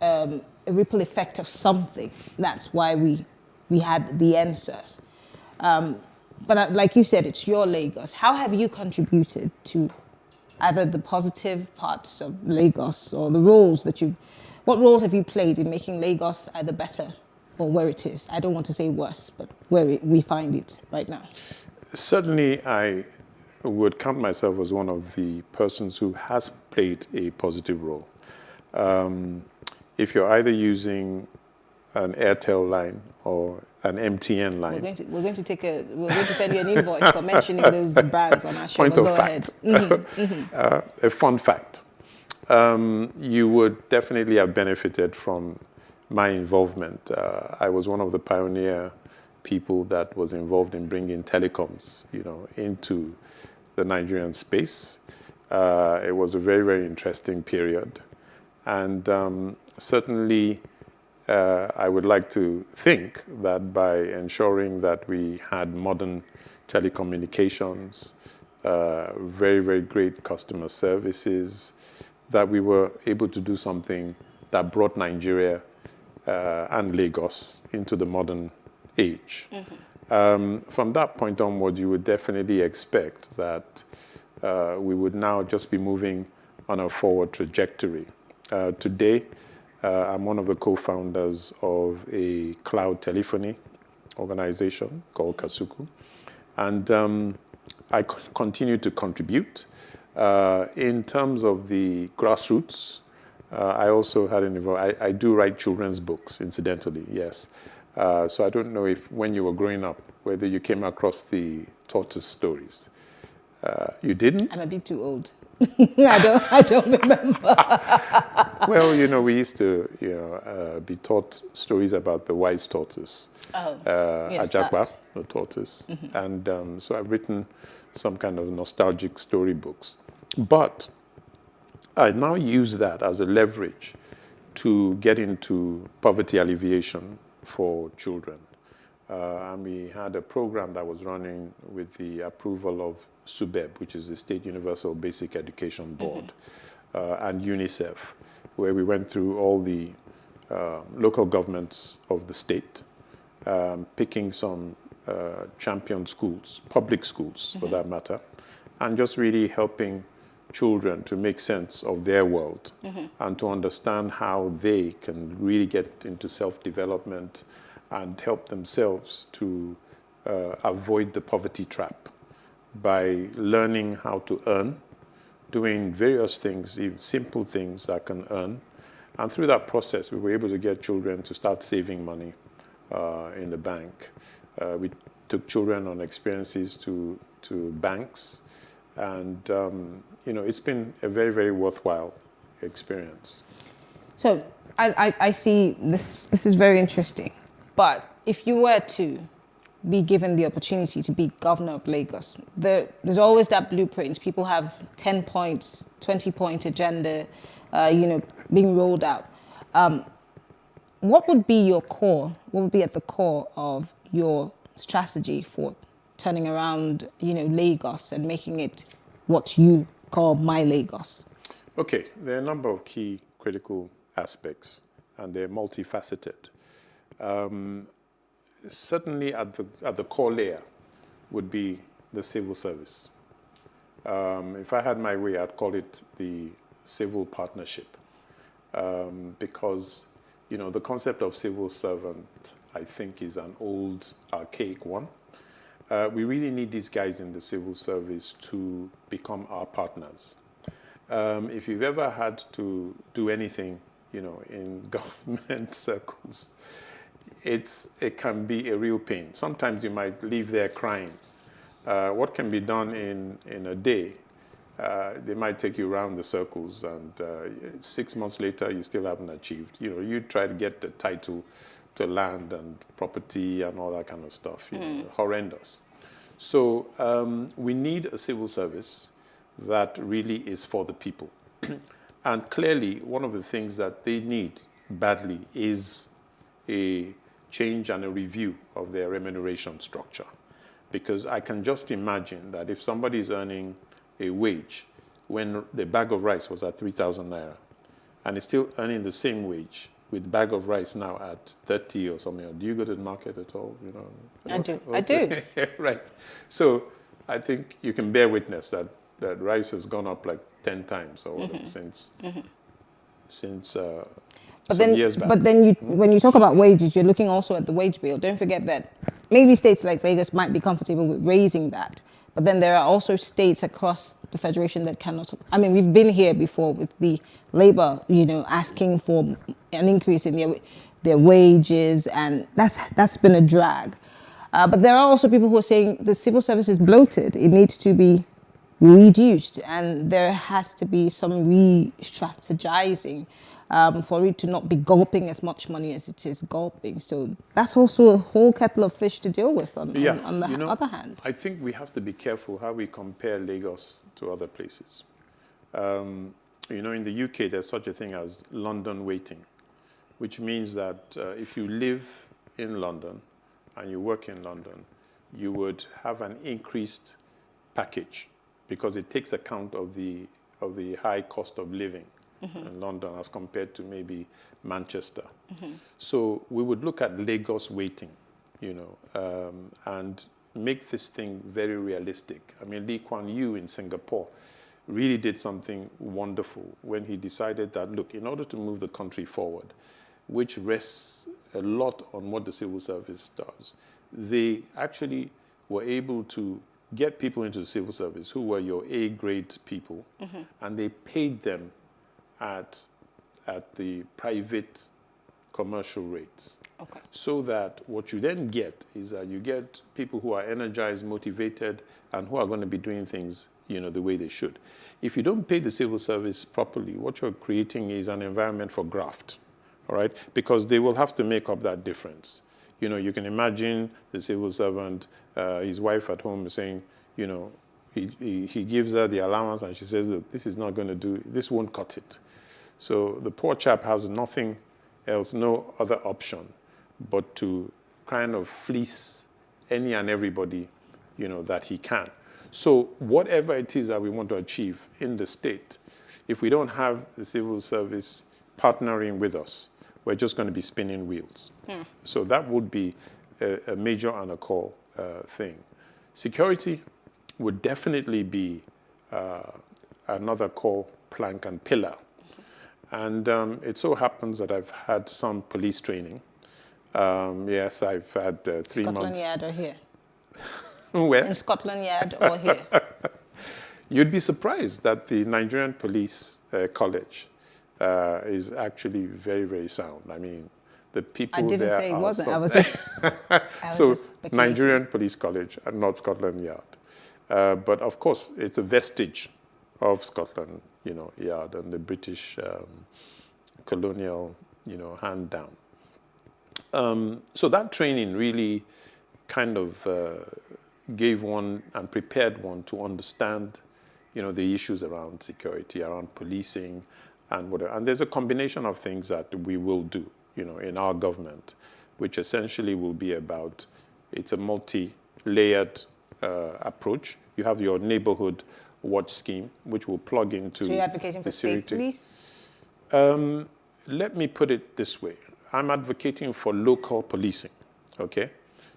a ripple effect of something. That's why we had the NSAS. But like you said, it's your Lagos. How have you contributed to either the positive parts of Lagos or the roles what roles have you played in making Lagos either better or where it is? I don't want to say worse, but where we find it right now. Certainly, I would count myself as one of the persons who has played a positive role. If you're either using an Airtel line or an MTN line. We're going to send you an invoice for mentioning those brands on our show. Point of go fact. Ahead. A fun fact. You would definitely have benefited from my involvement. I was one of the pioneer people that was involved in bringing telecoms, into the Nigerian space. It was a very, very interesting period. And certainly, I would like to think that by ensuring that we had modern telecommunications, very, very great customer services, that we were able to do something that brought Nigeria and Lagos into the modern age. From that point onward, you would definitely expect that we would now just be moving on a forward trajectory. Today, I'm one of the co-founders of a cloud telephony organization called Kasuku. And I continue to contribute. In terms of the grassroots, I also had an involvement. I do write children's books, incidentally, yes. So I don't know if when you were growing up, whether you came across the tortoise stories. You didn't? I'm a bit too old. I don't remember. Well, you know, we used to, be taught stories about the wise tortoise, Yes, Ajakpa, that. the tortoise, and so I've written some kind of nostalgic storybooks. But I now use that as a leverage to get into poverty alleviation for children. And we had a program that was running with the approval of SUBEB, which is the State Universal Basic Education Board, and UNICEF, where we went through all the local governments of the state, picking some champion schools, public schools for that matter, and just really helping children to make sense of their world and to understand how they can really get into self-development and help themselves to avoid the poverty trap by learning how to earn, doing various things, even simple things that can earn. And through that process, we were able to get children to start saving money in the bank. We took children on experiences to banks. And, it's been a very, very worthwhile experience. So I see this is very interesting. But if you were to be given the opportunity to be governor of Lagos, there's always that blueprint. People have 10 points, 20-point agenda, being rolled out. What would be your core? What would be at the core of your strategy for turning around, Lagos and making it what you call my Lagos? Okay, there are a number of key critical aspects, and they're multifaceted. Certainly at the core layer would be the civil service. If I had my way, I'd call it the civil partnership, because the concept of civil servant, I think, is an old, archaic one. We really need these guys in the civil service to become our partners. If you've ever had to do anything, in government circles, it can be a real pain. Sometimes you might leave there crying. What can be done in a day, they might take you around the circles, and 6 months later, you still haven't achieved. You try to get the title to land and property and all that kind of stuff, horrendous. So we need a civil service that really is for the people. And clearly, one of the things that they need badly is a change and a review of their remuneration structure. Because I can just imagine that if somebody is earning a wage when the bag of rice was at 3,000 naira and is still earning the same wage with bag of rice now at 30 or something, do you go to the market at all? I do. Right. So I think you can bear witness that rice has gone up like 10 times or whatever since some years back. But then when you talk about wages, you're looking also at the wage bill. Don't forget that maybe states like Lagos might be comfortable with raising that. But then there are also states across the federation that cannot. I mean, we've been here before with the Labour, asking for an increase in their wages, and that's been a drag. But there are also people who are saying the civil service is bloated. It needs to be reduced, and there has to be some re-strategizing for it to not be gulping as much money as it is gulping. So that's also a whole kettle of fish to deal with on the other hand. I think we have to be careful how we compare Lagos to other places. In the UK, there's such a thing as London waiting, which means that if you live in London and you work in London, you would have an increased package because it takes account of the high cost of living in London as compared to maybe Manchester. So we would look at Lagos waiting, and make this thing very realistic. I mean, Lee Kuan Yew in Singapore really did something wonderful when he decided that, look, in order to move the country forward, which rests a lot on what the civil service does, they actually were able to get people into the civil service who were your A-grade people, and they paid them at the private commercial rates. Okay. So that what you then get is that you get people who are energized, motivated, and who are going to be doing things, the way they should. If you don't pay the civil service properly, what you're creating is an environment for graft, all right? Because they will have to make up that difference. You can imagine the civil servant, his wife at home saying, he gives her the allowance and she says, look, this is not going to do, this won't cut it. So the poor chap has nothing else, no other option but to kind of fleece any and everybody, that he can. So whatever it is that we want to achieve in the state, if we don't have the civil service partnering with us, we're just going to be spinning wheels. So that would be a major and a core thing. Security would definitely be another core plank and pillar. And it so happens that I've had some police training. Yes, I've had 3 months. Scotland Yard or here? Where? In Scotland Yard or here? You'd be surprised that the Nigerian Police College is actually very, very sound. I mean, the people there I didn't say it wasn't. I was just Nigerian Police College and not Scotland Yard. But of course, it's a vestige of Scotland, Yard and the British colonial, hand down. So that training really kind of gave one and prepared one to understand, the issues around security, around policing, and whatever. And there's a combination of things that we will do, in our government, which essentially will be about, it's a multi-layered approach. You have your neighborhood watch scheme, which will plug into So you're advocating for state police? Let me put it this way. I'm advocating for local policing, okay?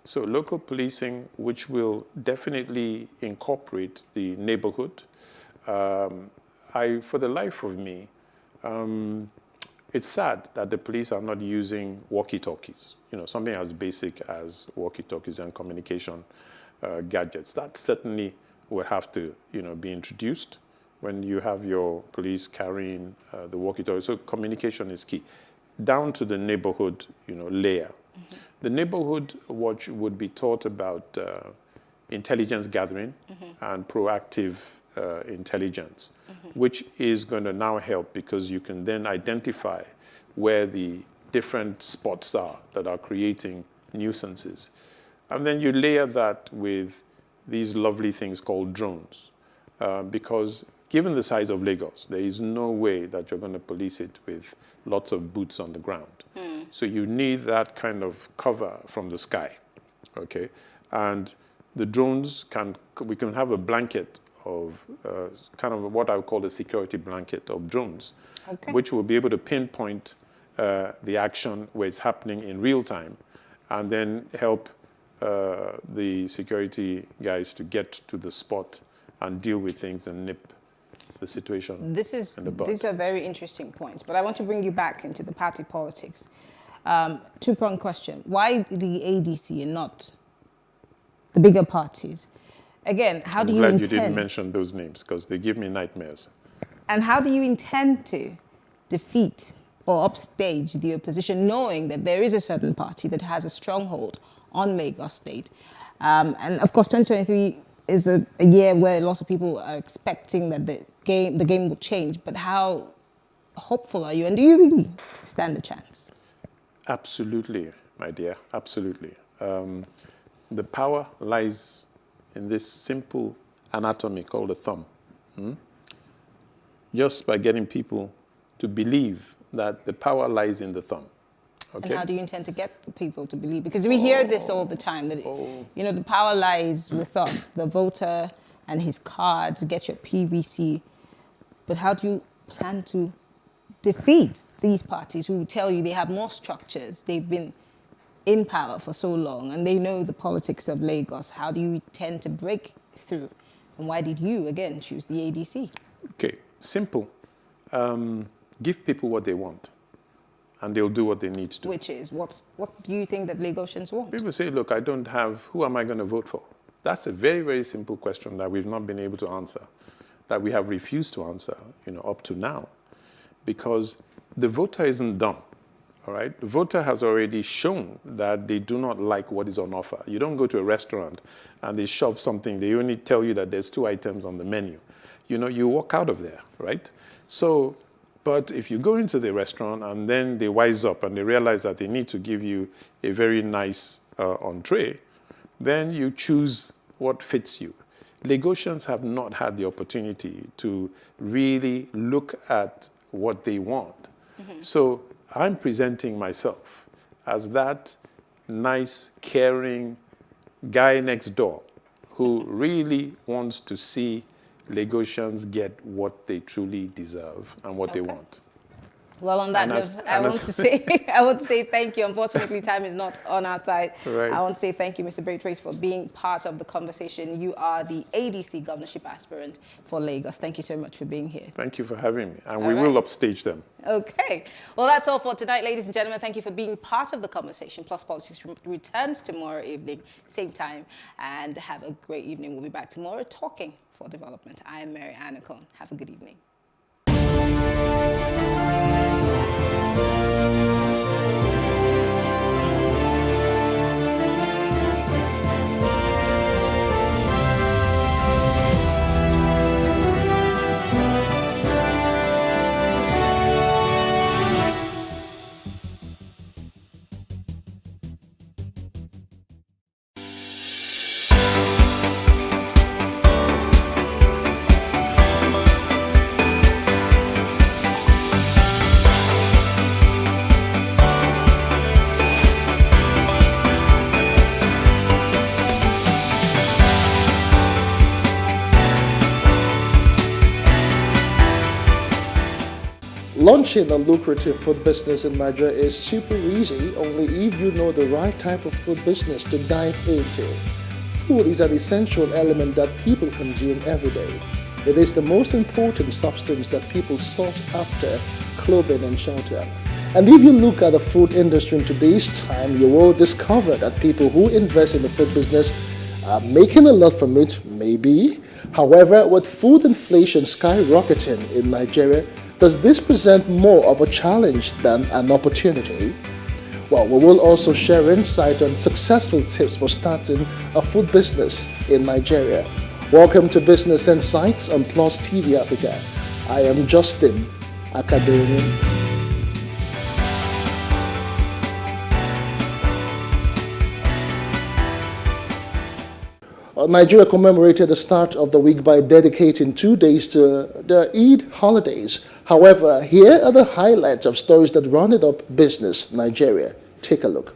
So local policing, which will definitely incorporate the neighborhood. For the life of me, it's sad that the police are not using walkie-talkies, something as basic as walkie-talkies and communication gadgets. That certainly would have to, be introduced when you have your police carrying the walkie-talkie. So communication is key. Down to the neighborhood, layer. Mm-hmm. The neighborhood watch would be taught about intelligence gathering and proactive intelligence, which is going to now help because you can then identify where the different spots are that are creating nuisances. And then you layer that with these lovely things called drones, because given the size of Lagos, there is no way that you're going to police it with lots of boots on the ground. So you need that kind of cover from the sky, okay? And the drones we can have a blanket of kind of what I would call a security blanket of drones, which will be able to pinpoint the action where it's happening in real time and then help the security guys to get to the spot and deal with things and nip the situation in the bud. These are very interesting points, but I want to bring you back into the party politics. Two-pronged question. Why the ADC and not the bigger parties? Again, how do you intend... I'm glad you didn't mention those names because they give me nightmares. And how do you intend to defeat or upstage the opposition, knowing that there is a certain party that has a stronghold on Lagos State? And of course, 2023 is a year where lots of people are expecting that the game will change. But how hopeful are you? And do you really stand a chance? Absolutely, my dear, absolutely. The power lies in this simple anatomy called the thumb. Just by getting people to believe that the power lies in the thumb. Okay? And how do you intend to get the people to believe? Because we hear this all the time, that the power lies with us, the voter and his cards, get your PVC. But how do you plan to defeat these parties who tell you they have more structures, they've been in power for so long, and they know the politics of Lagos? How do you intend to break through? And why did you, again, choose the ADC? Okay, simple. Give people what they want, and they'll do what they need to. Which is, what do you think that Lagosians want? People say, look, I don't have, who am I going to vote for? That's a very, very simple question that we've not been able to answer, that we have refused to answer, up to now. Because the voter isn't dumb, all right, the voter has already shown that they do not like what is on offer. You don't go to a restaurant and they shove something, they only tell you that there's 2 items on the menu. You know, you walk out of there, right? So, but if you go into the restaurant and then they wise up and they realize that they need to give you a very nice entree, then you choose what fits you. Lagosians have not had the opportunity to really look at what they want. So I'm presenting myself as that nice, caring guy next door who really wants to see Lagosians get what they truly deserve and what they want. Well, on that note, I want to say thank you. Unfortunately, time is not on our side. Right. I want to say thank you, Mr. Braithwaite, for being part of the conversation. You are the ADC governorship aspirant for Lagos. Thank you so much for being here. Thank you for having me. And we will upstage them. Okay. Well, that's all for tonight, ladies and gentlemen. Thank you for being part of the conversation. Plus Politics returns tomorrow evening, same time. And have a great evening. We'll be back tomorrow talking for development. I am Mary Anacon. Have a good evening. Launching a lucrative food business in Nigeria is super easy only if you know the right type of food business to dive into. Food is an essential element that people consume every day. It is the most important substance that people sought after clothing and shelter. And if you look at the food industry in today's time, you will discover that people who invest in the food business are making a lot from it, maybe. However, with food inflation skyrocketing in Nigeria, does this present more of a challenge than an opportunity? Well, we will also share insight on successful tips for starting a food business in Nigeria. Welcome to Business Insights on Plus TV Africa. I am Justin Akademi. Nigeria commemorated the start of the week by dedicating 2 days to the Eid holidays. However, here are the highlights of stories that rounded up Business Nigeria. Take a look.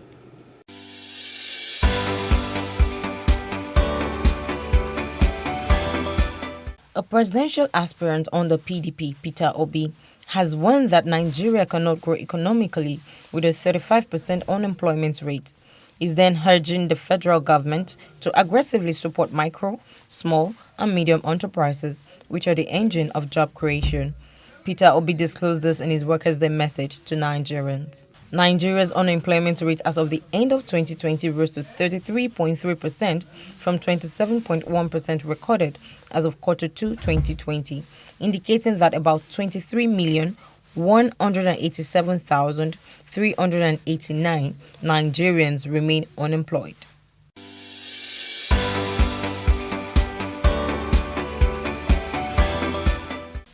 A presidential aspirant on the PDP, Peter Obi, has warned that Nigeria cannot grow economically with a 35% unemployment rate. Is then urging the federal government to aggressively support micro, small, and medium enterprises, which are the engine of job creation. Peter Obi disclosed this in his Workers' Day message to Nigerians. Nigeria's unemployment rate as of the end of 2020 rose to 33.3% from 27.1% recorded as of Q2 2020, indicating that about 23,187,389 Nigerians remain unemployed.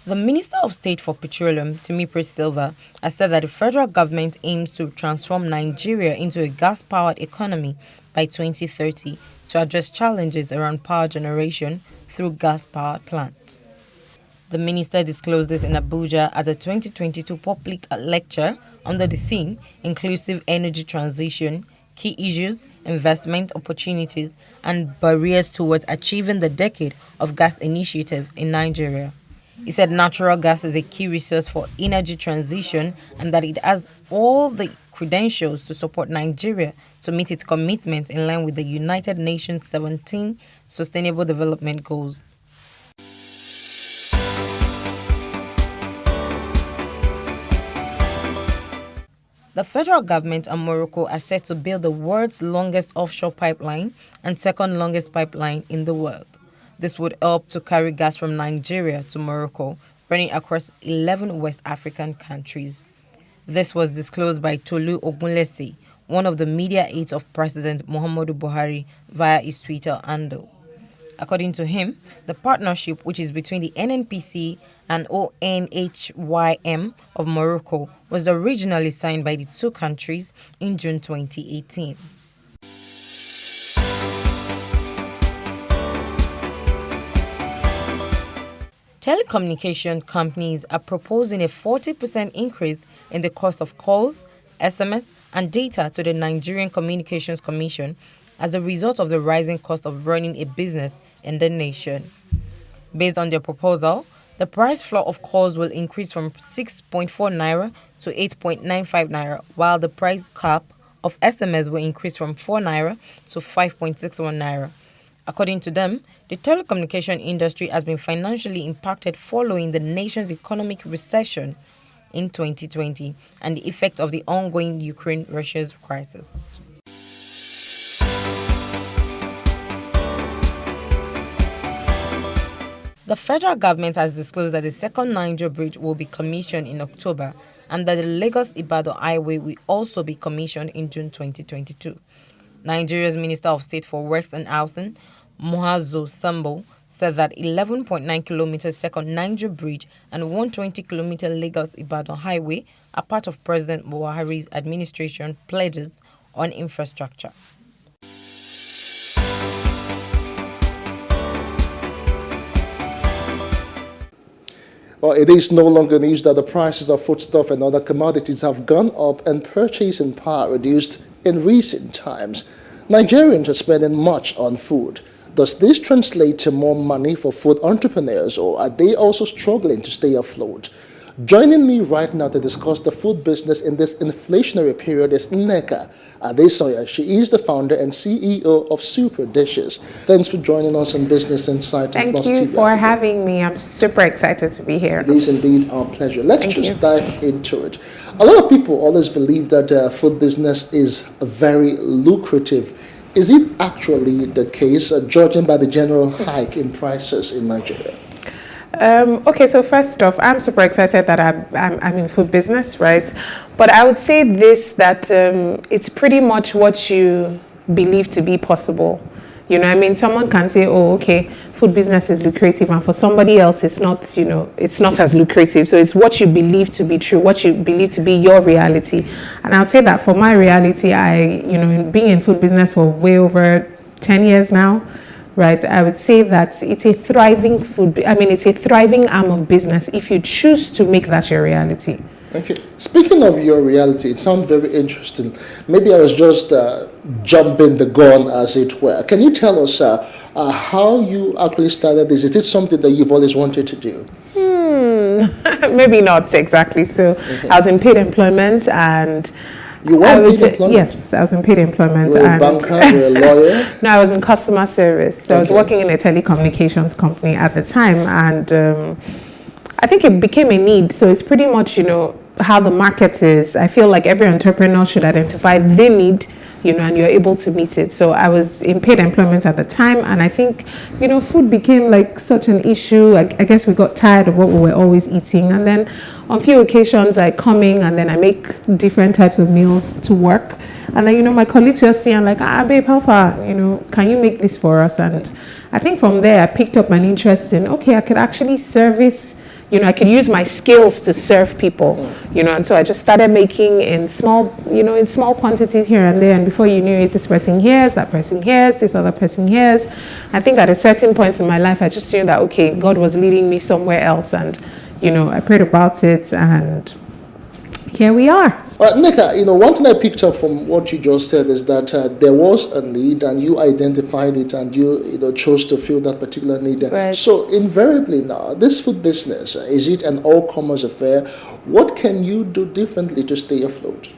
The Minister of State for Petroleum, Timipre Silva, has said that the federal government aims to transform Nigeria into a gas-powered economy by 2030 to address challenges around power generation through gas-powered plants. The minister disclosed this in Abuja at the 2022 public lecture under the theme Inclusive Energy Transition, Key Issues, Investment Opportunities, and Barriers Towards Achieving the Decade of Gas Initiative in Nigeria. He said natural gas is a key resource for energy transition and that it has all the credentials to support Nigeria to meet its commitment in line with the United Nations 17 Sustainable Development Goals. The federal government and Morocco are set to build the world's longest offshore pipeline and second longest pipeline in the world. This would help to carry gas from Nigeria to Morocco, running across 11 West African countries. This was disclosed by Tolu Ogunlesi, one of the media aides of President Muhammadu Buhari, via his Twitter handle. According to him, the partnership, which is between the NNPC and ONHYM of Morocco, was originally signed by the two countries in June 2018. Telecommunication companies are proposing a 40% increase in the cost of calls, SMS, and data to the Nigerian Communications Commission as a result of the rising cost of running a business in the nation. Based on their proposal, the price floor of calls will increase from 6.4 naira to 8.95 naira, while the price cap of SMS will increase from 4 naira to 5.61 naira. According to them, the telecommunication industry has been financially impacted following the nation's economic recession in 2020 and the effect of the ongoing Ukraine-Russia crisis. The federal government has disclosed that the second Niger Bridge will be commissioned in October and that the Lagos-Ibadan Highway will also be commissioned in June 2022. Nigeria's Minister of State for Works and Housing, Muazu Sambo, said that 11.9 kilometers second Niger Bridge and 120-kilometer Lagos-Ibadan Highway are part of President Buhari's administration pledges on infrastructure. Well, it is no longer news that the prices of foodstuff and other commodities have gone up and purchasing power reduced in recent times. Nigerians are spending much on food. Does this translate to more money for food entrepreneurs, or are they also struggling to stay afloat? Joining me right now to discuss the food business in this inflationary period is Nneka Adesoya. She is the founder and CEO of Super Dishes. Thanks for joining us on Business Insight. Thank you for having me. I'm super excited to be here. It is indeed our pleasure. Let's just dive into it. A lot of people always believe that food business is very lucrative. Is it actually the case, judging by the general hike in prices in Nigeria? Okay, so first off, I'm super excited that I'm in food business, right? But I would say this, that it's pretty much what you believe to be possible. You know, I mean, someone can say, oh, okay, food business is lucrative, and for somebody else, it's not, you know, it's not as lucrative. So it's what you believe to be true, what you believe to be your reality. And I'll say that for my reality, you know, being in food business for way over 10 years now, right, I would say that it's a thriving it's a thriving arm of business if you choose to make that your reality. Okay. Speaking of your reality, it sounds very interesting. Maybe I was just jumping the gun, as it were. Can you tell us how you actually started this? Is it something that you've always wanted to do? Maybe not exactly. So I was in paid employment, and you were in paid employment? Yes, I was in paid employment. You were a banker, you were a lawyer? No, I was in customer service. So I was working in a telecommunications company at the time, and I think it became a need. So it's pretty much, you know, how the market is. I feel like every entrepreneur should identify the need, you know, and you're able to meet it. So I was in paid employment at the time, and I think, you know, food became like such an issue. I guess we got tired of what we were always eating, and then on few occasions I come in and then I make different types of meals to work, and then, you know, my colleagues just see and like, babe, how far, you know, can you make this for us? And I think from there I picked up an interest in, okay, I could actually service, you know, I could use my skills to serve people, you know, and so I just started making in small, you know, in small quantities here and there, and before you knew it, this person hears, that person hears, this other person hears. I think at a certain point in my life, I just knew that, okay, God was leading me somewhere else, and, you know, I prayed about it, and here we are. All right, Nneka, you know, one thing I picked up from what you just said is that there was a need, and you identified it, and you know, chose to fill that particular need. Right. So invariably now, this food business, is it an all-comers affair? What can you do differently to stay afloat?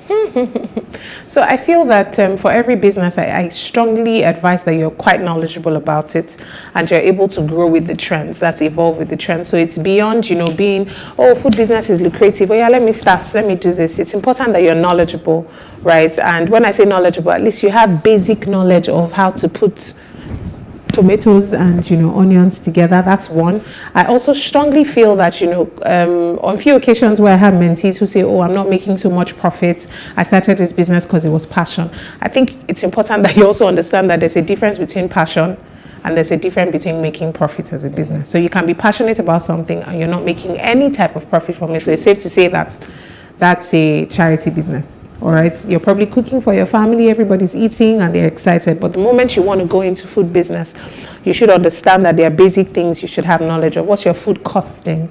So I feel that for every business, I strongly advise that you're quite knowledgeable about it, and you're able to grow with the trends, that evolve with the trends. So it's beyond, you know, being, oh, food business is lucrative, oh yeah, let me start, let me do this. It's important that you're knowledgeable, right? And when I say knowledgeable, at least you have basic knowledge of how to put tomatoes and onions together. That's one. I also strongly feel that on few occasions where I have mentees who say, oh, I'm not making so much profit, I started this business because it was passion. I think it's important that you also understand that there's a difference between passion and there's a difference between making profit as a business. So you can be passionate about something and you're not making any type of profit from it. So it's safe to say that that's a charity business. All right, you're probably cooking for your family, everybody's eating and they're excited. But the moment you want to go into food business, you should understand that there are basic things you should have knowledge of. What's your food costing?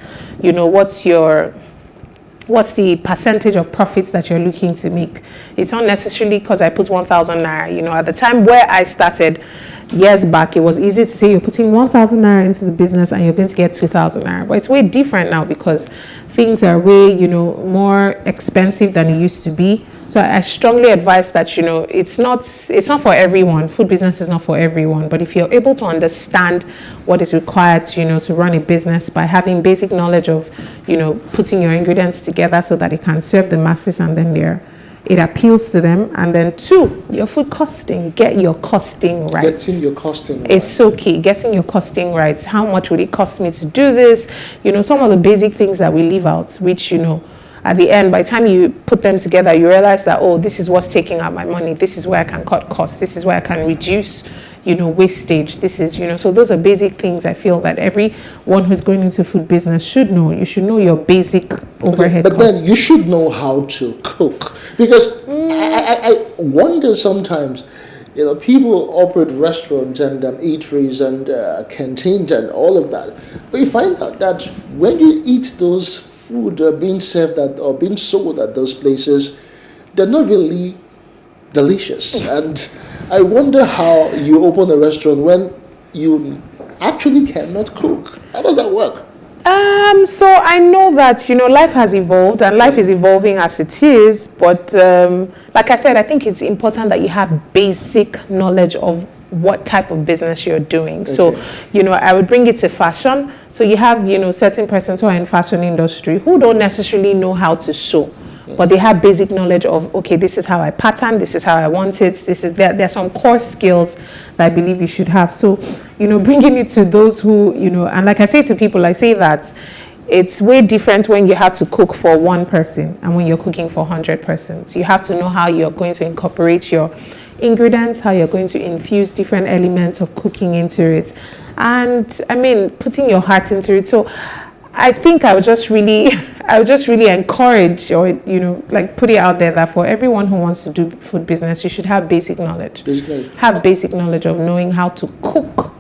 What's the percentage of profits that you're looking to make? It's not necessarily because I put 1,000 naira. At the time where I started years back, it was easy to say you're putting 1,000 naira into the business and you're going to get 2,000 naira. But it's way different now because things are way, more expensive than it used to be. So I strongly advise that, it's not for everyone. Food business is not for everyone. But if you're able to understand what is required, to run a business by having basic knowledge of, putting your ingredients together so that it can serve the masses and then it appeals to them. And then 2, your food costing. Get your costing right. Getting your costing right. It's so key. Getting your costing right. How much would it cost me to do this? Some of the basic things that we leave out, which, at the end, by the time you put them together, you realize that, oh, this is what's taking out my money. This is where I can cut costs. This is where I can reduce, wastage. This is, so those are basic things I feel that everyone who's going into food business should know. You should know your basic overhead costs. But then you should know how to cook. Because I wonder sometimes, people operate restaurants and eateries and canteens and all of that. But you find out that when you eat those food being served or being sold at those places, they're not really delicious. And I wonder how you open a restaurant when you actually cannot cook. How does that work? So I know that, life has evolved and life is evolving as it is. But like I said, I think it's important that you have basic knowledge of what type of business you're doing. Okay. So, I would bring it to fashion. So you have, certain persons who are in fashion industry who don't necessarily know how to sew. But they have basic knowledge of, okay, this is how I pattern, this is how I want it, there are some core skills that I believe you should have. So, bringing it to those who, and like I say to people, I say that it's way different when you have to cook for one person and when you're cooking for 100 persons. You have to know how you're going to incorporate your ingredients, how you're going to infuse different elements of cooking into it. And, putting your heart into it. So I think I would just really encourage or, put it out there that for everyone who wants to do food business, you should have basic knowledge. Have basic knowledge of knowing how to cook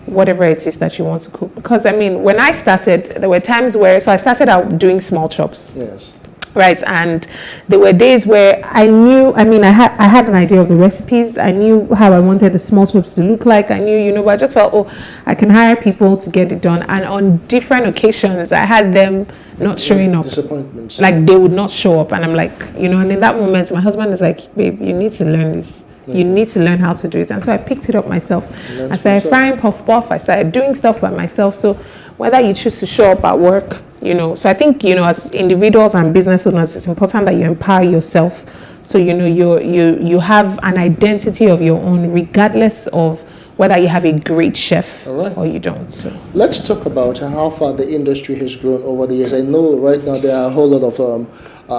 whatever it is that you want to cook. Because, when I started, there were times where, I started out doing small chops. Yes. Right, and there were days where I knew, I had an idea of the recipes. I knew how I wanted the small chops to look like. I knew, but I just felt, oh, I can hire people to get it done. And on different occasions, I had them not showing up. Disappointments. Like, they would not show up. And I'm like, and in that moment, my husband is like, babe, you need to learn this. You need to learn how to do it. And so I picked it up myself. I started frying puff. I started doing stuff by myself. So whether you choose to show up at work, so I think, as individuals and business owners, it's important that you empower yourself. So, you have an identity of your own, regardless of whether you have a great chef or you don't. So let's talk about how far the industry has grown over the years. I know right now there are a whole lot of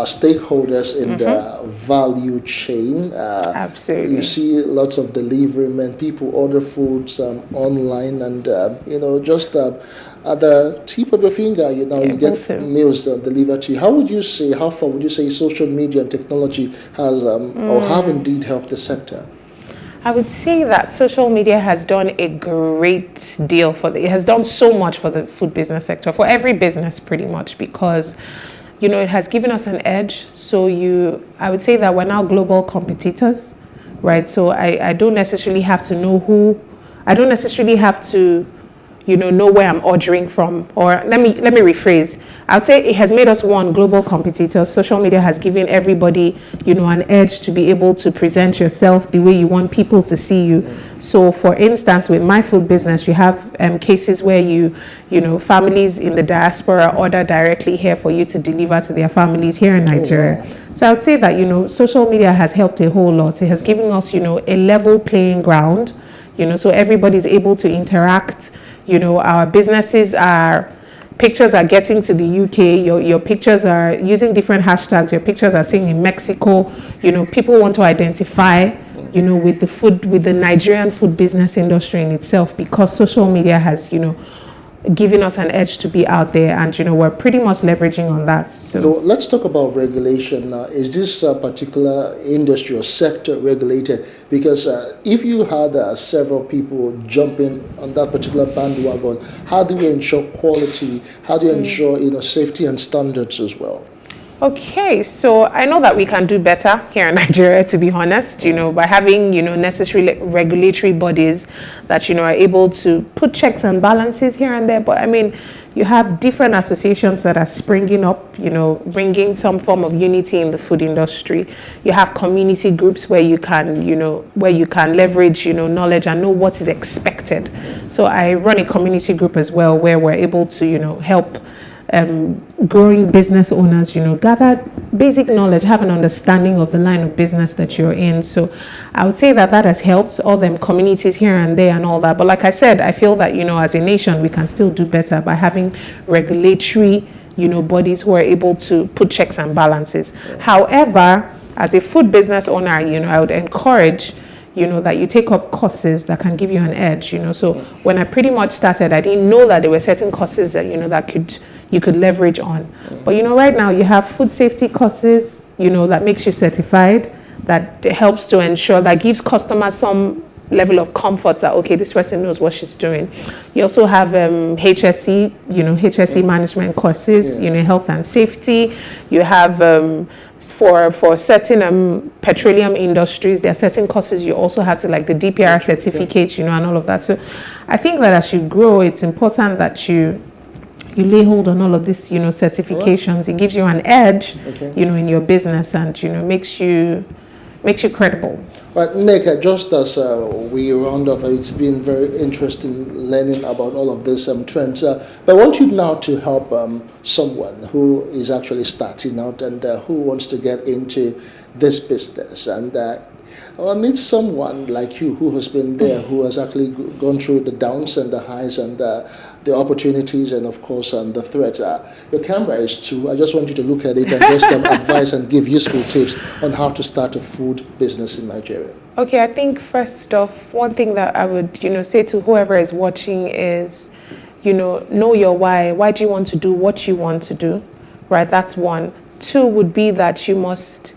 stakeholders in the value chain. Absolutely. You see lots of delivery men, people order foods online and, just at the tip of your finger, you get meals delivered to you. How far would you say social media and technology has or have indeed helped the sector? I would say that social media has done a great deal it has done so much for the food business sector, for every business pretty much, because it has given us an edge. So I would say that we're now global competitors, right? So I don't necessarily have to know I don't necessarily have to know where I'm ordering from. Or let me rephrase. I would say it has made us global competitors. Social media has given everybody, an edge to be able to present yourself the way you want people to see you. So for instance, with my food business, you have cases where families in the diaspora order directly here for you to deliver to their families here in Nigeria. Oh, wow. So I would say that, social media has helped a whole lot. It has given us, a level playing ground. so everybody's able to interact. Our pictures are getting to the UK. Your pictures are using different hashtags. Your pictures are seen in Mexico. People want to identify, with the Nigerian food business industry in itself, because social media has, giving us an edge to be out there, and we're pretty much leveraging on that. So let's talk about regulation now. Is this particular industry or sector regulated? Because if you had several people jumping on that particular bandwagon, how do we ensure quality? How do you ensure safety and standards as well? Okay, so I know that we can do better here in Nigeria, to be honest, by having, necessary regulatory bodies that, are able to put checks and balances here and there. But I mean, you have different associations that are springing up, bringing some form of unity in the food industry. You have community groups where you can, leverage, knowledge and know what is expected. So I run a community group as well, where we're able to, help growing business owners, gather basic knowledge, have an understanding of the line of business that you're in. So I would say that has helped all them communities here and there and all that. But like I said, I feel that, as a nation, we can still do better by having regulatory, bodies who are able to put checks and balances. However, as a food business owner, I would encourage that you take up courses that can give you an edge, So when I pretty much started, I didn't know that there were certain courses that, that you could leverage on. But, right now you have food safety courses, that makes you certified, that helps to ensure, that gives customers some level of comfort that, okay, this person knows what she's doing. You also have HSE, HSE management courses, health and safety. You have for certain petroleum industries, there are certain courses you also have to, like the DPR certificates, and all of that. So I think that as you grow, it's important that you lay hold on all of this, certifications. It gives you an edge, in your business, and makes you credible. But Nick, just as we round off, it's been very interesting learning about all of these trends. But I want you now to help someone who is actually starting out and who wants to get into this business. And I need someone like you who has been there, who has actually gone through the downs and the highs and the opportunities and, of course, the threats. Your camera is too. I just want you to look at it and just advise and give useful tips on how to start a food business in Nigeria. Okay, I think first off, one thing that I would, say to whoever is watching is, know your why. Why do you want to do what you want to do, right? That's one. Two would be that you must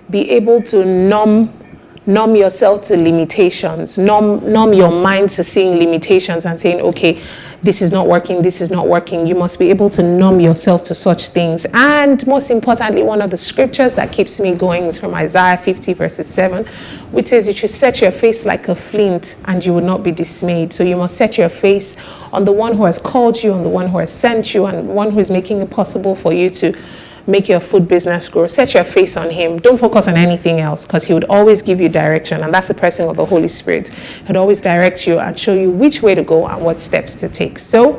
be able to numb yourself to limitations, numb your mind to seeing limitations and saying, okay, this is not working, this is not working. You must be able to numb yourself to such things. And most importantly, one of the scriptures that keeps me going is from Isaiah 50 verses 7, which says you should set your face like a flint and you will not be dismayed. So you must set your face on the one who has called you, on the one who has sent you, and one who is making it possible for you to make your food business grow. Set your face on him. Don't focus on anything else, because he would always give you direction, and that's the person of the Holy Spirit. He'd always direct you and show you which way to go and what steps to take. So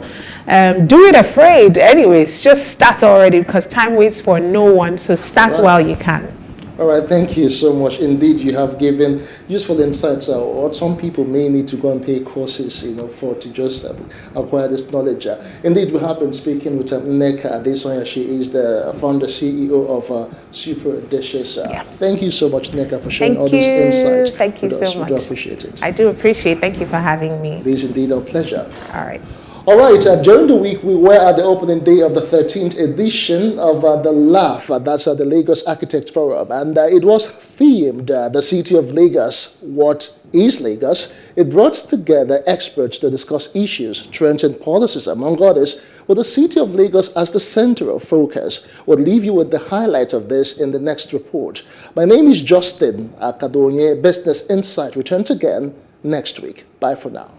do it afraid. Anyways, just start already, because time waits for no one. So start while you can. All right, thank you so much. Indeed, you have given useful insights what some people may need to go and pay courses, for to just acquire this knowledge. Indeed, we have been speaking with Nneka Adesonya. She is the founder, CEO of Super Dishes. Yes. Thank you so much, Nneka, for sharing all these insights. Thank you so much. We do appreciate it. I do appreciate it. Thank you for having me. It is indeed our pleasure. All right. All right, during the week, we were at the opening day of the 13th edition of the LAF, that's the Lagos Architects Forum, and it was themed, the city of Lagos, what is Lagos? It brought together experts to discuss issues, trends, and policies, among others, with the city of Lagos as the center of focus. We'll leave you with the highlight of this in the next report. My name is Justin Akadonye, Business Insight. Returns again next week. Bye for now.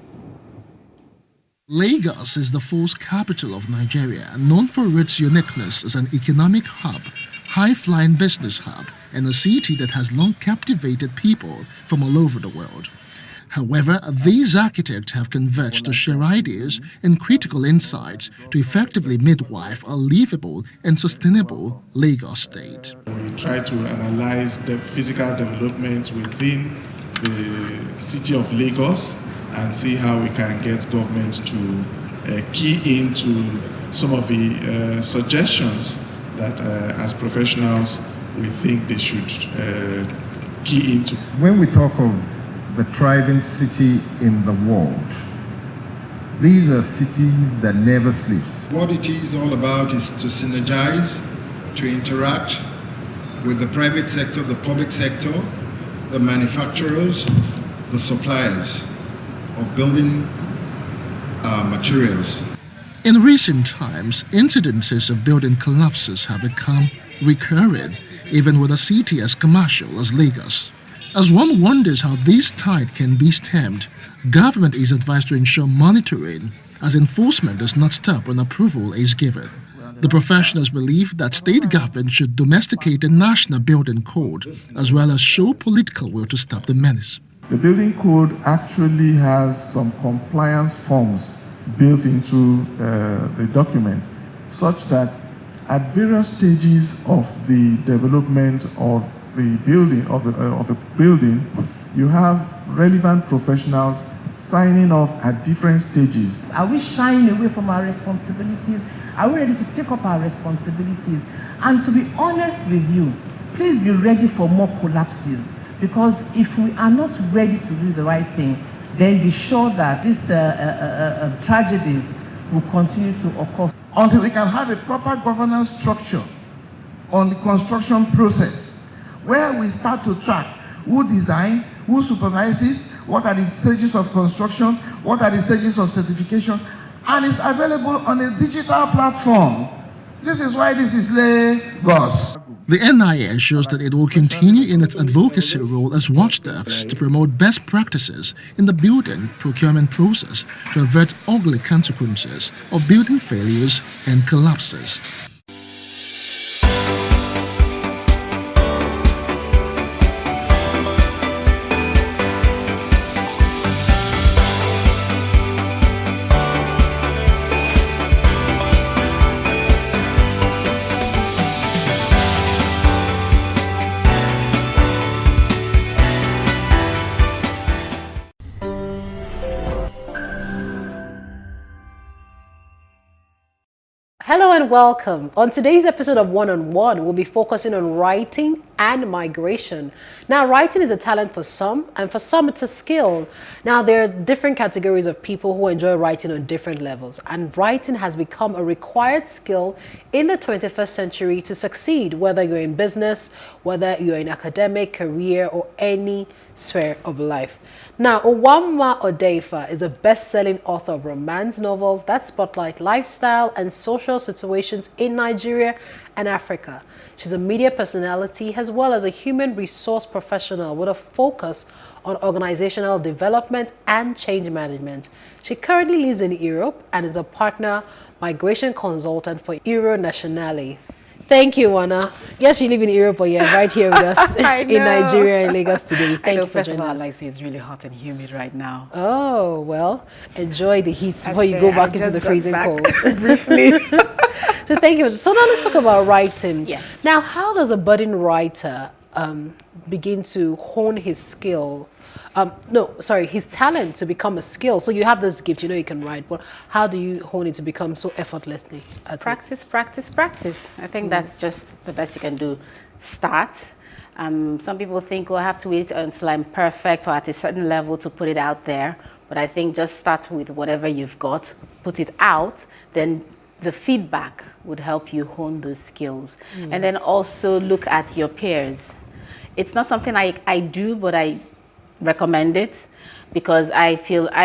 Lagos is the fourth capital of Nigeria, known for its uniqueness as an economic hub, high-flying business hub, and a city that has long captivated people from all over the world. However, these architects have converged to share ideas and critical insights to effectively midwife a livable and sustainable Lagos state. We try to analyze the physical development within the city of Lagos and see how we can get government to key into some of the suggestions that as professionals we think they should key into. When we talk of the thriving city in the world, these are cities that never sleep. What it is all about is to synergize, to interact with the private sector, the public sector, the manufacturers, the suppliers of building materials. In recent times, incidences of building collapses have become recurring, even with a city as commercial as Lagos. As one wonders how this tide can be stemmed, government is advised to ensure monitoring, as enforcement does not stop when approval is given. The professionals believe that state government should domesticate the national building code, as well as show political will to stop the menace. The building code actually has some compliance forms built into the document, such that at various stages of the development of the building, you have relevant professionals signing off at different stages. Are we shying away from our responsibilities? Are we ready to take up our responsibilities? And to be honest with you, please be ready for more collapses, because if we are not ready to do the right thing, then be sure that these tragedies will continue to occur. Until we can have a proper governance structure on the construction process, where we start to track who designs, who supervises, what are the stages of construction, what are the stages of certification, and it's available on a digital platform. This is why this is Lagos. The NIA assures that it will continue in its advocacy role as watchdogs to promote best practices in the building procurement process to avert ugly consequences of building failures and collapses. Hello and welcome. On today's episode of One on One, we'll be focusing on writing and migration. Now, writing is a talent for some, and for some it's a skill. Now, there are different categories of people who enjoy writing on different levels, and writing has become a required skill in the 21st century to succeed, whether you're in business, whether you're in academic, career, or any sphere of life. Now, Uwamma Odefa is a best-selling author of romance novels that spotlight lifestyle and social situations in Nigeria and Africa. She's a media personality as well as a human resource professional with a focus on organizational development and change management. She currently lives in Europe and is a partner migration consultant for Euronationale. Thank you, Wana. Yes, you live in Europe, but you're right here with us in Nigeria and Lagos today. Thank you for joining us. Like it's really hot and humid right now. Oh, well, enjoy the heat before you go back into the freezing cold. Briefly. So thank you. So now let's talk about writing. Yes. Now, how does a budding writer begin to hone his skill? His talent to become a skill. So you have this gift, you know you can write, but how do you hone it to become so effortlessly at Practice, practice, practice. I think that's just the best you can do. Start. Some people think, I have to wait until I'm perfect or at a certain level to put it out there. But I think just start with whatever you've got, put it out, then the feedback would help you hone those skills. And then also look at your peers. It's not something I do, but I recommend it, because I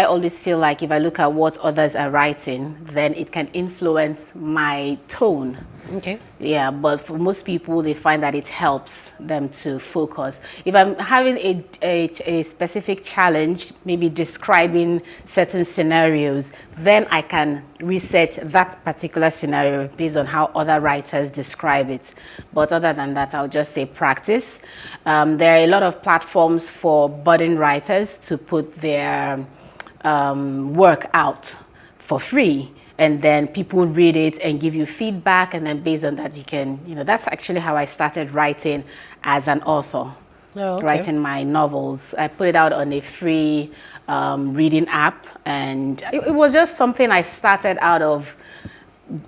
always feel like if I look at what others are writing, then it can influence my tone. Okay. Yeah, but for most people, they find that it helps them to focus. If I'm having a specific challenge, maybe describing certain scenarios, then I can research that particular scenario based on how other writers describe it. But other than that, I'll just say practice. There are a lot of platforms for budding writers to put their work out for free. And then people read it and give you feedback, and then based on that you can, that's actually how I started writing as an author. writing my novels. I put it out on a free reading app, and it was just something I started out of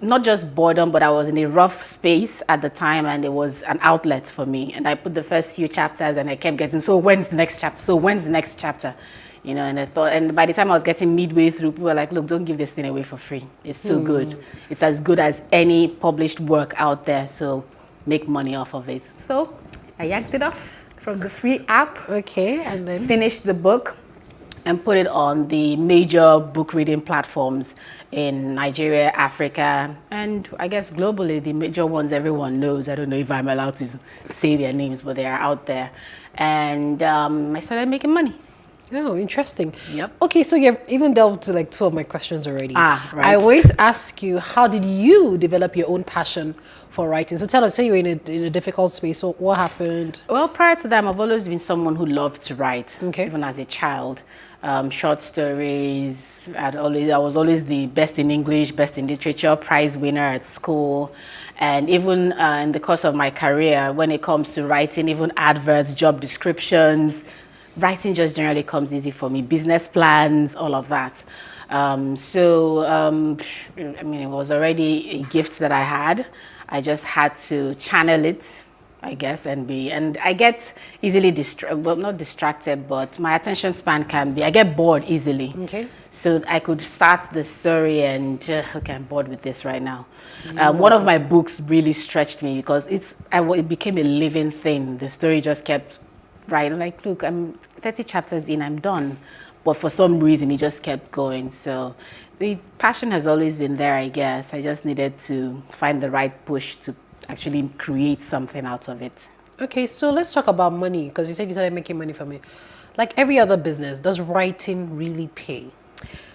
not just boredom, but I was in a rough space at the time, and it was an outlet for me. And I put the first few chapters, and I kept getting, so when's the next chapter? So when's the next chapter? You know, and I thought, and by the time I was getting midway through, people were like, look, don't give this thing away for free. It's too good. It's as good as any published work out there, so make money off of it. So I yanked it off from the free app. Okay, and then? Finished the book and put it on the major book reading platforms in Nigeria, Africa, and I guess globally, the major ones everyone knows. I don't know if I'm allowed to say their names, but they are out there. And I started making money. Oh, interesting. Yep. Okay, so you've even delved to like 2 of my questions already. Right. I want to ask you, how did you develop your own passion for writing? So tell us, say you're in a difficult space, so what happened? Well, prior to that, I've always been someone who loved to write, even as a child. Short stories. I was always the best in English, best in literature, prize winner at school. And even in the course of my career, when it comes to writing, even adverts, job descriptions, writing just generally comes easy for me. Business plans, all of that. I mean, it was already a gift that I had. I just had to channel it, I guess, and I get easily not distracted, but my attention span I get bored easily. Okay. So I could start the story and, okay, I'm bored with this right now. One of my books really stretched me because it became a living thing. The story just kept writing, like, look, I'm 30 chapters in, I'm done. But for some reason, it just kept going. So the passion has always been there, I guess. I just needed to find the right push to actually create something out of it. Okay, so let's talk about money, because you said you started making money from it. Like every other business, does writing really pay?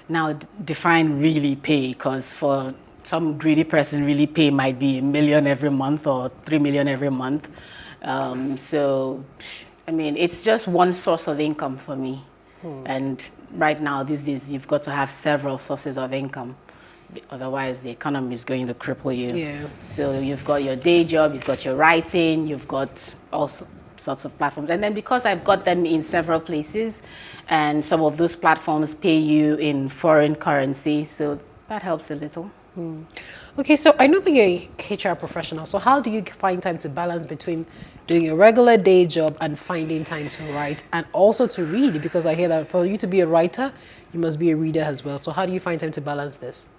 Now, define really pay, because for some greedy person, really pay might be $1 million every month or $3 million every month. So, I mean, it's just one source of income for me. And right now, these days, you've got to have several sources of income. Otherwise, the economy is going to cripple you. Yeah. So you've got your day job, you've got your writing, you've got all sorts of platforms. And then because I've got them in several places, and some of those platforms pay you in foreign currency, so that helps a little. Okay, so I know that you're a HR professional, so how do you find time to balance between doing a regular day job and finding time to write and also to read? Because I hear that for you to be a writer, you must be a reader as well. So how do you find time to balance this?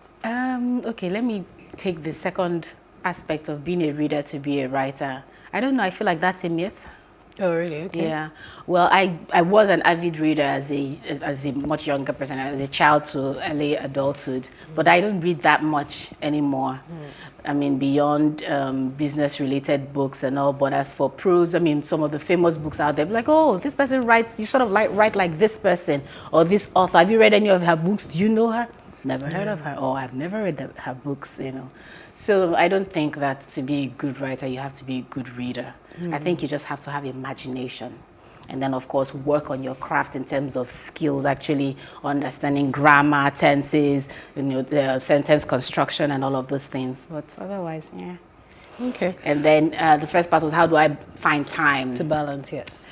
Okay, let me take the second aspect of being a reader to be a writer. I don't know, I feel like that's a myth. Oh, really? Okay. Yeah. Well, I was an avid reader as a much younger person, as a child to early adulthood, but I don't read that much anymore. I mean, beyond business-related books and all, but as for prose, I mean, some of the famous books out there, like, oh, this person writes, you sort of write like this person or this author. Have you read any of her books? Do you know her? Never heard of her, or I've never read her books, you know. So I don't think that to be a good writer, you have to be a good reader. I think you just have to have imagination. And then, of course, work on your craft in terms of skills, actually understanding grammar, tenses, you know, the sentence construction and all of those things. But otherwise, yeah. Okay. And then the first part was, how do I find time? To balance, yes.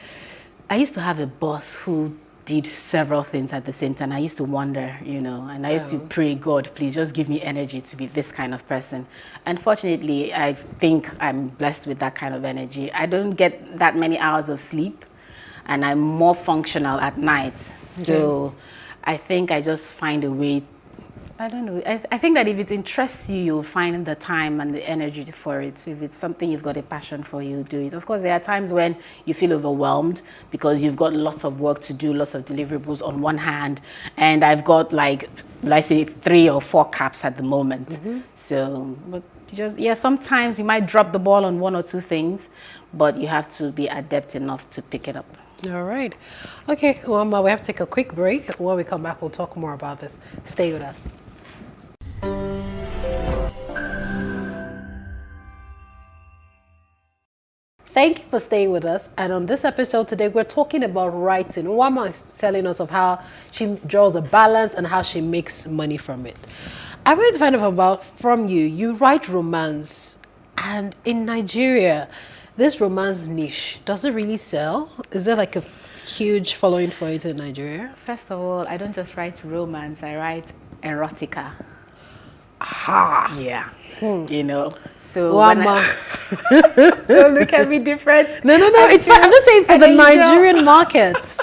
I used to have a boss who did several things at the same time. I used to wonder, you know, and I used to pray, God, please just give me energy to be this kind of person. Unfortunately, I think I'm blessed with that kind of energy. I don't get that many hours of sleep, and I'm more functional at night. So I think I just find a way. I don't know. I think that if it interests you, you'll find the time and the energy for it. If it's something you've got a passion for, you do it. Of course, there are times when you feel overwhelmed because you've got lots of work to do, lots of deliverables on one hand, and I've got, like, let's say 3 or 4 caps at the moment. So, but sometimes you might drop the ball on 1 or 2 things, but you have to be adept enough to pick it up. All right. Okay, well, we have to take a quick break. When we come back, we'll talk more about this. Stay with us. Thank you for staying with us. And on this episode today, we're talking about writing. Wama is telling us of how she draws a balance and how she makes money from it. I wanted to find out from you. You write romance, and in Nigeria, this romance niche, does it really sell? Is there like a huge following for it in Nigeria? First of all, I don't just write romance, I write erotica. Aha. Yeah. You know, so Wama. don't look at me different. No, it's fine. I'm just saying for the Nigerian market.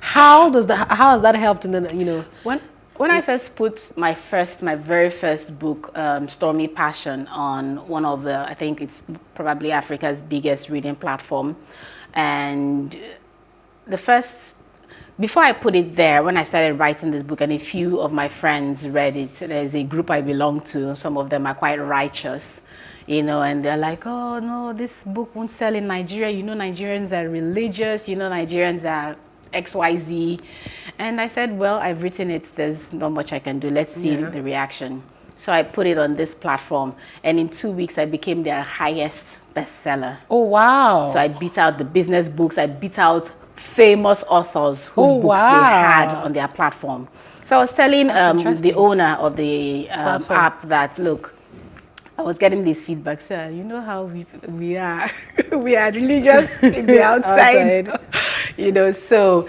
How has that helped in the, you know? When I first put my very first book, Stormy Passion, on one of the, I think it's probably Africa's biggest reading platform, and before I put it there, when I started writing this book, and a few of my friends read it, there's a group I belong to, some of them are quite righteous, you know, and they're like, oh no, this book won't sell in Nigeria, you know Nigerians are religious, you know Nigerians are XYZ. And I said, well, I've written it, there's not much I can do, let's see the reaction. So I put it on this platform, and in 2 weeks I became their highest bestseller. Oh wow. So I beat out the business books, I beat out famous authors whose books they had on their platform. So I was telling the owner of the app that, look, I was getting this feedback, sir, you know how we are, we are religious in the outside. You know, so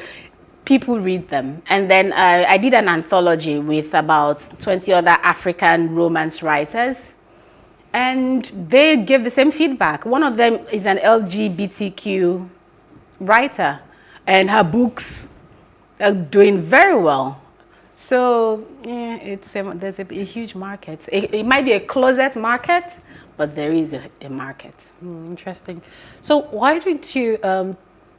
people read them. And then I did an anthology with about 20 other African romance writers, and they gave the same feedback. One of them is an LGBTQ writer, and her books are doing very well. So yeah, there's a huge market. It might be a closet market, but there is a market. Interesting. So why don't you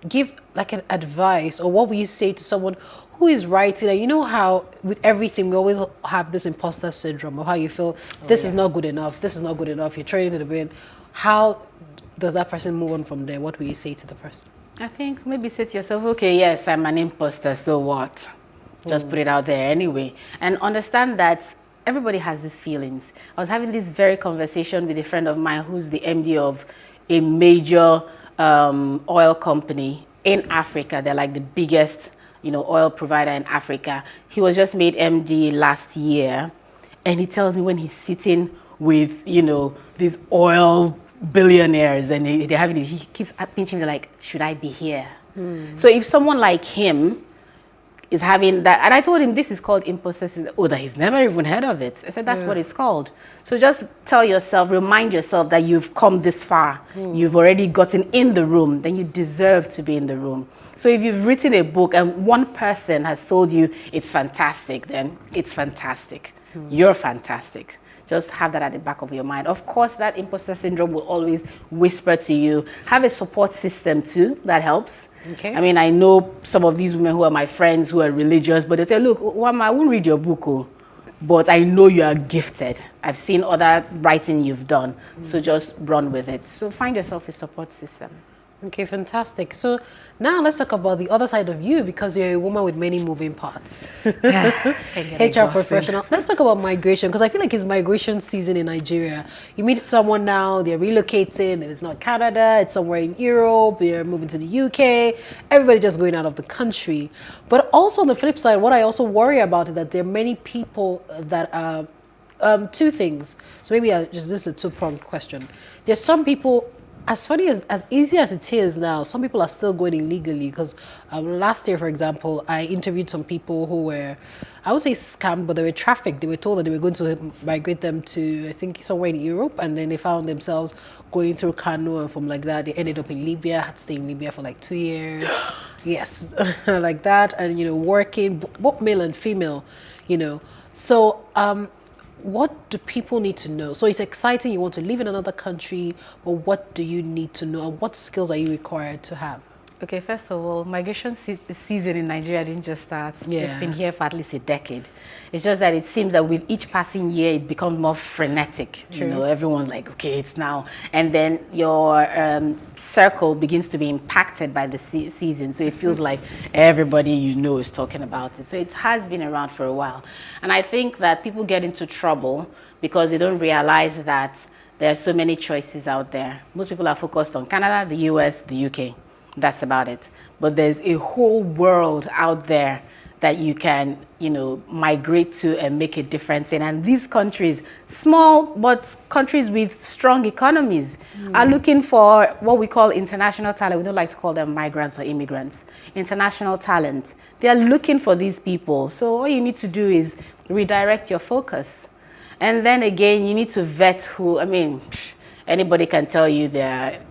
give like an advice, or what would you say to someone who is writing? And you know how with everything we always have this imposter syndrome of how you feel this is not good enough, this is not good enough, you're training to the brain. How does that person move on from there? What will you say to the person? I think maybe say to yourself, okay, yes, I'm an imposter, so what? Just put it out there anyway. And understand that everybody has these feelings. I was having this very conversation with a friend of mine who's the MD of a major oil company in Africa. They're like the biggest, you know, oil provider in Africa. He was just made MD last year, and he tells me when he's sitting with, you know, these oil billionaires and they're having it, he keeps pinching me like, should I be here? So if someone like him is having that, and I told him this is called imposter syndrome. Oh, that he's never even heard of it. I said, that's what it's called. So just tell yourself, remind yourself that you've come this far. You've already gotten in the room, then you deserve to be in the room. So if you've written a book and one person has told you it's fantastic, then it's fantastic. You're fantastic. Just have that at the back of your mind. Of course, that imposter syndrome will always whisper to you. Have a support system too, that helps. Okay. I mean, I know some of these women who are my friends who are religious, but they say, look, Wama, I won't read your book, but I know you are gifted. I've seen other writing you've done, so just run with it. So find yourself a support system. Okay, fantastic. So now let's talk about the other side of you, because you're a woman with many moving parts. HR professional. Let's talk about migration, because I feel like it's migration season in Nigeria. You meet someone now, they're relocating, it's not Canada, it's somewhere in Europe, they're moving to the UK, everybody just going out of the country. But also on the flip side, what I also worry about is that there are many people that are two things. So maybe this is a two-pronged question. There's some people, as funny as easy as it is now, some people are still going illegally, because last year, for example, I interviewed some people who were, I would say scammed, but they were trafficked. They were told that they were going to migrate them to, I think, somewhere in Europe, and then they found themselves going through Kano, and from like that, they ended up in Libya, had to stay in Libya for like 2 years. Yes, like that, and, you know, working, both male and female, you know. So, what do people need to know? So it's exciting, you want to live in another country, but what do you need to know, and what skills are you required to have? Okay, first of all, migration season in Nigeria didn't just start. It's been here for at least a decade. It's just that it seems that with each passing year, it becomes more frenetic. True. You know, everyone's like, okay, it's now. And then your circle begins to be impacted by the season. So it feels like everybody you know is talking about it. So it has been around for a while. And I think that people get into trouble because they don't realize that there are so many choices out there. Most people are focused on Canada, the US, the UK. That's about it. But there's a whole world out there that you can, migrate to and make a difference in. And these countries, small but countries with strong economies, are looking for what we call international talent. We don't like to call them migrants or immigrants. International talent. They are looking for these people. So all you need to do is redirect your focus. And then again, you need to vet who, anybody can tell you they're,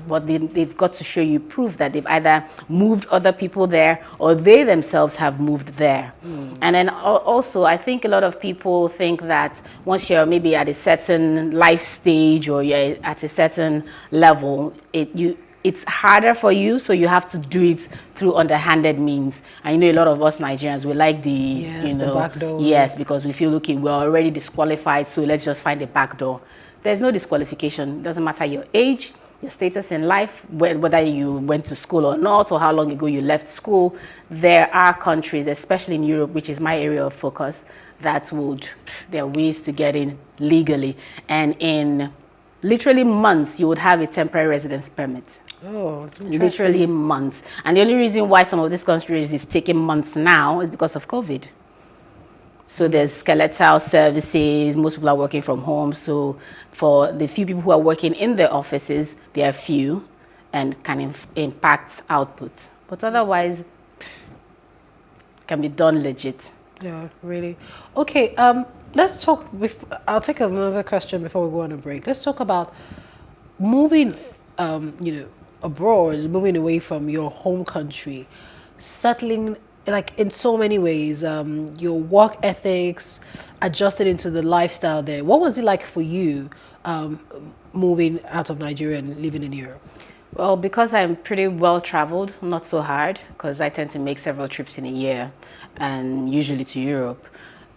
but they've got to show you proof that they've either moved other people there or they themselves have moved there. And then also, I think a lot of people think that once you're maybe at a certain life stage or you're at a certain level, it's harder for you, so you have to do it through underhanded means. I know a lot of us Nigerians, we like the back door. Yes, because we feel, okay, we're already disqualified, so let's just find a back door. There's no disqualification. It doesn't matter your age, your status in life, whether you went to school or not, or how long ago you left school. There are countries, especially in Europe, which is my area of focus, that there are ways to get in legally. And in literally months, you would have a temporary residence permit. Oh, literally months. And the only reason why some of these countries is taking months now is because of COVID. So there's skeletal services, most people are working from home. So for the few people who are working in the offices, they are few and can impact output. But otherwise, can be done legit. Yeah, really. Okay, let's talk, I'll take another question before we go on a break. Let's talk about moving, abroad, moving away from your home country, settling like in so many ways, your work ethics, adjusted into the lifestyle there. What was it like for you moving out of Nigeria and living in Europe? Well, because I'm pretty well traveled, not so hard, because I tend to make several trips in a year and usually to Europe.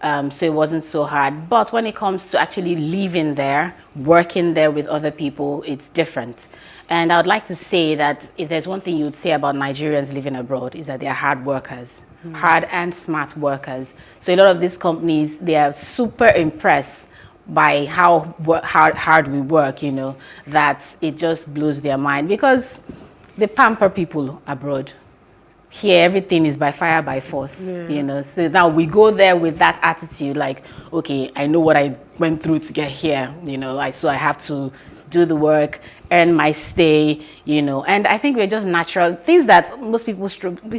So it wasn't so hard. But when it comes to actually living there, working there with other people, it's different. And I would like to say that if there's one thing you would say about Nigerians living abroad is that they are hard workers, hard and smart workers. So a lot of these companies, they are super impressed by how hard we work, that it just blows their mind because they pamper people abroad. Here, everything is by fire, by force, So now we go there with that attitude, like, okay, I know what I went through to get here, so I have to do the work, earn my stay, And I think we're just natural. Things that most people struggle,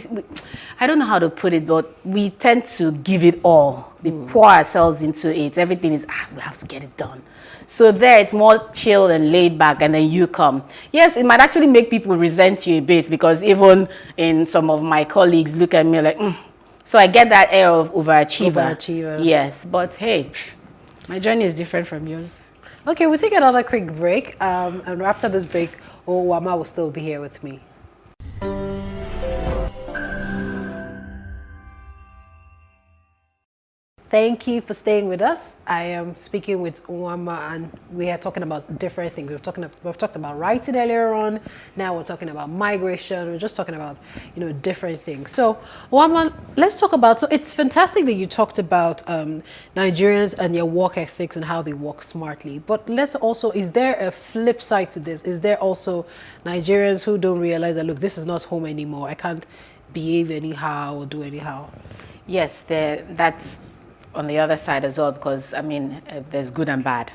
I don't know how to put it, but we tend to give it all. We pour ourselves into it. Everything is, we have to get it done. So there, it's more chill and laid back, and then you come. Yes, it might actually make people resent you a bit because even in some of my colleagues look at me like, So I get that air of overachiever. Yes, but hey, my journey is different from yours. Okay, we'll take another quick break, and after this break, Wama will still be here with me. Thank you for staying with us. I am speaking with Wama, and we are talking about different things. We've talked about writing earlier on. Now we're talking about migration. We're just talking about different things. So Wama, let's talk about. So it's fantastic that you talked about Nigerians and their work ethics and how they work smartly. But let's also, is there a flip side to this? Is there also Nigerians who don't realize that, look, this is not home anymore. I can't behave anyhow or do anyhow? Yes, that's on the other side as well, because there's good and bad,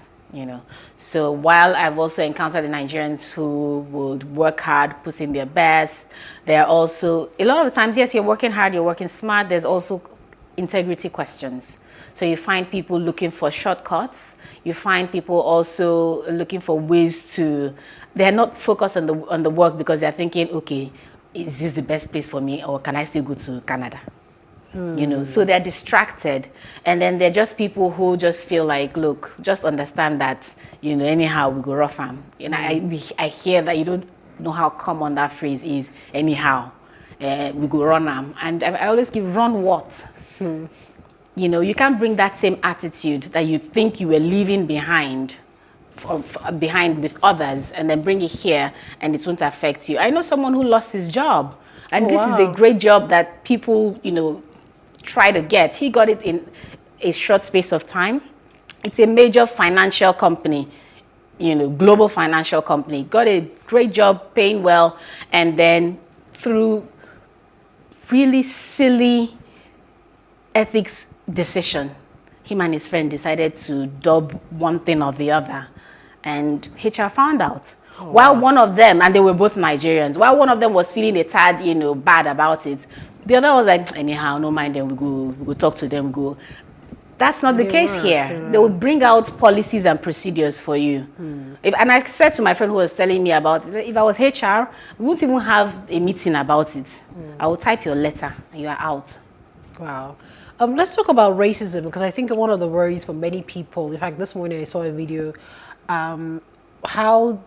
So while I've also encountered the Nigerians who would work hard, put in their best, there are also, a lot of the times, yes, you're working hard, you're working smart, there's also integrity questions. So you find people looking for shortcuts, you find people also looking for ways to, they're not focused on the work because they're thinking, okay, is this the best place for me, or can I still go to Canada? So they're distracted, and then they're just people who just feel like, look, just understand that, anyhow we go rough am. I hear that you don't know how common that phrase is, anyhow, we go run am, and I always give run what? You can't bring that same attitude that you think you were leaving behind with others, and then bring it here, and it won't affect you. I know someone who lost his job, and this is a great job that people, try to get. He got it in a short space of time. It's a major financial company, global financial company. Got a great job, paying well, and then through really silly ethics decision. Him and his friend decided to dub one thing or the other, and HR found out. While one of them, and they were both Nigerians, while one of them was feeling a tad, bad about it, the other was like, anyhow, no mind them, we go talk to them, go. That's not the case here. They will bring out policies and procedures for you. And I said to my friend who was telling me about it, if I was HR, we wouldn't even have a meeting about it. I will type your letter and you are out. Wow. Let's talk about racism, because I think one of the worries for many people, in fact, this morning I saw a video, how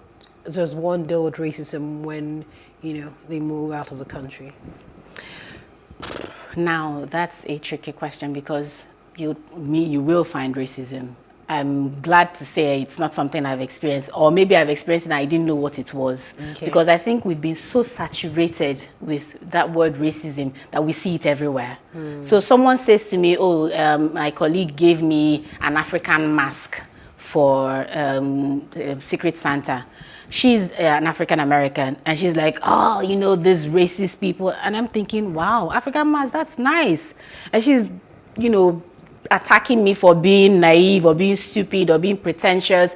does one deal with racism when, they move out of the country? Now, that's a tricky question, because you will find racism. I'm glad to say it's not something I've experienced, or maybe I've experienced it and I didn't know what it was. Okay. Because I think we've been so saturated with that word racism that we see it everywhere. So someone says to me, my colleague gave me an African mask for Secret Santa. She's an African American, and she's like, these racist people. And I'm thinking, wow, African mask, that's nice. And she's, attacking me for being naive or being stupid or being pretentious.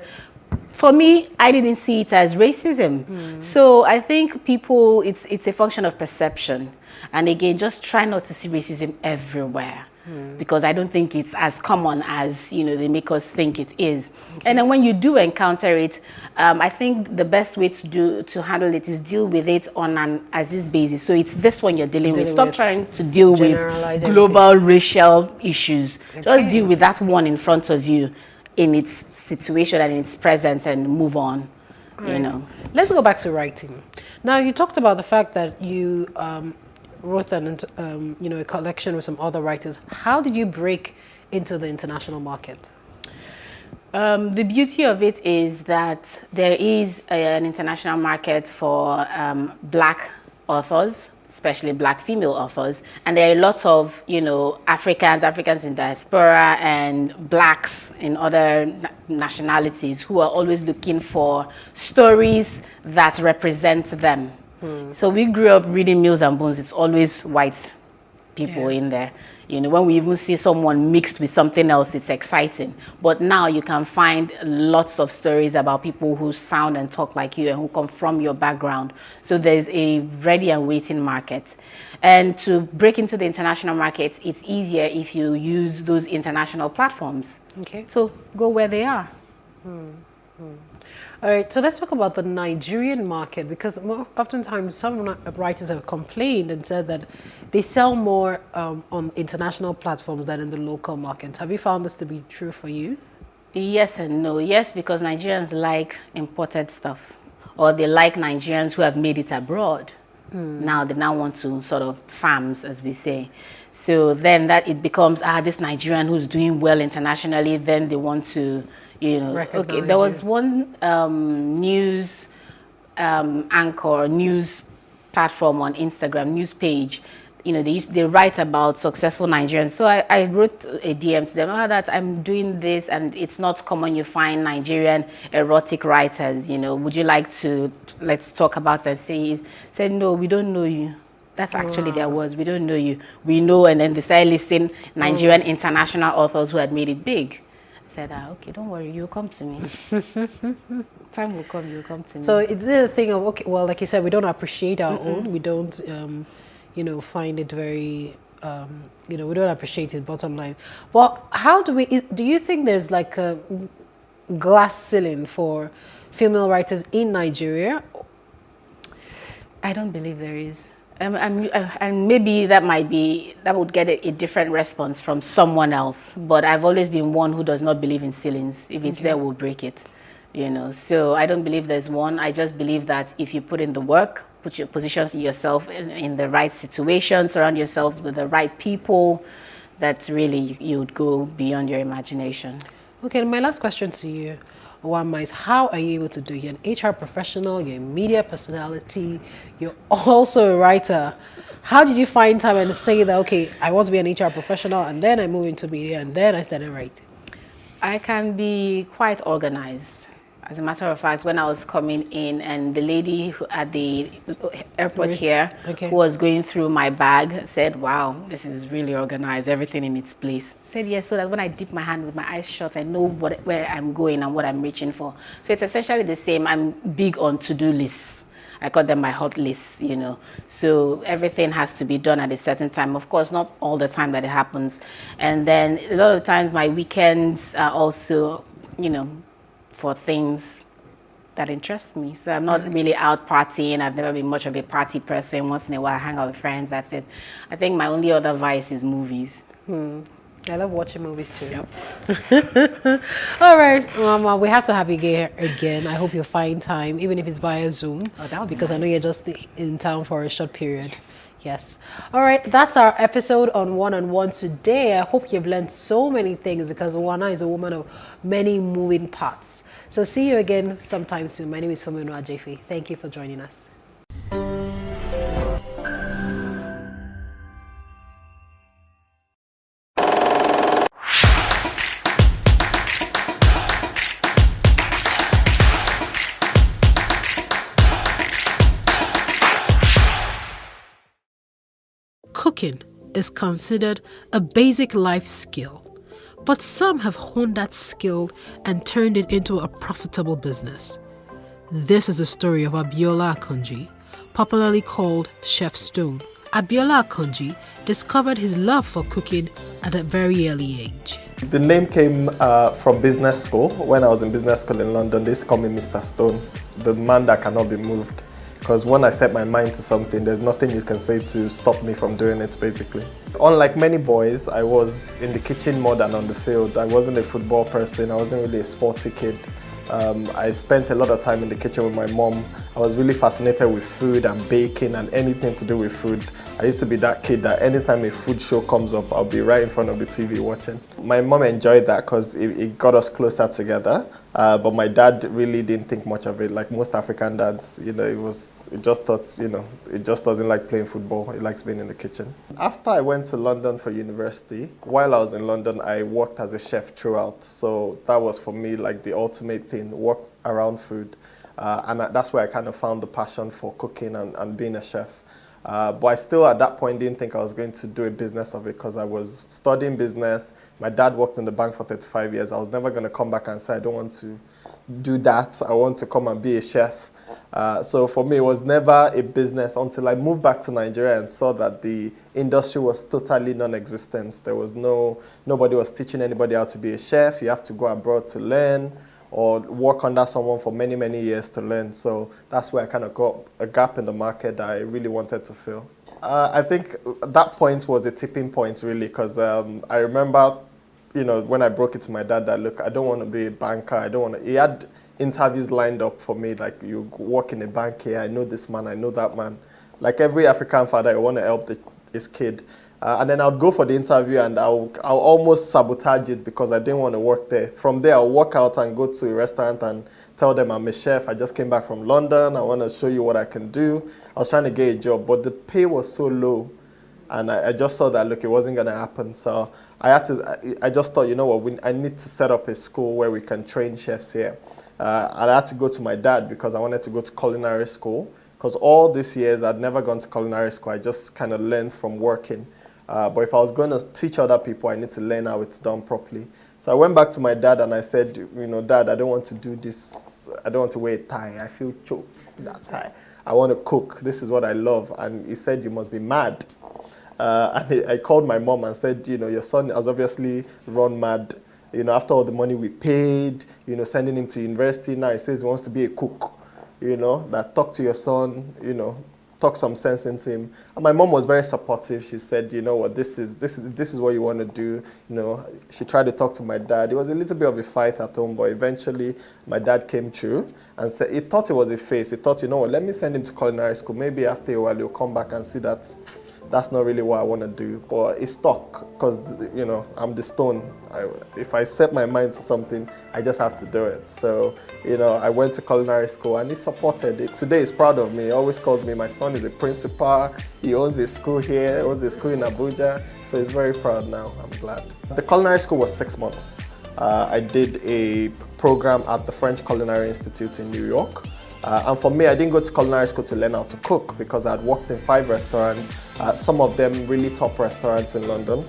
For me, I didn't see it as racism. So I think people, it's a function of perception. And again, just try not to see racism everywhere. Because I don't think it's as common as, they make us think it is. Okay. And then when you do encounter it, I think the best way to handle it is deal with it on an as-is basis. So it's this one you're dealing with. Stop trying to deal with global racial issues. Okay. Just deal with that one in front of you in its situation and in its presence and move on, Let's go back to writing. Now, you talked about the fact that you wrote a collection with some other writers. How did you break into the international market? The beauty of it is that there is an international market for Black authors, especially Black female authors, and there are a lot of Africans in diaspora and Blacks in other nationalities who are always looking for stories that represent them. So we grew up reading Mills and Bones. It's always white people in there. When we even see someone mixed with something else, it's exciting. But now you can find lots of stories about people who sound and talk like you and who come from your background. So there's a ready and waiting market. And to break into the international market, it's easier if you use those international platforms. Okay. So go where they are. All right, so let's talk about the Nigerian market, because oftentimes some writers have complained and said that they sell more on international platforms than in the local market. Have you found this to be true for you? Yes and no. Yes, because Nigerians like imported stuff, or they like Nigerians who have made it abroad. Now they want to sort of farms, as we say. So then that it becomes, this Nigerian who's doing well internationally, then they want to, okay, there was one news anchor, news platform on Instagram, news page, they write about successful Nigerians. So I wrote a DM to them, that I'm doing this and it's not common you find Nigerian erotic writers, would you like to, let's talk about that. Said, no, we don't know you. That's actually their words. We don't know you. We know, and then they started listing Nigerian international authors who had made it big. I said, okay, don't worry, you'll come to me. Time will come, you'll come to me. So it's a thing of, okay, well, like you said, we don't appreciate our own. We don't, find it very, we don't appreciate it, bottom line. But how do you think there's like a glass ceiling for female writers in Nigeria? I don't believe there is. And maybe that would get a different response from someone else. But I've always been one who does not believe in ceilings. If it's there, we'll break it. So I don't believe there's one. I just believe that if you put in the work, position yourself in the right situation, surround yourself with the right people, that really you would go beyond your imagination. Okay, and my last question to you, Wama, is how are you able to do it? You're an HR professional, you're a media personality, you're also a writer. How did you find time and say that, okay, I want to be an HR professional, and then I move into media, and then I started writing? I can be quite organized. As a matter of fact, when I was coming in and the lady at the airport here who was going through my bag said, wow, this is really organized, everything in its place. I said, yes, so that when I dip my hand with my eyes shut, I know where I'm going and what I'm reaching for. So it's essentially the same. I'm big on to-do lists. I call them my hot lists, you know. So everything has to be done at a certain time. Of course, not all the time that it happens. And then a lot of times my weekends are also, you know, for things that interest me. So I'm not really out partying. I've never been much of a party person. Once in a while I hang out with friends, that's it. I think my only other vice is movies. I love watching movies too. Yep. All right, Mama, we have to have you here again. I hope you'll find time, even if it's via Zoom, because I know you're just in town for a short period. Yes. All right, that's our episode on One today. I hope you've learned so many things because Wana is a woman of many moving parts. So see you again sometime soon. My name is Femino Ajefi. Thank you for joining us. Cooking is considered a basic life skill, but some have honed that skill and turned it into a profitable business. This is the story of Abiola Akanji, popularly called Chef Stone. Abiola Akanji discovered his love for cooking at a very early age. The name came from business school. When I was in business school in London, they used to call me Mr. Stone, the man that cannot be moved. Because when I set my mind to something, there's nothing you can say to stop me from doing it, basically. Unlike many boys, I was in the kitchen more than on the field. I wasn't a football person. I wasn't really a sporty kid. I spent a lot of time in the kitchen with my mom. I was really fascinated with food and baking and anything to do with food. I used to be that kid that anytime a food show comes up, I'll be right in front of the TV watching. My mom enjoyed that because it got us closer together. But my dad really didn't think much of it. Like most African dads, you know, it just thought, you know, it just doesn't like playing football. It likes being in the kitchen. After I went to London for university, while I was in London, I worked as a chef throughout. So that was for me like the ultimate thing, work around food. And that's where I kind of found the passion for cooking and being a chef. But I still, at that point, didn't think I was going to do a business of it because I was studying business. My dad worked in the bank for 35 years. I was never going to come back and say, I don't want to do that. I want to come and be a chef. So for me, it was never a business until I moved back to Nigeria and saw that the industry was totally non-existent. There was nobody was teaching anybody how to be a chef. You have to go abroad to learn or work under someone for many, many years to learn. So that's where I kind of got a gap in the market that I really wanted to fill. I think that point was a tipping point, really, because I remember, you know, when I broke it to my dad that, look, I don't want to be a banker. I don't want to. He had interviews lined up for me, like, you work in a bank here. I know this man. I know that man. Like every African father, I want to help his kid. And then I'll go for the interview and I'll almost sabotage it because I didn't want to work there. From there, I'll walk out and go to a restaurant and tell them I'm a chef. I just came back from London. I want to show you what I can do. I was trying to get a job, but the pay was so low. And I just saw that, look, it wasn't going to happen. So I just thought, you know what, I need to set up a school where we can train chefs here. And I had to go to my dad because I wanted to go to culinary school. Because all these years, I'd never gone to culinary school. I just kind of learned from working. But if I was going to teach other people, I need to learn how it's done properly. So I went back to my dad and I said, you know, Dad, I don't want to do this. I don't want to wear a tie. I feel choked with that tie. I want to cook. This is what I love. And he said, you must be mad. And I called my mom and said, you know, your son has obviously run mad. You know, after all the money we paid, you know, sending him to university, now he says he wants to be a cook. You know, that talk to your son, you know, talk some sense into him. And my mom was very supportive. She said, you know what, this is what you want to do. You know, she tried to talk to my dad. It was a little bit of a fight at home, but eventually my dad came through and said, he thought it was a phase. He thought, you know what, let me send him to culinary school. Maybe after a while he'll come back and see that that's not really what I want to do. But it stuck because, you know, I'm the stone. If I set my mind to something, I just have to do it. So, you know, I went to culinary school and he supported it. Today he's proud of me. He always calls me, my son is a principal. He owns a school here, owns a school in Abuja. So he's very proud now. I'm glad. The culinary school was 6 months. I did a program at the French Culinary Institute in New York. And for me, I didn't go to culinary school to learn how to cook because I'd worked in 5 restaurants, some of them really top restaurants in London.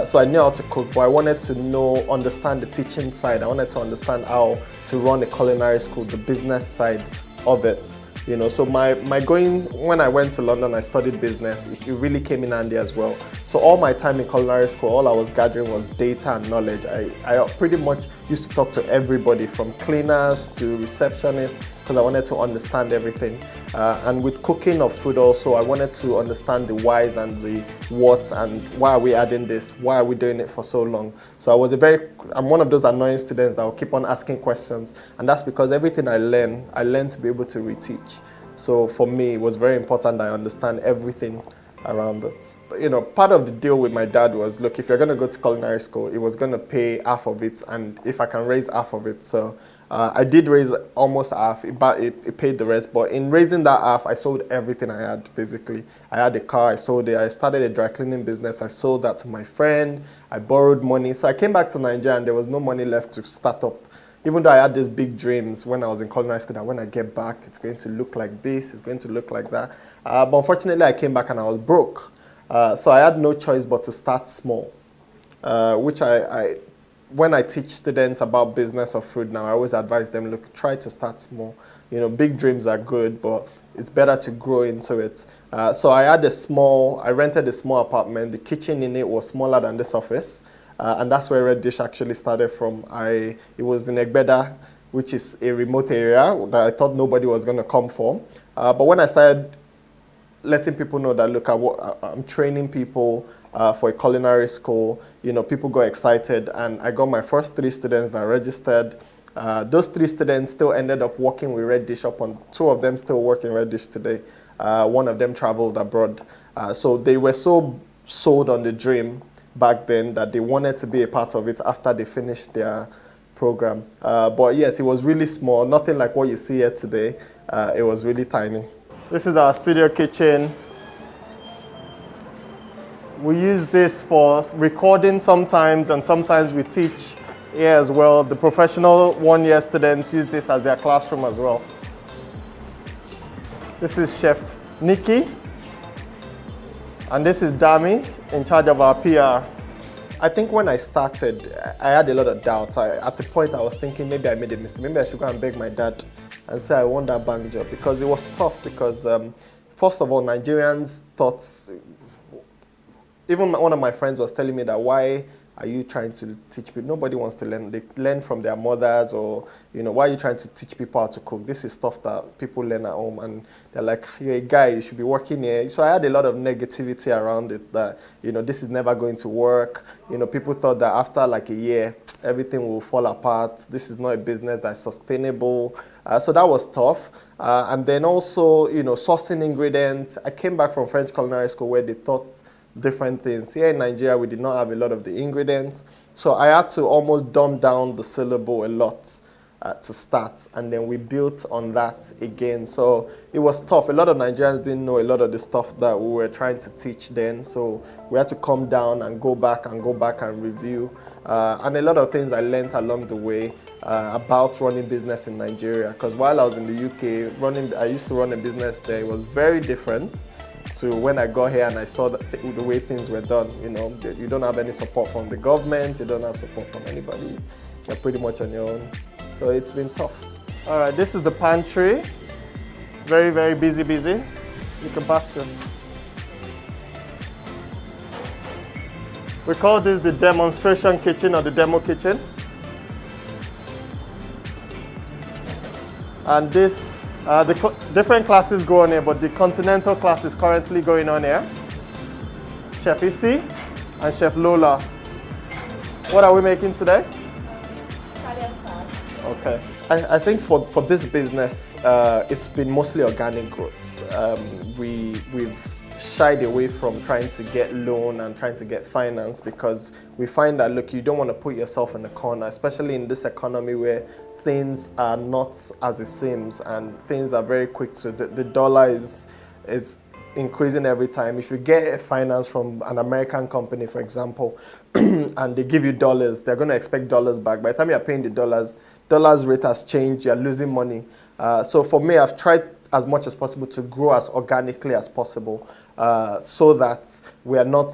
So I knew how to cook, but I wanted to understand the teaching side. I wanted to understand how to run a culinary school, the business side of it. You know, so when I went to London, I studied business. It really came in handy as well. So all my time in culinary school, all I was gathering was data and knowledge. I pretty much used to talk to everybody from cleaners to receptionists because I wanted to understand everything. And with cooking of food also, I wanted to understand the whys and the whats and why are we adding this? Why are we doing it for so long? So I'm one of those annoying students that will keep on asking questions. And that's because everything I learn to be able to reteach. So for me, it was very important that I understand everything around it. You know, part of the deal with my dad was, look, if you're going to go to culinary school, it was going to pay half of it, and if I can raise half of it. So I did raise almost half, but it paid the rest. But in raising that half, I sold everything I had, basically. I had a car, I sold it. I started a dry cleaning business. I sold that to my friend. I borrowed money. So I came back to Nigeria, and there was no money left to start up. Even though I had these big dreams when I was in culinary school that when I get back, it's going to look like this, it's going to look like that. But unfortunately, I came back and I was broke. So I had no choice but to start small, which when I teach students about business of food now, I always advise them, look, try to start small. You know, big dreams are good, but it's better to grow into it. So I rented a small apartment. The kitchen in it was smaller than this office. And that's where Red Dish actually started from. It was in Egbeda, which is a remote area that I thought nobody was going to come for. But when I started letting people know that, look, I'm training people for a culinary school, you know, people got excited, and I got my first 3 students that registered. Those 3 students still ended up working with Red Dish up on 2 of them still work in Red Dish today. One of them traveled abroad. So they were so sold on the dream back then that they wanted to be a part of it after they finished their program. But yes, it was really small, nothing like what you see here today. It was really tiny. This is our studio kitchen. We use this for recording sometimes, and sometimes we teach here as well. The professional 1-year students use this as their classroom as well. This is Chef Nikki. And this is Dami, in charge of our PR. I think when I started, I had a lot of doubts. At the point I was thinking maybe I made a mistake. Maybe I should go and beg my dad and say I want that bank job, because it was tough. Because first of all, Nigerians thought, even one of my friends was telling me that, why are you trying to teach people? Nobody wants to learn. They learn from their mothers, or, you know, why are you trying to teach people how to cook? This is stuff that people learn at home, and they're like, you're a guy, you should be working here. So I had a lot of negativity around it, that, you know, this is never going to work. You know, people thought that after like a year, everything will fall apart. This is not a business that's sustainable. So that was tough. And then also, you know, sourcing ingredients. I came back from French culinary school where they taught different things. Here in Nigeria, we did not have a lot of the ingredients. So I had to almost dumb down the syllable a lot to start. And then we built on that again. So it was tough. A lot of Nigerians didn't know a lot of the stuff that we were trying to teach then. So we had to come down and go back and review. And a lot of things I learned along the way about running business in Nigeria. Because while I was in the UK, I used to run a business there. It was very different to when I got here and I saw the way things were done. You know, you don't have any support from the government, you don't have support from anybody. You're pretty much on your own. So it's been tough. All right, this is the pantry. Very, very busy. You can pass through. We call this the demonstration kitchen or the demo kitchen. And this, the different classes go on here, but the continental class is currently going on here. Chef Isi and Chef Lola. What are we making today? Okay. I think for this business, it's been mostly organic growth. We've shied away from trying to get loan and trying to get finance, because we find that, look, you don't want to put yourself in the corner, especially in this economy where things are not as it seems and things are very quick. So the dollar is increasing every time. If you get a finance from an American company, for example, and they give you dollars, they're going to expect dollars back. By the time you're paying the dollars rate has changed, you're losing money. So for me, I've tried as much as possible to grow as organically as possible, so that we are not,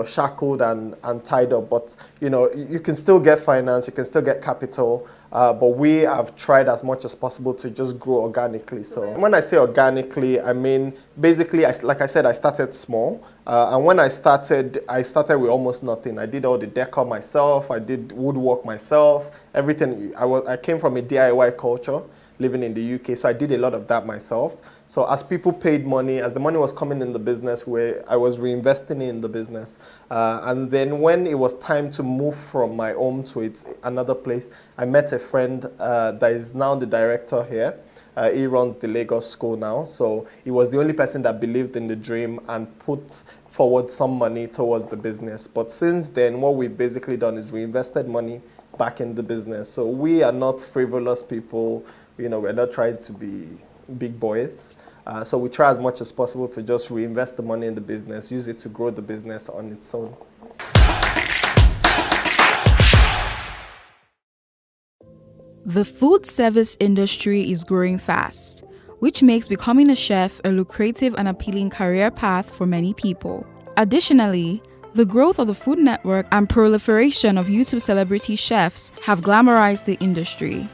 shackled and tied up. But, you can still get finance, you can still get capital, but we have tried as much as possible to just grow organically. So when I say organically, I mean, basically, like I said, I started small. And when I started with almost nothing. I did all the decor myself, I did woodwork myself, everything. I came from a DIY culture, living in the UK, so I did a lot of that myself. So as people paid money, as the money was coming in the business, I was reinvesting in the business. And then when it was time to move from my home to another place, I met a friend that is now the director here. He runs the Lagos school now. So he was the only person that believed in the dream and put forward some money towards the business. But since then, what we've basically done is reinvested money back in the business. So we are not frivolous people. We're not trying to be big boys. So we try as much as possible to just reinvest the money in the business, use it to grow the business on its own. The food service industry is growing fast, which makes becoming a chef a lucrative and appealing career path for many people. Additionally, the growth of the Food Network and proliferation of YouTube celebrity chefs have glamorized the industry.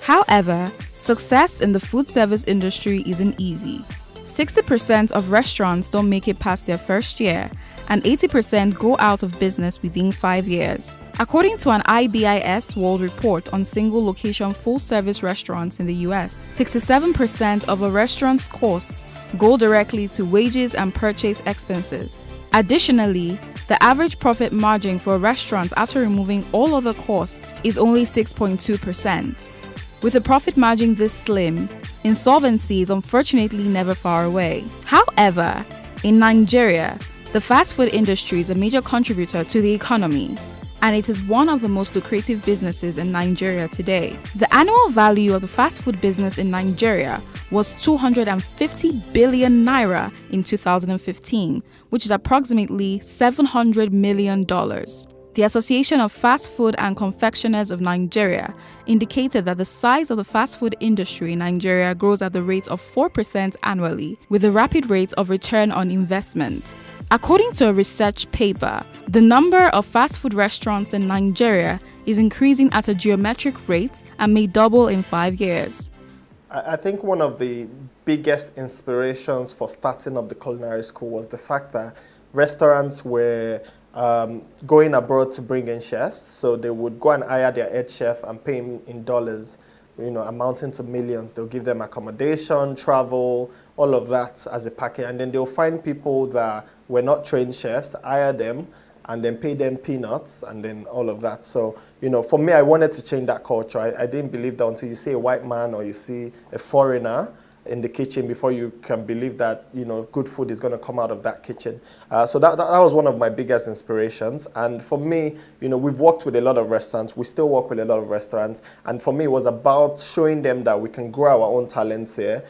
However, success in the food service industry isn't easy. 60% of restaurants don't make it past their first year, and 80% go out of business within 5 years. According to an IBIS World Report on single location full service restaurants in the US, 67% of a restaurant's costs go directly to wages and purchase expenses. Additionally, the average profit margin for restaurants after removing all other costs is only 6.2%. With a profit margin this slim, insolvency is unfortunately never far away. However, in Nigeria, the fast food industry is a major contributor to the economy, and it is one of the most lucrative businesses in Nigeria today. The annual value of the fast food business in Nigeria was 250 billion naira in 2015, which is approximately $700 million. The Association of Fast Food and Confectioners of Nigeria indicated that the size of the fast food industry in Nigeria grows at the rate of 4% annually, with a rapid rate of return on investment. According to a research paper, the number of fast food restaurants in Nigeria is increasing at a geometric rate and may double in 5 years. I think one of the biggest inspirations for starting up the culinary school was the fact that restaurants were going abroad to bring in chefs. So they would go and hire their head chef and pay him in dollars, amounting to millions. They'll give them accommodation, travel, all of that as a package. And then they'll find people that were not trained chefs, hire them, and then pay them peanuts, and then all of that. So, for me, I wanted to change that culture. I didn't believe that until you see a white man or you see a foreigner in the kitchen before you can believe that, good food is going to come out of that kitchen. So that was one of my biggest inspirations. And for me, we've worked with a lot of restaurants. We still work with a lot of restaurants. And for me, it was about showing them that we can grow our own talents here.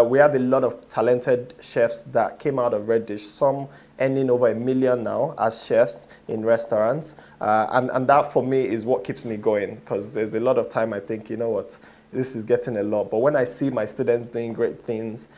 We have a lot of talented chefs that came out of Reddish, some earning over $1 million now as chefs in restaurants. And that for me is what keeps me going, because there's a lot of time I think, this is getting a lot. But when I see my students doing great things,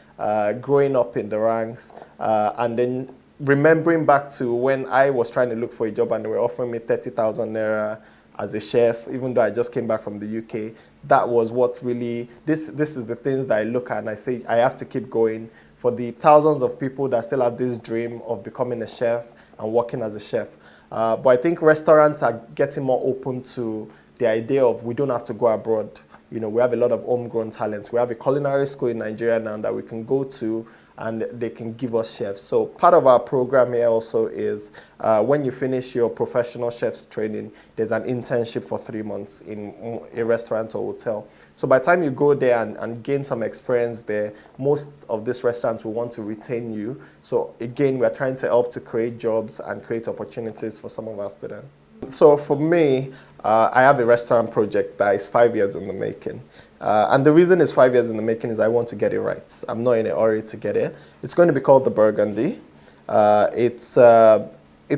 growing up in the ranks, and then remembering back to when I was trying to look for a job and they were offering me 30,000 naira as a chef, even though I just came back from the UK, that was what really, this is the things that I look at and I say, I have to keep going for the thousands of people that still have this dream of becoming a chef and working as a chef. But I think restaurants are getting more open to the idea of we don't have to go abroad. We have a lot of homegrown talents. We have a culinary school in Nigeria now that we can go to and they can give us chefs. So part of our program here also is when you finish your professional chef's training, there's an internship for 3 months in a restaurant or hotel. So by the time you go there and gain some experience there, most of these restaurants will want to retain you. So again, we're trying to help to create jobs and create opportunities for some of our students. So for me, I have a restaurant project that is 5 years in the making. And the reason it's 5 years in the making is I want to get it right. I'm not in a hurry to get it. It's going to be called the Burgundy. It's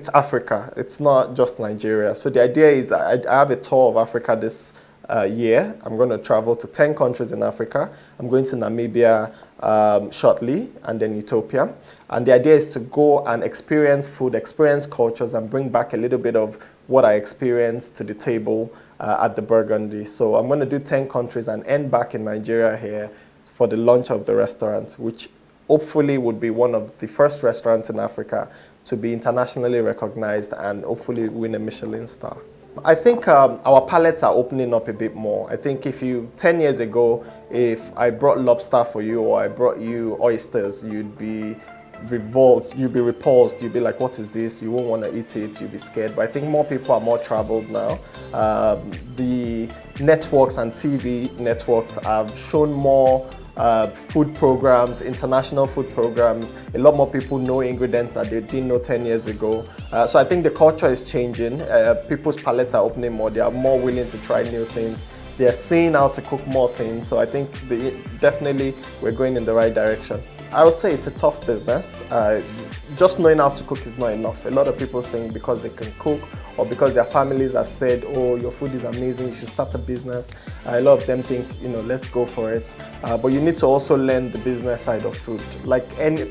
Africa. It's not just Nigeria. So the idea is I have a tour of Africa this year. I'm going to travel to 10 countries in Africa. I'm going to Namibia shortly, and then Ethiopia. And the idea is to go and experience food, experience cultures, and bring back a little bit of what I experienced to the table at the Burgundy. So I'm going to do 10 countries and end back in Nigeria here for the launch of the restaurant, which hopefully would be one of the first restaurants in Africa to be internationally recognized and hopefully win a Michelin star. I think our palettes are opening up a bit more. I think 10 years ago, if I brought lobster for you or I brought you oysters, you'd be repulsed, you'd be like, what is this? You won't want to eat it, you'd be scared. But I think more people are more traveled now. The networks and TV networks have shown more food programs, international food programs. A lot more people know ingredients that they didn't know 10 years ago. So I think the culture is changing. People's palettes are opening more. They are more willing to try new things. They are seeing how to cook more things. So I think definitely we're going in the right direction. I would say it's a tough business. Just knowing how to cook is not enough. A lot of people think because they can cook or because their families have said, oh, your food is amazing, you should start a business. A lot of them think, let's go for it. But you need to also learn the business side of food.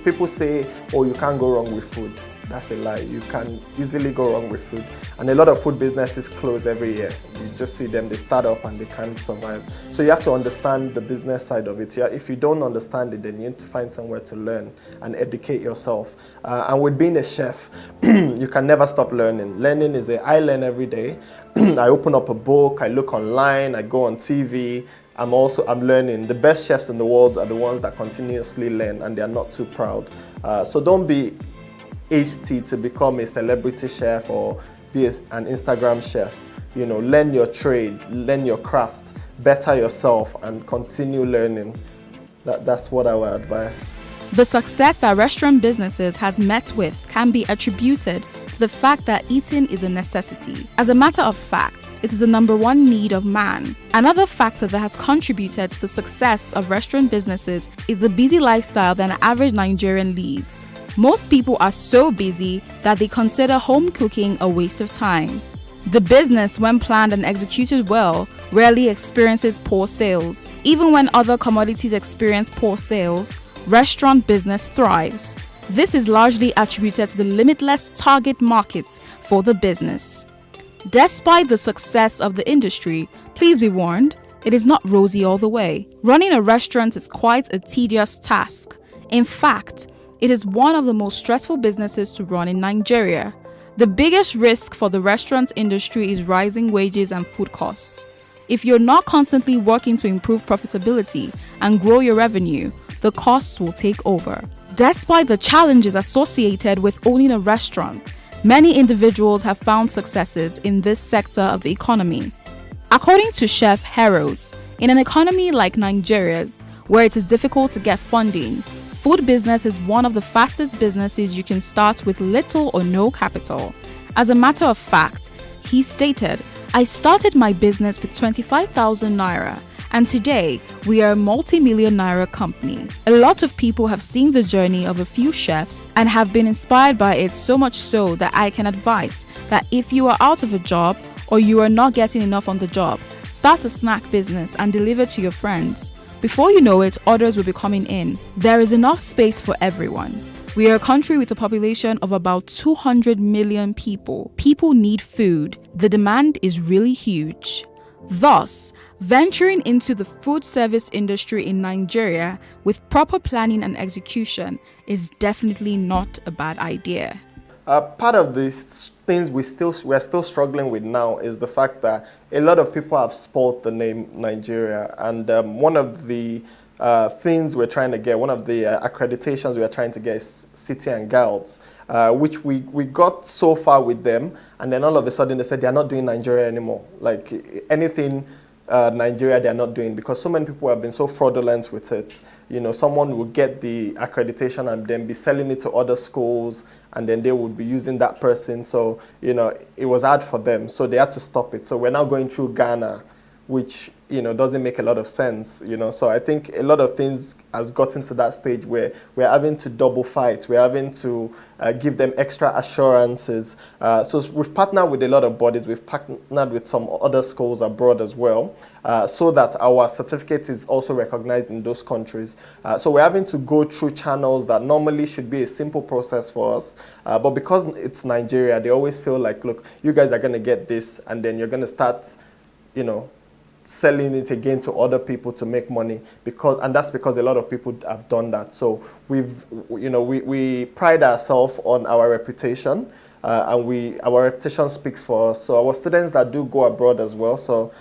People say, oh, you can't go wrong with food. That's a lie. You can easily go wrong with food. And a lot of food businesses close every year. You just see them, they start up and they can't survive. So you have to understand the business side of it. If you don't understand it, then you need to find somewhere to learn and educate yourself. And with being a chef, you can never stop learning. Learning I learn every day. I open up a book, I look online, I go on TV. I'm learning. The best chefs in the world are the ones that continuously learn and they are not too proud. So don't be hasty to become a celebrity chef or be an Instagram chef. Learn your trade, learn your craft, better yourself, and continue learning. That's what I would advise. The success that restaurant businesses has met with can be attributed to the fact that eating is a necessity. As a matter of fact, it is the #1 need of man. Another factor that has contributed to the success of restaurant businesses is the busy lifestyle that an average Nigerian leads. Most people are so busy that they consider home cooking a waste of time. The business, when planned and executed well, rarely experiences poor sales. Even when other commodities experience poor sales, restaurant business thrives. This is largely attributed to the limitless target market for the business. Despite the success of the industry, please be warned, it is not rosy all the way. Running a restaurant is quite a tedious task. In fact, it is one of the most stressful businesses to run in Nigeria. The biggest risk for the restaurant industry is rising wages and food costs. If you're not constantly working to improve profitability and grow your revenue, the costs will take over. Despite the challenges associated with owning a restaurant, many individuals have found successes in this sector of the economy. According to Chef Heroes, in an economy like Nigeria's, where it is difficult to get funding, food business is one of the fastest businesses you can start with little or no capital. As a matter of fact, he stated, I started my business with 25,000 naira, and today we are a multi-million naira company. A lot of people have seen the journey of a few chefs and have been inspired by it, so much so that I can advise that if you are out of a job or you are not getting enough on the job, start a snack business and deliver to your friends. Before you know it, orders will be coming in. There is enough space for everyone. We are a country with a population of about 200 million people. People need food. The demand is really huge. Thus, venturing into the food service industry in Nigeria with proper planning and execution is definitely not a bad idea. Part of the things we're still struggling with now is the fact that a lot of people have spoiled the name Nigeria, and one of the things we're trying to get, one of the accreditations we're trying to get is City and Guilds, which we got so far with them, and then all of a sudden they said they're not doing Nigeria anymore. Like anything Nigeria they're not doing, because so many people have been so fraudulent with it. Someone will get the accreditation and then be selling it to other schools, and then they would be using that person. So, it was hard for them. So they had to stop it. So we're now going through Ghana which, you know, doesn't make a lot of sense, you know. So I think a lot of things has gotten to that stage where we're having to double fight. We're having to give them extra assurances. So we've partnered with a lot of bodies. We've partnered with some other schools abroad as well, so that our certificate is also recognized in those countries. So we're having to go through channels that normally should be a simple process for us. But because it's Nigeria, they always feel like, look, you guys are going to get this, and then you're going to start, you know, selling it again to other people to make money, and that's because a lot of people have done that. So we pride ourselves on our reputation, and our reputation speaks for us. So our students that do go abroad as well. So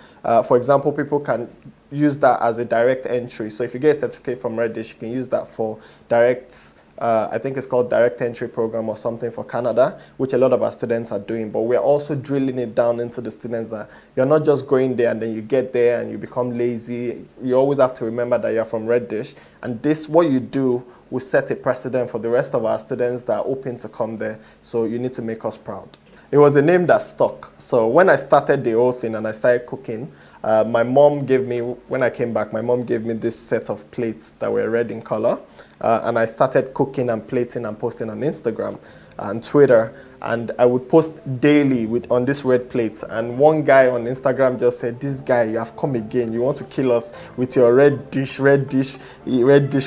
for example, people can use that as a direct entry. So if you get a certificate from Reddish, you can use that for direct. I think it's called direct entry program or something for Canada, which a lot of our students are doing. But we're also drilling it down into the students that you're not just going there and then you get there and you become lazy. You always have to remember that you're from Reddish. And this, what you do, will set a precedent for the rest of our students that are open to come there. So you need to make us proud. It was a name that stuck. So when I started the whole thing and I started cooking, my mom gave me, when I came back, my mom gave me this set of plates that were red in color. And I started cooking and plating and posting on Instagram and Twitter. And I would post daily on this red plate. And one guy on Instagram just said, "This guy, you have come again. You want to kill us with your Red Dish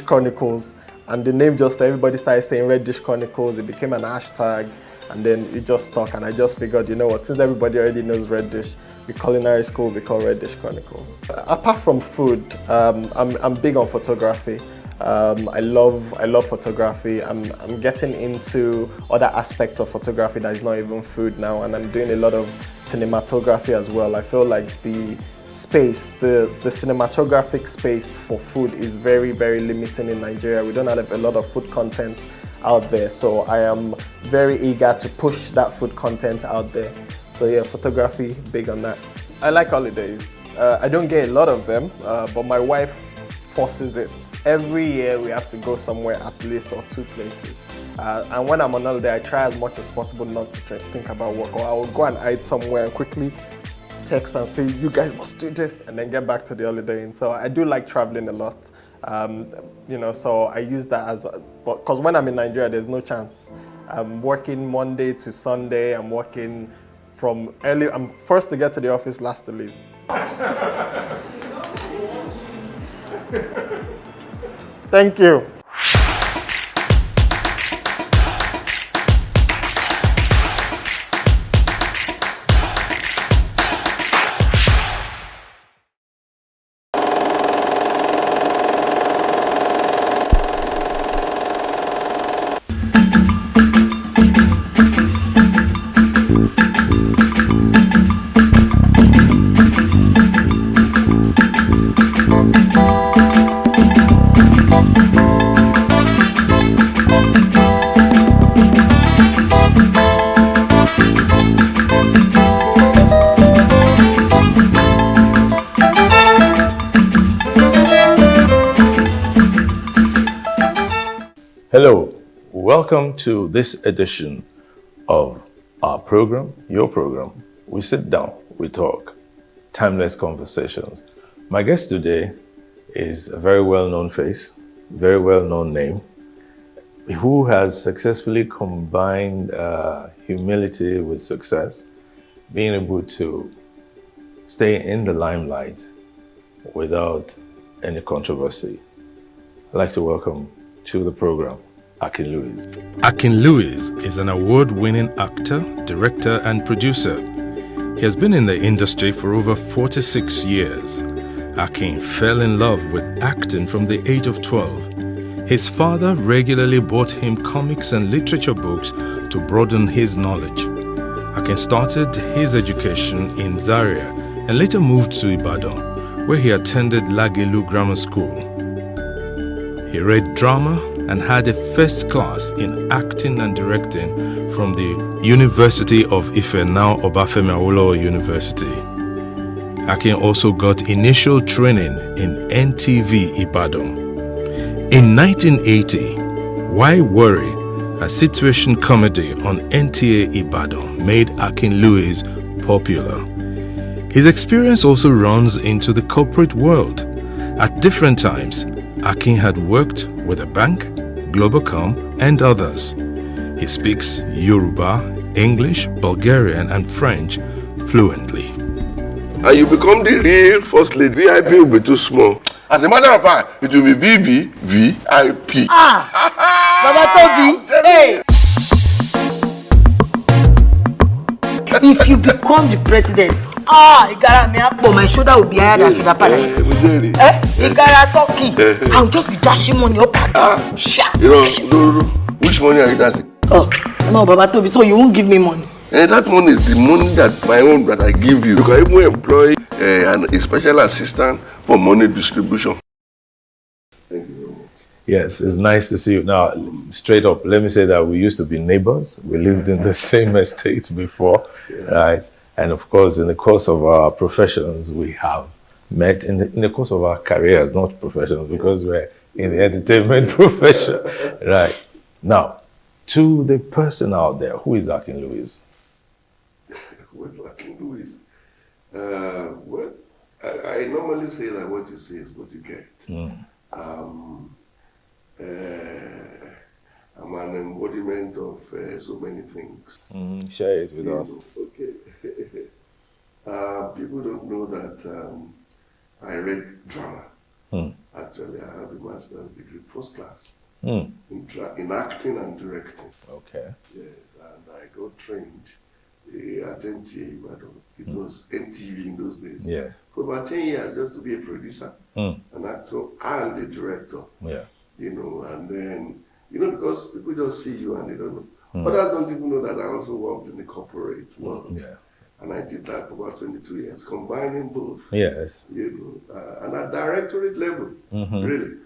Chronicles." And the name just, everybody started saying Red Dish Chronicles. It became an hashtag. And then it just stuck. And I just figured, you know what, since everybody already knows Red Dish, the culinary school we call Red Dish Chronicles. Apart from food, I'm big on photography. I love photography. I'm getting into other aspects of photography that is not even food now, and I'm doing a lot of cinematography as well. I feel like the space, the cinematographic space for food is very, very limiting in Nigeria. We don't have a lot of food content out there, so I am very eager to push that food content out there. So yeah, photography, big on that. I like holidays. I don't get a lot of them, but my wife forces it. Every year we have to go somewhere at least, or 2 places. And when I'm on holiday, I try as much as possible not to think about work, or I will go and hide somewhere and quickly text and say, "You guys must do this," and then get back to the holiday. And so I do like traveling a lot. So I use that because when I'm in Nigeria, there's no chance. I'm working Monday to Sunday. I'm working from early. I'm first to get to the office, last to leave. Thank you. Hello, welcome to this edition of our program, your program. We sit down, we talk, timeless conversations. My guest today is a very well-known face, very well-known name, who has successfully combined humility with success, being able to stay in the limelight without any controversy. I'd like to welcome to the program Akin Lewis. Akin Lewis is an award-winning actor, director, and producer. He has been in the industry for over 46 years. Akin fell in love with acting from the age of 12. His father regularly bought him comics and literature books to broaden his knowledge. Akin started his education in Zaria and later moved to Ibadan, where he attended Lagelu Grammar School. He read drama and had a first class in acting and directing from the University of Ife, now Obafemi Awolowo University. Akin also got initial training in NTV Ibadan. In 1980, Why Worry, a situation comedy on NTA Ibadan, made Akin Lewis popular. His experience also runs into the corporate world. At different times, Akin had worked with a bank, Globacom, and others. He speaks Yoruba, English, Bulgarian, and French fluently. And you become the real first lady. VIP will be too small. As a matter of fact, it will be VVVIP. Baba Tobi, hey! If you become the president, Igara me up, my shoulder will be higher than shoulder pad. Igara talking. I will just be dashing money up and down. No. Which money are you dashing? Oh, no, Baba Tobi, so you won't give me money? That money is the money that my own that I give you. You can even employ a special assistant for money distribution. Thank you very much. Yes, it's nice to see you. Now, straight up, let me say that we used to be neighbors. We lived in the same estate before, right? And of course, in the course of our professions, we have met in the course of our careers, not professions, because we're in the entertainment profession, right? Now, to the person out there, who is Akin Louis? Well, Akin Louis, well, I normally say that what you see is what you get. I'm an embodiment of so many things. Share it with us. Okay. People don't know that I read drama. Actually, I have a master's degree, first class, in acting and directing. Okay. Yes, and I got trained at NTA, but it was NTV in those days. Yes. For about 10 years, just to be a producer, an actor, and a director. Yeah. And then, because people just see you and they don't know. Others don't even know that I also worked in the corporate world. Yeah. And I did that for about 22 years, combining both. Yes. And at directorate level, really.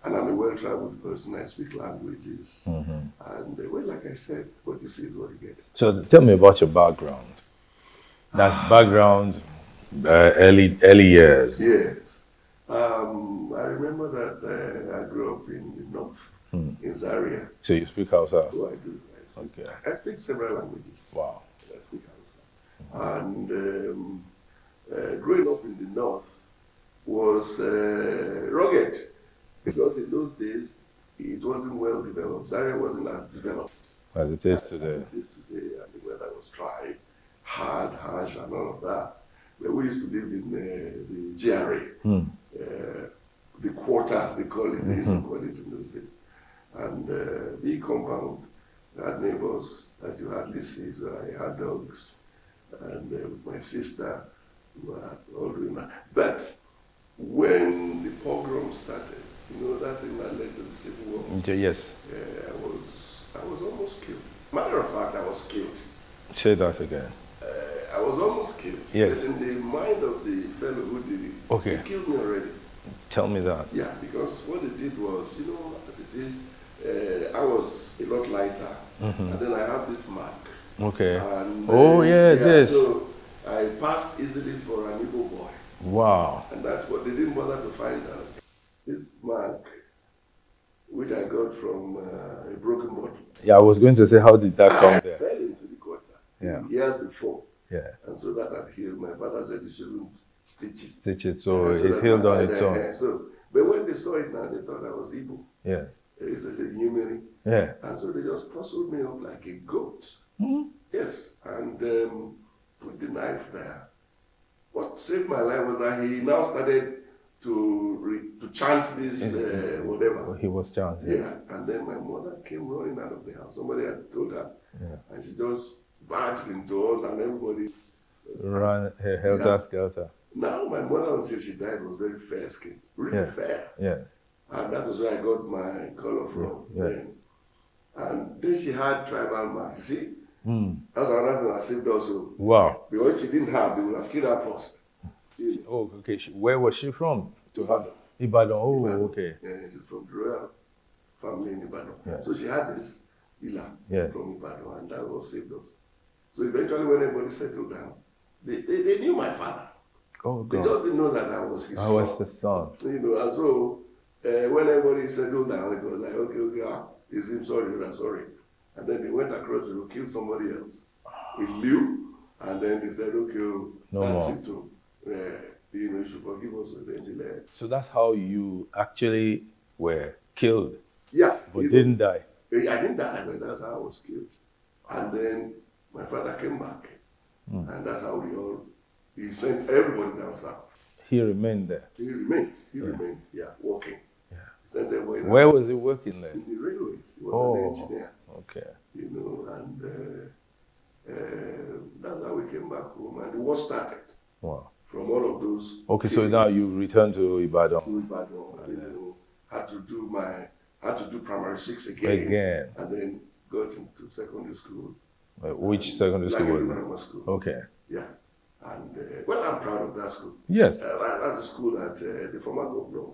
And I'm a well-traveled person. I speak languages. And, well, like I said, what you see is what you get. So tell me about your background. That's background, early years. Yes. I remember that I grew up in the north, in Zaria. So you speak Hausa? Oh, I do. Okay. I speak several languages. Wow. I speak Hausa. And growing up in the north was rugged, because in those days it wasn't well developed. Zaria wasn't as developed as it is today. As it is today, and the weather was dry, hard, harsh, and all of that. But we used to live in the GRA, the quarters they call it. They used to call it in those days, and big compound. I had neighbors that you had leases. I had dogs, and with my sister, we were all doing that. But when the pogrom started, that thing that led to the civil war. Yes. I was almost killed. Matter of fact, I was killed. Say that again. I was almost killed. Yes. But in the mind of the fellow who did it, okay, he killed me already. Tell me that. Yeah, because what they did was, as it is, I was a lot lighter, and then I have this mark. Okay. And, this. So I passed easily for an Igbo boy. Wow. And that's what they didn't bother to find out. This mark, which I got from a broken bottle. Yeah, I was going to say, how did that come there? I fell into the gutter years before. Yeah. And so that had healed. My father said you shouldn't stitch it. Stitch it, so it healed on its own. But when they saw it now, they thought I was Igbo. Yeah. It's a humane. Yeah. And so they just puzzled me up like a goat. Yes. And put the knife there. What saved my life was that he now started to chant this whatever. He was chanting. Yeah. And then my mother came running out of the house. Somebody had told her. Yeah. And she just barged into us, and everybody ran helter-skelter. Now my mother, until she died, was very fair-skinned. Really fair. Yeah. And that was where I got my color from. Then. And then she had tribal marks. See? That was another thing that saved also. Wow. Because she didn't have, they would have killed her first. Oh, okay. Where was she from? Ibadan. Oh, Ibadan. Okay. Yeah, she's from the royal family in Ibadan. Yeah. So she had this Ila from Ibadan, and that was saved us. So eventually, when everybody settled down, they knew my father. Oh, God. They just didn't know that I was his son. I was the son. And so when everybody settled down, it was like, okay, is him sorry, I'm sorry. And then they went across the road, killed somebody else. In lieu, And then they said, okay, No that's more. it too. You should forgive us eventually. So that's how you actually were killed. Yeah. But didn't die. I didn't die, but that's how I was killed. And then my father came back. And that's how he sent everybody down south. He remained there. He remained, working. Yeah. He sent everybody Where down was south. he working there? In the railways. He was an engineer. Okay. And that's how we came back home. And the war started. Wow. From all of those. Okay, so now you returned to Ibadan. Had to do primary 6 again. And then got into secondary school. Which secondary school was grammar it? school. Okay. Yeah. And well, I'm proud of that school. Yes. That's the school that the former governor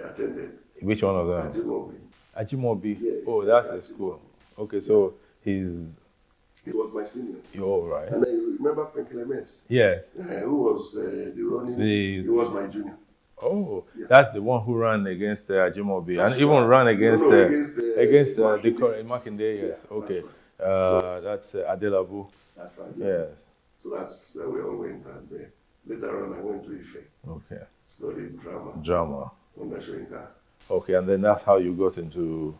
attended. Which one of them? Ajimobi. Ajimobi. Yes, Oh, that's the school. Okay, so he was my senior. You're all right. And then you remember Penkilemes? Yes. Who was the running? He was my junior. Oh, that's the one who ran against Ajimobi That's and even right. ran against against the Makinde. Yes. Okay. That's Adelabu. That's right. Yes. So that's where we all went, and later on I went to Ife. Okay. Studied drama. Drama. On Nashoinka. Okay, and then that's how you got into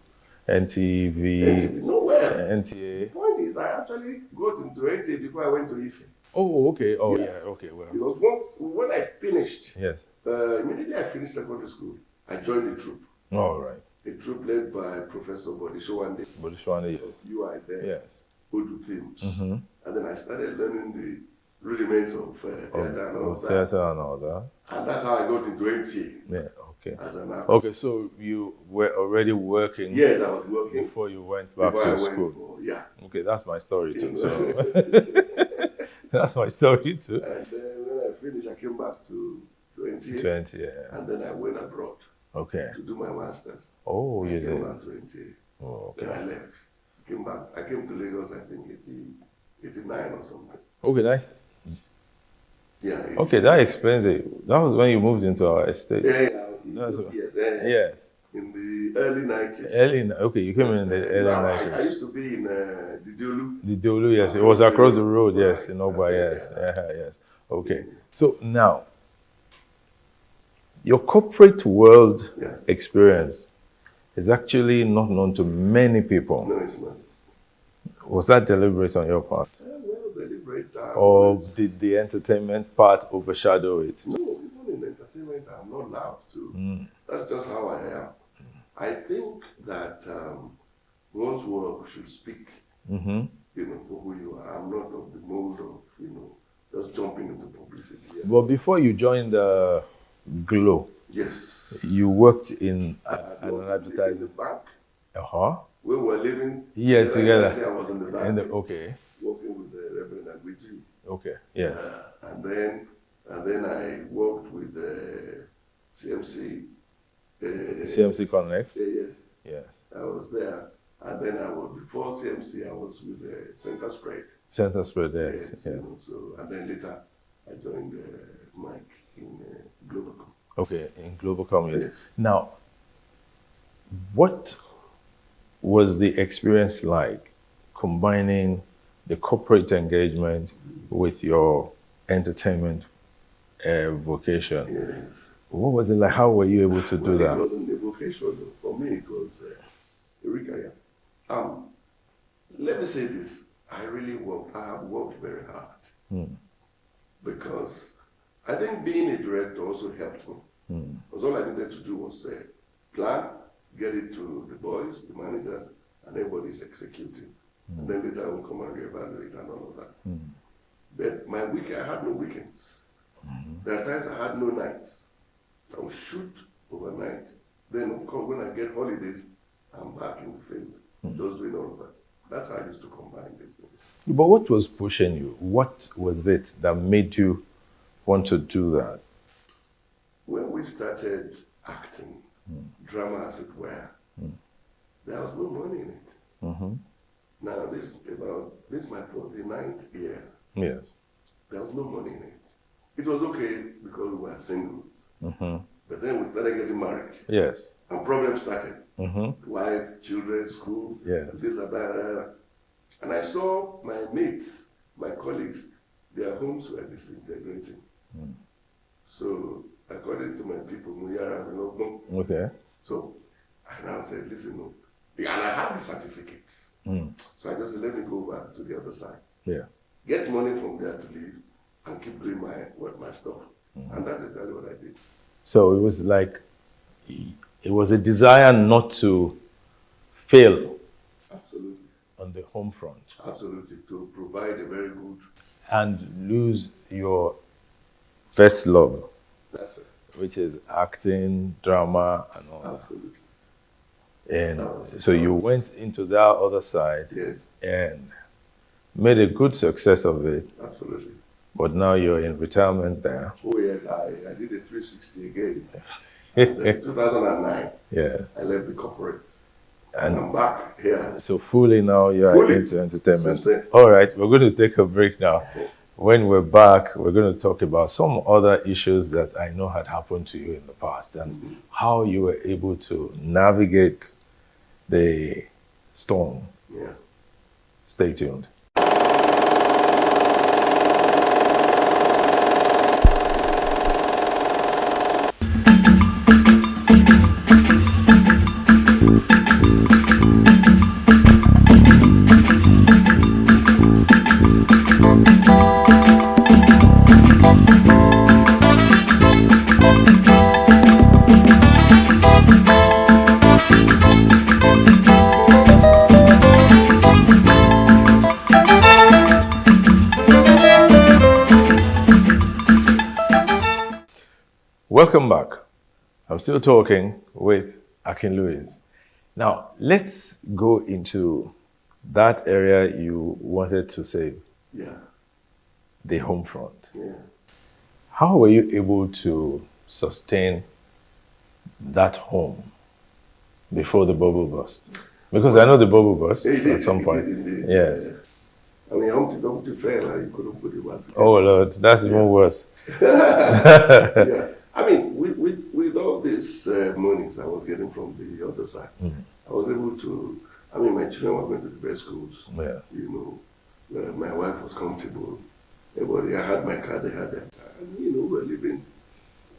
NTV. Nowhere. NTA. The point is, I actually got into NTA before I went to Ife. Oh, okay. Oh, yeah. Okay, well. Because when I finished, yes, immediately I finished secondary school, I joined the troop. All right. A troop led by Professor Bodishowande. Bodishowande, yes. You are there. Yes. Odu themes. Mm-hmm. And then I started learning the rudiments of theatre and all that. Theatre and all that. And that's how I got into NTA. Yeah, okay. As an actor. Okay, so you were already working. Yes, I was working. Before you went back to school. Yeah. Okay, that's my story too. So. That's my story too. And then when I finished, I came back to NTA. To NTA. And then I went abroad. Okay. To do my master's. Oh, you did. I came back to NTA. Oh, okay. Then I left. Came back. I came to Lagos, I think, 89 or something. Okay, nice. Yeah. Okay, that explains it. That was when you moved into our estate. Yeah. Yes. In the early 90s. Okay, you came in the early 90s. I used to be in Didolu. Didolu, yes. It was across the road, yes, in Ogba, yes. Yes. Okay. So now, your corporate world experience is actually not known to many people. No, it's not. Was that deliberate on your part? Well, deliberate. Or did the entertainment part overshadow it? No, even in entertainment, I'm not allowed to. That's just how I am. I think that one's work should speak, for who you are. I'm not of the mode of, just jumping into publicity. But before you joined Glow, yes, you worked in an advertising bank. We were living together. I was in the bank. Okay. Working with the Reverend Agwiti. Okay. Yes. And then I worked with CMC. CMC Connect. Yes. Yes. I was there, and then before CMC, I was with Center Spread. Center Spread, yes. Yeah. And then later, I joined Mike in Global. Okay, in Global, yes. Now, what was the experience like combining the corporate engagement with your entertainment vocation? Yes. What was it like? How were you able to do that? It wasn't a vocation for me. It was a career. Let me say this: I have worked very hard because I think being a director also helped me. Because all I needed to do was plan, get it to the boys, the managers, and everybody's executing. And then later I will come and reevaluate and all of that. But I had no weekends. There are times I had no nights. I would shoot overnight. Then, of course, when I get holidays, I'm back in the field, just doing all of that. That's how I used to combine these things. But what was pushing you? What was it that made you want to do that? When we started acting, drama as it were, there was no money in it. Now, this is my 49th year. Yes. There was no money in it. It was okay because we were single. But then we started getting married. Yes. And problems started. Wife, children, school, yes. this and that. And I saw my mates my colleagues, their homes were disintegrating. So according to my people, Okay. So I now said, listen, no. And I have the certificates. So I just said, let me go back to the other side. Yeah. Get money from there to live and keep doing my stuff. And that's exactly what I did. So it was like, it was a desire not to fail. Absolutely. On the home front. Absolutely, to provide a very good. And lose your first love. That's right. Which is acting, drama, and all Absolutely. that. And so you went into that other side. Yes. And made a good success of it. Absolutely. But now you're in retirement there. Oh yes, I did a 360 again. In 2009. Yes. I left the corporate. And I'm back here. So fully now you are into entertainment. All right, we're going to take a break now. When we're back, we're going to talk about some other issues that I know had happened to you in the past and how you were able to navigate the storm. Yeah. Stay tuned. Welcome back. I'm still talking with Akin Louis. Now, let's go into that area you wanted to say. Yeah. The home front. Yeah. How were you able to sustain that home before the bubble burst? Because I know the bubble burst at some point. Yes. I mean, Humpty fell and you couldn't put it back. Oh Lord, that's even worse. Yeah. I mean, with all these monies I was getting from the other side, I was able to, I mean, my children were going to the best schools. Yeah. You know, my wife was comfortable. Everybody, I had my car, they had their car. And, you know, we were living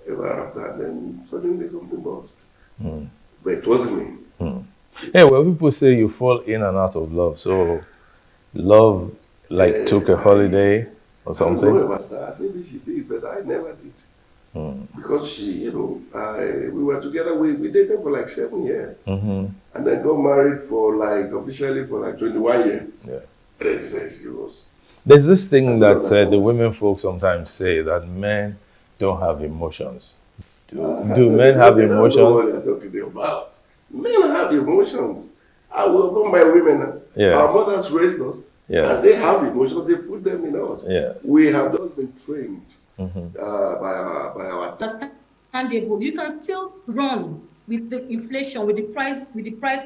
ever after. And then suddenly something burst. But it wasn't me. Yeah, well, people say you fall in and out of love. So, love took a holiday or something? I don't know about that. Maybe she did, but I never did. Because she, you know, we were together, we dated for like 7 years. And then got married for like, officially for like 21 years. Yeah. And she was. There's this thing that the women folk sometimes say that men don't have emotions. Do men have emotions? I don't know what they're talking about. Men have emotions. I will know my women. Yes. Our mothers raised us. Yes. And they have emotions. They put them in us. Yes. We have just been trained by our understandable. You can still run with the inflation, with the price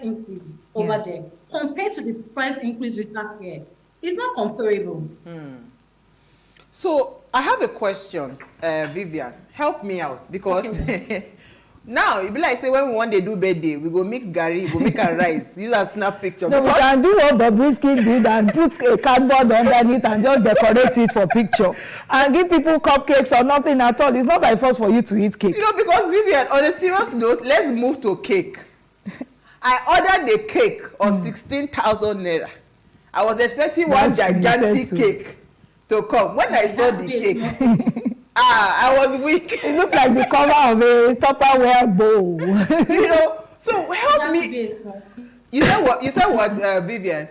increase over there, compared to the price increase with last year. It's not comparable. So I have a question, Vivian. Help me out because now it be like say when we want to do birthday, we go mix garri, we go make a rice, use a snap picture. No, we can do what Bobrisky did and put a cardboard underneath and just decorate it for picture and give people cupcakes or nothing at all. It's not by force for you to eat cake. You know, because Vivian, on a serious note, let's move to cake. I ordered a cake of 16,000 naira. I was expecting one gigantic cake to come. When I saw the cake, I was weak. It looked like the cover of a Tupperware bowl. You know, so help me. You said what, Vivian?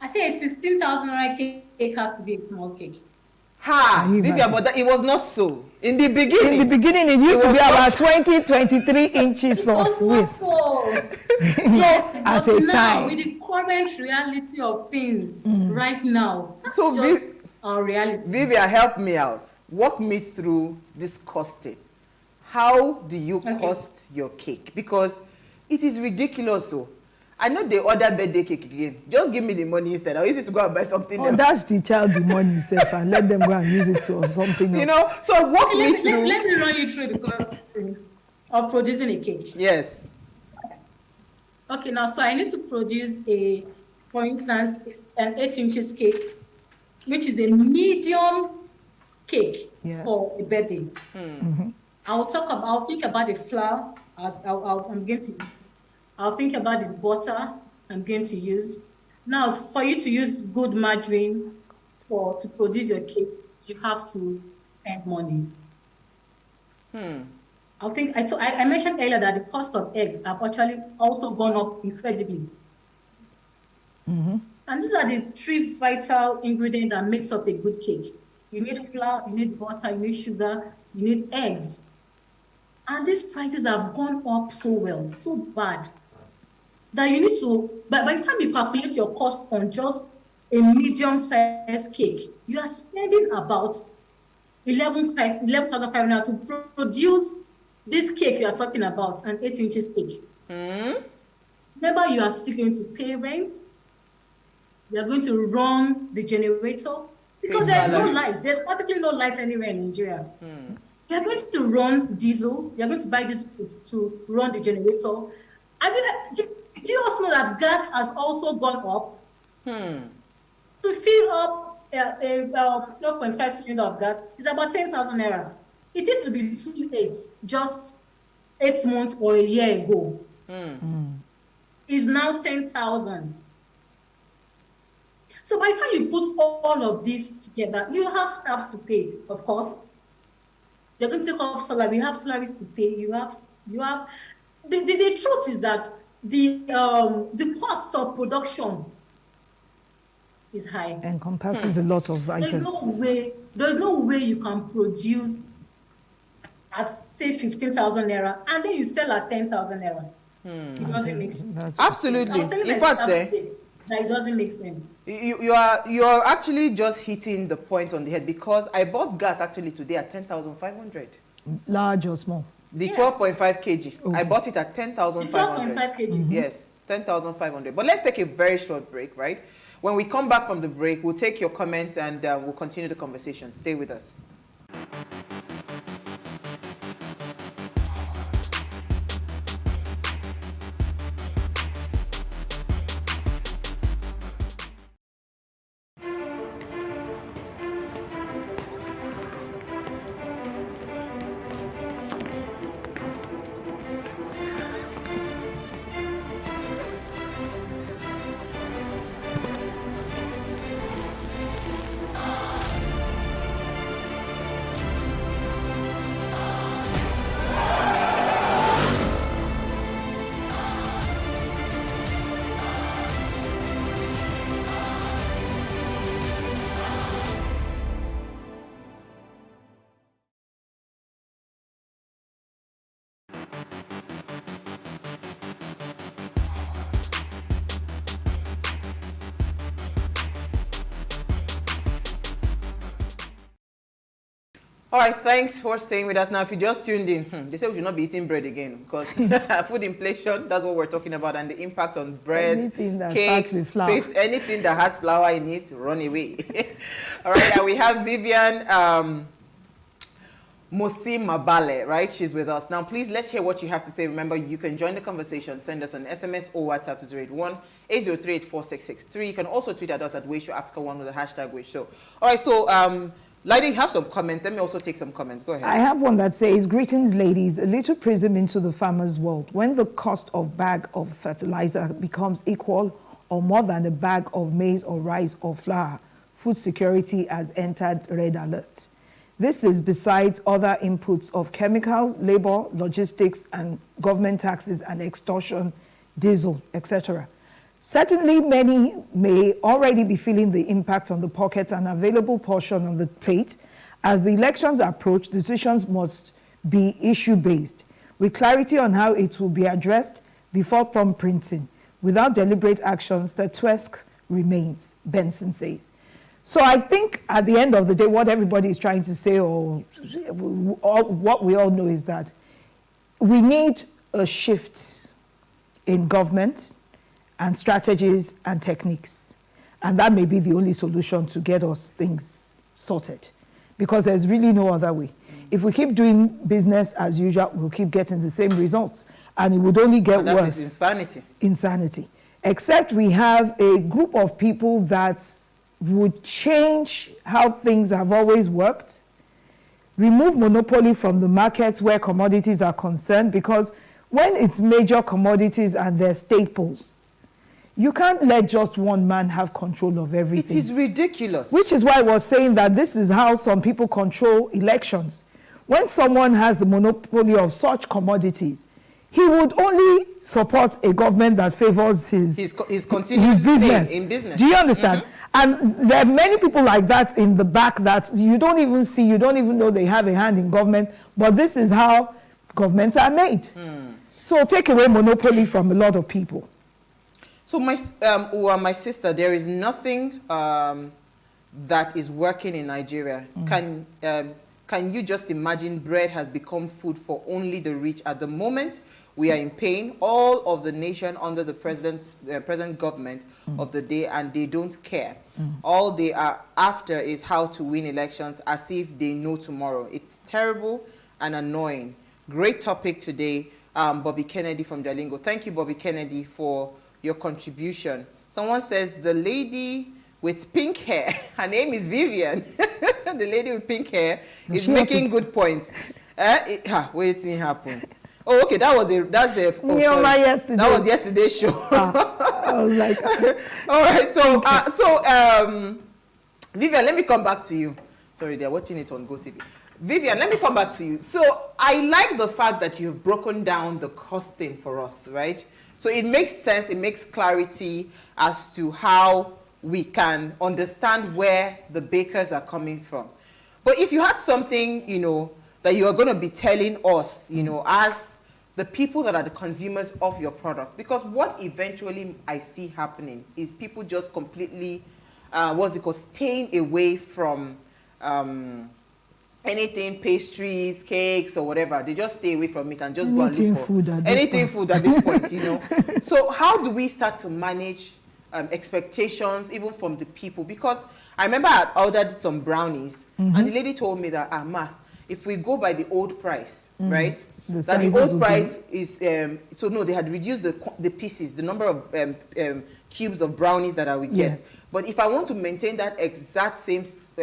I say a 16,000 cake has to be a small cake. Vivian, but it was not so. In the beginning, it used to be about 20-23 inches of width. So at a now, time. with the current reality of things right now, so just our reality. Vivian, help me out. Walk me through this costing. How do you cost your cake? Because it is ridiculous. So I know they order birthday cake again. Just give me the money instead. I'll use it to go and buy something else. Dash the child the money itself and let them go and use it for something else. You know, so walk me through. Let me run you through the costing of producing a cake. Yes. Okay, now, so I need to produce for instance, an 8 inches cake. which is a medium cake Yes. for a birthday. I'll think about the flour I'm going to use. I'll think about the butter I'm going to use. Now, for you to use good margarine to produce your cake, you have to spend money. I mentioned earlier that the cost of egg have actually also gone up incredibly. And these are the 3 vital ingredients that makes up a good cake. You need flour, you need butter, you need sugar, you need eggs. And these prices have gone up so bad, that you need to, by the time you calculate your cost on just a medium-sized cake, you are spending about 11,500 to produce this cake you are talking about, an 8 inches cake. Remember, you are still going to pay rent. You are going to run the generator because there's no light. There's practically no light anywhere in Nigeria. You're going to run diesel. You're going to buy diesel to run the generator. I mean, do you also know that gas has also gone up? To fill up a 0.5 cylinder of gas is about 10,000 naira. It used to be 2.8 just 8 months or a year ago. It's now 10,000. So by the time you put all of this together, you have staffs to pay, of course. You're going to take off salary. You have salaries to pay. You have. The truth is that the cost of production is high. Encompasses a lot of items. There's no way you can produce at say 15,000 naira and then you sell at 10,000 naira. It doesn't make sense. Absolutely. In fact, that it doesn't make sense. You're actually just hitting the point on the head, because I bought gas actually today at 10,500. Large or small? The 12.5 kg. Okay. I bought it at 10,500. 12.5 kg. Yes, 10,500. But let's take a very short break, right? When we come back from the break, we'll take your comments and we'll continue the conversation. Stay with us. All right, thanks for staying with us. Now, if you just tuned in, they say we should not be eating bread again, because food inflation, that's what we're talking about, and the impact on bread, cakes, paste, anything that has flour in it, run away. All right, and we have Vivian Mosi Mabale, right? She's with us. Now, please, let's hear what you have to say. Remember, you can join the conversation. Send us an SMS or WhatsApp to 081-803-8663. You can also tweet at us at WadeShowAfrica1 with the hashtag WadeShow. All right, so Lady, you have some comments. Let me also take some comments. Go ahead. I have one that says, greetings, ladies. A little prism into the farmer's world. When the cost of bag of fertilizer becomes equal or more than a bag of maize or rice or flour, food security has entered red alert. This is besides other inputs of chemicals, labor, logistics, and government taxes and extortion, diesel, etc. Certainly, many may already be feeling the impact on the pocket and available portion on the plate. As the elections approach, decisions must be issue-based, with clarity on how it will be addressed before thumb printing. Without deliberate actions, the statuesque remains, Benson says. So I think at the end of the day, what everybody is trying to say, or what we all know, is that we need a shift in government and strategies and techniques. And that may be the only solution to get us things sorted, because there's really no other way. If we keep doing business as usual, we'll keep getting the same results, and it would only get worse. That is insanity. Insanity. Except we have a group of people that would change how things have always worked, remove monopoly from the markets where commodities are concerned, because when it's major commodities and they're staples, you can't let just one man have control of everything. It is ridiculous. Which is why I was saying that this is how some people control elections. When someone has the monopoly of such commodities, he would only support a government that favors his continued business. Stay in business. Do you understand? And there are many people like that in the back that you don't even see, you don't even know they have a hand in government, but this is how governments are made. So take away monopoly from a lot of people. So my sister, there is nothing that is working in Nigeria. Can you just imagine bread has become food for only the rich? At the moment, we are in pain. All of the nation under the present government of the day, and they don't care. All they are after is how to win elections as if they know tomorrow. It's terrible and annoying. Great topic today, Bobby Kennedy from Jalingo. Thank you, Bobby Kennedy, for your contribution. Someone says the lady with pink hair, her name is Vivian. The lady with pink hair is making good points. Waiting happen. Oh, okay, that was yesterday. That was yesterday's show. I was like, all right. So Vivian, let me come back to you. Sorry, they're watching it on GoTV. Vivian, let me come back to you. So I like the fact that you've broken down the costing for us, right? So it makes sense, it makes clarity as to how we can understand where the bakers are coming from. But if you had something, that you are going to be telling us, as the people that are the consumers of your product, because what eventually I see happening is people just completely, staying away from anything, pastries, cakes, or whatever. They just stay away from it and just go and look for anything food at this point, So how do we start to manage expectations even from the people? Because I remember I ordered some brownies and the lady told me that, Ma, if we go by the old price, right? That the old price is, so no, they had reduced the pieces, the number of cubes of brownies that I would get. Yes. But if I want to maintain that exact same size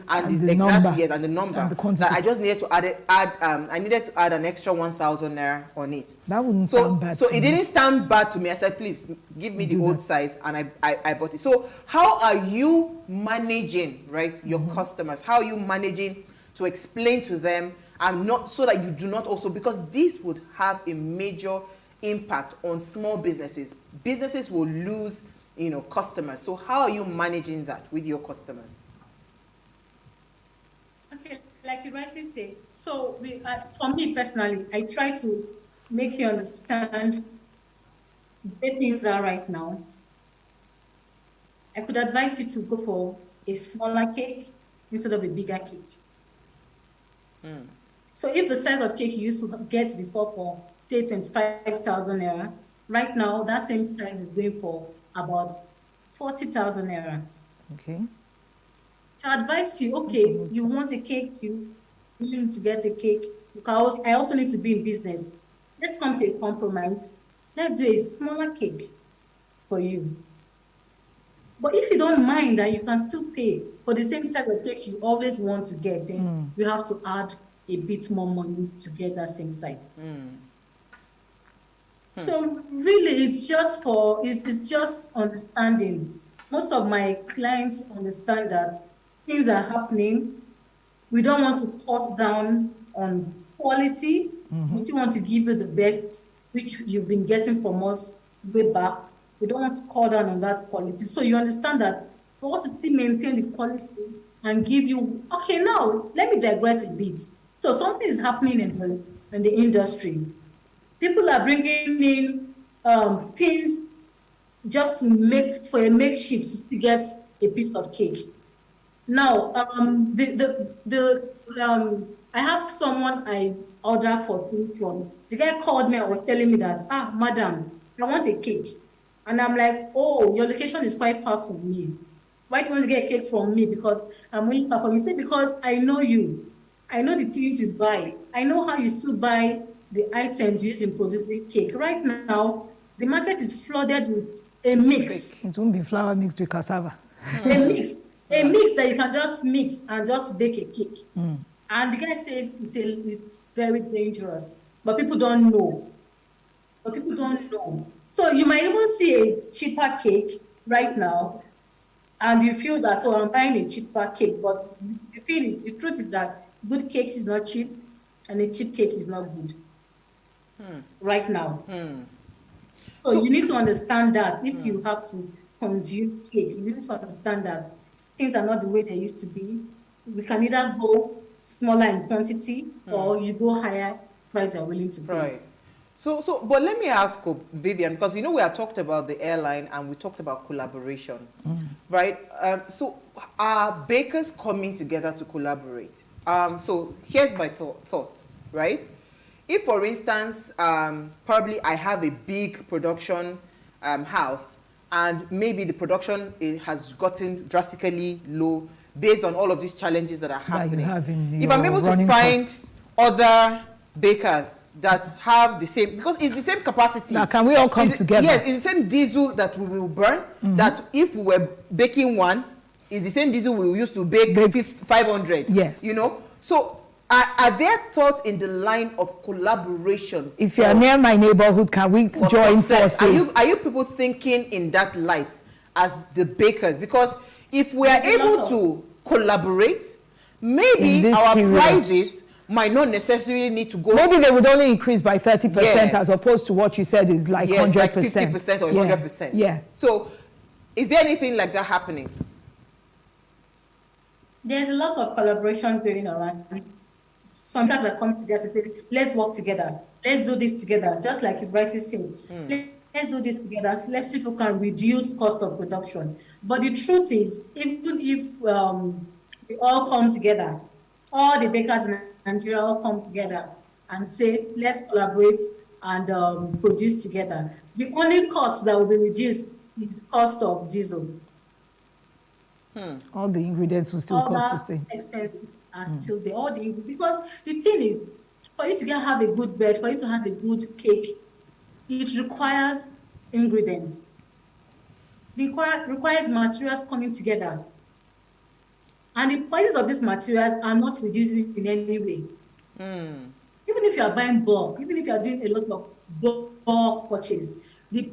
and the exact and the number, and that I just needed to add an extra 1,000 naira on it. That wouldn't sound bad. So it didn't stand bad to me. I said, please give me the old size, and I bought it. So how are you managing, right, your customers? How are you managing to explain to them, and not so that you do not also, because this would have a major impact on small businesses. Businesses will lose, customers. So how are you managing that with your customers? Okay, like you rightly say. So for me personally, I try to make you understand where things are right now. I could advise you to go for a smaller cake instead of a bigger cake. So if the size of cake you used to get before for, say, 25,000 naira, right now that same size is going for about 40,000 naira. Okay. To advise you, okay, you want a cake, you need to get a cake, because I also need to be in business. Let's come to a compromise. Let's do a smaller cake for you. But if you don't mind that you can still pay for the same size of cake you always want to get, you have to add a bit more money to get that same size. So really, it's just understanding. Most of my clients understand that things are happening. We don't want to cut down on quality. We still want to give you the best, which you've been getting from us way back. We don't want to cut down on that quality. So you understand that for us to still maintain the quality and give you, okay, now let me digress a bit. So something is happening in the industry. People are bringing in things just to make for a makeshift to get a piece of cake. Now, I have someone I order for food from. The guy called me and was telling me that, madam, I want a cake. And I'm like, oh, your location is quite far from me. Why do you want to get a cake from me? Because I'm really far from you. He said, because I know you. I know the things you buy. I know how you still buy the items used in producing cake. Right now, the market is flooded with a mix. It won't be flour mixed with cassava. A mix that you can just mix and just bake a cake. And the guy says it's very dangerous, but people don't know. So you might even see a cheaper cake right now, and you feel that, oh, I'm buying a cheaper cake. But the truth is that good cake is not cheap, and a cheap cake is not good right now. So you need to understand that if you have to consume cake, you need to understand that things are not the way they used to be. We can either go smaller in quantity or you go higher price you're willing to pay. But let me ask Vivian, because we have talked about the airline and we talked about collaboration, right? So are bakers coming together to collaborate? So here's my thoughts, right? If, for instance, probably I have a big production house and maybe the production has gotten drastically low based on all of these challenges that are happening. If I'm able to find other bakers that have the same, because it's the same capacity. Now, can we all come together? Yes, it's the same diesel that we will burn, that if we were baking one, it's the same diesel we used to bake 500. Yes. So are there thoughts in the line of collaboration? If you're near my neighborhood, can we join forces? Are you people thinking in that light as the bakers? Because if we are able to collaborate, maybe our prices might not necessarily need to go. Maybe they would only increase by 30% as opposed to what you said is like 100%. Like 50% or 100%. Yeah. So is there anything like that happening? There's a lot of collaboration going around. Sometimes I come together to say, let's work together. Let's do this together. Just like you rightly said. Let's do this together. Let's see if we can reduce cost of production. But the truth is, even if we all come together, all the bakers in Nigeria all come together and say, let's collaborate and produce together. The only cost that will be reduced is cost of diesel. All the ingredients will still cost the same. Expenses are still there. Because the thing is, for you to have a good bread, for you to have a good cake, it requires ingredients. It requires materials coming together. And the prices of these materials are not reducing in any way. Even if you are buying bulk, even if you are doing a lot of bulk purchase, the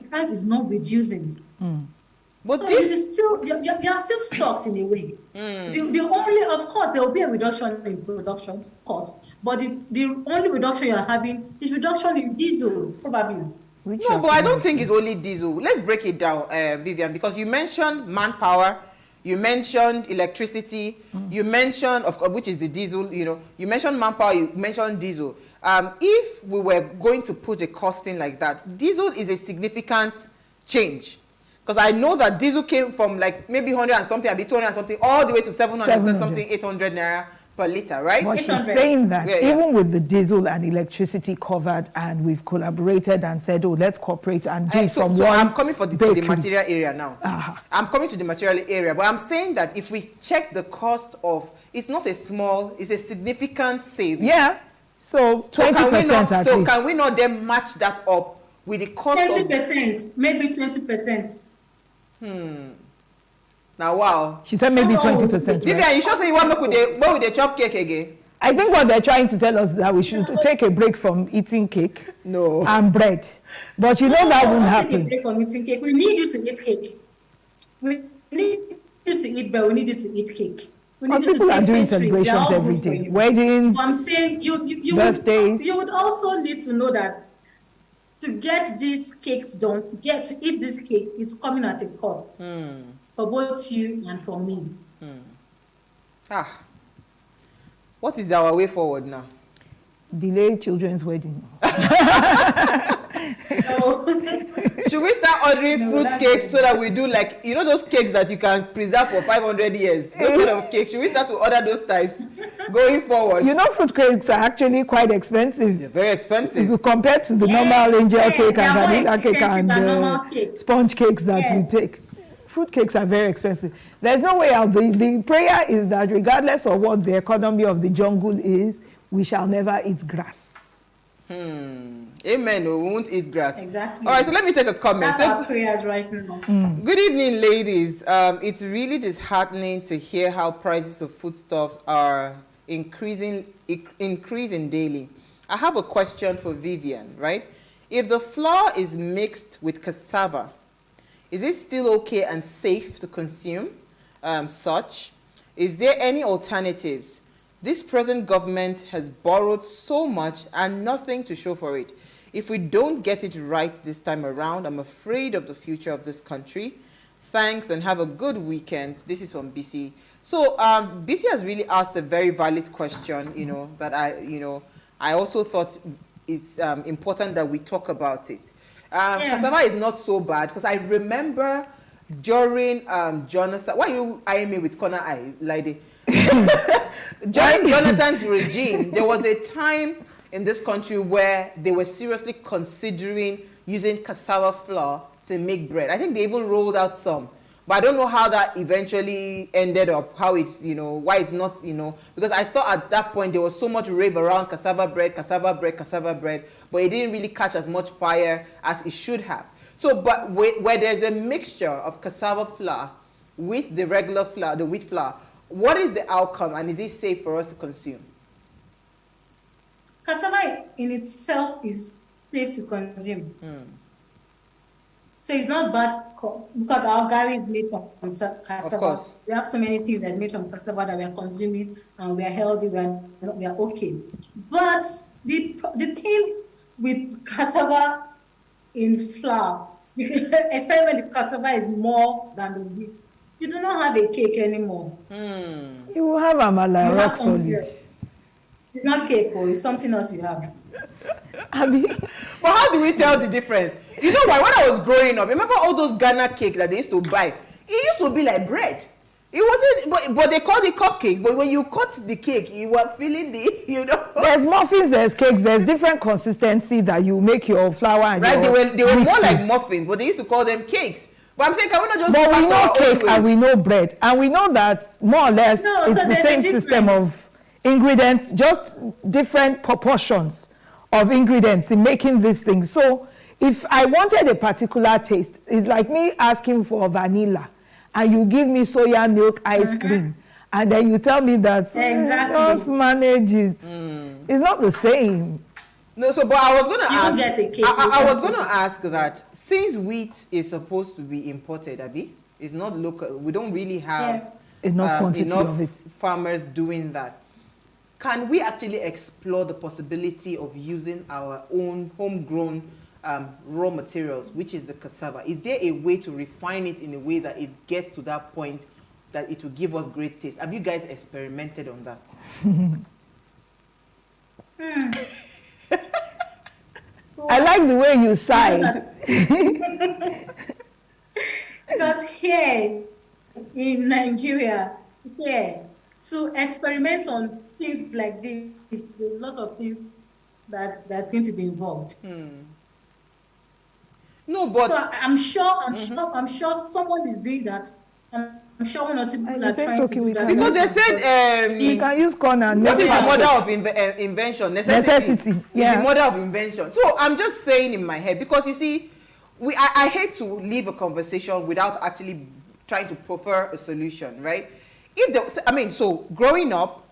price is not reducing. But so you are still stuck in a way. The only, of course, there will be a reduction in production costs, but the only reduction you are having is reduction in diesel, probably. No, but I don't think it's only diesel. Let's break it down, Vivian, because you mentioned manpower, you mentioned electricity, you mentioned, of course, which is the diesel, you mentioned manpower, you mentioned diesel. If we were going to put a costing like that, diesel is a significant change. Because I know that diesel came from like maybe 100 and something, I'd be 200 and something, all the way to 700 something, 800 naira per liter, right? But she's saying that even with the diesel and electricity covered, and we've collaborated and said, oh, let's cooperate and do so from one I'm coming to the material area now. I'm coming to the material area, but I'm saying that if we check the cost of, it's not a small, it's a significant savings. Yeah. So 20% So can we not then match that up with the cost 20%, maybe 20%. Now, wow. She said maybe 20%. Vivian, you sure say you want to with the chop cake again? I think what they're trying to tell us is that we should take a break from eating cake and bread. But that won't happen. Take a break from eating cake. We need you to eat cake. We need you to eat bread. We need you to eat cake. People are doing celebrations every day. Weddings, I'm saying birthdays. You would also need to know that to get these cakes done, to eat this cake, it's coming at a cost for both you and for me. What is our way forward now? Delay children's wedding. Should we start ordering fruit cakes so that we do like, those cakes that you can preserve for 500 years? Those kind of cakes. Should we start to order those types going forward? Fruit cakes are actually quite expensive. They're very expensive. If you compare to the normal angel cake and vanilla cake and sponge cakes that we take. Fruit cakes are very expensive. There's no way out. The prayer is that regardless of what the economy of the jungle is, we shall never eat grass. Amen. We won't eat grass. Exactly. All right, so let me take a comment. That's our prayers right now. Good evening, ladies. It's really disheartening to hear how prices of foodstuffs are increasing daily. I have a question for Vivian, right? If the flour is mixed with cassava, is it still okay and safe to consume such? Is there any alternatives? This present government has borrowed so much and nothing to show for it. If we don't get it right this time around, I'm afraid of the future of this country. Thanks and have a good weekend. This is from BC. So BC has really asked a very valid question, that I also thought it's important that we talk about it. Cassava is not so bad because I remember during Jonathan, why are you eyeing me with corner eye, lady? During Jonathan's regime, there was a time in this country where they were seriously considering using cassava flour to make bread. I think they even rolled out some. But I don't know how that eventually ended up, how it's, why it's not, because I thought at that point there was so much rave around cassava bread, but it didn't really catch as much fire as it should have. So, but where there's a mixture of cassava flour with the regular flour, the wheat flour, what is the outcome and is it safe for us to consume? Cassava in itself is safe to consume. So it's not bad because our gari is made from cassava. Of course. We have so many things that are made from cassava that we are consuming and we are healthy, we are okay. But the thing with cassava in flour, especially when the cassava is more than the wheat, you do not have a cake anymore. You will have amala, rock solid. It's not cake, it's something else you have. But how do we tell the difference? You know why? When I was growing up, remember all those Ghana cakes that they used to buy? It used to be like bread. It wasn't, but they called it cupcakes. But when you cut the cake, you were feeling There's muffins, there's cakes, there's different consistency that you make your flour and right, your they were more mixes. like muffins, but they used to call them cakes. But I'm saying, can we not just But we go know back to our old cake and we ways? know bread. And we know that more or less it's the same system of ingredients, just different proportions of ingredients in making these things. So if I wanted a particular taste, it's like me asking for vanilla and you give me soya milk ice cream and then you tell me that just manage it. It's not the same. No, so but I was going to ask. Get a cake, I was going to ask that since wheat is supposed to be imported, Abi, it's not local. We don't really have enough quantity of it. Farmers doing that. Can we actually explore the possibility of using our own homegrown raw materials, which is the cassava? Is there a way to refine it in a way that it gets to that point that it will give us great taste? Have you guys experimented on that? I like the way you sighed. Because here in Nigeria, to experiment on things like this, there's a lot of things that's going to be involved. No, but so I'm sure someone is doing that. I'm sure one or two people are trying to do that. Because they said you can use corn and what is the mother of invention? Necessity. Yeah. Is the mother of invention. So I'm just saying in my head, because you see, I hate to leave a conversation without actually trying to prefer a solution, right? So growing up,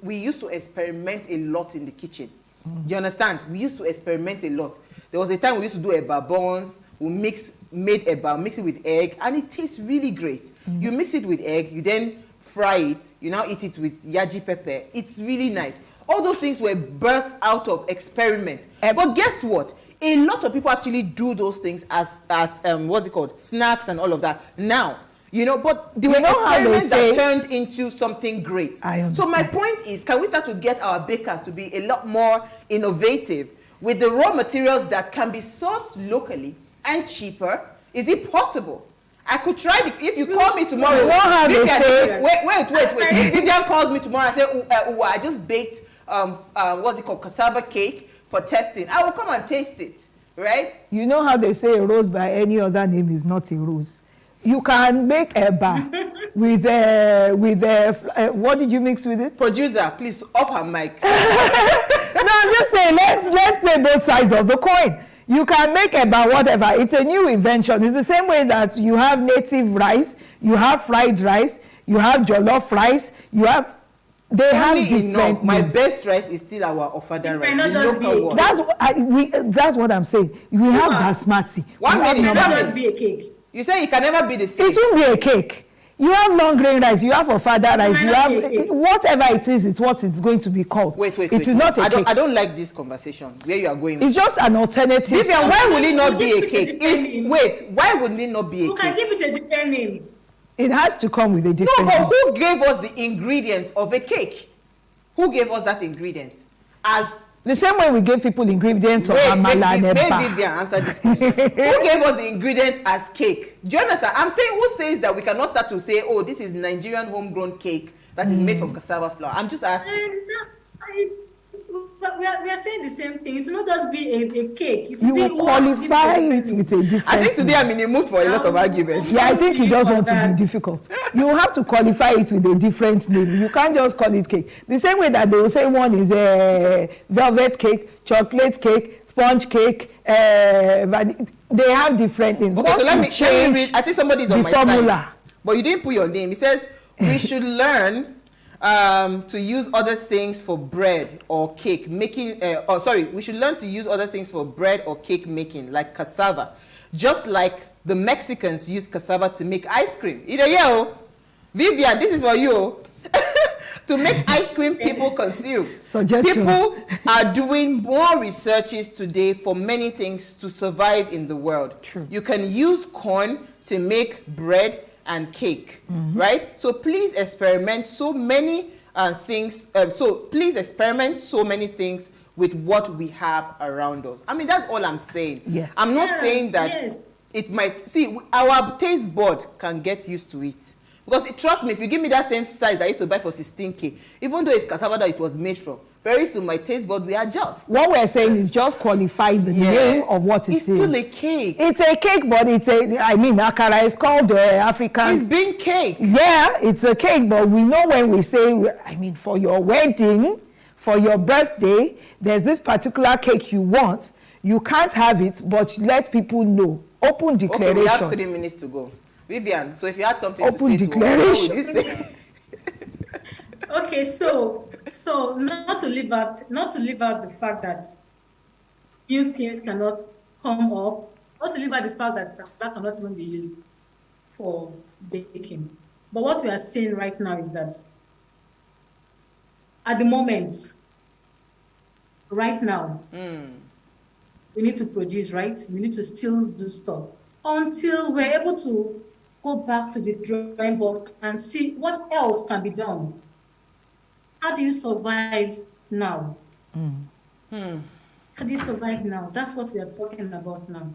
we used to experiment a lot in the kitchen. Do you understand? We used to experiment a lot. There was a time we used to do eba buns. We made eba, mix it with egg, and it tastes really great. You mix it with egg, you then fry it, you now eat it with yaji pepper. It's really nice. All those things were birthed out of experiment. But guess what? A lot of people actually do those things as what's it called? Snacks and all of that now. But there were experiments that turned into something great. So my point is, can we start to get our bakers to be a lot more innovative with the raw materials that can be sourced locally and cheaper? Is it possible? I could try it. If you call me tomorrow, wait. If Vivian calls me tomorrow and say, I just baked cassava cake for testing, I will come and taste it, right? You know how they say a rose by any other name is not a rose. You can make eba with what did you mix with it? Producer, please off her mic. No, I'm just saying, let's play both sides of the coin. You can make about whatever. It's a new invention. It's the same way that you have native rice, you have fried rice, you have jollof rice, you have. They have different. My best rice is still our Ofada rice, the local one. That's what I'm saying. We have basmati. 1 minute. It cannot just be a cake. You say it can never be the same. It won't be a cake. You have long grain rice, you have Ofada rice, you have whatever it is, it's what it's going to be called. Wait. It is not a cake. I don't like this conversation where you are going. It's just an alternative. Vivian, why will it not be a cake? Why would it not be a cake? You can give it a different name. It has to come with a different name. No, but name. who gave us the ingredient of a cake? Who gave us that ingredient? As the same way we gave people ingredients of amala and eba. May Vivian answer this question. Who gave us the ingredients as cake? Do you understand? I'm saying, who says that we cannot start to say, oh, this is Nigerian homegrown cake that is made from cassava flour? I'm just asking. We are saying the same thing. It's not just be a cake. It's you will qualify it with a different. I think today I'm in a mood for a lot of arguments. Yeah, I think you just want to be difficult. You have to qualify it with a different name. You can't just call it cake. The same way that they will say one is a velvet cake, chocolate cake, sponge cake. They have different names. Okay, so let me read. I think somebody's on my side. But you didn't put your name. It says we should learn to use other things for bread or cake making. We should learn to use other things for bread or cake making, like cassava, just like the Mexicans use cassava to make ice cream. Vivian, this is for you. To make ice cream people consume. People are doing more researches today for many things to survive in the world. True. You can use corn to make bread and cake, right? So please experiment so many things. Please experiment so many things with what we have around us. I mean, that's all I'm saying. Yes. I'm not saying that it might. See, our taste bud can get used to it. Because trust me, if you give me that same size I used to buy for 16K, even though it's cassava that it was made from, very soon my taste bud will adjust. What we're saying is just qualify the name of what it is. It's still a cake. It's a cake, but akara is called African. It's being cake. Yeah, it's a cake, but we know when we say, for your wedding, for your birthday, there's this particular cake you want. You can't have it, but let people know. Open declaration. Okay, we have 3 minutes to go. Vivian, so if you had something Open to say declaration. to us, Okay, so not to leave out the fact that new things cannot come up, not to leave out the fact that that cannot even be used for baking. But what we are seeing right now is that at the moment, right now, we need to produce, right? We need to still do stuff until we're able to go back to the drawing board and see what else can be done. How do you survive now? How do you survive now? That's what we are talking about now.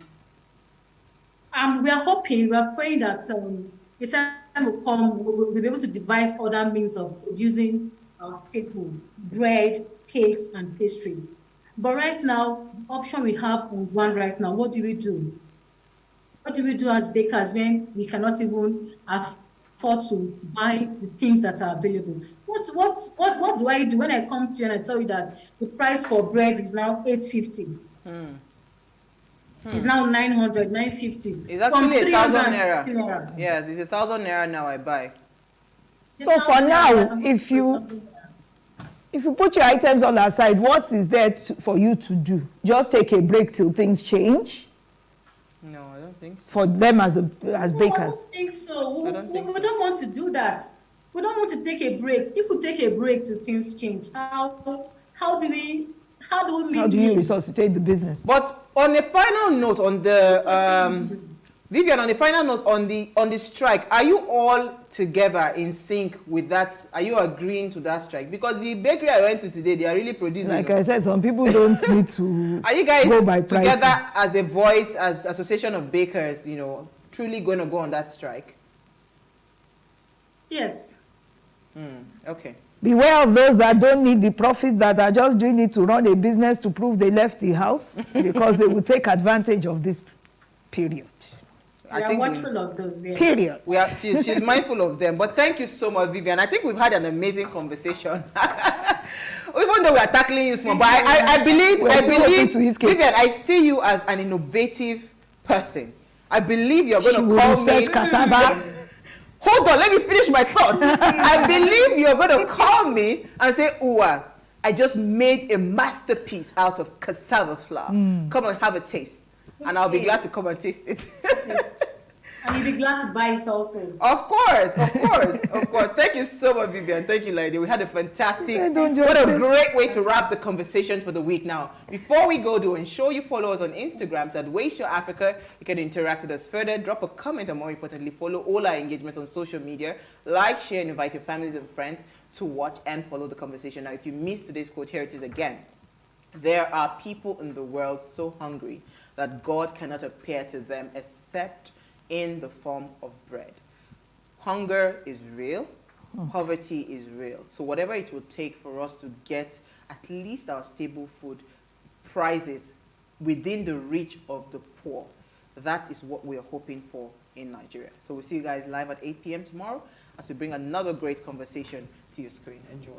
We are hoping, we are praying that the time will come, we'll be able to devise other means of producing our staple, bread, cakes, and pastries. But right now, the option we have on one right now, what do we do? What do we do as bakers when we cannot even afford to buy the things that are available? What do I do when I come to you and I tell you that the price for bread is now $8.50? It's now 900, 950. It's actually 1,000 naira. Yes, it's 1,000 naira now I buy. So for now, if you put your items on the side, what is there for you to do? Just take a break till things change? No, I don't think so. For them as bakers? I don't think so. We don't want to do that. We don't want to take a break. If we take a break till things change, how do we resuscitate the business? But on a final note, on the Vivian, on the final note, on the strike, are you all together in sync with that? Are you agreeing to that strike? Because the bakery I went to today, they are really producing. Like I said, some people don't need to. Are you guys go by prices. together as a voice, as Association of Bakers, truly going to go on that strike? Yes. Okay. Beware of those that don't need the profit, that are just doing it to run a business to prove they left the house, because they will take advantage of this period. We are watchful of those, yes. Period. She's mindful of them. But thank you so much, Vivian. I think we've had an amazing conversation. even though we are tackling you small, but I believe, Vivian, I see you as an innovative person. I believe you're going to call me. Hold on, let me finish my thoughts. I believe you're going to call me and say, Uwa, I just made a masterpiece out of cassava flour. Come and have a taste. And I'll be glad to come and taste it. And you'll be glad to buy it also. Of course. Thank you so much, Vivian. Thank you, lady. We had a fantastic, what a great way to wrap the conversation for the week. Now, before we go, do ensure you follow us on Instagram at PlusTvAfrica. You can interact with us further, drop a comment, and more importantly, follow all our engagements on social media. Like, share, and invite your families and friends to watch and follow the conversation. Now, if you missed today's quote, here it is again. There are people in the world so hungry that God cannot appear to them except in the form of bread. Hunger is real. Poverty is real. So whatever it will take for us to get at least our stable food prices within the reach of the poor, that is what we are hoping for in Nigeria. So we'll see you guys live at 8 p.m. tomorrow as we bring another great conversation to your screen. Enjoy.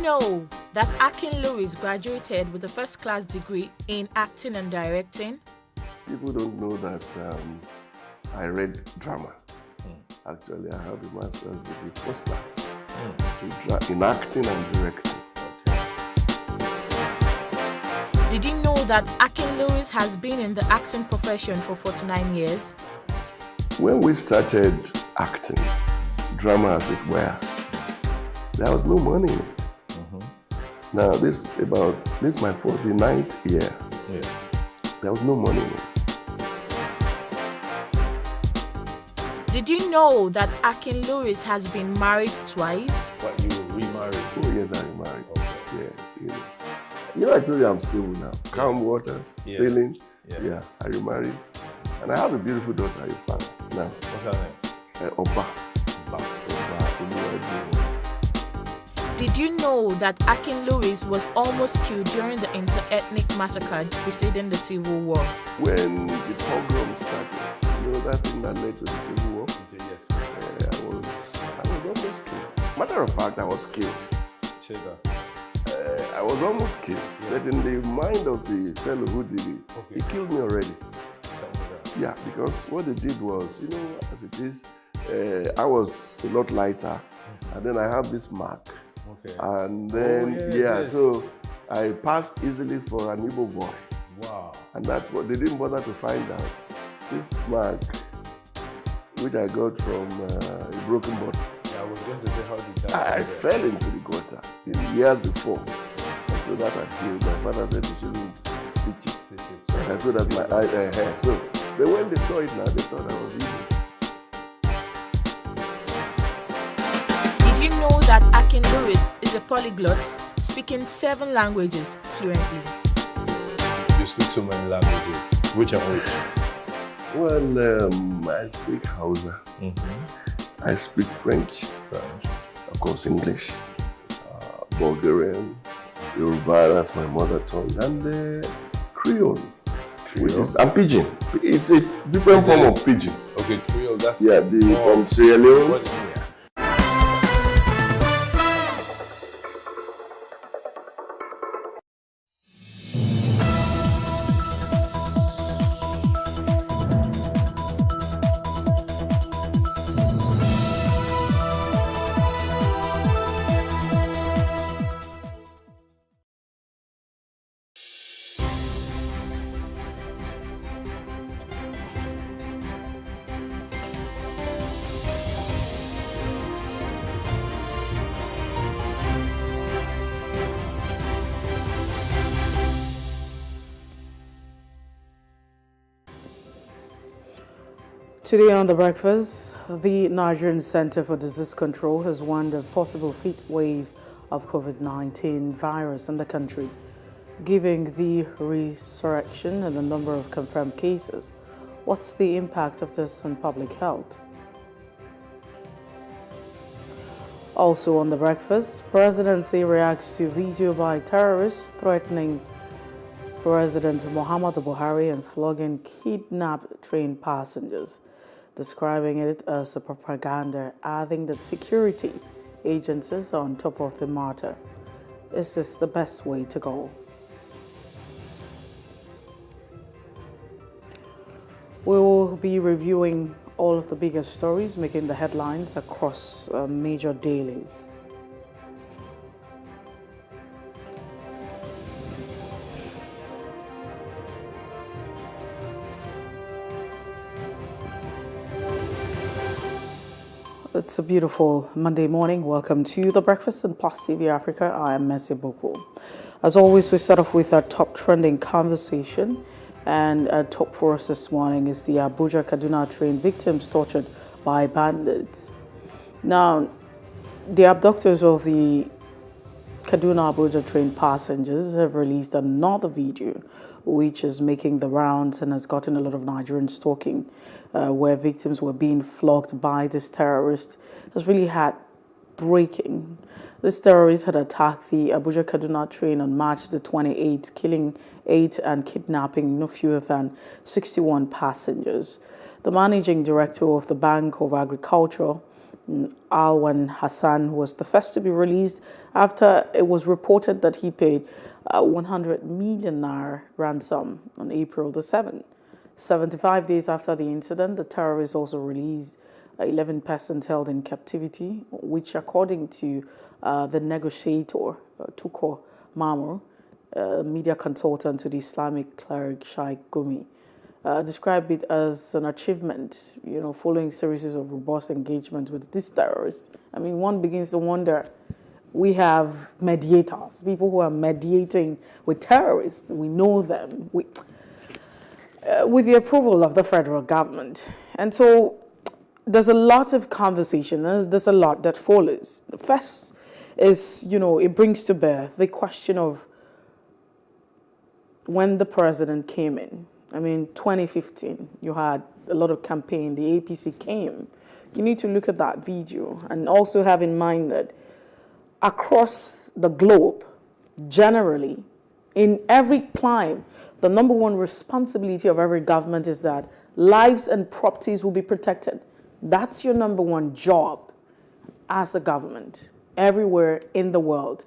know that Akin Lewis graduated with a first-class degree in acting and directing? People don't know that I read drama. Actually, I have a master's degree, first class, in acting and directing. Did you know that Akin Lewis has been in the acting profession for 49 years? When we started acting, drama as it were, there was no money in it. Now, this is my 49th year. There was no money in it. Did you know that Akin Lewis has been married twice? What, you remarried? Oh, yes, I remarried. Yes. I told you I'm stable now. Calm waters, sailing. Yeah, I remarried. And I have a beautiful daughter, you found now. What's her name? Oba. Did you know that Akin Lewis was almost killed during the inter-ethnic massacre preceding the Civil War? When the pogrom started, that thing that led to the Civil War? Yes. I was almost killed. Matter of fact, I was killed. I was almost killed. But in the mind of the fellow who did it, he killed me already. Yeah, because what they did was, as it is, I was a lot lighter, and then I have this mark. And then, so I passed easily for an Igbo boy. Wow. And that's what they didn't bother to find out. This mark, which I got from a broken bottle. Yeah, I was going to say, how did that I fell into the gutter years before. And so that I healed. My father said you shouldn't stitch it. And so that my eye hair. So, but when they saw it now, they thought I was evil. Did you know that Akin Lewis is a polyglot, speaking 7 languages fluently? You speak so many languages. Which and which? Well, I speak Hausa. I speak French. Of course, English. Bulgarian. Yoruba, that's my mother tongue. And Creole. And Pidgin. It's a different form of Pidgin. Okay, Creole, that's... Yeah, from Sierra Leone. What is it? Today on The Breakfast, the Nigerian Center for Disease Control has warned of possible fifth wave of COVID-19 virus in the country, given the resurrection and the number of confirmed cases. What's the impact of this on public health? Also on The Breakfast, presidency reacts to video by terrorists threatening President Muhammadu Buhari and flogging kidnapped train passengers, describing it as a propaganda, adding that security agencies are on top of the matter. Is this the best way to go? We will be reviewing all of the biggest stories making the headlines across major dailies. It's a beautiful Monday morning. Welcome to The Breakfast in PlusTvAfrica. I am Messi Boko. As always, we start off with our top trending conversation. And top for us this morning is the Abuja-Kaduna train victims tortured by bandits. Now, the abductors of the Kaduna-Abuja train passengers have released another video which is making the rounds and has gotten a lot of Nigerians talking, where victims were being flogged by this terrorist. It's really heartbreaking. This terrorist had attacked the Abuja-Kaduna train on March the 28th, killing 8 and kidnapping no fewer than 61 passengers. The managing director of the Bank of Agriculture Alwan Hassan was the first to be released after it was reported that he paid 100 million naira ransom on April the 7th. 75 days after the incident, the terrorists also released 11 persons held in captivity, which according to the negotiator, Tuko Mamur, media consultant to the Islamic cleric Sheikh Gumi, described it as an achievement, following series of robust engagement with these terrorists. I mean, one begins to wonder, we have mediators, people who are mediating with terrorists. We know them with the approval of the federal government. And so there's a lot of conversation, and there's a lot that follows. The first is, it brings to bear the question of when the president came in. I mean, 2015, you had a lot of campaign, the APC came. You need to look at that video and also have in mind that across the globe, generally, in every climb, the number one responsibility of every government is that lives and properties will be protected. That's your number one job as a government everywhere in the world.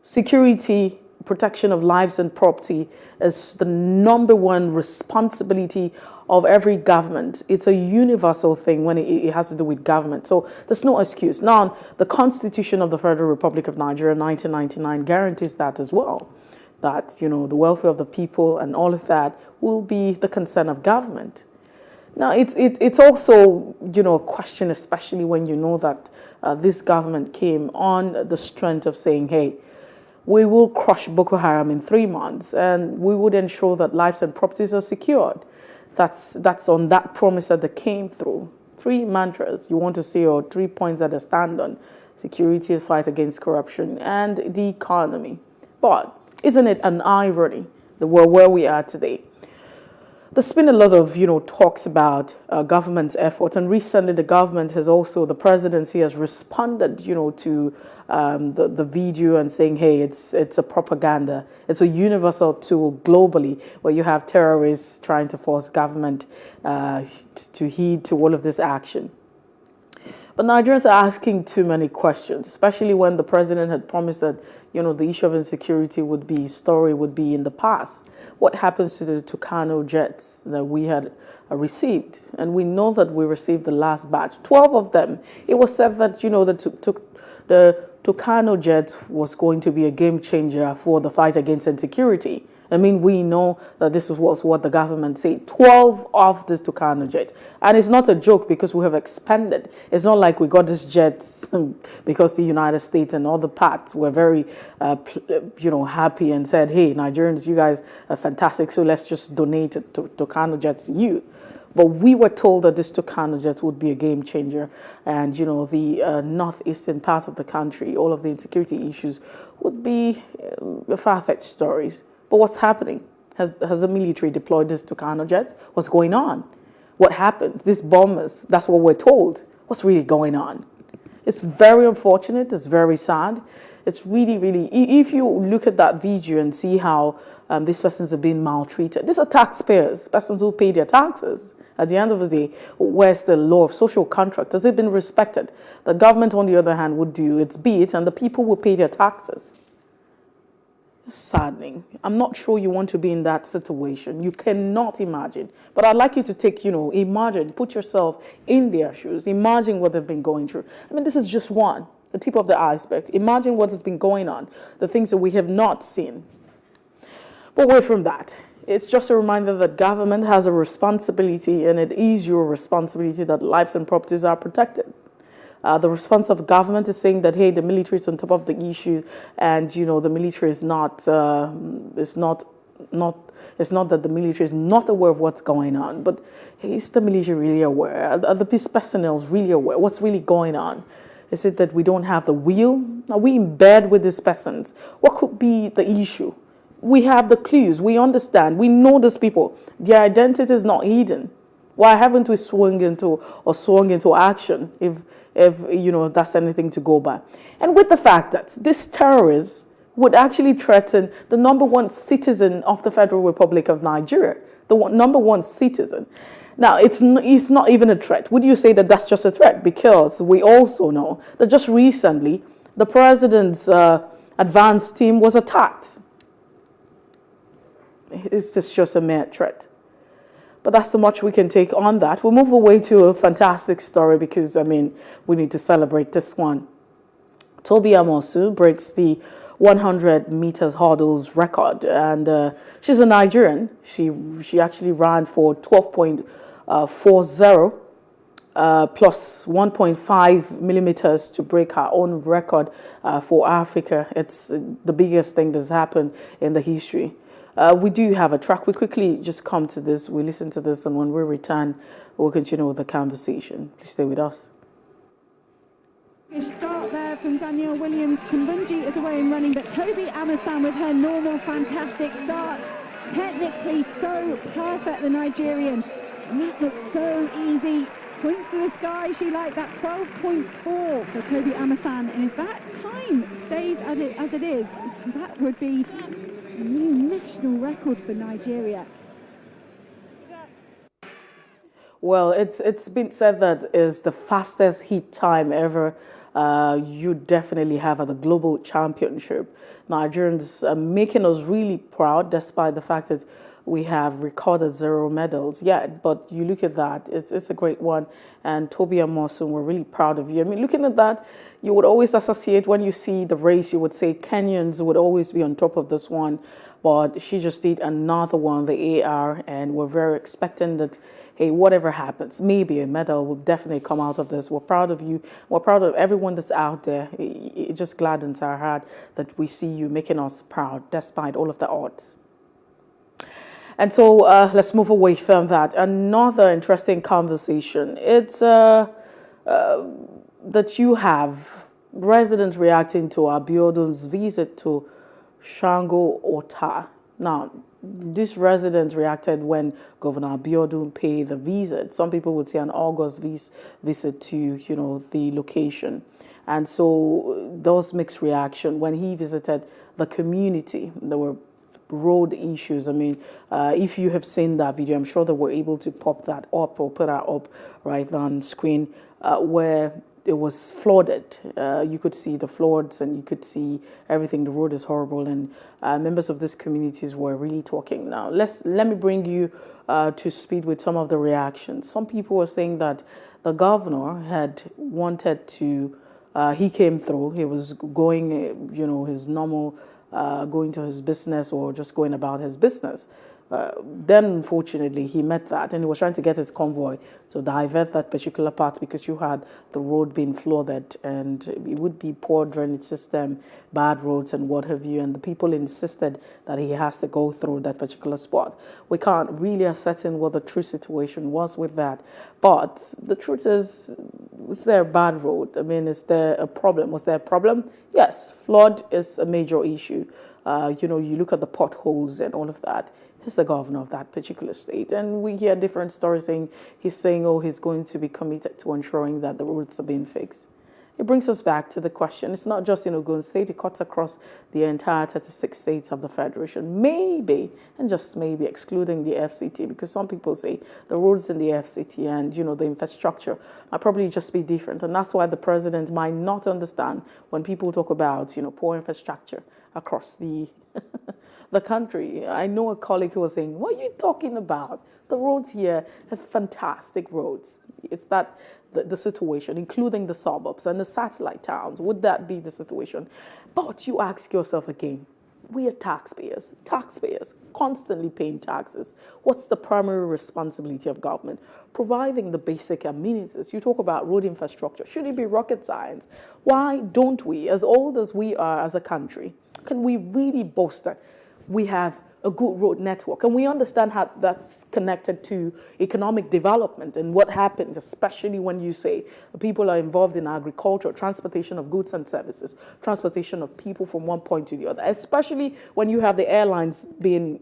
Security, protection of lives and property is the number one responsibility of every government. It's a universal thing when it has to do with government. So there's no excuse. Now, the Constitution of the Federal Republic of Nigeria, 1999, guarantees that as well. That, the welfare of the people and all of that will be the concern of government. Now, it's also, a question, especially when you know that this government came on the strength of saying, hey, we will crush Boko Haram in 3 months and we would ensure that lives and properties are secured. That's on that promise that they came through. 3 mantras you want to see, or 3 points that they stand on: security, fight against corruption, and the economy. But isn't it an irony that we're where we are today? There's been a lot of, talks about government's efforts, and recently the presidency has responded, to the video and saying, hey, it's a propaganda. It's a universal tool globally where you have terrorists trying to force government to heed to all of this action. But Nigerians are asking too many questions, especially when the president had promised that, the issue of insecurity would be in the past. What happens to the Tucano jets that we had received? And we know that we received the last batch, 12 of them. It was said that, the Tucano jet was going to be a game changer for the fight against insecurity. I mean, we know that this was what the government said. 12 of this Tucano jet. And it's not a joke because we have expanded. It's not like we got this jet because the United States and all the parts were very, happy and said, hey, Nigerians, you guys are fantastic, so let's just donate Tucano jets to you. But we were told that this Tucano jet would be a game changer. And, the northeastern part of the country, all of the insecurity issues would be far-fetched stories. But what's happening? Has the military deployed this Tucano jets? What's going on? What happened? These bombers, that's what we're told. What's really going on? It's very unfortunate. It's very sad. It's really, really, if you look at that video and see how these persons are being maltreated, these are taxpayers, persons who pay their taxes. At the end of the day, where's the law of social contract? Has it been respected? The government, on the other hand, would do its bit and the people will pay their taxes. Saddening. I'm not sure you want to be in that situation. You cannot imagine. But I'd like you to take, imagine, put yourself in their shoes. Imagine what they've been going through. I mean, this is just the tip of the iceberg. Imagine what has been going on, the things that we have not seen. But away from that, it's just a reminder that government has a responsibility, and it is your responsibility that lives and properties are protected. The response of government is saying that, hey, the military is on top of the issue, and the military is not. It's not that the military is not aware of what's going on, but is the military really aware? Are the peace personnel really aware? What's really going on? Is it that we don't have the will? Are we in bed with these persons? What could be the issue? We have the clues. We understand. We know these people. Their identity is not hidden. Why haven't we swung into action if that's anything to go by? And with the fact that this terrorists would actually threaten the number one citizen of the Federal Republic of Nigeria, the number one citizen. Now, it's not even a threat. Would you say that that's just a threat? Because we also know that just recently, the president's advance team was attacked. Is this just a mere threat? But that's the much we can take on that. We'll move away to a fantastic story because, I mean, we need to celebrate this one. Tobi Amosu breaks the 100 meters hurdles record, and she's a Nigerian. She actually ran for 12.40 plus 1.5 millimeters to break her own record for Africa. It's the biggest thing that's happened in the history. We do have a track. We quickly just come to this. We listen to this, and when we return, we'll continue with the conversation. Please stay with us. Start there from Danielle Williams. Kumbunji is away and running, but Tobi Amosu with her normal fantastic start. Technically so perfect, the Nigerian. And that looks so easy. Points to the sky. She liked that 12.4 for Tobi Amosu. And if that time stays as it is, that would be a new national record for Nigeria. Well, it's been said that is the fastest heat time ever. You definitely have at the global championship. Nigerians are making us really proud, despite the fact that we have recorded 0 medals yet. But you look at that, it's a great one. And Tobi Amosu, we're really proud of you. I mean, looking at that, you would always associate, when you see the race, you would say Kenyans would always be on top of this one. But she just did another one, the AR, and we're very expectant that, hey, whatever happens, maybe a medal will definitely come out of this. We're proud of you. We're proud of everyone that's out there. It just gladdens our heart that we see you making us proud, despite all of the odds. And so let's move away from that. Another interesting conversation. It's that you have residents reacting to Abiodun's visit to Shango Ota. Now, these residents reacted when Governor Abiodun paid the visit. Some people would say an August visit to, the location. And so those mixed reaction when he visited the community. There were road issues. I mean, if you have seen that video, I'm sure they were able to pop that up or put that up right on screen where it was flooded. You could see the floods and you could see everything. The road is horrible, and members of these communities were really talking. Now, let me bring you to speed with some of the reactions. Some people were saying that the governor had wanted to, he came through, he was going, his normal, going to his business or just going about his business. Then, unfortunately, he met that, and he was trying to get his convoy to divert that particular part because you had the road being flooded, and it would be poor drainage system, bad roads, and what have you. And the people insisted that he has to go through that particular spot. We can't really ascertain what the true situation was with that, but the truth is there a bad road? I mean, is there a problem? Was there a problem? Yes, flood is a major issue. You look at the potholes and all of that. He's the governor of that particular state. And we hear different stories saying, he's going to be committed to ensuring that the roads are being fixed. It brings us back to the question. It's not just in Ogun State. It cuts across the entire 36 states of the Federation. Maybe, and just maybe, excluding the FCT, because some people say the roads in the FCT and, the infrastructure might probably just be different. And that's why the president might not understand when people talk about, poor infrastructure across the the country. I know a colleague who was saying, what are you talking about? The roads here have fantastic roads. It's that the situation, including the suburbs and the satellite towns. Would that be the situation? But you ask yourself again, we are taxpayers constantly paying taxes. What's the primary responsibility of government? Providing the basic amenities. You talk about road infrastructure. Should it be rocket science? Why don't we, as old as we are as a country, can we really boast that we have a good road network? And we understand how that's connected to economic development and what happens, especially when you say people are involved in agriculture, transportation of goods and services, transportation of people from one point to the other, especially when you have the airlines being,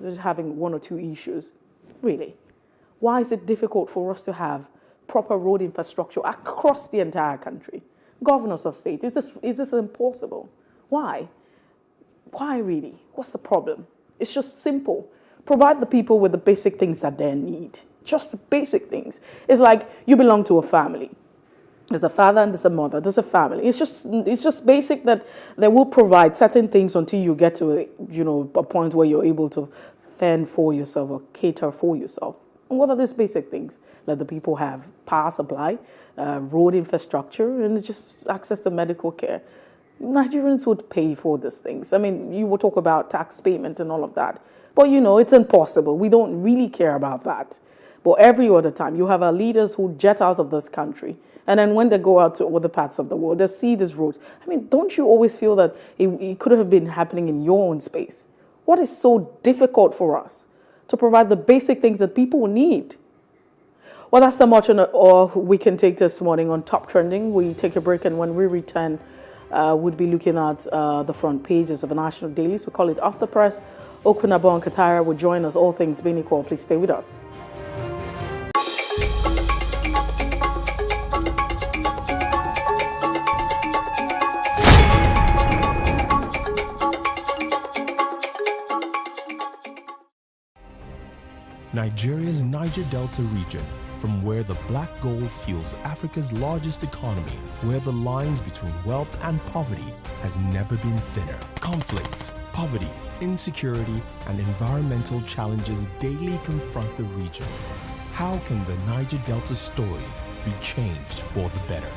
just having one or two issues. Really, why is it difficult for us to have proper road infrastructure across the entire country? Governors of state, is this impossible? Why? Why really? What's the problem? It's just simple. Provide the people with the basic things that they need. Just the basic things. It's like you belong to a family. There's a father and there's a mother. There's a family. It's just basic that they will provide certain things until you get to a point where you're able to fend for yourself or cater for yourself. And what are these basic things? Let the people have power supply, road infrastructure, and just access to medical care. Nigerians would pay for these things. I mean, you will talk about tax payment and all of that. But, it's impossible. We don't really care about that. But every other time, you have our leaders who jet out of this country. And then when they go out to other parts of the world, they see these roads. I mean, don't you always feel that it could have been happening in your own space? What is so difficult for us to provide the basic things that people need? Well, that's the much or we can take this morning on Top Trending. We take a break, and when we return, we'll be looking at the front pages of the national dailies. We call it Off the Press. Okunabo and Katara will join us. All things being equal, please stay with us. Nigeria's Niger Delta region, from where the black gold fuels Africa's largest economy, where the lines between wealth and poverty has never been thinner. Conflicts, poverty, insecurity, and environmental challenges daily confront the region. How can the Niger Delta story be changed for the better?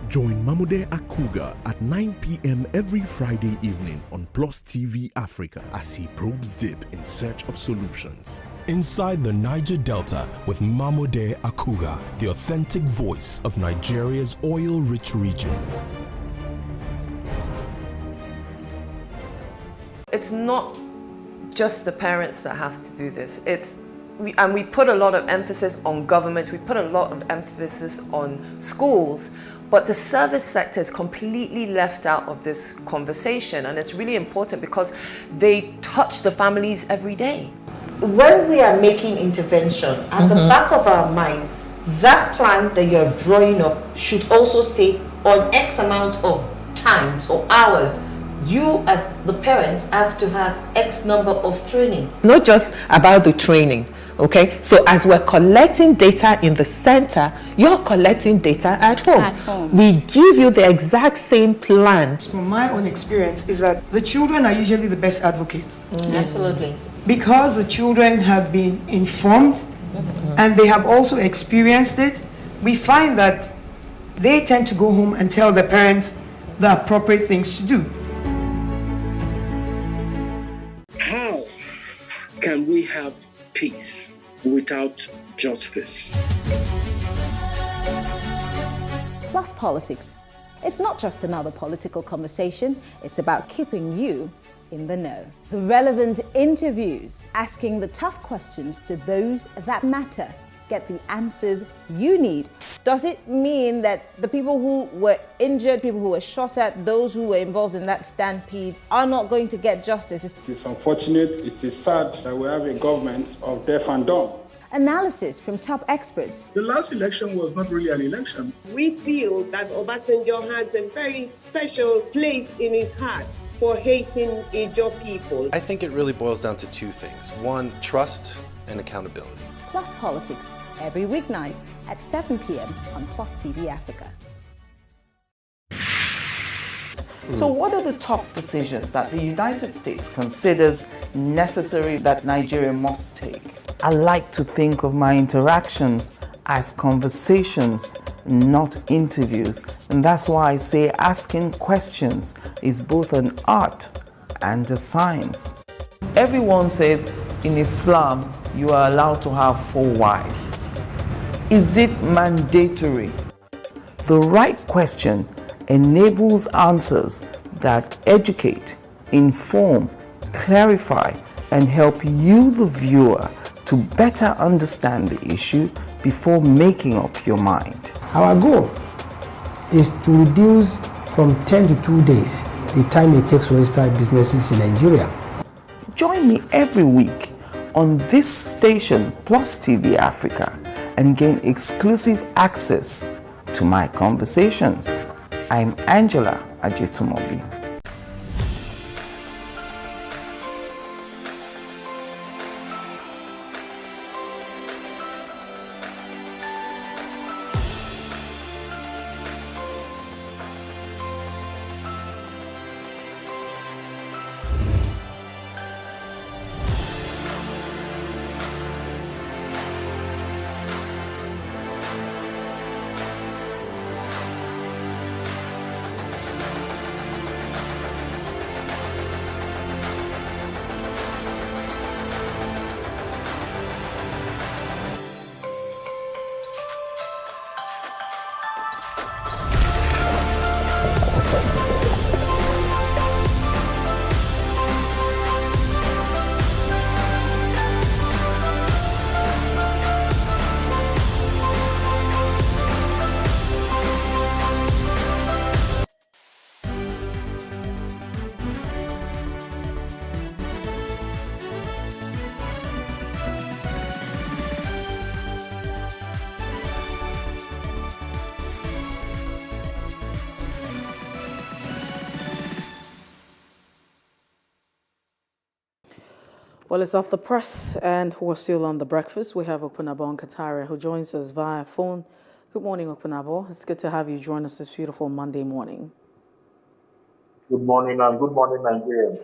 Join Mamude Akuga at 9 p.m. every Friday evening on PlusTvAfrica as he probes deep in search of solutions. Inside the Niger Delta with Mamude Akuga, the authentic voice of Nigeria's oil-rich region. It's not just the parents that have to do this. We put a lot of emphasis on government, we put a lot of emphasis on schools, but the service sector is completely left out of this conversation, and it's really important because they touch the families every day. When we are making intervention, at the back of our mind, that plan that you're drawing up should also say on X amount of times or hours, you as the parents have to have X number of training. Not just about the training, okay? So as we're collecting data in the center, you're collecting data at home. We give you the exact same plan. From my own experience is that the children are usually the best advocates. Absolutely. Because the children have been informed and they have also experienced it, we find that they tend to go home and tell their parents the appropriate things to do. How can we have peace without justice? Plus Politics. It's not just another political conversation, it's about keeping you in the know. Relevant interviews, asking the tough questions to those that matter. Get the answers you need. Does it mean that the people who were injured, people who were shot at, those who were involved in that stampede are not going to get justice? It is unfortunate, it is sad that we have a government of deaf and dumb. Analysis from top experts. The last election was not really an election. We feel that Obasanjo has a very special place in his heart for hating Ijaw people. I think it really boils down to two things. One, trust and accountability. Plus Politics, every weeknight at 7 p.m. on Plus TV Africa. So what are the top decisions that the United States considers necessary that Nigeria must take? I like to think of my interactions as conversations, not interviews. And that's why I say asking questions is both an art and a science. Everyone says in Islam, you are allowed to have 4 wives. Is it mandatory? The right question enables answers that educate, inform, clarify, and help you, the viewer, to better understand the issue before making up your mind. Our goal is to reduce from 10 to 2 days the time it takes to register businesses in Nigeria. Join me every week on this station, PlusTvAfrica, and gain exclusive access to my conversations. I'm Angela Ajetumobi. Well, it's off the press, and we're still on the breakfast. We have Opunabo Nkataria, who joins us via phone. Good morning, Opunabo. It's good to have you join us this beautiful Monday morning. Good morning, and good morning, Nigeria.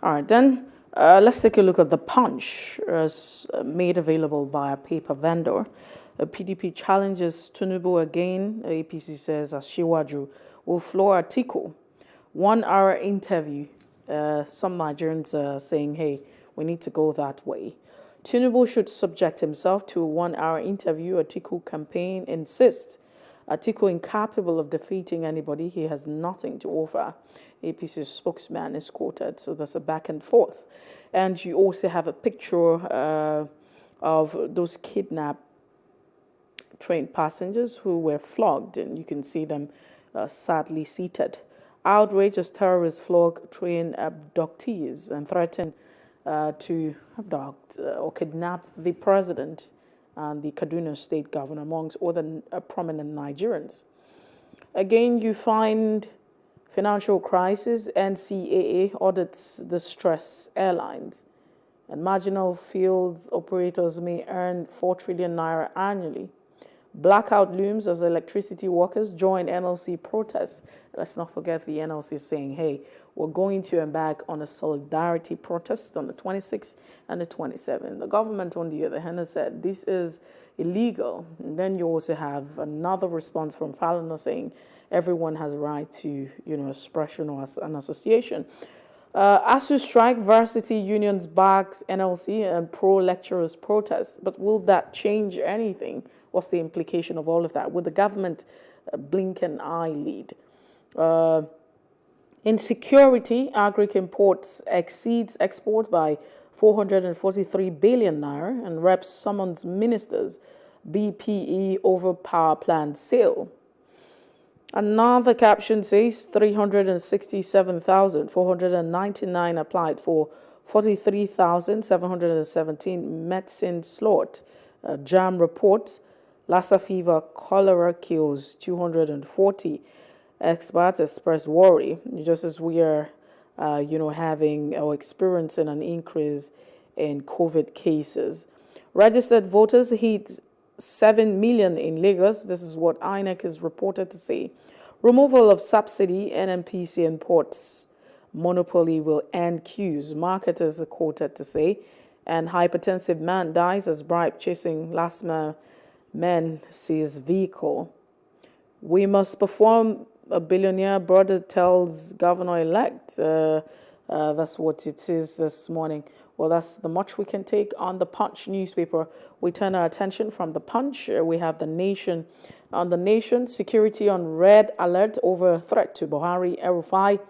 All right, then let's take a look at the punch as made available by a paper vendor. PDP challenges Tinubu again. APC says Asiwaju will floor Atiku. 1 hour interview. Some Nigerians are saying, hey, we need to go that way. Tinubu should subject himself to a 1 hour interview. Atiku campaign insists. Atiku incapable of defeating anybody. He has nothing to offer. APC spokesman is quoted. So there's a back and forth. And you also have a picture of those kidnapped train passengers who were flogged. And you can see them sadly seated. Outrage as terrorists flog train abductees and threaten to abduct or kidnap the president and the Kaduna state governor, amongst other prominent Nigerians. Again, you find financial crisis. NCAA audits distress airlines. And marginal fields operators may earn 4 trillion naira annually. Blackout looms as electricity workers join NLC protests. Let's not forget the NLC saying, hey, we're going to embark on a solidarity protest on the 26th and the 27th. The government, on the other hand, has said this is illegal. And then you also have another response from Falana saying everyone has a right to, expression or an association. ASU strike, varsity unions backs NLC and pro-lecturers protest. But will that change anything? What's the implication of all of that? Will the government blink an eyelid? Insecurity, agric imports exceeds export by 443 billion naira, and reps summons ministers, BPE over power plant sale. Another caption says 367,499 applied for 43,717 medicine slot. JAM reports Lassa fever, cholera kills 240. Experts express worry, just as we are, having or experiencing an increase in COVID cases. Registered voters hit 7 million in Lagos. This is what INEC is reported to say. Removal of subsidy, NNPC imports monopoly will end queues. Marketers are quoted to say. And hypertensive man dies as bribe chasing last man sees vehicle. We must perform, a billionaire brother tells governor-elect. That's what it is this morning. Well, that's the much we can take on the Punch newspaper. We turn our attention from the Punch. We have the Nation. On the Nation, security on red alert over threat to Buhari, El-Rufai.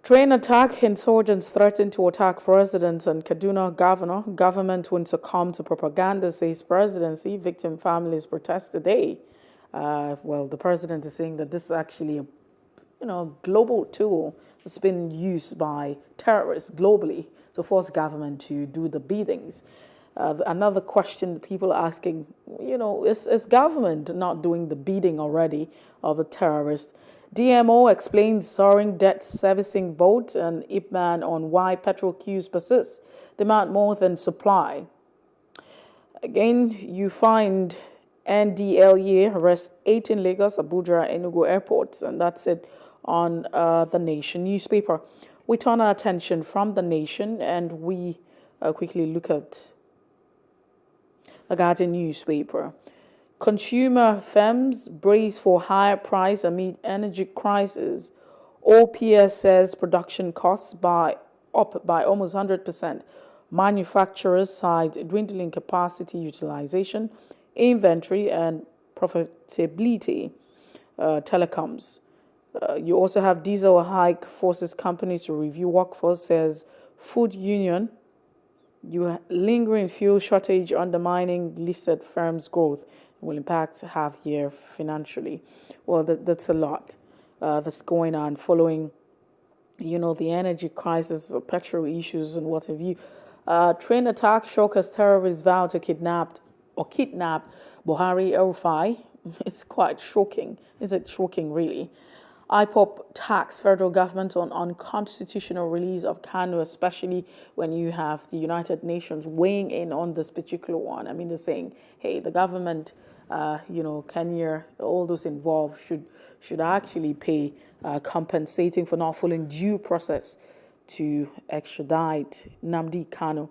Train attack, insurgents threaten to attack president and Kaduna governor. Government won't succumb to propaganda, says presidency. Victim families protest today. Well, the president is saying that this is actually a global tool that's been used by terrorists globally to force government to do the beatings. Another question people are asking, is government not doing the beating already of a terrorist? DMO explains soaring debt servicing vote, and Ipman on why petrol queues persist. Demand more than supply. Again, you find NDLEA arrests 8 in Lagos, Abuja, Enugu airports, and that's it on the Nation newspaper. We turn our attention from the Nation and we quickly look at the Guardian newspaper. Consumer firms brace for higher price amid energy crisis. OPS says production costs up by almost 100%. Manufacturers cite dwindling capacity utilization, inventory, and profitability. Telecoms. You also have diesel hike forces companies to review workforce, says Food Union. Lingering fuel shortage undermining listed firms' growth will impact half-year financially. Well, that's a lot that's going on following, the energy crisis, petrol issues, and what have you. Train attack shock as terrorists vow to kidnap Buhari, El-Rufai. It's quite shocking. Is it shocking, really? IPOP tax federal government on unconstitutional release of Kanu, especially when you have the United Nations weighing in on this particular one. I mean, they're saying, hey, the government, Kenya, all those involved should actually pay compensating for not following due process to extradite Nnamdi Kanu.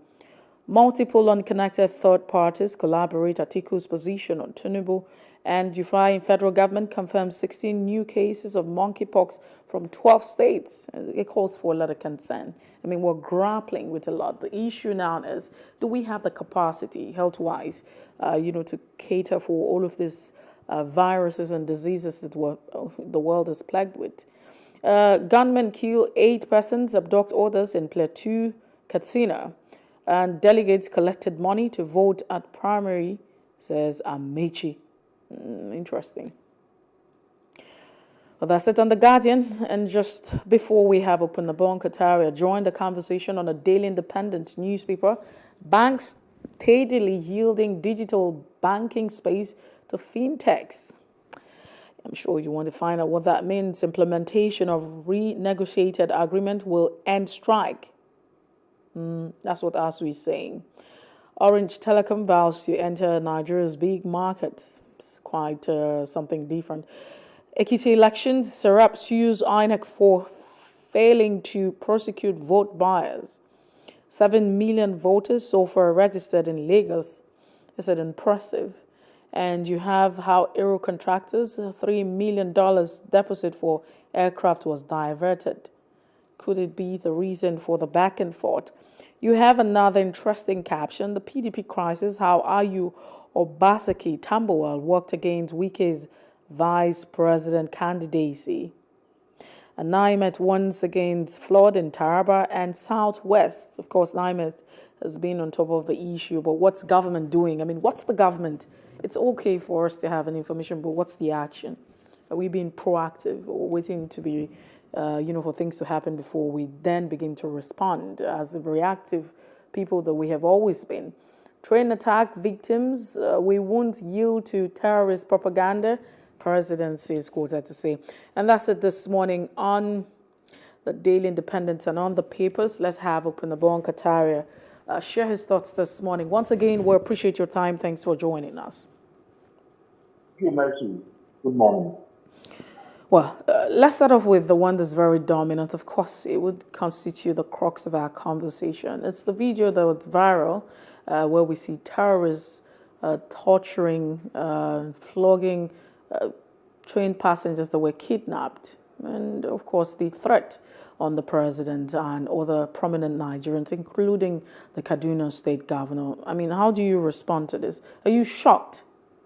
Multiple unconnected third parties collaborate Atiku's position on Tinubu, and defying federal government confirms 16 new cases of monkeypox from 12 states. It calls for a lot of concern. I mean, we're grappling with a lot. The issue now is, do we have the capacity, health-wise, to cater for all of these viruses and diseases that the world is plagued with? Gunmen kill 8 persons, abduct others in Plateau, Katsina. And delegates collected money to vote at primary, says Amechi. Interesting. Well, that's it on The Guardian. And just before we have Opunabon Kataria join the conversation on a Daily Independent newspaper, banks steadily yielding digital banking space to fintechs. I'm sure you want to find out what that means. Implementation of renegotiated agreement will end strike. That's what ASU is saying. Orange Telecom vows to enter Nigeria's big markets. It's quite something different. Ekiti elections, Serap sues INEC for failing to prosecute vote buyers. 7 million voters so far registered in Lagos. Is it impressive? And you have how Aero contractors, $3 million deposit for aircraft was diverted. Could it be the reason for the back and forth? You have another interesting caption, the PDP crisis, how Ayu Obaseki Tambuwal worked against Wike's vice president candidacy. And Naimet once against flood in Taraba and Southwest. Of course, Naimet has been on top of the issue, but what's government doing? I mean, what's the government? It's okay for us to have an information, but what's the action? Are we being proactive or waiting to be for things to happen before we then begin to respond as the reactive people that we have always been? Train attack victims, we won't yield to terrorist propaganda, President says, quoted to say. And that's it this morning on the Daily Independent and on the papers. Let's have Opunabon Kataria share his thoughts this morning. Once again, we appreciate your time. Thanks for joining us. Thank you, Mercy. Good morning. Well, let's start off with the one that's very dominant. Of course, it would constitute the crux of our conversation. It's the video that was viral where we see terrorists torturing, flogging train passengers that were kidnapped. And, of course, the threat on the president and other prominent Nigerians, including the Kaduna state governor. I mean, how do you respond to this? Are you shocked?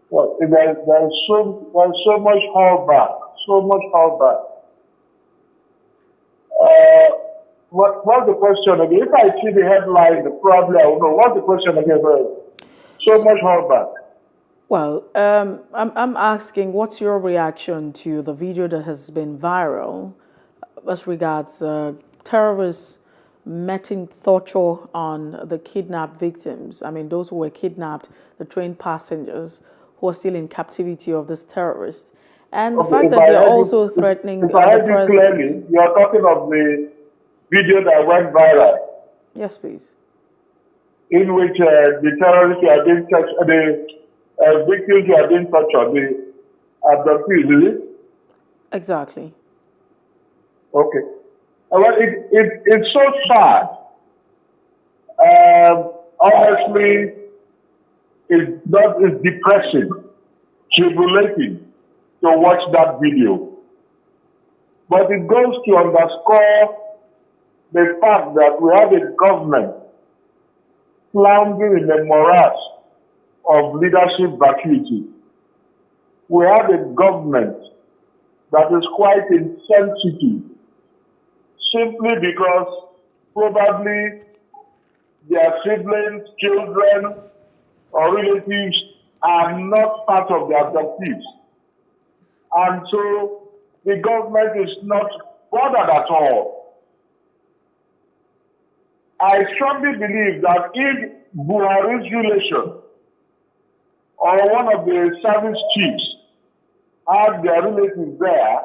Well, there's so much holdback. So much holdback. What's the question again? If I see the headline, probably I will know. What's the question again? So much holdback. Well, I'm asking, what's your reaction to the video that has been viral as regards terrorists meting torture on the kidnapped victims? I mean, those who were kidnapped, the train passengers who are still in captivity of this terrorist. And the fact that they're also threatening the president. Clearly, you are talking of the video that went viral. Yes, please. In which the terrorists are being touched, the victims are being tortured, the abductees, is it? Exactly. Okay. Well, it's so sad. Honestly, it's depressing, tribulating to watch that video. But it goes to underscore the fact that we have a government floundering in a morass of leadership vacuity. We have a government that is quite insensitive simply because probably their siblings, children, or relatives are not part of the abductees. And so the government is not bothered at all. I strongly believe that if Buhari's relation or one of the service chiefs had their relatives there,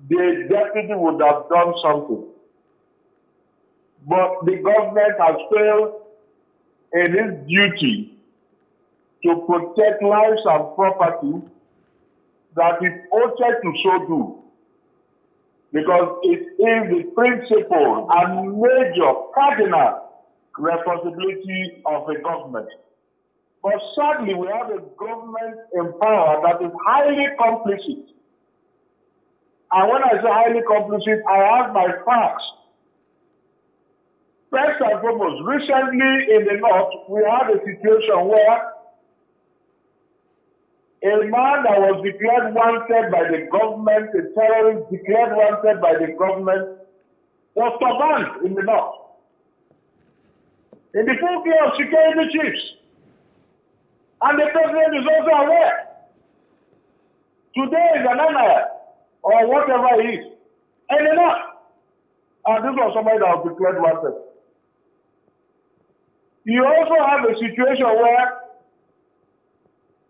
the deputy would have done something. But the government has failed in its duty to protect lives and property that it ought to so do. Because it is the principal and major cardinal responsibility of a government. But sadly, we have a government in power that is highly complicit. And when I say highly complicit, I have my facts. First and foremost, recently in the north, we had a situation where a man that was declared wanted by the government, a terrorist declared wanted by the government, was banned in the north. In the full care of security chiefs. And the president is also aware. Today is an NIA, or whatever it is. And enough. And this was somebody that was declared wanted. You also have a situation where,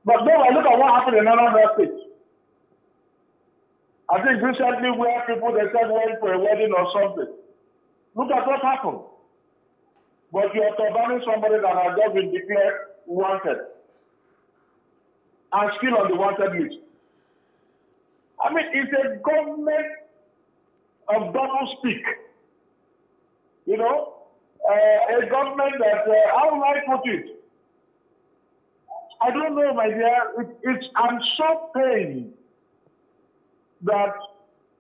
but then I look at what happened in another state. I think recently where people they said went for a wedding or something. Look at what happened. But you are turbaning somebody that has just been declared wanted and still on the wanted list. I mean, it's a government of double speak. You know, a government that, how will I put it? I don't know, my dear. I'm so pained that,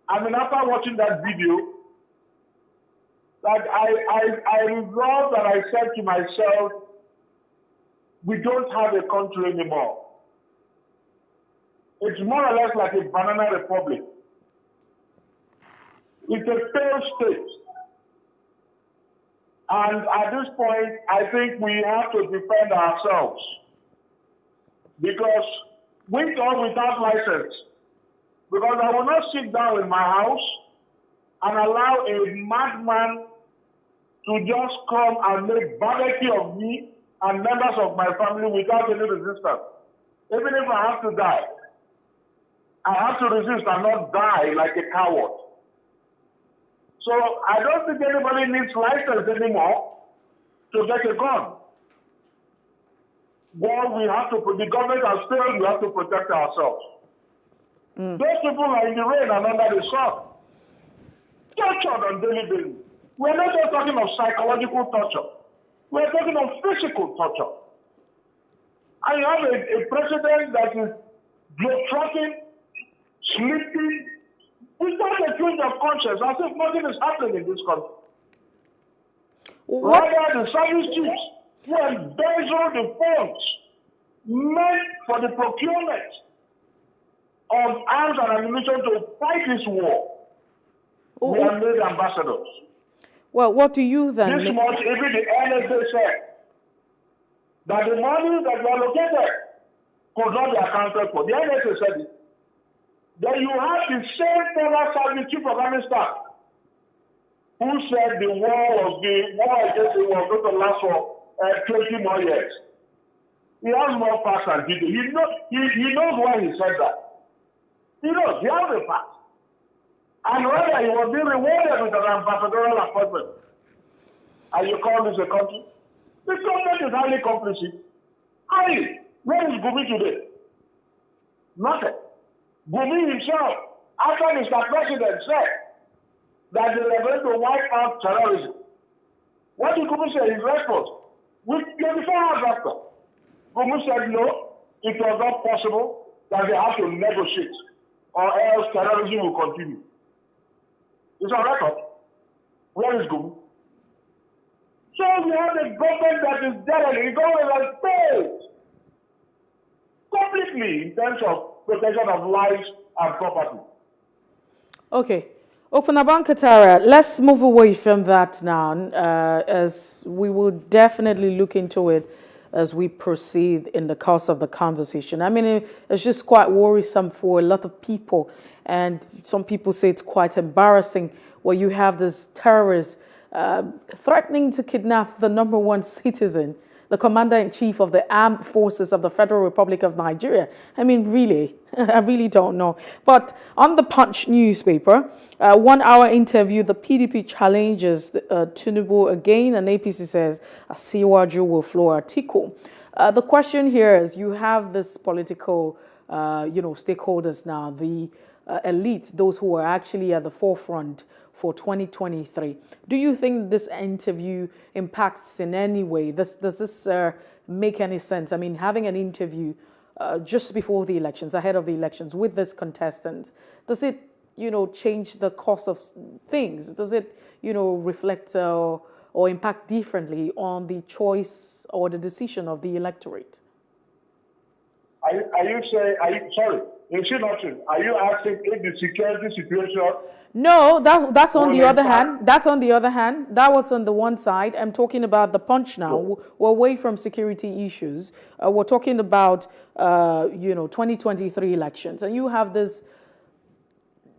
I mean, after watching that video, that I resolved and I said to myself, we don't have a country anymore. It's more or less like a banana republic. It's a failed state. And at this point, I think we have to defend ourselves. Because with or without license, because I will not sit down in my house and allow a madman to just come and make barbecue of me and members of my family without any resistance. Even if I have to die, I have to resist and not die like a coward. So I don't think anybody needs license anymore to get a gun. Well, we have to, the government has failed, we have to protect ourselves. Those people are in the rain and under the sun. Tortured on daily basis. We're not just talking of psychological torture. We're talking of physical torture. I have a president that is globetrotting, sleeping, without a twinge of conscience, as if nothing is happening in this country. Rather, the service chiefs who embezzle the funds meant for the procurement of arms and ammunition to fight this war. We are made ambassadors. Well, what do you then? This much, even the NSA said that the money that were allocated could not be accounted for. The NSA said it. Then you have the same former service chief of army staff who said the war against the war was going to last for 20 more years. He has more facts than he does. He knows why he said that. He knows. He has the facts. And whether he was being rewarded with an ambassadorial appointment, and you call this a country, the government is highly complicit. Highly. Where is Gumi today? Nothing. Gumi himself, after Mr. President said that they were going to wipe out terrorism, what did Gumi say in response? With 24 hours after, Gumi said no, it was not possible, that they have to negotiate, or else terrorism will continue. It's on record. Where is Gumi? So we have a government that is dead, the government has failed completely in terms of protection of lives and property. Okay. Okunaban Katara, let's move away from that now, as we will definitely look into it as we proceed in the course of the conversation. I mean, it's just quite worrisome for a lot of people, and some people say it's quite embarrassing where you have this terrorist threatening to kidnap the #1 citizen the commander-in-chief of the armed forces of the Federal Republic of Nigeria. I mean, really, I really don't know. But on the Punch newspaper, 1 hour interview, the PDP challenges Tinubu again, and APC says Asiwaju will floor Atiku. The question here is, you have this political, stakeholders now, the elite, those who are actually at the forefront for 2023. Do you think this interview impacts in any way? Does this make any sense? I mean, having an interview just before the elections, ahead of the elections, with this contestant, does it, change the course of things? Does it, reflect or impact differently on the choice or the decision of the electorate? Are you saying, sorry, are you asking if the security situation? No, that's on the other hand. That's on the other hand. That was on the one side. I'm talking about the Punch now. We're away from security issues. We're talking about, 2023 elections. And you have this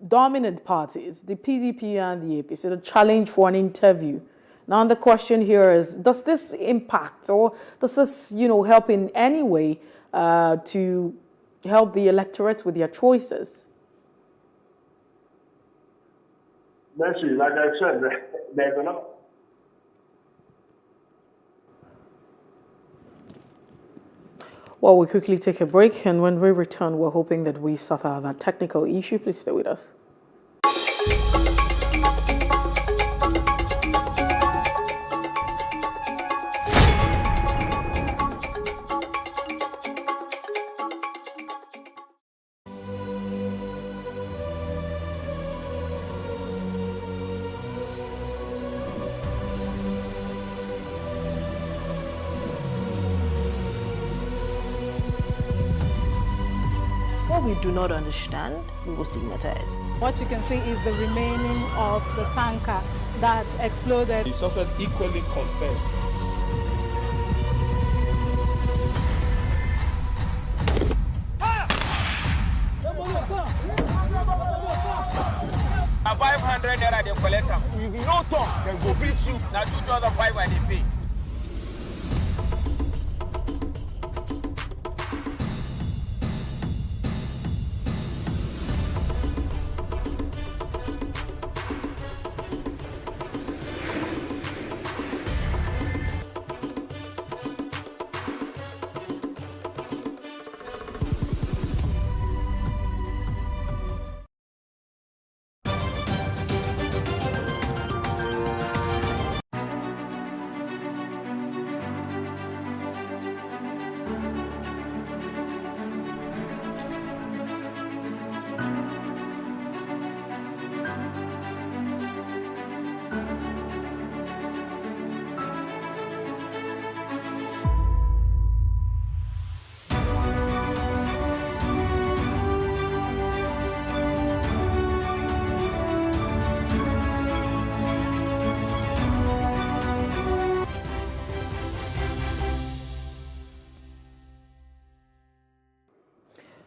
dominant parties, the PDP and the APC, the challenge for an interview. Now, the question here is, does this impact or does this, help in any way to help the electorate with their choices? Mercy, like I said, there's enough. Well, we quickly take a break, and when we return, we're hoping that we sort out that technical issue. Please stay with us. What we do not understand, we will stigmatize. What you can see is the remaining of the tanker that exploded. The suspect equally confessed. Now 500 naira they collect them. If you no talk, then go beat you. Now 2,500 and they pay.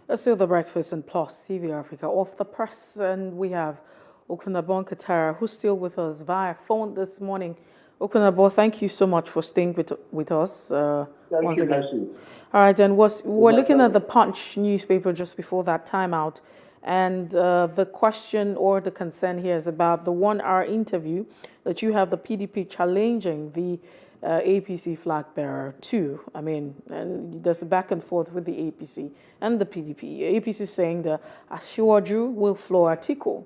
Let's do the breakfast and Plus TV Africa off the press, and we have Okunabo Katara, who's still with us via phone this morning. Okunabo, thank you so much for staying with us once again. All right, and we're looking at the Punch newspaper just before that timeout, and the question or the concern here is about the 1 hour interview that you have the PDP challenging the APC flag bearer too. I mean, and there's a back and forth with the APC and the PDP. APC saying that Asiwaju will floor Atiku.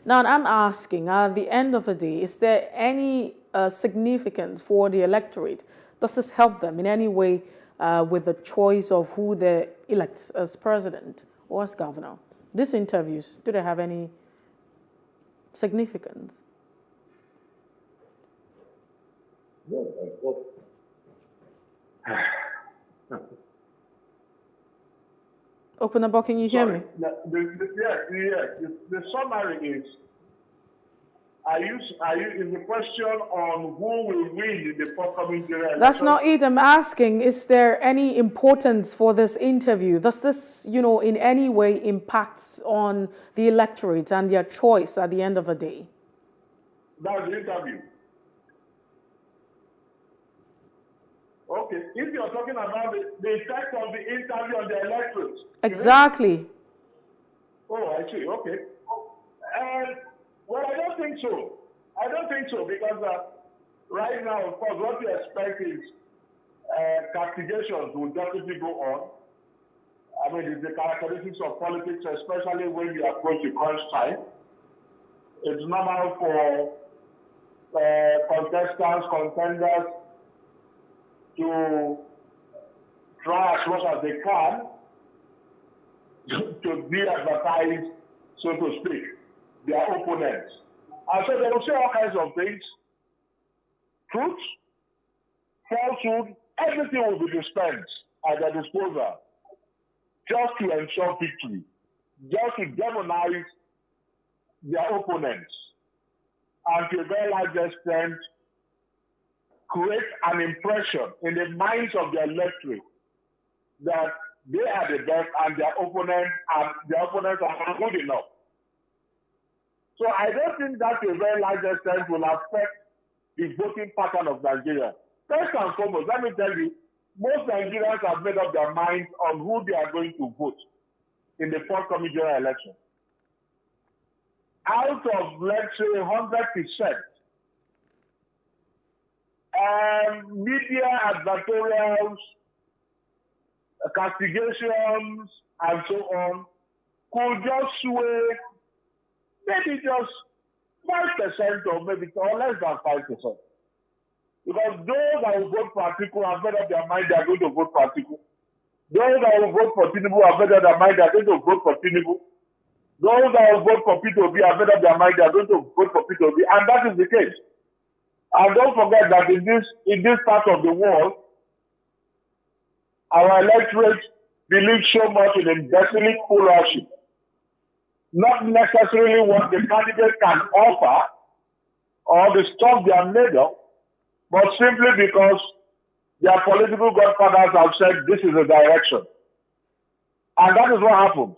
Now, I'm asking, at the end of the day, is there any significance for the electorate? Does this help them in any way with the choice of who they elect as president or as governor? These interviews, do they have any significance? Okunabo, can you hear me? The summary is, is the question on who will win in the forthcoming general election? That's not it. I'm asking, is there any importance for this interview? Does this, in any way impacts on the electorate and their choice at the end of the day? That's the interview. Okay, if you're talking about the effect of the interview on the electorate. Exactly. Oh, I see. Okay. And well, I don't think so. I don't think so because right now, of course, what we expect is castigations will definitely go on. I mean, it's the characteristics of politics, especially when you approach the crunch time. It's normal for contenders to try as much as they can to de-advertise, so to speak, their opponents. And so they will say all kinds of things. Truth, falsehood, everything will be dispensed at their disposal just to ensure victory, just to demonize their opponents, and to a very large extent create an impression in the minds of their electorate that they are the best and their opponents are not good enough. So I don't think that to a very large extent will affect the voting pattern of Nigeria. First and foremost, let me tell you, most Nigerians have made up their minds on who they are going to vote in the forthcoming general election. Out of, let's say, 100%, media advertorials, castigations, and so on, could just sway maybe just 5% or less than 5%. Because those that will vote for Atiku have made up their mind they are going to vote for Atiku. Those that will vote for Tinubu have made up their mind they are going to vote for Tinubu. Those that will vote for P2B have made up their mind they are going to vote for P2B, and that is the case. And don't forget that in this part of the world, our electorate believes so much in ethnic pluralship, not necessarily what the candidate can offer or the stuff they are made of, but simply because their political godfathers have said this is the direction. And that is what happens.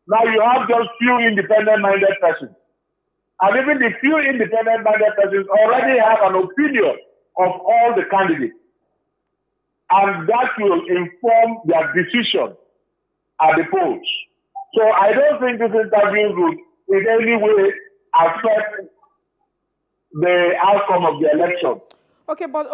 Now you have just few independent-minded persons. And even the few independent-minded persons already have an opinion of all the candidates. And that will inform their decision at the polls. So I don't think this interview would in any way affect the outcome of the election. Okay, but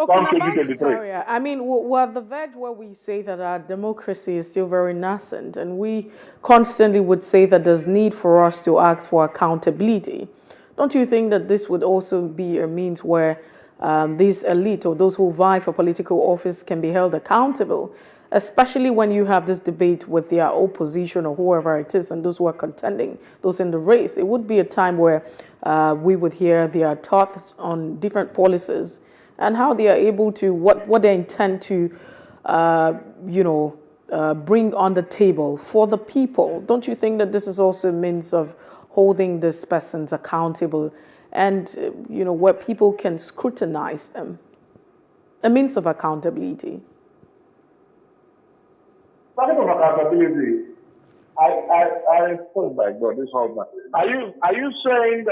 Victoria, I mean, we're at the verge where we say that our democracy is still very nascent, and we constantly would say that there's need for us to ask for accountability. Don't you think that this would also be a means where these elite or those who vie for political office can be held accountable, especially when you have this debate with their opposition or whoever it is and those who are contending, those in the race? It would be a time where we would hear their thoughts on different policies and how they are able to, what they intend to, bring on the table for the people. Don't you think that this is also a means of holding these persons accountable and, where people can scrutinize them? A means of accountability. Talking of accountability, oh my God, this whole man. Are you saying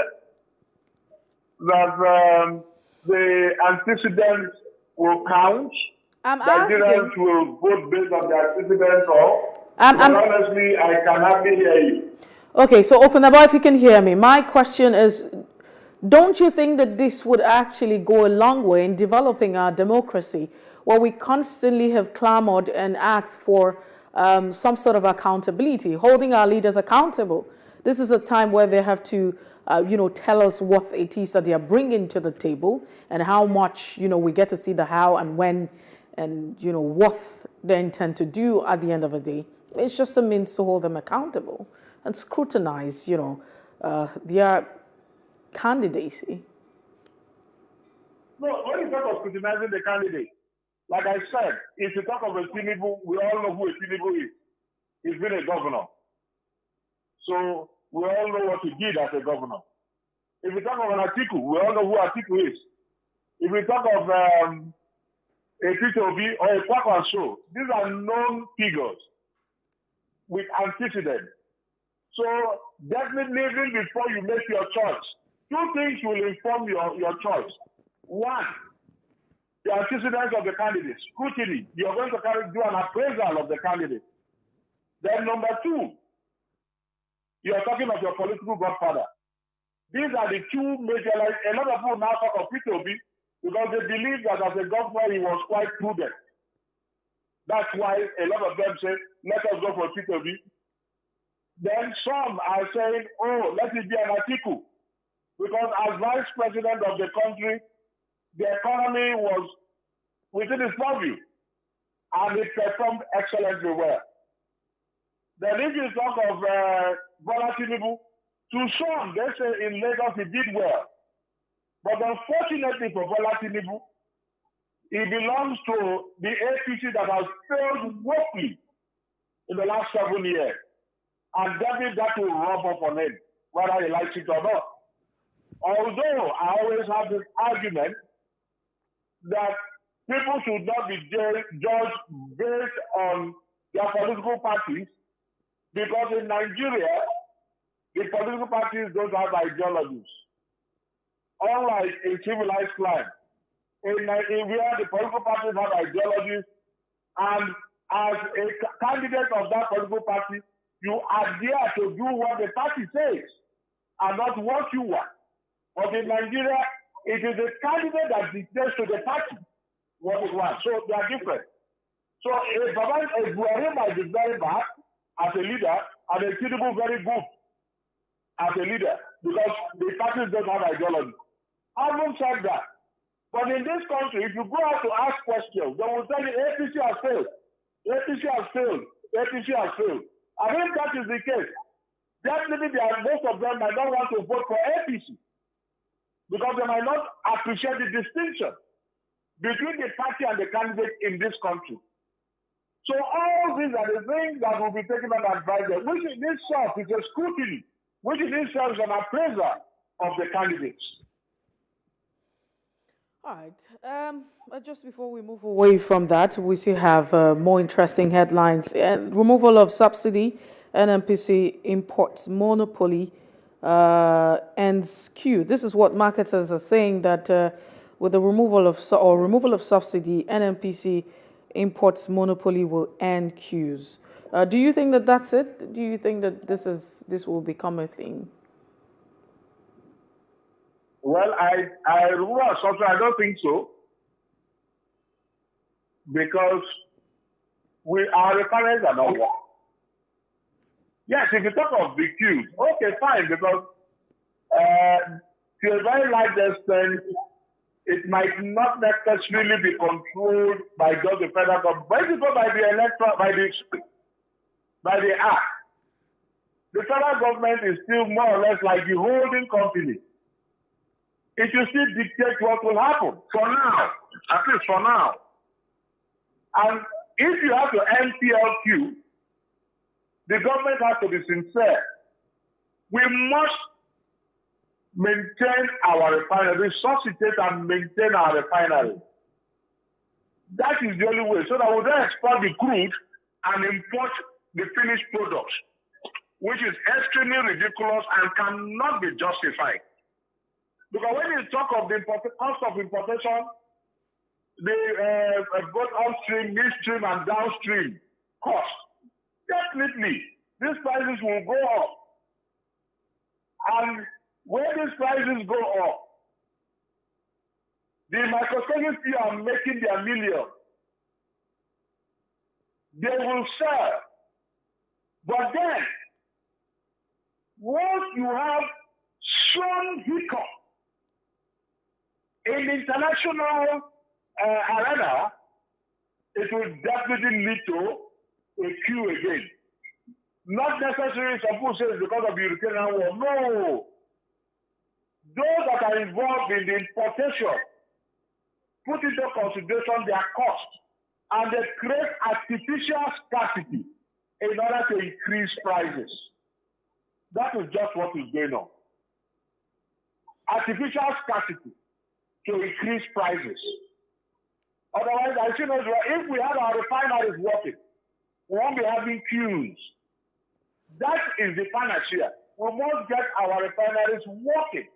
that the antecedents will count? Nigerians will vote based on the antecedents, or? Honestly, I can hardly hear you. Okay, so Openaba, if you can hear me, my question is, don't you think that this would actually go a long way in developing our democracy, where we constantly have clamored and asked for some sort of accountability, holding our leaders accountable? This is a time where they have to, tell us what it is that they are bringing to the table and how much, we get to see the how and when and, what they intend to do at the end of the day. It's just a means to hold them accountable and scrutinize, their candidacy. No, when you talk of scrutinizing the candidate, like I said, if you talk of a Tinubu, we all know who a Tinubu is. He's been a governor. So we all know what he did as a governor. If you talk of an Atiku, we all know who Atiku is. If we talk of a P2B or a Kwakwanso, these are known figures with antecedents. So definitely even before you make your choice, two things will inform your choice. One, the antecedents of the candidate, scrutiny. You're going to do an appraisal of the candidate. Then number two, you're talking of your political godfather. These are the two major, like a lot of people now talk of Peter Obi because they believe that as a governor he was quite prudent. That's why a lot of them say, let us go for Peter Obi. Then some are saying, oh, let it be an Atiku. Because as vice president of the country, the economy was within his purview. And it performed excellently well. Then if you talk of Bola Tinubu, to some, they say in Lagos he did well. But unfortunately for Bola Tinubu, he belongs to the APC that has failed woefully in the last 7 years. And that will rub off on him, whether he likes it or not. Although I always have this argument that people should not be judged based on their political parties, because in Nigeria, the political parties don't have ideologies. Unlike in civilized land, in Nigeria, the political parties have ideologies, and as a candidate of that political party, you adhere to do what the party says and not what you want. But in Nigeria, it is the candidate that dictates to the party what it wants. So they are different. So a Buhari might be very bad as a leader, and a Tinubu very good as a leader, because the parties don't have ideology. Having said that, but in this country, if you go out to ask questions, they will tell you APC has failed. APC has failed. APC has failed. And if that is the case, definitely most of them might not want to vote for APC because they might not appreciate the distinction between the party and the candidate in this country. So all these are the things that will be taken under advisement, which in itself is a scrutiny, which in itself is an appraiser of the candidates. All right. Just before we move away from that, we still have more interesting headlines. Removal of subsidy, NNPC imports monopoly ends queue. This is what marketers are saying, that with the removal of subsidy, NNPC imports monopoly will end queues. Do you think that that's it? Do you think that this will become a thing? Well, I remember something. I don't think so, because our refineries are not working. Yes, if you talk of the queues, okay, fine, because to a very large extent, it might not necessarily be controlled by just the federal government, but if you go by the act, the federal government is still more or less like the holding company. It will still dictate what will happen, for now, at least for now. And if you have to MPLQ, the government has to be sincere. We must maintain our refinery, resuscitate and maintain our refinery. That is the only way, so that we don't export the crude and import the finished products, which is extremely ridiculous and cannot be justified. Because when you talk of the cost of importation, both upstream, midstream, and downstream cost, definitely these prices will go up. And when these prices go up, the microscopic few are making their millions. They will sell. But then, once you have some hiccup in the international arena, it will definitely lead to a queue again. Not necessarily, some people say it's because of the Ukrainian war. No. Those that are involved in the importation put into consideration their cost, and they create artificial scarcity in order to increase prices. That is just what is going on. Artificial scarcity to increase prices. Otherwise, I see no, if we have our refineries working, we won't be having queues. That is the panacea. We must get our refineries working.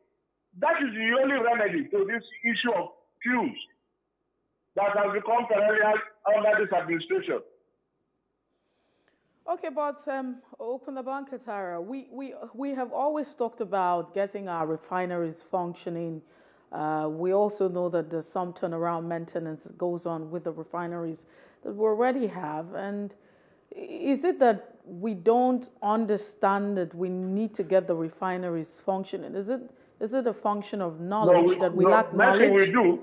That is the only remedy to this issue of queues. that has become perennial under this administration. Okay, but open the bank, Tara. We have always talked about getting our refineries functioning. We also know that there's some turnaround maintenance that goes on with the refineries that we already have. And is it that we don't understand that we need to get the refineries functioning? Is it a function of knowledge that we lack knowledge? Nothing we do.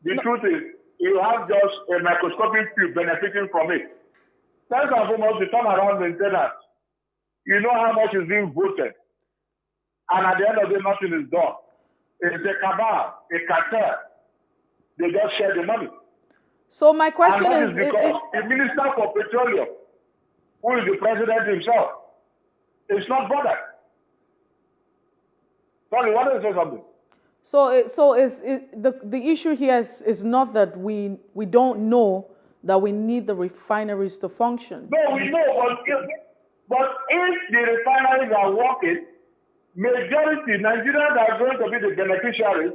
The truth is, you have just a microscopic few benefiting from it. First and foremost, the turnaround maintenance. You know how much is being voted. And at the end of the day, nothing is done. It's a cabal, a cartel. They just share the money. So my question is because the Minister for Petroleum, who is the president himself, is not bothered. Sorry, what did you say something? So is the issue here is not that we don't know that we need the refineries to function. No, we know, but if the refineries are working, majority Nigerians are going to be the beneficiaries,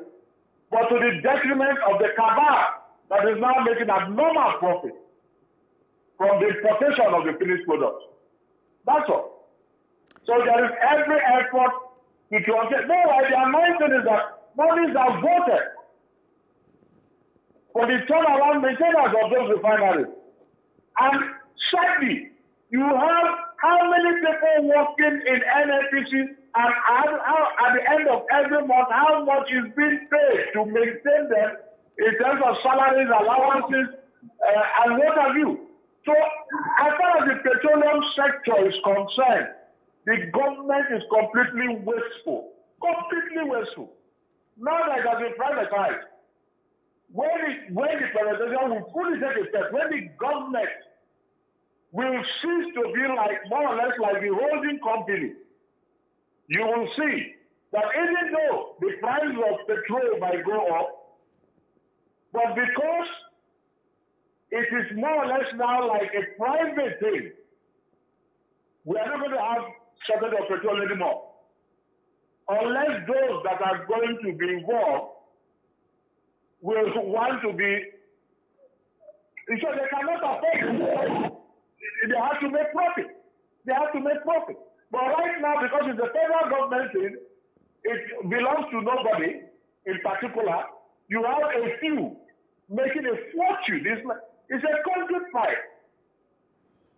but to the detriment of the cabal that is now making abnormal profit from the importation of the finished products. That's all. So there is every effort to translate. No, the anointing is that monies are voted for the turnaround maintenance of those refineries. And sadly, you have how many people working in NNPC, and at the end of every month, how much is being paid to maintain them in terms of salaries, allowances, and what have you. So as far as the petroleum sector is concerned, the government is completely wasteful. Completely wasteful. Now that it has been privatized, when the privatization will fully take effect, when the government will cease to be like more or less like the holding company, you will see that even though the price of petrol might go up, but because it is more or less now like a private thing, we are not going to have shortage of petrol anymore. Unless those that are going to be involved will want to be, so they cannot afford. They have to make profit. They have to make profit. But right now, because it's a federal government thing, it belongs to nobody in particular. You have a few making a fortune. It's a concrete pipe.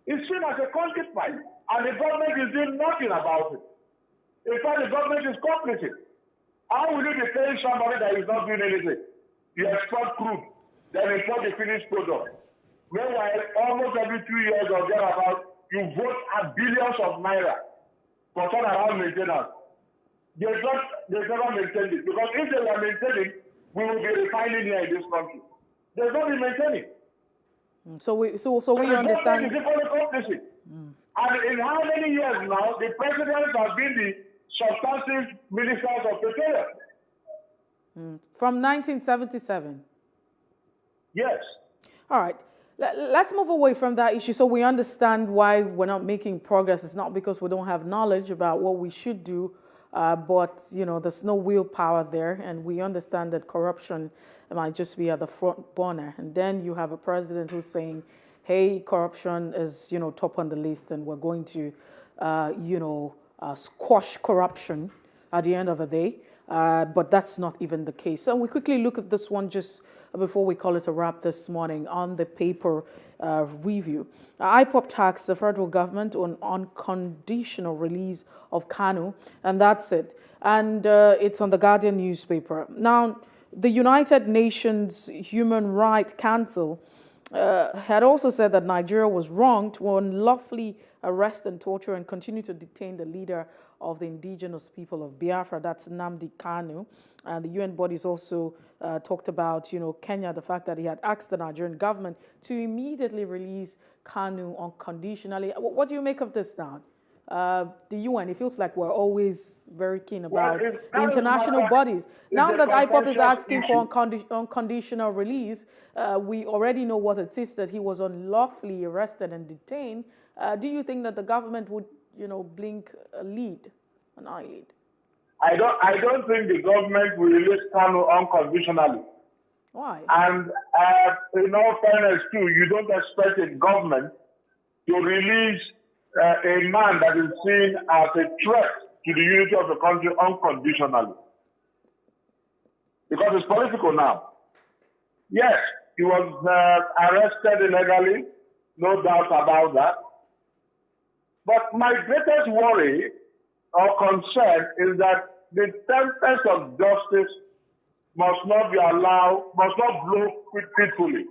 It's seen as a concrete pipe, and the government is doing nothing about it. In fact, the government is complicit. How will you be paying somebody that is not doing anything? You export crude, then import the finished product. Meanwhile, almost every 2 years or thereabouts, you vote at billions of naira for turnaround maintenance. They've never maintained it. Because if they were maintaining, we will be refining here in this country. They've not been maintaining. So we understand. And in how many years now, the president has been the substantive ministers of petroleum? From 1977? Yes. All right. Let's move away from that issue so we understand why we're not making progress. It's not because we don't have knowledge about what we should do, but, there's no willpower there, and we understand that corruption might just be at the front burner. And then you have a president who's saying, hey, corruption is, top on the list, and we're going to, squash corruption at the end of the day. But that's not even the case. So we quickly look at this one just before we call it a wrap this morning on the paper review. IPOP taxed the federal government on unconditional release of Kanu, and that's it. And it's on the Guardian newspaper. Now, the United Nations Human Rights Council had also said that Nigeria was wrong to unlawfully arrest and torture and continue to detain the leader of the indigenous people of Biafra, that's Nnamdi Kanu. And the UN bodies also talked about, Kenya, the fact that he had asked the Nigerian government to immediately release Kanu unconditionally. What do you make of this now? The UN, it feels like we're always very keen about the international bodies. Now that IPOP is asking for unconditional release, we already know what it is, that he was unlawfully arrested and detained. Do you think that the government would, blink an eyelid? I don't think the government will release Kanu unconditionally. Why? And in all fairness too, you don't expect a government to release a man that is seen as a threat to the unity of the country unconditionally. Because it's political now. Yes, he was arrested illegally, no doubt about that. But my greatest worry or concern is that the tempest of justice must not be allowed, must not blow peacefully.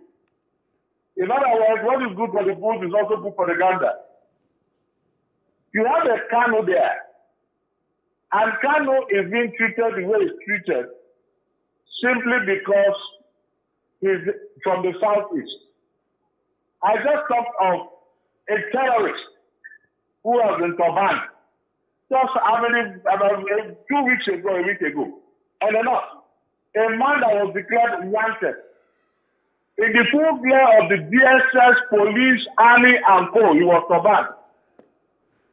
In other words, what is good for the goose is also good for the gander. You have a Kano there, and Kano is being treated the way it's treated simply because he's from the southeast. I just thought of a terrorist who was in Turban just about 2 weeks ago, a week ago, and enough. A man that was declared wanted. In the full glare of the DSS, police, army, and co, he was Turban.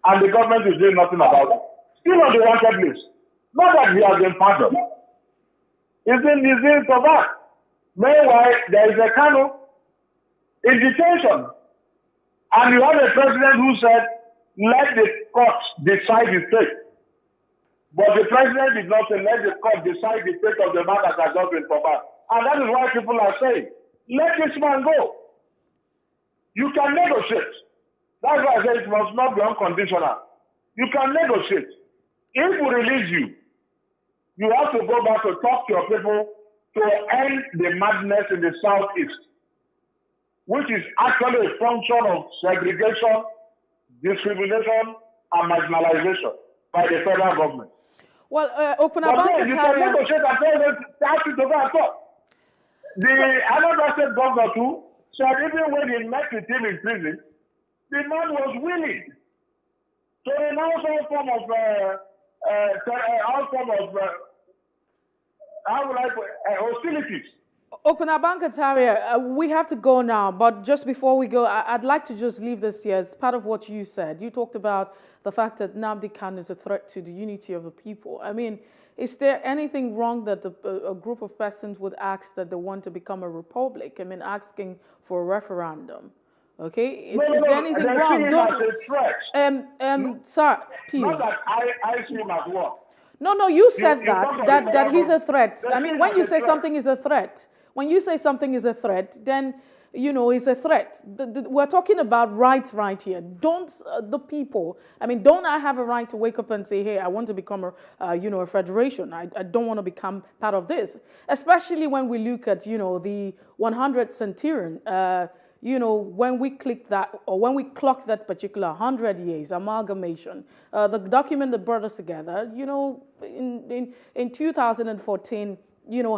And the government is doing nothing about it. Still on the wanted list. Not that he has been pardoned. He's in Turban. Meanwhile, there is a Kano in detention. And you have a president who said, let the courts decide the fate. But the president did not say, let the court decide the fate of the man that has just been Turban. And that is why people are saying, let this man go. You can negotiate. That's why I say it must not be unconditional. You can negotiate. If we release you, you have to go back to talk to your people to end the madness in the southeast, which is actually a function of segregation, discrimination, and marginalization by the federal government. Well, Okunabamka you can negotiate and tell them to ask you to go and talk. The another state governor too said even when he met with him in prison, the man was willing to renounce all form of hostilities. Okunabamka Taria, we have to go now, but just before we go, I'd like to just leave this here as part of what you said. You talked about the fact that Nnamdi Kanu is a threat to the unity of the people. I mean, is there anything wrong that a group of persons would ask that they want to become a republic? I mean, asking for a referendum. Okay? Is there anything wrong? Sir, please. Not that I see him as what? No, you said that he's a threat. I mean, when you say something is a threat, when you say something is a threat, then, you know, it's a threat. We're talking about rights right here. Don't the people, I mean, don't I have a right to wake up and say, hey, I want to become a federation. I don't want to become part of this. Especially when we look at, the 100 centurion, when we click that, or when we clock that particular 100 years amalgamation, the document that brought us together, in 2014,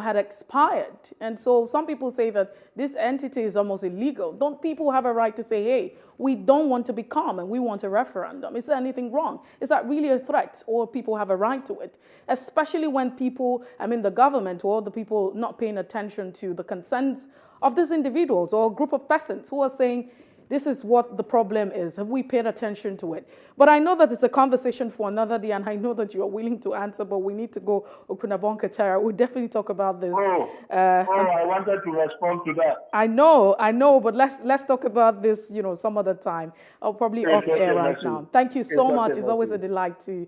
had expired. And so some people say that this entity is almost illegal. Don't people have a right to say, hey, we don't want to become and we want a referendum? Is there anything wrong? Is that really a threat, or people have a right to it? Especially when people, the government or the people not paying attention to the concerns of these individuals or a group of persons who are saying, this is what the problem is. Have we paid attention to it? But I know that it's a conversation for another day, and I know that you are willing to answer, but we need to go. Okunabamka Taria, we'll definitely talk about this. I wanted to respond to that. I know, but let's talk about this, some other time. I'll probably off air right now. Thank you so much. It's always a delight to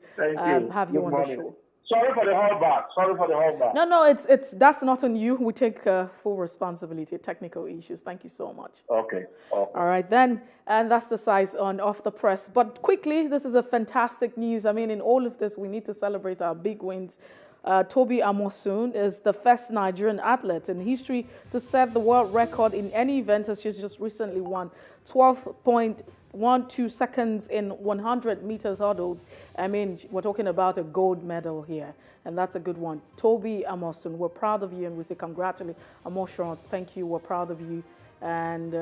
have you on the show. Sorry for the holdback. No, that's not on you. We take full responsibility. Technical issues. Thank you so much. Okay. All right then, and that's the size on Off the Press. But quickly, this is a fantastic news. In all of this, we need to celebrate our big wins. Tobi Amosun is the first Nigerian athlete in history to set the world record in any event, as she's just recently won 12.12 seconds in 100 meters hurdles. We're talking about a gold medal here, and that's a good one. Tobi Amosun, we're proud of you, and we say congratulations. Amosun, thank you. We're proud of you, and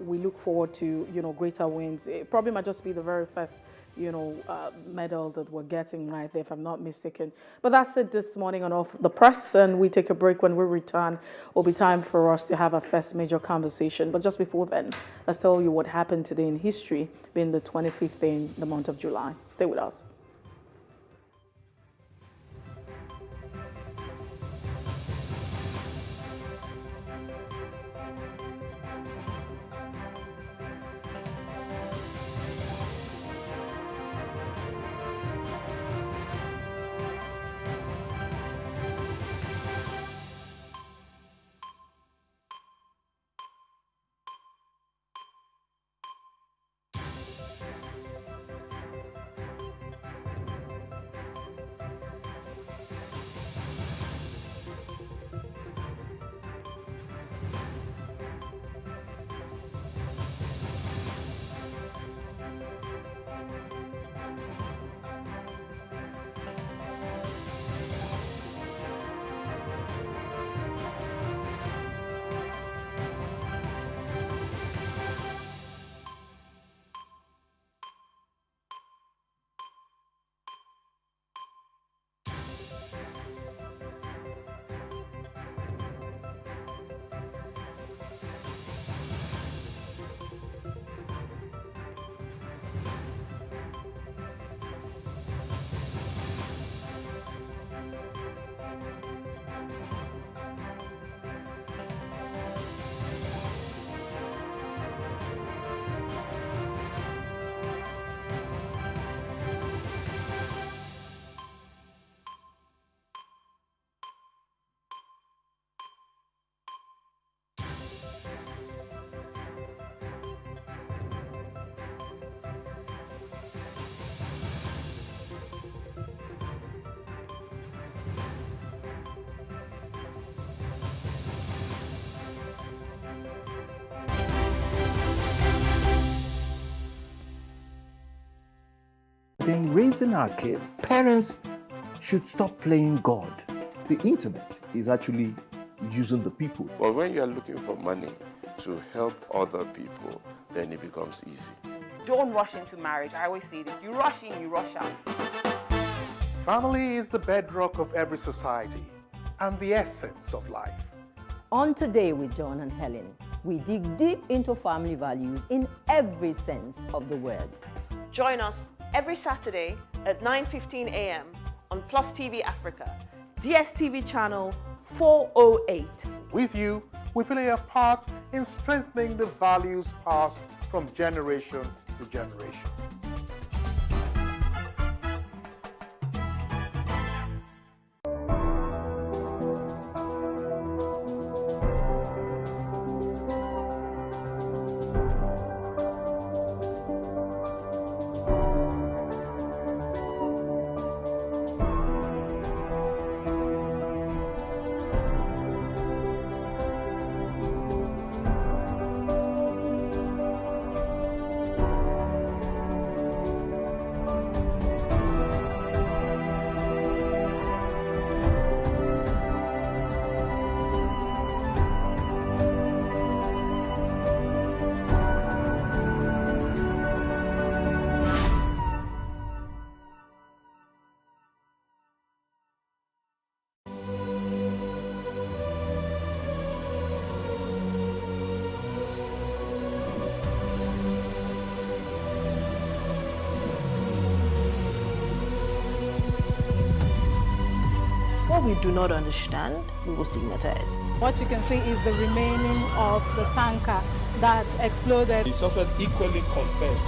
we look forward to greater wins. It probably might just be the very first medal that we're getting right there, if I'm not mistaken. But that's it this morning on Off the Press, and we take a break. When we return, it'll be time for us to have our first major conversation. But just before then, let's tell you what happened today in history, being the 25th day in the month of July. Stay with us. in raising our kids. Parents should stop playing God. The internet is actually using the people. But when you are looking for money to help other people, then it becomes easy. Don't rush into marriage. I always say this. You rush in, you rush out. Family is the bedrock of every society and the essence of life. On Today with John and Helen, we dig deep into family values in every sense of the word. Join us every Saturday at 9:15 a.m. on PlusTvAfrica, DSTV channel 408. With you, we play a part in strengthening the values passed from generation to generation. What we do not understand, we will stigmatize. What you can see is the remaining of the tanker that exploded. The suspect equally confessed.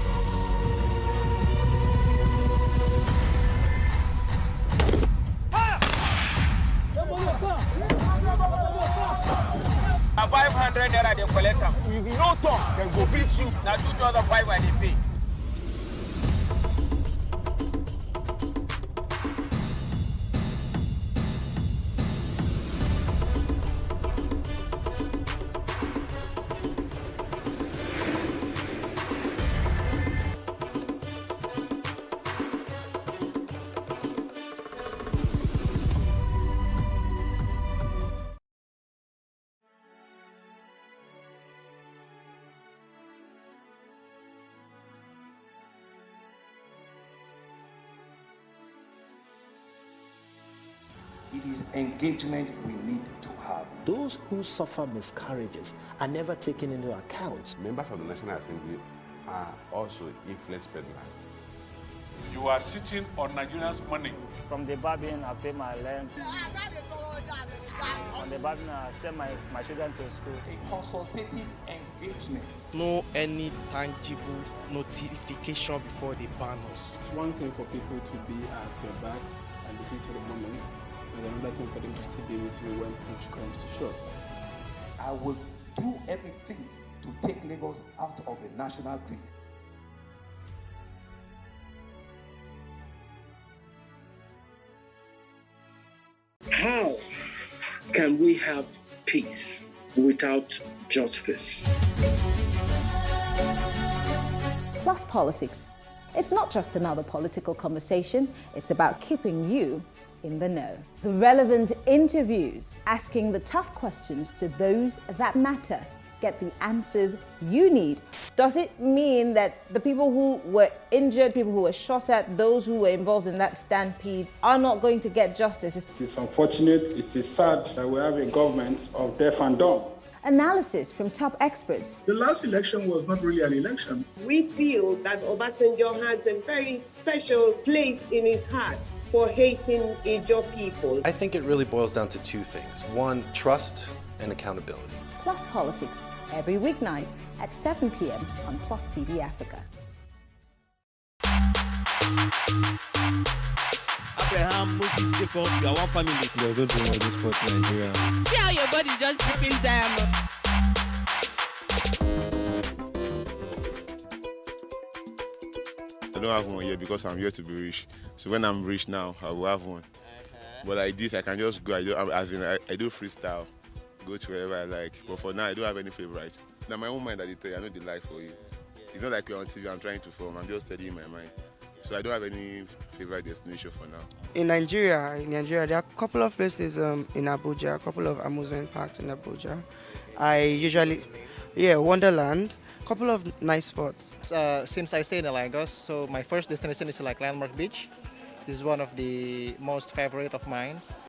A 500 naira they collect them. If you no talk, then go beat you. Now 2,500 when they pay. It is engagement we need to have. Those who suffer miscarriages are never taken into account. Members of the National Assembly are also influence peddlers. You are sitting on Nigerians' money. From the barbing, I pay my rent. On the barbing, I send my children to school. A consultative engagement. No any tangible notification before they ban us. It's one thing for people to be at your back and the heat of the moment, and another thing for them to still be with you when push comes to shove. I will do everything to take Lagos out of the national grid. How can we have peace without justice? Plus Politics. It's not just another political conversation, it's about keeping you in the know. The relevant interviews, asking the tough questions to those that matter. Get the answers you need. Does it mean that the people who were injured, people who were shot at, those who were involved in that stampede are not going to get justice? It is unfortunate, it is sad that we have a government of deaf and dumb. Analysis from top experts. The last election was not really an election. We feel that Obasanjo has a very special place in his heart for hating Ijaw people. I think it really boils down to two things. One, trust and accountability. Plus Politics, every weeknight at 7 p.m. on PlusTvAfrica. Abraham, Moses, Jacob, you are one family. There's no dream of this sport in Nigeria. See how your body is just dripping diamond. I don't have one yet because I'm yet to be rich. So when I'm rich now, I will have one. But like this, I can just go. I do freestyle, go to wherever I like. But for now, I don't have any favorite. Now my own mind, I know the life for you. It's not like you're on TV. I'm trying to film. I'm just studying my mind. So I don't have any favorite destination for now. In Nigeria, there are a couple of places in Abuja, a couple of amusement parks in Abuja. I usually, Wonderland, a couple of nice spots. Since I stay in Lagos, so my first destination is like Landmark Beach. This is one of the most favorite of mine.